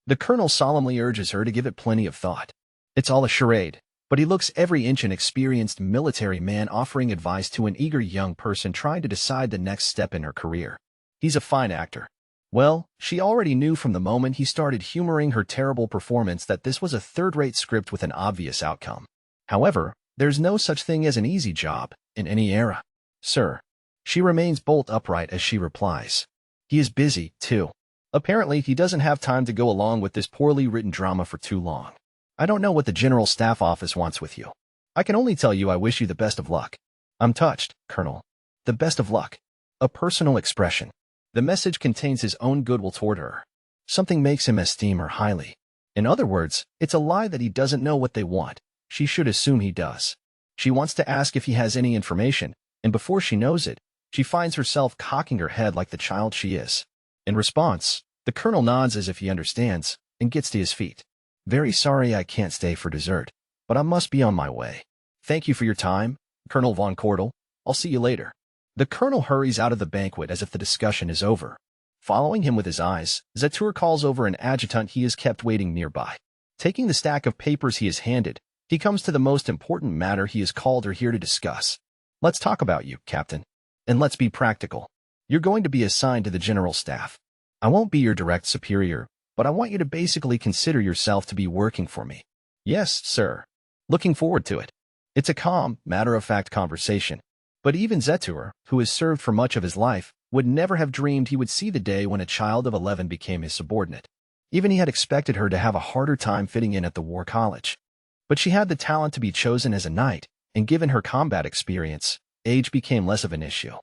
The colonel solemnly urges her to give it plenty of thought. It's all a charade, but he looks every inch an experienced military man offering advice to an eager young person trying to decide the next step in her career. He's a fine actor. Well, she already knew from the moment he started humoring her terrible performance that this was a third-rate script with an obvious outcome. However, there's no such thing as an easy job in any era. Sir. She remains bolt upright as she replies. He is busy, too. Apparently, he doesn't have time to go along with this poorly written drama for too long. I don't know what the General Staff Office wants with you. I can only tell you I wish you the best of luck. I'm touched, Colonel. The best of luck. A personal expression. The message contains his own goodwill toward her. Something makes him esteem her highly. In other words, it's a lie that he doesn't know what they want. She should assume he does. She wants to ask if he has any information, and before she knows it, she finds herself cocking her head like the child she is. In response, the colonel nods as if he understands, and gets to his feet. Very sorry I can't stay for dessert, but I must be on my way. Thank you for your time, Colonel von Cordell. I'll see you later. The colonel hurries out of the banquet as if the discussion is over. Following him with his eyes, Zetur calls over an adjutant he has kept waiting nearby. Taking the stack of papers he is handed, he comes to the most important matter he has called her here to discuss. Let's talk about you, Captain. And let's be practical. You're going to be assigned to the General Staff. I won't be your direct superior, but I want you to basically consider yourself to be working for me. Yes, sir. Looking forward to it. It's a calm, matter-of-fact conversation. But even Zetur, who has served for much of his life, would never have dreamed he would see the day when a child of 11 became his subordinate. Even he had expected her to have a harder time fitting in at the war college. But she had the talent to be chosen as a knight, and given her combat experience, age became less of an issue.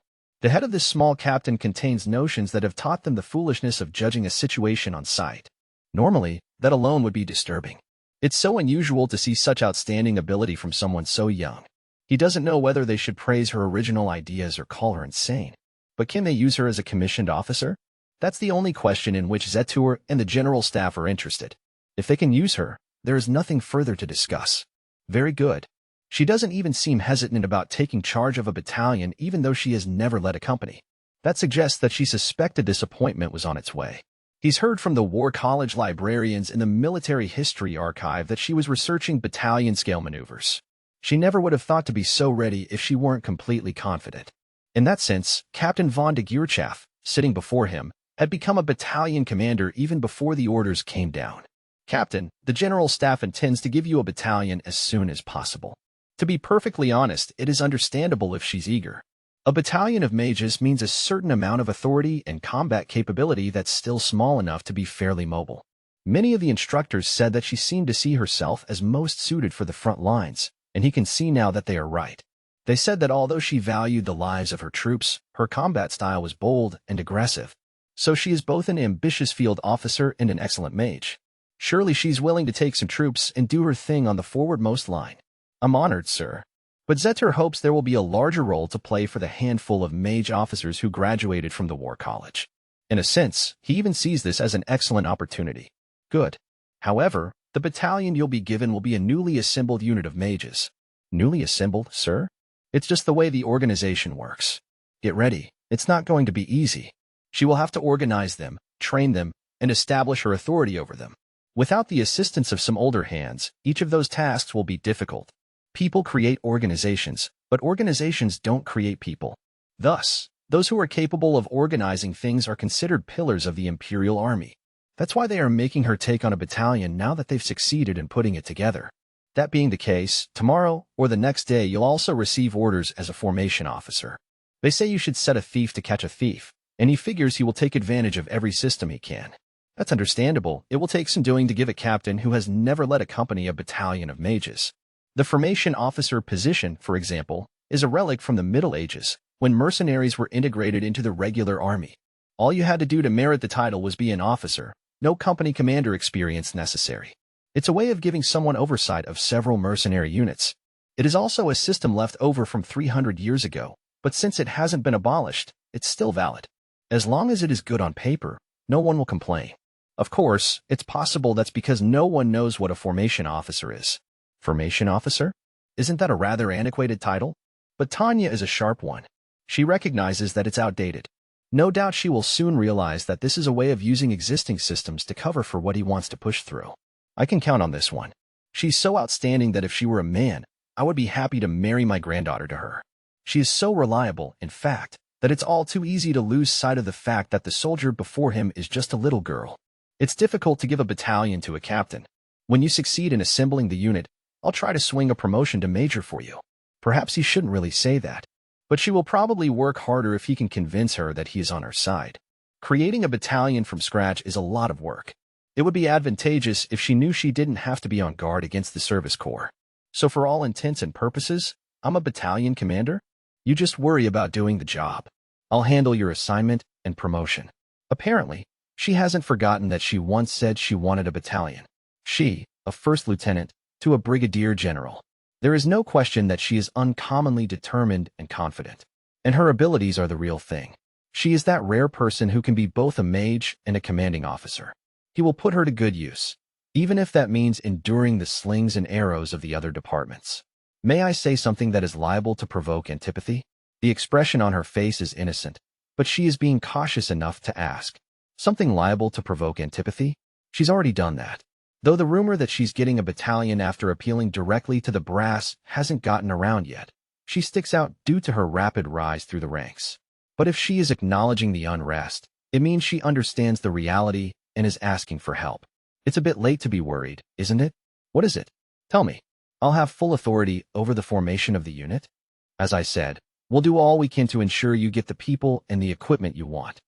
The head of this small captain contains notions that have taught them the foolishness of judging a situation on sight. Normally, that alone would be disturbing. It's so unusual to see such outstanding ability from someone so young. He doesn't know whether they should praise her original ideas or call her insane. But can they use her as a commissioned officer? That's the only question in which Zetur and the General Staff are interested. If they can use her, there is nothing further to discuss. Very good. She doesn't even seem hesitant about taking charge of a battalion even though she has never led a company. That suggests that she suspected this appointment was on its way. He's heard from the War College librarians in the Military History Archive that she was researching battalion-scale maneuvers. She never would have thought to be so ready if she weren't completely confident. In that sense, Captain von de Geerchaff, sitting before him, had become a battalion commander even before the orders came down. Captain, the General Staff intends to give you a battalion as soon as possible. To be perfectly honest, it is understandable if she's eager. A battalion of mages means a certain amount of authority and combat capability that's still small enough to be fairly mobile. Many of the instructors said that she seemed to see herself as most suited for the front lines, and he can see now that they are right. They said that although she valued the lives of her troops, her combat style was bold and aggressive. So she is both an ambitious field officer and an excellent mage. Surely she's willing to take some troops and do her thing on the forwardmost line. I'm honored, sir. But Zeter hopes there will be a larger role to play for the handful of mage officers who graduated from the War College. In a sense, he even sees this as an excellent opportunity. Good. However, the battalion you'll be given will be a newly assembled unit of mages. Newly assembled, sir? It's just the way the organization works. Get ready. It's not going to be easy. She will have to organize them, train them, and establish her authority over them. Without the assistance of some older hands, each of those tasks will be difficult. People create organizations, but organizations don't create people. Thus, those who are capable of organizing things are considered pillars of the Imperial Army. That's why they are making her take on a battalion now that they've succeeded in putting it together. That being the case, tomorrow or the next day you'll also receive orders as a formation officer. They say you should set a thief to catch a thief, and he figures he will take advantage of every system he can. That's understandable. It will take some doing to give a captain who has never led a company a battalion of mages. The formation officer position, for example, is a relic from the Middle Ages, when mercenaries were integrated into the regular army. All you had to do to merit the title was be an officer, no company commander experience necessary. It's a way of giving someone oversight of several mercenary units. It is also a system left over from 300 years ago, but since it hasn't been abolished, it's still valid. As long as it is good on paper, no one will complain. Of course, it's possible that's because no one knows what a formation officer is. Formation officer? Isn't that a rather antiquated title? But Tanya is a sharp one. She recognizes that it's outdated. No doubt she will soon realize that this is a way of using existing systems to cover for what he wants to push through. I can count on this one. She's so outstanding that if she were a man, I would be happy to marry my granddaughter to her. She is so reliable, in fact, that it's all too easy to lose sight of the fact that the soldier before him is just a little girl. It's difficult to give a battalion to a captain. When you succeed in assembling the unit, I'll try to swing a promotion to major for you. Perhaps he shouldn't really say that, but she will probably work harder if he can convince her that he is on her side. Creating a battalion from scratch is a lot of work. It would be advantageous if she knew she didn't have to be on guard against the service corps. So for all intents and purposes, I'm a battalion commander? You just worry about doing the job. I'll handle your assignment and promotion. Apparently, she hasn't forgotten that she once said she wanted a battalion. She, a first lieutenant, to a brigadier general. There is no question that she is uncommonly determined and confident. And her abilities are the real thing. She is that rare person who can be both a mage and a commanding officer. He will put her to good use, even if that means enduring the slings and arrows of the other departments. May I say something that is liable to provoke antipathy? The expression on her face is innocent, but she is being cautious enough to ask. Something liable to provoke antipathy? She's already done that. Though the rumor that she's getting a battalion after appealing directly to the brass hasn't gotten around yet, she sticks out due to her rapid rise through the ranks. But if she is acknowledging the unrest, it means she understands the reality and is asking for help. It's a bit late to be worried, isn't it? What is it? Tell me. I'll have full authority over the formation of the unit. As I said, we'll do all we can to ensure you get the people and the equipment you want.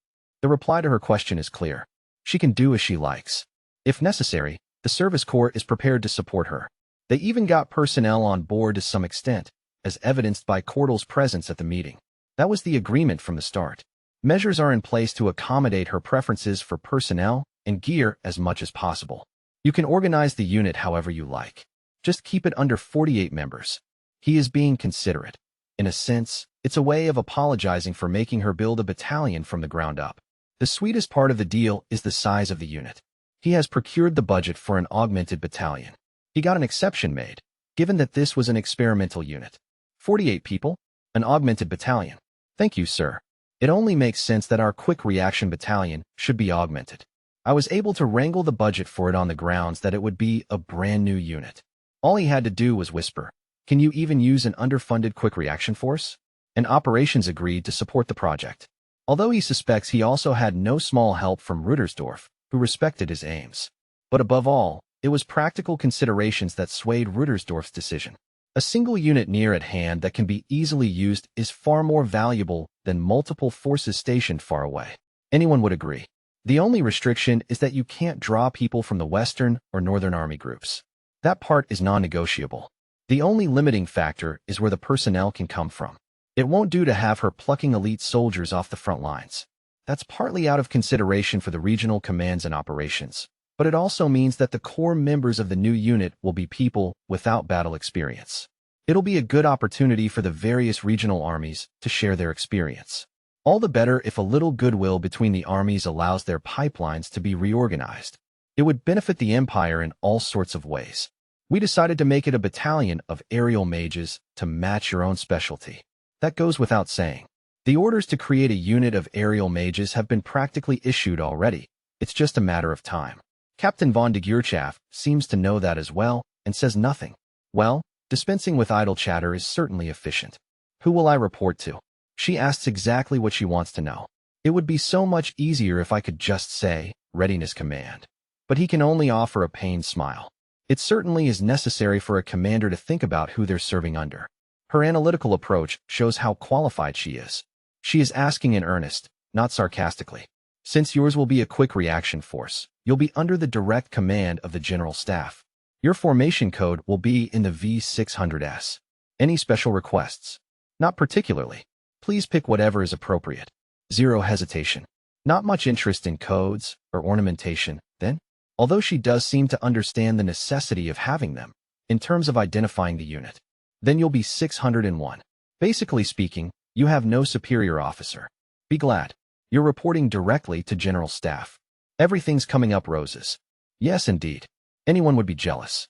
The reply to her question is clear. She can do as she likes. If necessary, the service corps is prepared to support her. They even got personnel on board to some extent, as evidenced by Cordell's presence at the meeting. That was the agreement from the start. Measures are in place to accommodate her preferences for personnel and gear as much as possible. You can organize the unit however you like. Just keep it under 48 members. He is being considerate. In a sense, it's a way of apologizing for making her build a battalion from the ground up. The sweetest part of the deal is the size of the unit. He has procured the budget for an augmented battalion. He got an exception made, given that this was an experimental unit. 48 people? An augmented battalion. Thank you, sir. It only makes sense that our quick reaction battalion should be augmented. I was able to wrangle the budget for it on the grounds that it would be a brand new unit. All he had to do was whisper, "Can you even use an underfunded quick reaction force?" And operations agreed to support the project. Although he suspects he also had no small help from Ruttersdorf, who respected his aims. But above all, it was practical considerations that swayed Ruttersdorf's decision. A single unit near at hand that can be easily used is far more valuable than multiple forces stationed far away. Anyone would agree. The only restriction is that you can't draw people from the Western or Northern Army groups. That part is non-negotiable. The only limiting factor is where the personnel can come from. It won't do to have her plucking elite soldiers off the front lines. That's partly out of consideration for the regional commands and operations, but it also means that the core members of the new unit will be people without battle experience. It'll be a good opportunity for the various regional armies to share their experience. All the better if a little goodwill between the armies allows their pipelines to be reorganized. It would benefit the Empire in all sorts of ways. We decided to make it a battalion of aerial mages to match your own specialty. That goes without saying. The orders to create a unit of aerial mages have been practically issued already. It's just a matter of time. Captain von de Geerchaff seems to know that as well and says nothing. Well, dispensing with idle chatter is certainly efficient. Who will I report to? She asks exactly what she wants to know. It would be so much easier if I could just say, Readiness Command. But he can only offer a pained smile. It certainly is necessary for a commander to think about who they're serving under. Her analytical approach shows how qualified she is. She is asking in earnest, not sarcastically. Since yours will be a quick reaction force, you'll be under the direct command of the General Staff. Your formation code will be in the V600S. Any special requests? Not particularly. Please pick whatever is appropriate. Zero hesitation. Not much interest in codes or ornamentation, then? Although she does seem to understand the necessity of having them, in terms of identifying the unit. Then you'll be 601. Basically speaking, you have no superior officer. Be glad. You're reporting directly to General Staff. Everything's coming up roses. Yes, indeed. Anyone would be jealous.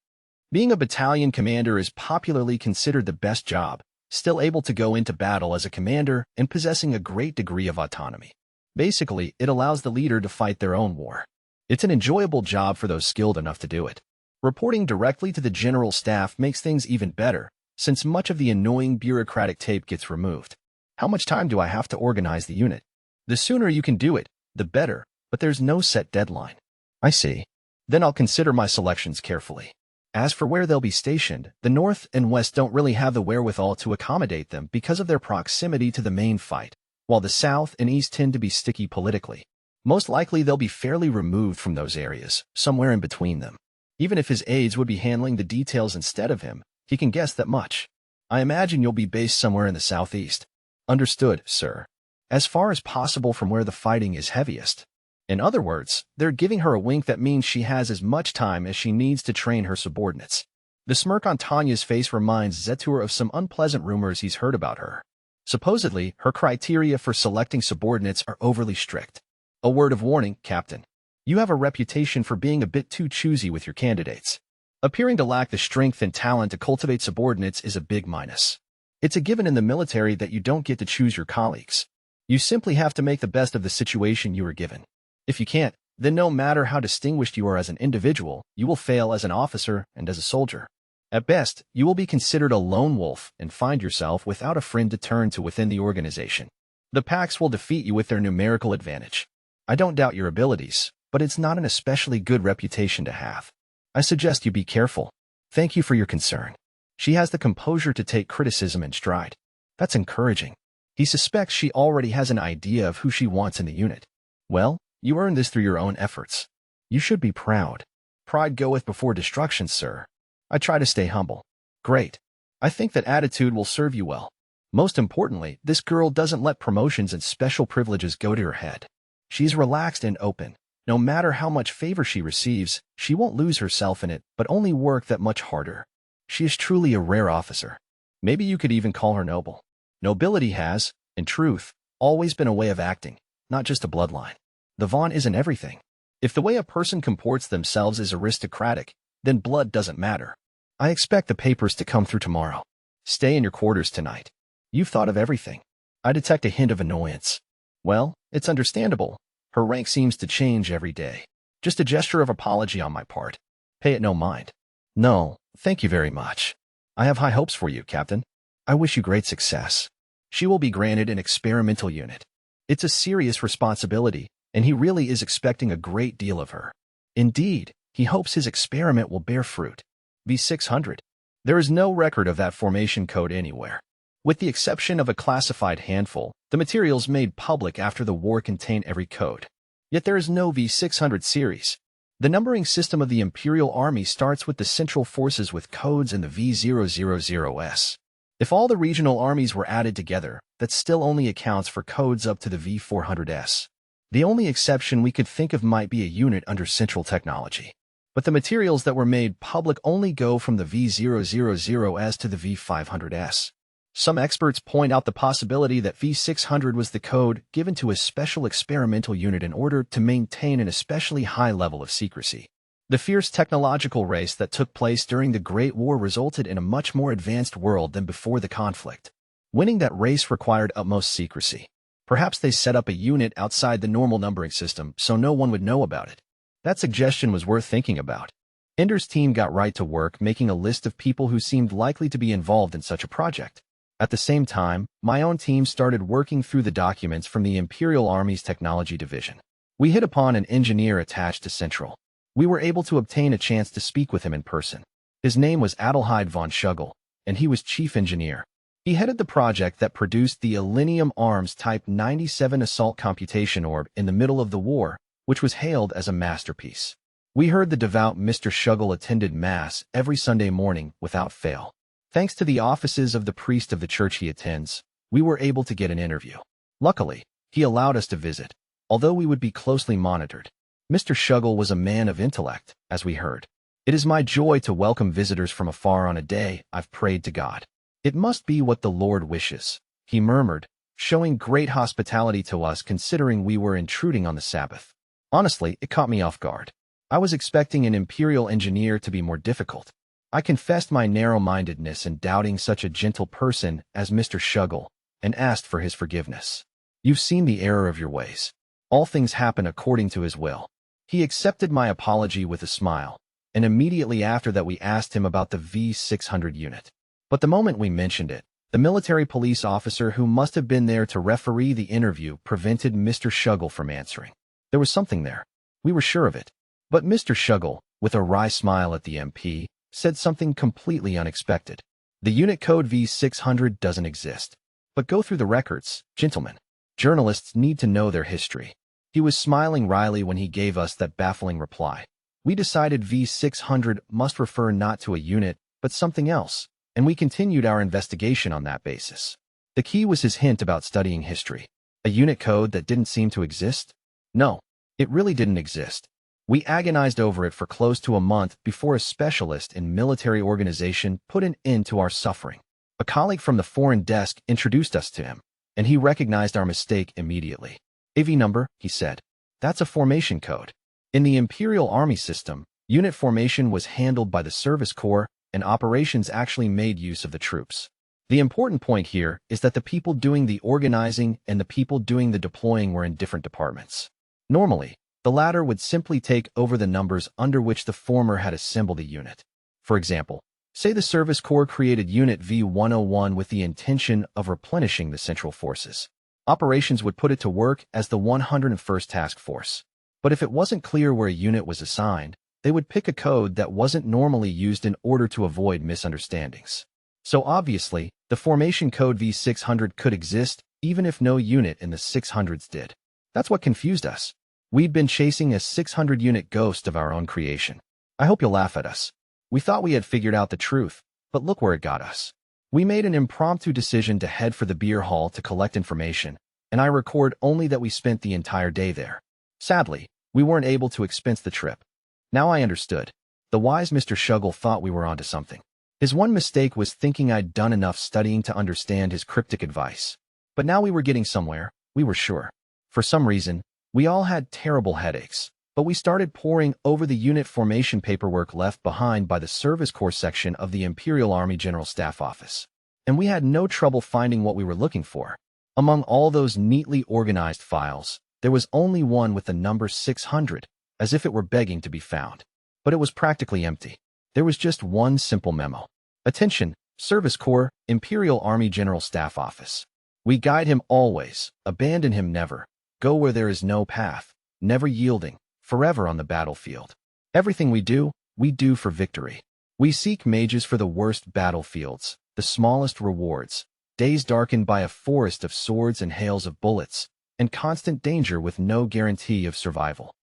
Being a battalion commander is popularly considered the best job, still able to go into battle as a commander and possessing a great degree of autonomy. Basically, it allows the leader to fight their own war. It's an enjoyable job for those skilled enough to do it. Reporting directly to the General Staff makes things even better, since much of the annoying bureaucratic tape gets removed. How much time do I have to organize the unit? The sooner you can do it, the better, but there's no set deadline. I see. Then I'll consider my selections carefully. As for where they'll be stationed, the North and West don't really have the wherewithal to accommodate them because of their proximity to the main fight, while the South and East tend to be sticky politically. Most likely they'll be fairly removed from those areas, somewhere in between them. Even if his aides would be handling the details instead of him, he can guess that much. I imagine you'll be based somewhere in the southeast. Understood, sir. As far as possible from where the fighting is heaviest. In other words, they're giving her a wink that means she has as much time as she needs to train her subordinates. The smirk on Tanya's face reminds Zetur of some unpleasant rumors he's heard about her. Supposedly, her criteria for selecting subordinates are overly strict. A word of warning, Captain. You have a reputation for being a bit too choosy with your candidates. Appearing to lack the strength and talent to cultivate subordinates is a big minus. It's a given in the military that you don't get to choose your colleagues. You simply have to make the best of the situation you are given. If you can't, then no matter how distinguished you are as an individual, you will fail as an officer and as a soldier. At best, you will be considered a lone wolf and find yourself without a friend to turn to within the organization. The packs will defeat you with their numerical advantage. I don't doubt your abilities, but it's not an especially good reputation to have. I suggest you be careful. Thank you for your concern. She has the composure to take criticism in stride. That's encouraging. He suspects she already has an idea of who she wants in the unit. Well, you earned this through your own efforts. You should be proud. Pride goeth before destruction, sir. I try to stay humble. Great. I think that attitude will serve you well. Most importantly, this girl doesn't let promotions and special privileges go to her head. She's relaxed and open. No matter how much favor she receives, she won't lose herself in it, but only work that much harder. She is truly a rare officer. Maybe you could even call her noble. Nobility has, in truth, always been a way of acting, not just a bloodline. The Vaughn isn't everything. If the way a person comports themselves is aristocratic, then blood doesn't matter. I expect the papers to come through tomorrow. Stay in your quarters tonight. You've thought of everything. I detect a hint of annoyance. Well, it's understandable. Her rank seems to change every day. Just a gesture of apology on my part. Pay it no mind. No, thank you very much. I have high hopes for you, Captain. I wish you great success. She will be granted an experimental unit. It's a serious responsibility, and he really is expecting a great deal of her. Indeed, he hopes his experiment will bear fruit. V600. There is no record of that formation code anywhere. With the exception of a classified handful, the materials made public after the war contain every code. Yet there is no V600 series. The numbering system of the Imperial Army starts with the Central Forces with codes in the V000S. If all the regional armies were added together, that still only accounts for codes up to the V400S. The only exception we could think of might be a unit under Central Technology. But the materials that were made public only go from the V000S to the V500S. Some experts point out the possibility that V600 was the code given to a special experimental unit in order to maintain an especially high level of secrecy. The fierce technological race that took place during the Great War resulted in a much more advanced world than before the conflict. Winning that race required utmost secrecy. Perhaps they set up a unit outside the normal numbering system so no one would know about it. That suggestion was worth thinking about. Ender's team got right to work making a list of people who seemed likely to be involved in such a project. At the same time, my own team started working through the documents from the Imperial Army's Technology Division. We hit upon an engineer attached to Central. We were able to obtain a chance to speak with him in person. His name was Adelheid von Schugel, and he was chief engineer. He headed the project that produced the Elenium Arms Type 97 assault computation orb in the middle of the war, which was hailed as a masterpiece. We heard the devout Mr. Schugel attended Mass every Sunday morning without fail. Thanks to the offices of the priest of the church he attends, we were able to get an interview. Luckily, he allowed us to visit, although we would be closely monitored. Mr. Schugel was a man of intellect, as we heard. It is my joy to welcome visitors from afar on a day I've prayed to God. It must be what the Lord wishes, he murmured, showing great hospitality to us considering we were intruding on the Sabbath. Honestly, it caught me off guard. I was expecting an Imperial engineer to be more difficult. I confessed my narrow-mindedness in doubting such a gentle person as Mr. Schugel, and asked for his forgiveness. You've seen the error of your ways. All things happen according to his will. He accepted my apology with a smile, and immediately after that we asked him about the V600 unit. But the moment we mentioned it, the military police officer who must have been there to referee the interview prevented Mr. Schugel from answering. There was something there. We were sure of it. But Mr. Schugel, with a wry smile at the MP, said something completely unexpected. The unit code V600 doesn't exist. But go through the records, gentlemen. Journalists need to know their history. He was smiling wryly when he gave us that baffling reply. We decided V600 must refer not to a unit, but something else, and we continued our investigation on that basis. The key was his hint about studying history. A unit code that didn't seem to exist? No, it really didn't exist. We agonized over it for close to a month before a specialist in military organization put an end to our suffering. A colleague from the foreign desk introduced us to him, and he recognized our mistake immediately. AV number, he said. That's a formation code. In the Imperial Army system, unit formation was handled by the Service Corps, and operations actually made use of the troops. The important point here is that the people doing the organizing and the people doing the deploying were in different departments. Normally, the latter would simply take over the numbers under which the former had assembled a unit. For example, say the Service Corps created Unit V101 with the intention of replenishing the Central Forces. Operations would put it to work as the 101st Task Force. But if it wasn't clear where a unit was assigned, they would pick a code that wasn't normally used in order to avoid misunderstandings. So obviously, the formation code V600 could exist even if no unit in the 600s did. That's what confused us. We'd been chasing a 600-unit ghost of our own creation. I hope you'll laugh at us. We thought we had figured out the truth, but look where it got us. We made an impromptu decision to head for the beer hall to collect information, and I record only that we spent the entire day there. Sadly, we weren't able to expense the trip. Now I understood. The wise Mr. Schugel thought we were onto something. His one mistake was thinking I'd done enough studying to understand his cryptic advice. But now we were getting somewhere, we were sure. For some reason, we all had terrible headaches, but we started poring over the unit formation paperwork left behind by the Service Corps section of the Imperial Army General Staff Office. And we had no trouble finding what we were looking for. Among all those neatly organized files, there was only one with the number 600, as if it were begging to be found. But it was practically empty. There was just one simple memo. Attention, Service Corps, Imperial Army General Staff Office. We guide him always, abandon him never. Go where there is no path, never yielding, forever on the battlefield. Everything we do for victory. We seek mages for the worst battlefields, the smallest rewards, days darkened by a forest of swords and hails of bullets, and constant danger with no guarantee of survival.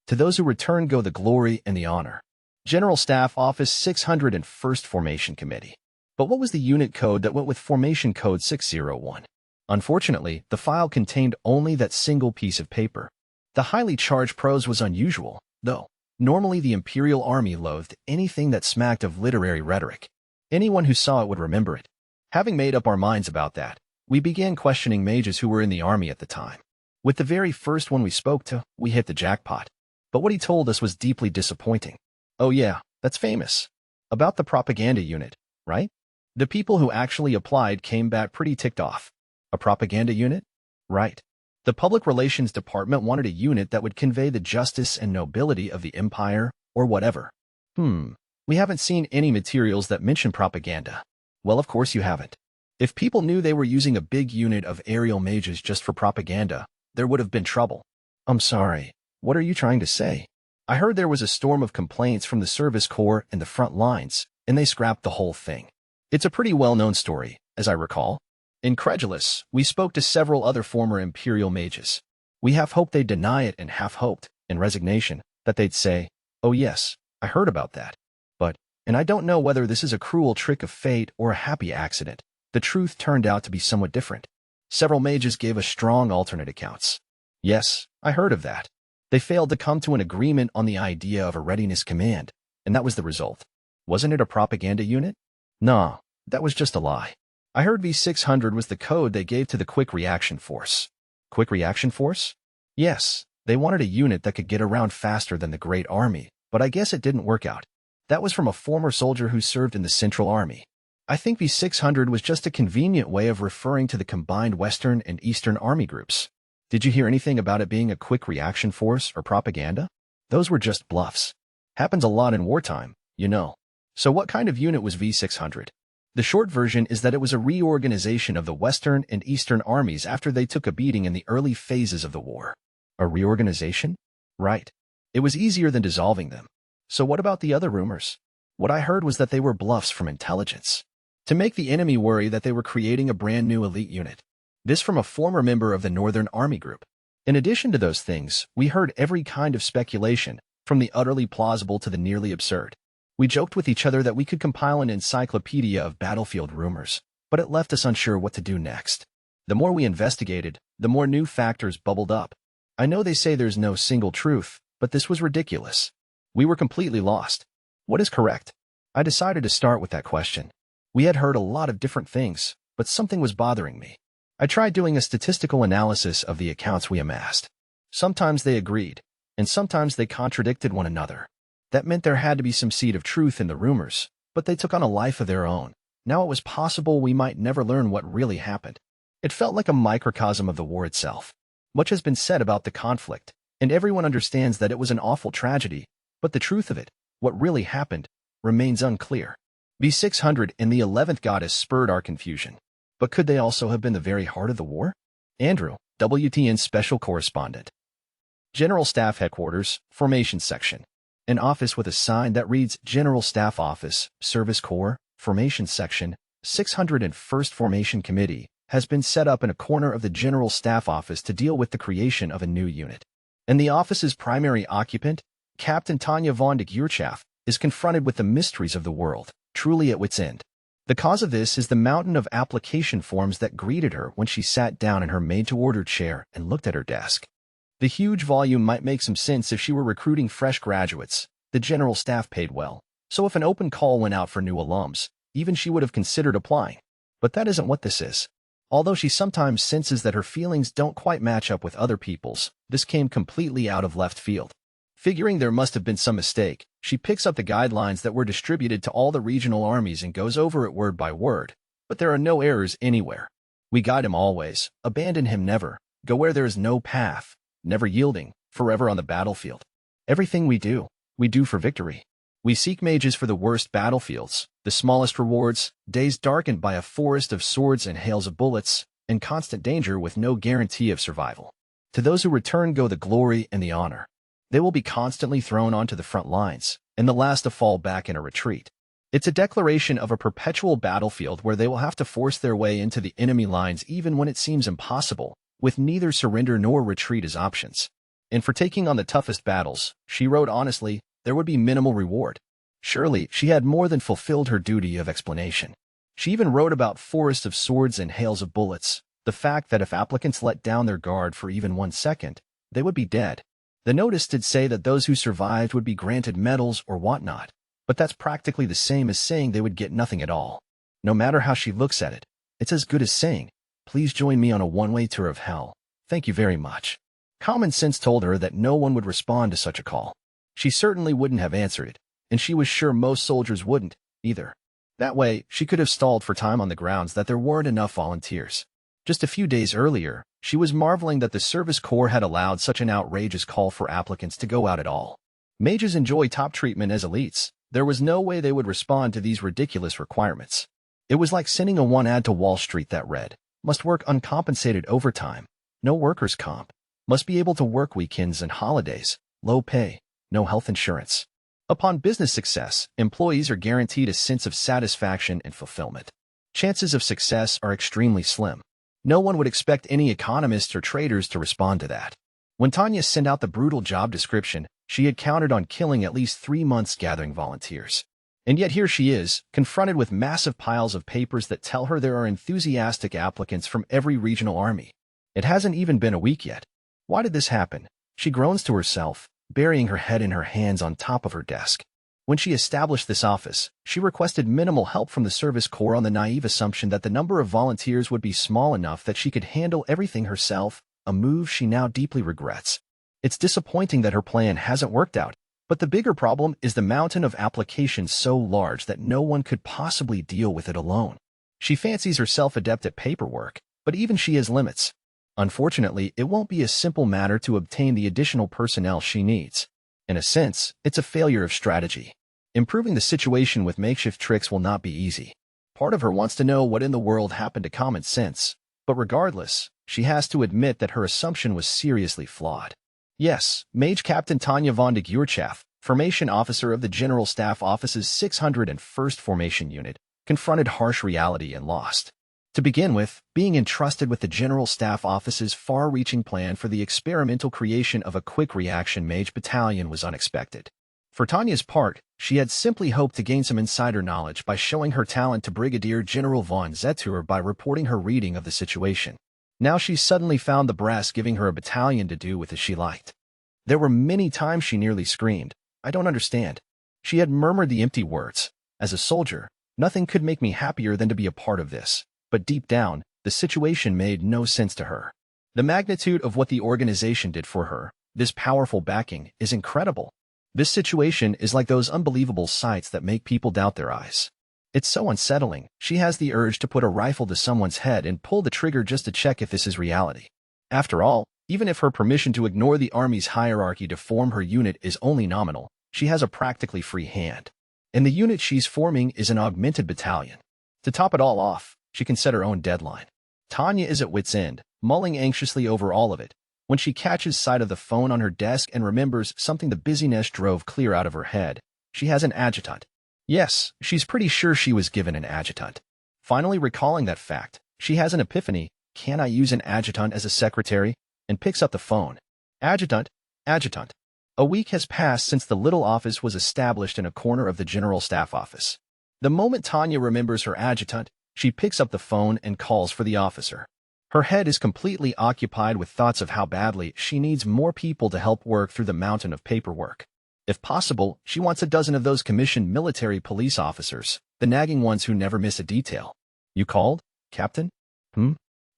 To those who return go the glory and the honor. General Staff Office 601st Formation Committee. But what was the unit code that went with Formation Code 601? Unfortunately, the file contained only that single piece of paper. The highly charged prose was unusual, though. Normally the Imperial Army loathed anything that smacked of literary rhetoric. Anyone who saw it would remember it. Having made up our minds about that, we began questioning mages who were in the army at the time. With the very first one we spoke to, we hit the jackpot. But what he told us was deeply disappointing. Oh yeah, that's famous. About the propaganda unit, right? The people who actually applied came back pretty ticked off. A propaganda unit? Right. The public relations department wanted a unit that would convey the justice and nobility of the empire, or whatever. We haven't seen any materials that mention propaganda. Well, of course you haven't. If people knew they were using a big unit of aerial mages just for propaganda, there would have been trouble. I'm sorry. What are you trying to say? I heard there was a storm of complaints from the service corps and the front lines, and they scrapped the whole thing. It's a pretty well-known story, as I recall. Incredulous, we spoke to several other former Imperial mages. We half hoped they'd deny it and half hoped, in resignation, that they'd say, "Oh yes, I heard about that. And I don't know whether this is a cruel trick of fate or a happy accident. The truth turned out to be somewhat different." Several mages gave us strong alternate accounts. Yes, I heard of that. They failed to come to an agreement on the idea of a readiness command, and that was the result. Wasn't it a propaganda unit? No, that was just a lie. I heard V600 was the code they gave to the Quick Reaction Force. Quick Reaction Force? Yes, they wanted a unit that could get around faster than the Great Army, but I guess it didn't work out. That was from a former soldier who served in the Central Army. I think V600 was just a convenient way of referring to the combined Western and Eastern Army groups. Did you hear anything about it being a quick reaction force or propaganda? Those were just bluffs. Happens a lot in wartime, you know. So what kind of unit was V600? The short version is that it was a reorganization of the Western and Eastern armies after they took a beating in the early phases of the war. A reorganization? Right. It was easier than dissolving them. So what about the other rumors? What I heard was that they were bluffs from intelligence, to make the enemy worry that they were creating a brand new elite unit. This from a former member of the Northern Army Group. In addition to those things, we heard every kind of speculation, from the utterly plausible to the nearly absurd. We joked with each other that we could compile an encyclopedia of battlefield rumors, but it left us unsure what to do next. The more we investigated, the more new factors bubbled up. I know they say there's no single truth, but this was ridiculous. We were completely lost. What is correct? I decided to start with that question. We had heard a lot of different things, but something was bothering me. I tried doing a statistical analysis of the accounts we amassed. Sometimes they agreed, and sometimes they contradicted one another. That meant there had to be some seed of truth in the rumors, but they took on a life of their own. Now it was possible we might never learn what really happened. It felt like a microcosm of the war itself. Much has been said about the conflict, and everyone understands that it was an awful tragedy, but the truth of it, what really happened, remains unclear. V600 and the 11th Goddess spurred our confusion. But could they also have been the very heart of the war? Andrew, WTN Special Correspondent. General Staff Headquarters, Formation Section. An office with a sign that reads General Staff Office, Service Corps, Formation Section, 601st Formation Committee, has been set up in a corner of the General Staff Office to deal with the creation of a new unit. And the office's primary occupant, Captain Tanya von de Geerchaff, is confronted with the mysteries of the world, truly at wit's end. The cause of this is the mountain of application forms that greeted her when she sat down in her made-to-order chair and looked at her desk. The huge volume might make some sense if she were recruiting fresh graduates. The general staff paid well, so if an open call went out for new alums, even she would have considered applying. But that isn't what this is. Although she sometimes senses that her feelings don't quite match up with other people's, this came completely out of left field. Figuring there must have been some mistake, she picks up the guidelines that were distributed to all the regional armies and goes over it word by word. But there are no errors anywhere. We guide him always, abandon him never, go where there is no path, never yielding, forever on the battlefield. Everything we do for victory. We seek mages for the worst battlefields, the smallest rewards, days darkened by a forest of swords and hails of bullets, and constant danger with no guarantee of survival. To those who return go the glory and the honor. They will be constantly thrown onto the front lines, and the last to fall back in a retreat. It's a declaration of a perpetual battlefield where they will have to force their way into the enemy lines even when it seems impossible, with neither surrender nor retreat as options. And for taking on the toughest battles, she wrote honestly, there would be minimal reward. Surely, she had more than fulfilled her duty of explanation. She even wrote about forests of swords and hails of bullets, the fact that if applicants let down their guard for even 1 second, they would be dead. The notice did say that those who survived would be granted medals or whatnot, but that's practically the same as saying they would get nothing at all. No matter how she looks at it, it's as good as saying, please join me on a one-way tour of hell. Thank you very much. Common sense told her that no one would respond to such a call. She certainly wouldn't have answered it, and she was sure most soldiers wouldn't, either. That way, she could have stalled for time on the grounds that there weren't enough volunteers. Just a few days earlier, she was marveling that the Service Corps had allowed such an outrageous call for applicants to go out at all. Mages enjoy top treatment as elites. There was no way they would respond to these ridiculous requirements. It was like sending a one-ad to Wall Street that read, must work uncompensated overtime, no workers' comp, must be able to work weekends and holidays, low pay, no health insurance. Upon business success, employees are guaranteed a sense of satisfaction and fulfillment. Chances of success are extremely slim. No one would expect any economists or traders to respond to that. When Tanya sent out the brutal job description, she had counted on killing at least 3 months gathering volunteers. And yet here she is, confronted with massive piles of papers that tell her there are enthusiastic applicants from every regional army. It hasn't even been a week yet. Why did this happen? She groans to herself, burying her head in her hands on top of her desk. When she established this office, she requested minimal help from the Service Corps on the naive assumption that the number of volunteers would be small enough that she could handle everything herself, a move she now deeply regrets. It's disappointing that her plan hasn't worked out, but the bigger problem is the mountain of applications so large that no one could possibly deal with it alone. She fancies herself adept at paperwork, but even she has limits. Unfortunately, it won't be a simple matter to obtain the additional personnel she needs. In a sense, it's a failure of strategy. Improving the situation with makeshift tricks will not be easy. Part of her wants to know what in the world happened to common sense, but regardless, she has to admit that her assumption was seriously flawed. Yes, Mage Captain Tanya von de Gurchaff, Formation Officer of the General Staff Office's 601st Formation Unit, confronted harsh reality and lost. To begin with, being entrusted with the General Staff Office's far-reaching plan for the experimental creation of a quick-reaction mage battalion was unexpected. For Tanya's part, she had simply hoped to gain some insider knowledge by showing her talent to Brigadier General von Zetur by reporting her reading of the situation. Now she suddenly found the brass giving her a battalion to do with as she liked. There were many times she nearly screamed, I don't understand. She had murmured the empty words, as a soldier, nothing could make me happier than to be a part of this. But deep down, the situation made no sense to her. The magnitude of what the organization did for her, this powerful backing, is incredible. This situation is like those unbelievable sights that make people doubt their eyes. It's so unsettling, she has the urge to put a rifle to someone's head and pull the trigger just to check if this is reality. After all, even if her permission to ignore the Army's hierarchy to form her unit is only nominal, she has a practically free hand. And the unit she's forming is an augmented battalion. To top it all off, she can set her own deadline. Tanya is at wit's end, mulling anxiously over all of it, when she catches sight of the phone on her desk and remembers something the busyness drove clear out of her head. She has an adjutant. Yes, she's pretty sure she was given an adjutant. Finally recalling that fact, she has an epiphany, can I use an adjutant as a secretary? And picks up the phone. Adjutant, adjutant. A week has passed since the little office was established in a corner of the General Staff Office. The moment Tanya remembers her adjutant, she picks up the phone and calls for the officer. Her head is completely occupied with thoughts of how badly she needs more people to help work through the mountain of paperwork. If possible, she wants a dozen of those commissioned military police officers, the nagging ones who never miss a detail. You called, Captain?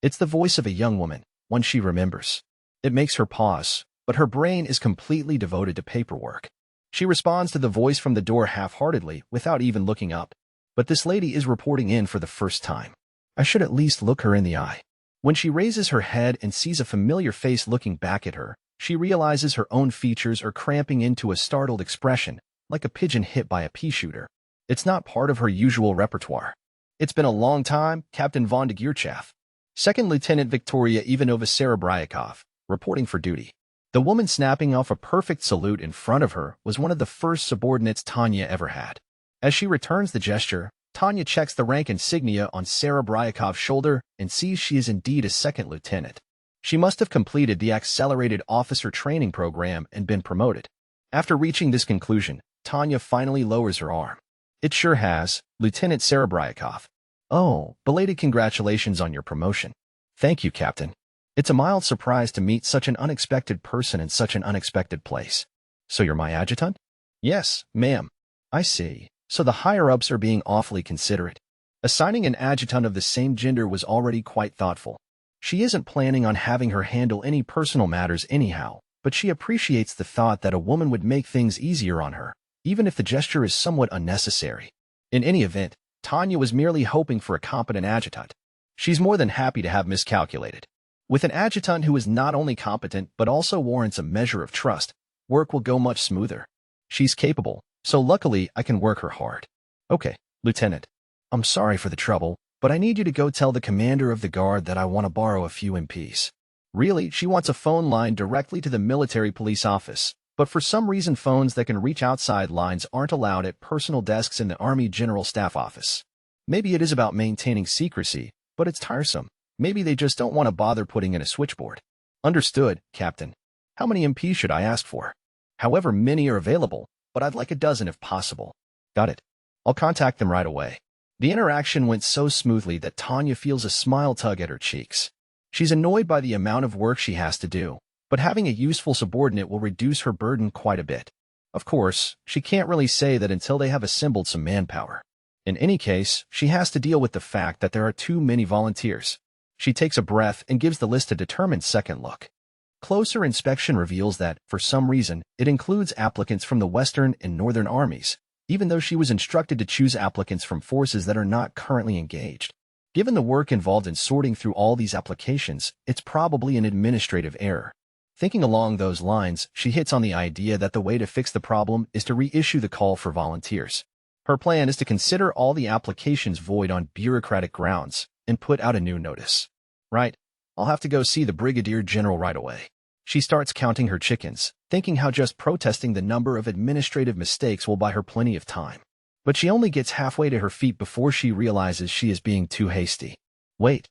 It's the voice of a young woman, one she remembers. It makes her pause, but her brain is completely devoted to paperwork. She responds to the voice from the door half-heartedly, without even looking up. But this lady is reporting in for the first time. I should at least look her in the eye. When she raises her head and sees a familiar face looking back at her, she realizes her own features are cramping into a startled expression, like a pigeon hit by a pea shooter. It's not part of her usual repertoire. It's been a long time, Captain von de Gurchaff. Second Lieutenant Victoria Ivanova Serebryakov, reporting for duty. The woman snapping off a perfect salute in front of her was one of the first subordinates Tanya ever had. As she returns the gesture, Tanya checks the rank insignia on Serebryakov's shoulder and sees she is indeed a second lieutenant. She must have completed the accelerated officer training program and been promoted. After reaching this conclusion, Tanya finally lowers her arm. It sure has, Lieutenant Serebryakov. Oh, belated congratulations on your promotion. Thank you, Captain. It's a mild surprise to meet such an unexpected person in such an unexpected place. So you're my adjutant? Yes, ma'am. I see. So the higher-ups are being awfully considerate. Assigning an adjutant of the same gender was already quite thoughtful. She isn't planning on having her handle any personal matters anyhow, but she appreciates the thought that a woman would make things easier on her, even if the gesture is somewhat unnecessary. In any event, Tanya was merely hoping for a competent adjutant. She's more than happy to have miscalculated. With an adjutant who is not only competent but also warrants a measure of trust, work will go much smoother. She's capable, so luckily I can work her hard. Okay, Lieutenant. I'm sorry for the trouble, but I need you to go tell the commander of the guard that I want to borrow a few MPs. Really, she wants a phone line directly to the military police office, but for some reason phones that can reach outside lines aren't allowed at personal desks in the Army General Staff Office. Maybe it is about maintaining secrecy, but it's tiresome. Maybe they just don't want to bother putting in a switchboard. Understood, Captain. How many MPs should I ask for? However many are available, but I'd like a dozen if possible. Got it. I'll contact them right away. The interaction went so smoothly that Tanya feels a smile tug at her cheeks. She's annoyed by the amount of work she has to do, but having a useful subordinate will reduce her burden quite a bit. Of course, she can't really say that until they have assembled some manpower. In any case, she has to deal with the fact that there are too many volunteers. She takes a breath and gives the list a determined second look. Closer inspection reveals that, for some reason, it includes applicants from the Western and Northern armies, even though she was instructed to choose applicants from forces that are not currently engaged. Given the work involved in sorting through all these applications, it's probably an administrative error. Thinking along those lines, she hits on the idea that the way to fix the problem is to reissue the call for volunteers. Her plan is to consider all the applications void on bureaucratic grounds and put out a new notice. Right, I'll have to go see the Brigadier General right away. She starts counting her chickens, thinking how just protesting the number of administrative mistakes will buy her plenty of time. But she only gets halfway to her feet before she realizes she is being too hasty. Wait,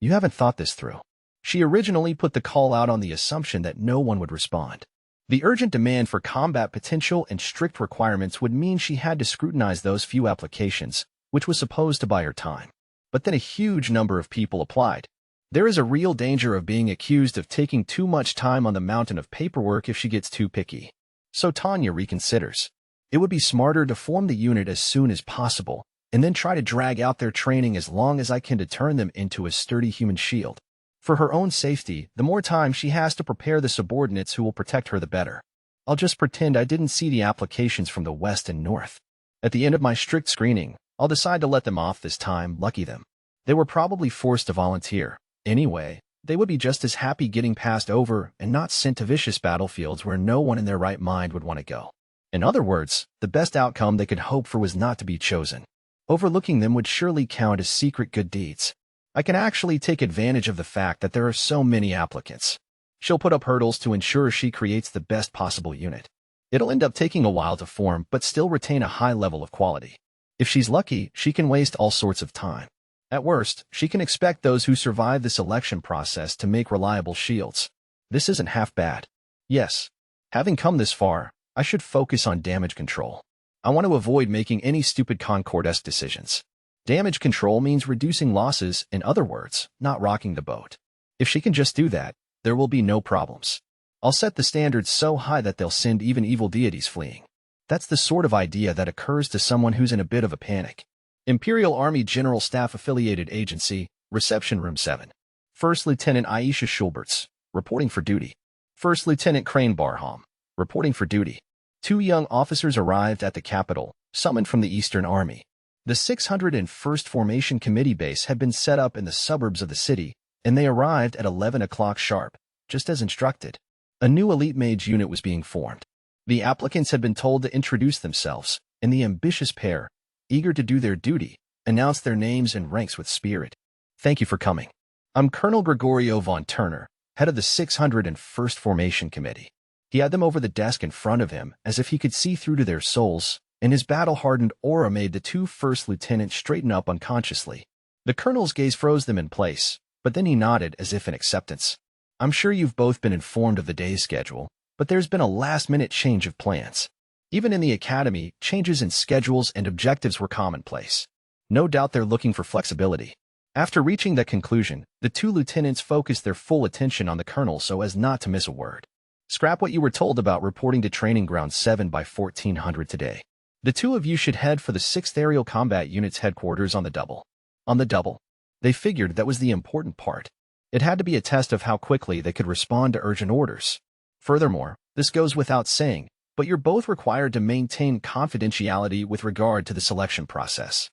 you haven't thought this through. She originally put the call out on the assumption that no one would respond. The urgent demand for combat potential and strict requirements would mean she had to scrutinize those few applications, which was supposed to buy her time. But then a huge number of people applied. There is a real danger of being accused of taking too much time on the mountain of paperwork if she gets too picky. So Tanya reconsiders. It would be smarter to form the unit as soon as possible, and then try to drag out their training as long as I can to turn them into a sturdy human shield. For her own safety, the more time she has to prepare the subordinates who will protect her, the better. I'll just pretend I didn't see the applications from the West and North. At the end of my strict screening, I'll decide to let them off this time, lucky them. They were probably forced to volunteer. Anyway, they would be just as happy getting passed over and not sent to vicious battlefields where no one in their right mind would want to go. In other words, the best outcome they could hope for was not to be chosen. Overlooking them would surely count as secret good deeds. I can actually take advantage of the fact that there are so many applicants. She'll put up hurdles to ensure she creates the best possible unit. It'll end up taking a while to form, but still retain a high level of quality. If she's lucky, she can waste all sorts of time. At worst, she can expect those who survive the selection process to make reliable shields. This isn't half bad. Yes, having come this far, I should focus on damage control. I want to avoid making any stupid Concord-esque decisions. Damage control means reducing losses, in other words, not rocking the boat. If she can just do that, there will be no problems. I'll set the standards so high that they'll send even evil deities fleeing. That's the sort of idea that occurs to someone who's in a bit of a panic. Imperial Army General Staff Affiliated Agency, Reception Room 7. First Lieutenant Aisha Schulberts, reporting for duty. First Lieutenant Crane Barham, reporting for duty. 2 young officers arrived at the capital, summoned from the Eastern Army. The 601st Formation Committee base had been set up in the suburbs of the city, and they arrived at 11 o'clock sharp, just as instructed. A new elite mage unit was being formed. The applicants had been told to introduce themselves, and the ambitious pair, eager to do their duty, announced their names and ranks with spirit. Thank you for coming. I'm Colonel Gregorio von Turner, head of the 601st Formation Committee. He had them over the desk in front of him, as if he could see through to their souls, and his battle-hardened aura made the 2 first lieutenants straighten up unconsciously. The colonel's gaze froze them in place, but then he nodded as if in acceptance. I'm sure you've both been informed of the day's schedule, but there's been a last-minute change of plans. Even in the academy, changes in schedules and objectives were commonplace. No doubt they're looking for flexibility. After reaching that conclusion, the two lieutenants focused their full attention on the colonel so as not to miss a word. Scrap what you were told about reporting to Training Ground 7 by 1400 today. The two of you should head for the 6th Aerial Combat Unit's headquarters on the double. On the double. They figured that was the important part. It had to be a test of how quickly they could respond to urgent orders. Furthermore, this goes without saying, but you're both required to maintain confidentiality with regard to the selection process.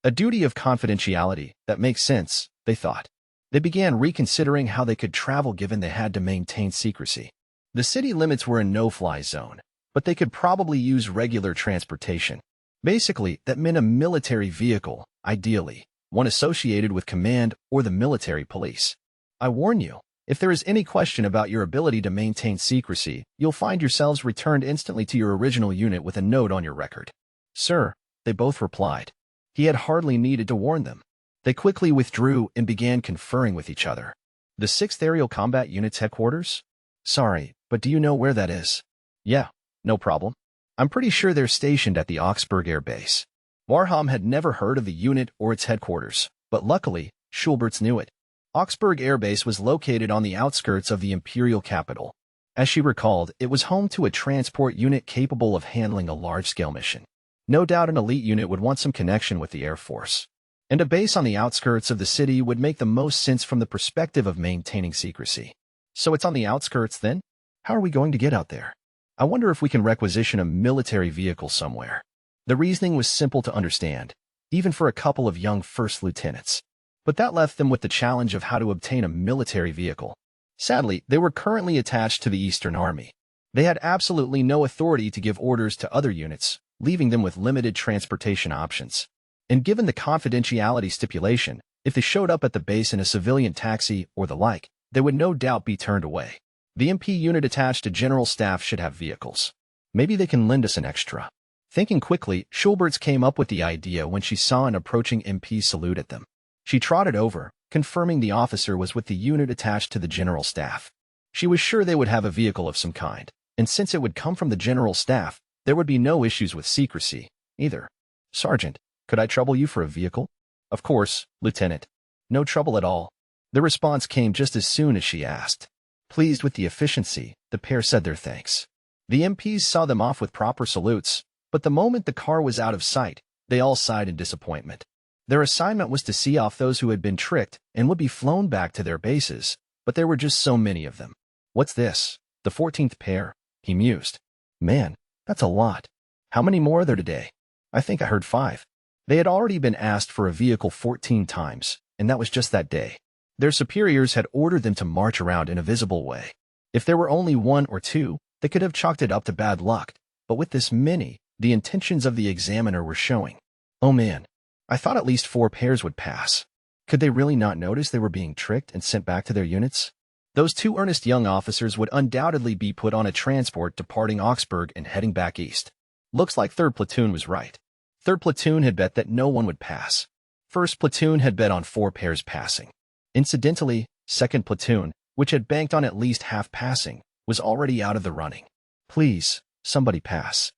A duty of confidentiality, that makes sense, they thought. They began reconsidering how they could travel given they had to maintain secrecy. The city limits were a no-fly zone, but they could probably use regular transportation. Basically, that meant a military vehicle, ideally, one associated with command or the military police. I warn you, if there is any question about your ability to maintain secrecy, you'll find yourselves returned instantly to your original unit with a note on your record. Sir, they both replied. He had hardly needed to warn them. They quickly withdrew and began conferring with each other. The 6th Aerial Combat Unit's headquarters? Sorry, but do you know where that is? Yeah, no problem. I'm pretty sure they're stationed at the Augsburg Air Base. Warham had never heard of the unit or its headquarters, but luckily, Schulberts knew it. Augsburg Air Base was located on the outskirts of the imperial capital. As she recalled, it was home to a transport unit capable of handling a large-scale mission. No doubt an elite unit would want some connection with the Air Force. And a base on the outskirts of the city would make the most sense from the perspective of maintaining secrecy. So it's on the outskirts then? How are we going to get out there? I wonder if we can requisition a military vehicle somewhere. The reasoning was simple to understand, even for a couple of young first lieutenants. But that left them with the challenge of how to obtain a military vehicle. Sadly, they were currently attached to the Eastern Army. They had absolutely no authority to give orders to other units, leaving them with limited transportation options. And given the confidentiality stipulation, if they showed up at the base in a civilian taxi or the like, they would no doubt be turned away. The MP unit attached to General Staff should have vehicles. Maybe they can lend us an extra. Thinking quickly, Schulberts came up with the idea when she saw an approaching MP salute at them. She trotted over, confirming the officer was with the unit attached to the General Staff. She was sure they would have a vehicle of some kind, and since it would come from the General Staff, there would be no issues with secrecy, either. Sergeant, could I trouble you for a vehicle? Of course, Lieutenant. No trouble at all. The response came just as soon as she asked. Pleased with the efficiency, the pair said their thanks. The MPs saw them off with proper salutes, but the moment the car was out of sight, they all sighed in disappointment. Their assignment was to see off those who had been tricked and would be flown back to their bases, but there were just so many of them. What's this? The 14th pair, he mused. Man, that's a lot. How many more are there today? I think I heard 5. They had already been asked for a vehicle 14 times, and that was just that day. Their superiors had ordered them to march around in a visible way. If there were only 1 or 2, they could have chalked it up to bad luck, but with this many, the intentions of the examiner were showing. Oh man, I thought at least 4 pairs would pass. Could they really not notice they were being tricked and sent back to their units? Those 2 earnest young officers would undoubtedly be put on a transport departing Augsburg and heading back east. Looks like 3rd Platoon was right. 3rd Platoon had bet that no one would pass. 1st Platoon had bet on 4 pairs passing. Incidentally, 2nd Platoon, which had banked on at least half passing, was already out of the running. Please, somebody pass.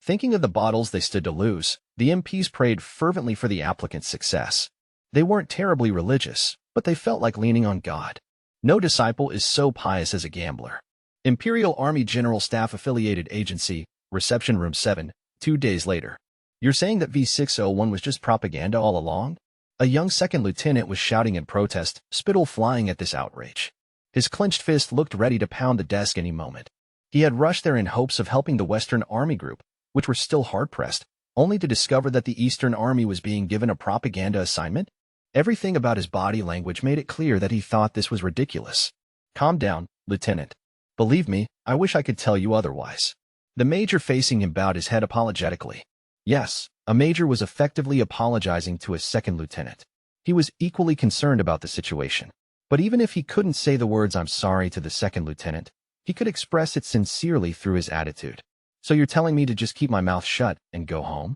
Thinking of the bottles they stood to lose, the MPs prayed fervently for the applicant's success. They weren't terribly religious, but they felt like leaning on God. No disciple is so pious as a gambler. Imperial Army General Staff Affiliated Agency, Reception Room 7, 2 days later. You're saying that V601 was just propaganda all along? A young 2nd lieutenant was shouting in protest, spittle flying at this outrage. His clenched fist looked ready to pound the desk any moment. He had rushed there in hopes of helping the Western Army Group, which were still hard-pressed, only to discover that the Eastern Army was being given a propaganda assignment? Everything about his body language made it clear that he thought this was ridiculous. Calm down, Lieutenant. Believe me, I wish I could tell you otherwise. The major facing him bowed his head apologetically. Yes, a major was effectively apologizing to his 2nd lieutenant. He was equally concerned about the situation. But even if he couldn't say the words "I'm sorry" to the 2nd lieutenant, he could express it sincerely through his attitude. So you're telling me to just keep my mouth shut and go home?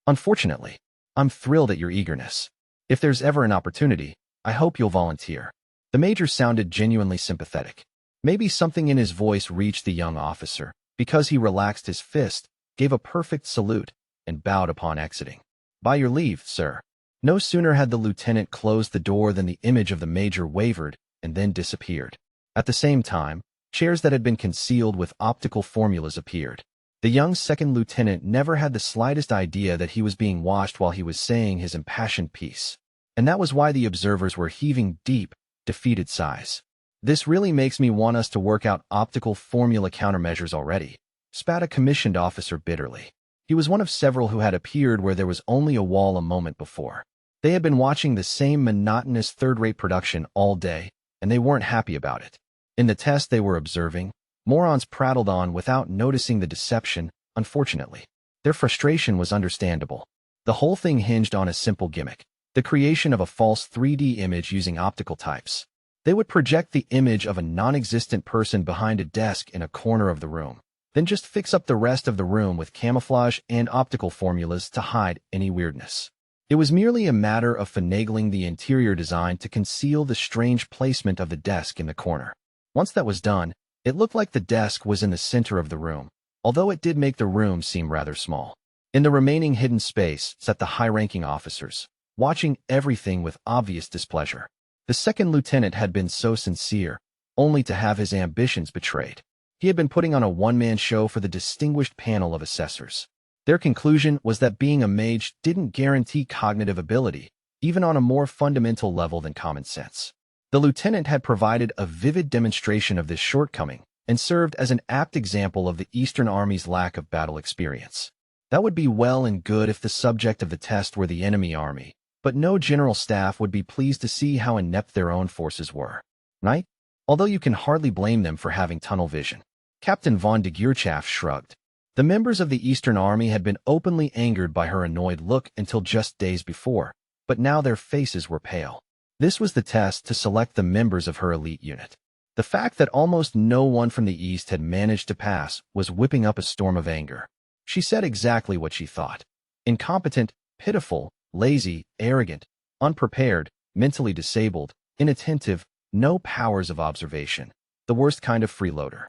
Unfortunately, I'm thrilled at your eagerness. If there's ever an opportunity, I hope you'll volunteer." The major sounded genuinely sympathetic. Maybe something in his voice reached the young officer, because he relaxed his fist, gave a perfect salute, and bowed upon exiting. "By your leave, sir." No sooner had the lieutenant closed the door than the image of the major wavered and then disappeared. At the same time, chairs that had been concealed with optical formulas appeared. The young second lieutenant never had the slightest idea that he was being watched while he was saying his impassioned piece. And that was why the observers were heaving deep, defeated sighs. "This really makes me want us to work out optical formula countermeasures already," spat a commissioned officer bitterly. He was one of several who had appeared where there was only a wall a moment before. They had been watching the same monotonous third-rate production all day, and they weren't happy about it. In the test they were observing, morons prattled on without noticing the deception, unfortunately. Their frustration was understandable. The whole thing hinged on a simple gimmick: the creation of a false 3D image using optical types. They would project the image of a non-existent person behind a desk in a corner of the room, then just fix up the rest of the room with camouflage and optical formulas to hide any weirdness. It was merely a matter of finagling the interior design to conceal the strange placement of the desk in the corner. Once that was done, it looked like the desk was in the center of the room, although it did make the room seem rather small. In the remaining hidden space sat the high-ranking officers, watching everything with obvious displeasure. The second lieutenant had been so sincere, only to have his ambitions betrayed. He had been putting on a one-man show for the distinguished panel of assessors. Their conclusion was that being a mage didn't guarantee cognitive ability, even on a more fundamental level than common sense. The lieutenant had provided a vivid demonstration of this shortcoming and served as an apt example of the Eastern Army's lack of battle experience. That would be well and good if the subject of the test were the enemy army, but no general staff would be pleased to see how inept their own forces were. Right? Although you can hardly blame them for having tunnel vision. Captain von de Geerchaff shrugged. The members of the Eastern Army had been openly angered by her annoyed look until just days before, but now their faces were pale. This was the test to select the members of her elite unit. The fact that almost no one from the East had managed to pass was whipping up a storm of anger. She said exactly what she thought. Incompetent, pitiful, lazy, arrogant, unprepared, mentally disabled, inattentive, no powers of observation. The worst kind of freeloader.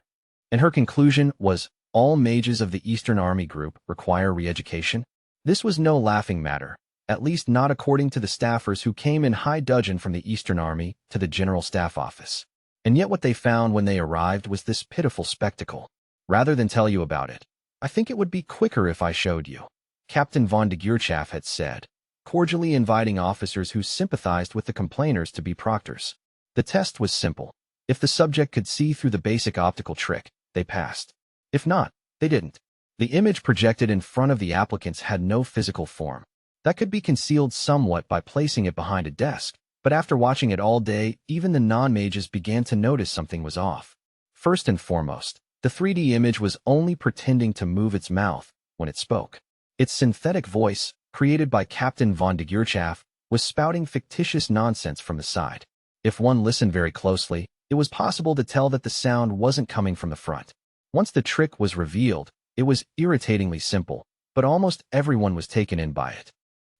And her conclusion was, all mages of the Eastern Army group require re-education? This was no laughing matter, at least not according to the staffers who came in high dudgeon from the Eastern Army to the General Staff Office. And yet what they found when they arrived was this pitiful spectacle. Rather than tell you about it, I think it would be quicker if I showed you, Captain von de Geerchaff had said, cordially inviting officers who sympathized with the complainers to be proctors. The test was simple. If the subject could see through the basic optical trick, they passed. If not, they didn't. The image projected in front of the applicants had no physical form. That could be concealed somewhat by placing it behind a desk, but after watching it all day, even the non-mages began to notice something was off. First and foremost, the 3D image was only pretending to move its mouth when it spoke. Its synthetic voice, created by Captain von de Geerchaff, was spouting fictitious nonsense from the side. If one listened very closely, it was possible to tell that the sound wasn't coming from the front. Once the trick was revealed, it was irritatingly simple, but almost everyone was taken in by it.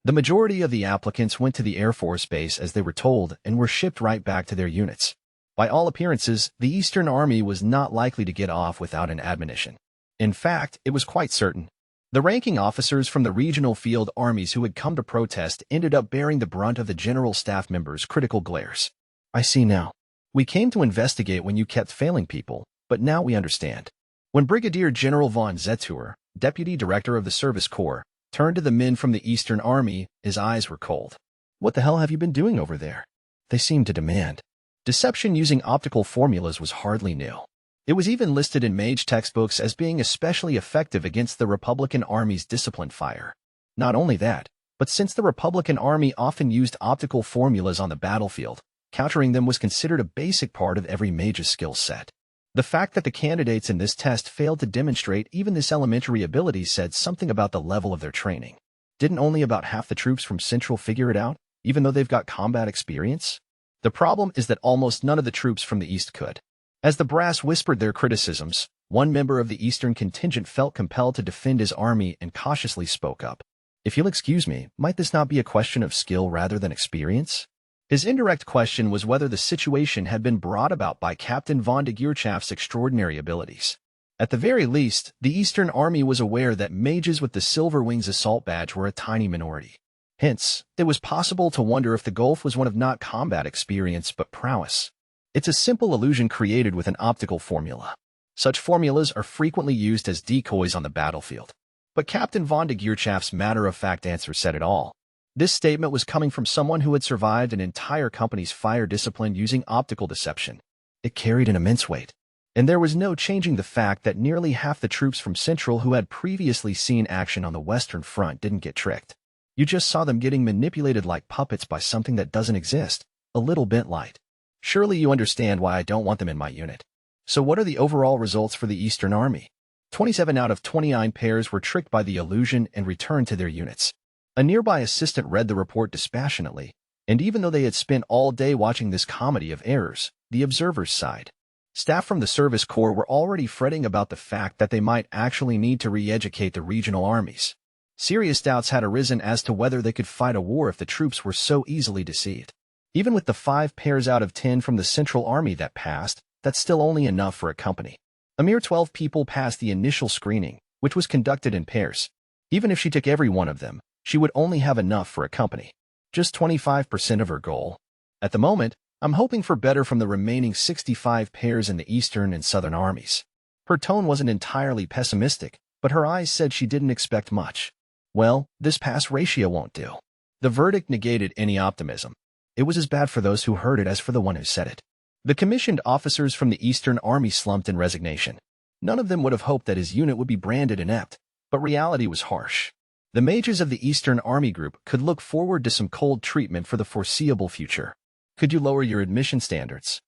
The majority of the applicants went to the Air Force Base as they were told and were shipped right back to their units. By all appearances, the Eastern Army was not likely to get off without an admonition. In fact, it was quite certain. The ranking officers from the regional field armies who had come to protest ended up bearing the brunt of the general staff members' critical glares. I see now. We came to investigate when you kept failing people, but now we understand. When Brigadier General von Zetur, Deputy Director of the Service Corps, turned to the men from the Eastern Army, his eyes were cold. What the hell have you been doing over there? They seemed to demand. Deception using optical formulas was hardly new. It was even listed in mage textbooks as being especially effective against the Republican Army's disciplined fire. Not only that, but since the Republican Army often used optical formulas on the battlefield, countering them was considered a basic part of every mage's skill set. The fact that the candidates in this test failed to demonstrate even this elementary ability said something about the level of their training. Didn't only about half the troops from Central figure it out, even though they've got combat experience? The problem is that almost none of the troops from the East could. As the brass whispered their criticisms, one member of the Eastern contingent felt compelled to defend his army and cautiously spoke up. If you'll excuse me, might this not be a question of skill rather than experience? His indirect question was whether the situation had been brought about by Captain von de Geerchaf's extraordinary abilities. At the very least, the Eastern Army was aware that mages with the Silver Wings assault badge were a tiny minority. Hence, it was possible to wonder if the gulf was one of not combat experience but prowess. It's a simple illusion created with an optical formula. Such formulas are frequently used as decoys on the battlefield. But Captain von de Geerchaf's matter-of-fact answer said it all. This statement was coming from someone who had survived an entire company's fire discipline using optical deception. It carried an immense weight. And there was no changing the fact that nearly half the troops from Central who had previously seen action on the Western Front didn't get tricked. You just saw them getting manipulated like puppets by something that doesn't exist, a little bit light. Surely you understand why I don't want them in my unit. So what are the overall results for the Eastern Army? 27 out of 29 pairs were tricked by the illusion and returned to their units. A nearby assistant read the report dispassionately, and even though they had spent all day watching this comedy of errors, the observers sighed. Staff from the Service Corps were already fretting about the fact that they might actually need to re-educate the regional armies. Serious doubts had arisen as to whether they could fight a war if the troops were so easily deceived. Even with the 5 pairs out of 10 from the Central Army that passed, that's still only enough for a company. A mere 12 people passed the initial screening, which was conducted in pairs. Even if she took every one of them, she would only have enough for a company. Just 25% of her goal. At the moment, I'm hoping for better from the remaining 65 pairs in the Eastern and Southern armies. Her tone wasn't entirely pessimistic, but her eyes said she didn't expect much. Well, this pass ratio won't do. The verdict negated any optimism. It was as bad for those who heard it as for the one who said it. The commissioned officers from the Eastern Army slumped in resignation. None of them would have hoped that his unit would be branded inept, but reality was harsh. The mages of the Eastern Army Group could look forward to some cold treatment for the foreseeable future. Could you lower your admission standards?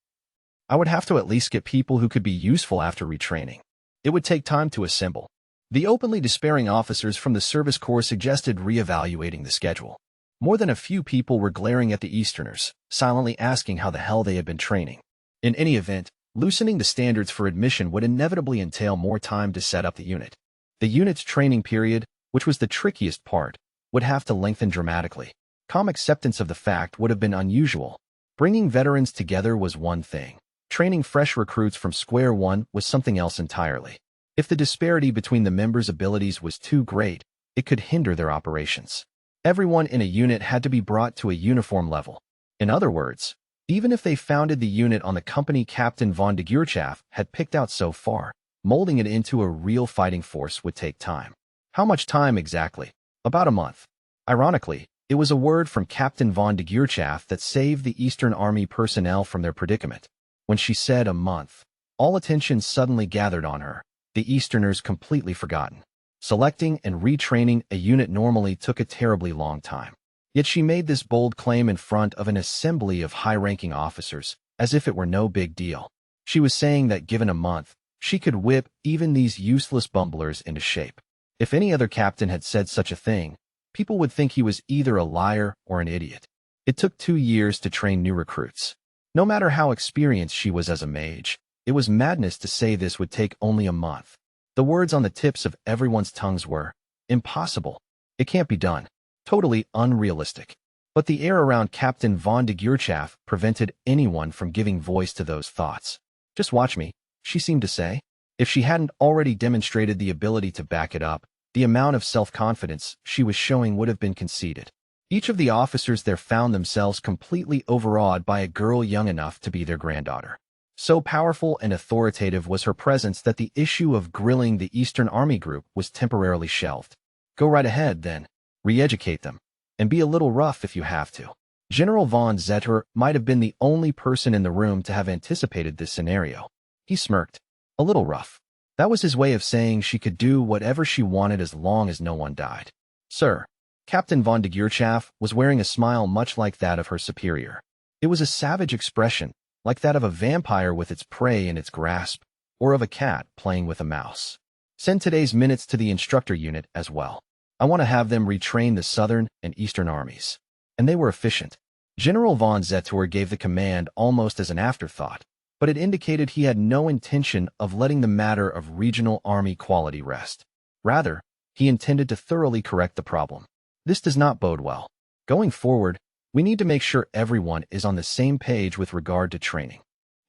I would have to at least get people who could be useful after retraining. It would take time to assemble. The openly despairing officers from the Service Corps suggested re-evaluating the schedule. More than a few people were glaring at the Easterners, silently asking how the hell they had been training. In any event, loosening the standards for admission would inevitably entail more time to set up the unit. The unit's training period, which was the trickiest part, would have to lengthen dramatically. Calm acceptance of the fact would have been unusual. Bringing veterans together was one thing. Training fresh recruits from square one was something else entirely. If the disparity between the members' abilities was too great, it could hinder their operations. Everyone in a unit had to be brought to a uniform level. In other words, even if they founded the unit on the company Captain von de Geerchaf had picked out so far, molding it into a real fighting force would take time. How much time exactly? About a month. Ironically, it was a word from Captain von de Geerchaf that saved the Eastern Army personnel from their predicament. When she said a month, all attention suddenly gathered on her, the Easterners completely forgotten. Selecting and retraining a unit normally took a terribly long time. Yet she made this bold claim in front of an assembly of high-ranking officers, as if it were no big deal. She was saying that given a month, she could whip even these useless bumblers into shape. If any other captain had said such a thing, people would think he was either a liar or an idiot. It took 2 years to train new recruits. No matter how experienced she was as a mage, it was madness to say this would take only a month. The words on the tips of everyone's tongues were, impossible. It can't be done. Totally unrealistic. But the air around Captain von de Geerchaf prevented anyone from giving voice to those thoughts. Just watch me, she seemed to say. If she hadn't already demonstrated the ability to back it up, the amount of self-confidence she was showing would have been conceded. Each of the officers there found themselves completely overawed by a girl young enough to be their granddaughter. So powerful and authoritative was her presence that the issue of grilling the Eastern Army Group was temporarily shelved. Go right ahead, then. Re-educate them. And be a little rough if you have to. General von Zetter might have been the only person in the room to have anticipated this scenario. He smirked. A little rough. That was his way of saying she could do whatever she wanted as long as no one died. Sir, Captain von de Geerchaf was wearing a smile much like that of her superior. It was a savage expression, like that of a vampire with its prey in its grasp, or of a cat playing with a mouse. Send today's minutes to the instructor unit as well. I want to have them retrain the Southern and Eastern armies. And they were efficient. General von Zetter gave the command almost as an afterthought, but it indicated he had no intention of letting the matter of regional army quality rest. Rather, he intended to thoroughly correct the problem. This does not bode well. Going forward, We need to make sure everyone is on the same page with regard to training.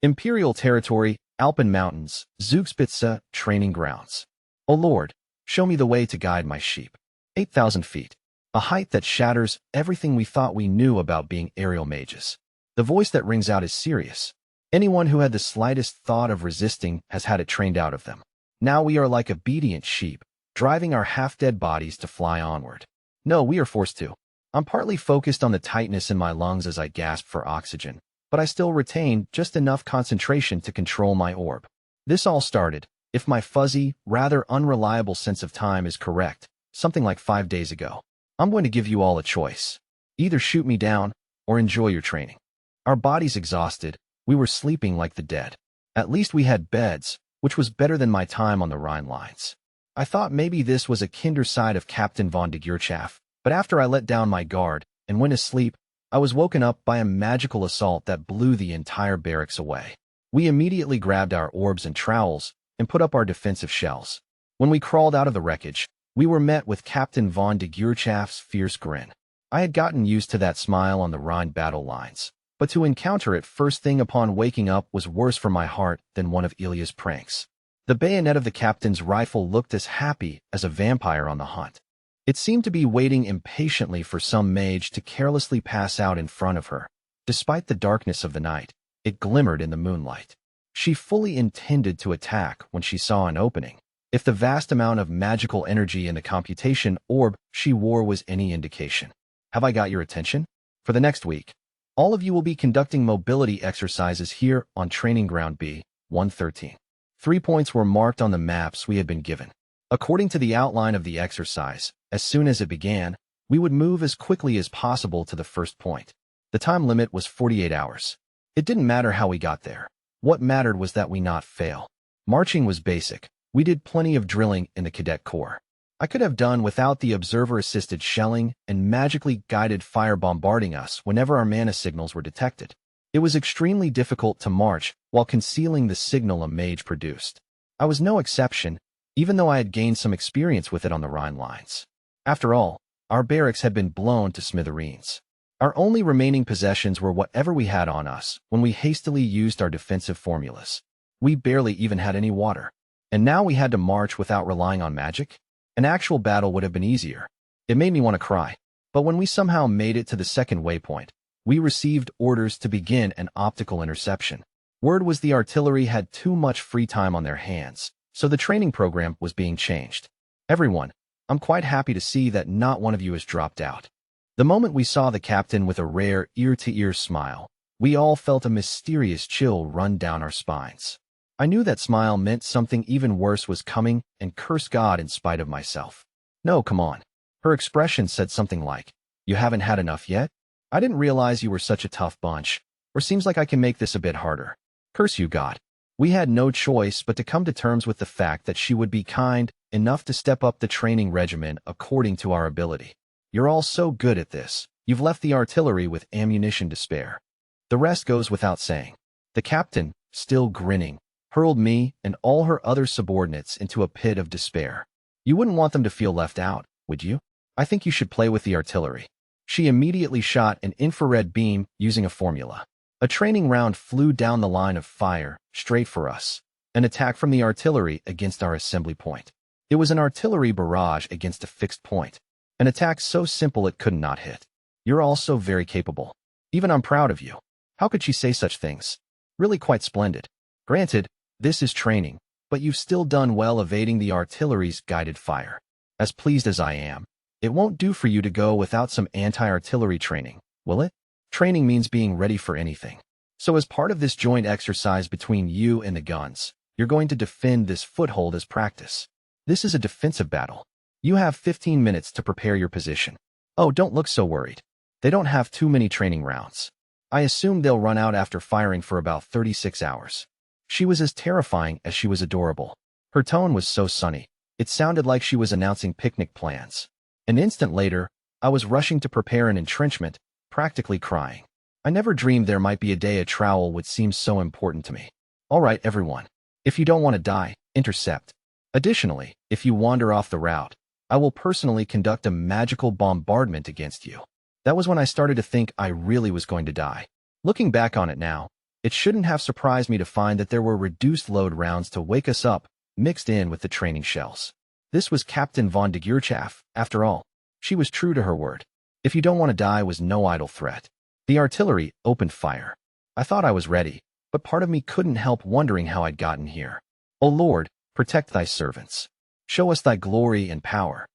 Imperial Territory, Alpine Mountains, Zugspitze, Training Grounds. O Lord, show me the way to guide my sheep. 8,000 feet. A height that shatters everything we thought we knew about being aerial mages. The voice that rings out is serious. Anyone who had the slightest thought of resisting has had it trained out of them. Now we are like obedient sheep, driving our half-dead bodies to fly onward. No, we are forced to. I'm partly focused on the tightness in my lungs as I gasp for oxygen, but I still retain just enough concentration to control my orb. This all started, if my fuzzy, rather unreliable sense of time is correct, something like 5 days ago. I'm going to give you all a choice. Either shoot me down, or enjoy your training. Our bodies exhausted, we were sleeping like the dead. At least we had beds, which was better than my time on the Rhine lines. I thought maybe this was a kinder side of Captain von de Geerchaff, but after I let down my guard and went asleep, I was woken up by a magical assault that blew the entire barracks away. We immediately grabbed our orbs and trowels and put up our defensive shells. When we crawled out of the wreckage, we were met with Captain von de Geerchaff's fierce grin. I had gotten used to that smile on the Rhine battle lines, but to encounter it first thing upon waking up was worse for my heart than one of Ilya's pranks. The bayonet of the captain's rifle looked as happy as a vampire on the hunt. It seemed to be waiting impatiently for some mage to carelessly pass out in front of her. Despite the darkness of the night, it glimmered in the moonlight. She fully intended to attack when she saw an opening. If the vast amount of magical energy in the computation orb she wore was any indication. Have I got your attention? For the next week, all of you will be conducting mobility exercises here on Training Ground B-113. 3 points were marked on the maps we had been given. According to the outline of the exercise, as soon as it began, we would move as quickly as possible to the first point. The time limit was 48 hours. It didn't matter how we got there. What mattered was that we not fail. Marching was basic. We did plenty of drilling in the Cadet Corps. I could have done without the observer-assisted shelling and magically guided fire bombarding us whenever our mana signals were detected. It was extremely difficult to march while concealing the signal a mage produced. I was no exception, even though I had gained some experience with it on the Rhine lines. After all, our barracks had been blown to smithereens. Our only remaining possessions were whatever we had on us when we hastily used our defensive formulas. We barely even had any water. And now we had to march without relying on magic? An actual battle would have been easier. It made me want to cry. But when we somehow made it to the second waypoint, we received orders to begin an optical interception. Word was the artillery had too much free time on their hands, so the training program was being changed. Everyone, I'm quite happy to see that not one of you has dropped out. The moment we saw the captain with a rare ear-to-ear smile, we all felt a mysterious chill run down our spines. I knew that smile meant something even worse was coming and cursed God in spite of myself. No, come on. Her expression said something like, "You haven't had enough yet? I didn't realize you were such a tough bunch. Or seems like I can make this a bit harder. Curse you, God." We had no choice but to come to terms with the fact that she would be kind enough to step up the training regimen according to our ability. You're all so good at this. You've left the artillery with ammunition to spare. The rest goes without saying. The captain, still grinning, hurled me and all her other subordinates into a pit of despair. You wouldn't want them to feel left out, would you? I think you should play with the artillery. She immediately shot an infrared beam using a formula. A training round flew down the line of fire, straight for us. An attack from the artillery against our assembly point. It was an artillery barrage against a fixed point. An attack so simple it could not hit. You're all so very capable. Even I'm proud of you. How could she say such things? Really quite splendid. Granted, this is training, but you've still done well evading the artillery's guided fire. As pleased as I am, it won't do for you to go without some anti-artillery training, will it? Training means being ready for anything. So as part of this joint exercise between you and the guns, you're going to defend this foothold as practice. This is a defensive battle. You have 15 minutes to prepare your position. Oh, don't look so worried. They don't have too many training rounds. I assume they'll run out after firing for about 36 hours. She was as terrifying as she was adorable. Her tone was so sunny. It sounded like she was announcing picnic plans. An instant later, I was rushing to prepare an entrenchment, practically crying. I never dreamed there might be a day a trowel would seem so important to me. All right, everyone. If you don't want to die, intercept. Additionally, if you wander off the route, I will personally conduct a magical bombardment against you. That was when I started to think I really was going to die. Looking back on it now, it shouldn't have surprised me to find that there were reduced load rounds to wake us up, mixed in with the training shells. This was Captain von de Geerchaff, after all. She was true to her word. If you don't want to die was no idle threat. The artillery opened fire. I thought I was ready, but part of me couldn't help wondering how I'd gotten here. O Lord, protect thy servants. Show us thy glory and power.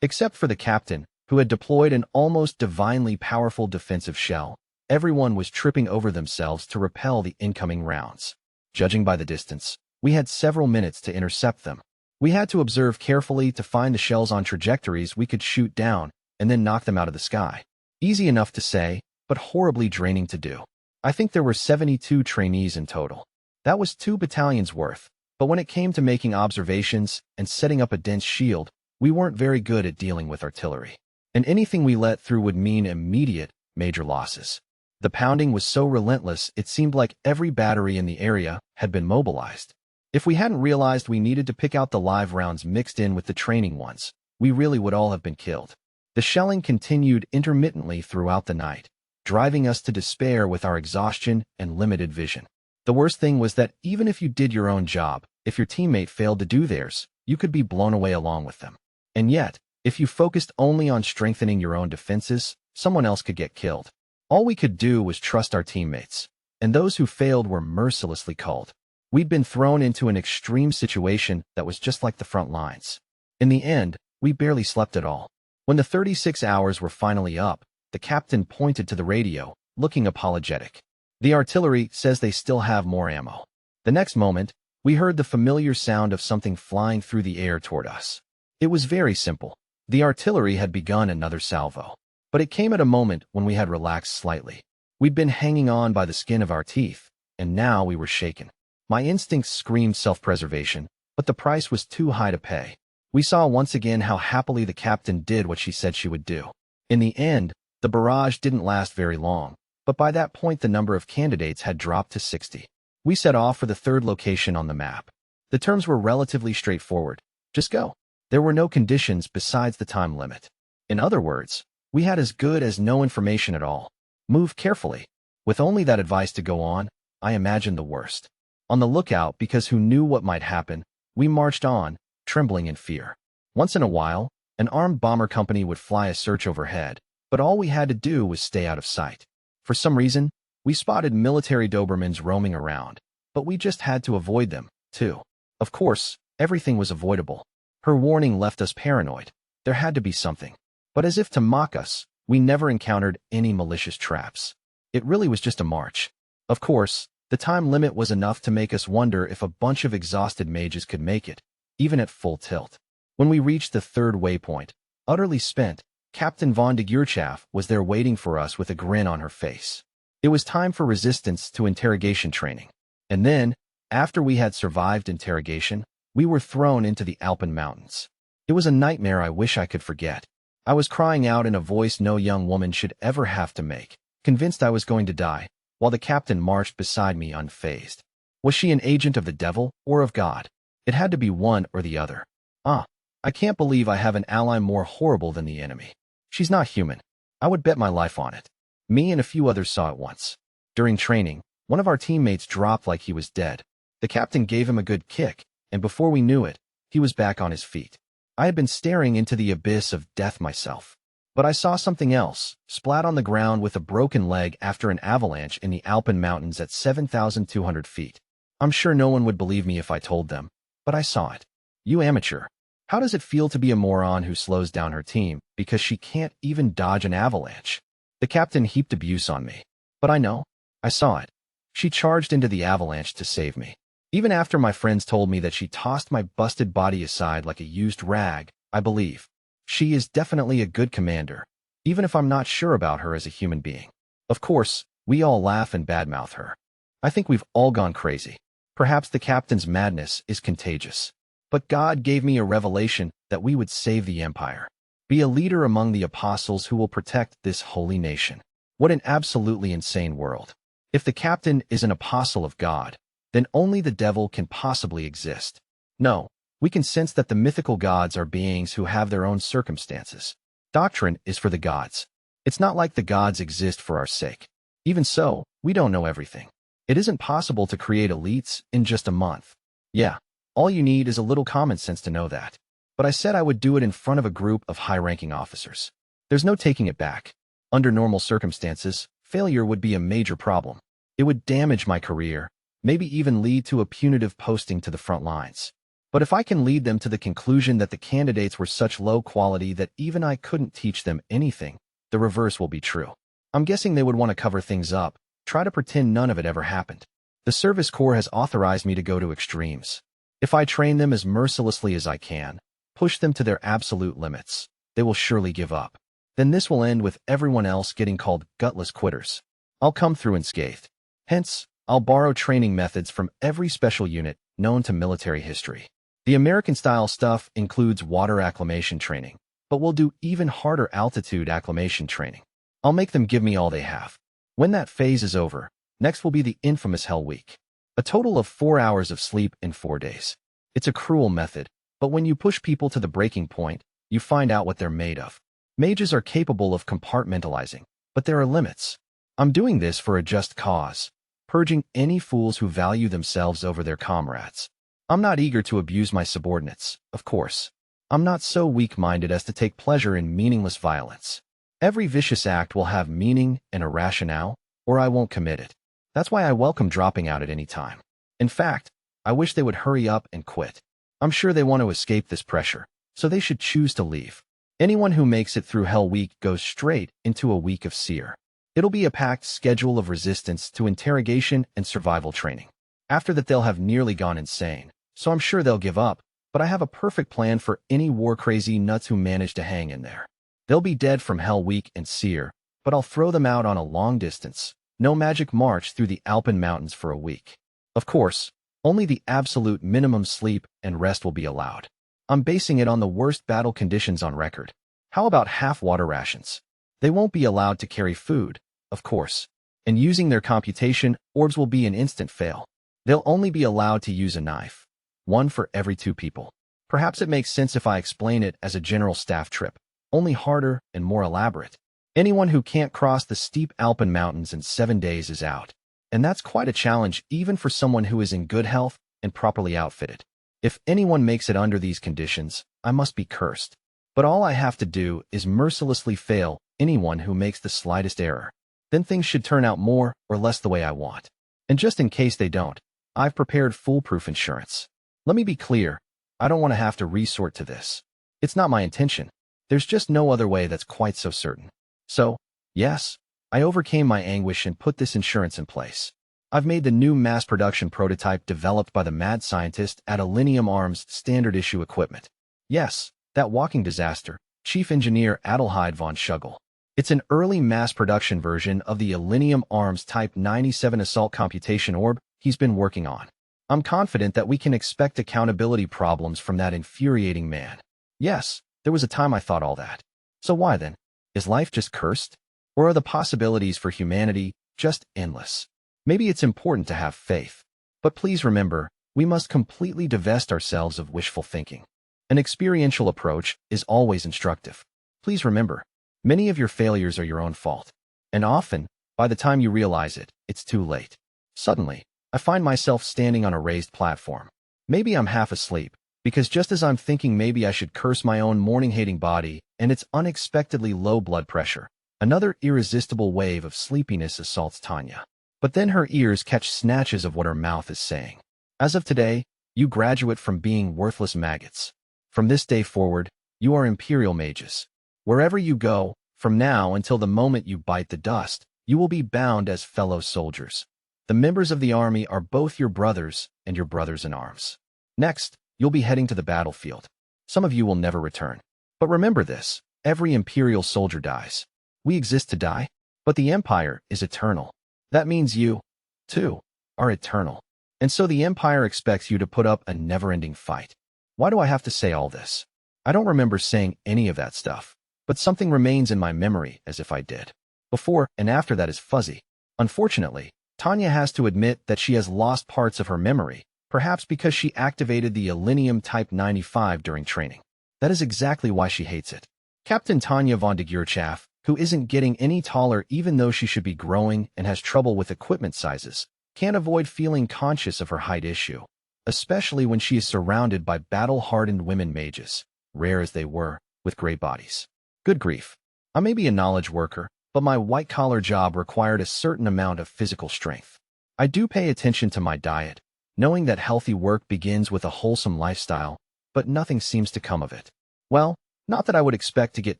Except for the captain, who had deployed an almost divinely powerful defensive shell, everyone was tripping over themselves to repel the incoming rounds. Judging by the distance, we had several minutes to intercept them. We had to observe carefully to find the shells on trajectories we could shoot down and then knock them out of the sky. Easy enough to say, but horribly draining to do. I think there were 72 trainees in total. That was 2 battalions worth, but when it came to making observations and setting up a dense shield, we weren't very good at dealing with artillery. And anything we let through would mean immediate, major losses. The pounding was so relentless it seemed like every battery in the area had been mobilized. If we hadn't realized we needed to pick out the live rounds mixed in with the training ones, we really would all have been killed. The shelling continued intermittently throughout the night, driving us to despair with our exhaustion and limited vision. The worst thing was that even if you did your own job, if your teammate failed to do theirs, you could be blown away along with them. And yet, if you focused only on strengthening your own defenses, someone else could get killed. All we could do was trust our teammates, and those who failed were mercilessly culled. We'd been thrown into an extreme situation that was just like the front lines. In the end, we barely slept at all. When the 36 hours were finally up, the captain pointed to the radio, looking apologetic. The artillery says they still have more ammo. The next moment, we heard the familiar sound of something flying through the air toward us. It was very simple. The artillery had begun another salvo. But it came at a moment when we had relaxed slightly. We'd been hanging on by the skin of our teeth, and now we were shaken. My instincts screamed self-preservation, but the price was too high to pay. We saw once again how happily the captain did what she said she would do. In the end, the barrage didn't last very long, but by that point the number of candidates had dropped to 60. We set off for the 3rd location on the map. The terms were relatively straightforward. Just go. There were no conditions besides the time limit. In other words, we had as good as no information at all. Move carefully. With only that advice to go on, I imagined the worst. On the lookout because who knew what might happen, we marched on, trembling in fear. Once in a while, an armed bomber company would fly a search overhead, but all we had to do was stay out of sight. For some reason, we spotted military Dobermans roaming around, but we just had to avoid them, too. Of course, everything was avoidable. Her warning left us paranoid. There had to be something. But as if to mock us, we never encountered any malicious traps. It really was just a march. Of course, the time limit was enough to make us wonder if a bunch of exhausted mages could make it, even at full tilt. When we reached the 3rd waypoint, utterly spent, Captain von de Geerchaff was there waiting for us with a grin on her face. It was time for resistance to interrogation training. And then, after we had survived interrogation, we were thrown into the Alpen Mountains. It was a nightmare I wish I could forget. I was crying out in a voice no young woman should ever have to make, convinced I was going to die, while the captain marched beside me unfazed. Was she an agent of the devil or of God? It had to be one or the other. I can't believe I have an ally more horrible than the enemy. She's not human. I would bet my life on it. Me and a few others saw it once. During training, one of our teammates dropped like he was dead. The captain gave him a good kick, and before we knew it, he was back on his feet. I had been staring into the abyss of death myself. But I saw something else, splat on the ground with a broken leg after an avalanche in the Alpen Mountains at 7,200 feet. I'm sure no one would believe me if I told them, but I saw it. You amateur. How does it feel to be a moron who slows down her team because she can't even dodge an avalanche? The captain heaped abuse on me. But I know. I saw it. She charged into the avalanche to save me. Even after my friends told me that she tossed my busted body aside like a used rag, I believe. She is definitely a good commander, even if I'm not sure about her as a human being. Of course, we all laugh and badmouth her. I think we've all gone crazy. Perhaps the captain's madness is contagious. But God gave me a revelation that we would save the empire. Be a leader among the apostles who will protect this holy nation. What an absolutely insane world. If the captain is an apostle of God, then only the devil can possibly exist. No, we can sense that the mythical gods are beings who have their own circumstances. Doctrine is for the gods. It's not like the gods exist for our sake. Even so, we don't know everything. It isn't possible to create elites in just a month. Yeah, all you need is a little common sense to know that. But I said I would do it in front of a group of high-ranking officers. There's no taking it back. Under normal circumstances, failure would be a major problem. It would damage my career, maybe even lead to a punitive posting to the front lines. But if I can lead them to the conclusion that the candidates were such low quality that even I couldn't teach them anything, the reverse will be true. I'm guessing they would want to cover things up, try to pretend none of it ever happened. The Service Corps has authorized me to go to extremes. If I train them as mercilessly as I can, push them to their absolute limits, they will surely give up. Then this will end with everyone else getting called gutless quitters. I'll come through unscathed. Hence, I'll borrow training methods from every special unit known to military history. The American-style stuff includes water acclimation training, but we'll do even harder altitude acclimation training. I'll make them give me all they have. When that phase is over, next will be the infamous Hell Week. A total of 4 hours of sleep in 4 days. It's a cruel method, but when you push people to the breaking point, you find out what they're made of. Mages are capable of compartmentalizing, but there are limits. I'm doing this for a just cause, purging any fools who value themselves over their comrades. I'm not eager to abuse my subordinates, of course. I'm not so weak-minded as to take pleasure in meaningless violence. Every vicious act will have meaning and a rationale, or I won't commit it. That's why I welcome dropping out at any time. In fact, I wish they would hurry up and quit. I'm sure they want to escape this pressure, so they should choose to leave. Anyone who makes it through Hell Week goes straight into a week of Seer. It'll be a packed schedule of resistance to interrogation and survival training. After that, they'll have nearly gone insane, so I'm sure they'll give up, but I have a perfect plan for any war-crazy nuts who manage to hang in there. They'll be dead from Hell Week and Seer, but I'll throw them out on a long distance, no magic march through the Alpine mountains for a week. Of course, only the absolute minimum sleep and rest will be allowed. I'm basing it on the worst battle conditions on record. How about half water rations? They won't be allowed to carry food, of course, and using their computation, orbs will be an instant fail. They'll only be allowed to use a knife, one for every 2 people. Perhaps it makes sense if I explain it as a general staff trip, only harder and more elaborate. Anyone who can't cross the steep Alpine mountains in 7 days is out. And that's quite a challenge even for someone who is in good health and properly outfitted. If anyone makes it under these conditions, I must be cursed. But all I have to do is mercilessly fail anyone who makes the slightest error. Then things should turn out more or less the way I want. And just in case they don't, I've prepared foolproof insurance. Let me be clear, I don't want to have to resort to this. It's not my intention. There's just no other way that's quite so certain. So, yes, I overcame my anguish and put this insurance in place. I've made the new mass production prototype developed by the mad scientist at Alinium Arms standard issue equipment. Yes, that walking disaster, Chief Engineer Adelheid von Schugel. It's an early mass production version of the Alinium Arms Type 97 assault computation orb he's been working on. I'm confident that we can expect accountability problems from that infuriating man. Yes, there was a time I thought all that. So why then? Is life just cursed? Or are the possibilities for humanity just endless? Maybe it's important to have faith. But please remember, we must completely divest ourselves of wishful thinking. An experiential approach is always instructive. Please remember, many of your failures are your own fault. And often, by the time you realize it, it's too late. Suddenly, I find myself standing on a raised platform. Maybe I'm half asleep, because just as I'm thinking maybe I should curse my own morning-hating body and its unexpectedly low blood pressure, another irresistible wave of sleepiness assaults Tanya. But then her ears catch snatches of what her mouth is saying. As of today, you graduate from being worthless maggots. From this day forward, you are Imperial mages. Wherever you go, from now until the moment you bite the dust, you will be bound as fellow soldiers. The members of the army are both your brothers and your brothers in arms. Next, you'll be heading to the battlefield. Some of you will never return. But remember this, every Imperial soldier dies. We exist to die, but the Empire is eternal. That means you, too, are eternal. And so the Empire expects you to put up a never-ending fight. Why do I have to say all this? I don't remember saying any of that stuff, but something remains in my memory as if I did. Before and after that is fuzzy. Unfortunately, Tanya has to admit that she has lost parts of her memory, perhaps because she activated the Alinium Type 95 during training. That is exactly why she hates it. Captain Tanya von de Geurchaff, who isn't getting any taller even though she should be growing and has trouble with equipment sizes, can't avoid feeling conscious of her height issue, especially when she is surrounded by battle-hardened women mages, rare as they were, with great bodies. Good grief. I may be a knowledge worker, but my white-collar job required a certain amount of physical strength. I do pay attention to my diet, knowing that healthy work begins with a wholesome lifestyle, but nothing seems to come of it. Well, not that I would expect to get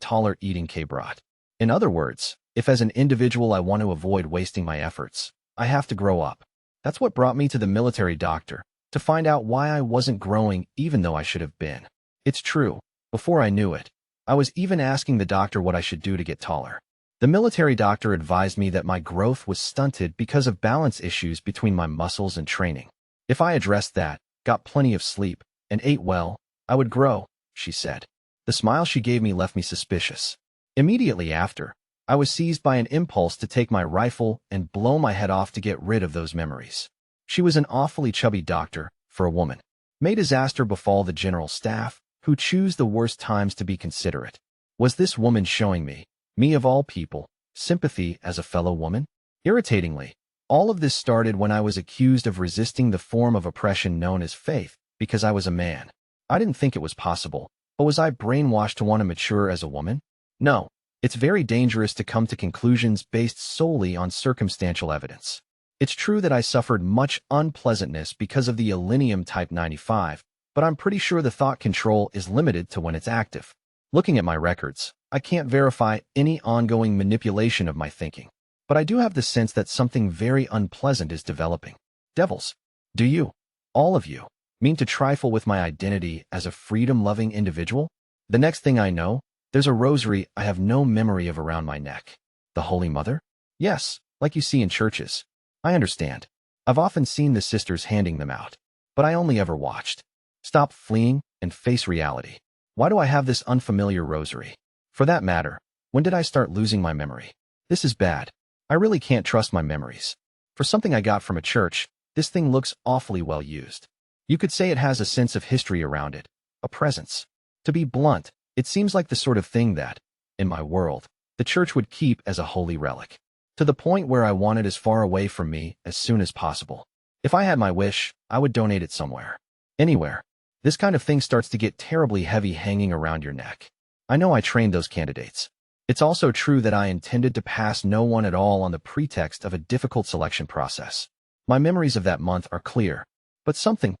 taller eating K-Brat. In other words, if as an individual I want to avoid wasting my efforts, I have to grow up. That's what brought me to the military doctor, to find out why I wasn't growing even though I should have been. It's true, before I knew it, I was even asking the doctor what I should do to get taller. The military doctor advised me that my growth was stunted because of balance issues between my muscles and training. If I addressed that, got plenty of sleep, and ate well, I would grow, she said. The smile she gave me left me suspicious. Immediately after, I was seized by an impulse to take my rifle and blow my head off to get rid of those memories. She was an awfully chubby doctor, for a woman. May disaster befall the general staff, who choose the worst times to be considerate. Was this woman showing me of all people, sympathy as a fellow woman? Irritatingly, all of this started when I was accused of resisting the form of oppression known as faith, because I was a man. I didn't think it was possible, but was I brainwashed to want to mature as a woman? No, it's very dangerous to come to conclusions based solely on circumstantial evidence. It's true that I suffered much unpleasantness because of the Elenium Type 95, but I'm pretty sure the thought control is limited to when it's active. Looking at my records, I can't verify any ongoing manipulation of my thinking, but I do have the sense that something very unpleasant is developing. Devils, do you, all of you, mean to trifle with my identity as a freedom-loving individual? The next thing I know, there's a rosary I have no memory of around my neck. The Holy Mother? Yes, like you see in churches. I understand. I've often seen the sisters handing them out, but I only ever watched. Stop fleeing and face reality. Why do I have this unfamiliar rosary? For that matter, when did I start losing my memory? This is bad. I really can't trust my memories. For something I got from a church, this thing looks awfully well used. You could say it has a sense of history around it, a presence. To be blunt, it seems like the sort of thing that, in my world, the church would keep as a holy relic, to the point where I want it as far away from me as soon as possible. If I had my wish, I would donate it somewhere. Anywhere. This kind of thing starts to get terribly heavy hanging around your neck. I know I trained those candidates. It's also true that I intended to pass no one at all on the pretext of a difficult selection process. My memories of that month are clear, but something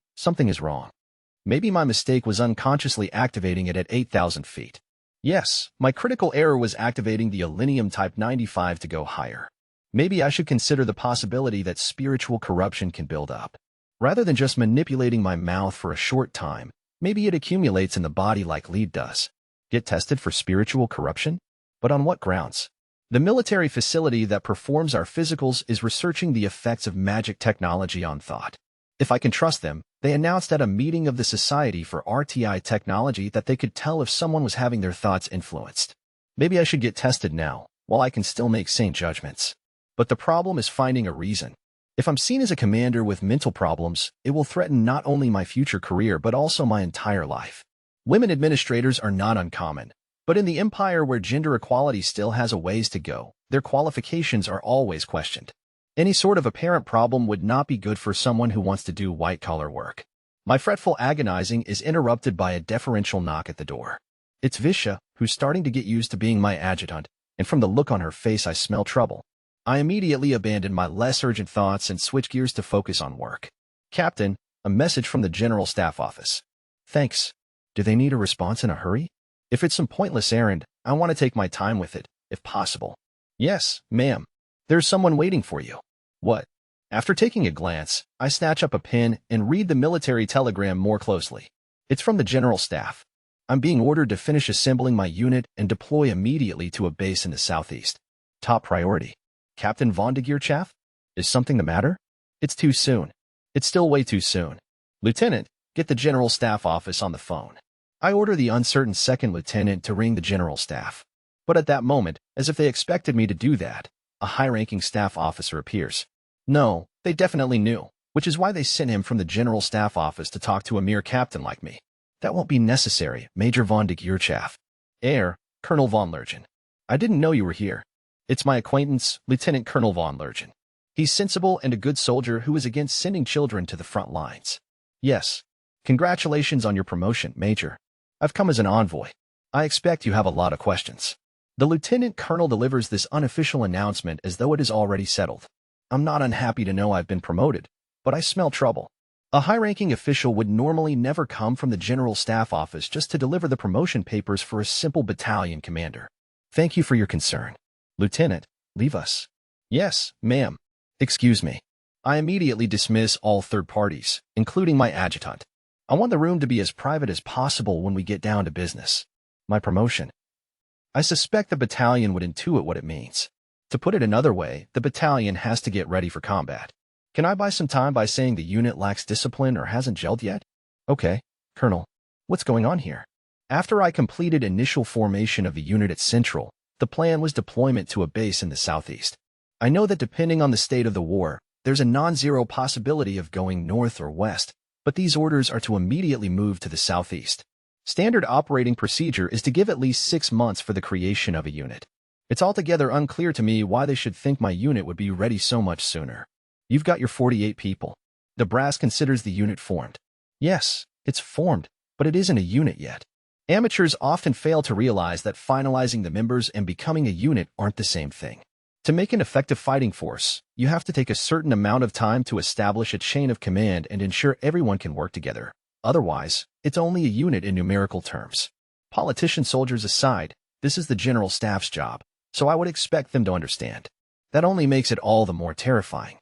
is wrong. Maybe my mistake was unconsciously activating it at 8,000 feet. Yes, my critical error was activating the Elenium Type 95 to go higher. Maybe I should consider the possibility that spiritual corruption can build up. Rather than just manipulating my mouth for a short time, maybe it accumulates in the body like lead does. Get tested for spiritual corruption? But on what grounds? The military facility that performs our physicals is researching the effects of magic technology on thought. If I can trust them, they announced at a meeting of the Society for RTI Technology that they could tell if someone was having their thoughts influenced. Maybe I should get tested now, while I can still make sane judgments. But the problem is finding a reason. If I'm seen as a commander with mental problems, it will threaten not only my future career but also my entire life. Women administrators are not uncommon, but in the empire where gender equality still has a ways to go, their qualifications are always questioned. Any sort of apparent problem would not be good for someone who wants to do white-collar work. My fretful agonizing is interrupted by a deferential knock at the door. It's Visha, who's starting to get used to being my adjutant, and from the look on her face I smell trouble. I immediately abandon my less urgent thoughts and switch gears to focus on work. Captain, a message from the General Staff Office. Thanks. Do they need a response in a hurry? If it's some pointless errand, I want to take my time with it, if possible. Yes, ma'am. There's someone waiting for you. What? After taking a glance, I snatch up a pen and read the military telegram more closely. It's from the General Staff. I'm being ordered to finish assembling my unit and deploy immediately to a base in the southeast. Top priority. Captain von de Geerchaff? Is something the matter? It's too soon. It's still way too soon. Lieutenant, get the General Staff Office on the phone. I order the uncertain second lieutenant to ring the General Staff. But at that moment, as if they expected me to do that, a high-ranking staff officer appears. No, they definitely knew, which is why they sent him from the General Staff Office to talk to a mere captain like me. That won't be necessary, Major von de Geerchaff. Colonel von Lergen. I didn't know you were here. It's my acquaintance, Lieutenant Colonel von Lergen. He's sensible and a good soldier who is against sending children to the front lines. Yes. Congratulations on your promotion, Major. I've come as an envoy. I expect you have a lot of questions. The Lieutenant Colonel delivers this unofficial announcement as though it is already settled. I'm not unhappy to know I've been promoted, but I smell trouble. A high-ranking official would normally never come from the General Staff Office just to deliver the promotion papers for a simple battalion commander. Thank you for your concern. Lieutenant, leave us. Yes, ma'am. Excuse me. I immediately dismiss all third parties, including my adjutant. I want the room to be as private as possible when we get down to business. My promotion. I suspect the battalion would intuit what it means. To put it another way, the battalion has to get ready for combat. Can I buy some time by saying the unit lacks discipline or hasn't gelled yet? Okay, Colonel. What's going on here? After I completed initial formation of the unit at Central, the plan was deployment to a base in the southeast. I know that depending on the state of the war, there's a non-zero possibility of going north or west, but these orders are to immediately move to the southeast. Standard operating procedure is to give at least 6 months for the creation of a unit. It's altogether unclear to me why they should think my unit would be ready so much sooner. You've got your 48 people. The brass considers the unit formed. Yes, it's formed, but it isn't a unit yet. Amateurs often fail to realize that finalizing the members and becoming a unit aren't the same thing. To make an effective fighting force, you have to take a certain amount of time to establish a chain of command and ensure everyone can work together. Otherwise, it's only a unit in numerical terms. Politician soldiers aside, this is the General Staff's job, so I would expect them to understand. That only makes it all the more terrifying.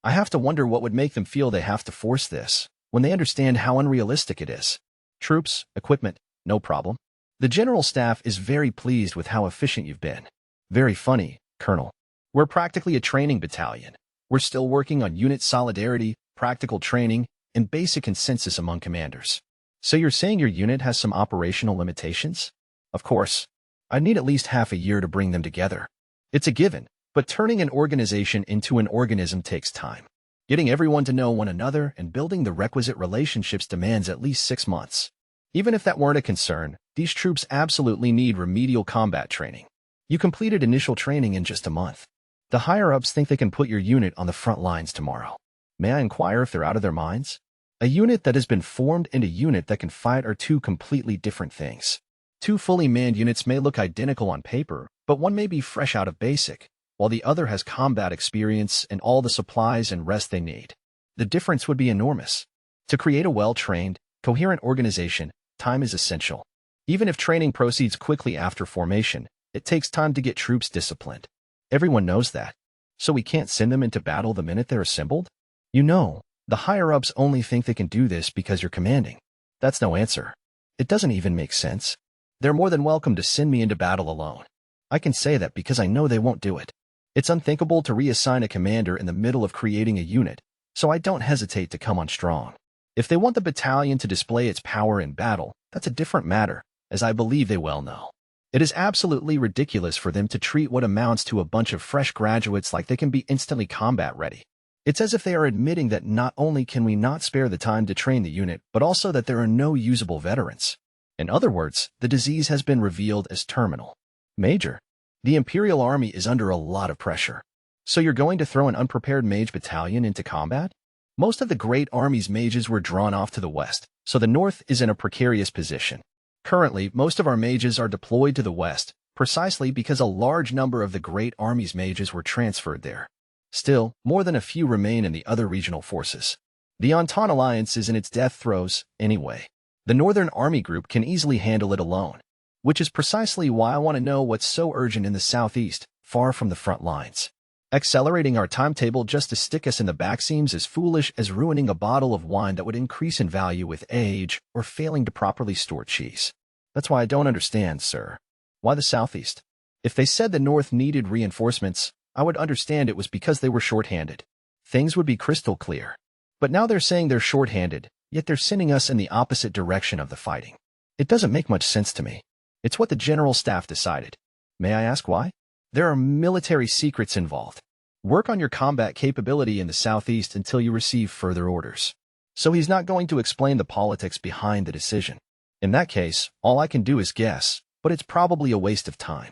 I have to wonder what would make them feel they have to force this, when they understand how unrealistic it is. Troops, equipment, no problem. The General Staff is very pleased with how efficient you've been. Very funny, Colonel. We're practically a training battalion. We're still working on unit solidarity, practical training, and basic consensus among commanders. So you're saying your unit has some operational limitations? Of course. I need at least half a year to bring them together. It's a given, but turning an organization into an organism takes time. Getting everyone to know one another and building the requisite relationships demands at least 6 months. Even if that weren't a concern, these troops absolutely need remedial combat training. You completed initial training in just a month. The higher-ups think they can put your unit on the front lines tomorrow. May I inquire if they're out of their minds? A unit that has been formed and a unit that can fight are two completely different things. Two fully manned units may look identical on paper, but one may be fresh out of basic, while the other has combat experience and all the supplies and rest they need. The difference would be enormous. To create a well-trained, coherent organization, time is essential. Even if training proceeds quickly after formation, it takes time to get troops disciplined. Everyone knows that. So we can't send them into battle the minute they're assembled? You know, the higher-ups only think they can do this because you're commanding. That's no answer. It doesn't even make sense. They're more than welcome to send me into battle alone. I can say that because I know they won't do it. It's unthinkable to reassign a commander in the middle of creating a unit, so I don't hesitate to come on strong. If they want the battalion to display its power in battle, that's a different matter, as I believe they well know. It is absolutely ridiculous for them to treat what amounts to a bunch of fresh graduates like they can be instantly combat ready. It's as if they are admitting that not only can we not spare the time to train the unit, but also that there are no usable veterans. In other words, the disease has been revealed as terminal. Major, the Imperial Army is under a lot of pressure. So you're going to throw an unprepared mage battalion into combat? Most of the Great Army's mages were drawn off to the west, so the north is in a precarious position. Currently, most of our mages are deployed to the west, precisely because a large number of the Great Army's mages were transferred there. Still, more than a few remain in the other regional forces. The Entente Alliance is in its death throes, anyway. The Northern Army Group can easily handle it alone, which is precisely why I want to know what's so urgent in the southeast, far from the front lines. Accelerating our timetable just to stick us in the back seems as foolish as ruining a bottle of wine that would increase in value with age or failing to properly store cheese. That's why I don't understand, sir. Why the southeast? If they said the north needed reinforcements, I would understand it was because they were short-handed. Things would be crystal clear. But now they're saying they're short-handed, yet they're sending us in the opposite direction of the fighting. It doesn't make much sense to me. It's what the General Staff decided. May I ask why? There are military secrets involved. Work on your combat capability in the southeast until you receive further orders. So he's not going to explain the politics behind the decision. In that case, all I can do is guess, but it's probably a waste of time.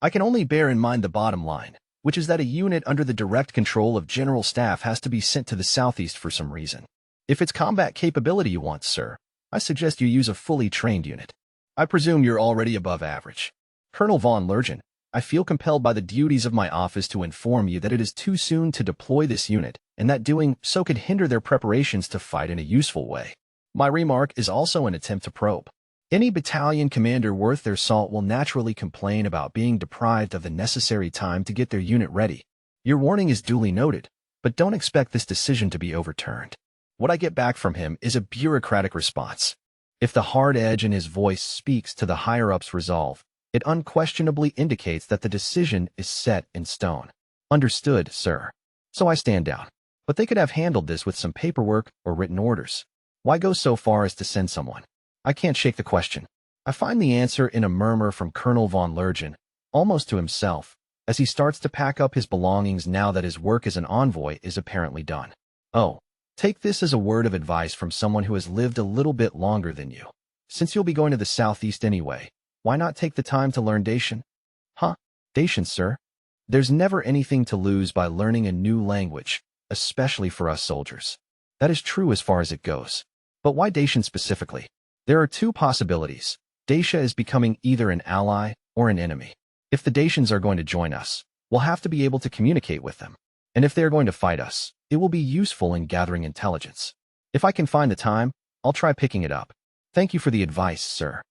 I can only bear in mind the bottom line, which is that a unit under the direct control of General Staff has to be sent to the southeast for some reason. If it's combat capability you want, sir, I suggest you use a fully trained unit. I presume you're already above average. Colonel von Lergen, I feel compelled by the duties of my office to inform you that it is too soon to deploy this unit, and that doing so could hinder their preparations to fight in a useful way. My remark is also an attempt to probe. Any battalion commander worth their salt will naturally complain about being deprived of the necessary time to get their unit ready. Your warning is duly noted, but don't expect this decision to be overturned. What I get back from him is a bureaucratic response. If the hard edge in his voice speaks to the higher-ups' resolve, it unquestionably indicates that the decision is set in stone. Understood, sir. So I stand down. But they could have handled this with some paperwork or written orders. Why go so far as to send someone? I can't shake the question. I find the answer in a murmur from Colonel von Lergen, almost to himself, as he starts to pack up his belongings now that his work as an envoy is apparently done. Oh, take this as a word of advice from someone who has lived a little bit longer than you. Since you'll be going to the southeast anyway, why not take the time to learn Dacian? Huh? Dacian, sir? There's never anything to lose by learning a new language, especially for us soldiers. That is true as far as it goes. But why Dacian specifically? There are two possibilities. Dacia is becoming either an ally or an enemy. If the Dacians are going to join us, we'll have to be able to communicate with them. And if they are going to fight us, it will be useful in gathering intelligence. If I can find the time, I'll try picking it up. Thank you for the advice, sir.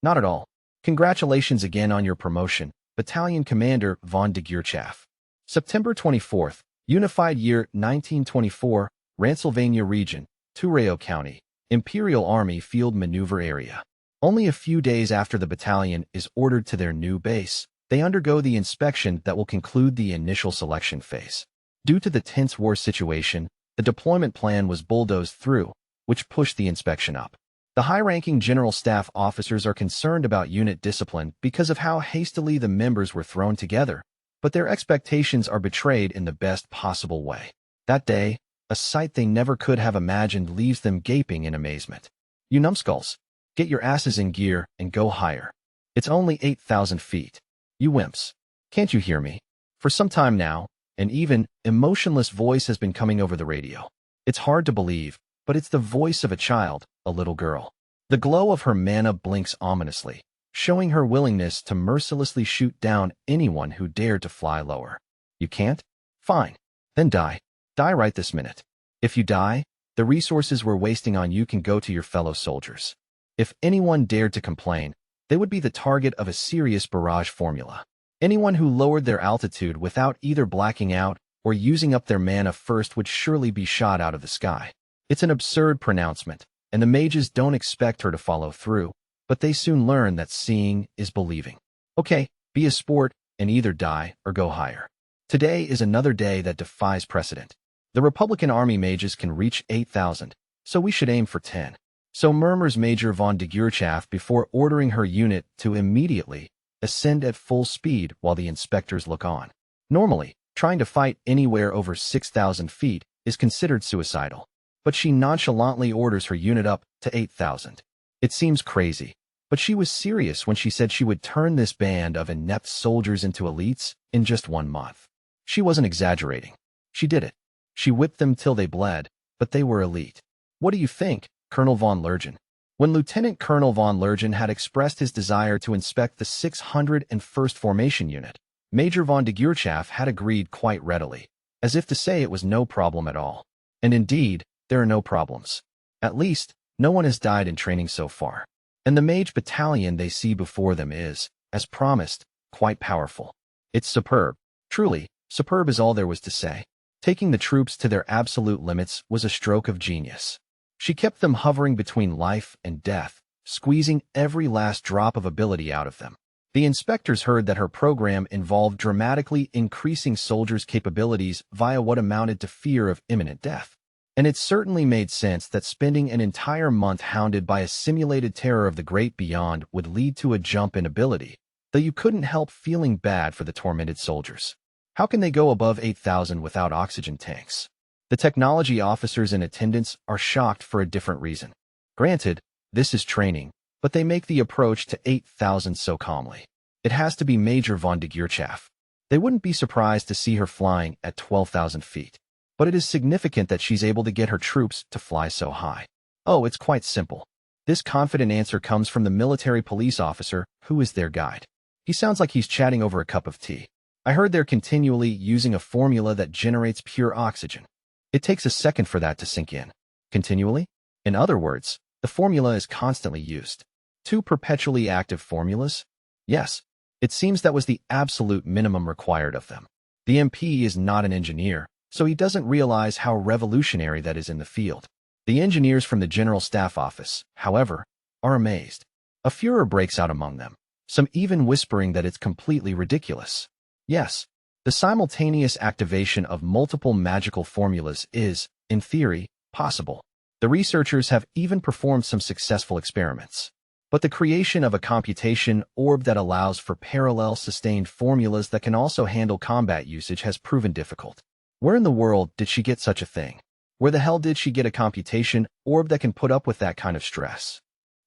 Not at all. Congratulations again on your promotion, Battalion Commander von de Geerchaff. September 24th, Unified Year 1924, Ransylvania Region, Tureo County, Imperial Army Field Maneuver Area. Only a few days after the battalion is ordered to their new base, they undergo the inspection that will conclude the initial selection phase. Due to the tense war situation, the deployment plan was bulldozed through, which pushed the inspection up. The high-ranking general staff officers are concerned about unit discipline because of how hastily the members were thrown together, but their expectations are betrayed in the best possible way. That day, a sight they never could have imagined leaves them gaping in amazement. You numbskulls, get your asses in gear and go higher. It's only 8,000 feet. You wimps. Can't you hear me? For some time now, an even, emotionless voice has been coming over the radio. It's hard to believe, but it's the voice of a child, a little girl. The glow of her mana blinks ominously, showing her willingness to mercilessly shoot down anyone who dared to fly lower. You can't? Fine. Then die. Die right this minute. If you die, the resources we're wasting on you can go to your fellow soldiers. If anyone dared to complain, they would be the target of a serious barrage formula. Anyone who lowered their altitude without either blacking out or using up their mana first would surely be shot out of the sky. It's an absurd pronouncement, and the mages don't expect her to follow through, but they soon learn that seeing is believing. Okay, be a sport and either die or go higher. Today is another day that defies precedent. The Republican Army mages can reach 8,000, so we should aim for 10. So murmurs Major von de Geerchaff before ordering her unit to immediately ascend at full speed while the inspectors look on. Normally, trying to fight anywhere over 6,000 feet is considered suicidal, but she nonchalantly orders her unit up to 8,000. It seems crazy, but she was serious when she said she would turn this band of inept soldiers into elites in just 1 month. She wasn't exaggerating. She did it. She whipped them till they bled, but they were elite. What do you think, Colonel von Lergen? When Lieutenant Colonel von Lergen had expressed his desire to inspect the 601st Formation Unit, Major von de Geerchaff had agreed quite readily, as if to say it was no problem at all. And indeed, there are no problems. At least, no one has died in training so far. And the mage battalion they see before them is, as promised, quite powerful. It's superb. Truly, superb is all there was to say. Taking the troops to their absolute limits was a stroke of genius. She kept them hovering between life and death, squeezing every last drop of ability out of them. The inspectors heard that her program involved dramatically increasing soldiers' capabilities via what amounted to fear of imminent death. And it certainly made sense that spending an entire month hounded by a simulated terror of the great beyond would lead to a jump in ability, though you couldn't help feeling bad for the tormented soldiers. How can they go above 8,000 without oxygen tanks? The technology officers in attendance are shocked for a different reason. Granted, this is training, but they make the approach to 8,000 so calmly. It has to be Major von de Geerchaff. They wouldn't be surprised to see her flying at 12,000 feet. But it is significant that she's able to get her troops to fly so high. Oh, it's quite simple. This confident answer comes from the military police officer, who is their guide. He sounds like he's chatting over a cup of tea. I heard they're continually using a formula that generates pure oxygen. It takes a second for that to sink in. Continually? In other words, the formula is constantly used. 2 perpetually active formulas? Yes. It seems that was the absolute minimum required of them. The MP is not an engineer, so he doesn't realize how revolutionary that is in the field. The engineers from the General Staff Office, however, are amazed. A furor breaks out among them, some even whispering that it's completely ridiculous. Yes, the simultaneous activation of multiple magical formulas is, in theory, possible. The researchers have even performed some successful experiments. But the creation of a computation orb that allows for parallel sustained formulas that can also handle combat usage has proven difficult. Where in the world did she get such a thing? Where the hell did she get a computation orb that can put up with that kind of stress?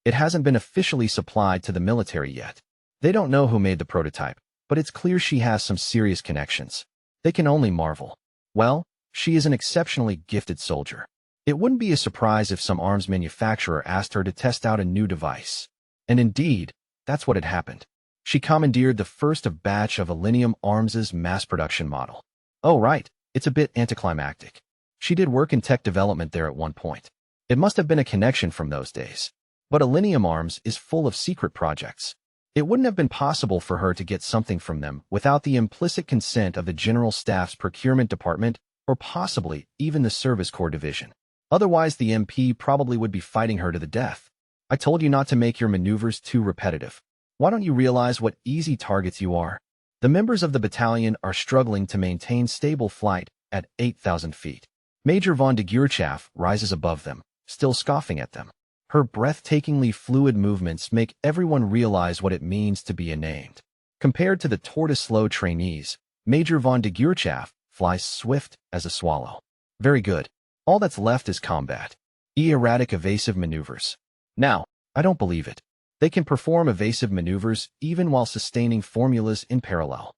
It hasn't been officially supplied to the military yet. They don't know who made the prototype, but it's clear she has some serious connections. They can only marvel. Well, she is an exceptionally gifted soldier. It wouldn't be a surprise if some arms manufacturer asked her to test out a new device. And indeed, that's what had happened. She commandeered the first of batch of Alinium Arms' mass production model. Oh right, it's a bit anticlimactic. She did work in tech development there at one point. It must have been a connection from those days. But Alinium Arms is full of secret projects. It wouldn't have been possible for her to get something from them without the implicit consent of the General Staff's procurement department or possibly even the Service Corps Division. Otherwise, the MP probably would be fighting her to the death. I told you not to make your maneuvers too repetitive. Why don't you realize what easy targets you are? The members of the battalion are struggling to maintain stable flight at 8,000 feet. Major von de Geerchaff rises above them, still scoffing at them. Her breathtakingly fluid movements make everyone realize what it means to be unnamed. Compared to the tortoise-slow trainees, Major von de Geerchaff flies swift as a swallow. Very good. All that's left is combat. Erratic evasive maneuvers. Now, I don't believe it. They can perform evasive maneuvers even while sustaining formulas in parallel.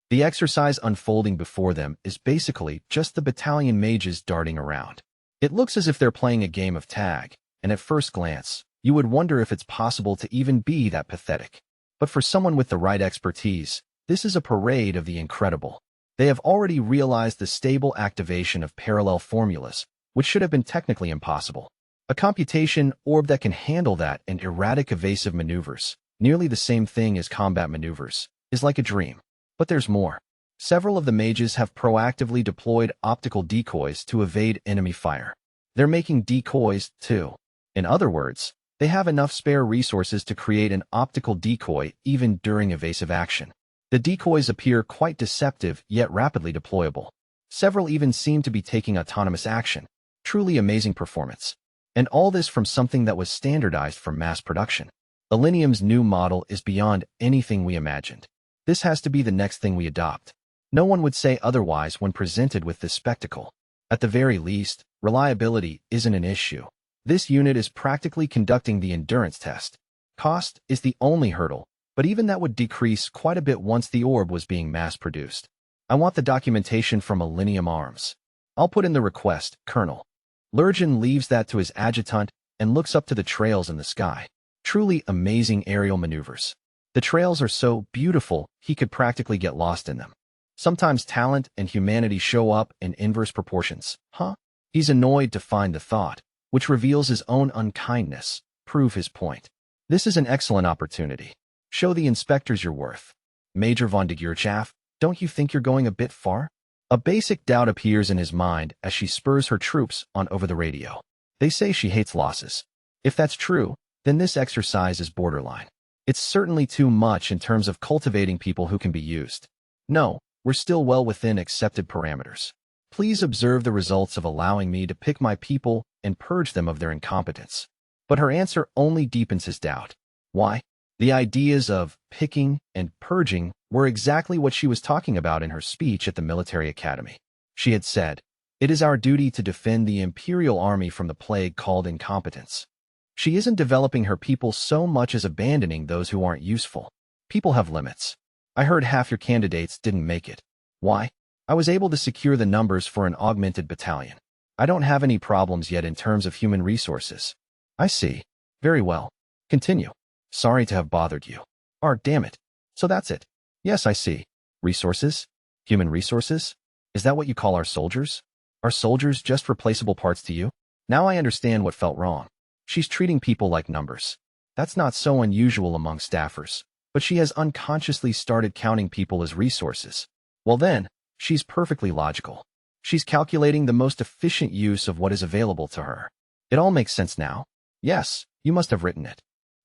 The exercise unfolding before them is basically just the battalion mages darting around. It looks as if they're playing a game of tag, and at first glance, you would wonder if it's possible to even be that pathetic. But for someone with the right expertise, this is a parade of the incredible. They have already realized the stable activation of parallel formulas, which should have been technically impossible. A computation orb that can handle that and erratic evasive maneuvers, nearly the same thing as combat maneuvers, is like a dream. But there's more. Several of the mages have proactively deployed optical decoys to evade enemy fire. They're making decoys, too. In other words, they have enough spare resources to create an optical decoy even during evasive action. The decoys appear quite deceptive yet rapidly deployable. Several even seem to be taking autonomous action. Truly amazing performance. And all this from something that was standardized for mass production. Alinium's new model is beyond anything we imagined. This has to be the next thing we adopt. No one would say otherwise when presented with this spectacle. At the very least, reliability isn't an issue. This unit is practically conducting the endurance test. Cost is the only hurdle, but even that would decrease quite a bit once the orb was being mass-produced. I want the documentation from Alinium Arms. I'll put in the request, Colonel. Lurgen leaves that to his adjutant and looks up to the trails in the sky. Truly amazing aerial maneuvers. The trails are so beautiful, he could practically get lost in them. Sometimes talent and humanity show up in inverse proportions. Huh? He's annoyed to find the thought, which reveals his own unkindness, prove his point. This is an excellent opportunity. Show the inspectors your worth. Major von de Geerchaff, don't you think you're going a bit far? A basic doubt appears in his mind as she spurs her troops on over the radio. They say she hates losses. If that's true, then this exercise is borderline. It's certainly too much in terms of cultivating people who can be used. No, we're still well within accepted parameters. Please observe the results of allowing me to pick my people and purge them of their incompetence. But her answer only deepens his doubt. Why? The ideas of picking and purging were exactly what she was talking about in her speech at the military academy. She had said, "It is our duty to defend the Imperial Army from the plague called incompetence." She isn't developing her people so much as abandoning those who aren't useful. People have limits. I heard half your candidates didn't make it. Why? I was able to secure the numbers for an augmented battalion. I don't have any problems yet in terms of human resources. I see. Very well. Continue. Sorry to have bothered you. Damn it. So that's it. Yes, I see. Resources? Human resources? Is that what you call our soldiers? Are soldiers just replaceable parts to you? Now I understand what felt wrong. She's treating people like numbers. That's not so unusual among staffers, but she has unconsciously started counting people as resources. Well then, she's perfectly logical. She's calculating the most efficient use of what is available to her. It all makes sense now. Yes, you must have written it.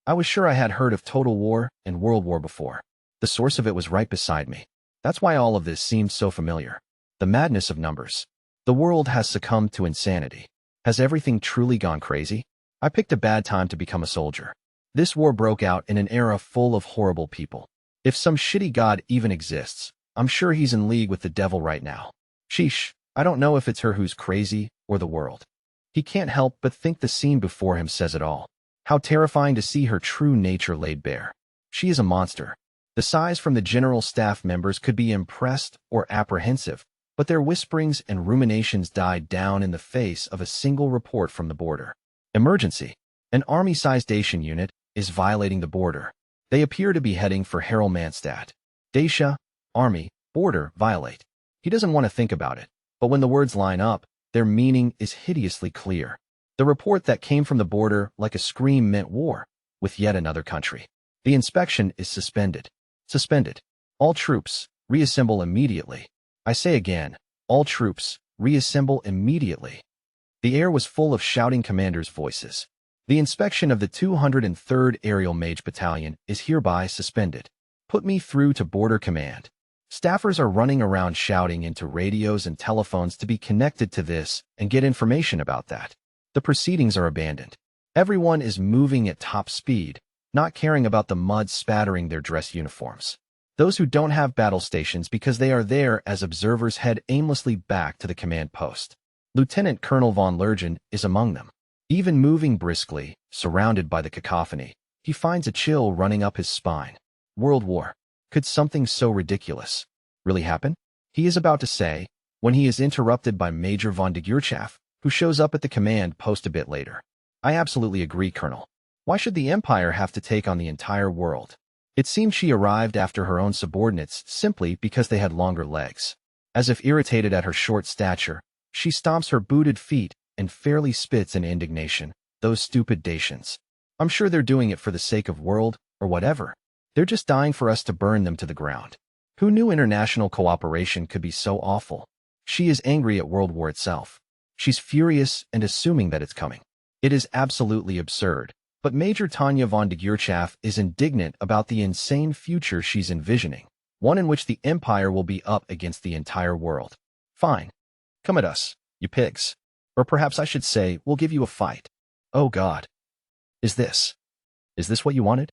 I was sure I had heard of Total War and World War before. The source of it was right beside me. That's why all of this seemed so familiar. The madness of numbers. The world has succumbed to insanity. Has everything truly gone crazy? I picked a bad time to become a soldier. This war broke out in an era full of horrible people. If some shitty god even exists, I'm sure he's in league with the devil right now. Sheesh, I don't know if it's her who's crazy or the world. He can't help but think the scene before him says it all. How terrifying to see her true nature laid bare. She is a monster. The sighs from the general staff members could be impressed or apprehensive, but their whisperings and ruminations died down in the face of a single report from the border. Emergency. An army-sized Dacian unit is violating the border. They appear to be heading for Harelmanstadt. Dacia, army, border, violate. He doesn't want to think about it, but when the words line up, their meaning is hideously clear. The report that came from the border like a scream meant war with yet another country. The inspection is suspended. Suspended. All troops, reassemble immediately. I say again, all troops, reassemble immediately. The air was full of shouting commanders' voices. The inspection of the 203rd Aerial Mage Battalion is hereby suspended. Put me through to Border Command. Staffers are running around shouting into radios and telephones to be connected to this and get information about that. The proceedings are abandoned. Everyone is moving at top speed, not caring about the mud spattering their dress uniforms. Those who don't have battle stations because they are there as observers head aimlessly back to the command post. Lieutenant Colonel von Lergen is among them. Even moving briskly, surrounded by the cacophony, he finds a chill running up his spine. World War. Could something so ridiculous really happen? He is about to say, when he is interrupted by Major von de Gurchaff, who shows up at the command post a bit later. I absolutely agree, Colonel. Why should the Empire have to take on the entire world? It seemed she arrived after her own subordinates simply because they had longer legs. As if irritated at her short stature, she stomps her booted feet and fairly spits in indignation. Those stupid Dacians. I'm sure they're doing it for the sake of world or whatever. They're just dying for us to burn them to the ground. Who knew international cooperation could be so awful? She is angry at World War itself. She's furious and assuming that it's coming. It is absolutely absurd. But Major Tanya von de Gurchaff is indignant about the insane future she's envisioning, one in which the Empire will be up against the entire world. Fine. Come at us, you pigs. Or perhaps I should say, we'll give you a fight. Oh God. Is this what you wanted?